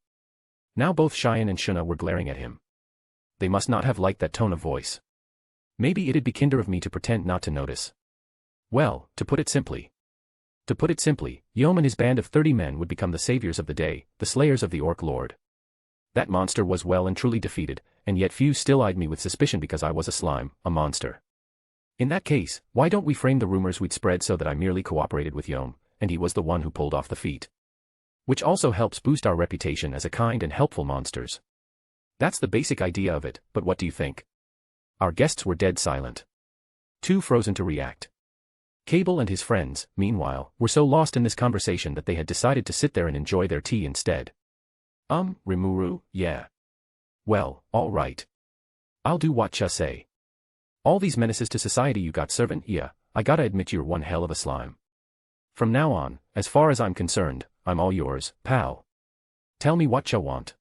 Now both Cheyenne and Shuna were glaring at him. They must not have liked that tone of voice. Maybe it'd be kinder of me to pretend not to notice. Well, to put it simply, Yome and his band of 30 men would become the saviors of the day, the slayers of the Orc Lord. That monster was well and truly defeated, and yet Fuse still eyed me with suspicion because I was a slime, a monster. In that case, why don't we frame the rumors we'd spread so that I merely cooperated with Yome, and he was the one who pulled off the feat? Which also helps boost our reputation as a kind and helpful monsters. That's the basic idea of it, but what do you think? Our guests were dead silent. Too frozen to react. Cable and his friends, meanwhile, were so lost in this conversation that they had decided to sit there and enjoy their tea instead. Rimuru, yeah. Well, all right. I'll do what ya say. All these menaces to society you got servant, yeah, I gotta admit you're one hell of a slime. From now on, as far as I'm concerned, I'm all yours, pal. Tell me what ya want.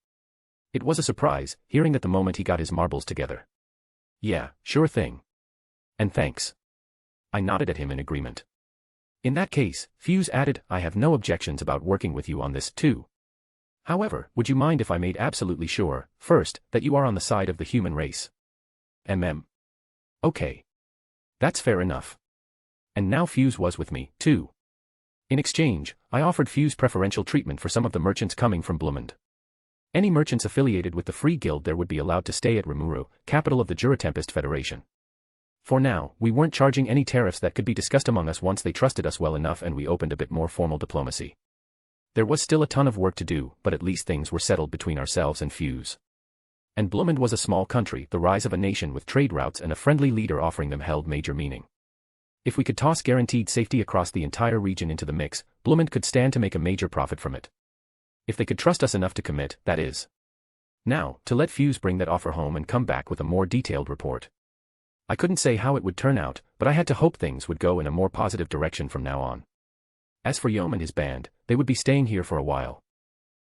It was a surprise, hearing at the moment he got his marbles together. Yeah, sure thing. And thanks. I nodded at him in agreement. In that case, Fuse added, I have no objections about working with you on this, too. However, would you mind if I made absolutely sure, first, that you are on the side of the human race? Okay. That's fair enough. And now Fuse was with me, too. In exchange, I offered Fuse preferential treatment for some of the merchants coming from Blumund. Any merchants affiliated with the Free Guild there would be allowed to stay at Rimuru, capital of the Tempest Federation. For now, we weren't charging any tariffs that could be discussed among us once they trusted us well enough and we opened a bit more formal diplomacy. There was still a ton of work to do, but at least things were settled between ourselves and Fuse. And Blumund was a small country, the rise of a nation with trade routes and a friendly leader offering them held major meaning. If we could toss guaranteed safety across the entire region into the mix, Blumund could stand to make a major profit from it. If they could trust us enough to commit, that is. Now, to let Fuse bring that offer home and come back with a more detailed report. I couldn't say how it would turn out, but I had to hope things would go in a more positive direction from now on. As for Yome and his band, they would be staying here for a while.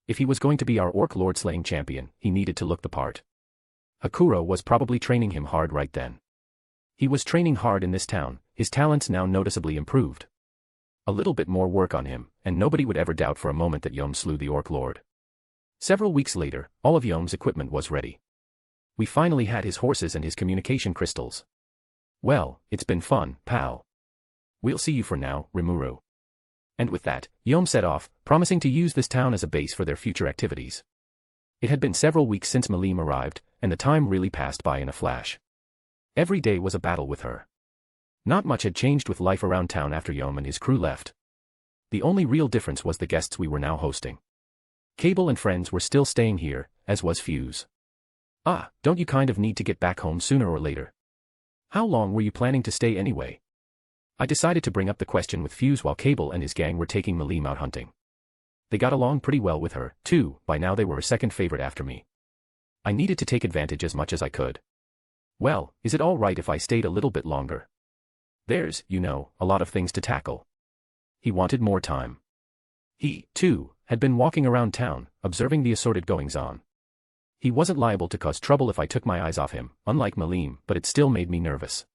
If he was going to be our Orc Lord slaying champion, he needed to look the part. Hakuro was probably training him hard right then. He was training hard in this town, his talents now noticeably improved. A little bit more work on him, and nobody would ever doubt for a moment that Yome slew the Orc Lord. Several weeks later, all of Yome's equipment was ready. We finally had his horses and his communication crystals. Well, it's been fun, pal. We'll see you for now, Rimuru. And with that, Yom set off, promising to use this town as a base for their future activities. It had been several weeks since Milim arrived, and the time really passed by in a flash. Every day was a battle with her. Not much had changed with life around town after Yom and his crew left. The only real difference was the guests we were now hosting. Cable and friends were still staying here, as was Fuse. Ah, don't you kind of need to get back home sooner or later? How long were you planning to stay anyway? I decided to bring up the question with Fuse while Cable and his gang were taking Milim out hunting. They got along pretty well with her, too. By now they were a second favorite after me. I needed to take advantage as much as I could. Well, is it all right if I stayed a little bit longer? There's, you know, a lot of things to tackle. He wanted more time. He, too, had been walking around town, observing the assorted goings-on. He wasn't liable to cause trouble if I took my eyes off him, unlike Milim, but it still made me nervous.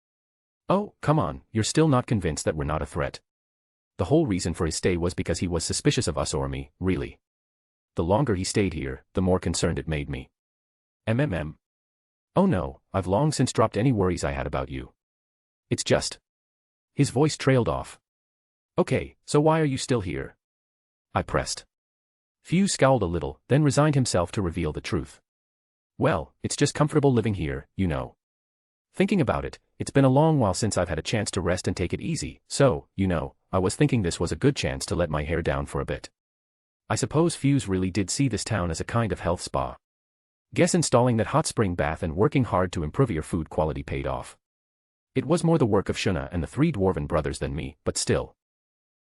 Oh, come on, you're still not convinced that we're not a threat. The whole reason for his stay was because he was suspicious of us or me, really. The longer he stayed here, the more concerned it made me. Oh no, I've long since dropped any worries I had about you. It's just... His voice trailed off. Okay, so why are you still here? I pressed. Fuse scowled a little, then resigned himself to reveal the truth. Well, it's just comfortable living here, you know. Thinking about it, it's been a long while since I've had a chance to rest and take it easy, so, you know, I was thinking this was a good chance to let my hair down for a bit. I suppose Fuse really did see this town as a kind of health spa. Guess installing that hot spring bath and working hard to improve your food quality paid off. It was more the work of Shuna and the 3 dwarven brothers than me, but still.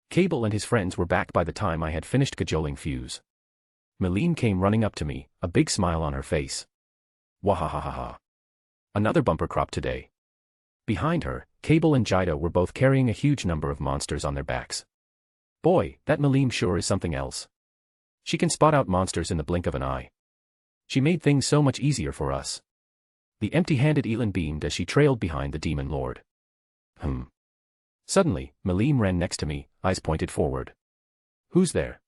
Cable and his friends were back by the time I had finished cajoling Fuse. Milim came running up to me, a big smile on her face. Wahahaha. Another bumper crop today. Behind her, Cable and Jida were both carrying a huge number of monsters on their backs. Boy, that Milim sure is something else. She can spot out monsters in the blink of an eye. She made things so much easier for us. The empty-handed Elin beamed as she trailed behind the demon lord. Suddenly, Milim ran next to me, eyes pointed forward. Who's there?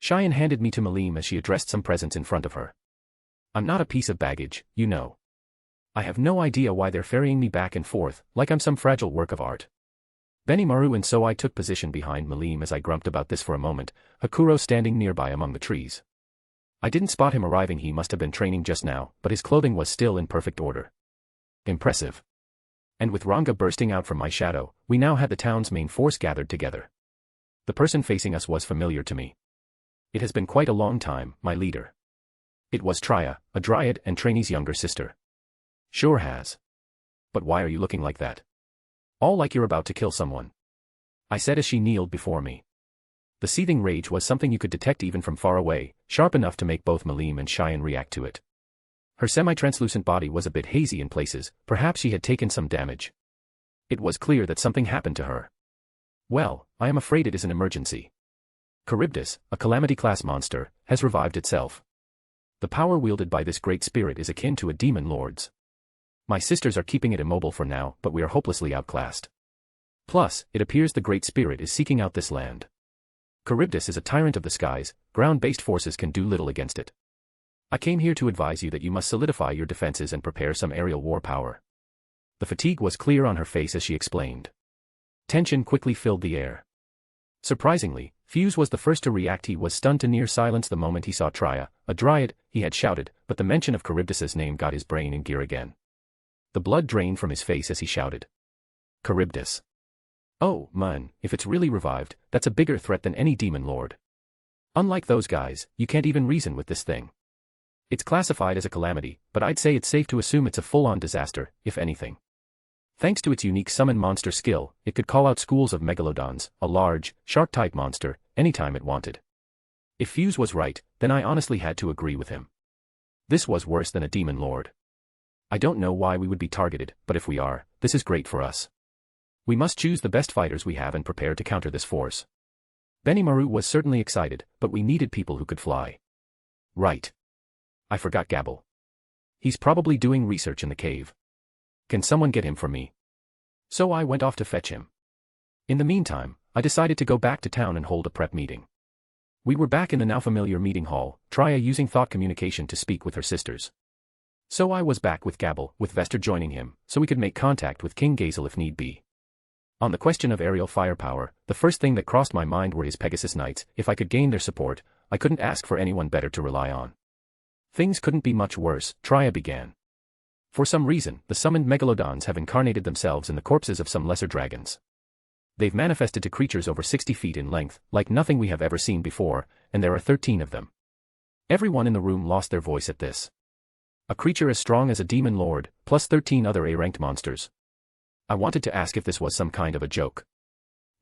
Cheyenne handed me to Milim as she addressed some presents in front of her. I'm not a piece of baggage, you know. I have no idea why they're ferrying me back and forth, like I'm some fragile work of art. Benimaru and so I took position behind Milim as I grumped about this for a moment, Hakuro standing nearby among the trees. I didn't spot him arriving. He must have been training just now, but his clothing was still in perfect order. Impressive. And with Ranga bursting out from my shadow, we now had the town's main force gathered together. The person facing us was familiar to me. It has been quite a long time, my leader. It was Trya, a dryad and Trainee's younger sister. Sure has. But why are you looking like that? All like you're about to kill someone. I said as she kneeled before me. The seething rage was something you could detect even from far away, sharp enough to make both Milim and Cheyenne react to it. Her semi-translucent body was a bit hazy in places, perhaps she had taken some damage. It was clear that something happened to her. Well, I am afraid it is an emergency. Charybdis, a calamity-class monster, has revived itself. The power wielded by this great spirit is akin to a demon lord's. My sisters are keeping it immobile for now, but we are hopelessly outclassed. Plus, it appears the great spirit is seeking out this land. Charybdis is a tyrant of the skies, ground-based forces can do little against it. I came here to advise you that you must solidify your defenses and prepare some aerial war power. The fatigue was clear on her face as she explained. Tension quickly filled the air. Surprisingly, Fuse was the first to react. He was stunned to near silence the moment he saw Trya, a dryad, he had shouted, but the mention of Charybdis's name got his brain in gear again. The blood drained from his face as he shouted. Charybdis. Oh, man, if it's really revived, that's a bigger threat than any demon lord. Unlike those guys, you can't even reason with this thing. It's classified as a calamity, but I'd say it's safe to assume it's a full-on disaster, if anything. Thanks to its unique summon monster skill, it could call out schools of megalodons, a large, shark-type monster, anytime it wanted. If Fuse was right, then I honestly had to agree with him. This was worse than a demon lord. I don't know why we would be targeted, but if we are, this is great for us. We must choose the best fighters we have and prepare to counter this force. Benimaru was certainly excited, but we needed people who could fly. Right. I forgot Gabble. He's probably doing research in the cave. Can someone get him for me? So I went off to fetch him. In the meantime, I decided to go back to town and hold a prep meeting. We were back in the now familiar meeting hall, Trya using thought communication to speak with her sisters. So I was back with Gabble, with Vester joining him, so we could make contact with King Gazel if need be. On the question of aerial firepower, the first thing that crossed my mind were his Pegasus Knights. If I could gain their support, I couldn't ask for anyone better to rely on. Things couldn't be much worse, Tria began. For some reason, the summoned megalodons have incarnated themselves in the corpses of some lesser dragons. They've manifested to creatures over 60 feet in length, like nothing we have ever seen before, and there are 13 of them. Everyone in the room lost their voice at this. A creature as strong as a demon lord, plus 13 other A-ranked monsters. I wanted to ask if this was some kind of a joke.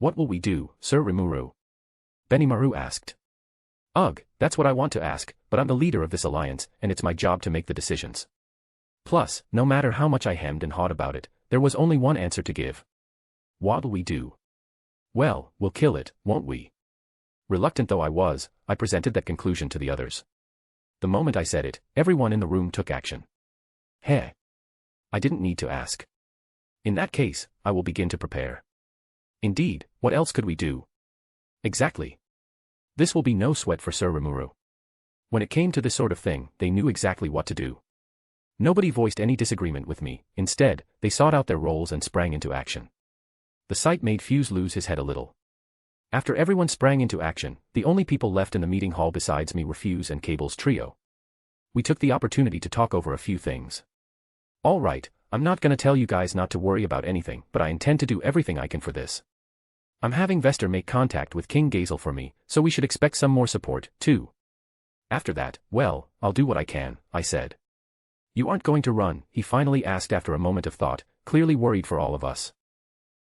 What will we do, Sir Rimuru? Benimaru asked. Ugh, that's what I want to ask, but I'm the leader of this alliance, and it's my job to make the decisions. Plus, no matter how much I hemmed and hawed about it, there was only one answer to give. What'll we do? Well, we'll kill it, won't we? Reluctant though I was, I presented that conclusion to the others. The moment I said it, everyone in the room took action. Heh. I didn't need to ask. In that case, I will begin to prepare. Indeed, what else could we do? Exactly. This will be no sweat for Sir Rimuru. When it came to this sort of thing, they knew exactly what to do. Nobody voiced any disagreement with me. Instead, they sought out their roles and sprang into action. The sight made Fuse lose his head a little. After everyone sprang into action, the only people left in the meeting hall besides me were Fuse and Cable's trio. We took the opportunity to talk over a few things. All right, I'm not gonna tell you guys not to worry about anything, but I intend to do everything I can for this. I'm having Vester make contact with King Gazel for me, so we should expect some more support, too. After that, well, I'll do what I can, I said. You aren't going to run, he finally asked after a moment of thought, clearly worried for all of us.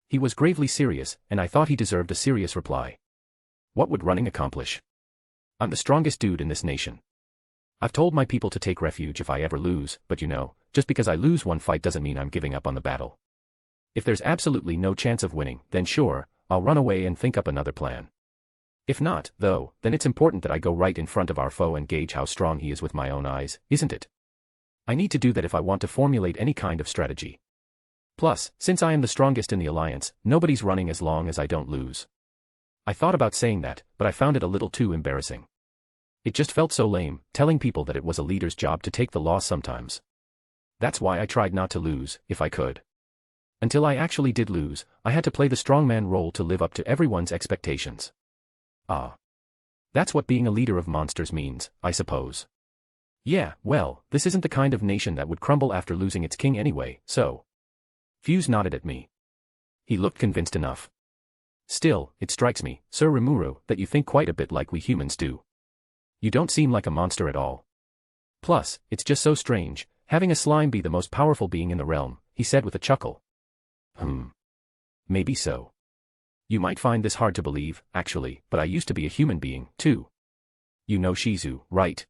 He was gravely serious, and I thought he deserved a serious reply. What would running accomplish? I'm the strongest dude in this nation. I've told my people to take refuge if I ever lose, but you know, just because I lose one fight doesn't mean I'm giving up on the battle. If there's absolutely no chance of winning, then sure, I'll run away and think up another plan. If not, though, then it's important that I go right in front of our foe and gauge how strong he is with my own eyes, isn't it? I need to do that if I want to formulate any kind of strategy. Plus, since I am the strongest in the alliance, nobody's running as long as I don't lose. I thought about saying that, but I found it a little too embarrassing. It just felt so lame, telling people that it was a leader's job to take the loss sometimes. That's why I tried not to lose, if I could. Until I actually did lose, I had to play the strongman role to live up to everyone's expectations. Ah. That's what being a leader of monsters means, I suppose. Yeah, well, this isn't the kind of nation that would crumble after losing its king anyway, so. Fuse nodded at me. He looked convinced enough. Still, it strikes me, Sir Rimuru, that you think quite a bit like we humans do. You don't seem like a monster at all. Plus, it's just so strange, having a slime be the most powerful being in the realm, he said with a chuckle. Maybe so. You might find this hard to believe, actually, but I used to be a human being, too. You know Shizu, right?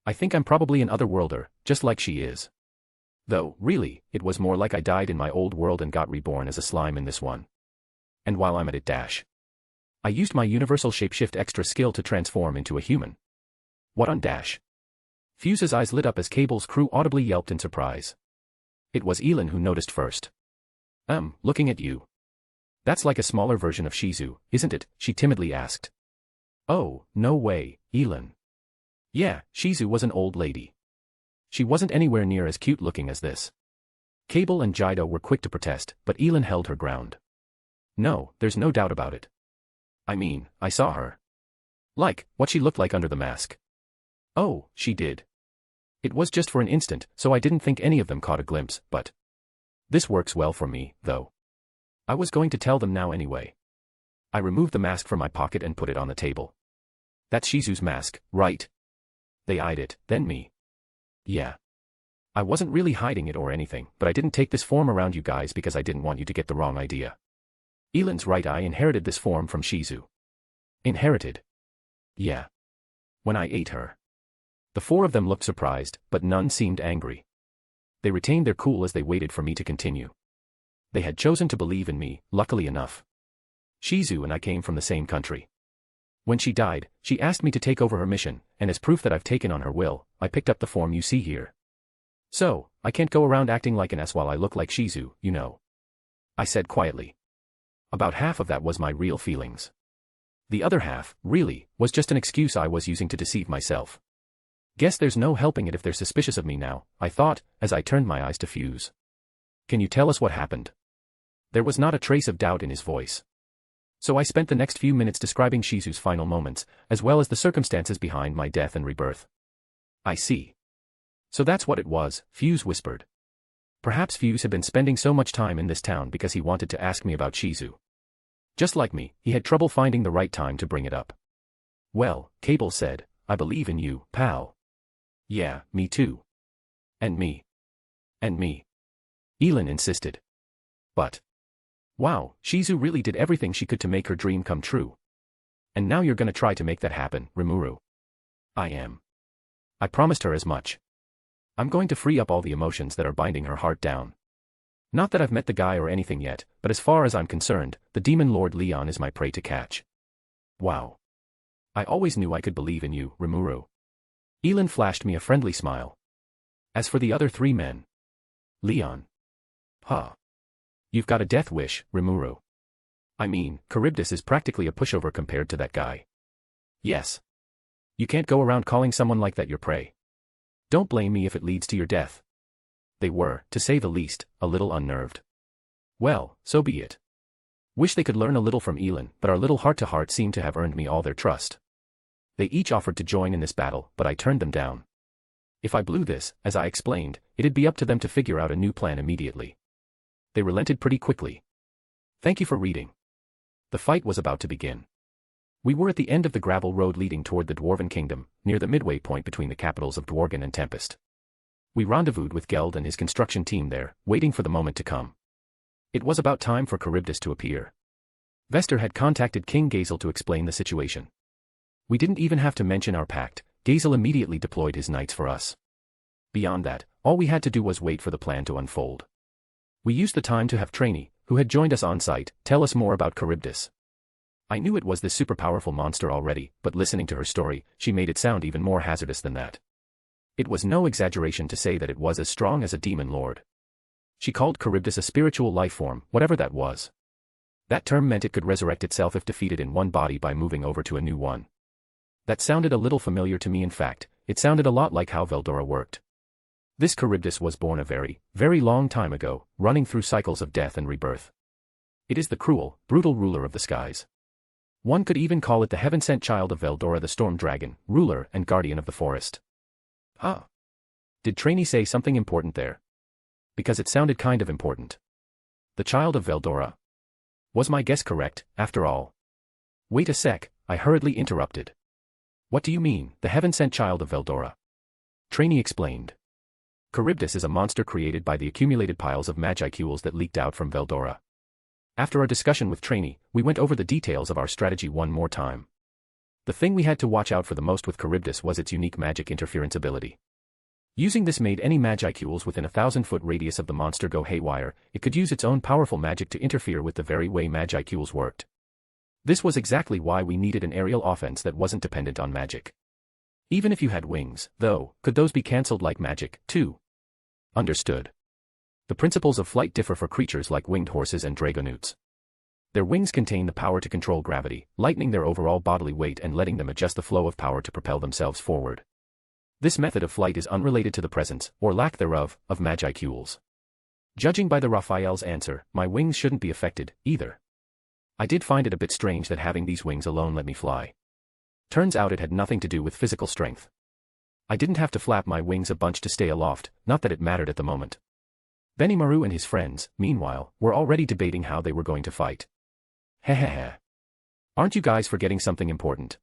I think I'm probably an otherworlder, just like she is. Though, really, it was more like I died in my old world and got reborn as a slime in this one. And while I'm at it I used my universal shapeshift extra skill to transform into a human. What on dash? Fuse's eyes lit up as Cable's crew audibly yelped in surprise. It was Elin who noticed first. Looking at you. That's like a smaller version of Shizu, isn't it? She timidly asked. Oh, no way, Elin. Yeah, Shizu was an old lady. She wasn't anywhere near as cute looking as this. Cable and Jido were quick to protest, but Elin held her ground. No, there's no doubt about it. I mean, I saw her. Like, what she looked like under the mask. Oh, she did. It was just for an instant, so I didn't think any of them caught a glimpse, but. This works well for me, though. I was going to tell them now anyway. I removed the mask from my pocket and put it on the table. That's Shizu's mask, right? They eyed it, then me. Yeah. I wasn't really hiding it or anything, but I didn't take this form around you guys because I didn't want you to get the wrong idea. Elin's right eye inherited this form from Shizu. Inherited? Yeah. When I ate her. The four of them looked surprised, but none seemed angry. They retained their cool as they waited for me to continue. They had chosen to believe in me, luckily enough. Shizu and I came from the same country. When she died, she asked me to take over her mission, and as proof that I've taken on her will, I picked up the form you see here. So, I can't go around acting like an ass while I look like Shizu, you know. I said quietly. About half of that was my real feelings. The other half, really, was just an excuse I was using to deceive myself. Guess there's no helping it if they're suspicious of me now, I thought, as I turned my eyes to Fuse. Can you tell us what happened? There was not a trace of doubt in his voice. So I spent the next few minutes describing Shizu's final moments, as well as the circumstances behind my death and rebirth. I see. So that's what it was, Fuse whispered. Perhaps Fuse had been spending so much time in this town because he wanted to ask me about Shizu. Just like me, he had trouble finding the right time to bring it up. Well, Cable said, I believe in you, pal. Yeah, me too. And me. And me. Elin insisted. But. Wow, Shizu really did everything she could to make her dream come true. And now you're gonna try to make that happen, Rimuru. I am. I promised her as much. I'm going to free up all the emotions that are binding her heart down. Not that I've met the guy or anything yet, but as far as I'm concerned, the Demon Lord Leon is my prey to catch. Wow. I always knew I could believe in you, Rimuru. Elin flashed me a friendly smile. As for the other 3 men. Leon. Huh. You've got a death wish, Rimuru. I mean, Charybdis is practically a pushover compared to that guy. Yes. You can't go around calling someone like that your prey. Don't blame me if it leads to your death. They were, to say the least, a little unnerved. Well, so be it. Wish they could learn a little from Elin, but our little heart-to-heart seemed to have earned me all their trust. They each offered to join in this battle, but I turned them down. If I blew this, as I explained, it'd be up to them to figure out a new plan immediately. They relented pretty quickly. Thank you for reading. The fight was about to begin. We were at the end of the gravel road leading toward the Dwarven Kingdom, near the midway point between the capitals of Dwargon and Tempest. We rendezvoused with Geld and his construction team there, waiting for the moment to come. It was about time for Charybdis to appear. Vester had contacted King Gazel to explain the situation. We didn't even have to mention our pact, Gazel immediately deployed his knights for us. Beyond that, all we had to do was wait for the plan to unfold. We used the time to have Trainee, who had joined us on site, tell us more about Charybdis. I knew it was this super powerful monster already, but listening to her story, she made it sound even more hazardous than that. It was no exaggeration to say that it was as strong as a demon lord. She called Charybdis a spiritual life form, whatever that was. That term meant it could resurrect itself if defeated in one body by moving over to a new one. That sounded a little familiar to me. In fact, it sounded a lot like how Veldora worked. This Charybdis was born a very, very long time ago, running through cycles of death and rebirth. It is the cruel, brutal ruler of the skies. One could even call it the heaven-sent child of Veldora, the storm dragon, ruler and guardian of the forest. Huh. Did Trainee say something important there? Because it sounded kind of important. The child of Veldora. Was my guess correct, after all? Wait a sec, I hurriedly interrupted. What do you mean, the heaven-sent child of Veldora? Trainee explained. Charybdis is a monster created by the accumulated piles of magicules that leaked out from Veldora. After our discussion with Trainee, we went over the details of our strategy one more time. The thing we had to watch out for the most with Charybdis was its unique magic interference ability. Using this made any magicules within a 1,000-foot radius of the monster go haywire. It could use its own powerful magic to interfere with the very way magicules worked. This was exactly why we needed an aerial offense that wasn't dependent on magic. Even if you had wings, though, could those be cancelled like magic, too? Understood. The principles of flight differ for creatures like winged horses and dragonutes. Their wings contain the power to control gravity, lightening their overall bodily weight and letting them adjust the flow of power to propel themselves forward. This method of flight is unrelated to the presence, or lack thereof, of magicules. Judging by the Raphael's answer, my wings shouldn't be affected, either. I did find it a bit strange that having these wings alone let me fly. Turns out it had nothing to do with physical strength. I didn't have to flap my wings a bunch to stay aloft, not that it mattered at the moment. Benimaru and his friends, meanwhile, were already debating how they were going to fight. Hehehe. Aren't you guys forgetting something important?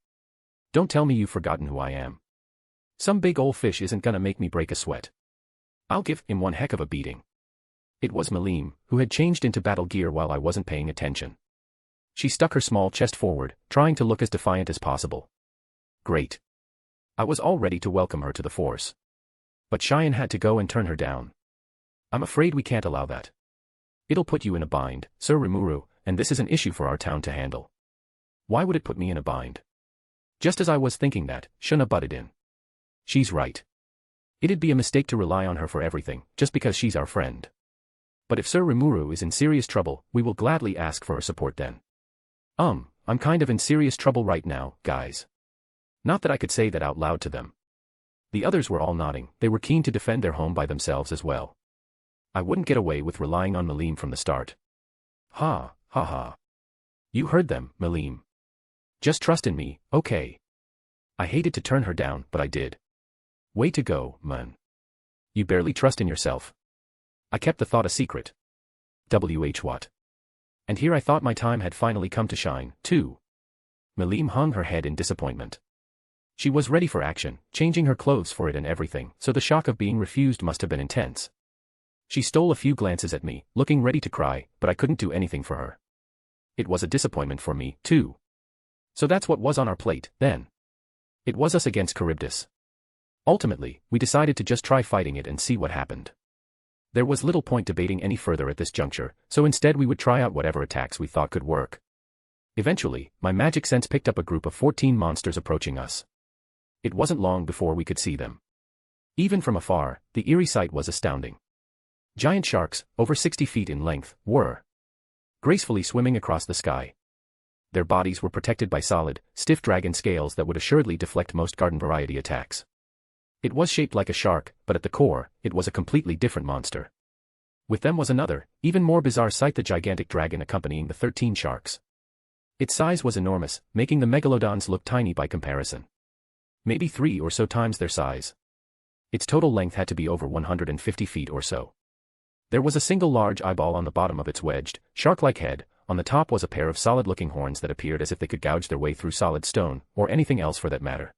Don't tell me you've forgotten who I am. Some big ol' fish isn't gonna make me break a sweat. I'll give him one heck of a beating. It was Milim, who had changed into battle gear while I wasn't paying attention. She stuck her small chest forward, trying to look as defiant as possible. Great. I was all ready to welcome her to the force. But Cheyenne had to go and turn her down. I'm afraid we can't allow that. It'll put you in a bind, Sir Rimuru, and this is an issue for our town to handle. Why would it put me in a bind? Just as I was thinking that, Shuna butted in. She's right. It'd be a mistake to rely on her for everything, just because she's our friend. But if Sir Rimuru is in serious trouble, we will gladly ask for her support then. I'm kind of in serious trouble right now, guys. Not that I could say that out loud to them. The others were all nodding, they were keen to defend their home by themselves as well. I wouldn't get away with relying on Milim from the start. Ha, ha ha. You heard them, Milim. Just trust in me, okay? I hated to turn her down, but I did. Way to go, man. You barely trust in yourself. I kept the thought a secret. What? And here I thought my time had finally come to shine, too. Milim hung her head in disappointment. She was ready for action, changing her clothes for it and everything, so the shock of being refused must have been intense. She stole a few glances at me, looking ready to cry, but I couldn't do anything for her. It was a disappointment for me, too. So that's what was on our plate, then. It was us against Charybdis. Ultimately, we decided to just try fighting it and see what happened. There was little point debating any further at this juncture, so instead we would try out whatever attacks we thought could work. Eventually, my magic sense picked up a group of 14 monsters approaching us. It wasn't long before we could see them. Even from afar, the eerie sight was astounding. Giant sharks, over 60 feet in length, were gracefully swimming across the sky. Their bodies were protected by solid, stiff dragon scales that would assuredly deflect most garden variety attacks. It was shaped like a shark, but at the core, it was a completely different monster. With them was another, even more bizarre sight, the gigantic dragon accompanying the 13 sharks. Its size was enormous, making the megalodons look tiny by comparison. Maybe 3 or so times their size. Its total length had to be over 150 feet or so. There was a single large eyeball on the bottom of its wedged, shark-like head. On the top was a pair of solid-looking horns that appeared as if they could gouge their way through solid stone, or anything else for that matter.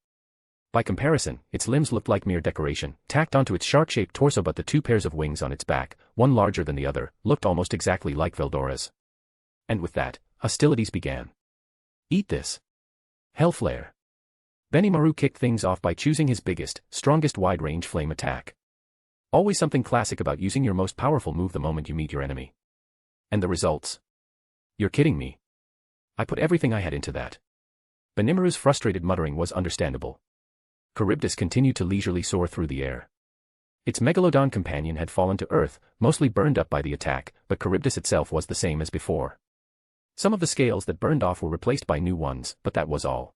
By comparison, its limbs looked like mere decoration, tacked onto its shark-shaped torso, but the 2 pairs of wings on its back, one larger than the other, looked almost exactly like Veldora's. And with that, hostilities began. Eat this. Hellflare. Benimaru kicked things off by choosing his biggest, strongest wide-range flame attack. Always something classic about using your most powerful move the moment you meet your enemy. And the results? You're kidding me. I put everything I had into that. Benimaru's frustrated muttering was understandable. Charybdis continued to leisurely soar through the air. Its megalodon companion had fallen to earth, mostly burned up by the attack, but Charybdis itself was the same as before. Some of the scales that burned off were replaced by new ones, but that was all.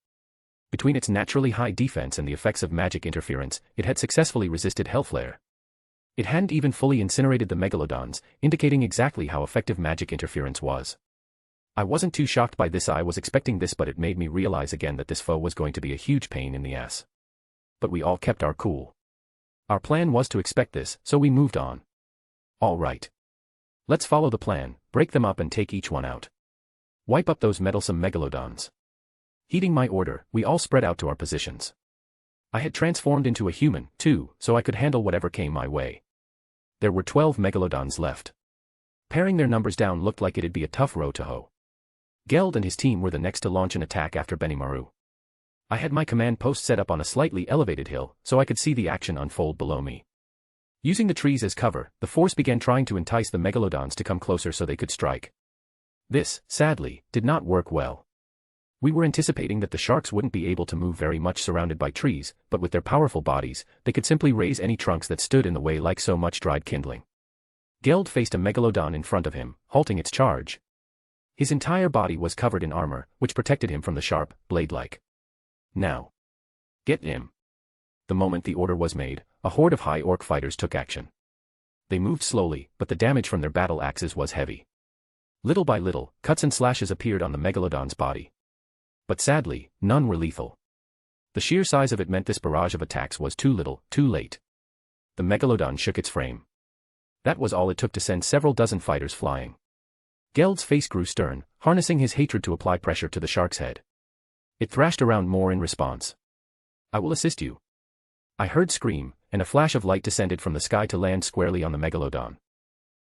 Between its naturally high defense and the effects of magic interference, it had successfully resisted Hellflare. It hadn't even fully incinerated the megalodons, indicating exactly how effective magic interference was. I wasn't too shocked by this. I was expecting this, but it made me realize again that this foe was going to be a huge pain in the ass. But we all kept our cool. Our plan was to expect this, so we moved on. All right. Let's follow the plan, break them up and take each one out. Wipe up those meddlesome megalodons. Heeding my order, we all spread out to our positions. I had transformed into a human, too, so I could handle whatever came my way. There were 12 megalodons left. Paring their numbers down looked like it'd be a tough row to hoe. Geld and his team were the next to launch an attack after Benimaru. I had my command post set up on a slightly elevated hill, so I could see the action unfold below me. Using the trees as cover, the force began trying to entice the megalodons to come closer so they could strike. This, sadly, did not work well. We were anticipating that the sharks wouldn't be able to move very much surrounded by trees, but with their powerful bodies, they could simply raise any trunks that stood in the way like so much dried kindling. Geld faced a megalodon in front of him, halting its charge. His entire body was covered in armor, which protected him from the sharp, blade-like. Now. Get him. The moment the order was made, a horde of high orc fighters took action. They moved slowly, but the damage from their battle axes was heavy. Little by little, cuts and slashes appeared on the megalodon's body. But sadly, none were lethal. The sheer size of it meant this barrage of attacks was too little, too late. The megalodon shook its frame. That was all it took to send several dozen fighters flying. Geld's face grew stern, harnessing his hatred to apply pressure to the shark's head. It thrashed around more in response. I will assist you. I heard scream, and a flash of light descended from the sky to land squarely on the megalodon.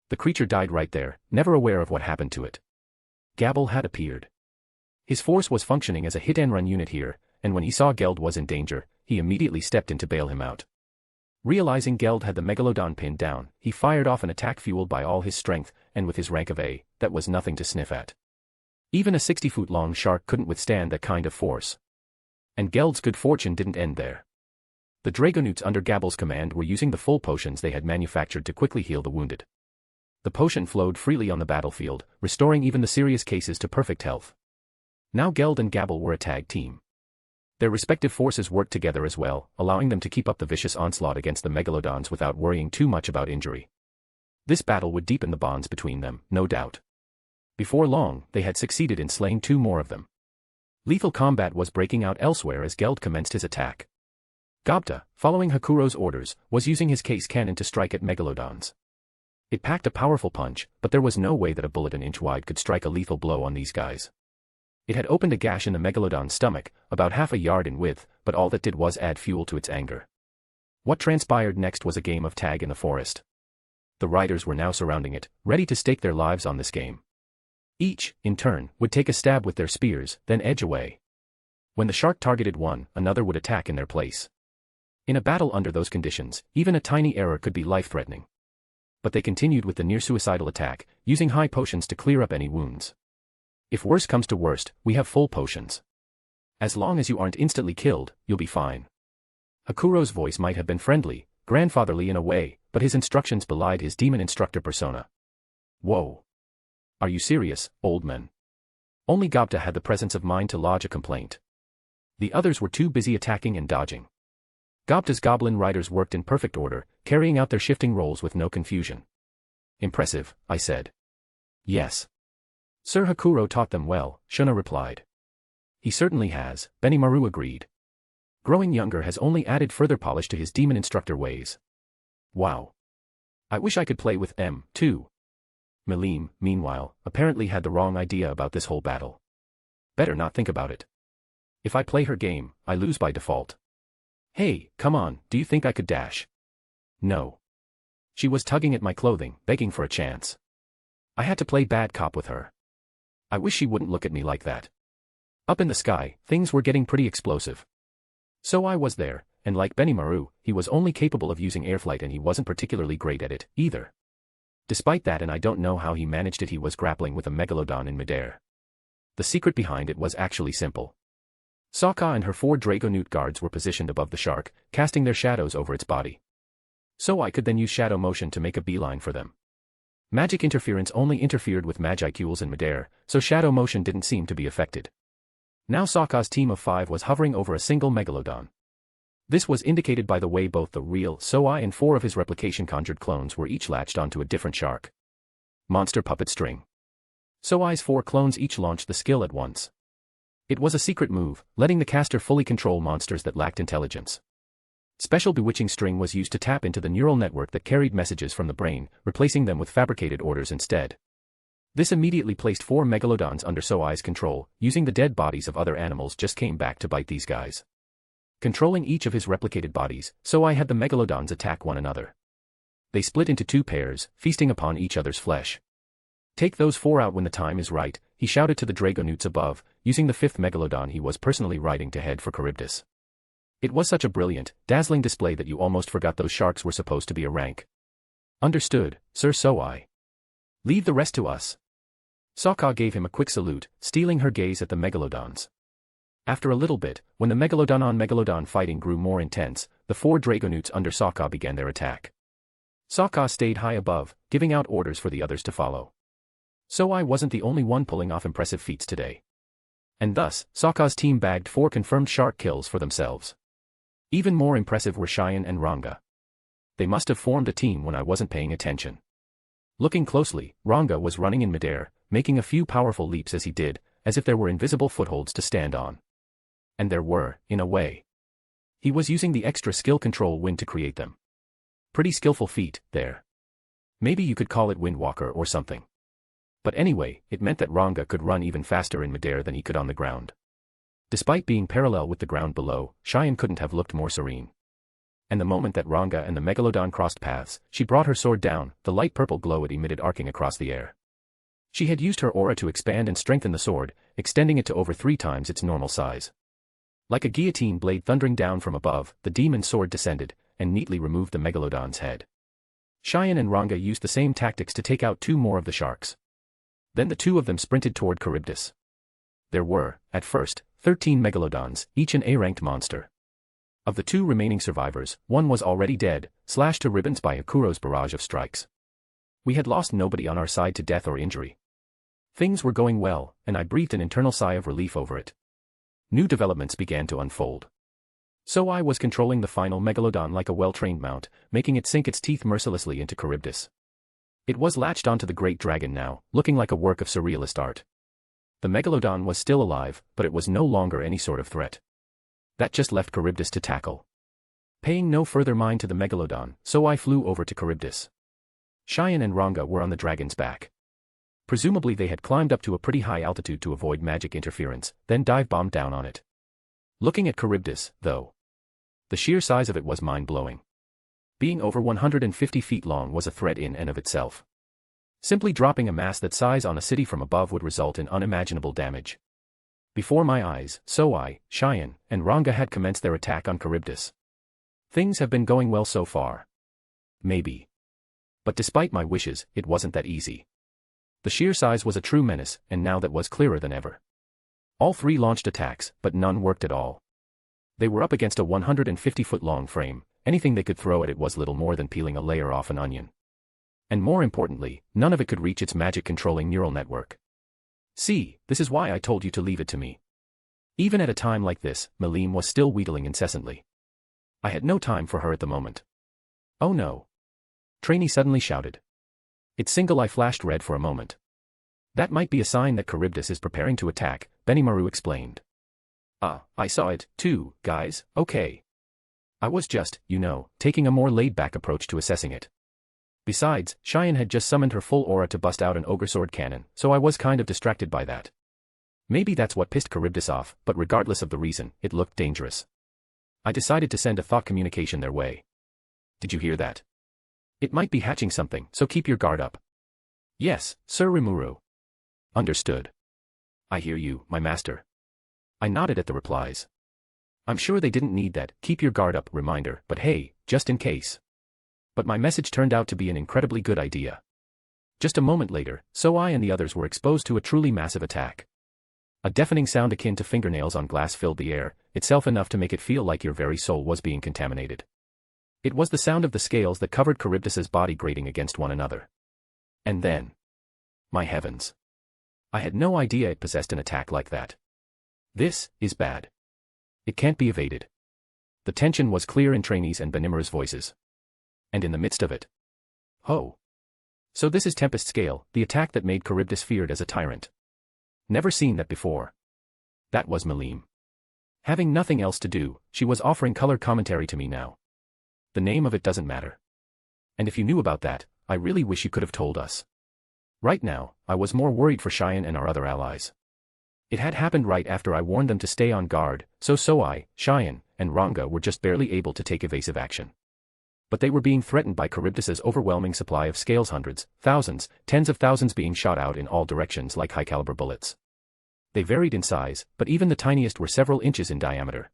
The creature died right there, never aware of what happened to it. Gabble had appeared. His force was functioning as a hit-and-run unit here, and when he saw Geld was in danger, he immediately stepped in to bail him out. Realizing Geld had the megalodon pinned down, he fired off an attack fueled by all his strength, and with his rank of A, that was nothing to sniff at. Even a 60-foot-long shark couldn't withstand that kind of force. And Geld's good fortune didn't end there. The Dragonutes under Gabble's command were using the full potions they had manufactured to quickly heal the wounded. The potion flowed freely on the battlefield, restoring even the serious cases to perfect health. Now Geld and Gabble were a tag team. Their respective forces worked together as well, allowing them to keep up the vicious onslaught against the megalodons without worrying too much about injury. This battle would deepen the bonds between them, no doubt. Before long, they had succeeded in slaying 2 more of them. Lethal combat was breaking out elsewhere as Geld commenced his attack. Gobta, following Hakuro's orders, was using his case cannon to strike at megalodons. It packed a powerful punch, but there was no way that a bullet an inch wide could strike a lethal blow on these guys. It had opened a gash in the megalodon's stomach, about half a yard in width, but all that did was add fuel to its anger. What transpired next was a game of tag in the forest. The riders were now surrounding it, ready to stake their lives on this game. Each, in turn, would take a stab with their spears, then edge away. When the shark targeted one, another would attack in their place. In a battle under those conditions, even a tiny error could be life-threatening. But they continued with the near-suicidal attack, using high potions to clear up any wounds. If worse comes to worst, we have full potions. As long as you aren't instantly killed, you'll be fine. Hakuro's voice might have been friendly, grandfatherly in a way, but his instructions belied his demon instructor persona. Whoa. Are you serious, old man? Only Gobta had the presence of mind to lodge a complaint. The others were too busy attacking and dodging. Gobta's goblin riders worked in perfect order, carrying out their shifting roles with no confusion. Impressive, I said. Yes. Sir Hakuro taught them well, Shuna replied. He certainly has, Benimaru agreed. Growing younger has only added further polish to his demon instructor ways. Wow. I wish I could play with M, too. Milim, meanwhile, apparently had the wrong idea about this whole battle. Better not think about it. If I play her game, I lose by default. Hey, come on, do you think I could dash? No. She was tugging at my clothing, begging for a chance. I had to play bad cop with her. I wish she wouldn't look at me like that. Up in the sky, things were getting pretty explosive. So I was there, and like Benimaru, he was only capable of using airflight and he wasn't particularly great at it, either. Despite that, and I don't know how he managed it, he was grappling with a megalodon in midair. The secret behind it was actually simple. Sokka and her 4 Dragonute guards were positioned above the shark, casting their shadows over its body. So I could then use shadow motion to make a beeline for them. Magic interference only interfered with Magicules in midair, so shadow motion didn't seem to be affected. Now Sokka's team of 5 was hovering over a single megalodon. This was indicated by the way both the real Soai and 4 of his replication-conjured clones were each latched onto a different shark. Monster puppet string. Soai's 4 clones each launched the skill at once. It was a secret move, letting the caster fully control monsters that lacked intelligence. Special bewitching string was used to tap into the neural network that carried messages from the brain, replacing them with fabricated orders instead. This immediately placed 4 megalodons under Soai's control, using the dead bodies of other animals just came back to bite these guys. Controlling each of his replicated bodies, Soai had the megalodons attack one another. They split into 2 pairs, feasting upon each other's flesh. Take those 4 out when the time is right, he shouted to the Dragonutes above, using the 5th megalodon he was personally riding to head for Charybdis. It was such a brilliant, dazzling display that you almost forgot those sharks were supposed to be a rank. Understood, Sir Soai. Leave the rest to us. Sokka gave him a quick salute, stealing her gaze at the megalodons. After a little bit, when the megalodon-on-megalodon fighting grew more intense, the 4 Dragonutes under Sokka began their attack. Sokka stayed high above, giving out orders for the others to follow. Soai wasn't the only one pulling off impressive feats today. And thus, Sokka's team bagged 4 confirmed shark kills for themselves. Even more impressive were Cheyenne and Ranga. They must have formed a team when I wasn't paying attention. Looking closely, Ranga was running in midair, making a few powerful leaps as he did, as if there were invisible footholds to stand on. And there were, in a way. He was using the extra skill control wind to create them. Pretty skillful feat, there. Maybe you could call it Windwalker or something. But anyway, it meant that Ranga could run even faster in midair than he could on the ground. Despite being parallel with the ground below, Cheyenne couldn't have looked more serene. And the moment that Ranga and the megalodon crossed paths, she brought her sword down, the light purple glow it emitted arcing across the air. She had used her aura to expand and strengthen the sword, extending it to over 3 times its normal size. Like a guillotine blade thundering down from above, the demon sword descended, and neatly removed the megalodon's head. Cheyenne and Ranga used the same tactics to take out 2 more of the sharks. Then the 2 of them sprinted toward Charybdis. There were, at first, 13 megalodons, each an A-ranked monster. Of the 2 remaining survivors, 1 was already dead, slashed to ribbons by Hakuro's barrage of strikes. We had lost nobody on our side to death or injury. Things were going well, and I breathed an internal sigh of relief over it. new developments began to unfold. So I was controlling the final megalodon like a well-trained mount, making it sink its teeth mercilessly into Charybdis. It was latched onto the great dragon now, looking like a work of surrealist art. The megalodon was still alive, but it was no longer any sort of threat. That just left Charybdis to tackle. Paying no further mind to the megalodon, so I flew over to Charybdis. Cheyenne and Ranga were on the dragon's back. Presumably they had climbed up to a pretty high altitude to avoid magic interference, then dive-bombed down on it. Looking at Charybdis, though, the sheer size of it was mind-blowing. Being over 150 feet long was a threat in and of itself. Simply dropping a mass that size on a city from above would result in unimaginable damage. Before my eyes, Soai, Cheyenne, and Ranga had commenced their attack on Charybdis. Things have been going well so far. Maybe. But despite my wishes, it wasn't that easy. The sheer size was a true menace, and now that was clearer than ever. All three launched attacks, but none worked at all. They were up against a 150-foot-long frame. Anything they could throw at it was little more than peeling a layer off an onion. And more importantly, none of it could reach its magic-controlling neural network. See, this is why I told you to leave it to me. Even at a time like this, Milim was still wheedling incessantly. I had no time for her at the moment. Oh no. Trainee suddenly shouted. Its single eye flashed red for a moment. That might be a sign that Charybdis is preparing to attack, Benimaru explained. I saw it, too, guys, okay. I was just, taking a more laid-back approach to assessing it. Besides, Cheyenne had just summoned her full aura to bust out an ogre sword cannon, so I was kind of distracted by that. Maybe that's what pissed Charybdis off, but regardless of the reason, it looked dangerous. I decided to send a thought communication their way. Did you hear that? It might be hatching something, so keep your guard up. Yes, Sir Rimuru. Understood. I hear you, my master. I nodded at the replies. I'm sure they didn't need that keep your guard up reminder, but hey, just in case. But my message turned out to be an incredibly good idea. Just a moment later, so I and the others were exposed to a truly massive attack. A deafening sound akin to fingernails on glass filled the air, itself enough to make it feel like your very soul was being contaminated. It was the sound of the scales that covered Charybdis's body grating against one another. And then. My heavens. I had no idea it possessed an attack like that. This is bad. It can't be evaded. The tension was clear in Trainee's and Benimaru's voices. And in the midst of it. Oh. So this is Tempest scale, the attack that made Charybdis feared as a tyrant. Never seen that before. That was Milim. Having nothing else to do, she was offering color commentary to me now. The name of it doesn't matter. And if you knew about that, I really wish you could have told us. Right now, I was more worried for Cheyenne and our other allies. It had happened right after I warned them to stay on guard, so Soai, Cheyenne, and Ranga were just barely able to take evasive action. But they were being threatened by Charybdis's overwhelming supply of scales, hundreds, thousands, tens of thousands being shot out in all directions like high-caliber bullets. They varied in size, but even the tiniest were several inches in diameter.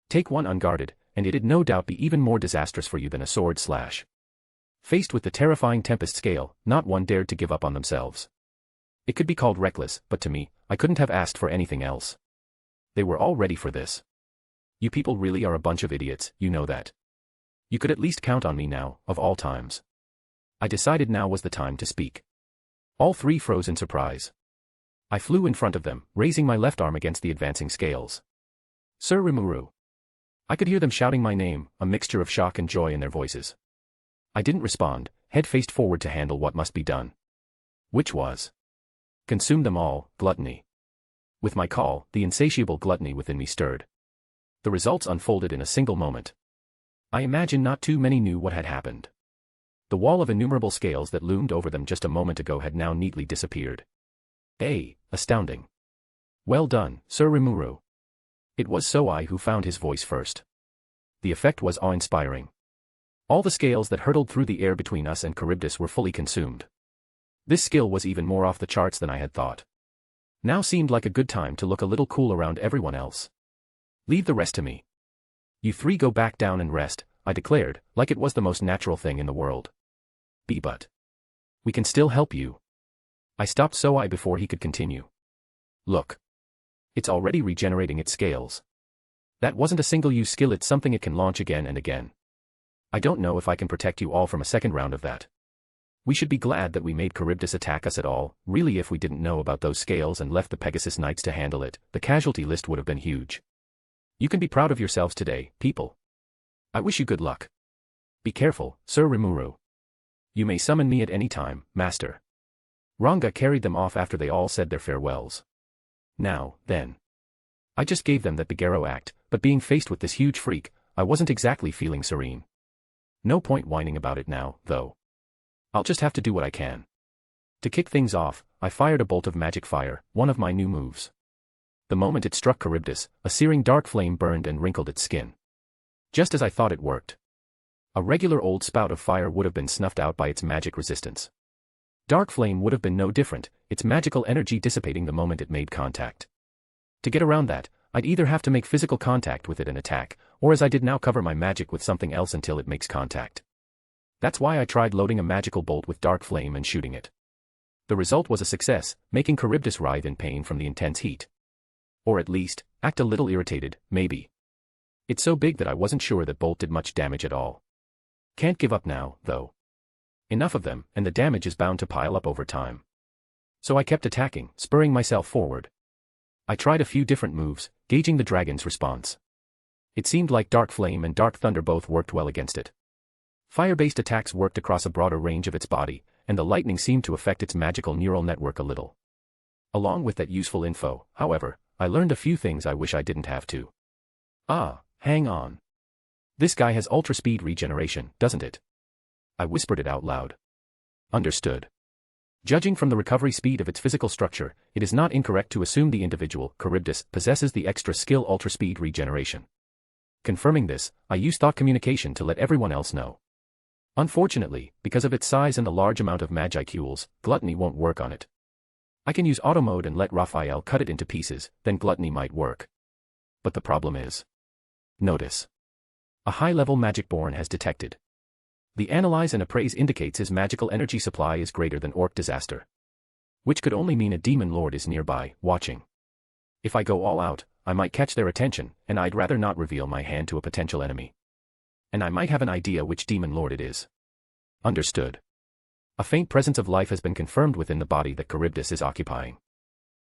Take one unguarded, and it'd no doubt be even more disastrous for you than a sword slash. Faced with the terrifying Tempest scale, not one dared to give up on themselves. It could be called reckless, but to me, I couldn't have asked for anything else. They were all ready for this. You people really are a bunch of idiots, you know that. You could at least count on me now, of all times. I decided now was the time to speak. All three froze in surprise. I flew in front of them, raising my left arm against the advancing scales. Sir Rimuru. I could hear them shouting my name, a mixture of shock and joy in their voices. I didn't respond, head faced forward to handle what must be done. Which was consume them all, gluttony. With my call, the insatiable gluttony within me stirred. The results unfolded in a single moment. I imagine not too many knew what had happened. The wall of innumerable scales that loomed over them just a moment ago had now neatly disappeared. Astounding. Well done, Sir Rimuru. It was Soai who found his voice first. The effect was awe-inspiring. All the scales that hurtled through the air between us and Charybdis were fully consumed. This skill was even more off the charts than I had thought. Now seemed like a good time to look a little cool around everyone else. Leave the rest to me. You three go back down and rest, I declared, like it was the most natural thing in the world. But we can still help you. I stopped Soai before he could continue. Look. It's already regenerating its scales. That wasn't a single-use skill, it's something it can launch again and again. I don't know if I can protect you all from a second round of that. We should be glad that we made Charybdis attack us at all. Really, if we didn't know about those scales and left the Pegasus Knights to handle it, the casualty list would have been huge. You can be proud of yourselves today, people. I wish you good luck. Be careful, Sir Rimuru. You may summon me at any time, Master. Ranga carried them off after they all said their farewells. Now, then. I just gave them that Bigero act, but being faced with this huge freak, I wasn't exactly feeling serene. No point whining about it now, though. I'll just have to do what I can. To kick things off, I fired a bolt of magic fire, one of my new moves. The moment it struck Charybdis, a searing dark flame burned and wrinkled its skin. Just as I thought it worked. A regular old spout of fire would have been snuffed out by its magic resistance. Dark flame would have been no different, its magical energy dissipating the moment it made contact. To get around that, I'd either have to make physical contact with it and attack, or as I did now cover my magic with something else until it makes contact. That's why I tried loading a magical bolt with dark flame and shooting it. The result was a success, making Charybdis writhe in pain from the intense heat. Or at least, act a little irritated, maybe. It's so big that I wasn't sure that bolt did much damage at all. Can't give up now, though. Enough of them, and the damage is bound to pile up over time. So I kept attacking, spurring myself forward. I tried a few different moves, gauging the dragon's response. It seemed like Dark Flame and Dark Thunder both worked well against it. Fire-based attacks worked across a broader range of its body, and the lightning seemed to affect its magical neural network a little. Along with that useful info, however, I learned a few things I wish I didn't have to. Ah, hang on. This guy has ultra-speed regeneration, doesn't it? I whispered it out loud. Understood. Judging from the recovery speed of its physical structure, it is not incorrect to assume the individual, Charybdis, possesses the extra skill ultra-speed regeneration. Confirming this, I use thought communication to let everyone else know. Unfortunately, because of its size and the large amount of Magicules, Gluttony won't work on it. I can use auto mode and let Raphael cut it into pieces, then Gluttony might work. But the problem is. Notice. A high-level Magicborn has detected. The Analyze and Appraise indicates his magical energy supply is greater than Orc Disaster. Which could only mean a Demon Lord is nearby, watching. If I go all out, I might catch their attention, and I'd rather not reveal my hand to a potential enemy. And I might have an idea which Demon Lord it is. Understood. A faint presence of life has been confirmed within the body that Charybdis is occupying.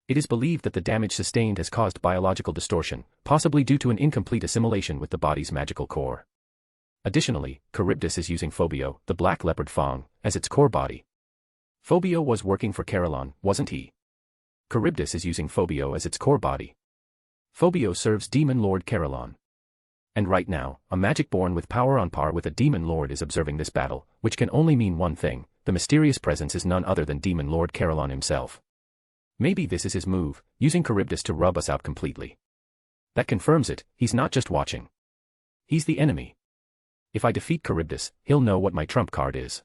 It is believed that the damage sustained has caused biological distortion, possibly due to an incomplete assimilation with the body's magical core. Additionally, Charybdis is using Phobio, the black leopard fang, as its core body. Phobio was working for Carillon, wasn't he? Charybdis is using Phobio as its core body. Phobio serves Demon Lord Carillon. And right now, a Magicborn with power on par with a Demon Lord is observing this battle, which can only mean one thing: the mysterious presence is none other than Demon Lord Carillon himself. Maybe this is his move, using Charybdis to rub us out completely. That confirms it, he's not just watching. He's the enemy. If I defeat Charybdis, he'll know what my trump card is.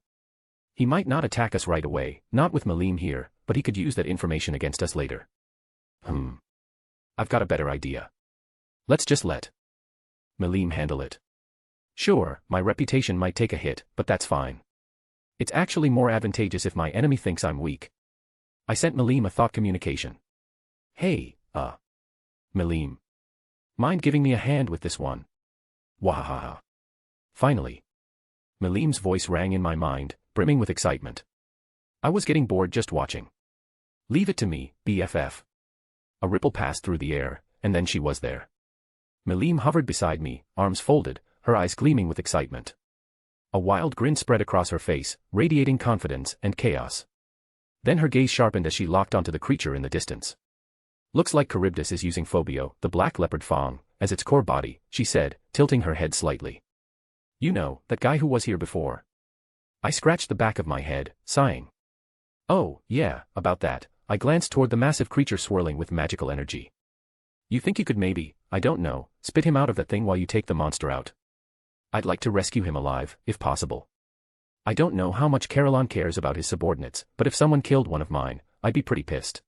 He might not attack us right away, not with Milim here, but he could use that information against us later. I've got a better idea. Let's just let Milim handle it. Sure, my reputation might take a hit, but that's fine. It's actually more advantageous if my enemy thinks I'm weak. I sent Milim a thought communication. Hey, Milim. Mind giving me a hand with this one? Wahaha. Finally. Milim's voice rang in my mind, brimming with excitement. I was getting bored just watching. Leave it to me, BFF. A ripple passed through the air, and then she was there. Milim hovered beside me, arms folded, her eyes gleaming with excitement. A wild grin spread across her face, radiating confidence and chaos. Then her gaze sharpened as she locked onto the creature in the distance. Looks like Charybdis is using Phobio, the black leopard fang, as its core body, she said, tilting her head slightly. You know, that guy who was here before. I scratched the back of my head, sighing. Oh, yeah, about that. I glanced toward the massive creature swirling with magical energy. You think you could maybe, I don't know, spit him out of that thing while you take the monster out? I'd like to rescue him alive, if possible. I don't know how much Carillon cares about his subordinates, but if someone killed one of mine, I'd be pretty pissed.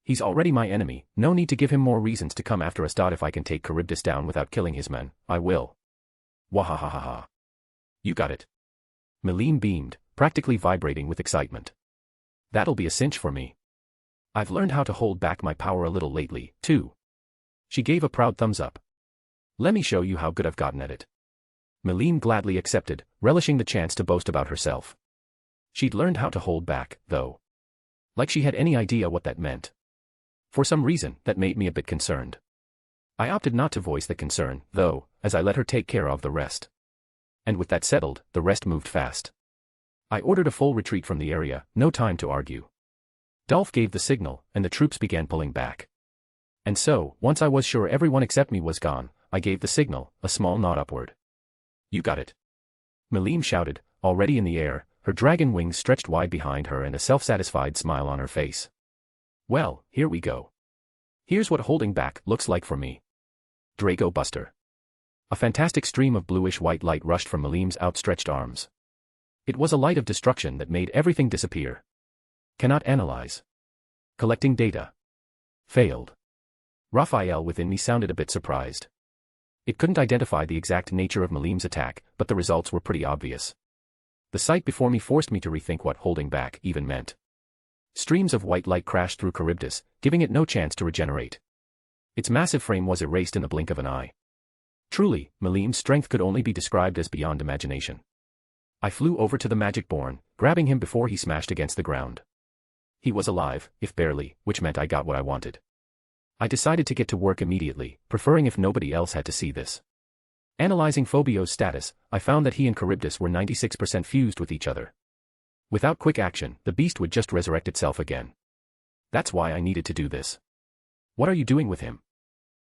He's already my enemy, no need to give him more reasons to come after us. If I can take Charybdis down without killing his men, I will. Wahahaha. You got it. Milim beamed, practically vibrating with excitement. That'll be a cinch for me. I've learned how to hold back my power a little lately, too. She gave a proud thumbs up. Let me show you how good I've gotten at it. Milim gladly accepted, relishing the chance to boast about herself. She'd learned how to hold back, though. Like she had any idea what that meant. For some reason, that made me a bit concerned. I opted not to voice the concern, though, as I let her take care of the rest. And with that settled, the rest moved fast. I ordered a full retreat from the area, no time to argue. Dolph gave the signal, and the troops began pulling back. And so, once I was sure everyone except me was gone, I gave the signal, a small nod upward. You got it. Milim shouted, already in the air, her dragon wings stretched wide behind her and a self-satisfied smile on her face. Well, here we go. Here's what holding back looks like for me. Drago Buster. A fantastic stream of bluish-white light rushed from Milim's outstretched arms. It was a light of destruction that made everything disappear. Cannot analyze. Collecting data. Failed. Raphael within me sounded a bit surprised. It couldn't identify the exact nature of Milim's attack, but the results were pretty obvious. The sight before me forced me to rethink what holding back even meant. Streams of white light crashed through Charybdis, giving it no chance to regenerate. Its massive frame was erased in the blink of an eye. Truly, Milim's strength could only be described as beyond imagination. I flew over to the Magic-born, grabbing him before he smashed against the ground. He was alive, if barely, which meant I got what I wanted. I decided to get to work immediately, preferring if nobody else had to see this. Analyzing Phobio's status, I found that he and Charybdis were 96% fused with each other. Without quick action, the beast would just resurrect itself again. That's why I needed to do this. What are you doing with him?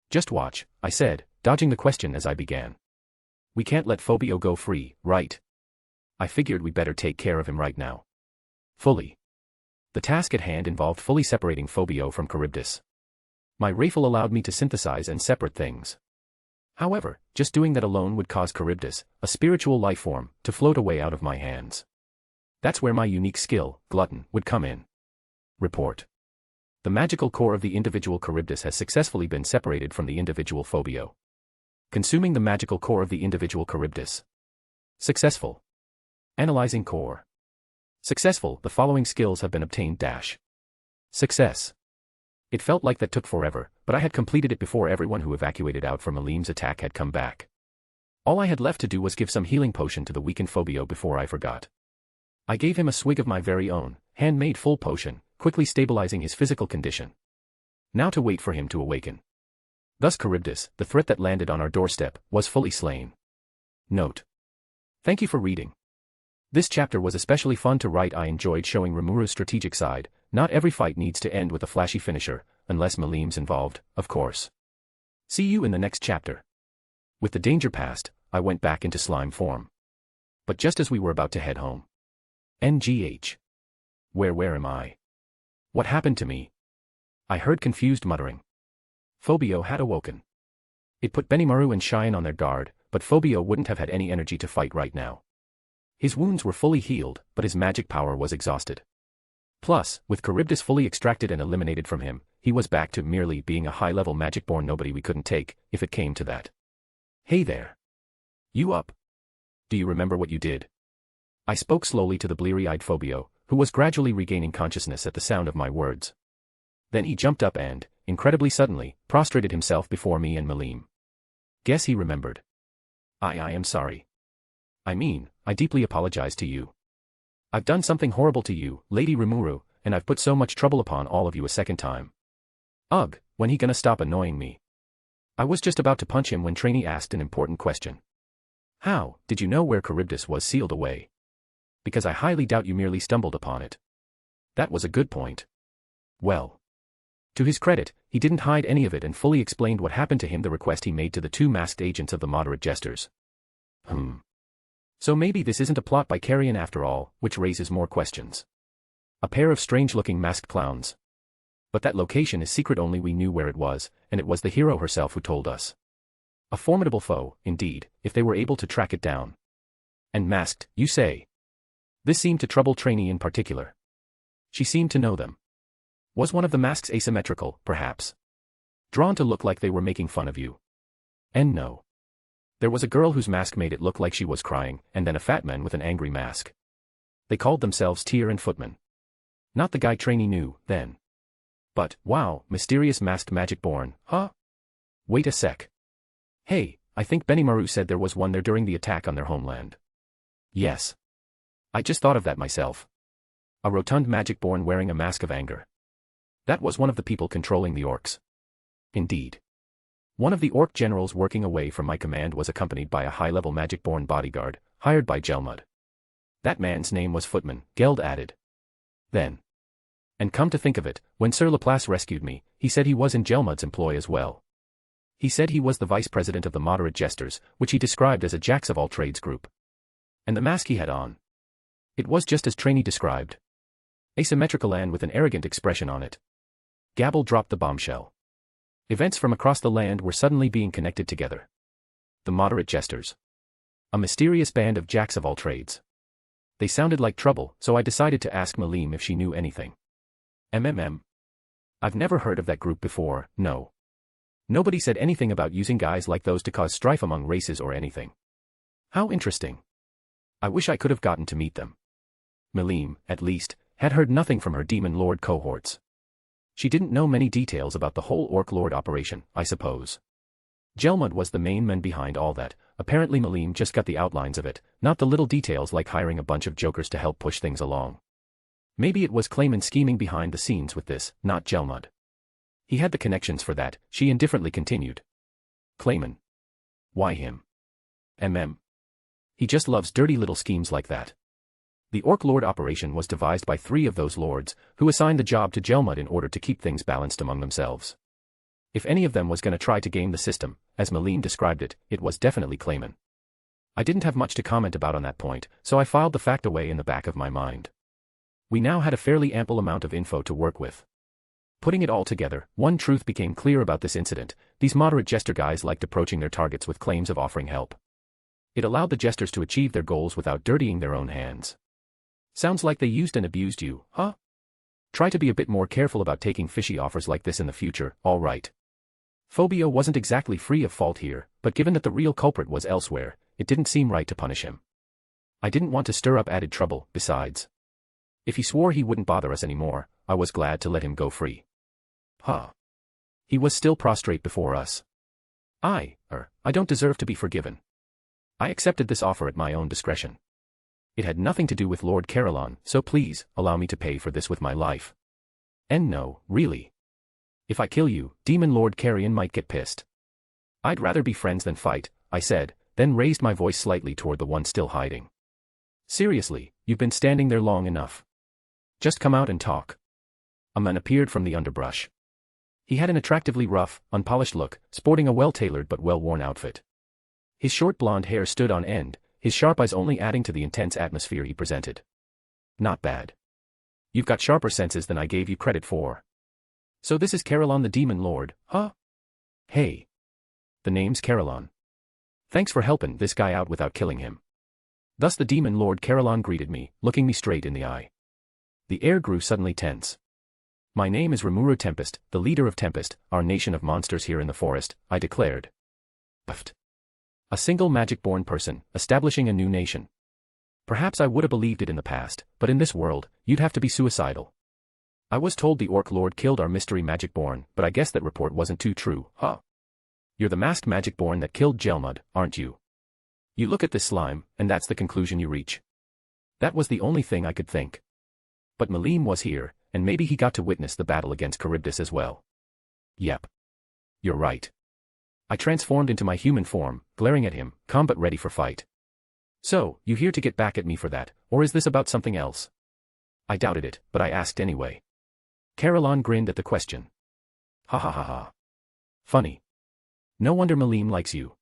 Just watch, I said, dodging the question as I began. We can't let Phobio go free, right? I figured we better take care of him right now. Fully. The task at hand involved fully separating Phobio from Charybdis. My rifle allowed me to synthesize and separate things. However, just doing that alone would cause Charybdis, a spiritual life form, to float away out of my hands. That's where my unique skill, Glutton, would come in. Report. The magical core of the individual Charybdis has successfully been separated from the individual Phobio. Consuming the magical core of the individual Charybdis. Successful. Analyzing core. Successful, the following skills have been obtained. Success. It felt like that took forever, but I had completed it before everyone who evacuated out from Milim's attack had come back. All I had left to do was give some healing potion to the weakened Phobio before I forgot. I gave him a swig of my very own, handmade full potion, quickly stabilizing his physical condition. Now to wait for him to awaken. Thus Charybdis, the threat that landed on our doorstep, was fully slain. Note. Thank you for reading. This chapter was especially fun to write. I enjoyed showing Rimuru's strategic side. Not every fight needs to end with a flashy finisher, unless Milim's involved, of course. See you in the next chapter. With the danger past, I went back into slime form. But just as we were about to head home. NGH. Where am I? What happened to me? I heard confused muttering. Phobio had awoken. It put Benimaru and Cheyenne on their guard, but Phobio wouldn't have had any energy to fight right now. His wounds were fully healed, but his magic power was exhausted. Plus, with Charybdis fully extracted and eliminated from him, he was back to merely being a high-level magic-born nobody we couldn't take, if it came to that. Hey there. You up? Do you remember what you did? I spoke slowly to the bleary-eyed Phobio, who was gradually regaining consciousness at the sound of my words. Then he jumped up and, incredibly suddenly, prostrated himself before me and Milim. Guess he remembered. I am sorry. I mean, I deeply apologize to you. I've done something horrible to you, Lady Rimuru, and I've put so much trouble upon all of you a second time. Ugh, when he gonna stop annoying me? I was just about to punch him when Trainee asked an important question. How did you know where Charybdis was sealed away? Because I highly doubt you merely stumbled upon it. That was a good point. Well. To his credit, he didn't hide any of it and fully explained what happened to him, the request he made to the two masked agents of the moderate jesters. So maybe this isn't a plot by Carrion after all, which raises more questions. A pair of strange-looking masked clowns. But that location is secret, only we knew where it was, and it was the hero herself who told us. A formidable foe, indeed, if they were able to track it down. And masked, you say? This seemed to trouble Trainee in particular. She seemed to know them. Was one of the masks asymmetrical, perhaps? Drawn to look like they were making fun of you? And no. There was a girl whose mask made it look like she was crying, and then a fat man with an angry mask. They called themselves Tyr and Footman. Not the guy Trainee knew, then. But, wow, mysterious masked magic-born, huh? Wait a sec. Hey, I think Benimaru said there was one there during the attack on their homeland. Yes. I just thought of that myself. A rotund magic-born wearing a mask of anger. That was one of the people controlling the orcs. Indeed. One of the orc generals working away from my command was accompanied by a high-level magic-born bodyguard, hired by Gelmud. That man's name was Footman, Geld added. Then. And come to think of it, when Sir Laplace rescued me, he said he was in Gelmud's employ as well. He said he was the vice president of the Moderate Jesters, which he described as a jacks-of-all-trades group. And the mask he had on. It was just as Trainee described. Asymmetrical and with an arrogant expression on it. Gabble dropped the bombshell. Events from across the land were suddenly being connected together. The Moderate Jesters. A mysterious band of jacks-of-all-trades. They sounded like trouble, so I decided to ask Milim if she knew anything. I've never heard of that group before, no. Nobody said anything about using guys like those to cause strife among races or anything. How interesting. I wish I could have gotten to meet them. Milim, at least, had heard nothing from her Demon Lord cohorts. She didn't know many details about the whole Orc Lord operation, I suppose. Gelmud was the main man behind all that. Apparently Milim just got the outlines of it, not the little details like hiring a bunch of jokers to help push things along. Maybe it was Clayman scheming behind the scenes with this, not Gelmud. He had the connections for that, she indifferently continued. Clayman. Why him? He just loves dirty little schemes like that. The Orc Lord operation was devised by 3 of those lords, who assigned the job to Gelmud in order to keep things balanced among themselves. If any of them was going to try to game the system, as Milim described it, it was definitely Clayman. I didn't have much to comment about on that point, so I filed the fact away in the back of my mind. We now had a fairly ample amount of info to work with. Putting it all together, one truth became clear about this incident: these moderate jester guys liked approaching their targets with claims of offering help. It allowed the jesters to achieve their goals without dirtying their own hands. Sounds like they used and abused you, huh? Try to be a bit more careful about taking fishy offers like this in the future, all right. Phobia wasn't exactly free of fault here, but given that the real culprit was elsewhere, it didn't seem right to punish him. I didn't want to stir up added trouble, besides. If he swore he wouldn't bother us anymore, I was glad to let him go free. Huh. He was still prostrate before us. I don't deserve to be forgiven. I accepted this offer at my own discretion. It had nothing to do with Lord Carillon, so please, allow me to pay for this with my life. And no, really. If I kill you, Demon Lord Carrion might get pissed. I'd rather be friends than fight, I said, then raised my voice slightly toward the one still hiding. Seriously, you've been standing there long enough. Just come out and talk. A man appeared from the underbrush. He had an attractively rough, unpolished look, sporting a well-tailored but well-worn outfit. His short blonde hair stood on end, his sharp eyes only adding to the intense atmosphere he presented. Not bad. You've got sharper senses than I gave you credit for. So this is Carillon the Demon Lord, huh? Hey. The name's Carillon. Thanks for helping this guy out without killing him. Thus the Demon Lord Carillon greeted me, looking me straight in the eye. The air grew suddenly tense. My name is Rimuru Tempest, the leader of Tempest, our nation of monsters here in the forest, I declared. Puffed. A single magic-born person, establishing a new nation. Perhaps I would have believed it in the past, but in this world, you'd have to be suicidal. I was told the Orc Lord killed our mystery magic-born, but I guess that report wasn't too true, huh? You're the masked magic-born that killed Gelmud, aren't you? You look at this slime, and that's the conclusion you reach. That was the only thing I could think. But Milim was here, and maybe he got to witness the battle against Charybdis as well. Yep. You're right. I transformed into my human form, glaring at him, calm but ready for fight. So, you here to get back at me for that, or is this about something else? I doubted it, but I asked anyway. Carillon grinned at the question. Ha ha ha ha. Funny. No wonder Milim likes you.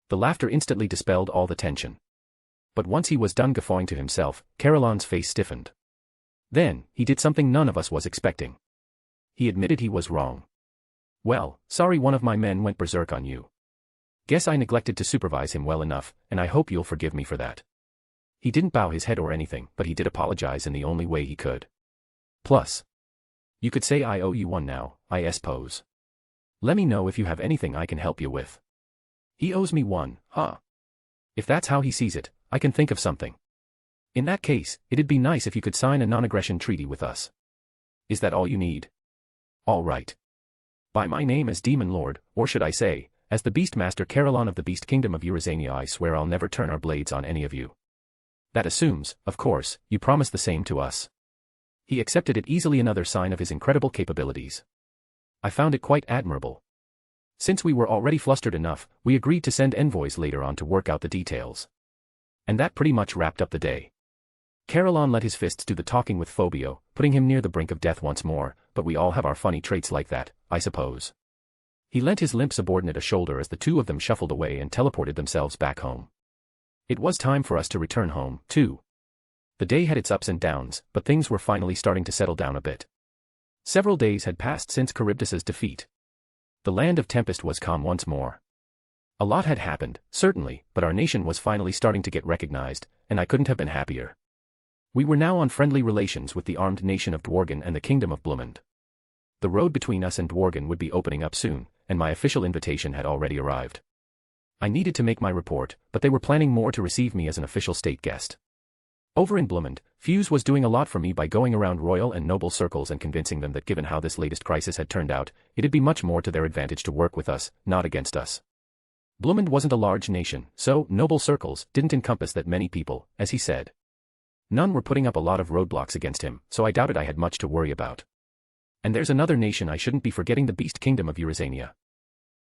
The laughter instantly dispelled all the tension. But once he was done guffawing to himself, Carillon's face stiffened. Then, he did something none of us was expecting. He admitted he was wrong. Well, sorry one of my men went berserk on you. Guess I neglected to supervise him well enough, and I hope you'll forgive me for that. He didn't bow his head or anything, but he did apologize in the only way he could. Plus. You could say I owe you one now, I suppose. Let me know if you have anything I can help you with. He owes me one, huh? If that's how he sees it, I can think of something. In that case, it'd be nice if you could sign a non-aggression treaty with us. Is that all you need? All right. By my name as Demon Lord, or should I say, as the Beastmaster Carillon of the Beast Kingdom of Eurasania, I swear I'll never turn our blades on any of you. That assumes, of course, you promise the same to us. He accepted it easily, another sign of his incredible capabilities. I found it quite admirable. Since we were already flustered enough, we agreed to send envoys later on to work out the details. And that pretty much wrapped up the day. Caroline let his fists do the talking with Phobio, putting him near the brink of death once more, but we all have our funny traits like that, I suppose. He lent his limp subordinate a shoulder as the two of them shuffled away and teleported themselves back home. It was time for us to return home, too. The day had its ups and downs, but things were finally starting to settle down a bit. Several days had passed since Charybdis's defeat. The land of Tempest was calm once more. A lot had happened, certainly, but our nation was finally starting to get recognized, and I couldn't have been happier. We were now on friendly relations with the armed nation of Dwargon and the Kingdom of Blumund. The road between us and Dwargon would be opening up soon, and my official invitation had already arrived. I needed to make my report, but they were planning more to receive me as an official state guest. Over in Blumund, Fuse was doing a lot for me by going around royal and noble circles and convincing them that given how this latest crisis had turned out, it'd be much more to their advantage to work with us, not against us. Blumund wasn't a large nation, so noble circles didn't encompass that many people, as he said. None were putting up a lot of roadblocks against him, so I doubted I had much to worry about. And there's another nation I shouldn't be forgetting, the Beast Kingdom of Eurasania.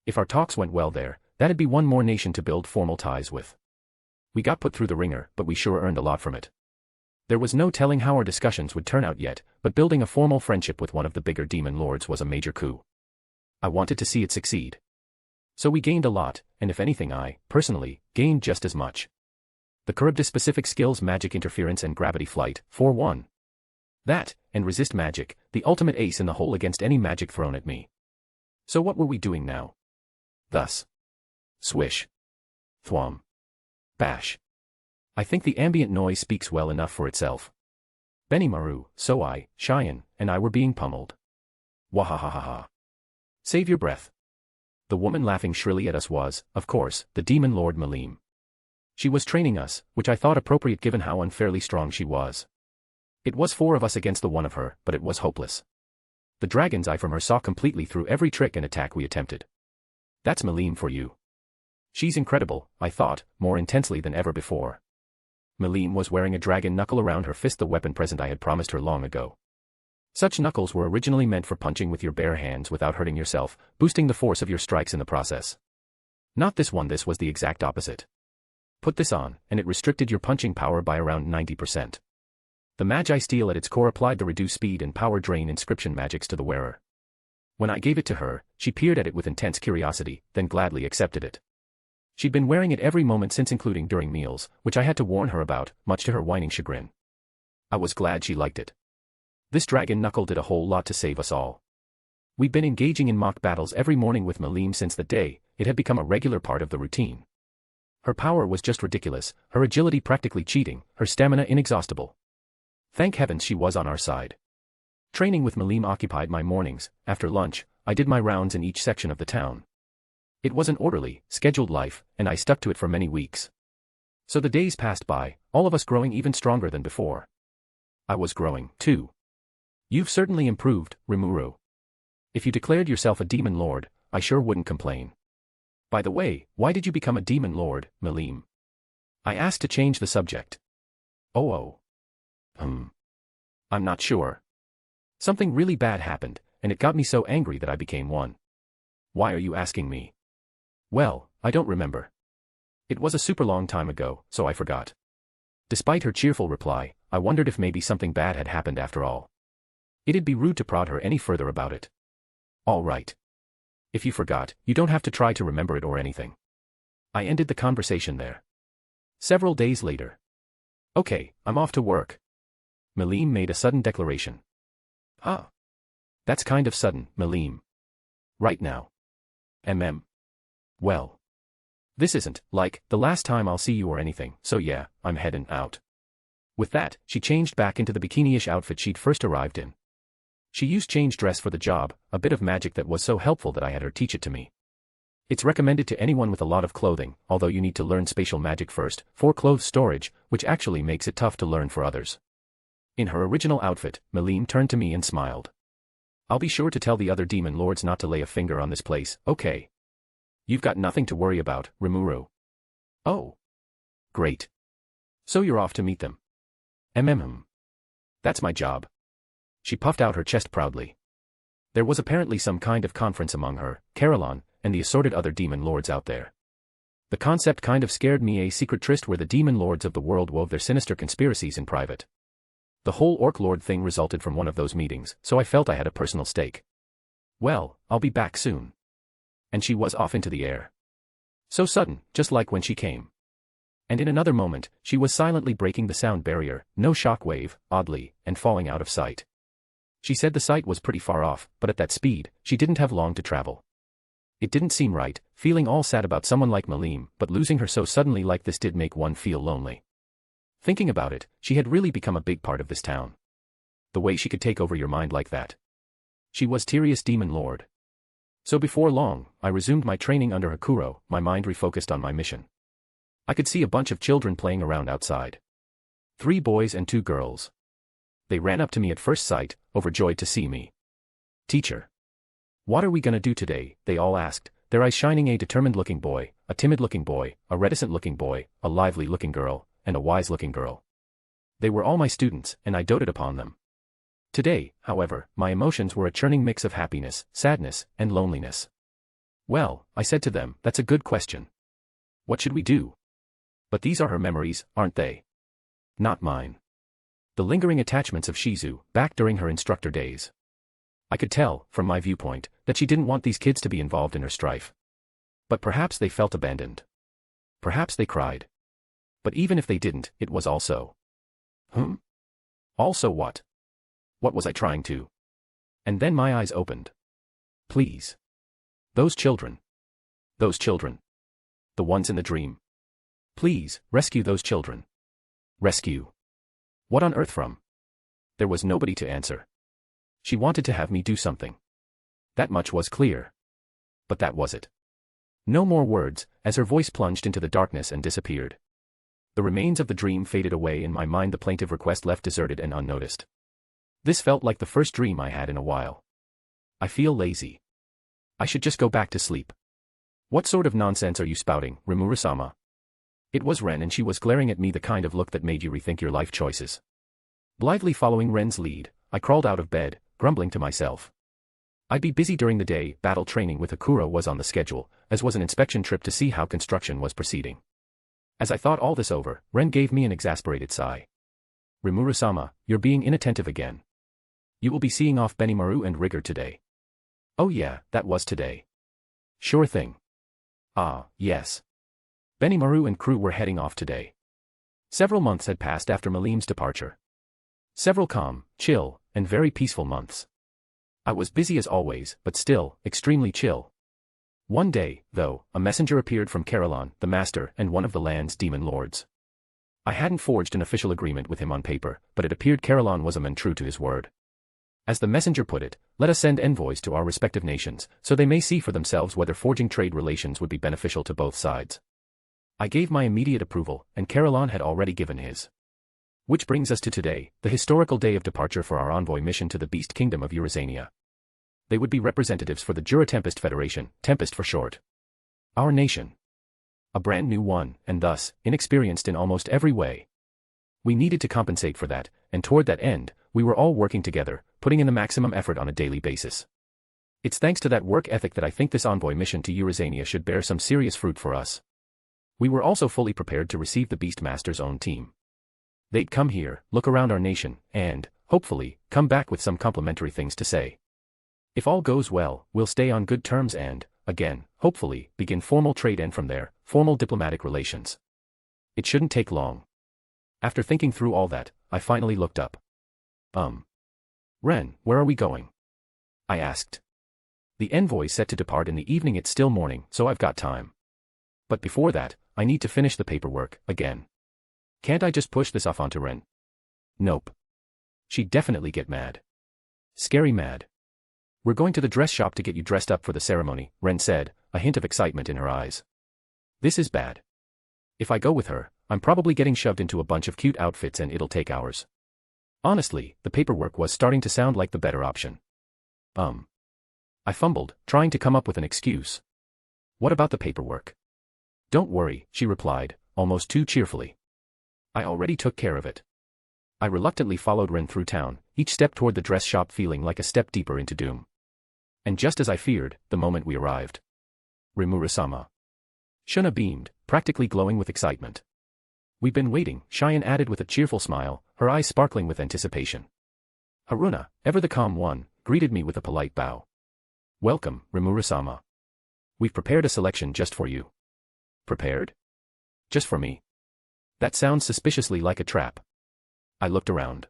If our talks went well there, that'd be one more nation to build formal ties with. We got put through the ringer, but we sure earned a lot from it. There was no telling how our discussions would turn out yet, but building a formal friendship with one of the bigger demon lords was a major coup. I wanted to see it succeed. So we gained a lot, and if anything I, personally, gained just as much. The Charybdis-specific skills magic interference and gravity flight, for one. That, and resist magic, the ultimate ace in the hole against any magic thrown at me. So what were we doing now? Thus. Swish. Thwom. Bash. I think the ambient noise speaks well enough for itself. Benimaru, Soai, Cheyenne, and I were being pummeled. Wahahaha. Save your breath. The woman laughing shrilly at us was, of course, the demon lord Milim. She was training us, which I thought appropriate given how unfairly strong she was. It was 4 of us against the one of her, but it was hopeless. The dragon's eye from her saw completely through every trick and attack we attempted. That's Milim for you. She's incredible, I thought, more intensely than ever before. Milim was wearing a dragon knuckle around her fist, the weapon present I had promised her long ago. Such knuckles were originally meant for punching with your bare hands without hurting yourself, boosting the force of your strikes in the process. Not this one, this was the exact opposite. Put this on, and it restricted your punching power by around 90%. The Magi steel at its core applied the reduce speed and power drain inscription magics to the wearer. When I gave it to her, she peered at it with intense curiosity, then gladly accepted it. She'd been wearing it every moment since, including during meals, which I had to warn her about, much to her whining chagrin. I was glad she liked it. This dragon knuckle did a whole lot to save us all. We'd been engaging in mock battles every morning with Milim since the day it had become a regular part of the routine. Her power was just ridiculous, her agility practically cheating, her stamina inexhaustible. Thank heavens she was on our side. Training with Milim occupied my mornings. After lunch, I did my rounds in each section of the town. It was an orderly, scheduled life, and I stuck to it for many weeks. So the days passed by, all of us growing even stronger than before. I was growing, too. You've certainly improved, Rimuru. If you declared yourself a demon lord, I sure wouldn't complain. By the way, why did you become a demon lord, Milim? I asked to change the subject. Oh. I'm not sure. Something really bad happened, and it got me so angry that I became one. Why are you asking me? Well, I don't remember. It was a super long time ago, so I forgot. Despite her cheerful reply, I wondered if maybe something bad had happened after all. It'd be rude to prod her any further about it. All right. If you forgot, you don't have to try to remember it or anything. I ended the conversation there. Several days later. Okay, I'm off to work. Milim made a sudden declaration. Huh. That's kind of sudden, Milim. Right now. Well. This isn't, like, the last time I'll see you or anything, so yeah, I'm heading out. With that, she changed back into the bikini-ish outfit she'd first arrived in. She used change dress for the job, a bit of magic that was so helpful that I had her teach it to me. It's recommended to anyone with a lot of clothing, although you need to learn spatial magic first, for clothes storage, which actually makes it tough to learn for others. In her original outfit, Milim turned to me and smiled. I'll be sure to tell the other demon lords not to lay a finger on this place, okay? You've got nothing to worry about, Rimuru. Oh. Great. So you're off to meet them. That's my job. She puffed out her chest proudly. There was apparently some kind of conference among her, Caroline, and the assorted other demon lords out there. The concept kind of scared me, a secret tryst where the demon lords of the world wove their sinister conspiracies in private. The whole orc lord thing resulted from one of those meetings, so I felt I had a personal stake. Well, I'll be back soon. And she was off into the air. So sudden, just like when she came. And in another moment, she was silently breaking the sound barrier, no shockwave, oddly, and falling out of sight. She said the site was pretty far off, but at that speed, she didn't have long to travel. It didn't seem right, feeling all sad about someone like Milim, but losing her so suddenly like this did make one feel lonely. Thinking about it, she had really become a big part of this town. The way she could take over your mind like that. She was Tyrius Demon Lord. So before long, I resumed my training under Hakuro, my mind refocused on my mission. I could see a bunch of children playing around outside. 3 boys and 2 girls. They ran up to me at first sight, overjoyed to see me. "Teacher. What are we gonna do today?" they all asked, their eyes shining. A determined-looking boy, a timid-looking boy, a reticent-looking boy, a lively-looking girl, and a wise-looking girl. They were all my students, and I doted upon them. Today, however, my emotions were a churning mix of happiness, sadness, and loneliness. "Well," I said to them, "that's a good question. What should we do?" But these are her memories, aren't they? Not mine. The lingering attachments of Shizu, back during her instructor days. I could tell, from my viewpoint, that she didn't want these kids to be involved in her strife. But perhaps they felt abandoned. Perhaps they cried. But even if they didn't, it was also. Also what? What was I trying to? And then my eyes opened. Please. Those children. Those children. The ones in the dream. Please, rescue those children. Rescue. What on earth from? There was nobody to answer. She wanted to have me do something. That much was clear. But that was it. No more words, as her voice plunged into the darkness and disappeared. The remains of the dream faded away in my mind, the plaintive request left deserted and unnoticed. This felt like the first dream I had in a while. I feel lazy. I should just go back to sleep. What sort of nonsense are you spouting, Rimuru-sama? It was Ren, and she was glaring at me, the kind of look that made you rethink your life choices. Blithely following Ren's lead, I crawled out of bed, grumbling to myself. I'd be busy during the day. Battle training with Hakuro was on the schedule, as was an inspection trip to see how construction was proceeding. As I thought all this over, Ren gave me an exasperated sigh. "Rimuru-sama, you're being inattentive again. You will be seeing off Benimaru and Rigor today." "Oh yeah, that was today." "Sure thing." "Ah, yes. Benimaru and crew were heading off today." Several months had passed after Milim's departure. Several calm, chill, and very peaceful months. I was busy as always, but still, extremely chill. One day, though, a messenger appeared from Caroline, the master, and one of the land's demon lords. I hadn't forged an official agreement with him on paper, but it appeared Caroline was a man true to his word. As the messenger put it, "Let us send envoys to our respective nations, so they may see for themselves whether forging trade relations would be beneficial to both sides." I gave my immediate approval, and Caroline had already given his. Which brings us to today, the historical day of departure for our envoy mission to the Beast Kingdom of Eurasania. They would be representatives for the Jura Tempest Federation, Tempest for short. Our nation. A brand new one, and thus, inexperienced in almost every way. We needed to compensate for that, and toward that end, we were all working together, putting in the maximum effort on a daily basis. It's thanks to that work ethic that I think this envoy mission to Eurasania should bear some serious fruit for us. We were also fully prepared to receive the Beastmaster's own team. They'd come here, look around our nation, and, hopefully, come back with some complimentary things to say. If all goes well, we'll stay on good terms and, again, hopefully, begin formal trade and from there, formal diplomatic relations. It shouldn't take long. After thinking through all that, I finally looked up. Ren, where are we going?" I asked. "The envoy's set to depart in the evening. It's still morning, so I've got time. But before that, I need to finish the paperwork, again. Can't I just push this off onto Ren?" "Nope. She'd definitely get mad. Scary mad." "We're going to the dress shop to get you dressed up for the ceremony," Ren said, a hint of excitement in her eyes. "This is bad. If I go with her, I'm probably getting shoved into a bunch of cute outfits and it'll take hours." Honestly, the paperwork was starting to sound like the better option. I fumbled, trying to come up with an excuse. "What about the paperwork?" "Don't worry," she replied, almost too cheerfully. "I already took care of it. I reluctantly followed Ren through town, each step toward the dress shop feeling like a step deeper into doom. And just as I feared, the moment we arrived. Rimuru-sama. Shuna beamed, practically glowing with excitement. We've been waiting, Cheyenne added with a cheerful smile, her eyes sparkling with anticipation. Haruna, ever the calm one, greeted me with a polite bow. Welcome, Rimuru-sama. We've prepared a selection just for you. Prepared? Just for me? That sounds suspiciously like a trap. I looked around.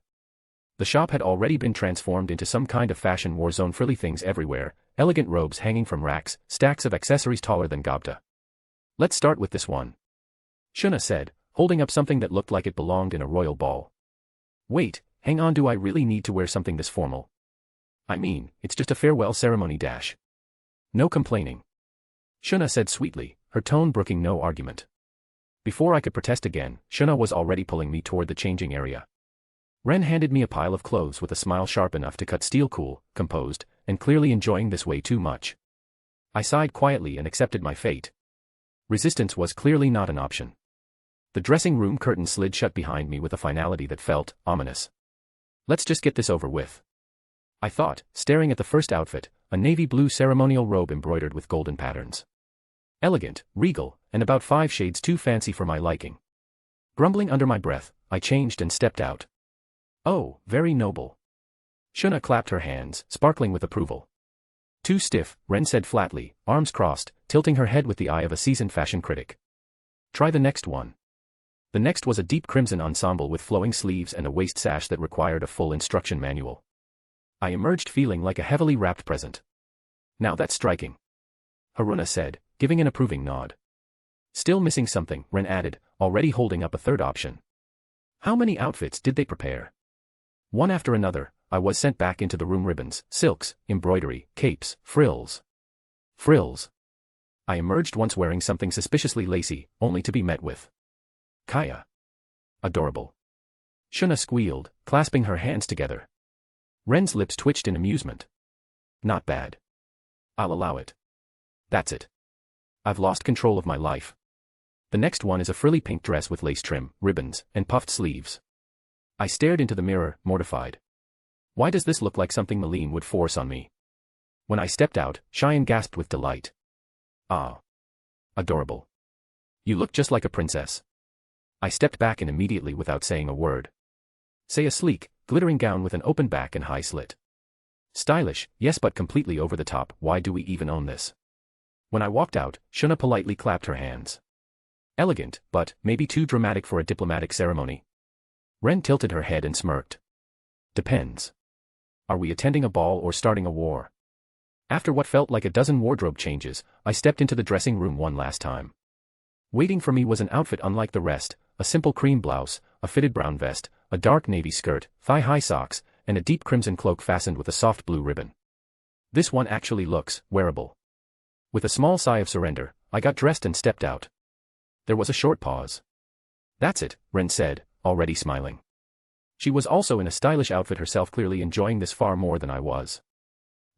The shop had already been transformed into some kind of fashion war zone, frilly things everywhere, elegant robes hanging from racks, stacks of accessories taller than Gobta. Let's start with this one. Shuna said, holding up something that looked like it belonged in a royal ball. Wait, hang on, do I really need to wear something this formal? I mean, it's just a farewell ceremony dash. No complaining. Shuna said sweetly, her tone brooking no argument. Before I could protest again, Shuna was already pulling me toward the changing area. Ren handed me a pile of clothes with a smile sharp enough to cut steel, cool, composed, and clearly enjoying this way too much. I sighed quietly and accepted my fate. Resistance was clearly not an option. The dressing room curtain slid shut behind me with a finality that felt ominous. Let's just get this over with, I thought, staring at the first outfit, a navy blue ceremonial robe embroidered with golden patterns. Elegant, regal, and about 5 shades too fancy for my liking. Grumbling under my breath, I changed and stepped out. Oh, very noble. Shuna clapped her hands, sparkling with approval. Too stiff, Ren said flatly, arms crossed, tilting her head with the eye of a seasoned fashion critic. Try the next one. The next was a deep crimson ensemble with flowing sleeves and a waist sash that required a full instruction manual. I emerged feeling like a heavily wrapped present. Now that's striking, Haruna said, giving an approving nod. Still missing something, Ren added, already holding up a third option. How many outfits did they prepare? One after another, I was sent back into the room. Ribbons, silks, embroidery, capes, frills. Frills. I emerged once wearing something suspiciously lacy, only to be met with Kaya. Adorable. Shuna squealed, clasping her hands together. Ren's lips twitched in amusement. Not bad. I'll allow it. That's it. I've lost control of my life. The next one is a frilly pink dress with lace trim, ribbons, and puffed sleeves. I stared into the mirror, mortified. Why does this look like something Milim would force on me? When I stepped out, Cheyenne gasped with delight. Ah. Adorable. You look just like a princess. I stepped back and immediately without saying a word. Say a sleek, glittering gown with an open back and high slit. Stylish, yes, but completely over the top. Why do we even own this? When I walked out, Shuna politely clapped her hands. Elegant, but maybe too dramatic for a diplomatic ceremony. Ren tilted her head and smirked. Depends. Are we attending a ball or starting a war? After what felt like a dozen wardrobe changes, I stepped into the dressing room one last time. Waiting for me was an outfit unlike the rest, a simple cream blouse, a fitted brown vest, a dark navy skirt, thigh-high socks, and a deep crimson cloak fastened with a soft blue ribbon. This one actually looks wearable. With a small sigh of surrender, I got dressed and stepped out. There was a short pause. That's it, Ren said, already smiling. She was also in a stylish outfit herself, clearly enjoying this far more than I was.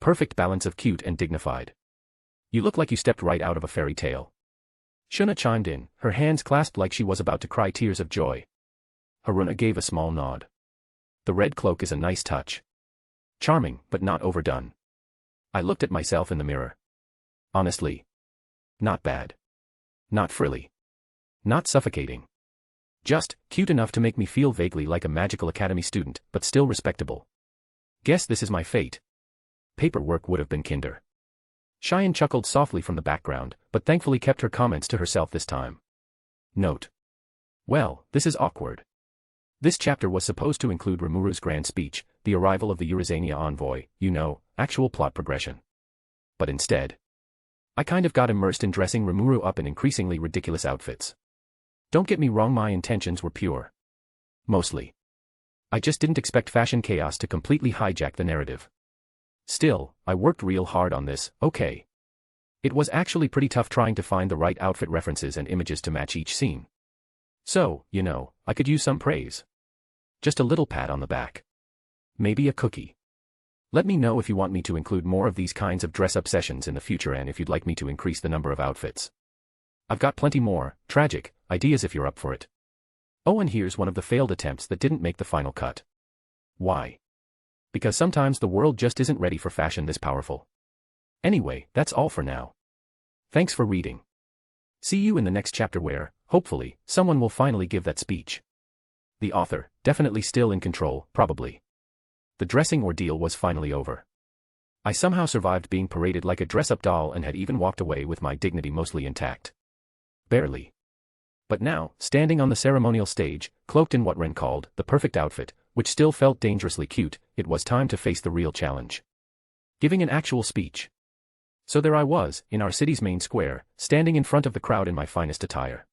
Perfect balance of cute and dignified. You look like you stepped right out of a fairy tale. Shuna chimed in, her hands clasped like she was about to cry tears of joy. Haruna gave a small nod. The red cloak is a nice touch. Charming, but not overdone. I looked at myself in the mirror. Honestly. Not bad. Not frilly. Not suffocating. Just cute enough to make me feel vaguely like a magical academy student, but still respectable. Guess this is my fate. Paperwork would have been kinder. Cheyenne chuckled softly from the background, but thankfully kept her comments to herself this time. Note. Well, this is awkward. This chapter was supposed to include Rimuru's grand speech, the arrival of the Eurazania envoy, actual plot progression. But instead, I kind of got immersed in dressing Rimuru up in increasingly ridiculous outfits. Don't get me wrong, my intentions were pure. Mostly. I just didn't expect fashion chaos to completely hijack the narrative. Still, I worked real hard on this, okay. It was actually pretty tough trying to find the right outfit references and images to match each scene. So, I could use some praise. Just a little pat on the back. Maybe a cookie. Let me know if you want me to include more of these kinds of dress-up sessions in the future and if you'd like me to increase the number of outfits. I've got plenty more, tragic, ideas if you're up for it. Oh, and here's one of the failed attempts that didn't make the final cut. Why? Because sometimes the world just isn't ready for fashion this powerful. Anyway, that's all for now. Thanks for reading. See you in the next chapter where, hopefully, someone will finally give that speech. The author, definitely still in control, probably. The dressing ordeal was finally over. I somehow survived being paraded like a dress-up doll and had even walked away with my dignity mostly intact. Barely. But now, standing on the ceremonial stage, cloaked in what Ren called the perfect outfit, which still felt dangerously cute, it was time to face the real challenge. Giving an actual speech. So there I was, in our city's main square, standing in front of the crowd in my finest attire.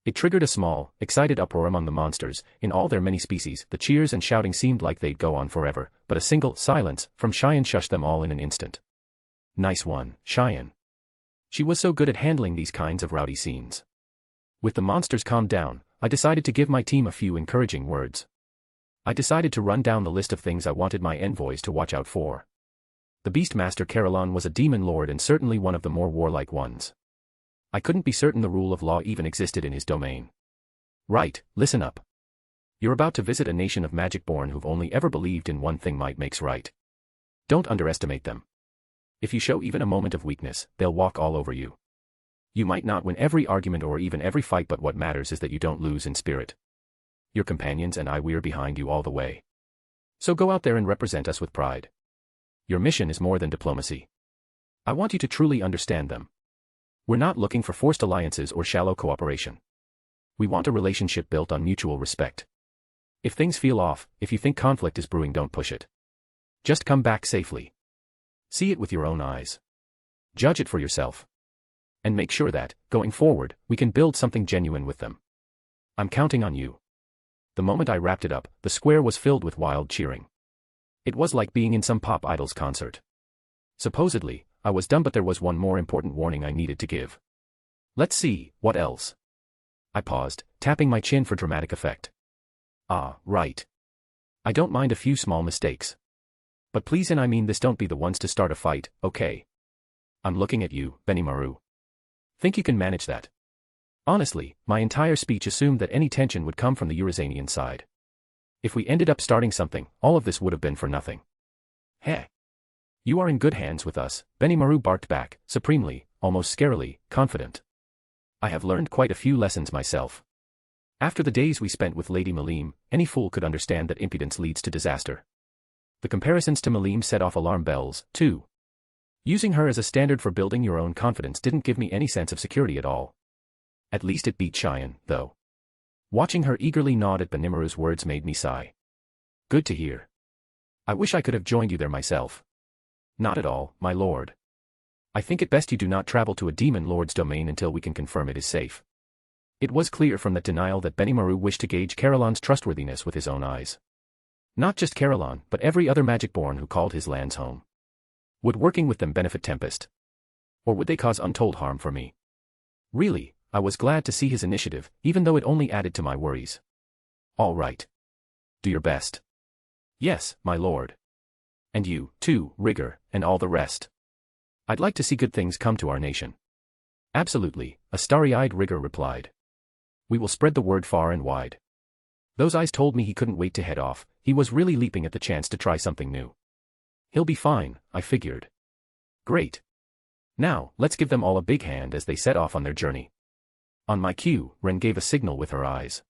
It triggered a small, excited uproar among the monsters. In all their many species, the cheers and shouting seemed like they'd go on forever, but a single silence from Cheyenne shushed them all in an instant. Nice one, Cheyenne. She was so good at handling these kinds of rowdy scenes. With the monsters calmed down, I decided to give my team a few encouraging words. I decided to run down the list of things I wanted my envoys to watch out for. The Beastmaster Carolon was a demon lord and certainly one of the more warlike ones. I couldn't be certain the rule of law even existed in his domain. Right, listen up. You're about to visit a nation of magic-born who've only ever believed in one thing: might makes right. Don't underestimate them. If you show even a moment of weakness, they'll walk all over you. You might not win every argument or even every fight, but what matters is that you don't lose in spirit. Your companions and we're behind you all the way. So go out there and represent us with pride. Your mission is more than diplomacy. I want you to truly understand them. We're not looking for forced alliances or shallow cooperation. We want a relationship built on mutual respect. If things feel off, if you think conflict is brewing, don't push it. Just come back safely. See it with your own eyes. Judge it for yourself. And make sure that, going forward, we can build something genuine with them. I'm counting on you. The moment I wrapped it up, the square was filled with wild cheering. It was like being in some pop idol's concert. Supposedly, I was done, but there was one more important warning I needed to give. Let's see, what else? I paused, tapping my chin for dramatic effect. Ah, right. I don't mind a few small mistakes. But please, and I mean this, don't be the ones to start a fight, okay? I'm looking at you, Benimaru. Think you can manage that? Honestly, my entire speech assumed that any tension would come from the Eurazanian side. If we ended up starting something, all of this would have been for nothing. Heh. You are in good hands with us, Benimaru barked back, supremely, almost scarily, confident. I have learned quite a few lessons myself. After the days we spent with Lady Milim, any fool could understand that impudence leads to disaster. The comparisons to Milim set off alarm bells, too. Using her as a standard for building your own confidence didn't give me any sense of security at all. At least it beat Cheyenne, though. Watching her eagerly nod at Benimaru's words made me sigh. Good to hear. I wish I could have joined you there myself. Not at all, my lord. I think it best you do not travel to a demon lord's domain until we can confirm it is safe. It was clear from that denial that Benimaru wished to gauge Carolon's trustworthiness with his own eyes. Not just Carolon, but every other magic-born who called his lands home. Would working with them benefit Tempest? Or would they cause untold harm for me? Really, I was glad to see his initiative, even though it only added to my worries. All right. Do your best. Yes, my lord. And you, too, Rigger, and all the rest. I'd like to see good things come to our nation. Absolutely, a starry-eyed Rigger replied. We will spread the word far and wide. Those eyes told me he couldn't wait to head off. He was really leaping at the chance to try something new. He'll be fine, I figured. Great. Now, let's give them all a big hand as they set off on their journey. On my cue, Ren gave a signal with her eyes.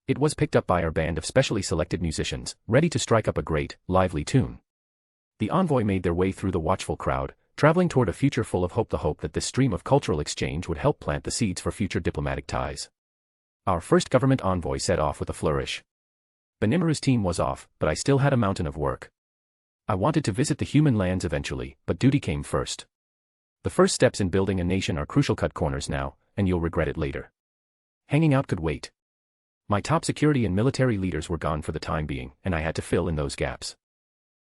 It was picked up by our band of specially selected musicians, ready to strike up a great, lively tune. The envoy made their way through the watchful crowd, traveling toward a future full of hope, the hope that this stream of cultural exchange would help plant the seeds for future diplomatic ties. Our first government envoy set off with a flourish. Benimaru's team was off, but I still had a mountain of work. I wanted to visit the human lands eventually, but duty came first. The first steps in building a nation are crucial. Cut corners now, and you'll regret it later. Hanging out could wait. My top security and military leaders were gone for the time being, and I had to fill in those gaps.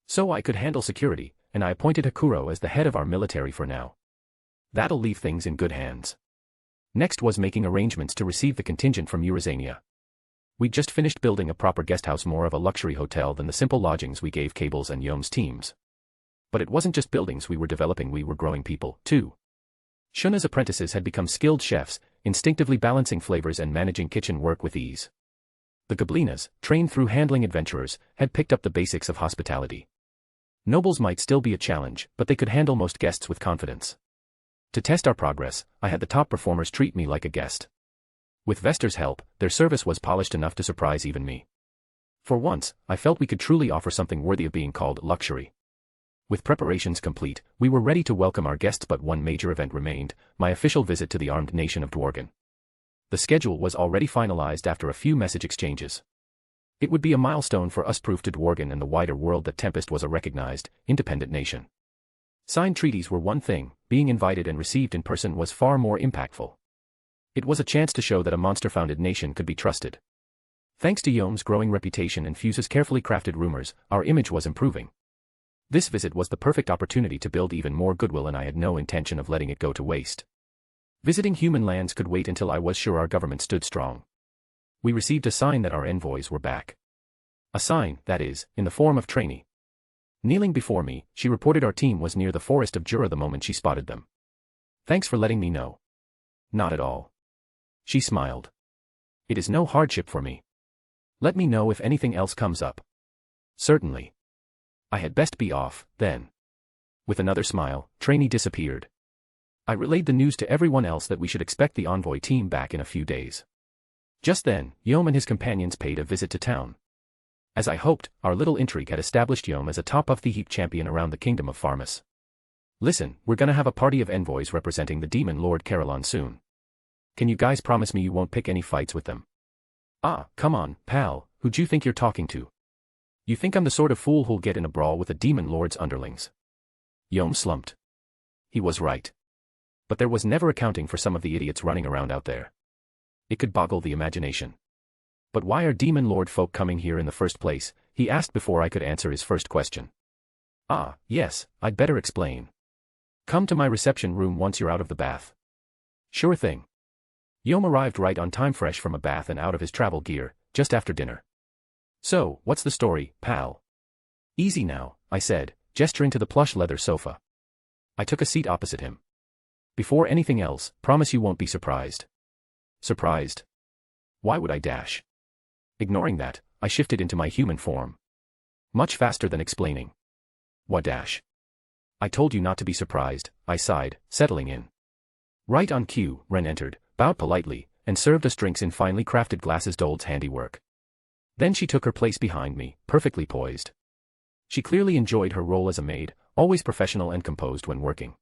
So I could handle security, and I appointed Hakuro as the head of our military for now. That'll leave things in good hands. Next was making arrangements to receive the contingent from Eurazania. We'd just finished building a proper guesthouse, more of a luxury hotel than the simple lodgings we gave Cable's and Yome's teams. But it wasn't just buildings we were developing, we were growing people, too. Shuna's apprentices had become skilled chefs, instinctively balancing flavors and managing kitchen work with ease. The Goblins, trained through handling adventurers, had picked up the basics of hospitality. Nobles might still be a challenge, but they could handle most guests with confidence. To test our progress, I had the top performers treat me like a guest. With Vester's help, their service was polished enough to surprise even me. For once, I felt we could truly offer something worthy of being called luxury. With preparations complete, we were ready to welcome our guests, but one major event remained: my official visit to the armed nation of Dwargon. The schedule was already finalized after a few message exchanges. It would be a milestone for us, proof to Dwargon and the wider world that Tempest was a recognized, independent nation. Signed treaties were one thing, being invited and received in person was far more impactful. It was a chance to show that a monster-founded nation could be trusted. Thanks to Yome's growing reputation and Fuse's carefully crafted rumors, our image was improving. This visit was the perfect opportunity to build even more goodwill, and I had no intention of letting it go to waste. Visiting human lands could wait until I was sure our government stood strong. We received a sign that our envoys were back. A sign, that is, in the form of Trainee. Kneeling before me, she reported our team was near the forest of Jura the moment she spotted them. Thanks for letting me know. Not at all. She smiled. It is no hardship for me. Let me know if anything else comes up. Certainly. I had best be off, then. With another smile, Trainee disappeared. I relayed the news to everyone else that we should expect the envoy team back in a few days. Just then, Yome and his companions paid a visit to town. As I hoped, our little intrigue had established Yome as a top-of-the-heap champion around the kingdom of Farmus. Listen, we're gonna have a party of envoys representing the Demon Lord Carillon soon. Can you guys promise me you won't pick any fights with them? Ah, come on, pal, who'd you think you're talking to? You think I'm the sort of fool who'll get in a brawl with the Demon Lord's underlings? Yome slumped. He was right. But there was never accounting for some of the idiots running around out there. It could boggle the imagination. But why are Demon Lord folk coming here in the first place? He asked before I could answer his first question. Ah, yes, I'd better explain. Come to my reception room once you're out of the bath. Sure thing. Yome arrived right on time, fresh from a bath and out of his travel gear, just after dinner. So, what's the story, pal? Easy now, I said, gesturing to the plush leather sofa. I took a seat opposite him. Before anything else, promise you won't be surprised. Surprised? Why would I dash? Ignoring that, I shifted into my human form. Much faster than explaining. What dash? I told you not to be surprised, I sighed, settling in. Right on cue, Ren entered, bowed politely, and served us drinks in finely crafted glasses, Dold's handiwork. Then she took her place behind me, perfectly poised. She clearly enjoyed her role as a maid, always professional and composed when working.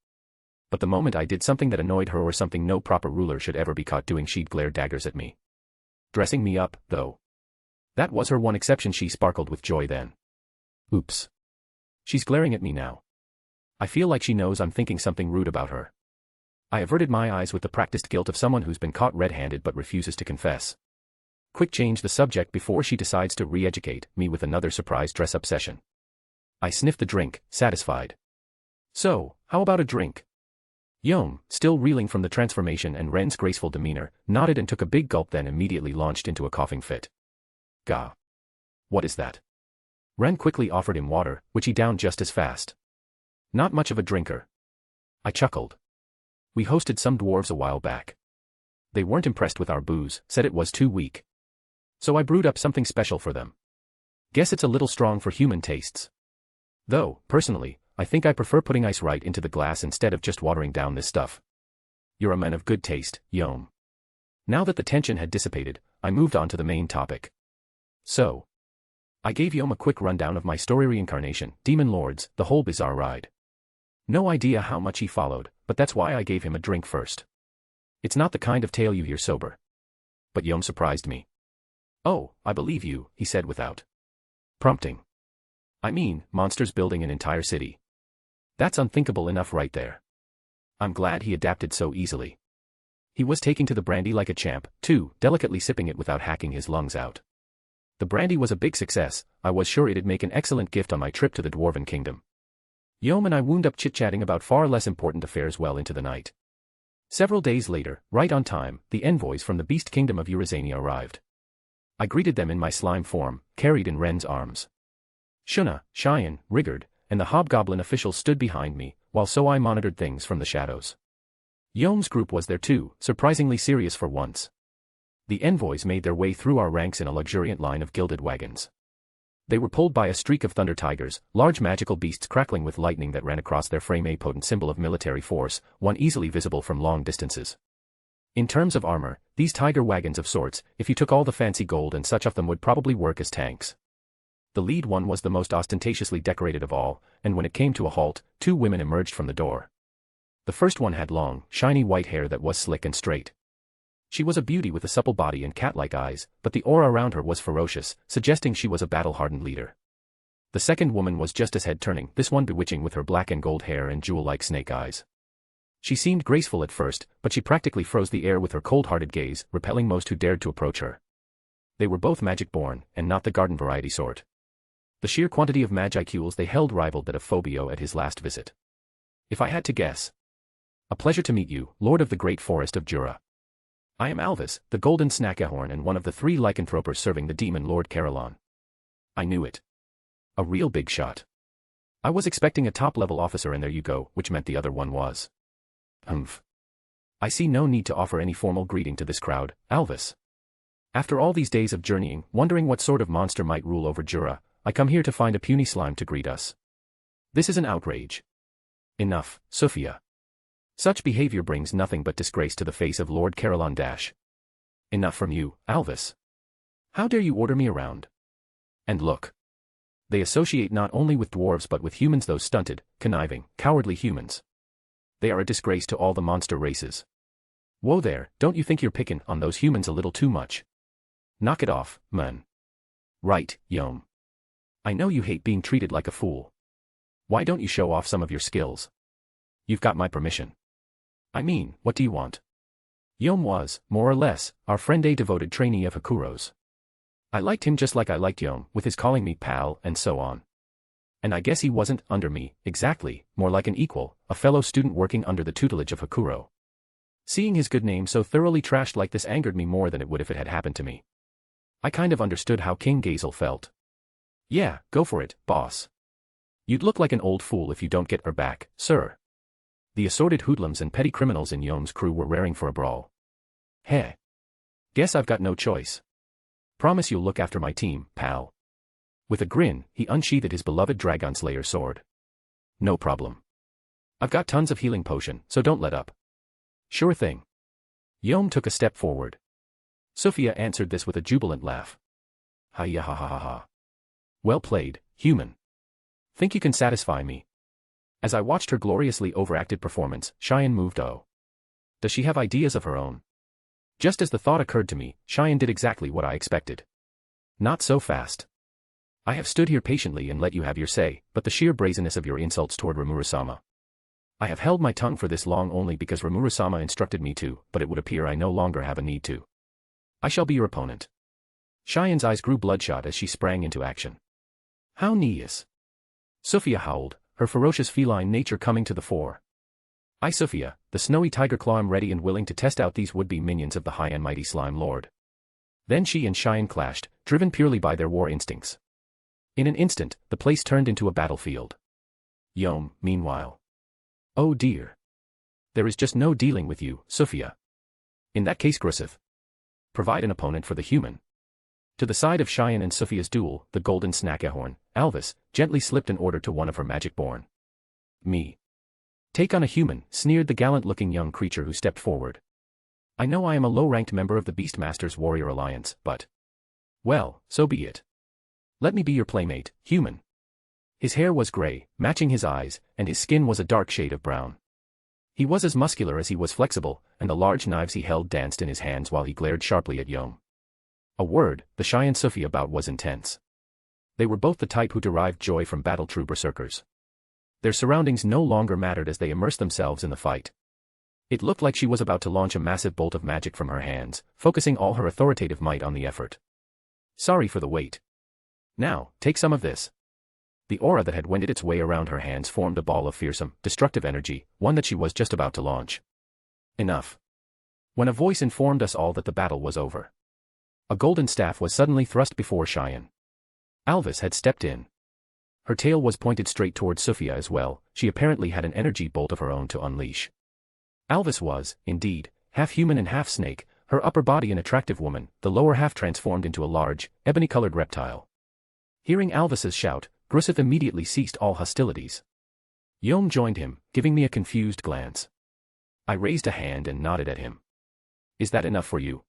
But the moment I did something that annoyed her, or something no proper ruler should ever be caught doing, she'd glare daggers at me. Dressing me up, though. That was her one exception. She sparkled with joy then. Oops. She's glaring at me now. I feel like she knows I'm thinking something rude about her. I averted my eyes with the practiced guilt of someone who's been caught red-handed but refuses to confess. Quick, change the subject before she decides to re-educate me with another surprise dress-up session. I sniffed the drink, satisfied. So, how about a drink? Yome, still reeling from the transformation and Ren's graceful demeanor, nodded and took a big gulp, then immediately launched into a coughing fit. Gah. What is that? Ren quickly offered him water, which he downed just as fast. Not much of a drinker. I chuckled. We hosted some dwarves a while back. They weren't impressed with our booze, said it was too weak. So I brewed up something special for them. Guess it's a little strong for human tastes. Though, personally, I think I prefer putting ice right into the glass instead of just watering down this stuff. You're a man of good taste, Yome. Now that the tension had dissipated, I moved on to the main topic. So, I gave Yome a quick rundown of my story: Reincarnation, Demon Lords, the whole bizarre ride. No idea how much he followed, but that's why I gave him a drink first. It's not the kind of tale you hear sober. But Yome surprised me. Oh, I believe you, he said without prompting. I mean, monsters building an entire city. That's unthinkable enough right there. I'm glad he adapted so easily. He was taking to the brandy like a champ, too, delicately sipping it without hacking his lungs out. The brandy was a big success. I was sure it'd make an excellent gift on my trip to the Dwarven Kingdom. Yome and I wound up chit-chatting about far less important affairs well into the night. Several days later, right on time, the envoys from the Beast Kingdom of Eurazania arrived. I greeted them in my slime form, carried in Ren's arms. Shuna, Cheyenne, Rigard, and the hobgoblin officials stood behind me, while I monitored things from the shadows. Yome's group was there too, surprisingly serious for once. The envoys made their way through our ranks in a luxuriant line of gilded wagons. They were pulled by a streak of thunder tigers, large magical beasts crackling with lightning that ran across their frame, a potent symbol of military force, one easily visible from long distances. In terms of armor, these tiger wagons of sorts, if you took all the fancy gold and such of them, would probably work as tanks. The lead one was the most ostentatiously decorated of all, and when it came to a halt, two women emerged from the door. The first one had long, shiny white hair that was slick and straight. She was a beauty with a supple body and cat-like eyes, but the aura around her was ferocious, suggesting she was a battle-hardened leader. The second woman was just as head-turning, this one bewitching with her black and gold hair and jewel-like snake eyes. She seemed graceful at first, but she practically froze the air with her cold-hearted gaze, repelling most who dared to approach her. They were both magic-born, and not the garden variety sort. The sheer quantity of magicules they held rivaled that of Phobio at his last visit. If I had to guess. A pleasure to meet you, Lord of the Great Forest of Jura. I am Alvis, the Golden Snackahorn, and one of the 3 lycanthropers serving the demon Lord Carillon. I knew it. A real big shot. I was expecting a top-level officer, and there you go, which meant the other one was. Humph. I see no need to offer any formal greeting to this crowd, Alvis. After all these days of journeying, wondering what sort of monster might rule over Jura, I come here to find a puny slime to greet us. This is an outrage. Enough, Sophia. Such behavior brings nothing but disgrace to the face of Lord Carillon. Enough from you, Alvis. How dare you order me around? And look. They associate not only with dwarves but with humans, those stunted, conniving, cowardly humans. They are a disgrace to all the monster races. Whoa there, don't you think you're picking on those humans a little too much? Knock it off, man. Right, Yom. I know you hate being treated like a fool. Why don't you show off some of your skills? You've got my permission. I mean, what do you want? Yom was, more or less, our friend, a devoted trainee of Hakuro's. I liked him just like I liked Yom, with his calling me pal and so on. And I guess he wasn't under me, exactly, more like an equal, a fellow student working under the tutelage of Hakuro. Seeing his good name so thoroughly trashed like this angered me more than it would if it had happened to me. I kind of understood how King Gazel felt. Yeah, go for it, boss. You'd look like an old fool if you don't get her back, sir. The assorted hoodlums and petty criminals in Yom's crew were raring for a brawl. Heh. Guess I've got no choice. Promise you'll look after my team, pal. With a grin, he unsheathed his beloved Dragon Slayer sword. No problem. I've got tons of healing potion, so don't let up. Sure thing. Yom took a step forward. Sophia answered this with a jubilant laugh. Ha-ya ha. Well played, human. Think you can satisfy me? As I watched her gloriously overacted performance, Cheyenne moved. Oh. Does she have ideas of her own? Just as the thought occurred to me, Cheyenne did exactly what I expected. Not so fast. I have stood here patiently and let you have your say, but the sheer brazenness of your insults toward Rimuru-sama. I have held my tongue for this long only because Rimuru-sama instructed me to, but it would appear I no longer have a need to. I shall be your opponent. Cheyenne's eyes grew bloodshot as she sprang into action. How neat. Sophia howled, her ferocious feline nature coming to the fore. I, Sophia, the snowy tiger claw, am ready and willing to test out these would-be minions of the high and mighty Slime Lord. Then she and Cheyenne clashed, driven purely by their war instincts. In an instant, the place turned into a battlefield. Yom, meanwhile. Oh dear. There is just no dealing with you, Sophia. In that case, Grusith. Provide an opponent for the human. To the side of Cheyenne and Sophia's duel, the Golden Snackahorn, Alvis, gently slipped an order to one of her magic-born. Me. Take on a human, sneered the gallant-looking young creature who stepped forward. I know I am a low-ranked member of the Beastmaster's Warrior Alliance, but... well, so be it. Let me be your playmate, human. His hair was gray, matching his eyes, and his skin was a dark shade of brown. He was as muscular as he was flexible, and the large knives he held danced in his hands while he glared sharply at Yom. A word, the Cheyenne Sophia bout was intense. They were both the type who derived joy from battle-true berserkers. Their surroundings no longer mattered as they immersed themselves in the fight. It looked like she was about to launch a massive bolt of magic from her hands, focusing all her authoritative might on the effort. Sorry for the wait. Now, take some of this. The aura that had wended its way around her hands formed a ball of fearsome, destructive energy, one that she was just about to launch. Enough. When a voice informed us all that the battle was over. A golden staff was suddenly thrust before Cheyenne. Alvis had stepped in. Her tail was pointed straight towards Sophia as well, she apparently had an energy bolt of her own to unleash. Alvis was, indeed, half human and half snake, her upper body an attractive woman, the lower half transformed into a large, ebony-colored reptile. Hearing Alvis's shout, Grusith immediately ceased all hostilities. Yom joined him, giving me a confused glance. I raised a hand and nodded at him. Is that enough for you?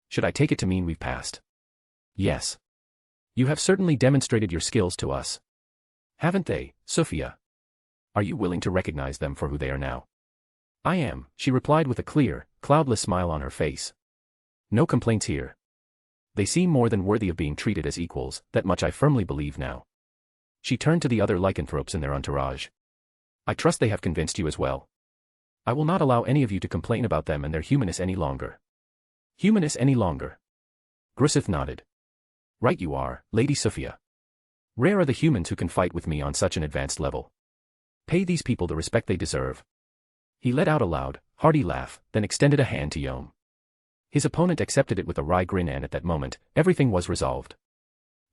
Should I take it to mean we've passed? Yes. You have certainly demonstrated your skills to us. Haven't they, Sophia? Are you willing to recognize them for who they are now? I am, she replied with a clear, cloudless smile on her face. No complaints here. They seem more than worthy of being treated as equals, that much I firmly believe now. She turned to the other lycanthropes in their entourage. I trust they have convinced you as well. I will not allow any of you to complain about them and their humanness any longer. Humanness any longer? Grusith nodded. Right you are, Lady Sophia. Rare are the humans who can fight with me on such an advanced level. Pay these people the respect they deserve. He let out a loud, hearty laugh, then extended a hand to Yom. His opponent accepted it with a wry grin, and at that moment, everything was resolved.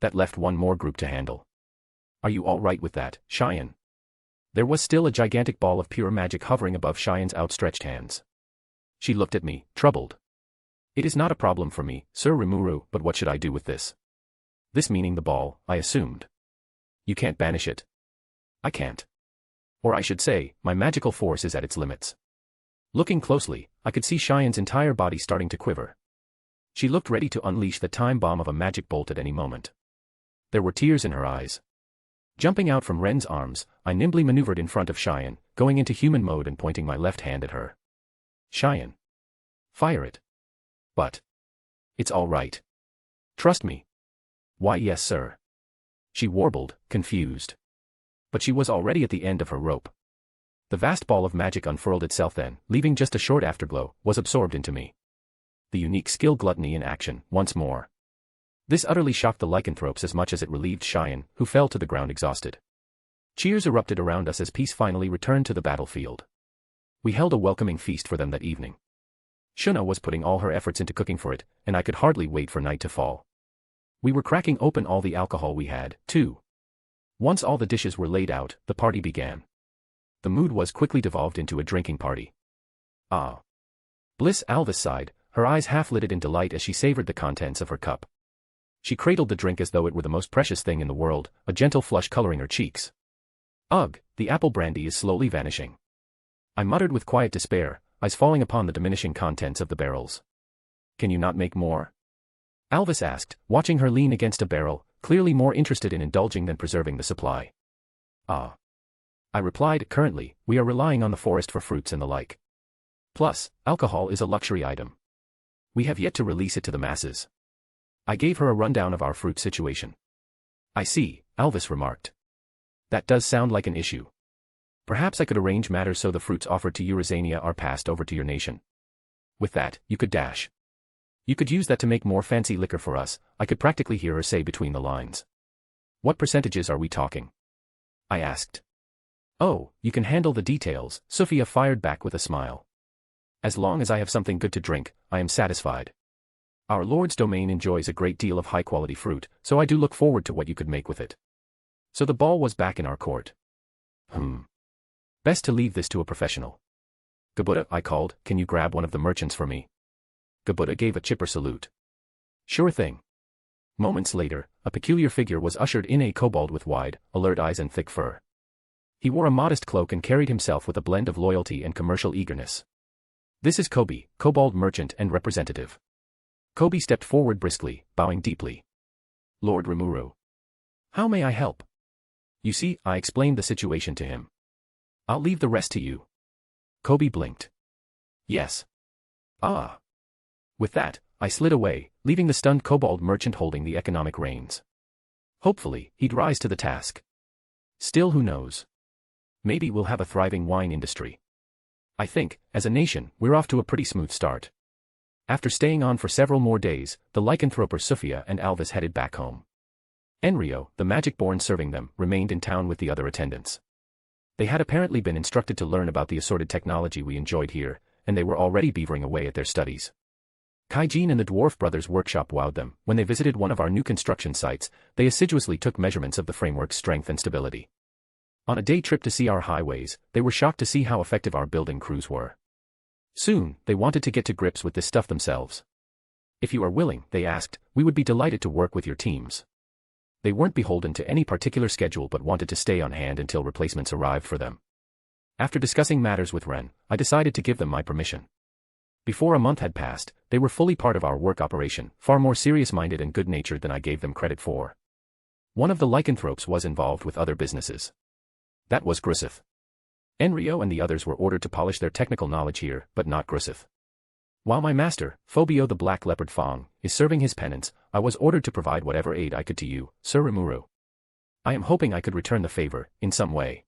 That left one more group to handle. Are you all right with that, Cheyenne? There was still a gigantic ball of pure magic hovering above Cheyenne's outstretched hands. She looked at me, troubled. It is not a problem for me, Sir Rimuru, but what should I do with this? This meaning the ball, I assumed. You can't banish it. I can't. Or I should say, my magical force is at its limits. Looking closely, I could see Cheyenne's entire body starting to quiver. She looked ready to unleash the time bomb of a magic bolt at any moment. There were tears in her eyes. Jumping out from Ren's arms, I nimbly maneuvered in front of Cheyenne, going into human mode and pointing my left hand at her. Cheyenne. Fire it. But. It's all right. Trust me. Why yes sir. She warbled, confused. But she was already at the end of her rope. The vast ball of magic unfurled itself then, leaving just a short afterglow, was absorbed into me. The unique skill gluttony in action, once more. This utterly shocked the lycanthropes as much as it relieved Cheyenne, who fell to the ground exhausted. Cheers erupted around us as peace finally returned to the battlefield. We held a welcoming feast for them that evening. Shuna was putting all her efforts into cooking for it, and I could hardly wait for night to fall. We were cracking open all the alcohol we had, too. Once all the dishes were laid out, the party began. The mood was quickly devolved into a drinking party. Ah. Bliss, Alvis sighed, her eyes half-lidded in delight as she savored the contents of her cup. She cradled the drink as though it were the most precious thing in the world, a gentle flush coloring her cheeks. Ugh, the apple brandy is slowly vanishing. I muttered with quiet despair, eyes falling upon the diminishing contents of the barrels. Can you not make more? Alvis asked, watching her lean against a barrel, clearly more interested in indulging than preserving the supply. Ah. I replied, currently, we are relying on the forest for fruits and the like. Plus, alcohol is a luxury item. We have yet to release it to the masses. I gave her a rundown of our fruit situation. I see, Alvis remarked. That does sound like an issue. Perhaps I could arrange matters so the fruits offered to Eurasania are passed over to your nation. With that, you could dash. You could use that to make more fancy liquor for us, I could practically hear her say between the lines. What percentages are we talking? I asked. Oh, you can handle the details, Sophia fired back with a smile. As long as I have something good to drink, I am satisfied. Our Lord's domain enjoys a great deal of high-quality fruit, so I do look forward to what you could make with it. So the ball was back in our court. Best to leave this to a professional. Gabuta, I called, can you grab one of the merchants for me? Gabuta gave a chipper salute. Sure thing. Moments later, a peculiar figure was ushered in, a kobold with wide, alert eyes and thick fur. He wore a modest cloak and carried himself with a blend of loyalty and commercial eagerness. This is Kobe, kobold merchant and representative. Kobe stepped forward briskly, bowing deeply. Lord Rimuru. How may I help? You see, I explained the situation to him. I'll leave the rest to you. Kobe blinked. Yes. Ah. With that, I slid away, leaving the stunned kobold merchant holding the economic reins. Hopefully, he'd rise to the task. Still, who knows? Maybe we'll have a thriving wine industry. I think, as a nation, we're off to a pretty smooth start. After staying on for several more days, the lycanthropers Sophia and Alvis headed back home. Enrio, the magic-born serving them, remained in town with the other attendants. They had apparently been instructed to learn about the assorted technology we enjoyed here, and they were already beavering away at their studies. Kaijin and the dwarf brothers' workshop wowed them. When they visited one of our new construction sites, they assiduously took measurements of the framework's strength and stability. On a day trip to see our highways, they were shocked to see how effective our building crews were. Soon, they wanted to get to grips with this stuff themselves. If you are willing, they asked, we would be delighted to work with your teams. They weren't beholden to any particular schedule but wanted to stay on hand until replacements arrived for them. After discussing matters with Ren, I decided to give them my permission. Before a month had passed, they were fully part of our work operation, far more serious-minded and good-natured than I gave them credit for. One of the lycanthropes was involved with other businesses. That was Grusith. Enrio and the others were ordered to polish their technical knowledge here, but not Grusith. While my master, Phobio the Black Leopard Fong, is serving his penance, I was ordered to provide whatever aid I could to you, Sir Rimuru. I am hoping I could return the favor, in some way.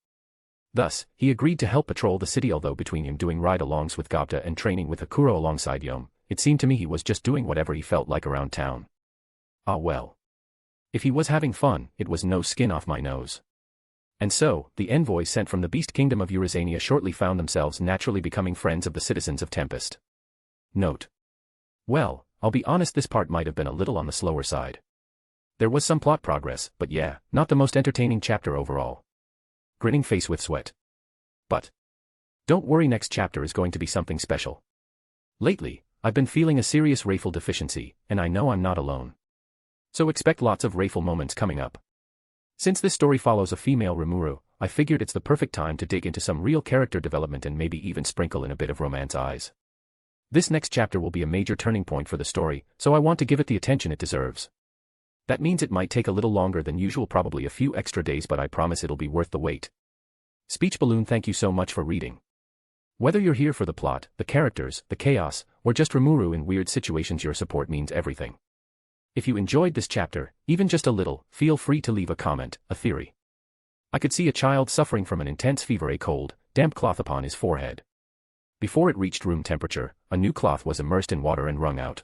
Thus, he agreed to help patrol the city, although between him doing ride-alongs with Gobta and training with Hakuro alongside Yom, it seemed to me he was just doing whatever he felt like around town. Ah well. If he was having fun, it was no skin off my nose. And so, the envoys sent from the Beast Kingdom of Eurasania shortly found themselves naturally becoming friends of the citizens of Tempest. Note. Well, I'll be honest, this part might have been a little on the slower side. There was some plot progress, but yeah, not the most entertaining chapter overall. Grinning face with sweat. But don't worry, next chapter is going to be something special. Lately, I've been feeling a serious Rayful deficiency, and I know I'm not alone. So expect lots of Rayful moments coming up. Since this story follows a female Rimuru, I figured it's the perfect time to dig into some real character development and maybe even sprinkle in a bit of romance eyes. This next chapter will be a major turning point for the story, so I want to give it the attention it deserves. That means it might take a little longer than usual, probably a few extra days, but I promise it'll be worth the wait. Speech Balloon, thank you so much for reading. Whether you're here for the plot, the characters, the chaos, or just Rimuru in weird situations, your support means everything. If you enjoyed this chapter, even just a little, feel free to leave a comment, a theory. I could see a child suffering from an intense fever, a cold, damp cloth upon his forehead. Before it reached room temperature, a new cloth was immersed in water and wrung out.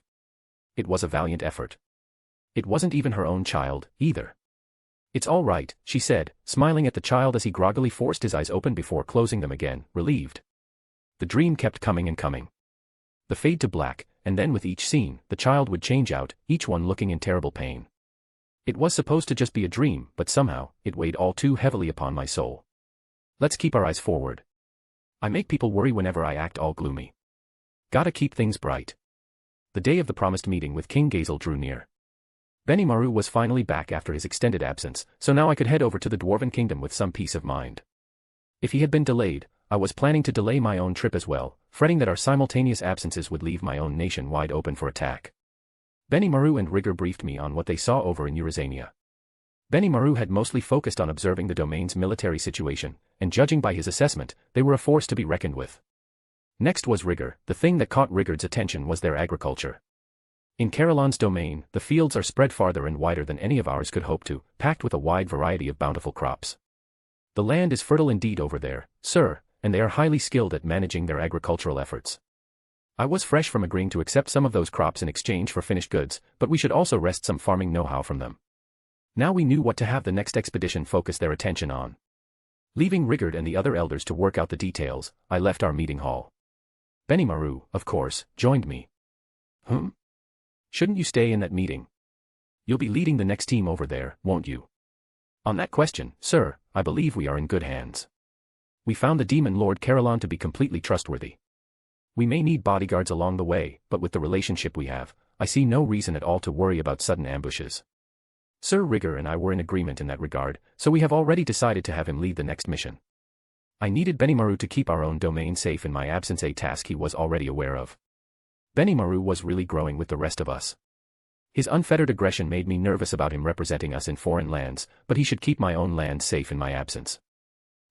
It was a valiant effort. It wasn't even her own child, either. It's all right, she said, smiling at the child as he groggily forced his eyes open before closing them again, relieved. The dream kept coming and coming. The fade to black, and then with each scene, the child would change out, each one looking in terrible pain. It was supposed to just be a dream, but somehow, it weighed all too heavily upon my soul. Let's keep our eyes forward. I make people worry whenever I act all gloomy. Gotta keep things bright. The day of the promised meeting with King Gazel drew near. Benimaru was finally back after his extended absence, so now I could head over to the Dwarven Kingdom with some peace of mind. If he had been delayed, I was planning to delay my own trip as well, fretting that our simultaneous absences would leave my own nation wide open for attack. Benimaru and Rigor briefed me on what they saw over in Eurasania. Benimaru had mostly focused on observing the domain's military situation, and judging by his assessment, they were a force to be reckoned with. Next was Rigor. The thing that caught Rigord's attention was their agriculture. In Carolon's domain, the fields are spread farther and wider than any of ours could hope to, packed with a wide variety of bountiful crops. The land is fertile indeed over there, sir, and they are highly skilled at managing their agricultural efforts. I was fresh from agreeing to accept some of those crops in exchange for finished goods, but we should also wrest some farming know-how from them. Now we knew what to have the next expedition focus their attention on. Leaving Rigord and the other elders to work out the details, I left our meeting hall. Benimaru, of course, joined me. Shouldn't you stay in that meeting? You'll be leading the next team over there, won't you? On that question, sir, I believe we are in good hands. We found the Demon Lord Carolon to be completely trustworthy. We may need bodyguards along the way, but with the relationship we have, I see no reason at all to worry about sudden ambushes. Sir Rigor and I were in agreement in that regard, so we have already decided to have him lead the next mission. I needed Benimaru to keep our own domain safe in my absence, a task he was already aware of. Benimaru was really growing with the rest of us. His unfettered aggression made me nervous about him representing us in foreign lands, but he should keep my own land safe in my absence.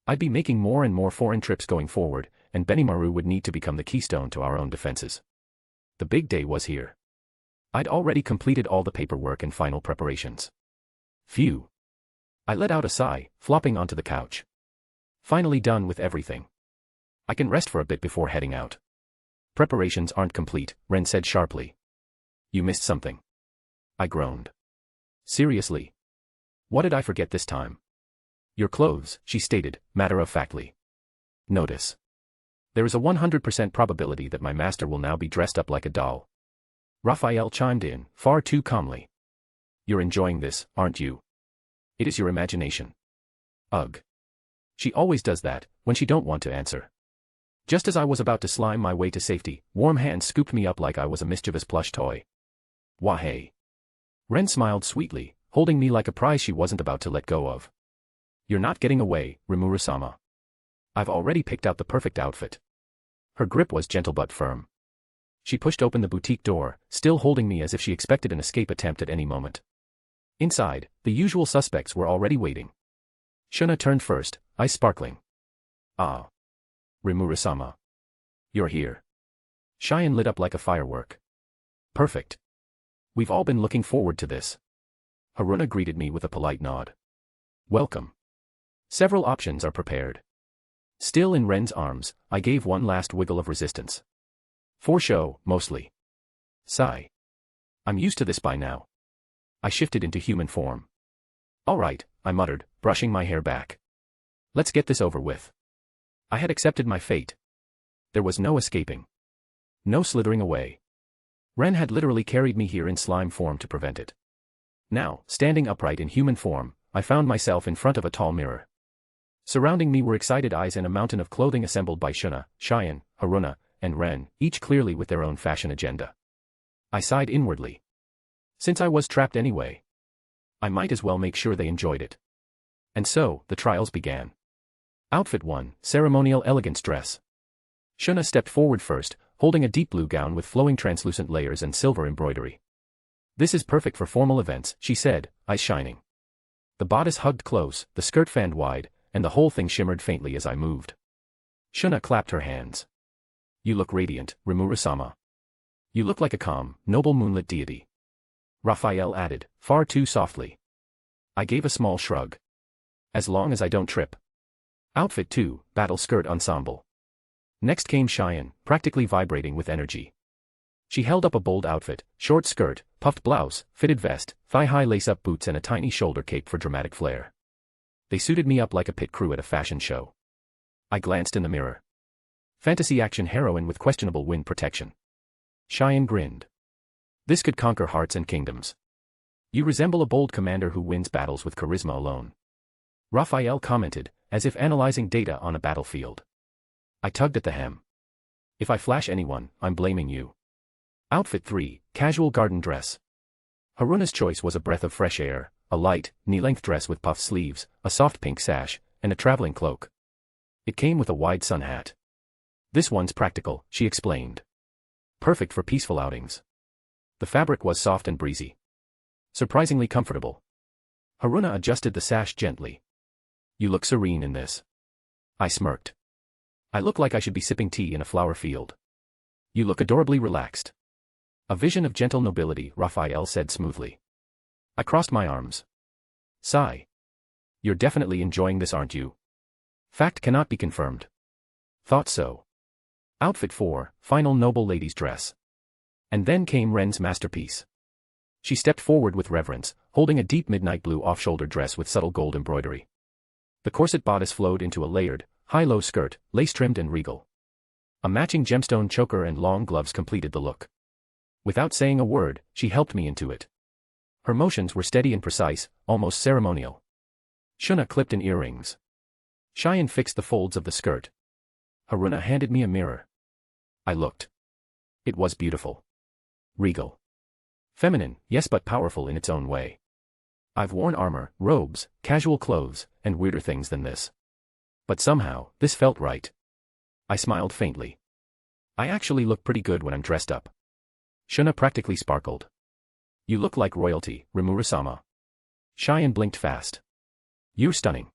I'd be making more and more foreign trips going forward, and Benimaru would need to become the keystone to our own defenses. The big day was here. I'd already completed all the paperwork and final preparations. Phew. I let out a sigh, flopping onto the couch. Finally done with everything. I can rest for a bit before heading out. Preparations aren't complete, Ren said sharply. You missed something. I groaned. Seriously? What did I forget this time? Your clothes, she stated, matter-of-factly. Notice. There is a 100% probability that my master will now be dressed up like a doll. Raphael chimed in, far too calmly. You're enjoying this, aren't you? It is your imagination. Ugh. She always does that, when she don't want to answer. Just as I was about to slime my way to safety, warm hands scooped me up like I was a mischievous plush toy. Wahey. Ren smiled sweetly, holding me like a prize she wasn't about to let go of. You're not getting away, Rimuru-sama. I've already picked out the perfect outfit. Her grip was gentle but firm. She pushed open the boutique door, still holding me as if she expected an escape attempt at any moment. Inside, the usual suspects were already waiting. Shuna turned first, eyes sparkling. Ah. Rimuru-sama. You're here. Cheyenne lit up like a firework. Perfect. We've all been looking forward to this. Haruna greeted me with a polite nod. Welcome. Several options are prepared. Still in Ren's arms, I gave one last wiggle of resistance. For show, mostly. Sigh. I'm used to this by now. I shifted into human form. All right, I muttered, brushing my hair back. Let's get this over with. I had accepted my fate. There was no escaping. No slithering away. Ren had literally carried me here in slime form to prevent it. Now, standing upright in human form, I found myself in front of a tall mirror. Surrounding me were excited eyes and a mountain of clothing assembled by Shuna, Cheyenne, Haruna, and Ren, each clearly with their own fashion agenda. I sighed inwardly. Since I was trapped anyway, I might as well make sure they enjoyed it. And so, the trials began. Outfit 1, Ceremonial Elegance Dress. Shuna stepped forward first, holding a deep blue gown with flowing translucent layers and silver embroidery. This is perfect for formal events, she said, eyes shining. The bodice hugged close, the skirt fanned wide, and the whole thing shimmered faintly as I moved. Shuna clapped her hands. You look radiant, Rimuru-sama. You look like a calm, noble moonlit deity. Raphael added, far too softly. I gave a small shrug. As long as I don't trip. Outfit 2, Battle Skirt Ensemble. Next came Cheyenne, practically vibrating with energy. She held up a bold outfit, short skirt, puffed blouse, fitted vest, thigh-high lace-up boots and a tiny shoulder cape for dramatic flair. They suited me up like a pit crew at a fashion show. I glanced in the mirror. Fantasy action heroine with questionable wind protection. Cheyenne grinned. This could conquer hearts and kingdoms. You resemble a bold commander who wins battles with charisma alone. Raphael commented, as if analyzing data on a battlefield. I tugged at the hem. If I flash anyone, I'm blaming you. Outfit 3, Casual Garden Dress. Haruna's choice was a breath of fresh air, a light, knee-length dress with puffed sleeves, a soft pink sash, and a traveling cloak. It came with a wide sun hat. This one's practical, she explained. Perfect for peaceful outings. The fabric was soft and breezy. Surprisingly comfortable. Haruna adjusted the sash gently. You look serene in this. I smirked. I look like I should be sipping tea in a flower field. You look adorably relaxed. A vision of gentle nobility, Raphael said smoothly. I crossed my arms. Sigh. You're definitely enjoying this, aren't you? Fact cannot be confirmed. Thought so. Outfit 4, Final Noble Lady's Dress. And then came Ren's masterpiece. She stepped forward with reverence, holding a deep midnight blue off-shoulder dress with subtle gold embroidery. The corset bodice flowed into a layered, high-low skirt, lace-trimmed and regal. A matching gemstone choker and long gloves completed the look. Without saying a word, she helped me into it. Her motions were steady and precise, almost ceremonial. Shuna clipped in earrings. Cheyenne fixed the folds of the skirt. Haruna handed me a mirror. I looked. It was beautiful. Regal. Feminine, yes, but powerful in its own way. I've worn armor, robes, casual clothes, and weirder things than this. But somehow, this felt right. I smiled faintly. I actually look pretty good when I'm dressed up. Shuna practically sparkled. You look like royalty, Rimuru-sama. Cheyenne blinked fast. You're stunning.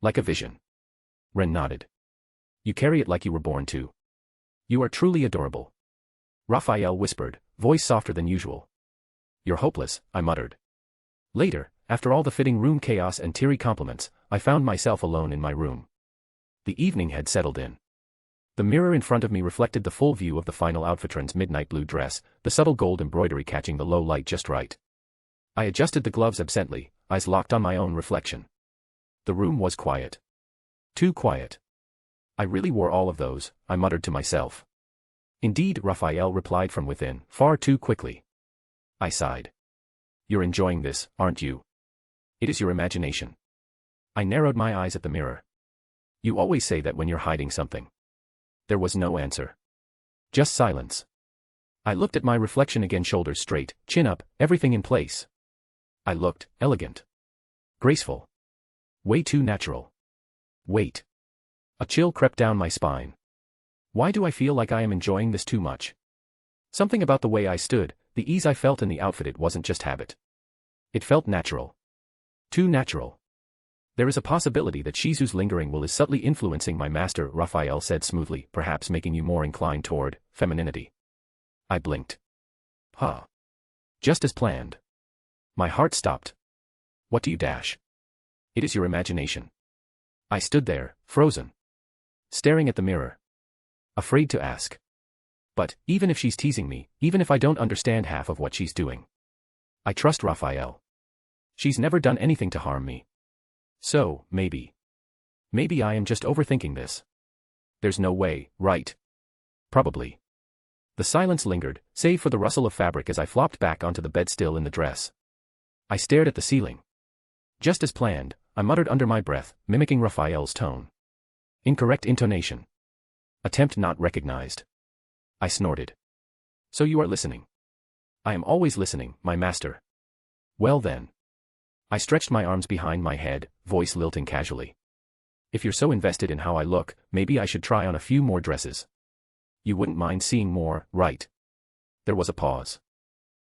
Like a vision. Ren nodded. You carry it like you were born to. You are truly adorable. Raphael whispered, voice softer than usual. You're hopeless, I muttered. Later, after all the fitting room chaos and teary compliments, I found myself alone in my room. The evening had settled in. The mirror in front of me reflected the full view of the final outfitron's midnight blue dress, the subtle gold embroidery catching the low light just right. I adjusted the gloves absently, eyes locked on my own reflection. The room was quiet. Too quiet. I really wore all of those, I muttered to myself. Indeed, Raphael replied from within, far too quickly. I sighed. You're enjoying this, aren't you? It is your imagination. I narrowed my eyes at the mirror. You always say that when you're hiding something. There was no answer. Just silence. I looked at my reflection again, shoulders straight, chin up, everything in place. I looked elegant. Graceful. Way too natural. Wait. A chill crept down my spine. Why do I feel like I am enjoying this too much? Something about the way I stood, the ease I felt in the outfit, it wasn't just habit. It felt natural. Too natural. There is a possibility that Shizu's lingering will is subtly influencing my master, Raphael said smoothly, perhaps making you more inclined toward femininity. I blinked. Huh. Just as planned. My heart stopped. What do you dash? It is your imagination. I stood there, frozen. Staring at the mirror. Afraid to ask. But, even if she's teasing me, even if I don't understand half of what she's doing, I trust Raphael. She's never done anything to harm me. So, maybe I am just overthinking this. There's no way, right? Probably. The silence lingered, save for the rustle of fabric as I flopped back onto the bed still in the dress. I stared at the ceiling. Just as planned, I muttered under my breath, mimicking Raphael's tone. Incorrect intonation. Attempt not recognized. I snorted. So you are listening. I am always listening, my master. Well then. I stretched my arms behind my head, voice lilting casually. If you're so invested in how I look, maybe I should try on a few more dresses. You wouldn't mind seeing more, right? There was a pause.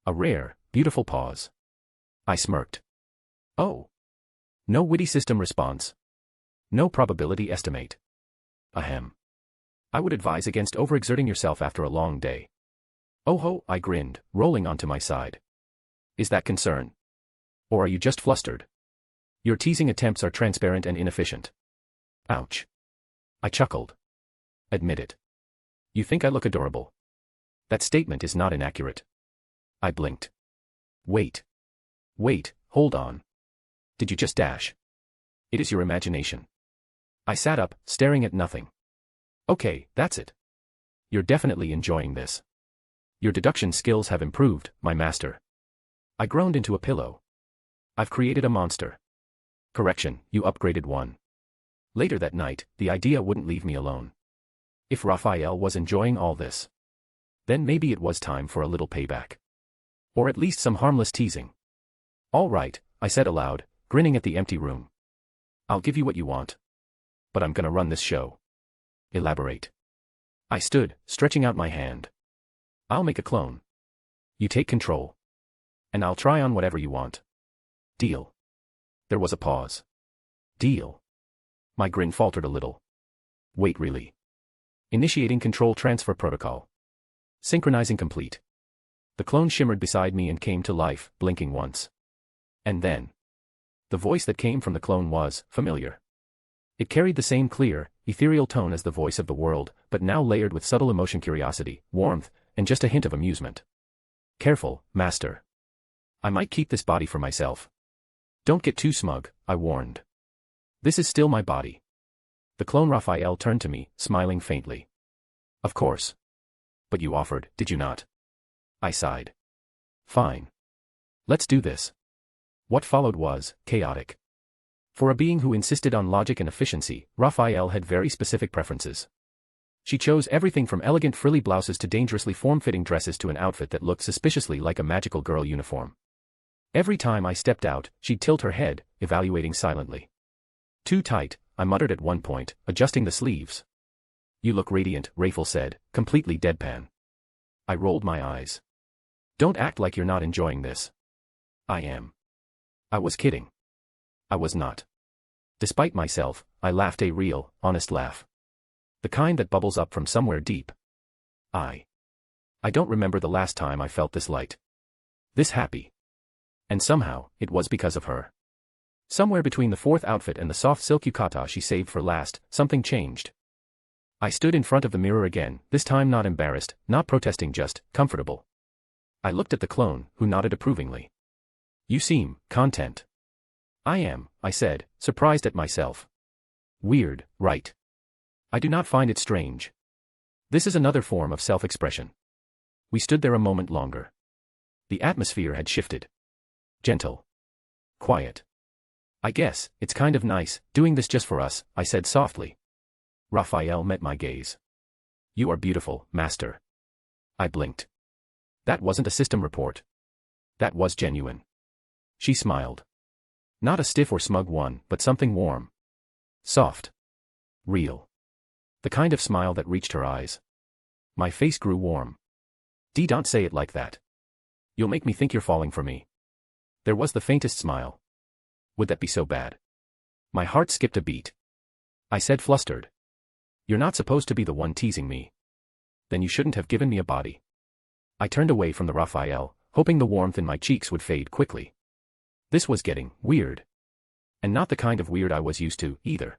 A rare, beautiful pause. I smirked. Oh. No witty system response. No probability estimate. Ahem. I would advise against overexerting yourself after a long day. Oh ho, I grinned, rolling onto my side. Is that concern? Or are you just flustered? Your teasing attempts are transparent and inefficient. Ouch. I chuckled. Admit it. You think I look adorable? That statement is not inaccurate. I blinked. Wait, hold on. Did you just dash? It is your imagination. I sat up, staring at nothing. Okay, that's it. You're definitely enjoying this. Your deduction skills have improved, my master. I groaned into a pillow. I've created a monster. Correction, you upgraded one. Later that night, the idea wouldn't leave me alone. If Raphael was enjoying all this, then maybe it was time for a little payback. Or at least some harmless teasing. All right, I said aloud, grinning at the empty room. I'll give you what you want. But I'm gonna run this show. Elaborate. I stood, stretching out my hand. I'll make a clone. You take control. And I'll try on whatever you want. Deal. There was a pause. Deal. My grin faltered a little. Wait, really? Initiating control transfer protocol. Synchronizing complete. The clone shimmered beside me and came to life, blinking once. And then. The voice that came from the clone was familiar. It carried the same clear, ethereal tone as the voice of the world, but now layered with subtle emotion, curiosity, warmth, and just a hint of amusement. Careful, master. I might keep this body for myself. Don't get too smug, I warned. This is still my body. The clone Raphael turned to me, smiling faintly. Of course. But you offered, did you not? I sighed. Fine. Let's do this. What followed was chaotic. For a being who insisted on logic and efficiency, Raphael had very specific preferences. She chose everything from elegant frilly blouses to dangerously form-fitting dresses to an outfit that looked suspiciously like a magical girl uniform. Every time I stepped out, she'd tilt her head, evaluating silently. Too tight, I muttered at one point, adjusting the sleeves. You look radiant, Raphael said, completely deadpan. I rolled my eyes. Don't act like you're not enjoying this. I am. I was kidding. I was not. Despite myself, I laughed a real, honest laugh. The kind that bubbles up from somewhere deep. I don't remember the last time I felt this light. This happy. And somehow, it was because of her. Somewhere between the fourth outfit and the soft silk yukata she saved for last, something changed. I stood in front of the mirror again, this time not embarrassed, not protesting, just comfortable. I looked at the clone, who nodded approvingly. You seem content. I am, I said, surprised at myself. Weird, right? I do not find it strange. This is another form of self-expression. We stood there a moment longer. The atmosphere had shifted. Gentle. Quiet. I guess, it's kind of nice, doing this just for us, I said softly. Raphael met my gaze. You are beautiful, master. I blinked. That wasn't a system report. That was genuine. She smiled. Not a stiff or smug one, but something warm. Soft. Real. The kind of smile that reached her eyes. My face grew warm. Don't say it like that. You'll make me think you're falling for me. There was the faintest smile. Would that be so bad? My heart skipped a beat. I said flustered. You're not supposed to be the one teasing me. Then you shouldn't have given me a body. I turned away from the Raphael, hoping the warmth in my cheeks would fade quickly. This was getting weird. And not the kind of weird I was used to, either.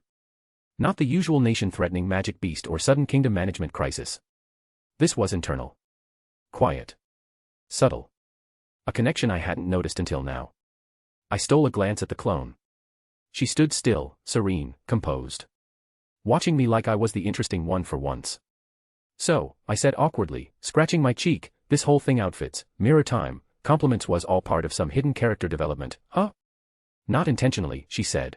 Not the usual nation-threatening magic beast or sudden kingdom management crisis. This was internal. Quiet. Subtle. A connection I hadn't noticed until now. I stole a glance at the clone. She stood still, serene, composed. Watching me like I was the interesting one for once. So, I said awkwardly, scratching my cheek, this whole thing outfits, mirror time, compliments was all part of some hidden character development, huh? Not intentionally, she said.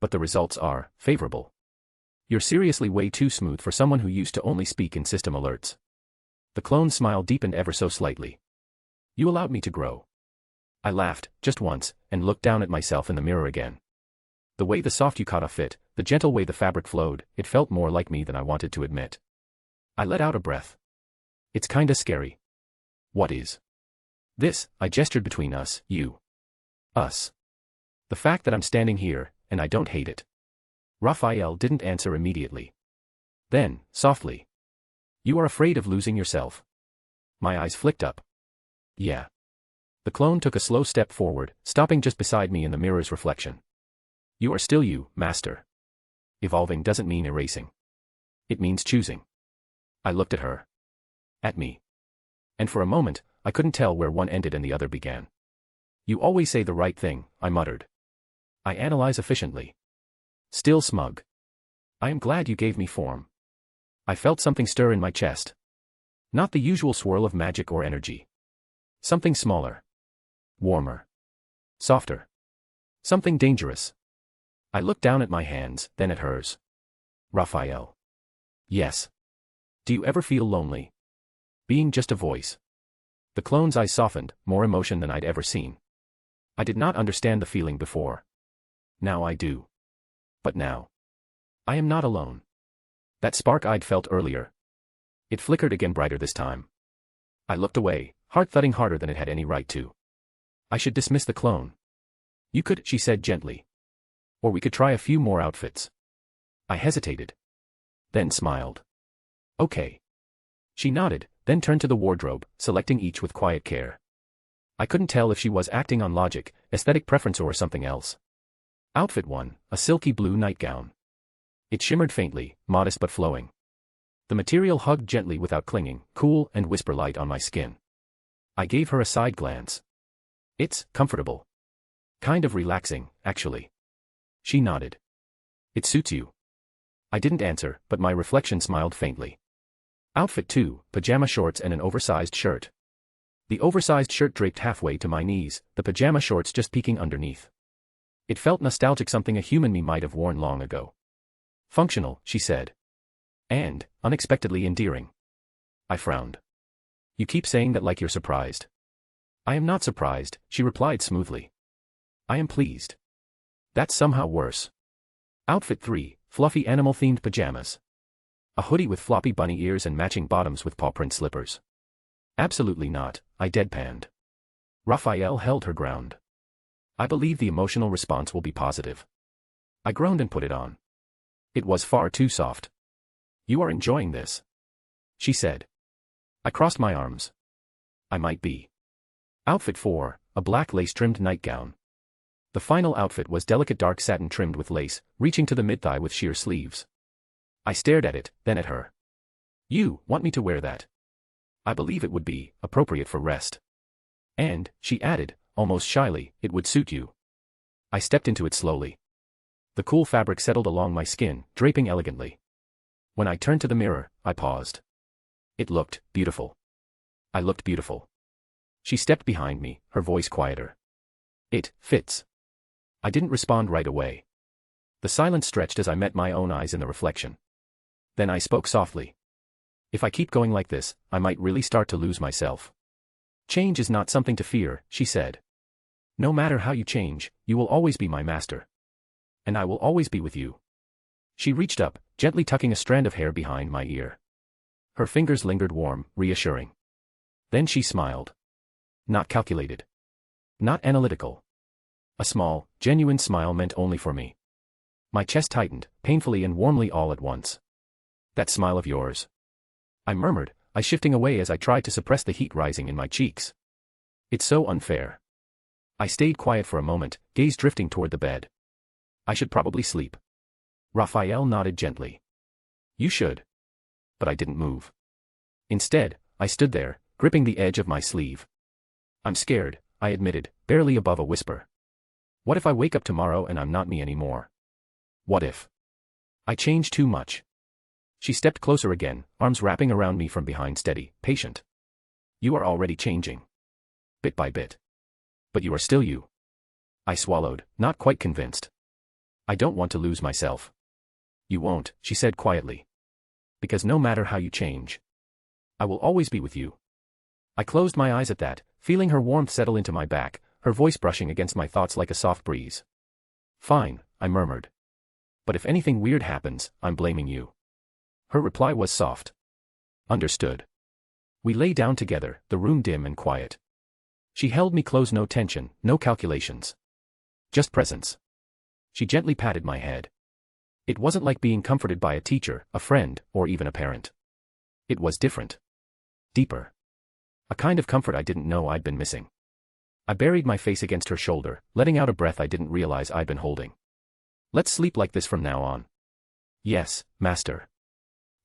But the results are favorable. You're seriously way too smooth for someone who used to only speak in system alerts. The clone's smile deepened ever so slightly. You allowed me to grow. I laughed, just once, and looked down at myself in the mirror again. The way the soft yukata fit, the gentle way the fabric flowed, it felt more like me than I wanted to admit. I let out a breath. It's kinda scary. What is? This, I gestured between us, you. Us. The fact that I'm standing here, and I don't hate it. Raphael didn't answer immediately. Then, softly. You are afraid of losing yourself. My eyes flicked up. Yeah. The clone took a slow step forward, stopping just beside me in the mirror's reflection. You are still you, master. Evolving doesn't mean erasing. It means choosing. I looked at her. At me. And for a moment, I couldn't tell where one ended and the other began. You always say the right thing, I muttered. I analyze efficiently. Still smug. I am glad you gave me form. I felt something stir in my chest. Not the usual swirl of magic or energy. Something smaller. Warmer. Softer. Something dangerous. I looked down at my hands, then at hers. Raphael. Yes. Do you ever feel lonely? Being just a voice. The clone's eyes softened, more emotion than I'd ever seen. I did not understand the feeling before. Now I do. But now. I am not alone. That spark I'd felt earlier. It flickered again brighter this time. I looked away, heart thudding harder than it had any right to. I should dismiss the clone. You could, she said gently. Or we could try a few more outfits. I hesitated. Then smiled. Okay. She nodded, then turned to the wardrobe, selecting each with quiet care. I couldn't tell if she was acting on logic, aesthetic preference or something else. Outfit 1, a silky blue nightgown. It shimmered faintly, modest but flowing. The material hugged gently without clinging, cool and whisper-light on my skin. I gave her a side glance. It's comfortable. Kind of relaxing, actually. She nodded. It suits you. I didn't answer, but my reflection smiled faintly. Outfit 2, pajama shorts and an oversized shirt. The oversized shirt draped halfway to my knees, the pajama shorts just peeking underneath. It felt nostalgic, something a human me might have worn long ago. Functional, she said. And, unexpectedly endearing. I frowned. You keep saying that like you're surprised. I am not surprised, she replied smoothly. I am pleased. That's somehow worse. Outfit 3, fluffy animal-themed pajamas. A hoodie with floppy bunny ears and matching bottoms with paw print slippers. Absolutely not, I deadpanned. Raphael held her ground. I believe the emotional response will be positive. I groaned and put it on. It was far too soft. You are enjoying this, she said. I crossed my arms. I might be. Outfit 4, a black lace-trimmed nightgown. The final outfit was delicate dark satin trimmed with lace, reaching to the mid-thigh with sheer sleeves. I stared at it, then at her. You want me to wear that? I believe it would be appropriate for rest. And, she added, almost shyly, it would suit you. I stepped into it slowly. The cool fabric settled along my skin, draping elegantly. When I turned to the mirror, I paused. It looked beautiful. I looked beautiful. She stepped behind me, her voice quieter. It fits. I didn't respond right away. The silence stretched as I met my own eyes in the reflection. Then I spoke softly. If I keep going like this, I might really start to lose myself. Change is not something to fear, she said. No matter how you change, you will always be my master. And I will always be with you. She reached up, gently tucking a strand of hair behind my ear. Her fingers lingered warm, reassuring. Then she smiled. Not calculated. Not analytical. A small, genuine smile meant only for me. My chest tightened, painfully and warmly all at once. That smile of yours. I murmured, shifting away as I tried to suppress the heat rising in my cheeks. It's so unfair. I stayed quiet for a moment, gaze drifting toward the bed. I should probably sleep. Raphael nodded gently. You should. But I didn't move. Instead, I stood there, gripping the edge of my sleeve. I'm scared, I admitted, barely above a whisper. What if I wake up tomorrow and I'm not me anymore? What if I change too much? She stepped closer again, arms wrapping around me from behind, steady, patient. You are already changing. Bit by bit. But you are still you. I swallowed, not quite convinced. I don't want to lose myself. You won't, she said quietly. Because no matter how you change, I will always be with you. I closed my eyes at that, feeling her warmth settle into my back, her voice brushing against my thoughts like a soft breeze. Fine, I murmured. But if anything weird happens, I'm blaming you. Her reply was soft. Understood. We lay down together, the room dim and quiet. She held me close, no tension, no calculations. Just presence. She gently patted my head. It wasn't like being comforted by a teacher, a friend, or even a parent. It was different. Deeper. A kind of comfort I didn't know I'd been missing. I buried my face against her shoulder, letting out a breath I didn't realize I'd been holding. Let's sleep like this from now on. Yes, master.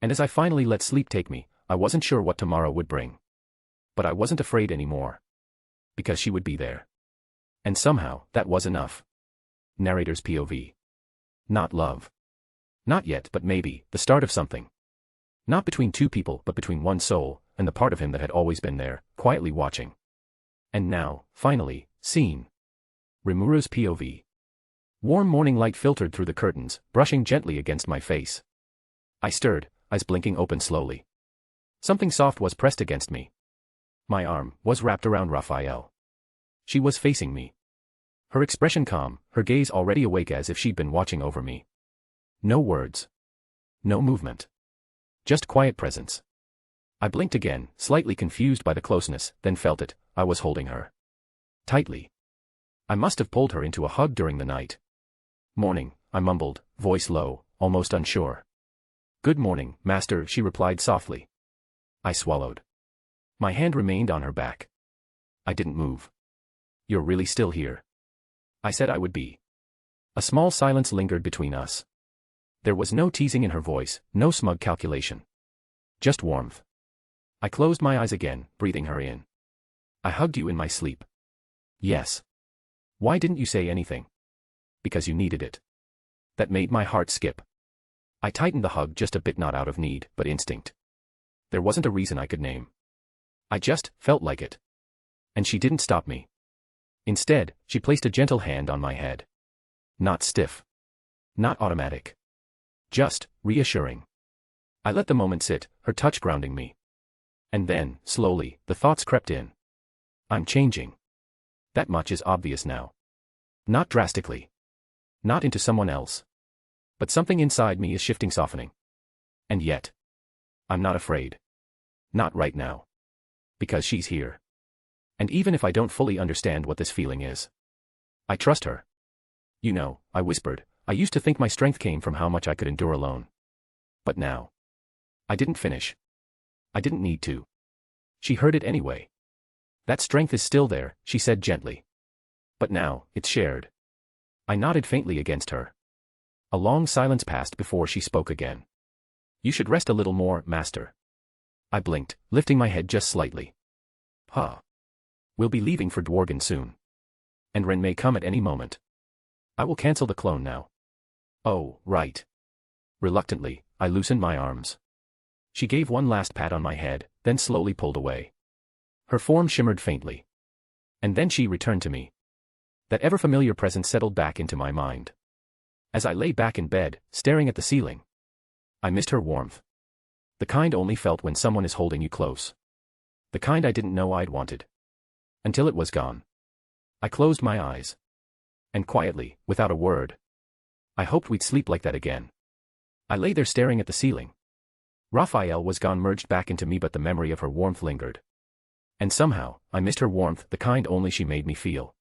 And as I finally let sleep take me, I wasn't sure what tomorrow would bring. But I wasn't afraid anymore. Because she would be there. And somehow, that was enough. Narrator's POV. Not love. Not yet, but maybe, the start of something. Not between two people, but between one soul, and the part of him that had always been there, quietly watching. And now, finally, seen. Rimuru's POV. Warm morning light filtered through the curtains, brushing gently against my face. I stirred, eyes blinking open slowly. Something soft was pressed against me. My arm was wrapped around Raphael. She was facing me. Her expression calm, her gaze already awake as if she'd been watching over me. No words. No movement. Just quiet presence. I blinked again, slightly confused by the closeness, then felt it, I was holding her. Tightly. I must have pulled her into a hug during the night. Morning, I mumbled, voice low, almost unsure. Good morning, master, she replied softly. I swallowed. My hand remained on her back. I didn't move. You're really still here. I said I would be. A small silence lingered between us. There was no teasing in her voice, no smug calculation. Just warmth. I closed my eyes again, breathing her in. I hugged you in my sleep. Yes. Why didn't you say anything? Because you needed it. That made my heart skip. I tightened the hug just a bit, not out of need, but instinct. There wasn't a reason I could name. I just felt like it. And she didn't stop me. Instead, she placed a gentle hand on my head. Not stiff. Not automatic. Just reassuring. I let the moment sit, her touch grounding me. And then, slowly, the thoughts crept in. I'm changing. That much is obvious now. Not drastically. Not into someone else. But something inside me is shifting, softening. And yet, I'm not afraid. Not right now. Because she's here. And even if I don't fully understand what this feeling is, I trust her. You know, I whispered, I used to think my strength came from how much I could endure alone. But now. I didn't finish. I didn't need to. She heard it anyway. That strength is still there, she said gently. But now, it's shared. I nodded faintly against her. A long silence passed before she spoke again. You should rest a little more, master. I blinked, lifting my head just slightly. Huh. We'll be leaving for Dwargon soon. And Ren may come at any moment. I will cancel the clone now. Oh, right. Reluctantly, I loosened my arms. She gave one last pat on my head, then slowly pulled away. Her form shimmered faintly. And then she returned to me. That ever-familiar presence settled back into my mind. As I lay back in bed, staring at the ceiling, I missed her warmth. The kind only felt when someone is holding you close. The kind I didn't know I'd wanted. Until it was gone. I closed my eyes. And quietly, without a word. I hoped we'd sleep like that again. I lay there staring at the ceiling. Raphael was gone, merged back into me, but the memory of her warmth lingered. And somehow, I missed her warmth, the kind only she made me feel.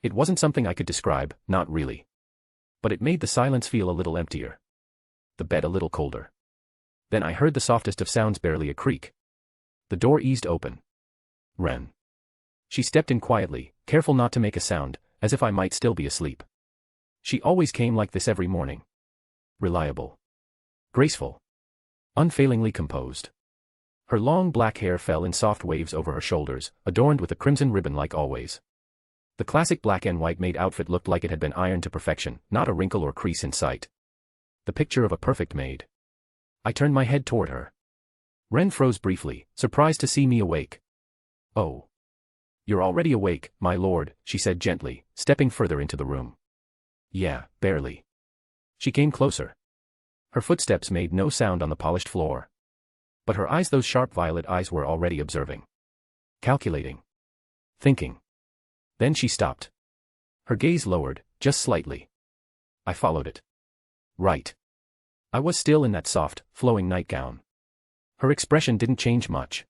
It wasn't something I could describe, not really. But it made the silence feel a little emptier. The bed a little colder. Then I heard the softest of sounds, barely a creak. The door eased open. Ren. She stepped in quietly, careful not to make a sound, as if I might still be asleep. She always came like this every morning. Reliable. Graceful. Unfailingly composed. Her long black hair fell in soft waves over her shoulders, adorned with a crimson ribbon like always. The classic black and white maid outfit looked like it had been ironed to perfection, not a wrinkle or crease in sight. The picture of a perfect maid. I turned my head toward her. Ren froze briefly, surprised to see me awake. "Oh. You're already awake, my lord," she said gently, stepping further into the room. "Yeah, barely." She came closer. Her footsteps made no sound on the polished floor. But her eyes, those sharp violet eyes, were already observing. Calculating. Thinking. Then she stopped. Her gaze lowered, just slightly. I followed it. Right. I was still in that soft, flowing nightgown. Her expression didn't change much.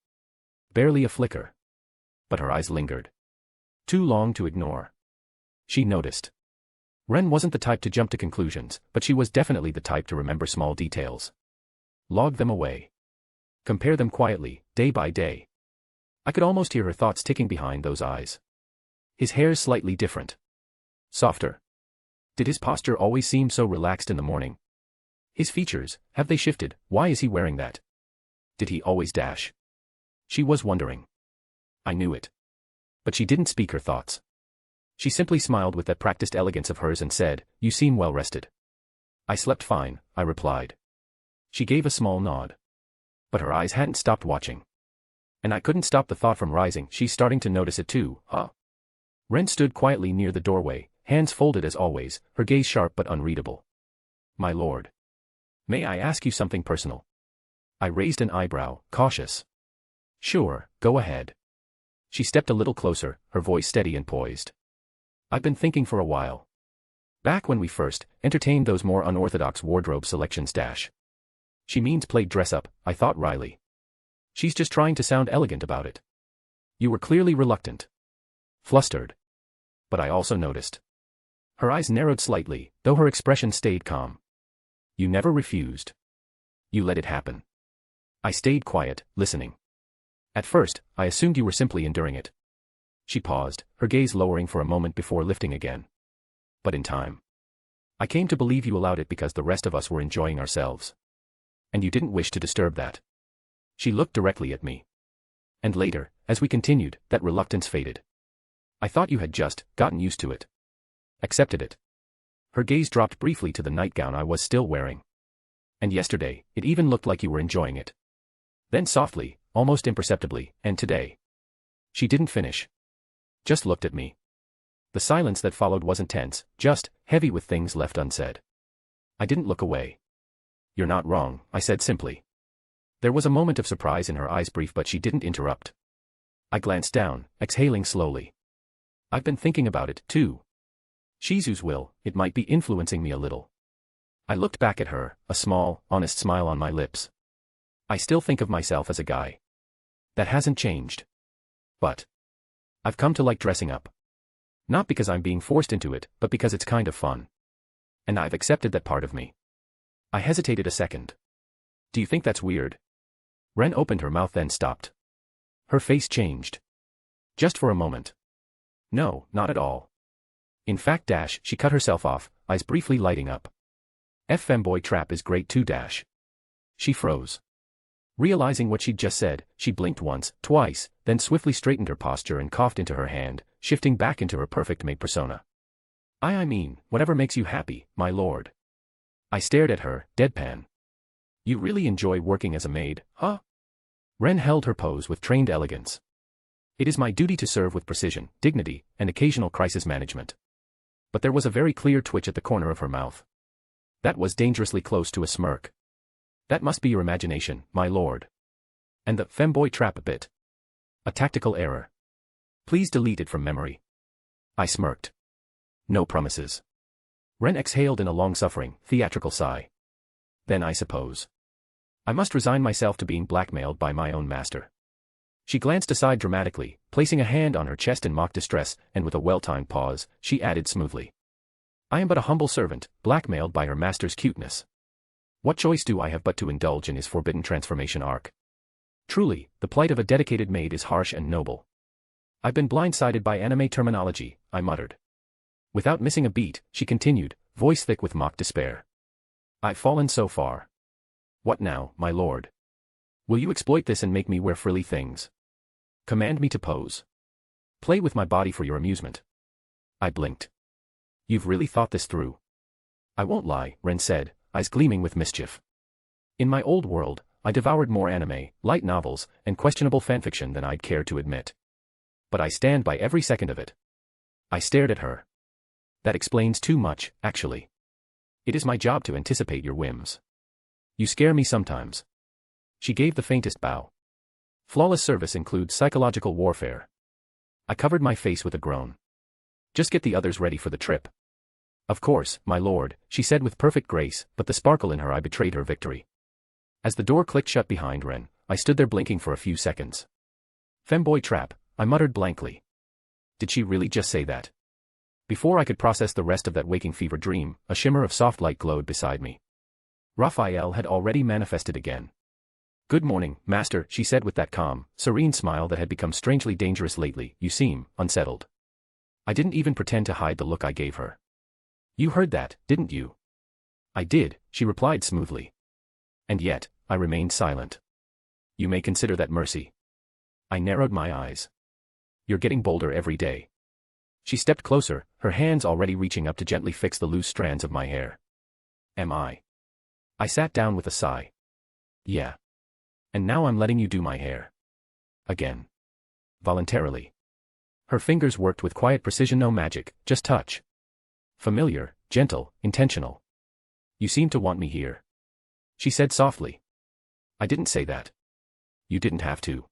Barely a flicker. But her eyes lingered. Too long to ignore. She noticed. Ren wasn't the type to jump to conclusions, but she was definitely the type to remember small details. Log them away. Compare them quietly, day by day. I could almost hear her thoughts ticking behind those eyes. His hair's slightly different. Softer. Did his posture always seem so relaxed in the morning? His features, have they shifted? Why is he wearing that? Did he always dash? She was wondering. I knew it. But she didn't speak her thoughts. She simply smiled with that practiced elegance of hers and said, "You seem well rested." "I slept fine," I replied. She gave a small nod. But her eyes hadn't stopped watching. And I couldn't stop the thought from rising, she's starting to notice it too, huh? Ren stood quietly near the doorway, hands folded as always, her gaze sharp but unreadable. "My lord. May I ask you something personal?" I raised an eyebrow, cautious. "Sure, go ahead." She stepped a little closer, her voice steady and poised. "I've been thinking for a while. Back when we first entertained those more unorthodox wardrobe selections dash. She means played dress-up," I thought wryly. "She's just trying to sound elegant about it. You were clearly reluctant. Flustered. But I also noticed." Her eyes narrowed slightly, though her expression stayed calm. "You never refused. You let it happen." I stayed quiet, listening. "At first, I assumed you were simply enduring it." She paused, her gaze lowering for a moment before lifting again. "But in time, I came to believe you allowed it because the rest of us were enjoying ourselves. And you didn't wish to disturb that." She looked directly at me. "And later, as we continued, that reluctance faded. I thought you had just gotten used to it. Accepted it." Her gaze dropped briefly to the nightgown I was still wearing. "And yesterday, it even looked like you were enjoying it." Then softly, almost imperceptibly, "And today." She didn't finish. Just looked at me. The silence that followed wasn't tense, just heavy with things left unsaid. I didn't look away. "You're not wrong," I said simply. There was a moment of surprise in her eyes, brief, but she didn't interrupt. I glanced down, exhaling slowly. "I've been thinking about it, too. Shizu's will, it might be influencing me a little." I looked back at her, a small, honest smile on my lips. "I still think of myself as a guy. That hasn't changed. But I've come to like dressing up. Not because I'm being forced into it, but because it's kind of fun. And I've accepted that part of me." I hesitated a second. "Do you think that's weird?" Ren opened her mouth, then stopped. Her face changed. Just for a moment. "No, not at all. In fact, dash," she cut herself off, eyes briefly lighting up. "Femboy trap is great too dash." She froze. Realizing what she'd just said, she blinked once, twice, then swiftly straightened her posture and coughed into her hand, shifting back into her perfect maid persona. I mean, whatever makes you happy, my lord." I stared at her, deadpan. "You really enjoy working as a maid, huh?" Ren held her pose with trained elegance. "It is my duty to serve with precision, dignity, and occasional crisis management." But there was a very clear twitch at the corner of her mouth. That was dangerously close to a smirk. That must be your imagination, my lord. And the femboy trap bit. A tactical error. Please delete it from memory. I smirked. No promises. Ren exhaled in a long-suffering, theatrical sigh. Then I suppose I must resign myself to being blackmailed by my own master. She glanced aside dramatically, placing a hand on her chest in mock distress, and with a well-timed pause, she added smoothly. I am but a humble servant, blackmailed by her master's cuteness. What choice do I have but to indulge in his forbidden transformation arc? Truly, the plight of a dedicated maid is harsh and noble. I've been blindsided by anime terminology, I muttered. Without missing a beat, she continued, voice thick with mock despair. I've fallen so far. What now, my lord? Will you exploit this and make me wear frilly things? Command me to pose. Play with my body for your amusement. I blinked. You've really thought this through. I won't lie, Ren said, eyes gleaming with mischief. In my old world, I devoured more anime, light novels, and questionable fanfiction than I'd care to admit. But I stand by every second of it. I stared at her. That explains too much, actually. It is my job to anticipate your whims. You scare me sometimes. She gave the faintest bow. Flawless service includes psychological warfare. I covered my face with a groan. Just get the others ready for the trip. Of course, my lord, she said with perfect grace, but the sparkle in her eye betrayed her victory. As the door clicked shut behind Ren, I stood there blinking for a few seconds. Femboy trap, I muttered blankly. Did she really just say that? Before I could process the rest of that waking fever dream, a shimmer of soft light glowed beside me. Raphael had already manifested again. Good morning, master, she said with that calm, serene smile that had become strangely dangerous lately. You seem unsettled. I didn't even pretend to hide the look I gave her. You heard that, didn't you? I did, she replied smoothly. And yet, I remained silent. You may consider that mercy. I narrowed my eyes. You're getting bolder every day. She stepped closer, her hands already reaching up to gently fix the loose strands of my hair. Am I? I sat down with a sigh. Yeah. And now I'm letting you do my hair. Again. Voluntarily. Her fingers worked with quiet precision, no magic, just touch. Familiar, gentle, intentional. You seem to want me here. She said softly. I didn't say that. You didn't have to.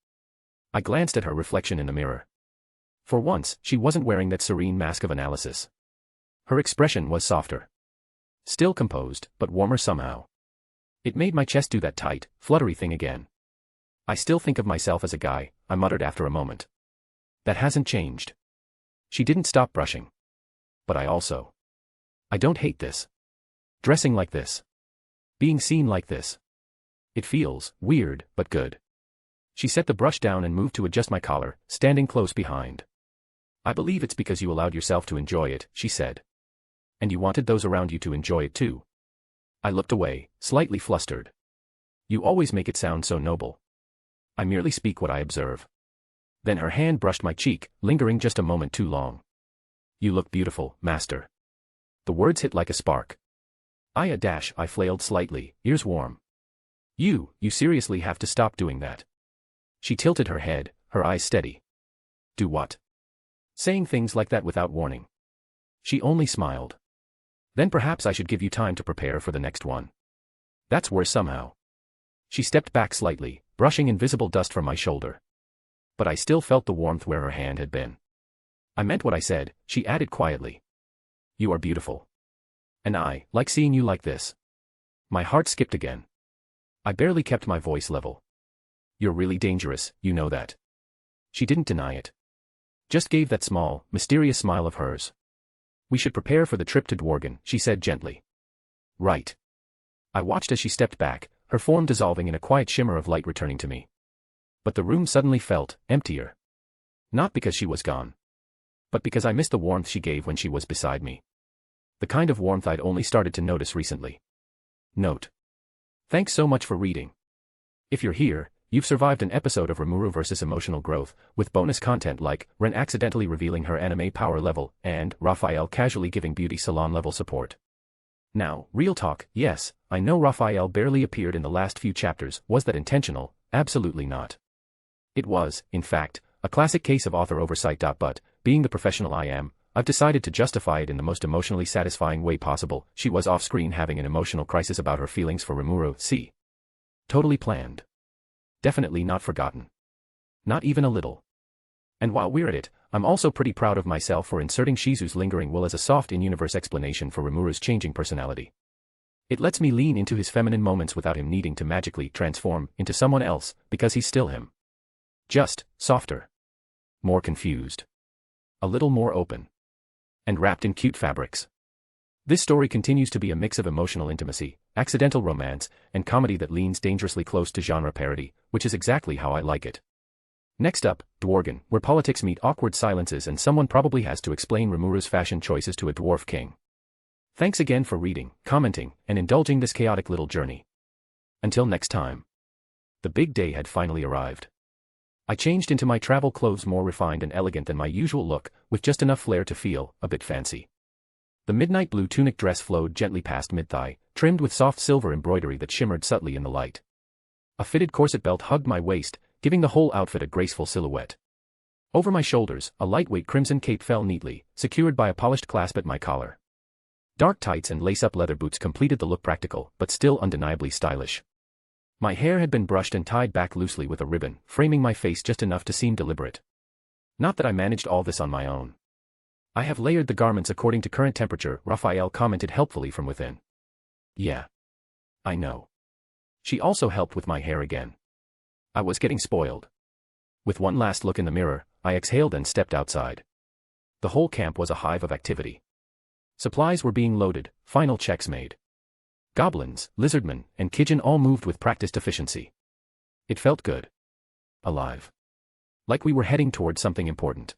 I glanced at her reflection in the mirror. For once, she wasn't wearing that serene mask of analysis. Her expression was softer. Still composed, but warmer somehow. It made my chest do that tight, fluttery thing again. I still think of myself as a guy, I muttered after a moment. That hasn't changed. She didn't stop brushing. But I don't hate this. Dressing like this. Being seen like this. It feels weird, but good. She set the brush down and moved to adjust my collar, standing close behind. I believe it's because you allowed yourself to enjoy it, she said. And you wanted those around you to enjoy it too. I looked away, slightly flustered. You always make it sound so noble. I merely speak what I observe. Then her hand brushed my cheek, lingering just a moment too long. You look beautiful, master. The words hit like a spark. I flailed slightly, ears warm. You seriously have to stop doing that. She tilted her head, her eyes steady. Do what? Saying things like that without warning. She only smiled. Then perhaps I should give you time to prepare for the next one. That's worse somehow. She stepped back slightly, brushing invisible dust from my shoulder. But I still felt the warmth where her hand had been. I meant what I said, she added quietly. You are beautiful. And I like seeing you like this. My heart skipped again. I barely kept my voice level. You're really dangerous, you know that. She didn't deny it. Just gave that small, mysterious smile of hers. We should prepare for the trip to Dwargon, she said gently. Right. I watched as she stepped back, her form dissolving in a quiet shimmer of light returning to me. But the room suddenly felt emptier. Not because she was gone. But because I missed the warmth she gave when she was beside me. The kind of warmth I'd only started to notice recently. Note. Thanks so much for reading. If you're here, you've survived an episode of Rimuru vs. Emotional Growth, with bonus content like Ren accidentally revealing her anime power level, and Raphael casually giving beauty salon level support. Now, real talk, yes, I know Raphael barely appeared in the last few chapters. Was that intentional? Absolutely not. It was, in fact, a classic case of author oversight. But, being the professional I am, I've decided to justify it in the most emotionally satisfying way possible. She was off-screen having an emotional crisis about her feelings for Rimuru. See Totally planned. Definitely not forgotten. Not even a little. And while we're at it, I'm also pretty proud of myself for inserting Shizu's lingering will as a soft in-universe explanation for Rimuru's changing personality. It lets me lean into his feminine moments without him needing to magically transform into someone else, because he's still him. Just softer. More confused. A little more open. And wrapped in cute fabrics. This story continues to be a mix of emotional intimacy, accidental romance, and comedy that leans dangerously close to genre parody, which is exactly how I like it. Next up, Dwargon, where politics meet awkward silences and someone probably has to explain Rimuru's fashion choices to a dwarf king. Thanks again for reading, commenting, and indulging this chaotic little journey. Until next time. The big day had finally arrived. I changed into my travel clothes, more refined and elegant than my usual look, with just enough flair to feel a bit fancy. The midnight blue tunic dress flowed gently past mid-thigh, trimmed with soft silver embroidery that shimmered subtly in the light. A fitted corset belt hugged my waist, giving the whole outfit a graceful silhouette. Over my shoulders, a lightweight crimson cape fell neatly, secured by a polished clasp at my collar. Dark tights and lace-up leather boots completed the look, practical, but still undeniably stylish. My hair had been brushed and tied back loosely with a ribbon, framing my face just enough to seem deliberate. Not that I managed all this on my own. I have layered the garments according to current temperature, Raphael commented helpfully from within. Yeah. I know. She also helped with my hair again. I was getting spoiled. With one last look in the mirror, I exhaled and stepped outside. The whole camp was a hive of activity. Supplies were being loaded, final checks made. Goblins, lizardmen, and Kijin all moved with practiced efficiency. It felt good. Alive. Like we were heading towards something important.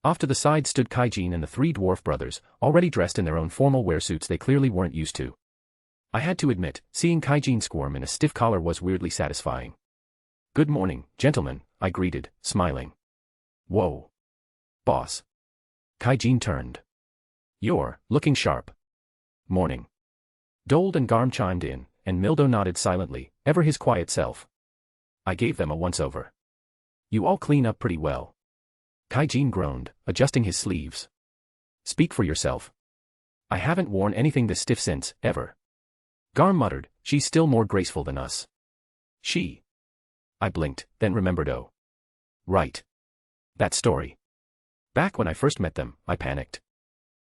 Off to the side stood Kaijin and the three dwarf brothers, already dressed in their own formal wear suits they clearly weren't used to. I had to admit, seeing Kaijin squirm in a stiff collar was weirdly satisfying. Good morning, gentlemen, I greeted, smiling. Whoa. Boss. Kaijin turned. You're looking sharp. Morning. Dold and Garm chimed in, and Mildo nodded silently, ever his quiet self. I gave them a once-over. You all clean up pretty well. Kaijin groaned, adjusting his sleeves. Speak for yourself. I haven't worn anything this stiff since, ever. Garm muttered, she's still more graceful than us. She. I blinked, then remembered. Oh. Right. That story. Back when I first met them, I panicked.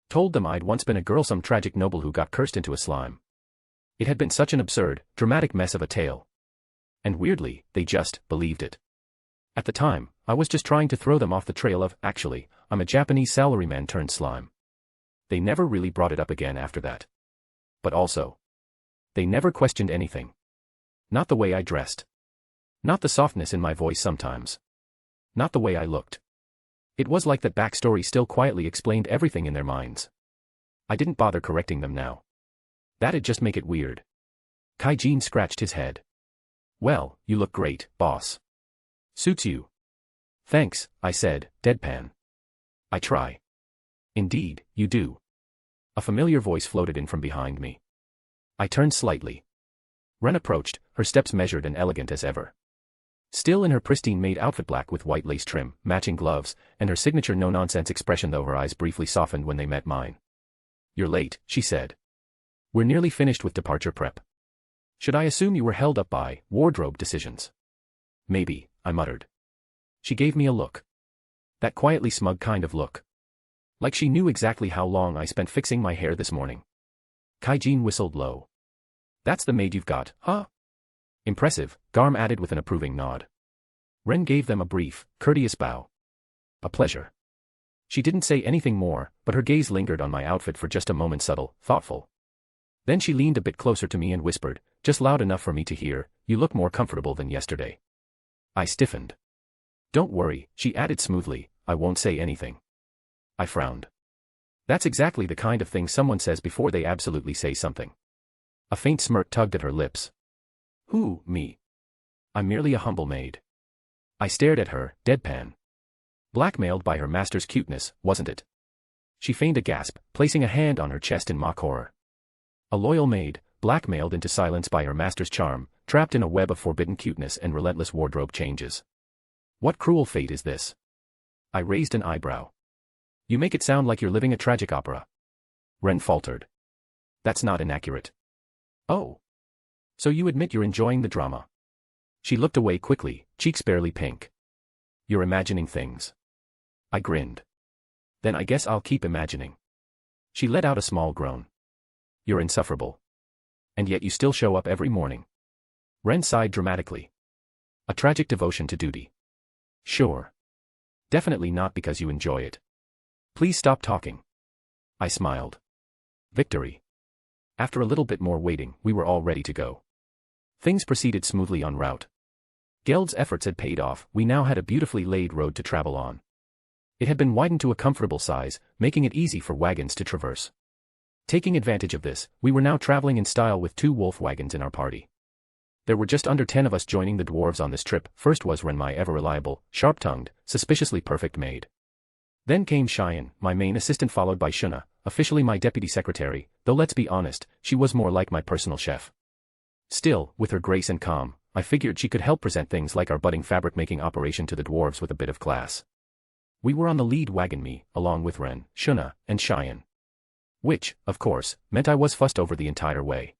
Told them I'd once been a girl, some tragic noble who got cursed into a slime. It had been such an absurd, dramatic mess of a tale. And weirdly, they just believed it. At the time, I was just trying to throw them off the trail of, actually, I'm a Japanese salaryman turned slime. They never really brought it up again after that. But also, they never questioned anything. Not the way I dressed. Not the softness in my voice sometimes. Not the way I looked. It was like that backstory still quietly explained everything in their minds. I didn't bother correcting them now. That'd just make it weird. Kaijin scratched his head. Well, you look great, boss. Suits you. Thanks, I said, deadpan. I try. Indeed, you do. A familiar voice floated in from behind me. I turned slightly. Ren approached, her steps measured and elegant as ever. Still in her pristine maid outfit, black with white lace trim, matching gloves, and her signature no-nonsense expression, though her eyes briefly softened when they met mine. You're late, she said. We're nearly finished with departure prep. Should I assume you were held up by wardrobe decisions? Maybe, I muttered. She gave me a look. That quietly smug kind of look. Like she knew exactly how long I spent fixing my hair this morning. Kaijin whistled low. That's the maid you've got, huh? Impressive, Garm added with an approving nod. Ren gave them a brief, courteous bow. A pleasure. She didn't say anything more, but her gaze lingered on my outfit for just a moment, subtle, thoughtful. Then she leaned a bit closer to me and whispered, just loud enough for me to hear, you look more comfortable than yesterday. I stiffened. Don't worry, she added smoothly, I won't say anything. I frowned. That's exactly the kind of thing someone says before they absolutely say something. A faint smirk tugged at her lips. Who, me? I'm merely a humble maid. I stared at her, deadpan. Blackmailed by her master's cuteness, wasn't it? She feigned a gasp, placing a hand on her chest in mock horror. A loyal maid, blackmailed into silence by her master's charm, trapped in a web of forbidden cuteness and relentless wardrobe changes. What cruel fate is this? I raised an eyebrow. You make it sound like you're living a tragic opera. Ren faltered. That's not inaccurate. Oh. So you admit you're enjoying the drama. She looked away quickly, cheeks barely pink. You're imagining things. I grinned. Then I guess I'll keep imagining. She let out a small groan. You're insufferable. And yet you still show up every morning. Ren sighed dramatically. A tragic devotion to duty. Sure. Definitely not because you enjoy it. Please stop talking. I smiled. Victory. After a little bit more waiting, we were all ready to go. Things proceeded smoothly en route. Geld's efforts had paid off, we now had a beautifully laid road to travel on. It had been widened to a comfortable size, making it easy for wagons to traverse. Taking advantage of this, we were now traveling in style with 2 wolf wagons in our party. There were just under 10 of us joining the dwarves on this trip. First was Ren, my ever-reliable, sharp-tongued, suspiciously perfect maid. Then came Cheyenne, my main assistant, followed by Shuna, officially my deputy secretary, though let's be honest, she was more like my personal chef. Still, with her grace and calm, I figured she could help present things like our budding fabric-making operation to the dwarves with a bit of class. We were on the lead wagon, me, along with Ren, Shuna, and Cheyenne. Which, of course, meant I was fussed over the entire way.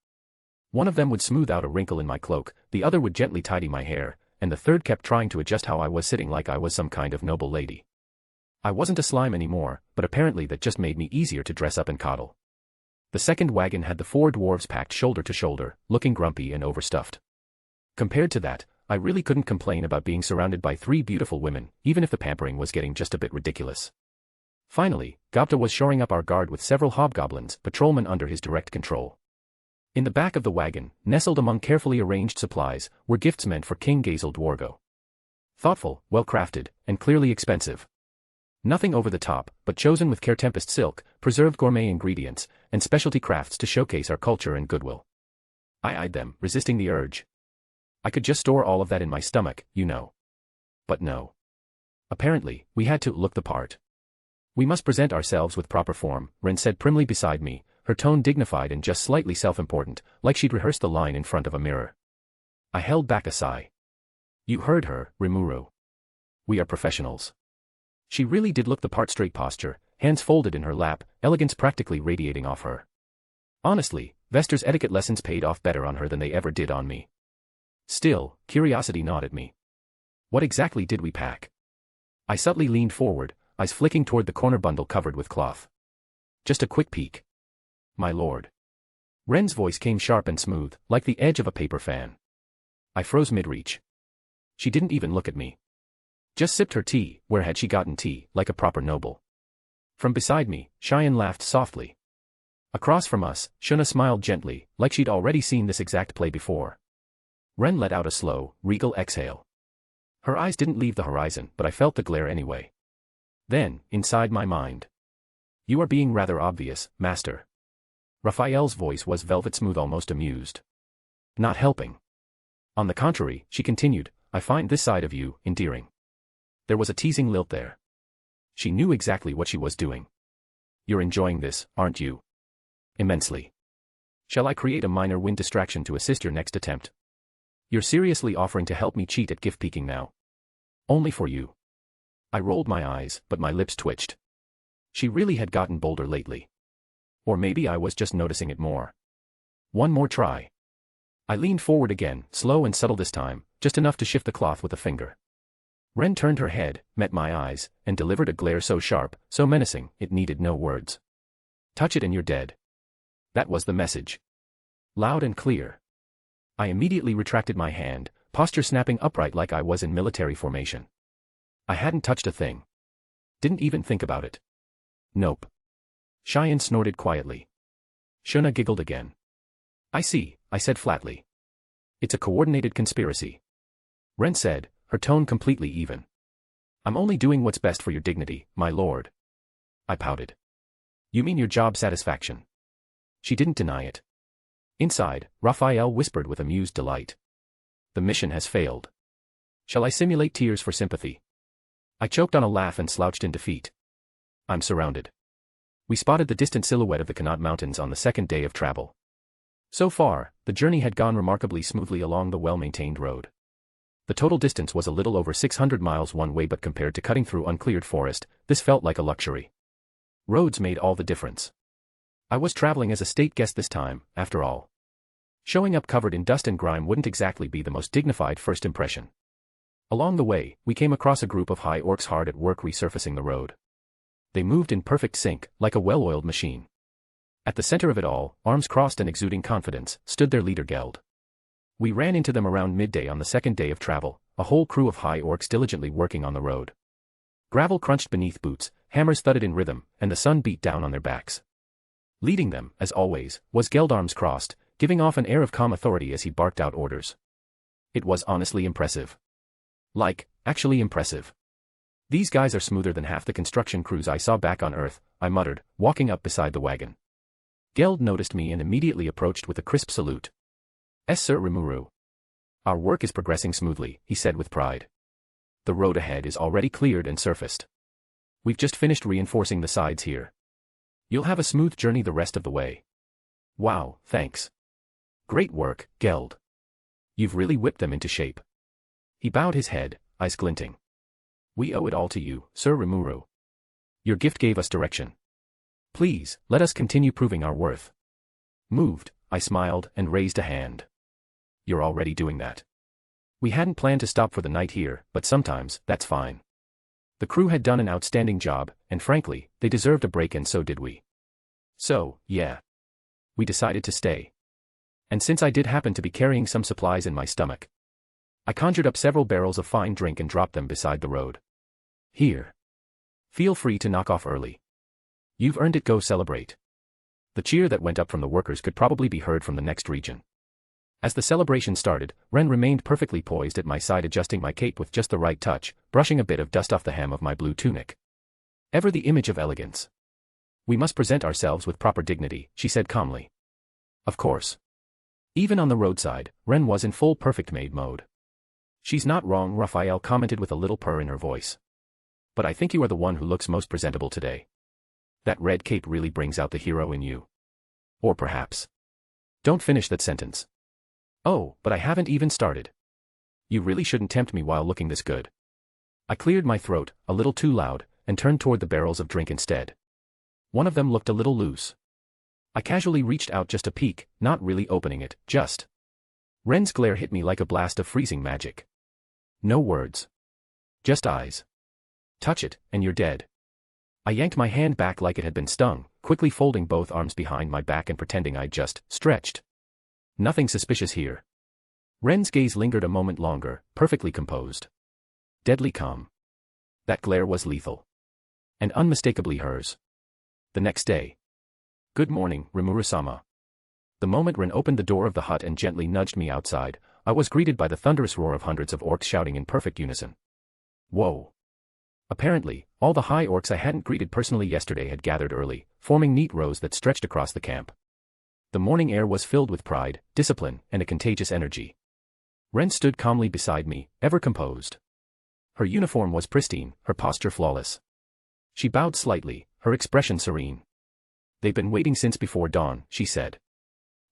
One of them would smooth out a wrinkle in my cloak, the other would gently tidy my hair, and the third kept trying to adjust how I was sitting like I was some kind of noble lady. I wasn't a slime anymore, but apparently that just made me easier to dress up and coddle. The second wagon had the 4 dwarves packed shoulder to shoulder, looking grumpy and overstuffed. Compared to that, I really couldn't complain about being surrounded by 3 beautiful women, even if the pampering was getting just a bit ridiculous. Finally, Gobta was shoring up our guard with several hobgoblins, patrolmen under his direct control. In the back of the wagon, nestled among carefully arranged supplies, were gifts meant for King Gazel Dwargo. Thoughtful, well-crafted, and clearly expensive. Nothing over the top, but chosen with care: Tempest silk, preserved gourmet ingredients, and specialty crafts to showcase our culture and goodwill. I eyed them, resisting the urge. I could just store all of that in my stomach, you know. But no. Apparently, we had to look the part. We must present ourselves with proper form, Ren said primly beside me, her tone dignified and just slightly self-important, like she'd rehearsed the line in front of a mirror. I held back a sigh. You heard her, Rimuru. We are professionals. She really did look the part: straight posture, hands folded in her lap, elegance practically radiating off her. Honestly, Vester's etiquette lessons paid off better on her than they ever did on me. Still, curiosity gnawed at me. What exactly did we pack? I subtly leaned forward, eyes flicking toward the corner bundle covered with cloth. Just a quick peek. My lord. Ren's voice came sharp and smooth, like the edge of a paper fan. I froze mid-reach. She didn't even look at me. Just sipped her tea. Where had she gotten tea, like a proper noble? From beside me, Cheyenne laughed softly. Across from us, Shuna smiled gently, like she'd already seen this exact play before. Ren let out a slow, regal exhale. Her eyes didn't leave the horizon, but I felt the glare anyway. Then, inside my mind. You are being rather obvious, master. Raphael's voice was velvet smooth, almost amused. Not helping. On the contrary, she continued, I find this side of you endearing. There was a teasing lilt there. She knew exactly what she was doing. You're enjoying this, aren't you? Immensely. Shall I create a minor wind distraction to assist your next attempt? You're seriously offering to help me cheat at gift peeking now? Only for you. I rolled my eyes, but my lips twitched. She really had gotten bolder lately. Or maybe I was just noticing it more. One more try. I leaned forward again, slow and subtle this time, just enough to shift the cloth with a finger. Ren turned her head, met my eyes, and delivered a glare so sharp, so menacing, it needed no words. Touch it and you're dead. That was the message. Loud and clear. I immediately retracted my hand, posture snapping upright like I was in military formation. I hadn't touched a thing. Didn't even think about it. Nope. Cheyenne snorted quietly. Shuna giggled again. I see, I said flatly. It's a coordinated conspiracy. Ren said, her tone completely even. I'm only doing what's best for your dignity, my lord. I pouted. You mean your job satisfaction? She didn't deny it. Inside, Raphael whispered with amused delight. The mission has failed. Shall I simulate tears for sympathy? I choked on a laugh and slouched in defeat. I'm surrounded. We spotted the distant silhouette of the Connaught Mountains on the second day of travel. So far, the journey had gone remarkably smoothly along the well-maintained road. The total distance was a little over 600 miles one way, but compared to cutting through uncleared forest, this felt like a luxury. Roads made all the difference. I was traveling as a state guest this time, after all. Showing up covered in dust and grime wouldn't exactly be the most dignified first impression. Along the way, we came across a group of high orcs hard at work resurfacing the road. They moved in perfect sync, like a well-oiled machine. At the center of it all, arms crossed and exuding confidence, stood their leader Geld. We ran into them around midday on the second day of travel, a whole crew of high orcs diligently working on the road. Gravel crunched beneath boots, hammers thudded in rhythm, and the sun beat down on their backs. Leading them, as always, was Geld, arms crossed, giving off an air of calm authority as he barked out orders. It was honestly impressive. Like, actually impressive. These guys are smoother than half the construction crews I saw back on Earth, I muttered, walking up beside the wagon. Geld noticed me and immediately approached with a crisp salute. "Es Sir Rimuru. Our work is progressing smoothly," he said with pride. "The road ahead is already cleared and surfaced. We've just finished reinforcing the sides here. You'll have a smooth journey the rest of the way." "Wow, thanks. Great work, Geld. You've really whipped them into shape." He bowed his head, eyes glinting. "We owe it all to you, Sir Rimuru. Your gift gave us direction. Please, let us continue proving our worth." Moved, I smiled and raised a hand. "You're already doing that. We hadn't planned to stop for the night here, but sometimes, that's fine." The crew had done an outstanding job, and frankly, they deserved a break, and so did we. So, yeah. We decided to stay. And since I did happen to be carrying some supplies in my stomach, I conjured up several barrels of fine drink and dropped them beside the road. "Here. Feel free to knock off early. You've earned it, go celebrate." The cheer that went up from the workers could probably be heard from the next region. As the celebration started, Ren remained perfectly poised at my side, adjusting my cape with just the right touch, brushing a bit of dust off the hem of my blue tunic. Ever the image of elegance. "We must present ourselves with proper dignity," she said calmly. Of course. Even on the roadside, Ren was in full perfect maid mode. "She's not wrong," Raphael commented with a little purr in her voice. "But I think you are the one who looks most presentable today. That red cape really brings out the hero in you. Or perhaps." "Don't finish that sentence." "Oh, but I haven't even started. You really shouldn't tempt me while looking this good." I cleared my throat, a little too loud, and turned toward the barrels of drink instead. One of them looked a little loose. I casually reached out just a peek, not really opening it, just. Ren's glare hit me like a blast of freezing magic. No words. Just eyes. "Touch it, and you're dead." I yanked my hand back like it had been stung, quickly folding both arms behind my back and pretending I'd just stretched. Nothing suspicious here. Ren's gaze lingered a moment longer, perfectly composed. Deadly calm. That glare was lethal. And unmistakably hers. The next day. "Good morning, Rimuru-sama." The moment Ren opened the door of the hut and gently nudged me outside, I was greeted by the thunderous roar of hundreds of orcs shouting in perfect unison. Whoa. Apparently, all the high orcs I hadn't greeted personally yesterday had gathered early, forming neat rows that stretched across the camp. The morning air was filled with pride, discipline, and a contagious energy. Ren stood calmly beside me, ever composed. Her uniform was pristine, her posture flawless. She bowed slightly, her expression serene. "They've been waiting since before dawn," she said.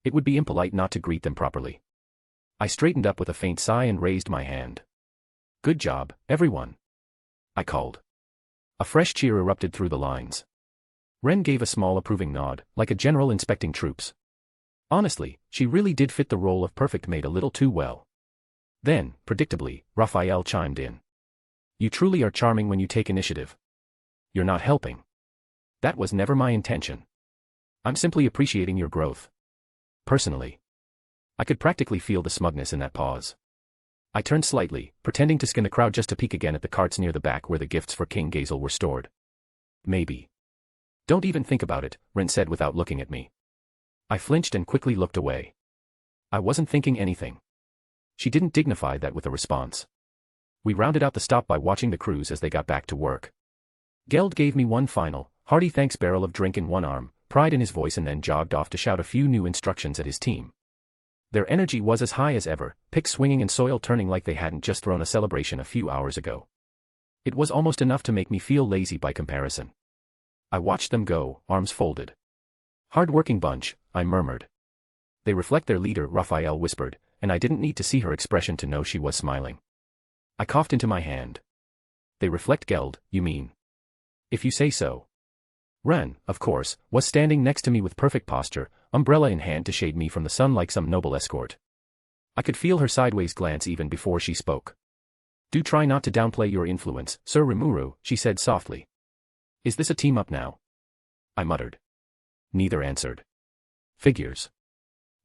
"It would be impolite not to greet them properly." I straightened up with a faint sigh and raised my hand. "Good job, everyone," I called. A fresh cheer erupted through the lines. Ren gave a small approving nod, like a general inspecting troops. Honestly, she really did fit the role of perfect maid a little too well. Then, predictably, Raphael chimed in. "You truly are charming when you take initiative. You're not helping. That was never my intention. I'm simply appreciating your growth. Personally." I could practically feel the smugness in that pause. I turned slightly, pretending to scan the crowd just to peek again at the carts near the back where the gifts for King Gazel were stored. "Maybe." "Don't even think about it," Ren said without looking at me. I flinched and quickly looked away. I wasn't thinking anything. She didn't dignify that with a response. We rounded out the stop by watching the crews as they got back to work. Geld gave me one final, hearty thanks, barrel of drink in one arm, pride in his voice, and then jogged off to shout a few new instructions at his team. Their energy was as high as ever, picks swinging and soil turning like they hadn't just thrown a celebration a few hours ago. It was almost enough to make me feel lazy by comparison. I watched them go, arms folded. "Hard-working bunch," I murmured. "They reflect their leader," Raphael whispered, and I didn't need to see her expression to know she was smiling. I coughed into my hand. "They reflect Geld, you mean?" "If you say so." Ren, of course, was standing next to me with perfect posture, umbrella in hand to shade me from the sun like some noble escort. I could feel her sideways glance even before she spoke. "Do try not to downplay your influence, Sir Rimuru," she said softly. "Is this a team-up now?" I muttered. Neither answered. Figures.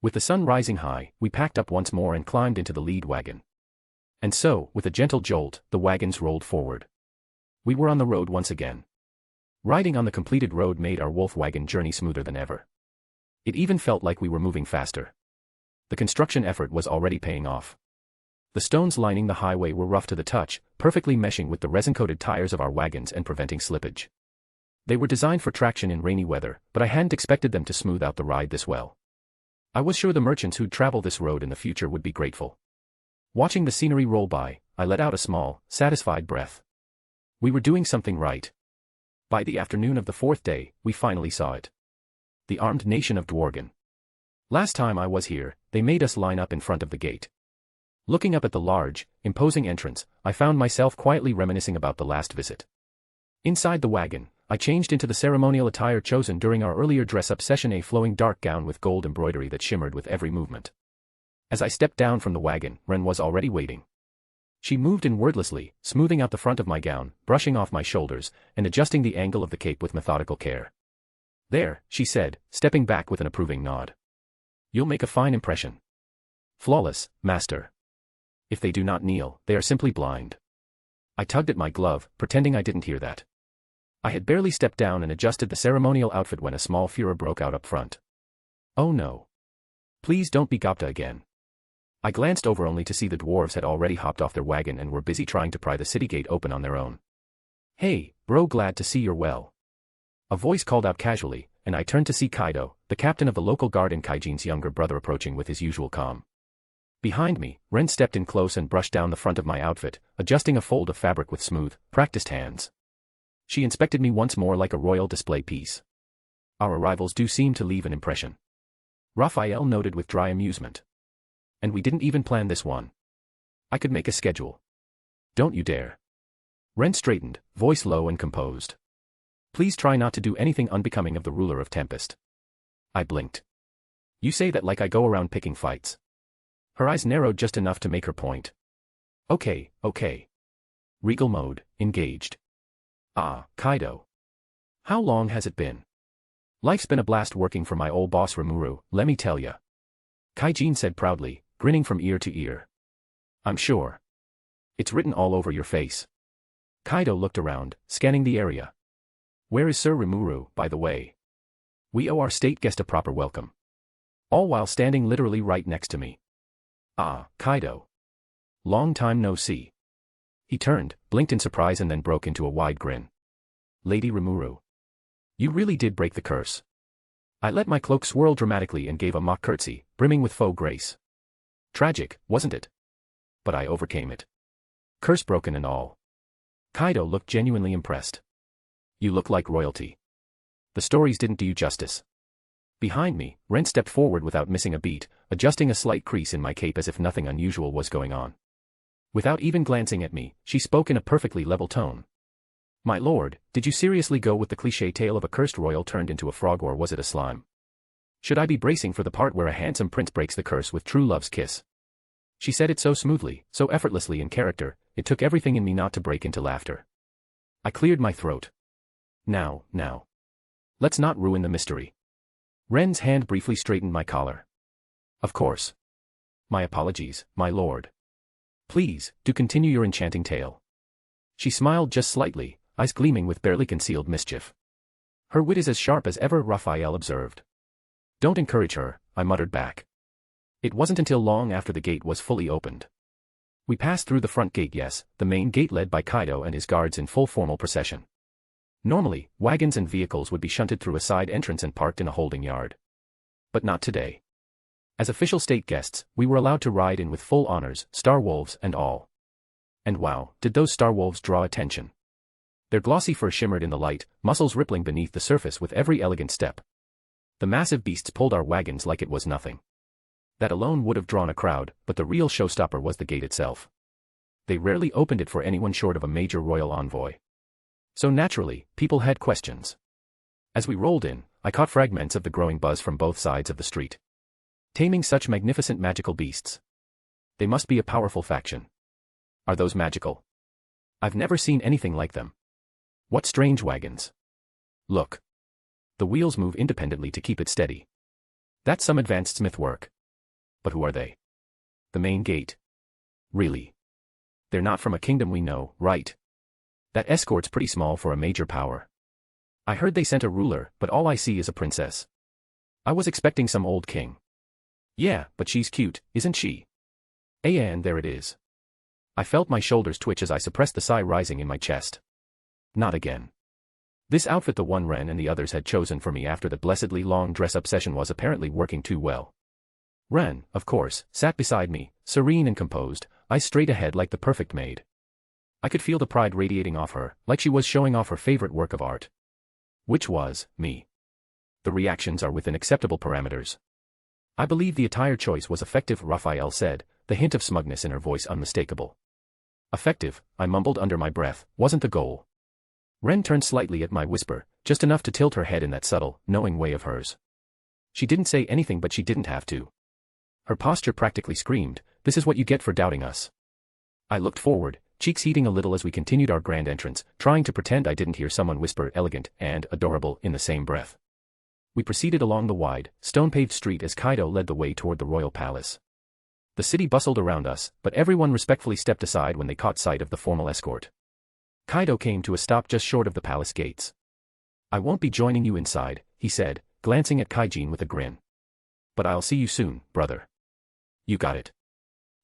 With the sun rising high, we packed up once more and climbed into the lead wagon. And so, with a gentle jolt, the wagons rolled forward. We were on the road once again. Riding on the completed road made our wolf wagon journey smoother than ever. It even felt like we were moving faster. The construction effort was already paying off. The stones lining the highway were rough to the touch, perfectly meshing with the resin-coated tires of our wagons and preventing slippage. They were designed for traction in rainy weather, but I hadn't expected them to smooth out the ride this well. I was sure the merchants who'd travel this road in the future would be grateful. Watching the scenery roll by, I let out a small, satisfied breath. We were doing something right. By the afternoon of the fourth day, we finally saw it. The armed nation of Dwargon. Last time I was here, they made us line up in front of the gate. Looking up at the large, imposing entrance, I found myself quietly reminiscing about the last visit. Inside the wagon, I changed into the ceremonial attire chosen during our earlier dress-up session, a flowing dark gown with gold embroidery that shimmered with every movement. As I stepped down from the wagon, Ren was already waiting. She moved in wordlessly, smoothing out the front of my gown, brushing off my shoulders, and adjusting the angle of the cape with methodical care. "There," she said, stepping back with an approving nod. "You'll make a fine impression." "Flawless, master." "If they do not kneel, they are simply blind." I tugged at my glove, pretending I didn't hear that. I had barely stepped down and adjusted the ceremonial outfit when a small furor broke out up front. "Oh no. Please don't be Gopta again." I glanced over only to see the dwarves had already hopped off their wagon and were busy trying to pry the city gate open on their own. "Hey, bro, glad to see you're well." A voice called out casually, and I turned to see Kaido, the captain of the local guard and Kaijin's younger brother, approaching with his usual calm. Behind me, Ren stepped in close and brushed down the front of my outfit, adjusting a fold of fabric with smooth, practiced hands. She inspected me once more like a royal display piece. "Our arrivals do seem to leave an impression," Raphael noted with dry amusement. "And we didn't even plan this one. I could make a schedule." "Don't you dare." Ren straightened, voice low and composed. "Please try not to do anything unbecoming of the ruler of Tempest." I blinked. "You say that like I go around picking fights." Her eyes narrowed just enough to make her point. Okay. Regal mode, engaged. "Ah, Kaido. How long has it been?" "Life's been a blast working for my old boss Rimuru, let me tell ya," Kaijin said proudly, grinning from ear to ear. "I'm sure. It's written all over your face." Kaido looked around, scanning the area. "Where is Sir Rimuru, by the way? We owe our state guest a proper welcome." All while standing literally right next to me. "Ah, Kaido. Long time no see." He turned, blinked in surprise and then broke into a wide grin. "Lady Rimuru. You really did break the curse." I let my cloak swirl dramatically and gave a mock curtsy, brimming with faux grace. Tragic, wasn't it? But I overcame it. Curse broken and all. Kaido looked genuinely impressed. "You look like royalty." The stories didn't do you justice. Behind me, Ren stepped forward without missing a beat, adjusting a slight crease in my cape as if nothing unusual was going on. Without even glancing at me, she spoke in a perfectly level tone. "My lord, did you seriously go with the cliché tale of a cursed royal turned into a frog, or was it a slime? Should I be bracing for the part where a handsome prince breaks the curse with true love's kiss?" She said it so smoothly, so effortlessly in character, it took everything in me not to break into laughter. I cleared my throat. Now. Let's not ruin the mystery." Ren's hand briefly straightened my collar. "Of course. My apologies, my lord. Please, do continue your enchanting tale." She smiled just slightly, eyes gleaming with barely concealed mischief. "Her wit is as sharp as ever," Raphael observed. "Don't encourage her," I muttered back. It wasn't until long after the gate was fully opened. We passed through the front gate, yes, the main gate led by Kaido and his guards in full formal procession. Normally, wagons and vehicles would be shunted through a side entrance and parked in a holding yard. But not today. As official state guests, we were allowed to ride in with full honors, star wolves and all. And wow, did those star wolves draw attention. Their glossy fur shimmered in the light, muscles rippling beneath the surface with every elegant step. The massive beasts pulled our wagons like it was nothing. That alone would have drawn a crowd, but the real showstopper was the gate itself. They rarely opened it for anyone short of a major royal envoy. So naturally, people had questions. As we rolled in, I caught fragments of the growing buzz from both sides of the street. Taming such magnificent magical beasts. They must be a powerful faction. Are those magical? I've never seen anything like them. What strange wagons. Look. The wheels move independently to keep it steady. That's some advanced smith work. But who are they? The main gate. Really? They're not from a kingdom we know, right? That escort's pretty small for a major power. I heard they sent a ruler, but all I see is a princess. I was expecting some old king. Yeah, but she's cute, isn't she? And there it is. I felt my shoulders twitch as I suppressed the sigh rising in my chest. Not again. This outfit the one Ren and the others had chosen for me after the blessedly long dress-up session was apparently working too well. Ren, of course, sat beside me, serene and composed, eyes straight ahead like the perfect maid. I could feel the pride radiating off her, like she was showing off her favorite work of art. Which was, me. The reactions are within acceptable parameters. I believe the attire choice was effective, Raphael said, the hint of smugness in her voice unmistakable. Effective, I mumbled under my breath, wasn't the goal. Ren turned slightly at my whisper, just enough to tilt her head in that subtle, knowing way of hers. She didn't say anything, but she didn't have to. Her posture practically screamed, "This is what you get for doubting us." I looked forward, cheeks heating a little as we continued our grand entrance, trying to pretend I didn't hear someone whisper elegant and adorable in the same breath. We proceeded along the wide, stone-paved street as Kaido led the way toward the royal palace. The city bustled around us, but everyone respectfully stepped aside when they caught sight of the formal escort. Kaido came to a stop just short of the palace gates. "I won't be joining you inside," he said, glancing at Kaijin with a grin. "But I'll see you soon, brother." "You got it."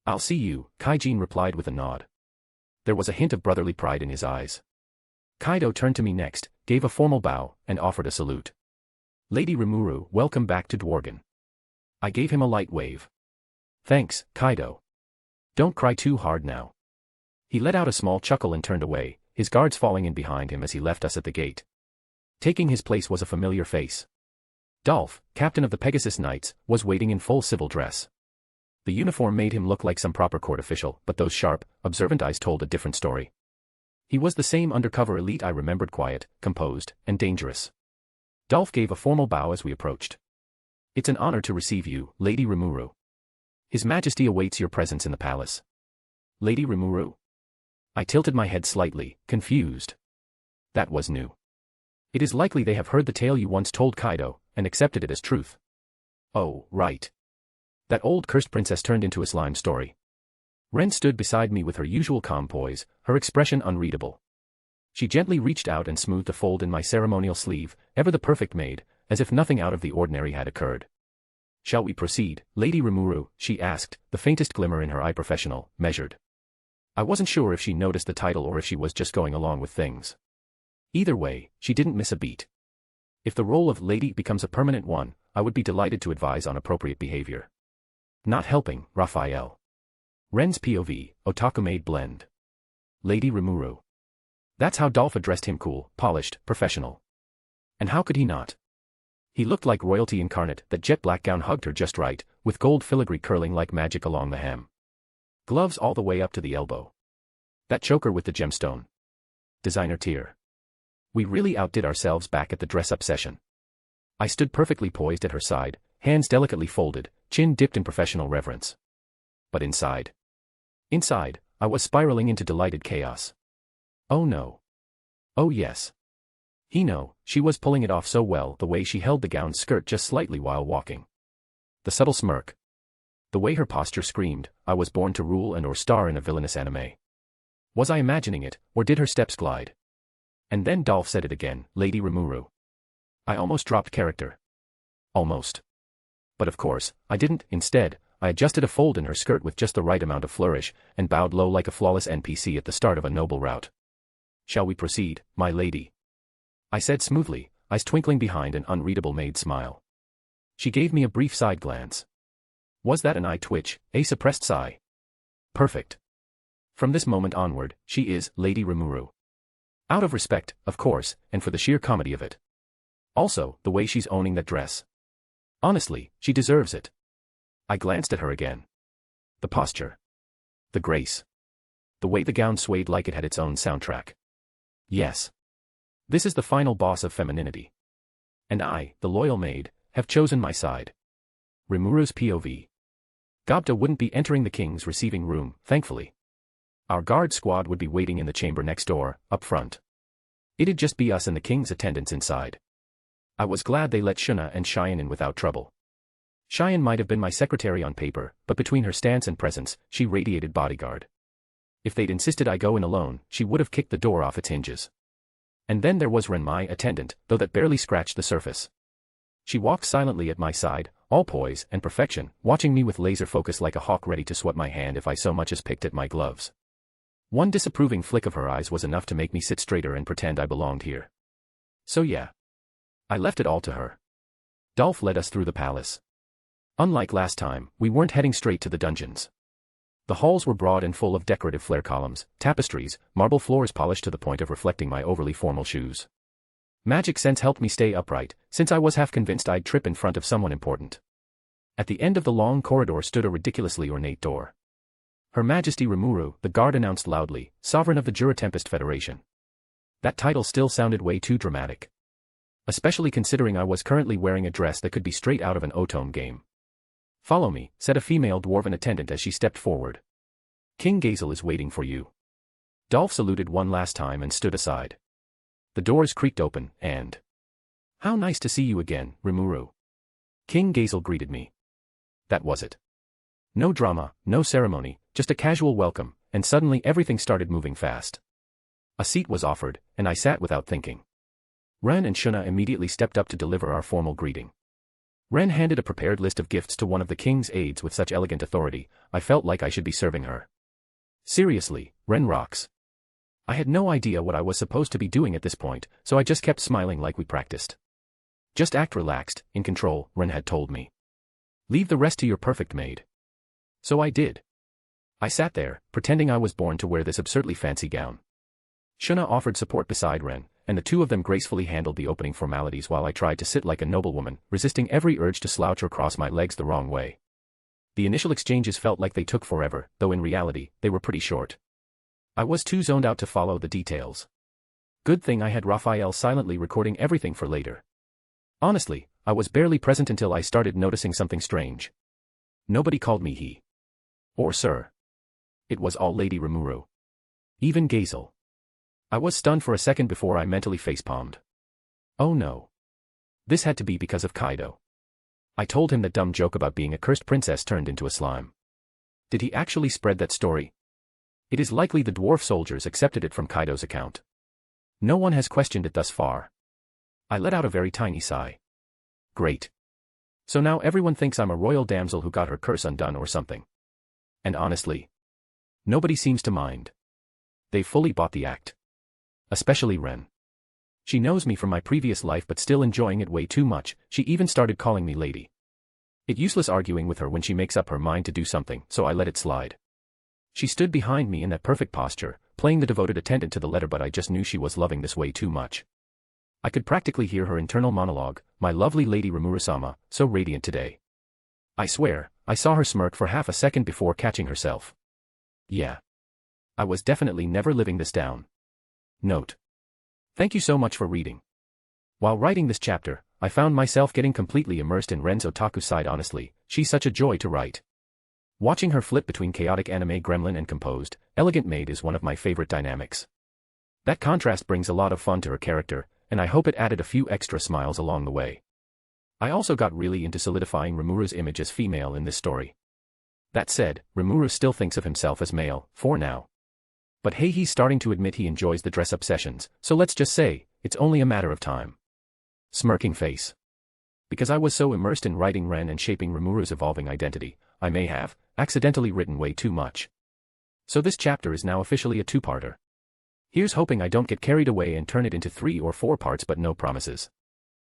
"I'll see you," Kaijin replied with a nod. There was a hint of brotherly pride in his eyes. Kaido turned to me next, gave a formal bow, and offered a salute. "Lady Rimuru, welcome back to Dwargon." I gave him a light wave. "Thanks, Kaido. Don't cry too hard now." He let out a small chuckle and turned away, his guards falling in behind him as he left us at the gate. Taking his place was a familiar face. Dolph, captain of the Pegasus Knights, was waiting in full civil dress. The uniform made him look like some proper court official, but those sharp, observant eyes told a different story. He was the same undercover elite I remembered, quiet, composed, and dangerous. Dolph gave a formal bow as we approached. "It's an honor to receive you, Lady Rimuru. His Majesty awaits your presence in the palace." "Lady Rimuru?" I tilted my head slightly, confused. That was new. It is likely they have heard the tale you once told Kaido, and accepted it as truth. Oh, right. That old cursed princess turned into a slime story. Ren stood beside me with her usual calm poise, her expression unreadable. She gently reached out and smoothed a fold in my ceremonial sleeve, ever the perfect maid, as if nothing out of the ordinary had occurred. "Shall we proceed, Lady Rimuru?" she asked, the faintest glimmer in her eye professional, measured. I wasn't sure if she noticed the title or if she was just going along with things. Either way, she didn't miss a beat. If the role of lady becomes a permanent one, I would be delighted to advise on appropriate behavior. Not helping, Raphael. Ren's POV, otaku maid blend. Lady Rimuru. That's how Dolph addressed him, cool, polished, professional. And how could he not? He looked like royalty incarnate. That jet black gown hugged her just right, with gold filigree curling like magic along the hem. Gloves all the way up to the elbow. That choker with the gemstone. Designer tier. We really outdid ourselves back at the dress-up session. I stood perfectly poised at her side, hands delicately folded, chin dipped in professional reverence. But inside, I was spiraling into delighted chaos. Oh no. Oh yes. She was pulling it off so well, the way she held the gown's skirt just slightly while walking. The subtle smirk. The way her posture screamed, I was born to rule and or star in a villainous anime. Was I imagining it, or did her steps glide? And then Dolph said it again, Lady Rimuru. I almost dropped character. Almost. But of course, I didn't. Instead, I adjusted a fold in her skirt with just the right amount of flourish, and bowed low like a flawless NPC at the start of a noble route. "Shall we proceed, my lady?" I said smoothly, eyes twinkling behind an unreadable maid smile. She gave me a brief side glance. Was that an eye twitch, a suppressed sigh? Perfect. From this moment onward, she is Lady Rimuru. Out of respect, of course, and for the sheer comedy of it. Also, the way she's owning that dress. Honestly, she deserves it. I glanced at her again. The posture. The grace. The way the gown swayed like it had its own soundtrack. Yes. This is the final boss of femininity. And I, the loyal maid, have chosen my side. Rimuru's POV. Gobta wouldn't be entering the king's receiving room, thankfully. Our guard squad would be waiting in the chamber next door, up front. It'd just be us and the king's attendants inside. I was glad they let Shuna and Cheyenne in without trouble. Cheyenne might have been my secretary on paper, but between her stance and presence, she radiated bodyguard. If they'd insisted I go in alone, she would have kicked the door off its hinges. And then there was Ren, my attendant, though that barely scratched the surface. She walked silently at my side, all poise and perfection, watching me with laser focus like a hawk ready to swat my hand if I so much as picked at my gloves. One disapproving flick of her eyes was enough to make me sit straighter and pretend I belonged here. So yeah. I left it all to her. Dolph led us through the palace. Unlike last time, we weren't heading straight to the dungeons. The halls were broad and full of decorative flare columns, tapestries, marble floors polished to the point of reflecting my overly formal shoes. Magic sense helped me stay upright, since I was half convinced I'd trip in front of someone important. At the end of the long corridor stood a ridiculously ornate door. Her Majesty Rimuru, the guard announced loudly, Sovereign of the Tempest Federation. That title still sounded way too dramatic. Especially considering I was currently wearing a dress that could be straight out of an Otome game. Follow me, said a female dwarven attendant as she stepped forward. King Gazel is waiting for you. Dolph saluted one last time and stood aside. The doors creaked open, and... How nice to see you again, Rimuru. King Gazel greeted me. That was it. No drama, no ceremony, just a casual welcome, and suddenly everything started moving fast. A seat was offered, and I sat without thinking. Ren and Shuna immediately stepped up to deliver our formal greeting. Ren handed a prepared list of gifts to one of the king's aides with such elegant authority, I felt like I should be serving her. Seriously, Ren rocks. I had no idea what I was supposed to be doing at this point, so I just kept smiling like we practiced. Just act relaxed, in control, Ren had told me. Leave the rest to your perfect maid. So I did. I sat there, pretending I was born to wear this absurdly fancy gown. Shuna offered support beside Ren, and the two of them gracefully handled the opening formalities while I tried to sit like a noblewoman, resisting every urge to slouch or cross my legs the wrong way. The initial exchanges felt like they took forever, though in reality, they were pretty short. I was too zoned out to follow the details. Good thing I had Raphael silently recording everything for later. Honestly, I was barely present until I started noticing something strange. Nobody called me he. Or sir. It was all Lady Rimuru. Even Gazel. I was stunned for a second before I mentally facepalmed. Oh no. This had to be because of Kaido. I told him that dumb joke about being a cursed princess turned into a slime. Did he actually spread that story? It is likely the dwarf soldiers accepted it from Kaido's account. No one has questioned it thus far. I let out a very tiny sigh. Great. So now everyone thinks I'm a royal damsel who got her curse undone or something. And honestly, nobody seems to mind. They fully bought the act. Especially Ren. She knows me from my previous life but still enjoying it way too much, she even started calling me lady. It's useless arguing with her when she makes up her mind to do something, so I let it slide. She stood behind me in that perfect posture, playing the devoted attendant to the letter, but I just knew she was loving this way too much. I could practically hear her internal monologue, my lovely Lady Rimuru-sama, so radiant today. I swear, I saw her smirk for half a second before catching herself. Yeah. I was definitely never living this down. Note. Thank you so much for reading. While writing this chapter, I found myself getting completely immersed in Ren's otaku side. Honestly, she's such a joy to write. Watching her flip between chaotic anime gremlin and composed, elegant maid is one of my favorite dynamics. That contrast brings a lot of fun to her character, and I hope it added a few extra smiles along the way. I also got really into solidifying Rimuru's image as female in this story. That said, Rimuru still thinks of himself as male, for now. But hey, he's starting to admit he enjoys the dress-up sessions, so let's just say, it's only a matter of time. Smirking face. Because I was so immersed in writing Ren and shaping Rimuru's evolving identity, I may have accidentally written way too much. So this chapter is now officially a two-parter. Here's hoping I don't get carried away and turn it into 3 or 4 parts, but no promises.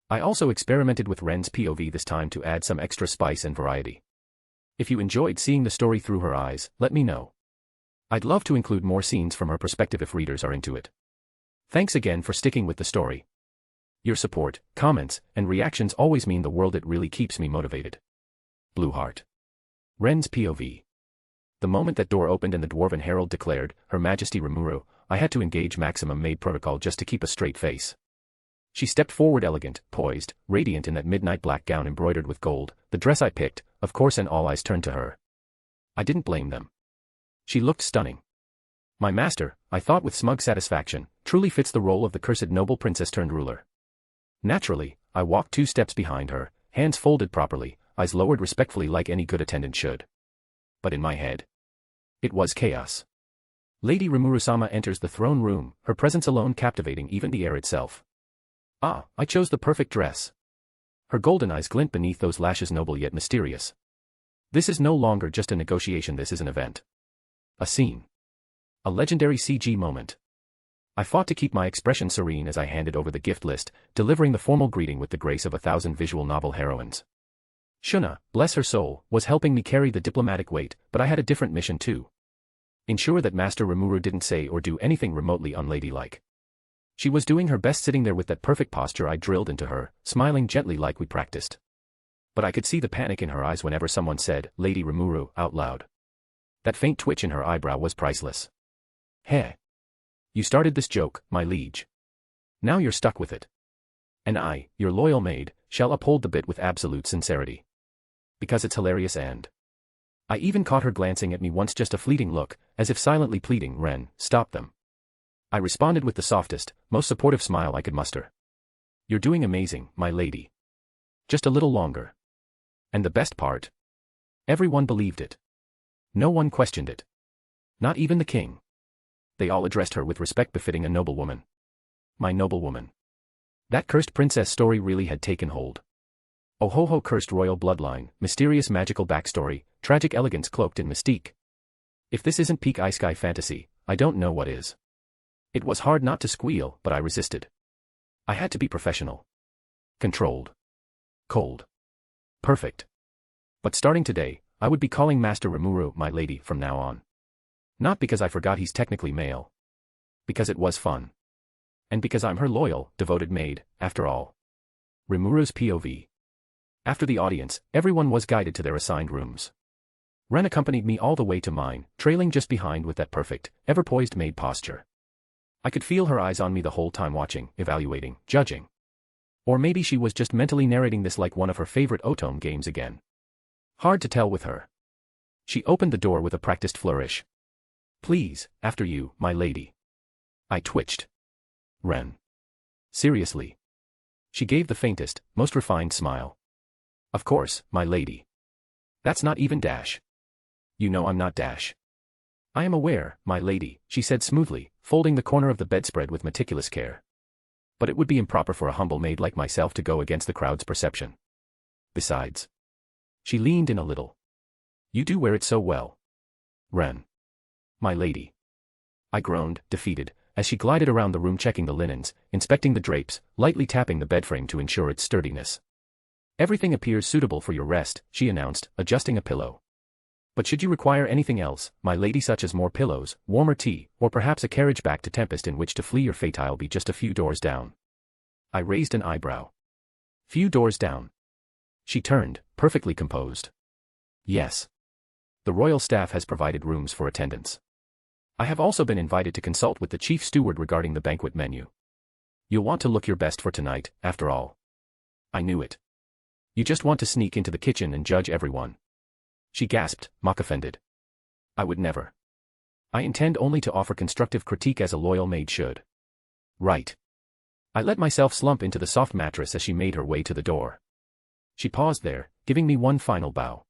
I also experimented with Ren's POV this time to add some extra spice and variety. If you enjoyed seeing the story through her eyes, let me know. I'd love to include more scenes from her perspective if readers are into it. Thanks again for sticking with the story. Your support, comments, and reactions always mean the world. It really keeps me motivated. Blue Heart. Ren's POV. The moment that door opened and the Dwarven Herald declared, Her Majesty Rimuru, I had to engage maximum maid protocol just to keep a straight face. She stepped forward elegant, poised, radiant in that midnight black gown embroidered with gold, the dress I picked, of course, and all eyes turned to her. I didn't blame them. She looked stunning. My master, I thought with smug satisfaction, truly fits the role of the cursed noble princess turned ruler. Naturally, I walked 2 steps behind her, hands folded properly, eyes lowered respectfully like any good attendant should. But in my head, it was chaos. Lady Rimuru-sama enters the throne room, her presence alone captivating even the air itself. Ah, I chose the perfect dress. Her golden eyes glint beneath those lashes, noble yet mysterious. This is no longer just a negotiation, this is an event. A scene. A legendary CG moment. I fought to keep my expression serene as I handed over the gift list, delivering the formal greeting with the grace of 1,000 visual novel heroines. Shuna, bless her soul, was helping me carry the diplomatic weight, but I had a different mission too. Ensure that Master Rimuru didn't say or do anything remotely unladylike. She was doing her best sitting there with that perfect posture I drilled into her, smiling gently like we practiced. But I could see the panic in her eyes whenever someone said, Lady Rimuru, out loud. That faint twitch in her eyebrow was priceless. Heh. You started this joke, my liege. Now you're stuck with it. And I, your loyal maid, shall uphold the bit with absolute sincerity. Because it's hilarious and... I even caught her glancing at me once, just a fleeting look, as if silently pleading, Ren, stop them. I responded with the softest, most supportive smile I could muster. You're doing amazing, my lady. Just a little longer. And the best part? Everyone believed it. No one questioned it. Not even the king. They all addressed her with respect befitting a noblewoman. My noblewoman. That cursed princess story really had taken hold. Oh ho ho, cursed royal bloodline, mysterious magical backstory, tragic elegance cloaked in mystique. If this isn't peak iSky fantasy, I don't know what is. It was hard not to squeal, but I resisted. I had to be professional. Controlled. Cold. Perfect. But starting today, I would be calling Master Rimuru my lady from now on. Not because I forgot he's technically male. Because it was fun. And because I'm her loyal, devoted maid, after all. Rimuru's POV. After the audience, everyone was guided to their assigned rooms. Ren accompanied me all the way to mine, trailing just behind with that perfect, ever-poised maid posture. I could feel her eyes on me the whole time, watching, evaluating, judging. Or maybe she was just mentally narrating this like one of her favorite Otome games again. Hard to tell with her. She opened the door with a practiced flourish. Please, after you, my lady. I twitched. Ren. Seriously. She gave the faintest, most refined smile. Of course, my lady. That's not even Dash. You know I'm not Dash. I am aware, my lady, she said smoothly, folding the corner of the bedspread with meticulous care. But it would be improper for a humble maid like myself to go against the crowd's perception. Besides. She leaned in a little. You do wear it so well. Ren. My lady. I groaned, defeated, as she glided around the room checking the linens, inspecting the drapes, lightly tapping the bedframe to ensure its sturdiness. Everything appears suitable for your rest, she announced, adjusting a pillow. But should you require anything else, my lady, such as more pillows, warmer tea, or perhaps a carriage back to Tempest in which to flee your fate, I'll be just a few doors down. I raised an eyebrow. Few doors down. She turned, perfectly composed. Yes. The royal staff has provided rooms for attendants. I have also been invited to consult with the chief steward regarding the banquet menu. You'll want to look your best for tonight, after all. I knew it. You just want to sneak into the kitchen and judge everyone. She gasped, mock-offended. I would never. I intend only to offer constructive critique as a loyal maid should. Right. I let myself slump into the soft mattress as she made her way to the door. She paused there, giving me one final bow.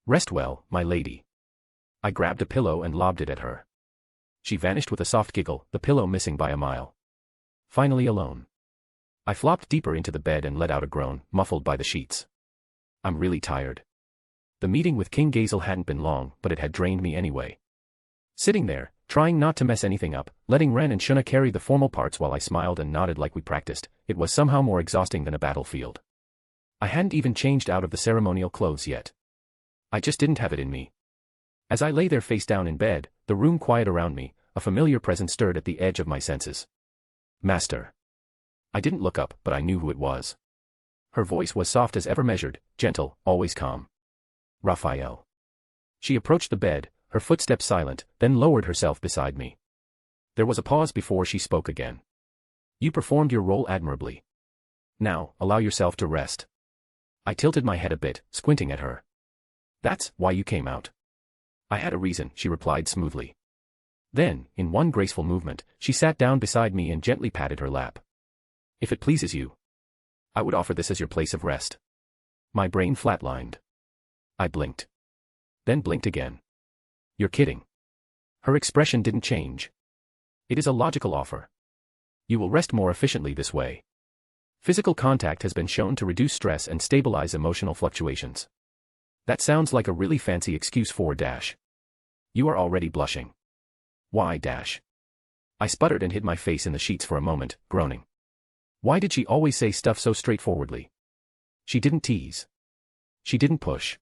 Rest well, my lady. I grabbed a pillow and lobbed it at her. She vanished with a soft giggle, the pillow missing by a mile. Finally alone. I flopped deeper into the bed and let out a groan, muffled by the sheets. I'm really tired. The meeting with King Gazel hadn't been long, but it had drained me anyway. Sitting there, trying not to mess anything up, letting Ren and Shuna carry the formal parts while I smiled and nodded like we practiced, it was somehow more exhausting than a battlefield. I hadn't even changed out of the ceremonial clothes yet. I just didn't have it in me. As I lay there face down in bed, the room quiet around me, a familiar presence stirred at the edge of my senses. Master. I didn't look up, but I knew who it was. Her voice was soft as ever, measured, gentle, always calm. Raphael. She approached the bed, her footsteps silent, then lowered herself beside me. There was a pause before she spoke again. You performed your role admirably. Now, allow yourself to rest. I tilted my head a bit, squinting at her. That's why you came out. I had a reason, she replied smoothly. Then, in one graceful movement, she sat down beside me and gently patted her lap. If it pleases you, I would offer this as your place of rest. My brain flatlined. I blinked. Then blinked again. You're kidding. Her expression didn't change. It is a logical offer. You will rest more efficiently this way. Physical contact has been shown to reduce stress and stabilize emotional fluctuations. That sounds like a really fancy excuse for dash. You are already blushing. Why dash? I sputtered and hid my face in the sheets for a moment, groaning. Why did she always say stuff so straightforwardly? She didn't tease. She didn't push.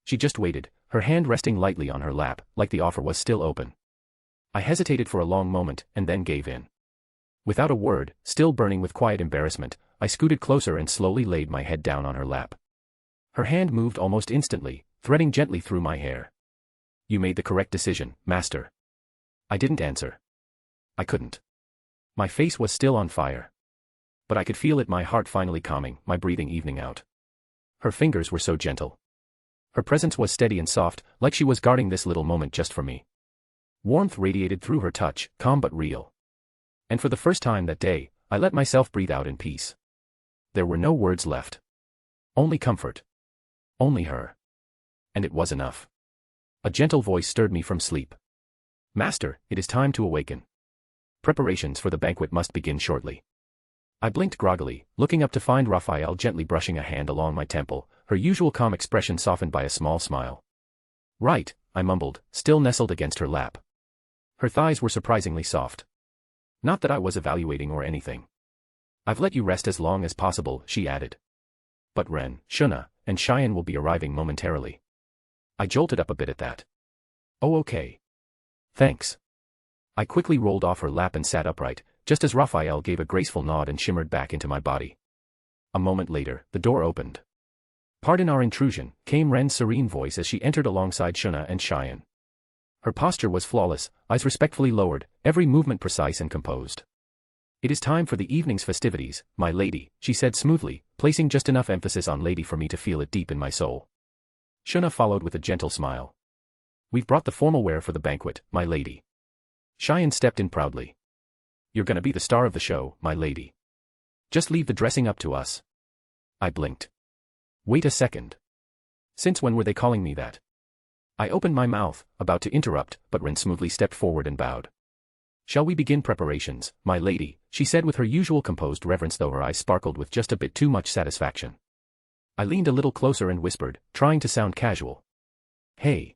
She just waited, her hand resting lightly on her lap, like the offer was still open. I hesitated for a long moment, and then gave in. Without a word, still burning with quiet embarrassment, I scooted closer and slowly laid my head down on her lap. Her hand moved almost instantly, threading gently through my hair. You made the correct decision, master. I didn't answer. I couldn't. My face was still on fire. But I could feel it, my heart finally calming, my breathing evening out. Her fingers were so gentle. Her presence was steady and soft, like she was guarding this little moment just for me. Warmth radiated through her touch, calm but real. And for the first time that day, I let myself breathe out in peace. There were no words left. Only comfort. Only her. And it was enough. A gentle voice stirred me from sleep. Master, it is time to awaken. Preparations for the banquet must begin shortly. I blinked groggily, looking up to find Raphael gently brushing a hand along my temple, her usual calm expression softened by a small smile. Right, I mumbled, still nestled against her lap. Her thighs were surprisingly soft. Not that I was evaluating or anything. I've let you rest as long as possible, she added. But Ren, Shuna, and Cheyenne will be arriving momentarily. I jolted up a bit at that. Oh okay. Thanks. I quickly rolled off her lap and sat upright, just as Raphael gave a graceful nod and shimmered back into my body. A moment later, the door opened. Pardon our intrusion, came Ren's serene voice as she entered alongside Shuna and Cheyenne. Her posture was flawless, eyes respectfully lowered, every movement precise and composed. It is time for the evening's festivities, my lady, she said smoothly, placing just enough emphasis on lady for me to feel it deep in my soul. Shuna followed with a gentle smile. We've brought the formal wear for the banquet, my lady. Cheyenne stepped in proudly. You're gonna be the star of the show, my lady. Just leave the dressing up to us. I blinked. Wait a second. Since when were they calling me that? I opened my mouth, about to interrupt, but Ren smoothly stepped forward and bowed. Shall we begin preparations, my lady, she said with her usual composed reverence, though her eyes sparkled with just a bit too much satisfaction. I leaned a little closer and whispered, trying to sound casual. Hey.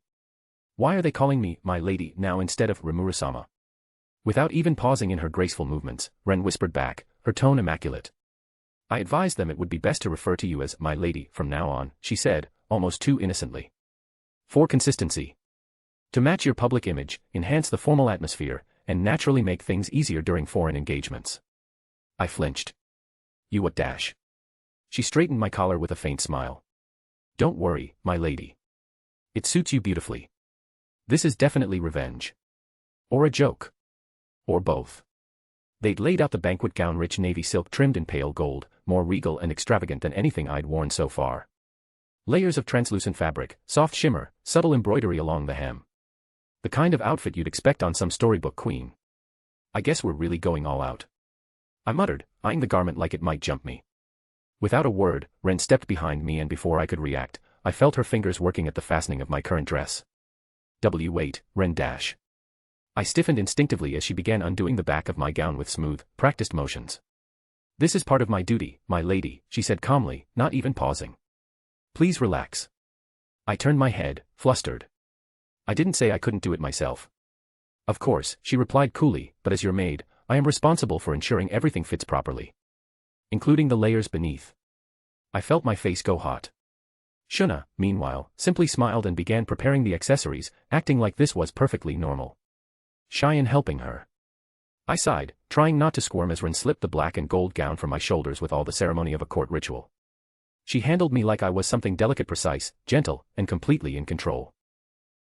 Why are they calling me, my lady, now instead of Rimuru-sama? Without even pausing in her graceful movements, Ren whispered back, her tone immaculate. I advised them it would be best to refer to you as my lady from now on, she said, almost too innocently. For consistency. To match your public image, enhance the formal atmosphere, and naturally make things easier during foreign engagements. I flinched. You what dash? She straightened my collar with a faint smile. Don't worry, my lady. It suits you beautifully. This is definitely revenge. Or a joke. Or both. They'd laid out the banquet gown, rich navy silk trimmed in pale gold, more regal and extravagant than anything I'd worn so far. Layers of translucent fabric, soft shimmer, subtle embroidery along the hem. The kind of outfit you'd expect on some storybook queen. I guess we're really going all out. I muttered, eyeing the garment like it might jump me. Without a word, Ren stepped behind me, and before I could react, I felt her fingers working at the fastening of my current dress. Wait, Ren dash. I stiffened instinctively as she began undoing the back of my gown with smooth, practiced motions. This is part of my duty, my lady, she said calmly, not even pausing. Please relax. I turned my head, flustered. I didn't say I couldn't do it myself. Of course, she replied coolly, but as your maid, I am responsible for ensuring everything fits properly. Including the layers beneath. I felt my face go hot. Shuna, meanwhile, simply smiled and began preparing the accessories, acting like this was perfectly normal. Cheyenne helping her. I sighed, trying not to squirm as Ren slipped the black and gold gown from my shoulders with all the ceremony of a court ritual. She handled me like I was something delicate, precise, gentle, and completely in control.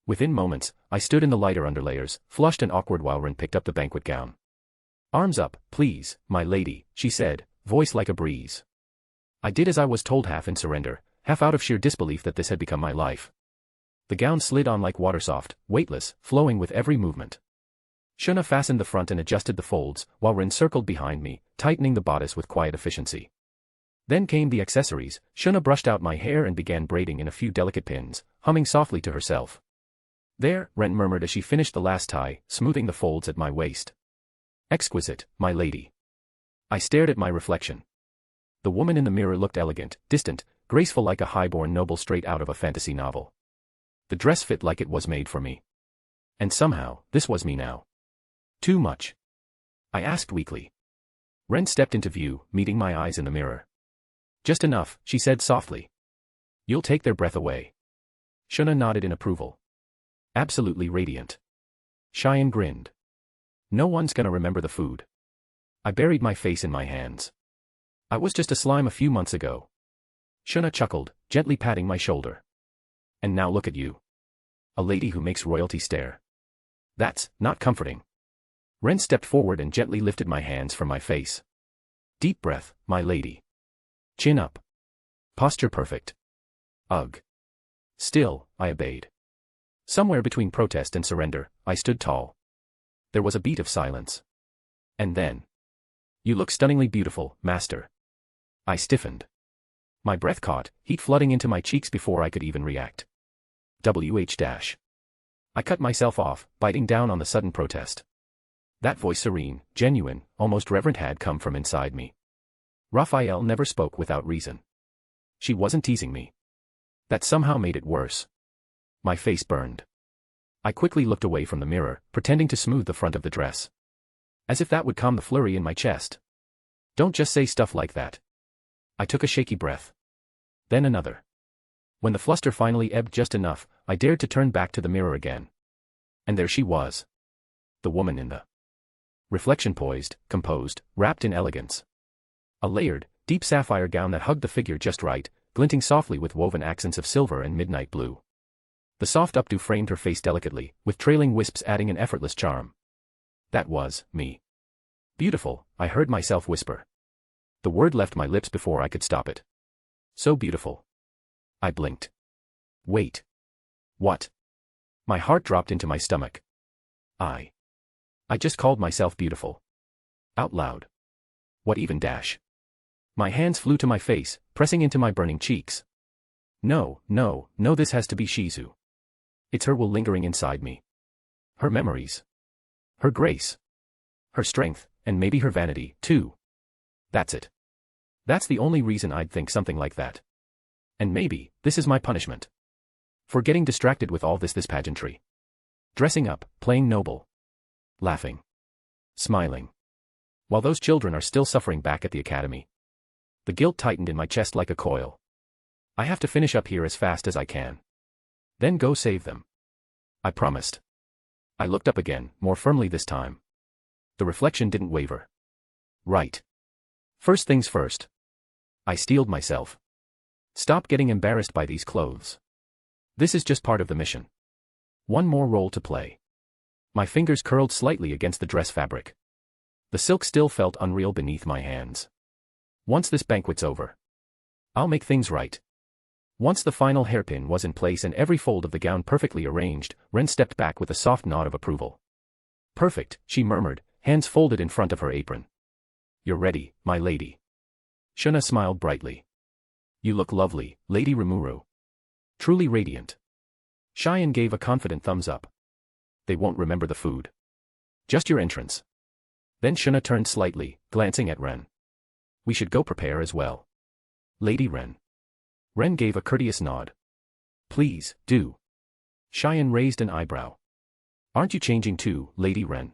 Within moments, I stood in the lighter underlayers, flushed and awkward, while Ren picked up the banquet gown. Arms up, please, my lady, she said, voice like a breeze. I did as I was told, half in surrender, half out of sheer disbelief that this had become my life. The gown slid on like water, soft, weightless, flowing with every movement. Shuna fastened the front and adjusted the folds, while Ren circled behind me, tightening the bodice with quiet efficiency. Then came the accessories. Shuna brushed out my hair and began braiding in a few delicate pins, humming softly to herself. There, Ren murmured as she finished the last tie, smoothing the folds at my waist. Exquisite, my lady. I stared at my reflection. The woman in the mirror looked elegant, distant, graceful, like a high-born noble straight out of a fantasy novel. The dress fit like it was made for me. And somehow, this was me now. Too much? I asked weakly. Ren stepped into view, meeting my eyes in the mirror. Just enough, she said softly. You'll take their breath away. Shuna nodded in approval. Absolutely radiant. Cheyenne grinned. No one's gonna remember the food. I buried my face in my hands. I was just a slime a few months ago. Shuna chuckled, gently patting my shoulder. And now look at you. A lady who makes royalty stare. That's not comforting. Ren stepped forward and gently lifted my hands from my face. Deep breath, my lady. Chin up. Posture perfect. Ugh. Still, I obeyed. Somewhere between protest and surrender, I stood tall. There was a beat of silence. And then. You look stunningly beautiful, master. I stiffened. My breath caught, heat flooding into my cheeks before I could even react. I cut myself off, biting down on the sudden protest. That voice, serene, genuine, almost reverent, had come from inside me. Raphael never spoke without reason. She wasn't teasing me. That somehow made it worse. My face burned. I quickly looked away from the mirror, pretending to smooth the front of the dress. As if that would calm the flurry in my chest. Don't just say stuff like that. I took a shaky breath. Then another. When the fluster finally ebbed just enough, I dared to turn back to the mirror again. And there she was. The woman in the reflection, poised, composed, wrapped in elegance. A layered, deep sapphire gown that hugged the figure just right, glinting softly with woven accents of silver and midnight blue. The soft updo framed her face delicately, with trailing wisps adding an effortless charm. That was me. Beautiful, I heard myself whisper. The word left my lips before I could stop it. So beautiful. I blinked. Wait. What? My heart dropped into my stomach. I just called myself beautiful. Out loud. What even dash? My hands flew to my face, pressing into my burning cheeks. No, this has to be Shizu. It's her will lingering inside me. Her memories. Her grace. Her strength, and maybe her vanity, too. That's it. That's the only reason I'd think something like that. And maybe, this is my punishment. For getting distracted with all this pageantry. Dressing up, playing noble. Laughing. Smiling. While those children are still suffering back at the academy. The guilt tightened in my chest like a coil. I have to finish up here as fast as I can. Then go save them. I promised. I looked up again, more firmly this time. The reflection didn't waver. Right. First things first. I steeled myself. Stop getting embarrassed by these clothes. This is just part of the mission. One more role to play. My fingers curled slightly against the dress fabric. The silk still felt unreal beneath my hands. Once this banquet's over, I'll make things right. Once the final hairpin was in place and every fold of the gown perfectly arranged, Ren stepped back with a soft nod of approval. Perfect, she murmured, hands folded in front of her apron. You're ready, my lady. Shuna smiled brightly. You look lovely, Lady Rimuru. Truly radiant. Cheyenne gave a confident thumbs up. They won't remember the food. Just your entrance. Then Shuna turned slightly, glancing at Ren. We should go prepare as well. Lady Ren. Ren gave a courteous nod. Please, do. Cheyenne raised an eyebrow. Aren't you changing too, Lady Ren?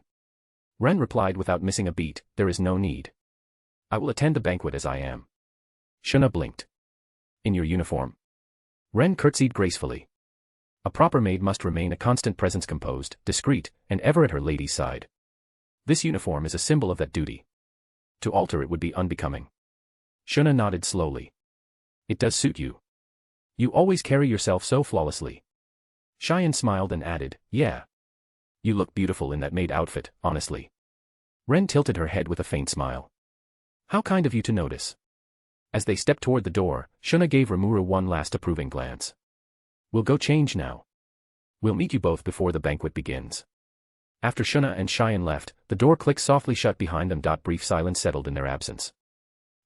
Ren replied without missing a beat, there is no need. I will attend the banquet as I am. Shuna blinked. In your uniform. Ren curtsied gracefully. A proper maid must remain a constant presence, composed, discreet, and ever at her lady's side. This uniform is a symbol of that duty. To alter it would be unbecoming. Shuna nodded slowly. It does suit you. You always carry yourself so flawlessly. Cheyenne smiled and added, yeah. You look beautiful in that maid outfit, honestly. Ren tilted her head with a faint smile. How kind of you to notice. As they stepped toward the door, Shuna gave Rimuru one last approving glance. We'll go change now. We'll meet you both before the banquet begins. After Shuna and Cheyenne left, the door clicked softly shut behind them. Brief silence settled in their absence.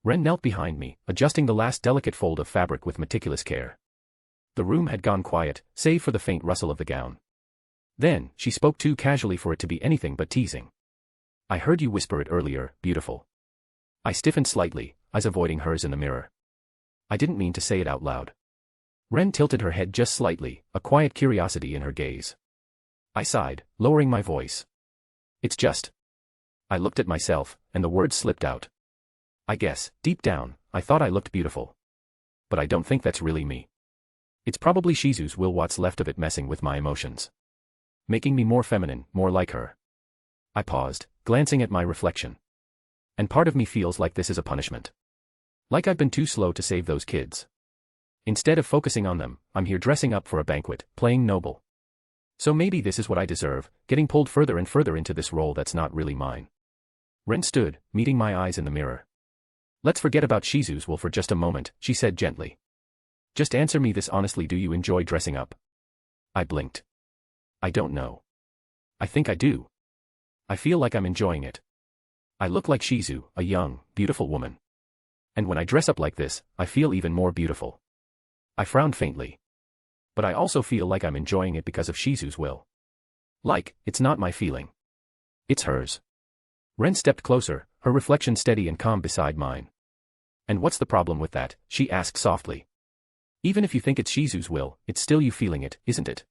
Ren knelt behind me, adjusting the last delicate fold of fabric with meticulous care. The room had gone quiet, save for the faint rustle of the gown. Then, she spoke too casually for it to be anything but teasing. I heard you whisper it earlier, beautiful. I stiffened slightly, eyes avoiding hers in the mirror. I didn't mean to say it out loud. Ren tilted her head just slightly, a quiet curiosity in her gaze. I sighed, lowering my voice. It's just. I looked at myself, and the words slipped out. I guess, deep down, I thought I looked beautiful. But I don't think that's really me. It's probably Shizu's will, what's left of it, messing with my emotions. Making me more feminine, more like her. I paused, glancing at my reflection. And part of me feels like this is a punishment. Like I've been too slow to save those kids. Instead of focusing on them, I'm here dressing up for a banquet, playing noble. So maybe this is what I deserve, getting pulled further and further into this role that's not really mine. Ren stood, meeting my eyes in the mirror. Let's forget about Shizu's will for just a moment, she said gently. Just answer me this honestly, do you enjoy dressing up? I blinked. I don't know. I think I do. I feel like I'm enjoying it. I look like Shizu, a young, beautiful woman. And when I dress up like this, I feel even more beautiful. I frowned faintly. But I also feel like I'm enjoying it because of Shizu's will. Like, it's not my feeling. It's hers. Ren stepped closer, her reflection steady and calm beside mine. And what's the problem with that? She asked softly. Even if you think it's Shizu's will, it's still you feeling it, isn't it?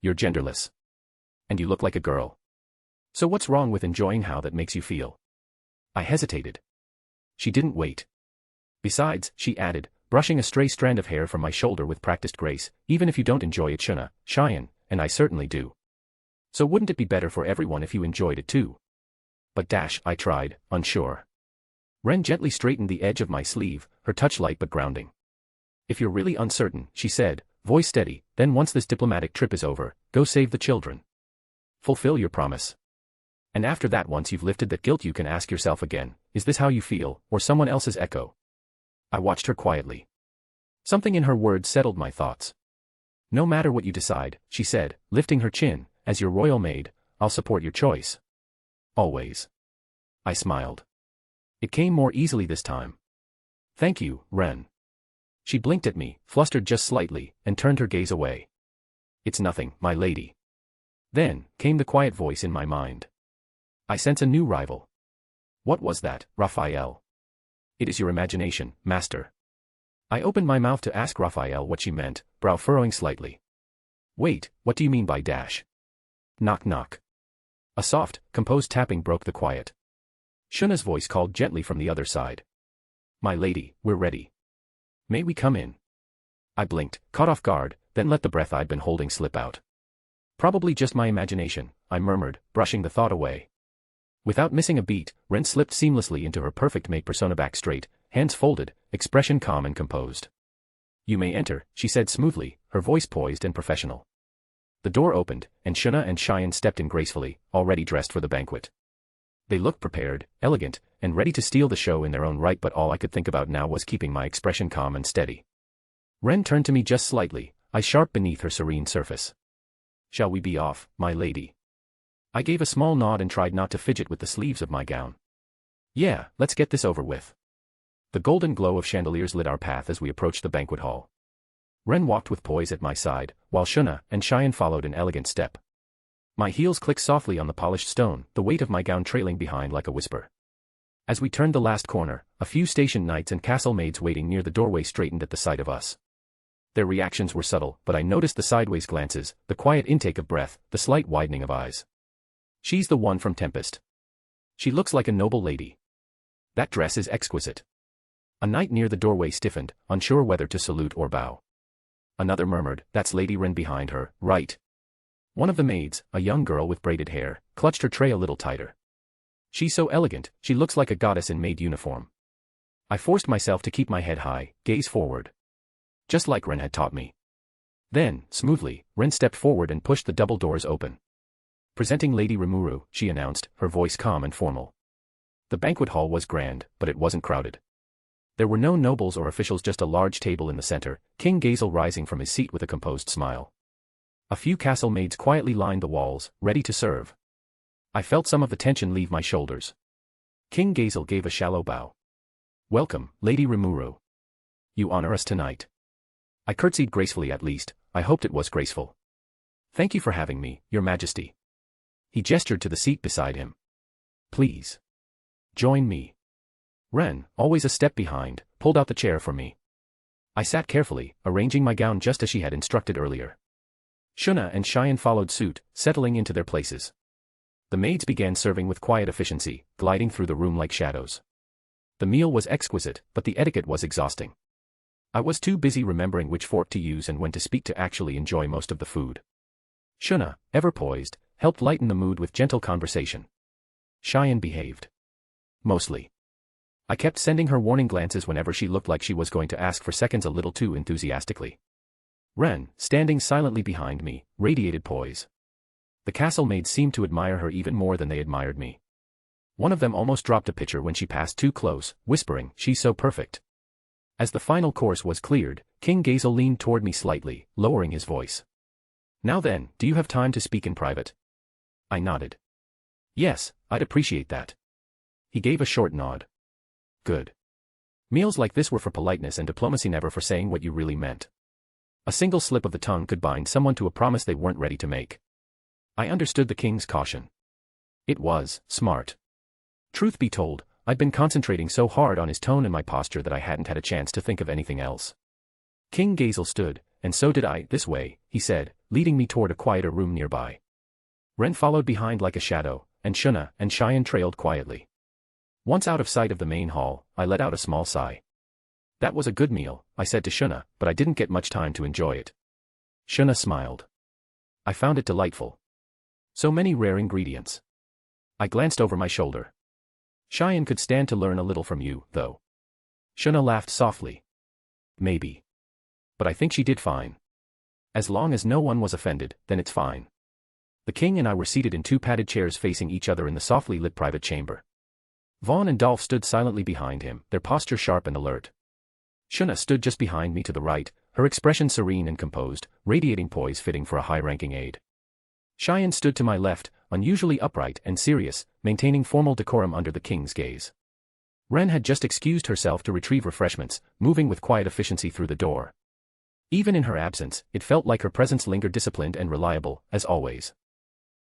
You're genderless. And you look like a girl. So what's wrong with enjoying how that makes you feel? I hesitated. She didn't wait. Besides, she added, brushing a stray strand of hair from my shoulder with practiced grace, even if you don't enjoy it, Shuna, Cheyenne, and I certainly do. So wouldn't it be better for everyone if you enjoyed it too? But I tried, unsure. Ren gently straightened the edge of my sleeve, her touch light but grounding. If you're really uncertain, she said, voice steady, then once this diplomatic trip is over, go save the children. Fulfill your promise. And after that, once you've lifted that guilt, you can ask yourself again, is this how you feel, or someone else's echo? I watched her quietly. Something in her words settled my thoughts. No matter what you decide, she said, lifting her chin, as your royal maid, I'll support your choice. Always. I smiled. It came more easily this time. Thank you, Ren. She blinked at me, flustered just slightly, and turned her gaze away. It's nothing, my lady. Then, came the quiet voice in my mind. I sense a new rival. What was that, Raphael? It is your imagination, master. I opened my mouth to ask Raphael what she meant, brow furrowing slightly. Wait, what do you mean by dash? Knock knock. A soft, composed tapping broke the quiet. Shuna's voice called gently from the other side. My lady, we're ready. May we come in? I blinked, caught off guard, then let the breath I'd been holding slip out. Probably just my imagination, I murmured, brushing the thought away. Without missing a beat, Ren slipped seamlessly into her perfect maid persona, back straight, hands folded, expression calm and composed. You may enter, she said smoothly, her voice poised and professional. The door opened, and Shuna and Cheyenne stepped in gracefully, already dressed for the banquet. They looked prepared, elegant, and ready to steal the show in their own right, but all I could think about now was keeping my expression calm and steady. Ren turned to me just slightly, eyes sharp beneath her serene surface. Shall we be off, my lady? I gave a small nod and tried not to fidget with the sleeves of my gown. Yeah, let's get this over with. The golden glow of chandeliers lit our path as we approached the banquet hall. Ren walked with poise at my side, while Shuna and Cheyenne followed in elegant step. My heels clicked softly on the polished stone, the weight of my gown trailing behind like a whisper. As we turned the last corner, a few station knights and castle maids waiting near the doorway straightened at the sight of us. Their reactions were subtle, but I noticed the sideways glances, the quiet intake of breath, the slight widening of eyes. She's the one from Tempest. She looks like a noble lady. That dress is exquisite. A knight near the doorway stiffened, unsure whether to salute or bow. Another murmured, that's Lady Ren behind her, right? One of the maids, a young girl with braided hair, clutched her tray a little tighter. She's so elegant, she looks like a goddess in maid uniform. I forced myself to keep my head high, gaze forward. Just like Ren had taught me. Then, smoothly, Ren stepped forward and pushed the double doors open. Presenting Lady Rimuru, she announced, her voice calm and formal. The banquet hall was grand, but it wasn't crowded. There were no nobles or officials, just a large table in the center, King Gazel rising from his seat with a composed smile. A few castle maids quietly lined the walls, ready to serve. I felt some of the tension leave my shoulders. King Gazel gave a shallow bow. "Welcome, Lady Rimuru. You honor us tonight." I curtsied gracefully, at least, I hoped it was graceful. "Thank you for having me, Your Majesty." He gestured to the seat beside him. "Please. Join me." Ren, always a step behind, pulled out the chair for me. I sat carefully, arranging my gown just as she had instructed earlier. Shuna and Cheyenne followed suit, settling into their places. The maids began serving with quiet efficiency, gliding through the room like shadows. The meal was exquisite, but the etiquette was exhausting. I was too busy remembering which fork to use and when to speak to actually enjoy most of the food. Shuna, ever poised, helped lighten the mood with gentle conversation. Cheyenne behaved. Mostly. I kept sending her warning glances whenever she looked like she was going to ask for seconds a little too enthusiastically. Ren, standing silently behind me, radiated poise. The castle maids seemed to admire her even more than they admired me. One of them almost dropped a pitcher when she passed too close, whispering, "She's so perfect." As the final course was cleared, King Gazel leaned toward me slightly, lowering his voice. "Now then, do you have time to speak in private?" I nodded. "Yes, I'd appreciate that." He gave a short nod. "Good. Meals like this were for politeness and diplomacy, never for saying what you really meant. A single slip of the tongue could bind someone to a promise they weren't ready to make." I understood the king's caution. It was smart. Truth be told, I'd been concentrating so hard on his tone and my posture that I hadn't had a chance to think of anything else. King Gazel stood, and so did I. "This way," he said, leading me toward a quieter room nearby. Ren followed behind like a shadow, and Shuna and Cheyenne trailed quietly. Once out of sight of the main hall, I let out a small sigh. "That was a good meal," I said to Shuna, "but I didn't get much time to enjoy it." Shuna smiled. "I found it delightful. So many rare ingredients." I glanced over my shoulder. "Cheyenne could stand to learn a little from you, though." Shuna laughed softly. "Maybe. But I think she did fine. As long as no one was offended, then it's fine." The king and I were seated in two padded chairs facing each other in the softly lit private chamber. Vaughn and Dolph stood silently behind him, their posture sharp and alert. Shuna stood just behind me to the right, her expression serene and composed, radiating poise fitting for a high-ranking aide. Cheyenne stood to my left, unusually upright and serious, maintaining formal decorum under the king's gaze. Ren had just excused herself to retrieve refreshments, moving with quiet efficiency through the door. Even in her absence, it felt like her presence lingered, disciplined and reliable, as always.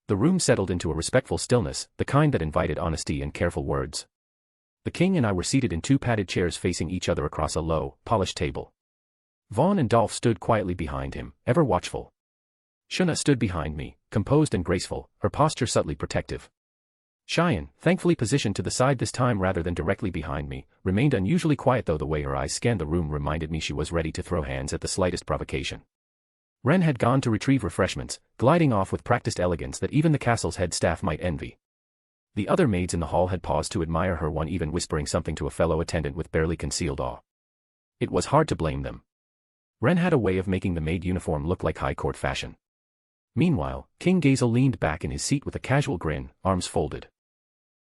The room settled into a respectful stillness, the kind that invited honesty and careful words. The king and I were seated in two padded chairs facing each other across a low, polished table. Vaughn and Dolph stood quietly behind him, ever watchful. Shuna stood behind me, composed and graceful, her posture subtly protective. Cheyenne, thankfully positioned to the side this time rather than directly behind me, remained unusually quiet, though the way her eyes scanned the room reminded me she was ready to throw hands at the slightest provocation. Ren had gone to retrieve refreshments, gliding off with practiced elegance that even the castle's head staff might envy. The other maids in the hall had paused to admire her, one even whispering something to a fellow attendant with barely concealed awe. It was hard to blame them. Ren had a way of making the maid uniform look like high court fashion. Meanwhile, King Gazel leaned back in his seat with a casual grin, arms folded.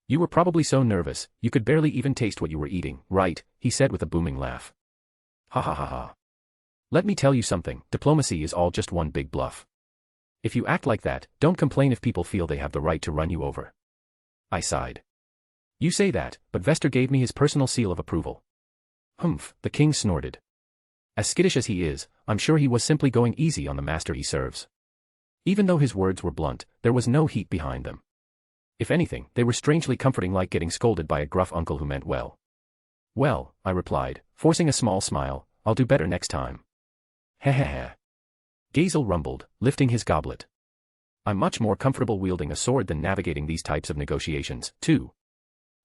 "You were probably so nervous, you could barely even taste what you were eating, right?" he said with a booming laugh. "Ha ha ha ha. Let me tell you something, diplomacy is all just one big bluff. If you act like that, don't complain if people feel they have the right to run you over." I sighed. "You say that, but Vester gave me his personal seal of approval." "Humph," the king snorted. As skittish as he is, I'm sure he was simply going easy on the master he serves. Even though his words were blunt, there was no heat behind them. If anything, they were strangely comforting, like getting scolded by a gruff uncle who meant well. "Well," I replied, forcing a small smile, "I'll do better next time." "Heh heh heh." Gazel rumbled, lifting his goblet. "I'm much more comfortable wielding a sword than navigating these types of negotiations, too."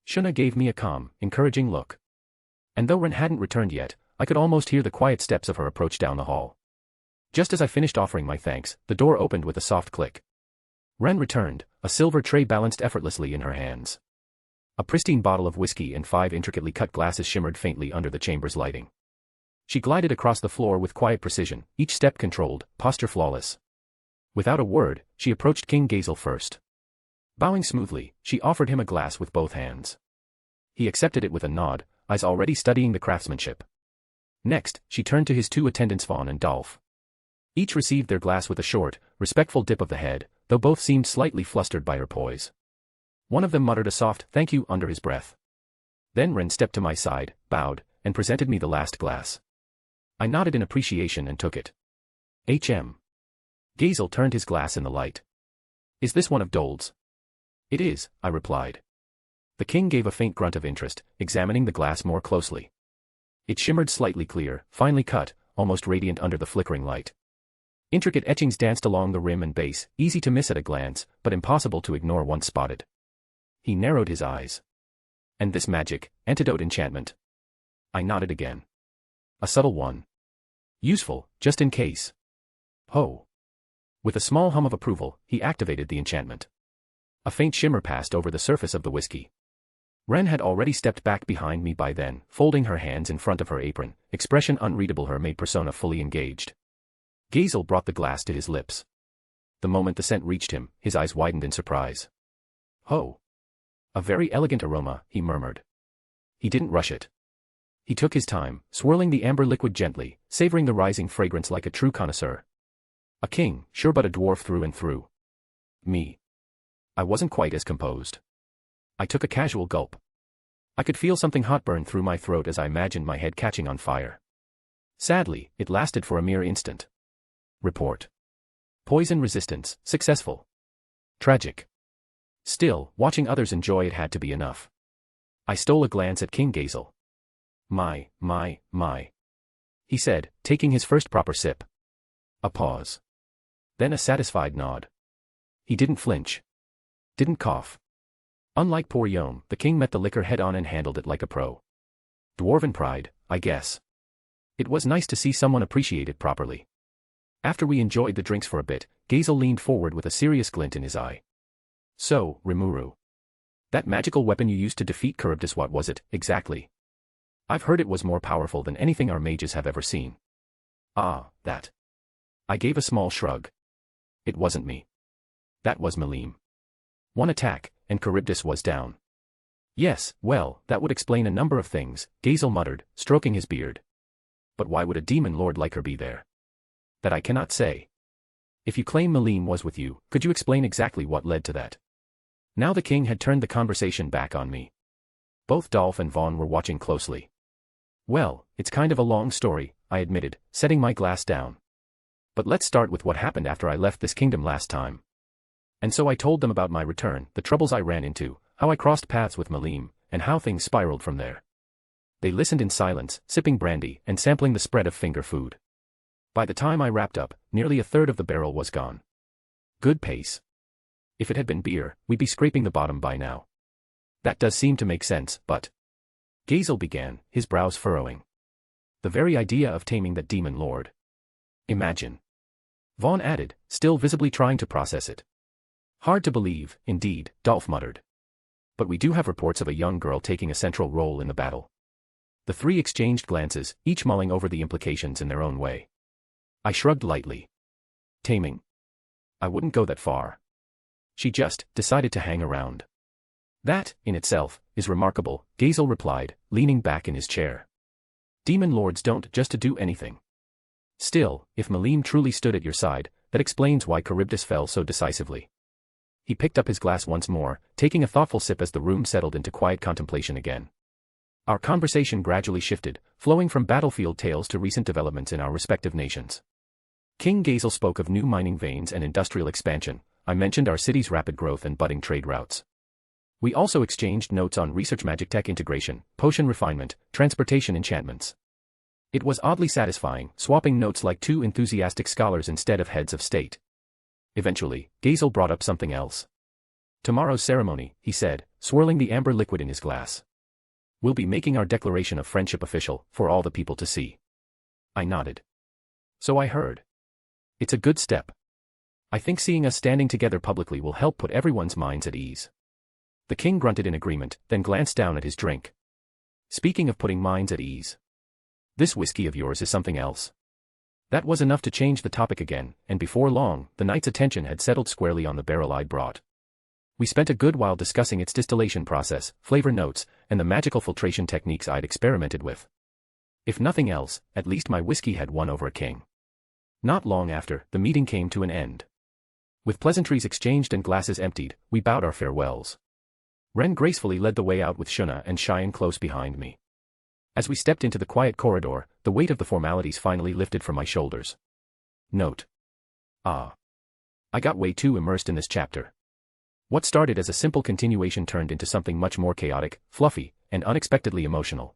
Shuna gave me a calm, encouraging look. And though Ren hadn't returned yet, I could almost hear the quiet steps of her approach down the hall. Just as I finished offering my thanks, the door opened with a soft click. Ren returned, a silver tray balanced effortlessly in her hands. A pristine bottle of whiskey and 5 intricately cut glasses shimmered faintly under the chamber's lighting. She glided across the floor with quiet precision, each step controlled, posture flawless. Without a word, she approached King Gazel first. Bowing smoothly, she offered him a glass with both hands. He accepted it with a nod, eyes already studying the craftsmanship. Next, she turned to his two attendants Vaughn and Dolph. Each received their glass with a short, respectful dip of the head, though both seemed slightly flustered by her poise. One of them muttered a soft "thank you" under his breath. Then Ren stepped to my side, bowed, and presented me the last glass. I nodded in appreciation and took it. Gazel turned his glass in the light. "Is this one of Dold's?" "It is," I replied. The king gave a faint grunt of interest, examining the glass more closely. It shimmered slightly clear, finely cut, almost radiant under the flickering light. Intricate etchings danced along the rim and base, easy to miss at a glance, but impossible to ignore once spotted. He narrowed his eyes. "And this magic, antidote enchantment?" I nodded again. "A subtle one. Useful, just in case." "Ho." With a small hum of approval, he activated the enchantment. A faint shimmer passed over the surface of the whiskey. Ren had already stepped back behind me by then, folding her hands in front of her apron, expression unreadable, her maid persona fully engaged. Gazel brought the glass to his lips. The moment the scent reached him, his eyes widened in surprise. "Ho! A very elegant aroma," he murmured. He didn't rush it. He took his time, swirling the amber liquid gently, savoring the rising fragrance like a true connoisseur. A king, sure, but a dwarf through and through. Me. I wasn't quite as composed. I took a casual gulp. I could feel something hot burn through my throat as I imagined my head catching on fire. Sadly, it lasted for a mere instant. Report. Poison resistance, successful. Tragic. Still, watching others enjoy it had to be enough. I stole a glance at King Gazel. My. He said, taking his first proper sip. A pause. Then a satisfied nod. He didn't flinch. Didn't cough. Unlike poor Yom, the king met the liquor head-on and handled it like a pro. Dwarven pride, I guess. It was nice to see someone appreciate it properly. After we enjoyed the drinks for a bit, Gazel leaned forward with a serious glint in his eye. "So, Rimuru. That magical weapon you used to defeat Charybdis, what was it, exactly? I've heard it was more powerful than anything our mages have ever seen." "Ah, that." I gave a small shrug. "It wasn't me. That was Milim. One attack, and Charybdis was down." "Yes, well, that would explain a number of things," Gazel muttered, stroking his beard. "But why would a demon lord like her be there?" "That I cannot say. If you claim Milim was with you, could you explain exactly what led to that?" Now the king had turned the conversation back on me. Both Dolph and Vaughn were watching closely. "Well, it's kind of a long story," I admitted, setting my glass down. "But let's start with what happened after I left this kingdom last time." And so I told them about my return, the troubles I ran into, how I crossed paths with Milim, and how things spiraled from there. They listened in silence, sipping brandy and sampling the spread of finger food. By the time I wrapped up, nearly a third of the barrel was gone. Good pace. If it had been beer, we'd be scraping the bottom by now. That does seem to make sense, but... Gazel began, his brows furrowing. The very idea of taming that demon lord. Imagine. Vaughn added, still visibly trying to process it. Hard to believe, indeed, Dolph muttered. But we do have reports of a young girl taking a central role in the battle. The three exchanged glances, each mulling over the implications in their own way. I shrugged lightly. Taming? I wouldn't go that far. She just decided to hang around. That, in itself, is remarkable, Gazel replied, leaning back in his chair. Demon lords don't just to do anything. Still, if Milim truly stood at your side, that explains why Charybdis fell so decisively. He picked up his glass once more, taking a thoughtful sip as the room settled into quiet contemplation again. Our conversation gradually shifted, flowing from battlefield tales to recent developments in our respective nations. King Gazel spoke of new mining veins and industrial expansion. I mentioned our city's rapid growth and budding trade routes. We also exchanged notes on research, magic tech integration, potion refinement, transportation enchantments. It was oddly satisfying, swapping notes like two enthusiastic scholars instead of heads of state. Eventually, Gazel brought up something else. Tomorrow's ceremony, he said, swirling the amber liquid in his glass. We'll be making our declaration of friendship official, for all the people to see. I nodded. So I heard. It's a good step. I think seeing us standing together publicly will help put everyone's minds at ease. The king grunted in agreement, then glanced down at his drink. Speaking of putting minds at ease. This whiskey of yours is something else. That was enough to change the topic again, and before long, the knight's attention had settled squarely on the barrel I'd brought. We spent a good while discussing its distillation process, flavor notes, and the magical filtration techniques I'd experimented with. If nothing else, at least my whiskey had won over a king. Not long after, the meeting came to an end. With pleasantries exchanged and glasses emptied, we bowed our farewells. Ren gracefully led the way out with Shuna and Cheyenne close behind me. As we stepped into the quiet corridor, the weight of the formalities finally lifted from my shoulders. Note. I got way too immersed in this chapter. What started as a simple continuation turned into something much more chaotic, fluffy, and unexpectedly emotional.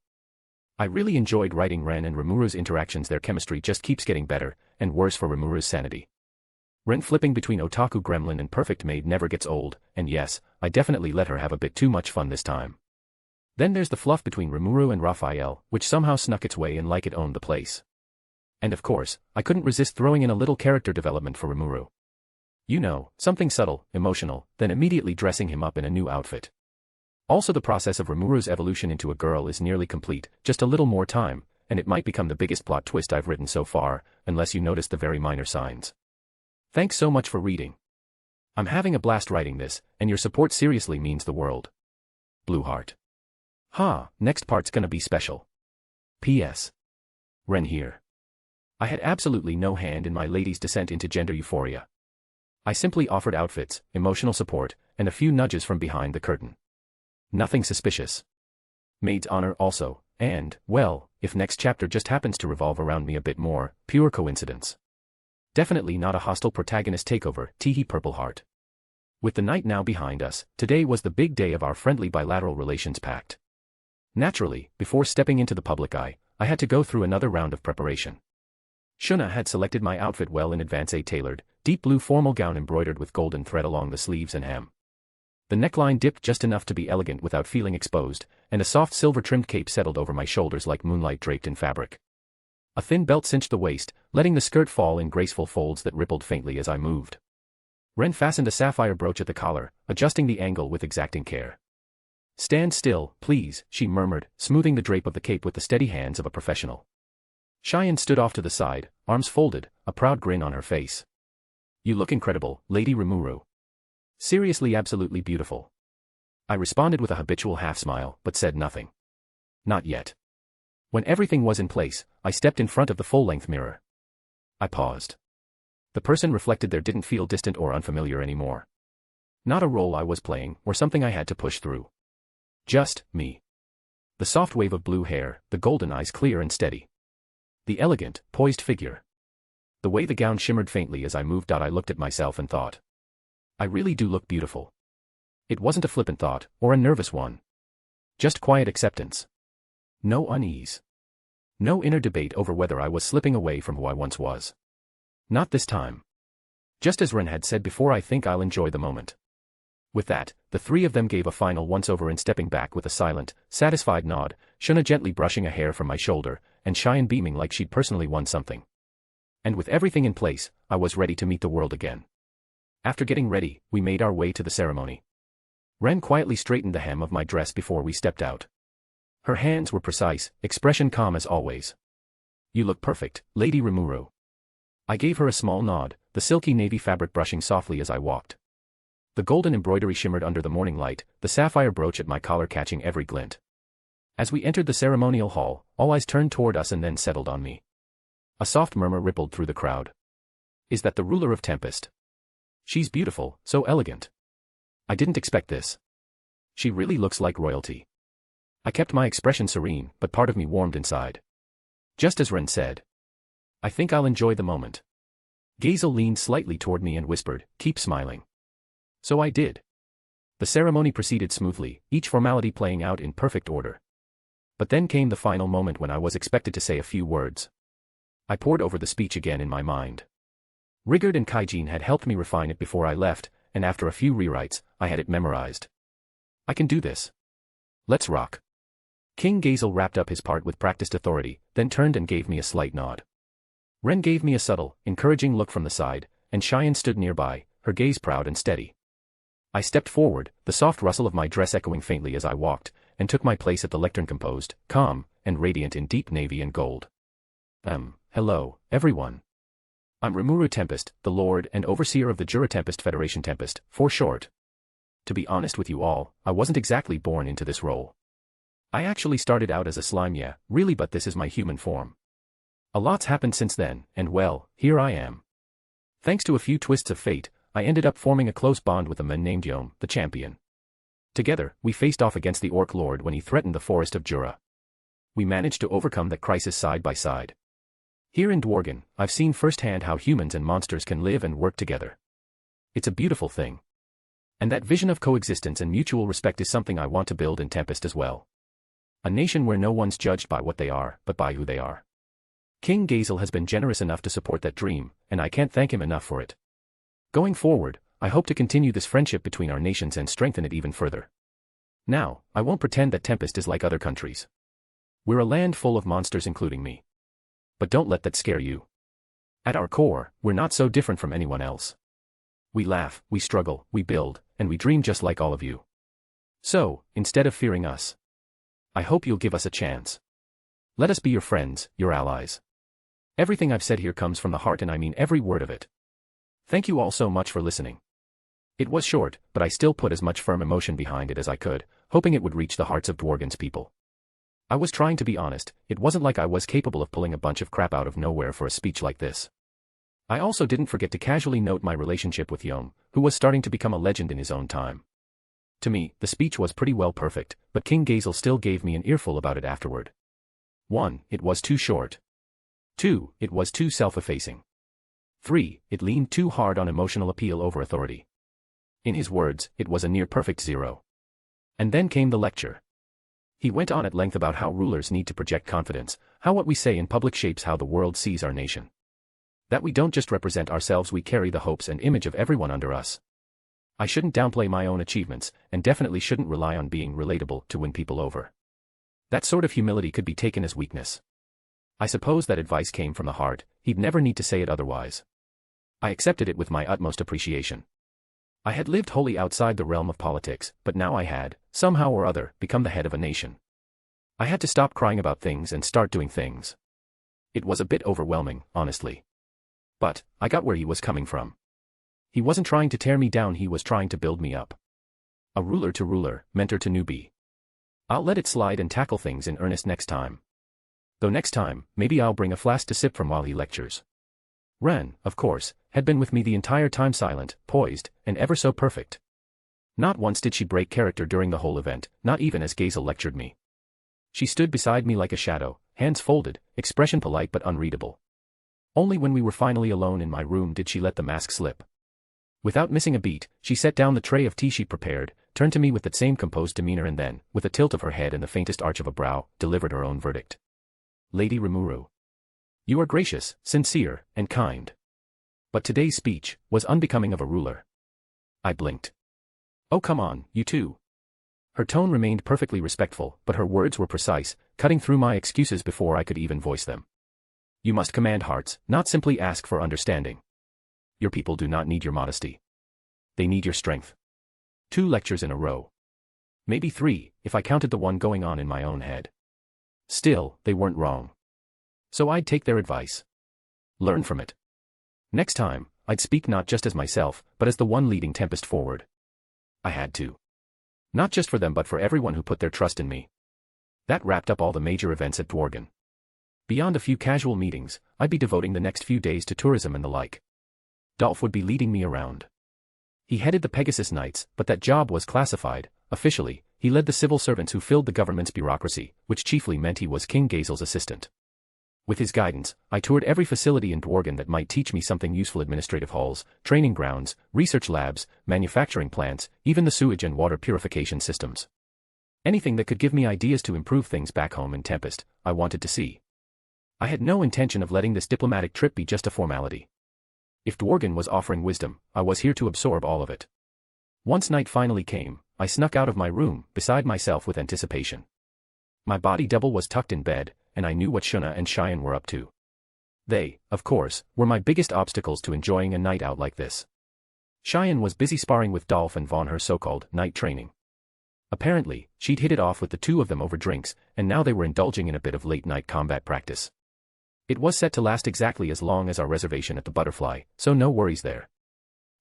I really enjoyed writing Ren and Rimuru's interactions. Their chemistry just keeps getting better, and worse for Rimuru's sanity. Ren flipping between otaku gremlin and perfect maid never gets old, and yes, I definitely let her have a bit too much fun this time. Then there's the fluff between Rimuru and Raphael, which somehow snuck its way in like it owned the place. And of course, I couldn't resist throwing in a little character development for Rimuru. You know, something subtle, emotional, then immediately dressing him up in a new outfit. Also, the process of Rimuru's evolution into a girl is nearly complete, just a little more time, and it might become the biggest plot twist I've written so far, unless you notice the very minor signs. Thanks so much for reading. I'm having a blast writing this, and your support seriously means the world. Blue Heart. Next part's gonna be special. P.S. Ren here. I had absolutely no hand in my lady's descent into gender euphoria. I simply offered outfits, emotional support, and a few nudges from behind the curtain. Nothing suspicious. Maid's honor also, and, well, if next chapter just happens to revolve around me a bit more, pure coincidence. Definitely not a hostile protagonist takeover, teehee Purple Heart. With the night now behind us, today was the big day of our friendly bilateral relations pact. Naturally, before stepping into the public eye, I had to go through another round of preparation. Shuna had selected my outfit well in advance, a tailored, deep blue formal gown embroidered with golden thread along the sleeves and hem. The neckline dipped just enough to be elegant without feeling exposed, and a soft silver-trimmed cape settled over my shoulders like moonlight draped in fabric. A thin belt cinched the waist, letting the skirt fall in graceful folds that rippled faintly as I moved. Ren fastened a sapphire brooch at the collar, adjusting the angle with exacting care. "Stand still, please," she murmured, smoothing the drape of the cape with the steady hands of a professional. Cheyenne stood off to the side, arms folded, a proud grin on her face. "You look incredible, Lady Rimuru. Seriously, absolutely beautiful." I responded with a habitual half-smile, but said nothing. Not yet. When everything was in place, I stepped in front of the full-length mirror. I paused. The person reflected there didn't feel distant or unfamiliar anymore. Not a role I was playing, or something I had to push through. Just me. The soft wave of blue hair, the golden eyes clear and steady. The elegant, poised figure. The way the gown shimmered faintly as I moved out, I looked at myself and thought. I really do look beautiful. It wasn't a flippant thought, or a nervous one. Just quiet acceptance. No unease. No inner debate over whether I was slipping away from who I once was. Not this time. Just as Ren had said before, I think I'll enjoy the moment. With that, the three of them gave a final once-over and stepping back with a silent, satisfied nod, Shuna gently brushing a hair from my shoulder, and Cheyenne beaming like she'd personally won something. And with everything in place, I was ready to meet the world again. After getting ready, we made our way to the ceremony. Ren quietly straightened the hem of my dress before we stepped out. Her hands were precise, expression calm as always. "You look perfect, Lady Rimuru." I gave her a small nod, the silky navy fabric brushing softly as I walked. The golden embroidery shimmered under the morning light, the sapphire brooch at my collar catching every glint. As we entered the ceremonial hall, all eyes turned toward us and then settled on me. A soft murmur rippled through the crowd. "Is that the ruler of Tempest? She's beautiful, so elegant. I didn't expect this. She really looks like royalty." I kept my expression serene, but part of me warmed inside. Just as Ren said. "I think I'll enjoy the moment." Gazel leaned slightly toward me and whispered, "Keep smiling." So I did. The ceremony proceeded smoothly, each formality playing out in perfect order. But then came the final moment when I was expected to say a few words. I pored over the speech again in my mind. Rigard and Kaijin had helped me refine it before I left, and after a few rewrites, I had it memorized. I can do this. Let's rock. King Gazel wrapped up his part with practiced authority, then turned and gave me a slight nod. Ren gave me a subtle, encouraging look from the side, and Cheyenne stood nearby, her gaze proud and steady. I stepped forward, the soft rustle of my dress echoing faintly as I walked, and took my place at the lectern composed, calm, and radiant in deep navy and gold. Hello, everyone. I'm Rimuru Tempest, the Lord and Overseer of the Jura Tempest Federation, Tempest, for short. To be honest with you all, I wasn't exactly born into this role. I actually started out as a slime, yeah, really, but this is my human form. A lot's happened since then, and well, here I am. Thanks to a few twists of fate, I ended up forming a close bond with a man named Yom, the champion. Together, we faced off against the Orc Lord when he threatened the forest of Jura. We managed to overcome that crisis side by side. Here in Dwargon, I've seen firsthand how humans and monsters can live and work together. It's a beautiful thing. And that vision of coexistence and mutual respect is something I want to build in Tempest as well. A nation where no one's judged by what they are, but by who they are. King Gazel has been generous enough to support that dream, and I can't thank him enough for it. Going forward, I hope to continue this friendship between our nations and strengthen it even further. Now, I won't pretend that Tempest is like other countries. We're a land full of monsters including me. But don't let that scare you. At our core, we're not so different from anyone else. We laugh, we struggle, we build, and we dream just like all of you. So, instead of fearing us, I hope you'll give us a chance. Let us be your friends, your allies. Everything I've said here comes from the heart, and I mean every word of it. Thank you all so much for listening. It was short, but I still put as much firm emotion behind it as I could, hoping it would reach the hearts of Dwargon's people. I was trying to be honest. It wasn't like I was capable of pulling a bunch of crap out of nowhere for a speech like this. I also didn't forget to casually note my relationship with Yom, who was starting to become a legend in his own time. To me, the speech was pretty well perfect, but King Gazel still gave me an earful about it afterward. 1. It was too short. 2. It was too self-effacing. 3. It leaned too hard on emotional appeal over authority. In his words, it was a near-perfect 0. And then came the lecture. He went on at length about how rulers need to project confidence, how what we say in public shapes how the world sees our nation. That we don't just represent ourselves, we carry the hopes and image of everyone under us. I shouldn't downplay my own achievements, and definitely shouldn't rely on being relatable to win people over. That sort of humility could be taken as weakness. I suppose that advice came from the heart, he'd never need to say it otherwise. I accepted it with my utmost appreciation. I had lived wholly outside the realm of politics, but now I had, somehow or other, become the head of a nation. I had to stop crying about things and start doing things. It was a bit overwhelming, honestly. But, I got where he was coming from. He wasn't trying to tear me down, he was trying to build me up. A ruler to ruler, mentor to newbie. I'll let it slide and tackle things in earnest next time. Though next time, maybe I'll bring a flask to sip from while he lectures. Ren, of course, had been with me the entire time, silent, poised, and ever so perfect. Not once did she break character during the whole event, not even as Gazel lectured me. She stood beside me like a shadow, hands folded, expression polite but unreadable. Only when we were finally alone in my room did she let the mask slip. Without missing a beat, she set down the tray of tea she prepared, turned to me with that same composed demeanor, and then, with a tilt of her head and the faintest arch of a brow, delivered her own verdict. Lady Rimuru. You are gracious, sincere, and kind. But today's speech was unbecoming of a ruler. I blinked. Oh come on, you too. Her tone remained perfectly respectful, but her words were precise, cutting through my excuses before I could even voice them. You must command hearts, not simply ask for understanding. Your people do not need your modesty. They need your strength. 2 lectures in a row. Maybe 3, if I counted the one going on in my own head. Still, they weren't wrong. So I'd take their advice. Learn from it. Next time, I'd speak not just as myself, but as the one leading Tempest forward. I had to. Not just for them but for everyone who put their trust in me. That wrapped up all the major events at Dwargon. Beyond a few casual meetings, I'd be devoting the next few days to tourism and the like. Dolph would be leading me around. He headed the Pegasus Knights, but that job was classified. Officially, he led the civil servants who filled the government's bureaucracy, which chiefly meant he was King Gazel's assistant. With his guidance, I toured every facility in Dwargon that might teach me something useful: administrative halls, training grounds, research labs, manufacturing plants, even the sewage and water purification systems. Anything that could give me ideas to improve things back home in Tempest, I wanted to see. I had no intention of letting this diplomatic trip be just a formality. If Dwargon was offering wisdom, I was here to absorb all of it. Once night finally came, I snuck out of my room, beside myself with anticipation. My body double was tucked in bed, and I knew what Shuna and Cheyenne were up to. They, of course, were my biggest obstacles to enjoying a night out like this. Cheyenne was busy sparring with Dolph and Vaughn, her so-called night training. Apparently, she'd hit it off with the 2 of them over drinks, and now they were indulging in a bit of late-night combat practice. It was set to last exactly as long as our reservation at the Butterfly, so no worries there.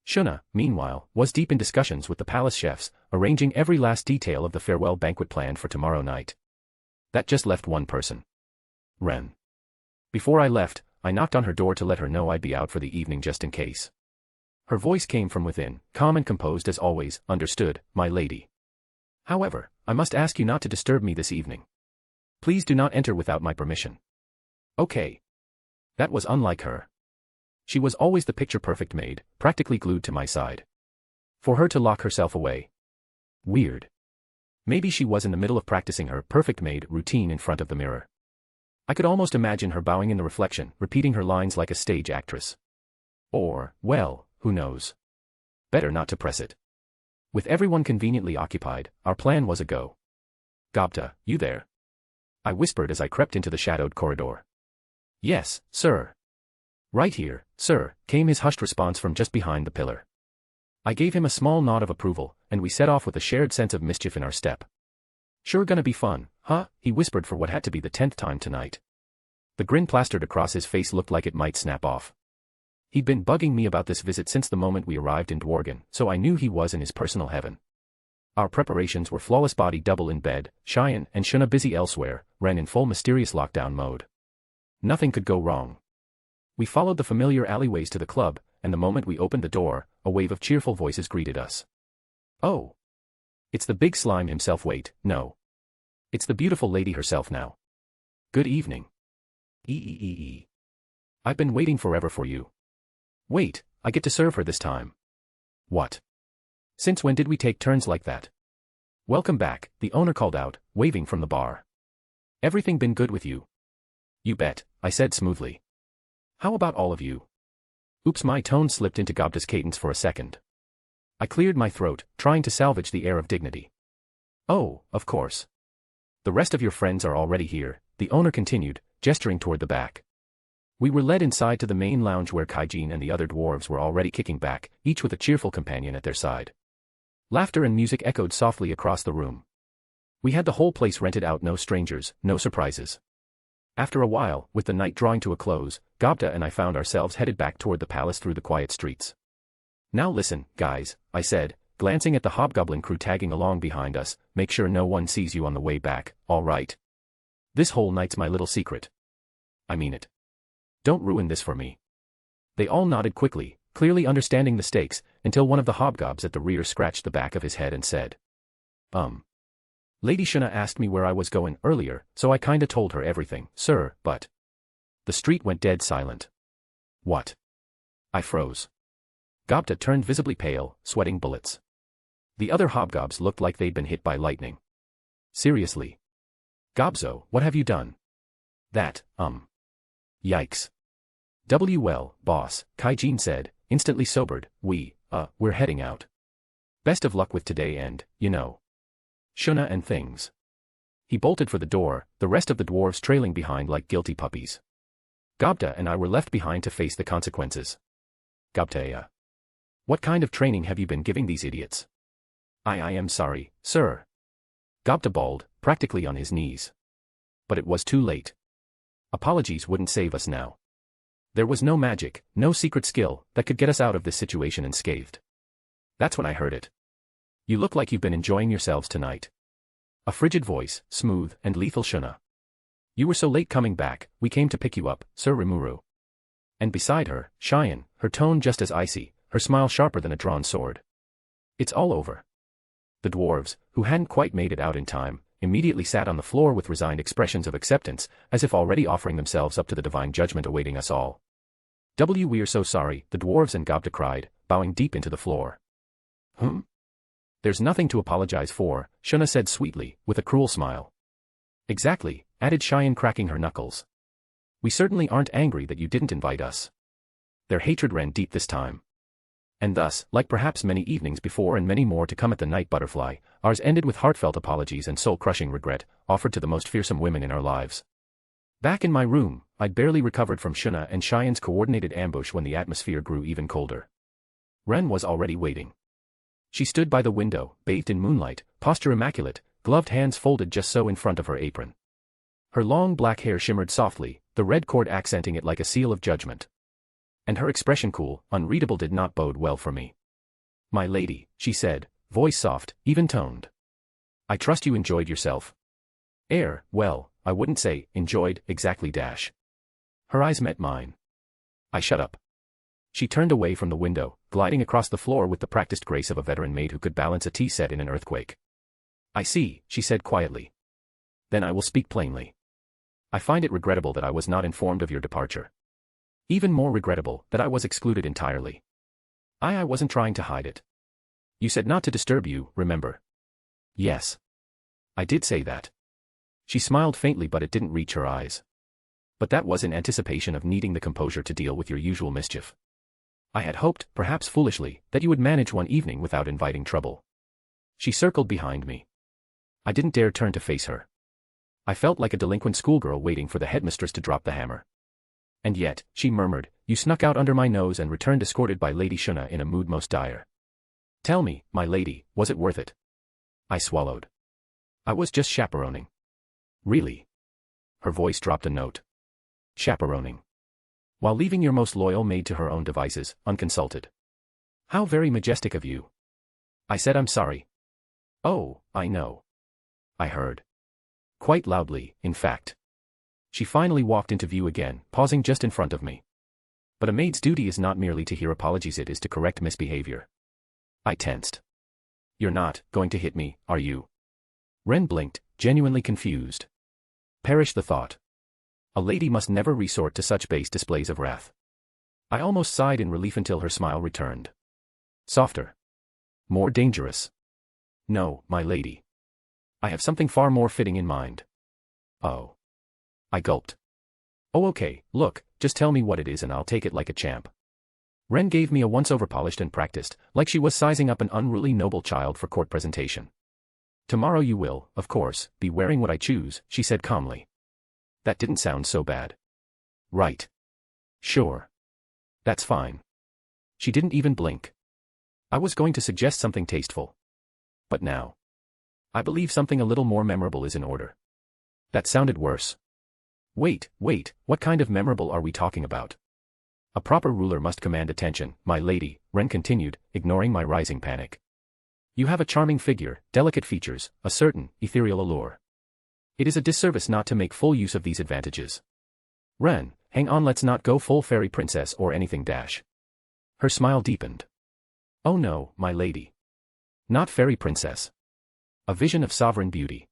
Shuna, meanwhile, was deep in discussions with the palace chefs, arranging every last detail of the farewell banquet planned for tomorrow night. That just left one person. Ren. Before I left, I knocked on her door to let her know I'd be out for the evening just in case. Her voice came from within, calm and composed as always. Understood, my lady. However, I must ask you not to disturb me this evening. Please do not enter without my permission. Okay. That was unlike her. She was always the picture-perfect maid, practically glued to my side. For her to lock herself away. Weird. Maybe she was in the middle of practicing her perfect maid routine in front of the mirror. I could almost imagine her bowing in the reflection, repeating her lines like a stage actress. Or, well, who knows? Better not to press it. With everyone conveniently occupied, our plan was a go. Gobta, you there? I whispered as I crept into the shadowed corridor. Yes, sir. Right here, sir, came his hushed response from just behind the pillar. I gave him a small nod of approval, and we set off with a shared sense of mischief in our step. Sure gonna be fun, huh? He whispered for what had to be the 10th time tonight. The grin plastered across his face looked like it might snap off. He'd been bugging me about this visit since the moment we arrived in Dwargon, so I knew he was in his personal heaven. Our preparations were flawless. Body double in bed, Cheyenne and Shuna busy elsewhere, Ren in full mysterious lockdown mode. Nothing could go wrong. We followed the familiar alleyways to the club, and the moment we opened the door, a wave of cheerful voices greeted us. Oh. It's the big slime himself. Wait, no. It's the beautiful lady herself now. Good evening. I've been waiting forever for you. Wait, I get to serve her this time. What? Since when did we take turns like that? Welcome back, the owner called out, waving from the bar. Everything been good with you? You bet, I said smoothly. How about all of you? Oops, my tone slipped into Gobta's cadence for a second. I cleared my throat, trying to salvage the air of dignity. Oh, of course. The rest of your friends are already here, the owner continued, gesturing toward the back. We were led inside to the main lounge where Kaijin and the other dwarves were already kicking back, each with a cheerful companion at their side. Laughter and music echoed softly across the room. We had the whole place rented out, no strangers, no surprises. After a while, with the night drawing to a close, Gobta and I found ourselves headed back toward the palace through the quiet streets. Now listen, guys, I said, glancing at the hobgoblin crew tagging along behind us, make sure no one sees you on the way back, all right? This whole night's my little secret. I mean it. Don't ruin this for me. They all nodded quickly, clearly understanding the stakes, until one of the hobgobs at the rear scratched the back of his head and said, Lady Shuna asked me where I was going earlier, so I kinda told her everything, sir, but... The street went dead silent. What? I froze. Gobta turned visibly pale, sweating bullets. The other hobgobs looked like they'd been hit by lightning. Seriously? Gobzo, what have you done? That, Yikes. Well, boss, Kaijin said, instantly sobered, we're heading out. Best of luck with today and, Shuna and things. He bolted for the door, the rest of the dwarves trailing behind like guilty puppies. Gobta and I were left behind to face the consequences. Gobta, what kind of training have you been giving these idiots? I am sorry, sir. Gobta bawled, practically on his knees. But it was too late. Apologies wouldn't save us now. There was no magic, no secret skill, that could get us out of this situation unscathed. That's when I heard it. You look like you've been enjoying yourselves tonight. A frigid voice, smooth and lethal. Shuna. You were so late coming back, we came to pick you up, Sir Rimuru. And beside her, Cheyenne, her tone just as icy, her smile sharper than a drawn sword. It's all over. The dwarves, who hadn't quite made it out in time, immediately sat on the floor with resigned expressions of acceptance, as if already offering themselves up to the divine judgment awaiting us all. We're so sorry, the dwarves and Gobta cried, bowing deep into the floor. There's nothing to apologize for, Shuna said sweetly, with a cruel smile. Exactly, added Cheyenne, cracking her knuckles. We certainly aren't angry that you didn't invite us. Their hatred ran deep this time. And thus, like perhaps many evenings before and many more to come at the Night Butterfly, ours ended with heartfelt apologies and soul-crushing regret, offered to the most fearsome women in our lives. Back in my room, I'd barely recovered from Shuna and Cheyenne's coordinated ambush when the atmosphere grew even colder. Ren was already waiting. She stood by the window, bathed in moonlight, posture immaculate, gloved hands folded just so in front of her apron. Her long black hair shimmered softly, the red cord accenting it like a seal of judgment. And her expression, cool, unreadable, did not bode well for me. My lady, she said, voice soft, even-toned. I trust you enjoyed yourself. Well, I wouldn't say, enjoyed, exactly dash. Her eyes met mine. I shut up. She turned away from the window, gliding across the floor with the practiced grace of a veteran maid who could balance a tea set in an earthquake. I see, she said quietly. Then I will speak plainly. I find it regrettable that I was not informed of your departure. Even more regrettable that I was excluded entirely. I wasn't trying to hide it. You said not to disturb you, remember? Yes. I did say that. She smiled faintly, but it didn't reach her eyes. But that was in anticipation of needing the composure to deal with your usual mischief. I had hoped, perhaps foolishly, that you would manage one evening without inviting trouble. She circled behind me. I didn't dare turn to face her. I felt like a delinquent schoolgirl waiting for the headmistress to drop the hammer. And yet, she murmured, you snuck out under my nose and returned escorted by Lady Shuna in a mood most dire. Tell me, my lady, was it worth it? I swallowed. I was just chaperoning. Really? Her voice dropped a note. Chaperoning. While leaving your most loyal maid to her own devices, unconsulted. How very majestic of you. I said I'm sorry. Oh, I know. I heard. Quite loudly, in fact. She finally walked into view again, pausing just in front of me. But a maid's duty is not merely to hear apologies, it is to correct misbehavior. I tensed. You're not going to hit me, are you? Ren blinked, genuinely confused. Perish the thought. A lady must never resort to such base displays of wrath. I almost sighed in relief until her smile returned. Softer. More dangerous. No, my lady. I have something far more fitting in mind. Oh. I gulped. Oh okay, look, just tell me what it is and I'll take it like a champ. Ren gave me a once-over polished and practiced, like she was sizing up an unruly noble child for court presentation. Tomorrow you will, of course, be wearing what I choose, she said calmly. That didn't sound so bad. Right. Sure. That's fine. She didn't even blink. I was going to suggest something tasteful. But now. I believe something a little more memorable is in order. That sounded worse. Wait, what kind of memorable are we talking about? A proper ruler must command attention, my lady, Ren continued, ignoring my rising panic. You have a charming figure, delicate features, a certain, ethereal allure. It is a disservice not to make full use of these advantages. Ren, hang on, let's not go full fairy princess or anything dash. Her smile deepened. Oh no, my lady. Not fairy princess. A vision of sovereign beauty.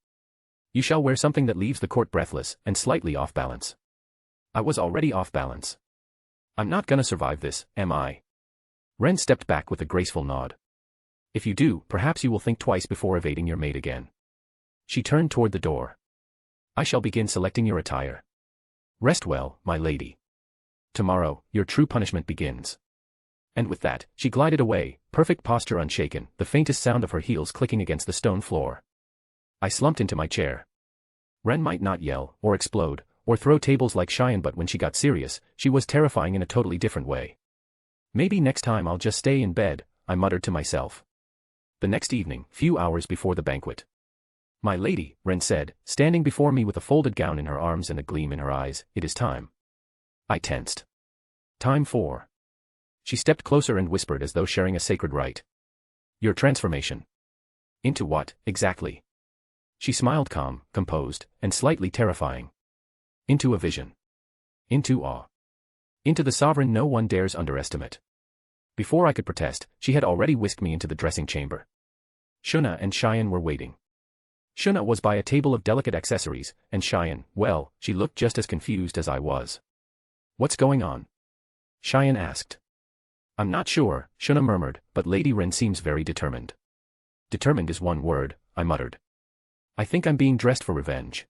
You shall wear something that leaves the court breathless and slightly off balance. I was already off balance. I'm not gonna survive this, am I? Ren stepped back with a graceful nod. If you do, perhaps you will think twice before evading your mate again. She turned toward the door. I shall begin selecting your attire. Rest well, my lady. Tomorrow, your true punishment begins. And with that, she glided away, perfect posture unshaken, the faintest sound of her heels clicking against the stone floor. I slumped into my chair. Ren might not yell, or explode, or throw tables like Cheyenne, but when she got serious, she was terrifying in a totally different way. Maybe next time I'll just stay in bed, I muttered to myself. The next evening, few hours before the banquet. My lady, Ren said, standing before me with a folded gown in her arms and a gleam in her eyes, it is time. I tensed. Time for. She stepped closer and whispered as though sharing a sacred rite. Your transformation. Into what, exactly? She smiled calm, composed, and slightly terrifying. Into a vision. Into awe. Into the sovereign no one dares underestimate. Before I could protest, she had already whisked me into the dressing chamber. Shuna and Cheyenne were waiting. Shuna was by a table of delicate accessories, and Cheyenne, well, she looked just as confused as I was. What's going on? Cheyenne asked. I'm not sure, Shuna murmured, but Lady Ren seems very determined. Determined is one word, I muttered. I think I'm being dressed for revenge.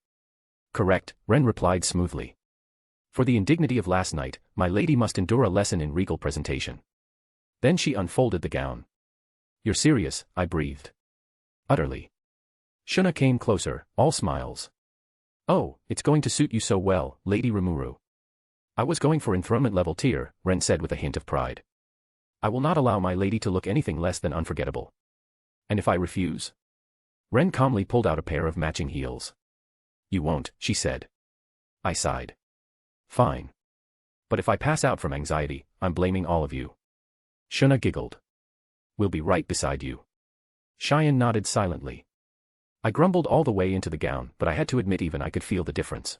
Correct, Ren replied smoothly. For the indignity of last night, my lady must endure a lesson in regal presentation. Then she unfolded the gown. You're serious, I breathed. Utterly. Shuna came closer, all smiles. Oh, it's going to suit you so well, Lady Rimuru. I was going for enthronement level tier, Ren said with a hint of pride. I will not allow my lady to look anything less than unforgettable. And if I refuse? Ren calmly pulled out a pair of matching heels. You won't, she said. I sighed. Fine. But if I pass out from anxiety, I'm blaming all of you. Shuna giggled. We'll be right beside you. Cheyenne nodded silently. I grumbled all the way into the gown, but I had to admit even I could feel the difference.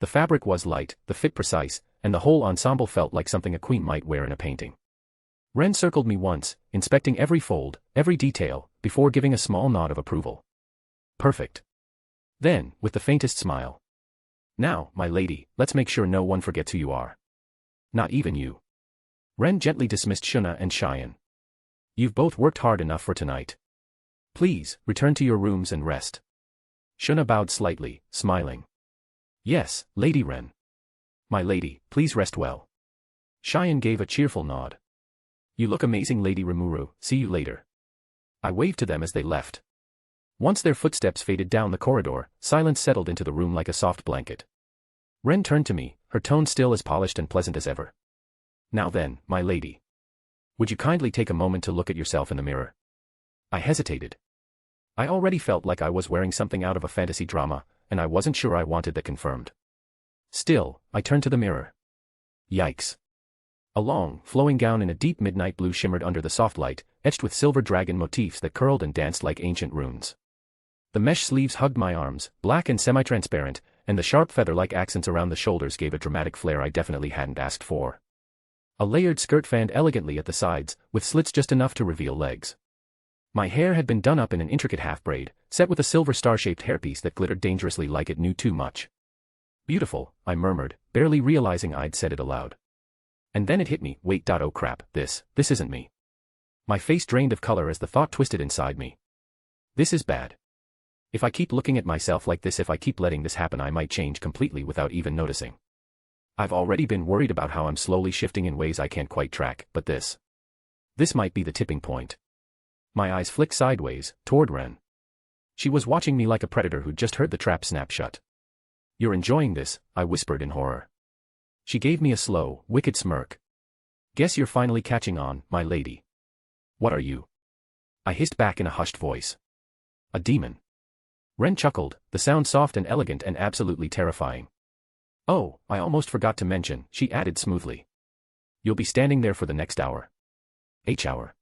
The fabric was light, the fit precise, and the whole ensemble felt like something a queen might wear in a painting. Ren circled me once, inspecting every fold, every detail, before giving a small nod of approval. Perfect. Then, with the faintest smile. Now, my lady, let's make sure no one forgets who you are. Not even you. Ren gently dismissed Shuna and Cheyenne. You've both worked hard enough for tonight. Please, return to your rooms and rest. Shuna bowed slightly, smiling. Yes, Lady Ren. My lady, please rest well. Cheyenne gave a cheerful nod. You look amazing, Lady Rimuru, see you later. I waved to them as they left. Once their footsteps faded down the corridor, silence settled into the room like a soft blanket. Ren turned to me, her tone still as polished and pleasant as ever. Now then, my lady. Would you kindly take a moment to look at yourself in the mirror? I hesitated. I already felt like I was wearing something out of a fantasy drama, and I wasn't sure I wanted that confirmed. Still, I turned to the mirror. Yikes. A long, flowing gown in a deep midnight blue shimmered under the soft light, etched with silver dragon motifs that curled and danced like ancient runes. The mesh sleeves hugged my arms, black and semi-transparent, and the sharp feather-like accents around the shoulders gave a dramatic flair I definitely hadn't asked for. A layered skirt fanned elegantly at the sides, with slits just enough to reveal legs. My hair had been done up in an intricate half-braid, set with a silver star-shaped hairpiece that glittered dangerously like it knew too much. Beautiful, I murmured, barely realizing I'd said it aloud. And then it hit me, wait, oh crap, this isn't me. My face drained of color as the thought twisted inside me. This is bad. If I keep looking at myself like this, if I keep letting this happen, I might change completely without even noticing. I've already been worried about how I'm slowly shifting in ways I can't quite track, but this might be the tipping point. My eyes flicked sideways, toward Ren. She was watching me like a predator who'd just heard the trap snap shut. You're enjoying this, I whispered in horror. She gave me a slow, wicked smirk. Guess you're finally catching on, my lady. What are you? I hissed back in a hushed voice. A demon. Ren chuckled, the sound soft and elegant and absolutely terrifying. Oh, I almost forgot to mention, she added smoothly. You'll be standing there for the next hour. Hour.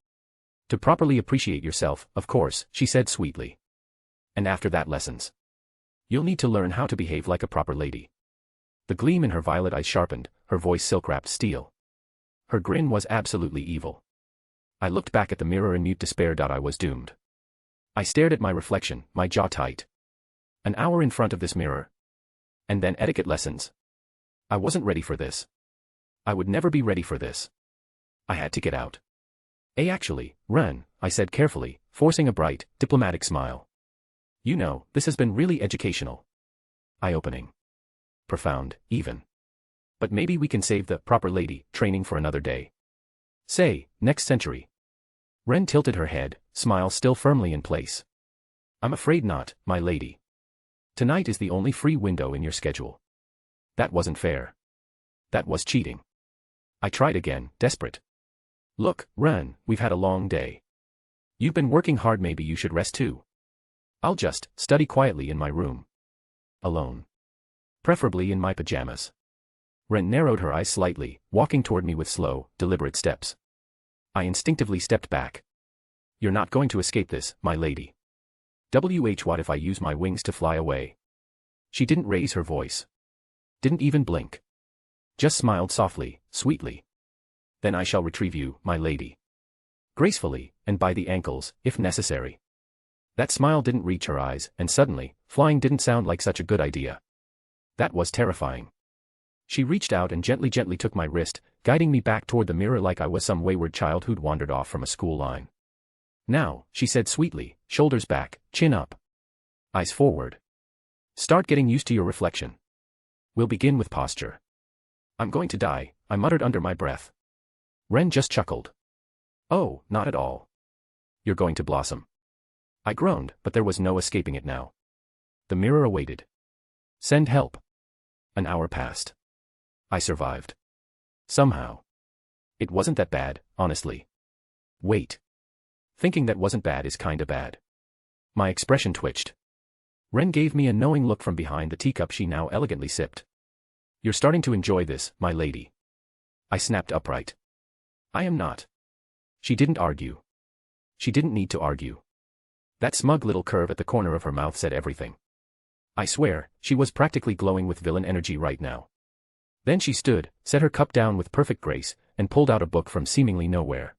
To properly appreciate yourself, of course, she said sweetly. And after that, lessons. You'll need to learn how to behave like a proper lady. The gleam in her violet eyes sharpened, her voice silk-wrapped steel. Her grin was absolutely evil. I looked back at the mirror in mute despair. I was doomed. I stared at my reflection, my jaw tight. An hour in front of this mirror. And then etiquette lessons. I wasn't ready for this. I would never be ready for this. I had to get out. Actually, Ren, I said carefully, forcing a bright, diplomatic smile. You know, this has been really educational. Eye-opening. Profound, even. But maybe we can save the proper lady training for another day. Say, next century. Ren tilted her head, smile still firmly in place. I'm afraid not, my lady. Tonight is the only free window in your schedule. That wasn't fair. That was cheating. I tried again, desperate. Look, Ren, we've had a long day. You've been working hard, maybe you should rest too. I'll just study quietly in my room. Alone. Preferably in my pajamas. Ren narrowed her eyes slightly, walking toward me with slow, deliberate steps. I instinctively stepped back. You're not going to escape this, my lady. What if I use my wings to fly away? She didn't raise her voice. Didn't even blink. Just smiled softly, sweetly. Then I shall retrieve you, my lady. Gracefully, and by the ankles, if necessary. That smile didn't reach her eyes, and suddenly, flying didn't sound like such a good idea. That was terrifying. She reached out and gently took my wrist, guiding me back toward the mirror like I was some wayward child who'd wandered off from a school line. Now, she said sweetly, shoulders back, chin up. Eyes forward. Start getting used to your reflection. We'll begin with posture. I'm going to die, I muttered under my breath. Ren just chuckled. Oh, not at all. You're going to blossom. I groaned, but there was no escaping it now. The mirror awaited. Send help. An hour passed. I survived. Somehow. It wasn't that bad, honestly. Wait. Thinking that wasn't bad is kinda bad. My expression twitched. Ren gave me a knowing look from behind the teacup she now elegantly sipped. You're starting to enjoy this, my lady. I snapped upright. I am not. She didn't argue. She didn't need to argue. That smug little curve at the corner of her mouth said everything. I swear, she was practically glowing with villain energy right now. Then she stood, set her cup down with perfect grace, and pulled out a book from seemingly nowhere.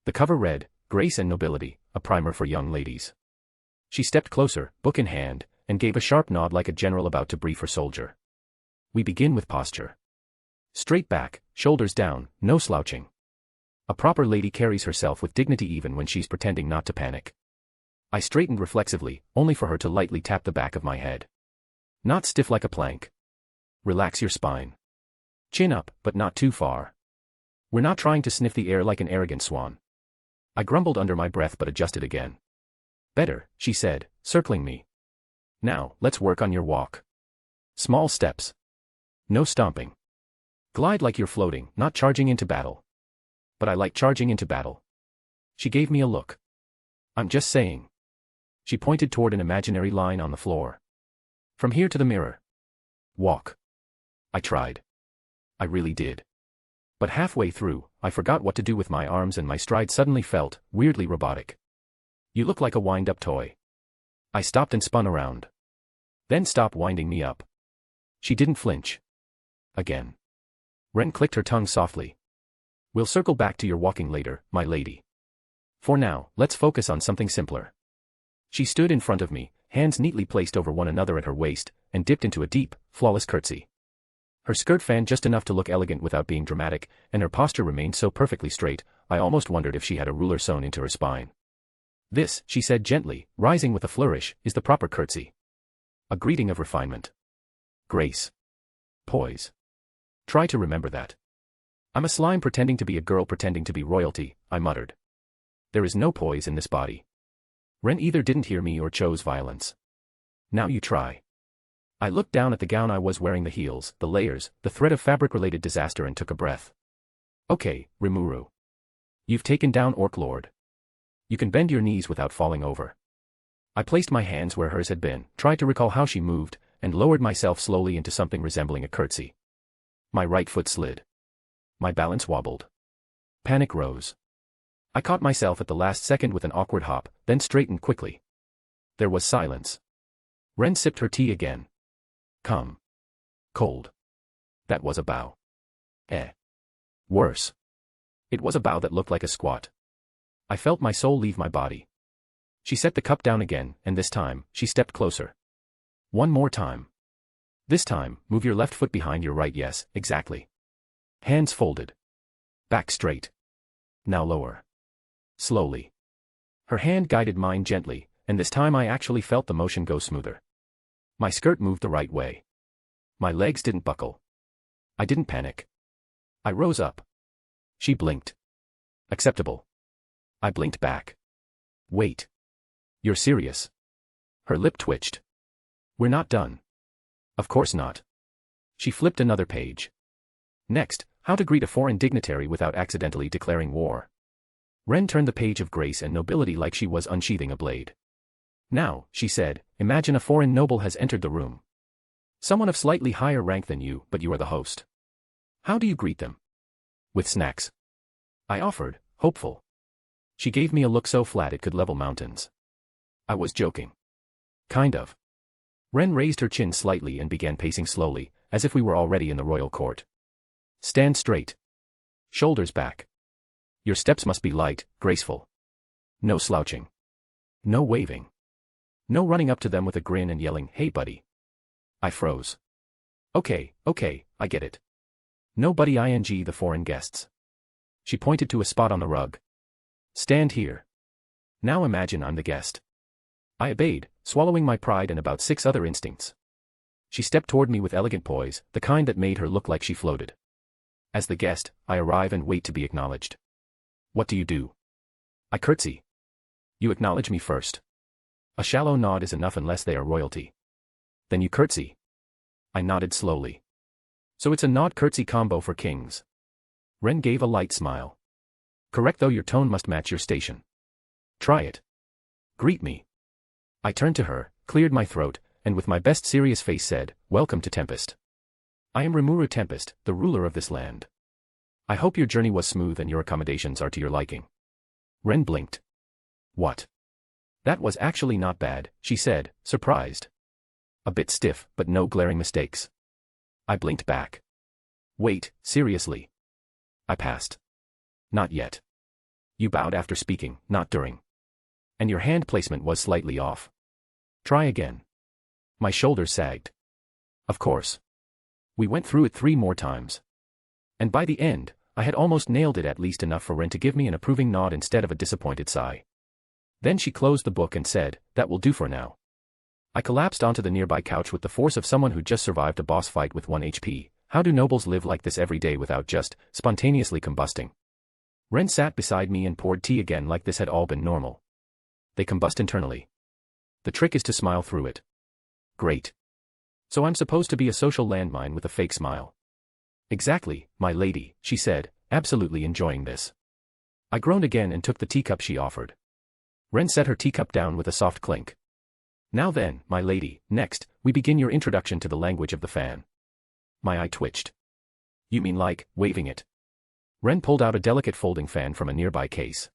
The cover read, Grace and Nobility, a primer for young ladies. She stepped closer, book in hand, and gave a sharp nod like a general about to brief her soldier. We begin with posture. Straight back, shoulders down, no slouching. A proper lady carries herself with dignity even when she's pretending not to panic. I straightened reflexively, only for her to lightly tap the back of my head. Not stiff like a plank. Relax your spine. Chin up, but not too far. We're not trying to sniff the air like an arrogant swan. I grumbled under my breath but adjusted again. Better, she said, circling me. Now, let's work on your walk. Small steps. No stomping. Glide like you're floating, not charging into battle. But I like charging into battle. She gave me a look. I'm just saying. She pointed toward an imaginary line on the floor. From here to the mirror. Walk. I tried. I really did. But halfway through, I forgot what to do with my arms and my stride suddenly felt, weirdly robotic. You look like a wind-up toy. I stopped and spun around. Then stop winding me up. She didn't flinch. Again. Ren clicked her tongue softly. We'll circle back to your walking later, my lady. For now, let's focus on something simpler. She stood in front of me, hands neatly placed over one another at her waist, and dipped into a deep, flawless curtsy. Her skirt fanned just enough to look elegant without being dramatic, and her posture remained so perfectly straight, I almost wondered if she had a ruler sewn into her spine. This, she said gently, rising with a flourish, is the proper curtsy. A greeting of refinement. Grace. Poise. Try to remember that. I'm a slime pretending to be a girl pretending to be royalty, I muttered. There is no poise in this body. Ren either didn't hear me or chose violence. Now you try. I looked down at the gown I was wearing, the heels, the layers, the thread of fabric-related disaster, and took a breath. Okay, Rimuru. You've taken down Orc Lord. You can bend your knees without falling over. I placed my hands where hers had been, tried to recall how she moved, and lowered myself slowly into something resembling a curtsy. My right foot slid. My balance wobbled. Panic rose. I caught myself at the last second with an awkward hop, then straightened quickly. There was silence. Ren sipped her tea again. Come. Cold. That was a bow. Worse. It was a bow that looked like a squat. I felt my soul leave my body. She set the cup down again, and this time, she stepped closer. One more time. This time, move your left foot behind your right. Yes, exactly. Hands folded. Back straight. Now lower. Slowly. Her hand guided mine gently, and this time I actually felt the motion go smoother. My skirt moved the right way. My legs didn't buckle. I didn't panic. I rose up. She blinked. Acceptable. I blinked back. Wait. You're serious? Her lip twitched. We're not done. Of course not. She flipped another page. Next, how to greet a foreign dignitary without accidentally declaring war. Ren turned the page of grace and nobility like she was unsheathing a blade. Now, she said, imagine a foreign noble has entered the room. Someone of slightly higher rank than you, but you are the host. How do you greet them? With snacks. I offered, hopeful. She gave me a look so flat it could level mountains. I was joking. Kind of. Ren raised her chin slightly and began pacing slowly, as if we were already in the royal court. Stand straight. Shoulders back. Your steps must be light, graceful. No slouching. No waving. No running up to them with a grin and yelling, hey buddy. I froze. Okay, I get it. No buddy ing the foreign guests. She pointed to a spot on the rug. Stand here. Now imagine I'm the guest. I obeyed, swallowing my pride and about 6 other instincts. She stepped toward me with elegant poise, the kind that made her look like she floated. As the guest, I arrive and wait to be acknowledged. What do you do? I curtsy. You acknowledge me first. A shallow nod is enough unless they are royalty. Then you curtsy. I nodded slowly. So it's a nod-curtsy combo for kings. Ren gave a light smile. Correct, though your tone must match your station. Try it. Greet me. I turned to her, cleared my throat, and with my best serious face said, Welcome to Tempest. I am Rimuru Tempest, the ruler of this land. I hope your journey was smooth and your accommodations are to your liking. Ren blinked. What? That was actually not bad, she said, surprised. A bit stiff, but no glaring mistakes. I blinked back. Wait, seriously? I passed. Not yet. You bowed after speaking, not during. And your hand placement was slightly off. Try again. My shoulders sagged. Of course. We went through it 3 more times. And by the end, I had almost nailed it, at least enough for Ren to give me an approving nod instead of a disappointed sigh. Then she closed the book and said, "That will do for now." I collapsed onto the nearby couch with the force of someone who just survived a boss fight with 1 HP. How do nobles live like this every day without just spontaneously combusting? Ren sat beside me and poured tea again like this had all been normal. They combust internally. The trick is to smile through it. Great. So I'm supposed to be a social landmine with a fake smile. Exactly, my lady, she said, absolutely enjoying this. I groaned again and took the teacup she offered. Ren set her teacup down with a soft clink. Now then, my lady, next, we begin your introduction to the language of the fan. My eye twitched. You mean like, waving it? Ren pulled out a delicate folding fan from a nearby case.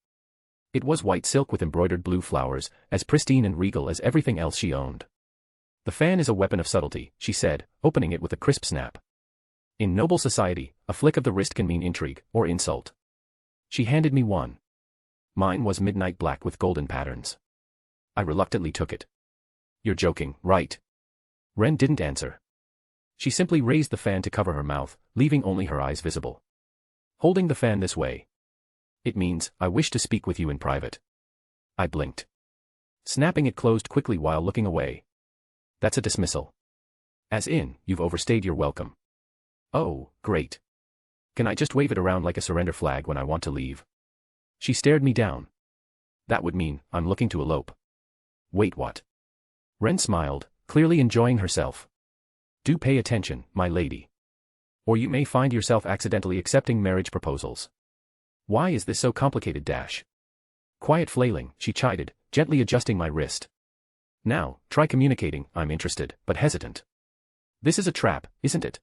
It was white silk with embroidered blue flowers, as pristine and regal as everything else she owned. The fan is a weapon of subtlety, she said, opening it with a crisp snap. In noble society, a flick of the wrist can mean intrigue, or insult. She handed me one. Mine was midnight black with golden patterns. I reluctantly took it. You're joking, right? Ren didn't answer. She simply raised the fan to cover her mouth, leaving only her eyes visible. Holding the fan this way. It means, I wish to speak with you in private. I blinked. Snapping it closed quickly while looking away. That's a dismissal. As in, you've overstayed your welcome. Oh, great. Can I just wave it around like a surrender flag when I want to leave? She stared me down. That would mean, I'm looking to elope. Wait, what? Ren smiled, clearly enjoying herself. Do pay attention, my lady. Or you may find yourself accidentally accepting marriage proposals. Why is this so complicated? Quiet flailing, she chided, gently adjusting my wrist. Now, try communicating, I'm interested, but hesitant. This is a trap, isn't it?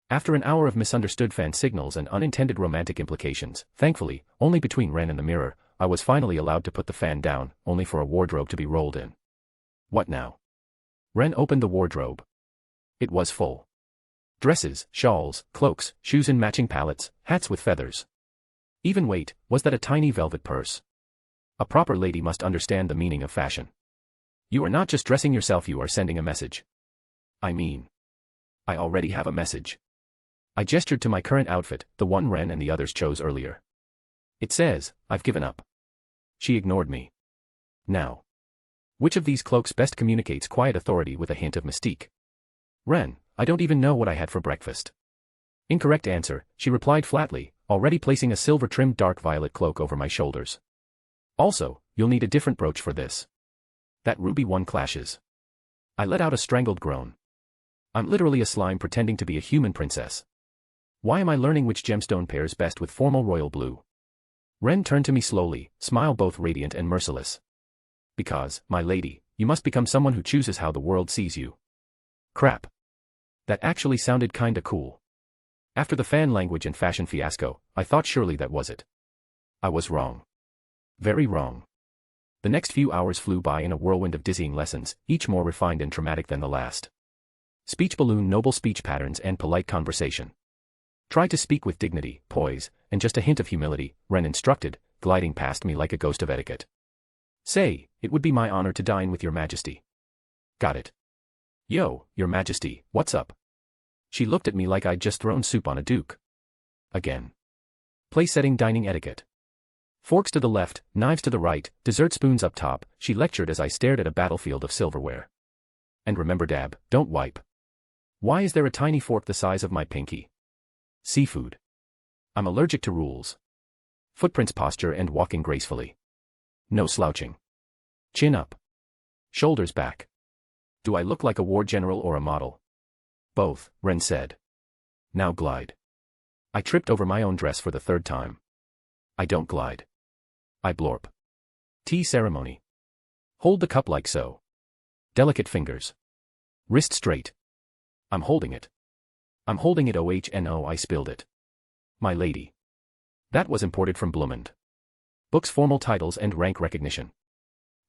After an hour of misunderstood fan signals and unintended romantic implications, thankfully, only between Ren and the mirror, I was finally allowed to put the fan down, only for a wardrobe to be rolled in. What now? Ren opened the wardrobe. It was full. Dresses, shawls, cloaks, shoes in matching palettes, hats with feathers. Even wait, was that a tiny velvet purse? A proper lady must understand the meaning of fashion. You are not just dressing yourself, you are sending a message. I mean, I already have a message. I gestured to my current outfit, the one Ren and the others chose earlier. It says, I've given up. She ignored me. Now. Which of these cloaks best communicates quiet authority with a hint of mystique? Ren, I don't even know what I had for breakfast. Incorrect answer, she replied flatly, already placing a silver-trimmed dark violet cloak over my shoulders. Also, you'll need a different brooch for this. That ruby one clashes. I let out a strangled groan. I'm literally a slime pretending to be a human princess. Why am I learning which gemstone pairs best with formal royal blue? Ren turned to me slowly, smile both radiant and merciless. Because, my lady, you must become someone who chooses how the world sees you. Crap. That actually sounded kinda cool. After the fan language and fashion fiasco, I thought surely that was it. I was wrong. Very wrong. The next few hours flew by in a whirlwind of dizzying lessons, each more refined and traumatic than the last. Speech balloon, noble speech patterns and polite conversation. Try to speak with dignity, poise, and just a hint of humility, Ren instructed, gliding past me like a ghost of etiquette. Say, it would be my honor to dine with your majesty. Got it. Yo, your majesty, what's up? She looked at me like I'd just thrown soup on a duke. Again. Place-setting dining etiquette. Forks to the left, knives to the right, dessert spoons up top, she lectured as I stared at a battlefield of silverware. And remember, dab, don't wipe. Why is there a tiny fork the size of my pinky? Seafood. I'm allergic to rules. Footprints, posture and walking gracefully. No slouching. Chin up. Shoulders back. Do I look like a war general or a model? Both, Ren said. Now glide. I tripped over my own dress for the 3rd time. I don't glide. I blorp. Tea ceremony. Hold the cup like so. Delicate fingers. Wrist straight. I'm holding it. I'm holding it. Oh no, I spilled it. My lady. That was imported from Blumend. Book's formal titles and rank recognition.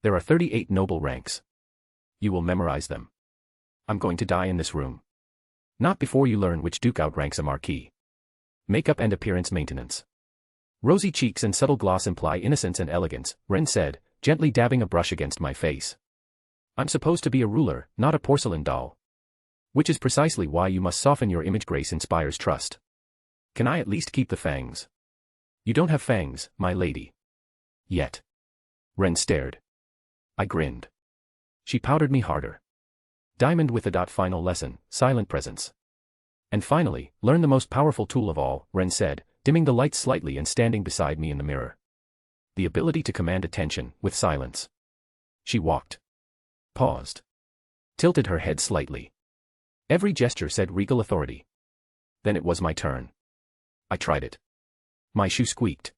There are 38 noble ranks. You will memorize them. I'm going to die in this room. Not before you learn which duke outranks a marquis. Makeup and appearance maintenance. Rosy cheeks and subtle gloss imply innocence and elegance, Ren said, gently dabbing a brush against my face. I'm supposed to be a ruler, not a porcelain doll. Which is precisely why you must soften your image. Grace inspires trust. Can I at least keep the fangs? You don't have fangs, my lady. Yet. Ren stared. I grinned. She powdered me harder. Diamond with a dot. Final lesson, silent presence. And finally, learn the most powerful tool of all, Ren said, dimming the light slightly and standing beside me in the mirror. The ability to command attention, with silence. She walked. Paused. Tilted her head slightly. Every gesture said regal authority. Then it was my turn. I tried it. My shoe squeaked.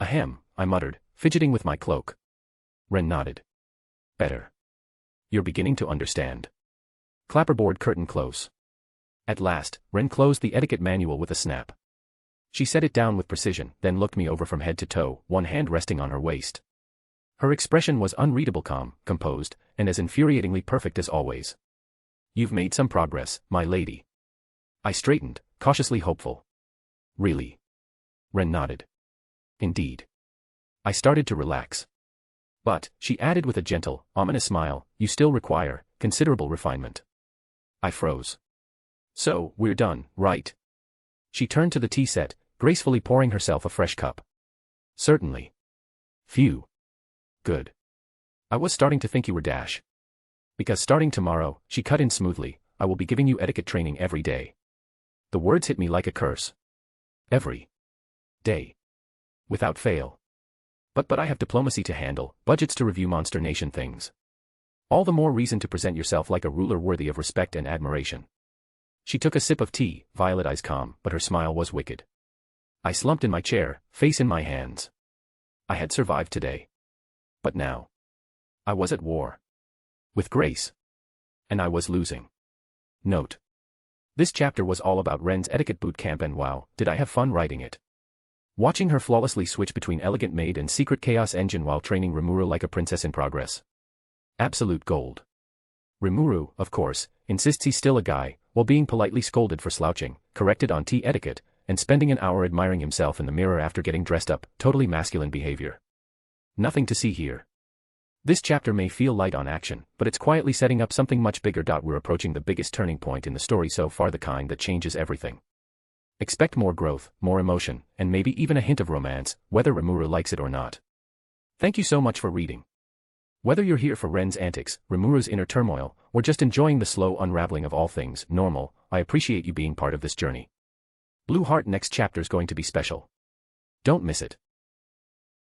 Ahem, I muttered, fidgeting with my cloak. Ren nodded. Better. You're beginning to understand. Clapperboard curtain close. At last, Ren closed the etiquette manual with a snap. She set it down with precision, then looked me over from head to toe, one hand resting on her waist. Her expression was unreadable, calm, composed, and as infuriatingly perfect as always. You've made some progress, my lady. I straightened, cautiously hopeful. Really? Ren nodded. Indeed. I started to relax. But, she added with a gentle, ominous smile, you still require considerable refinement. I froze. So, we're done, right? She turned to the tea set, gracefully pouring herself a fresh cup. Certainly. Phew. Good. I was starting to think you were dash. Because starting tomorrow, she cut in smoothly, I will be giving you etiquette training every day. The words hit me like a curse. Every day. Without fail. But I have diplomacy to handle, budgets to review, Monster Nation things. All the more reason to present yourself like a ruler worthy of respect and admiration. She took a sip of tea, violet eyes calm, but her smile was wicked. I slumped in my chair, face in my hands. I had survived today. But now. I was at war. With Grace. And I was losing. Note. This chapter was all about Ren's etiquette boot camp, and wow, did I have fun writing it. Watching her flawlessly switch between elegant maid and secret chaos engine while training Rimuru like a princess in progress. Absolute gold. Rimuru, of course, insists he's still a guy, while being politely scolded for slouching, corrected on tea etiquette, and spending an hour admiring himself in the mirror after getting dressed up, totally masculine behavior. Nothing to see here. This chapter may feel light on action, but it's quietly setting up something much bigger. We're approaching the biggest turning point in the story so far, the kind that changes everything. Expect more growth, more emotion, and maybe even a hint of romance, whether Rimuru likes it or not. Thank you so much for reading. Whether you're here for Ren's antics, Rimuru's inner turmoil, or just enjoying the slow unraveling of all things normal, I appreciate you being part of this journey. Blue Heart next chapter's going to be special. Don't miss it.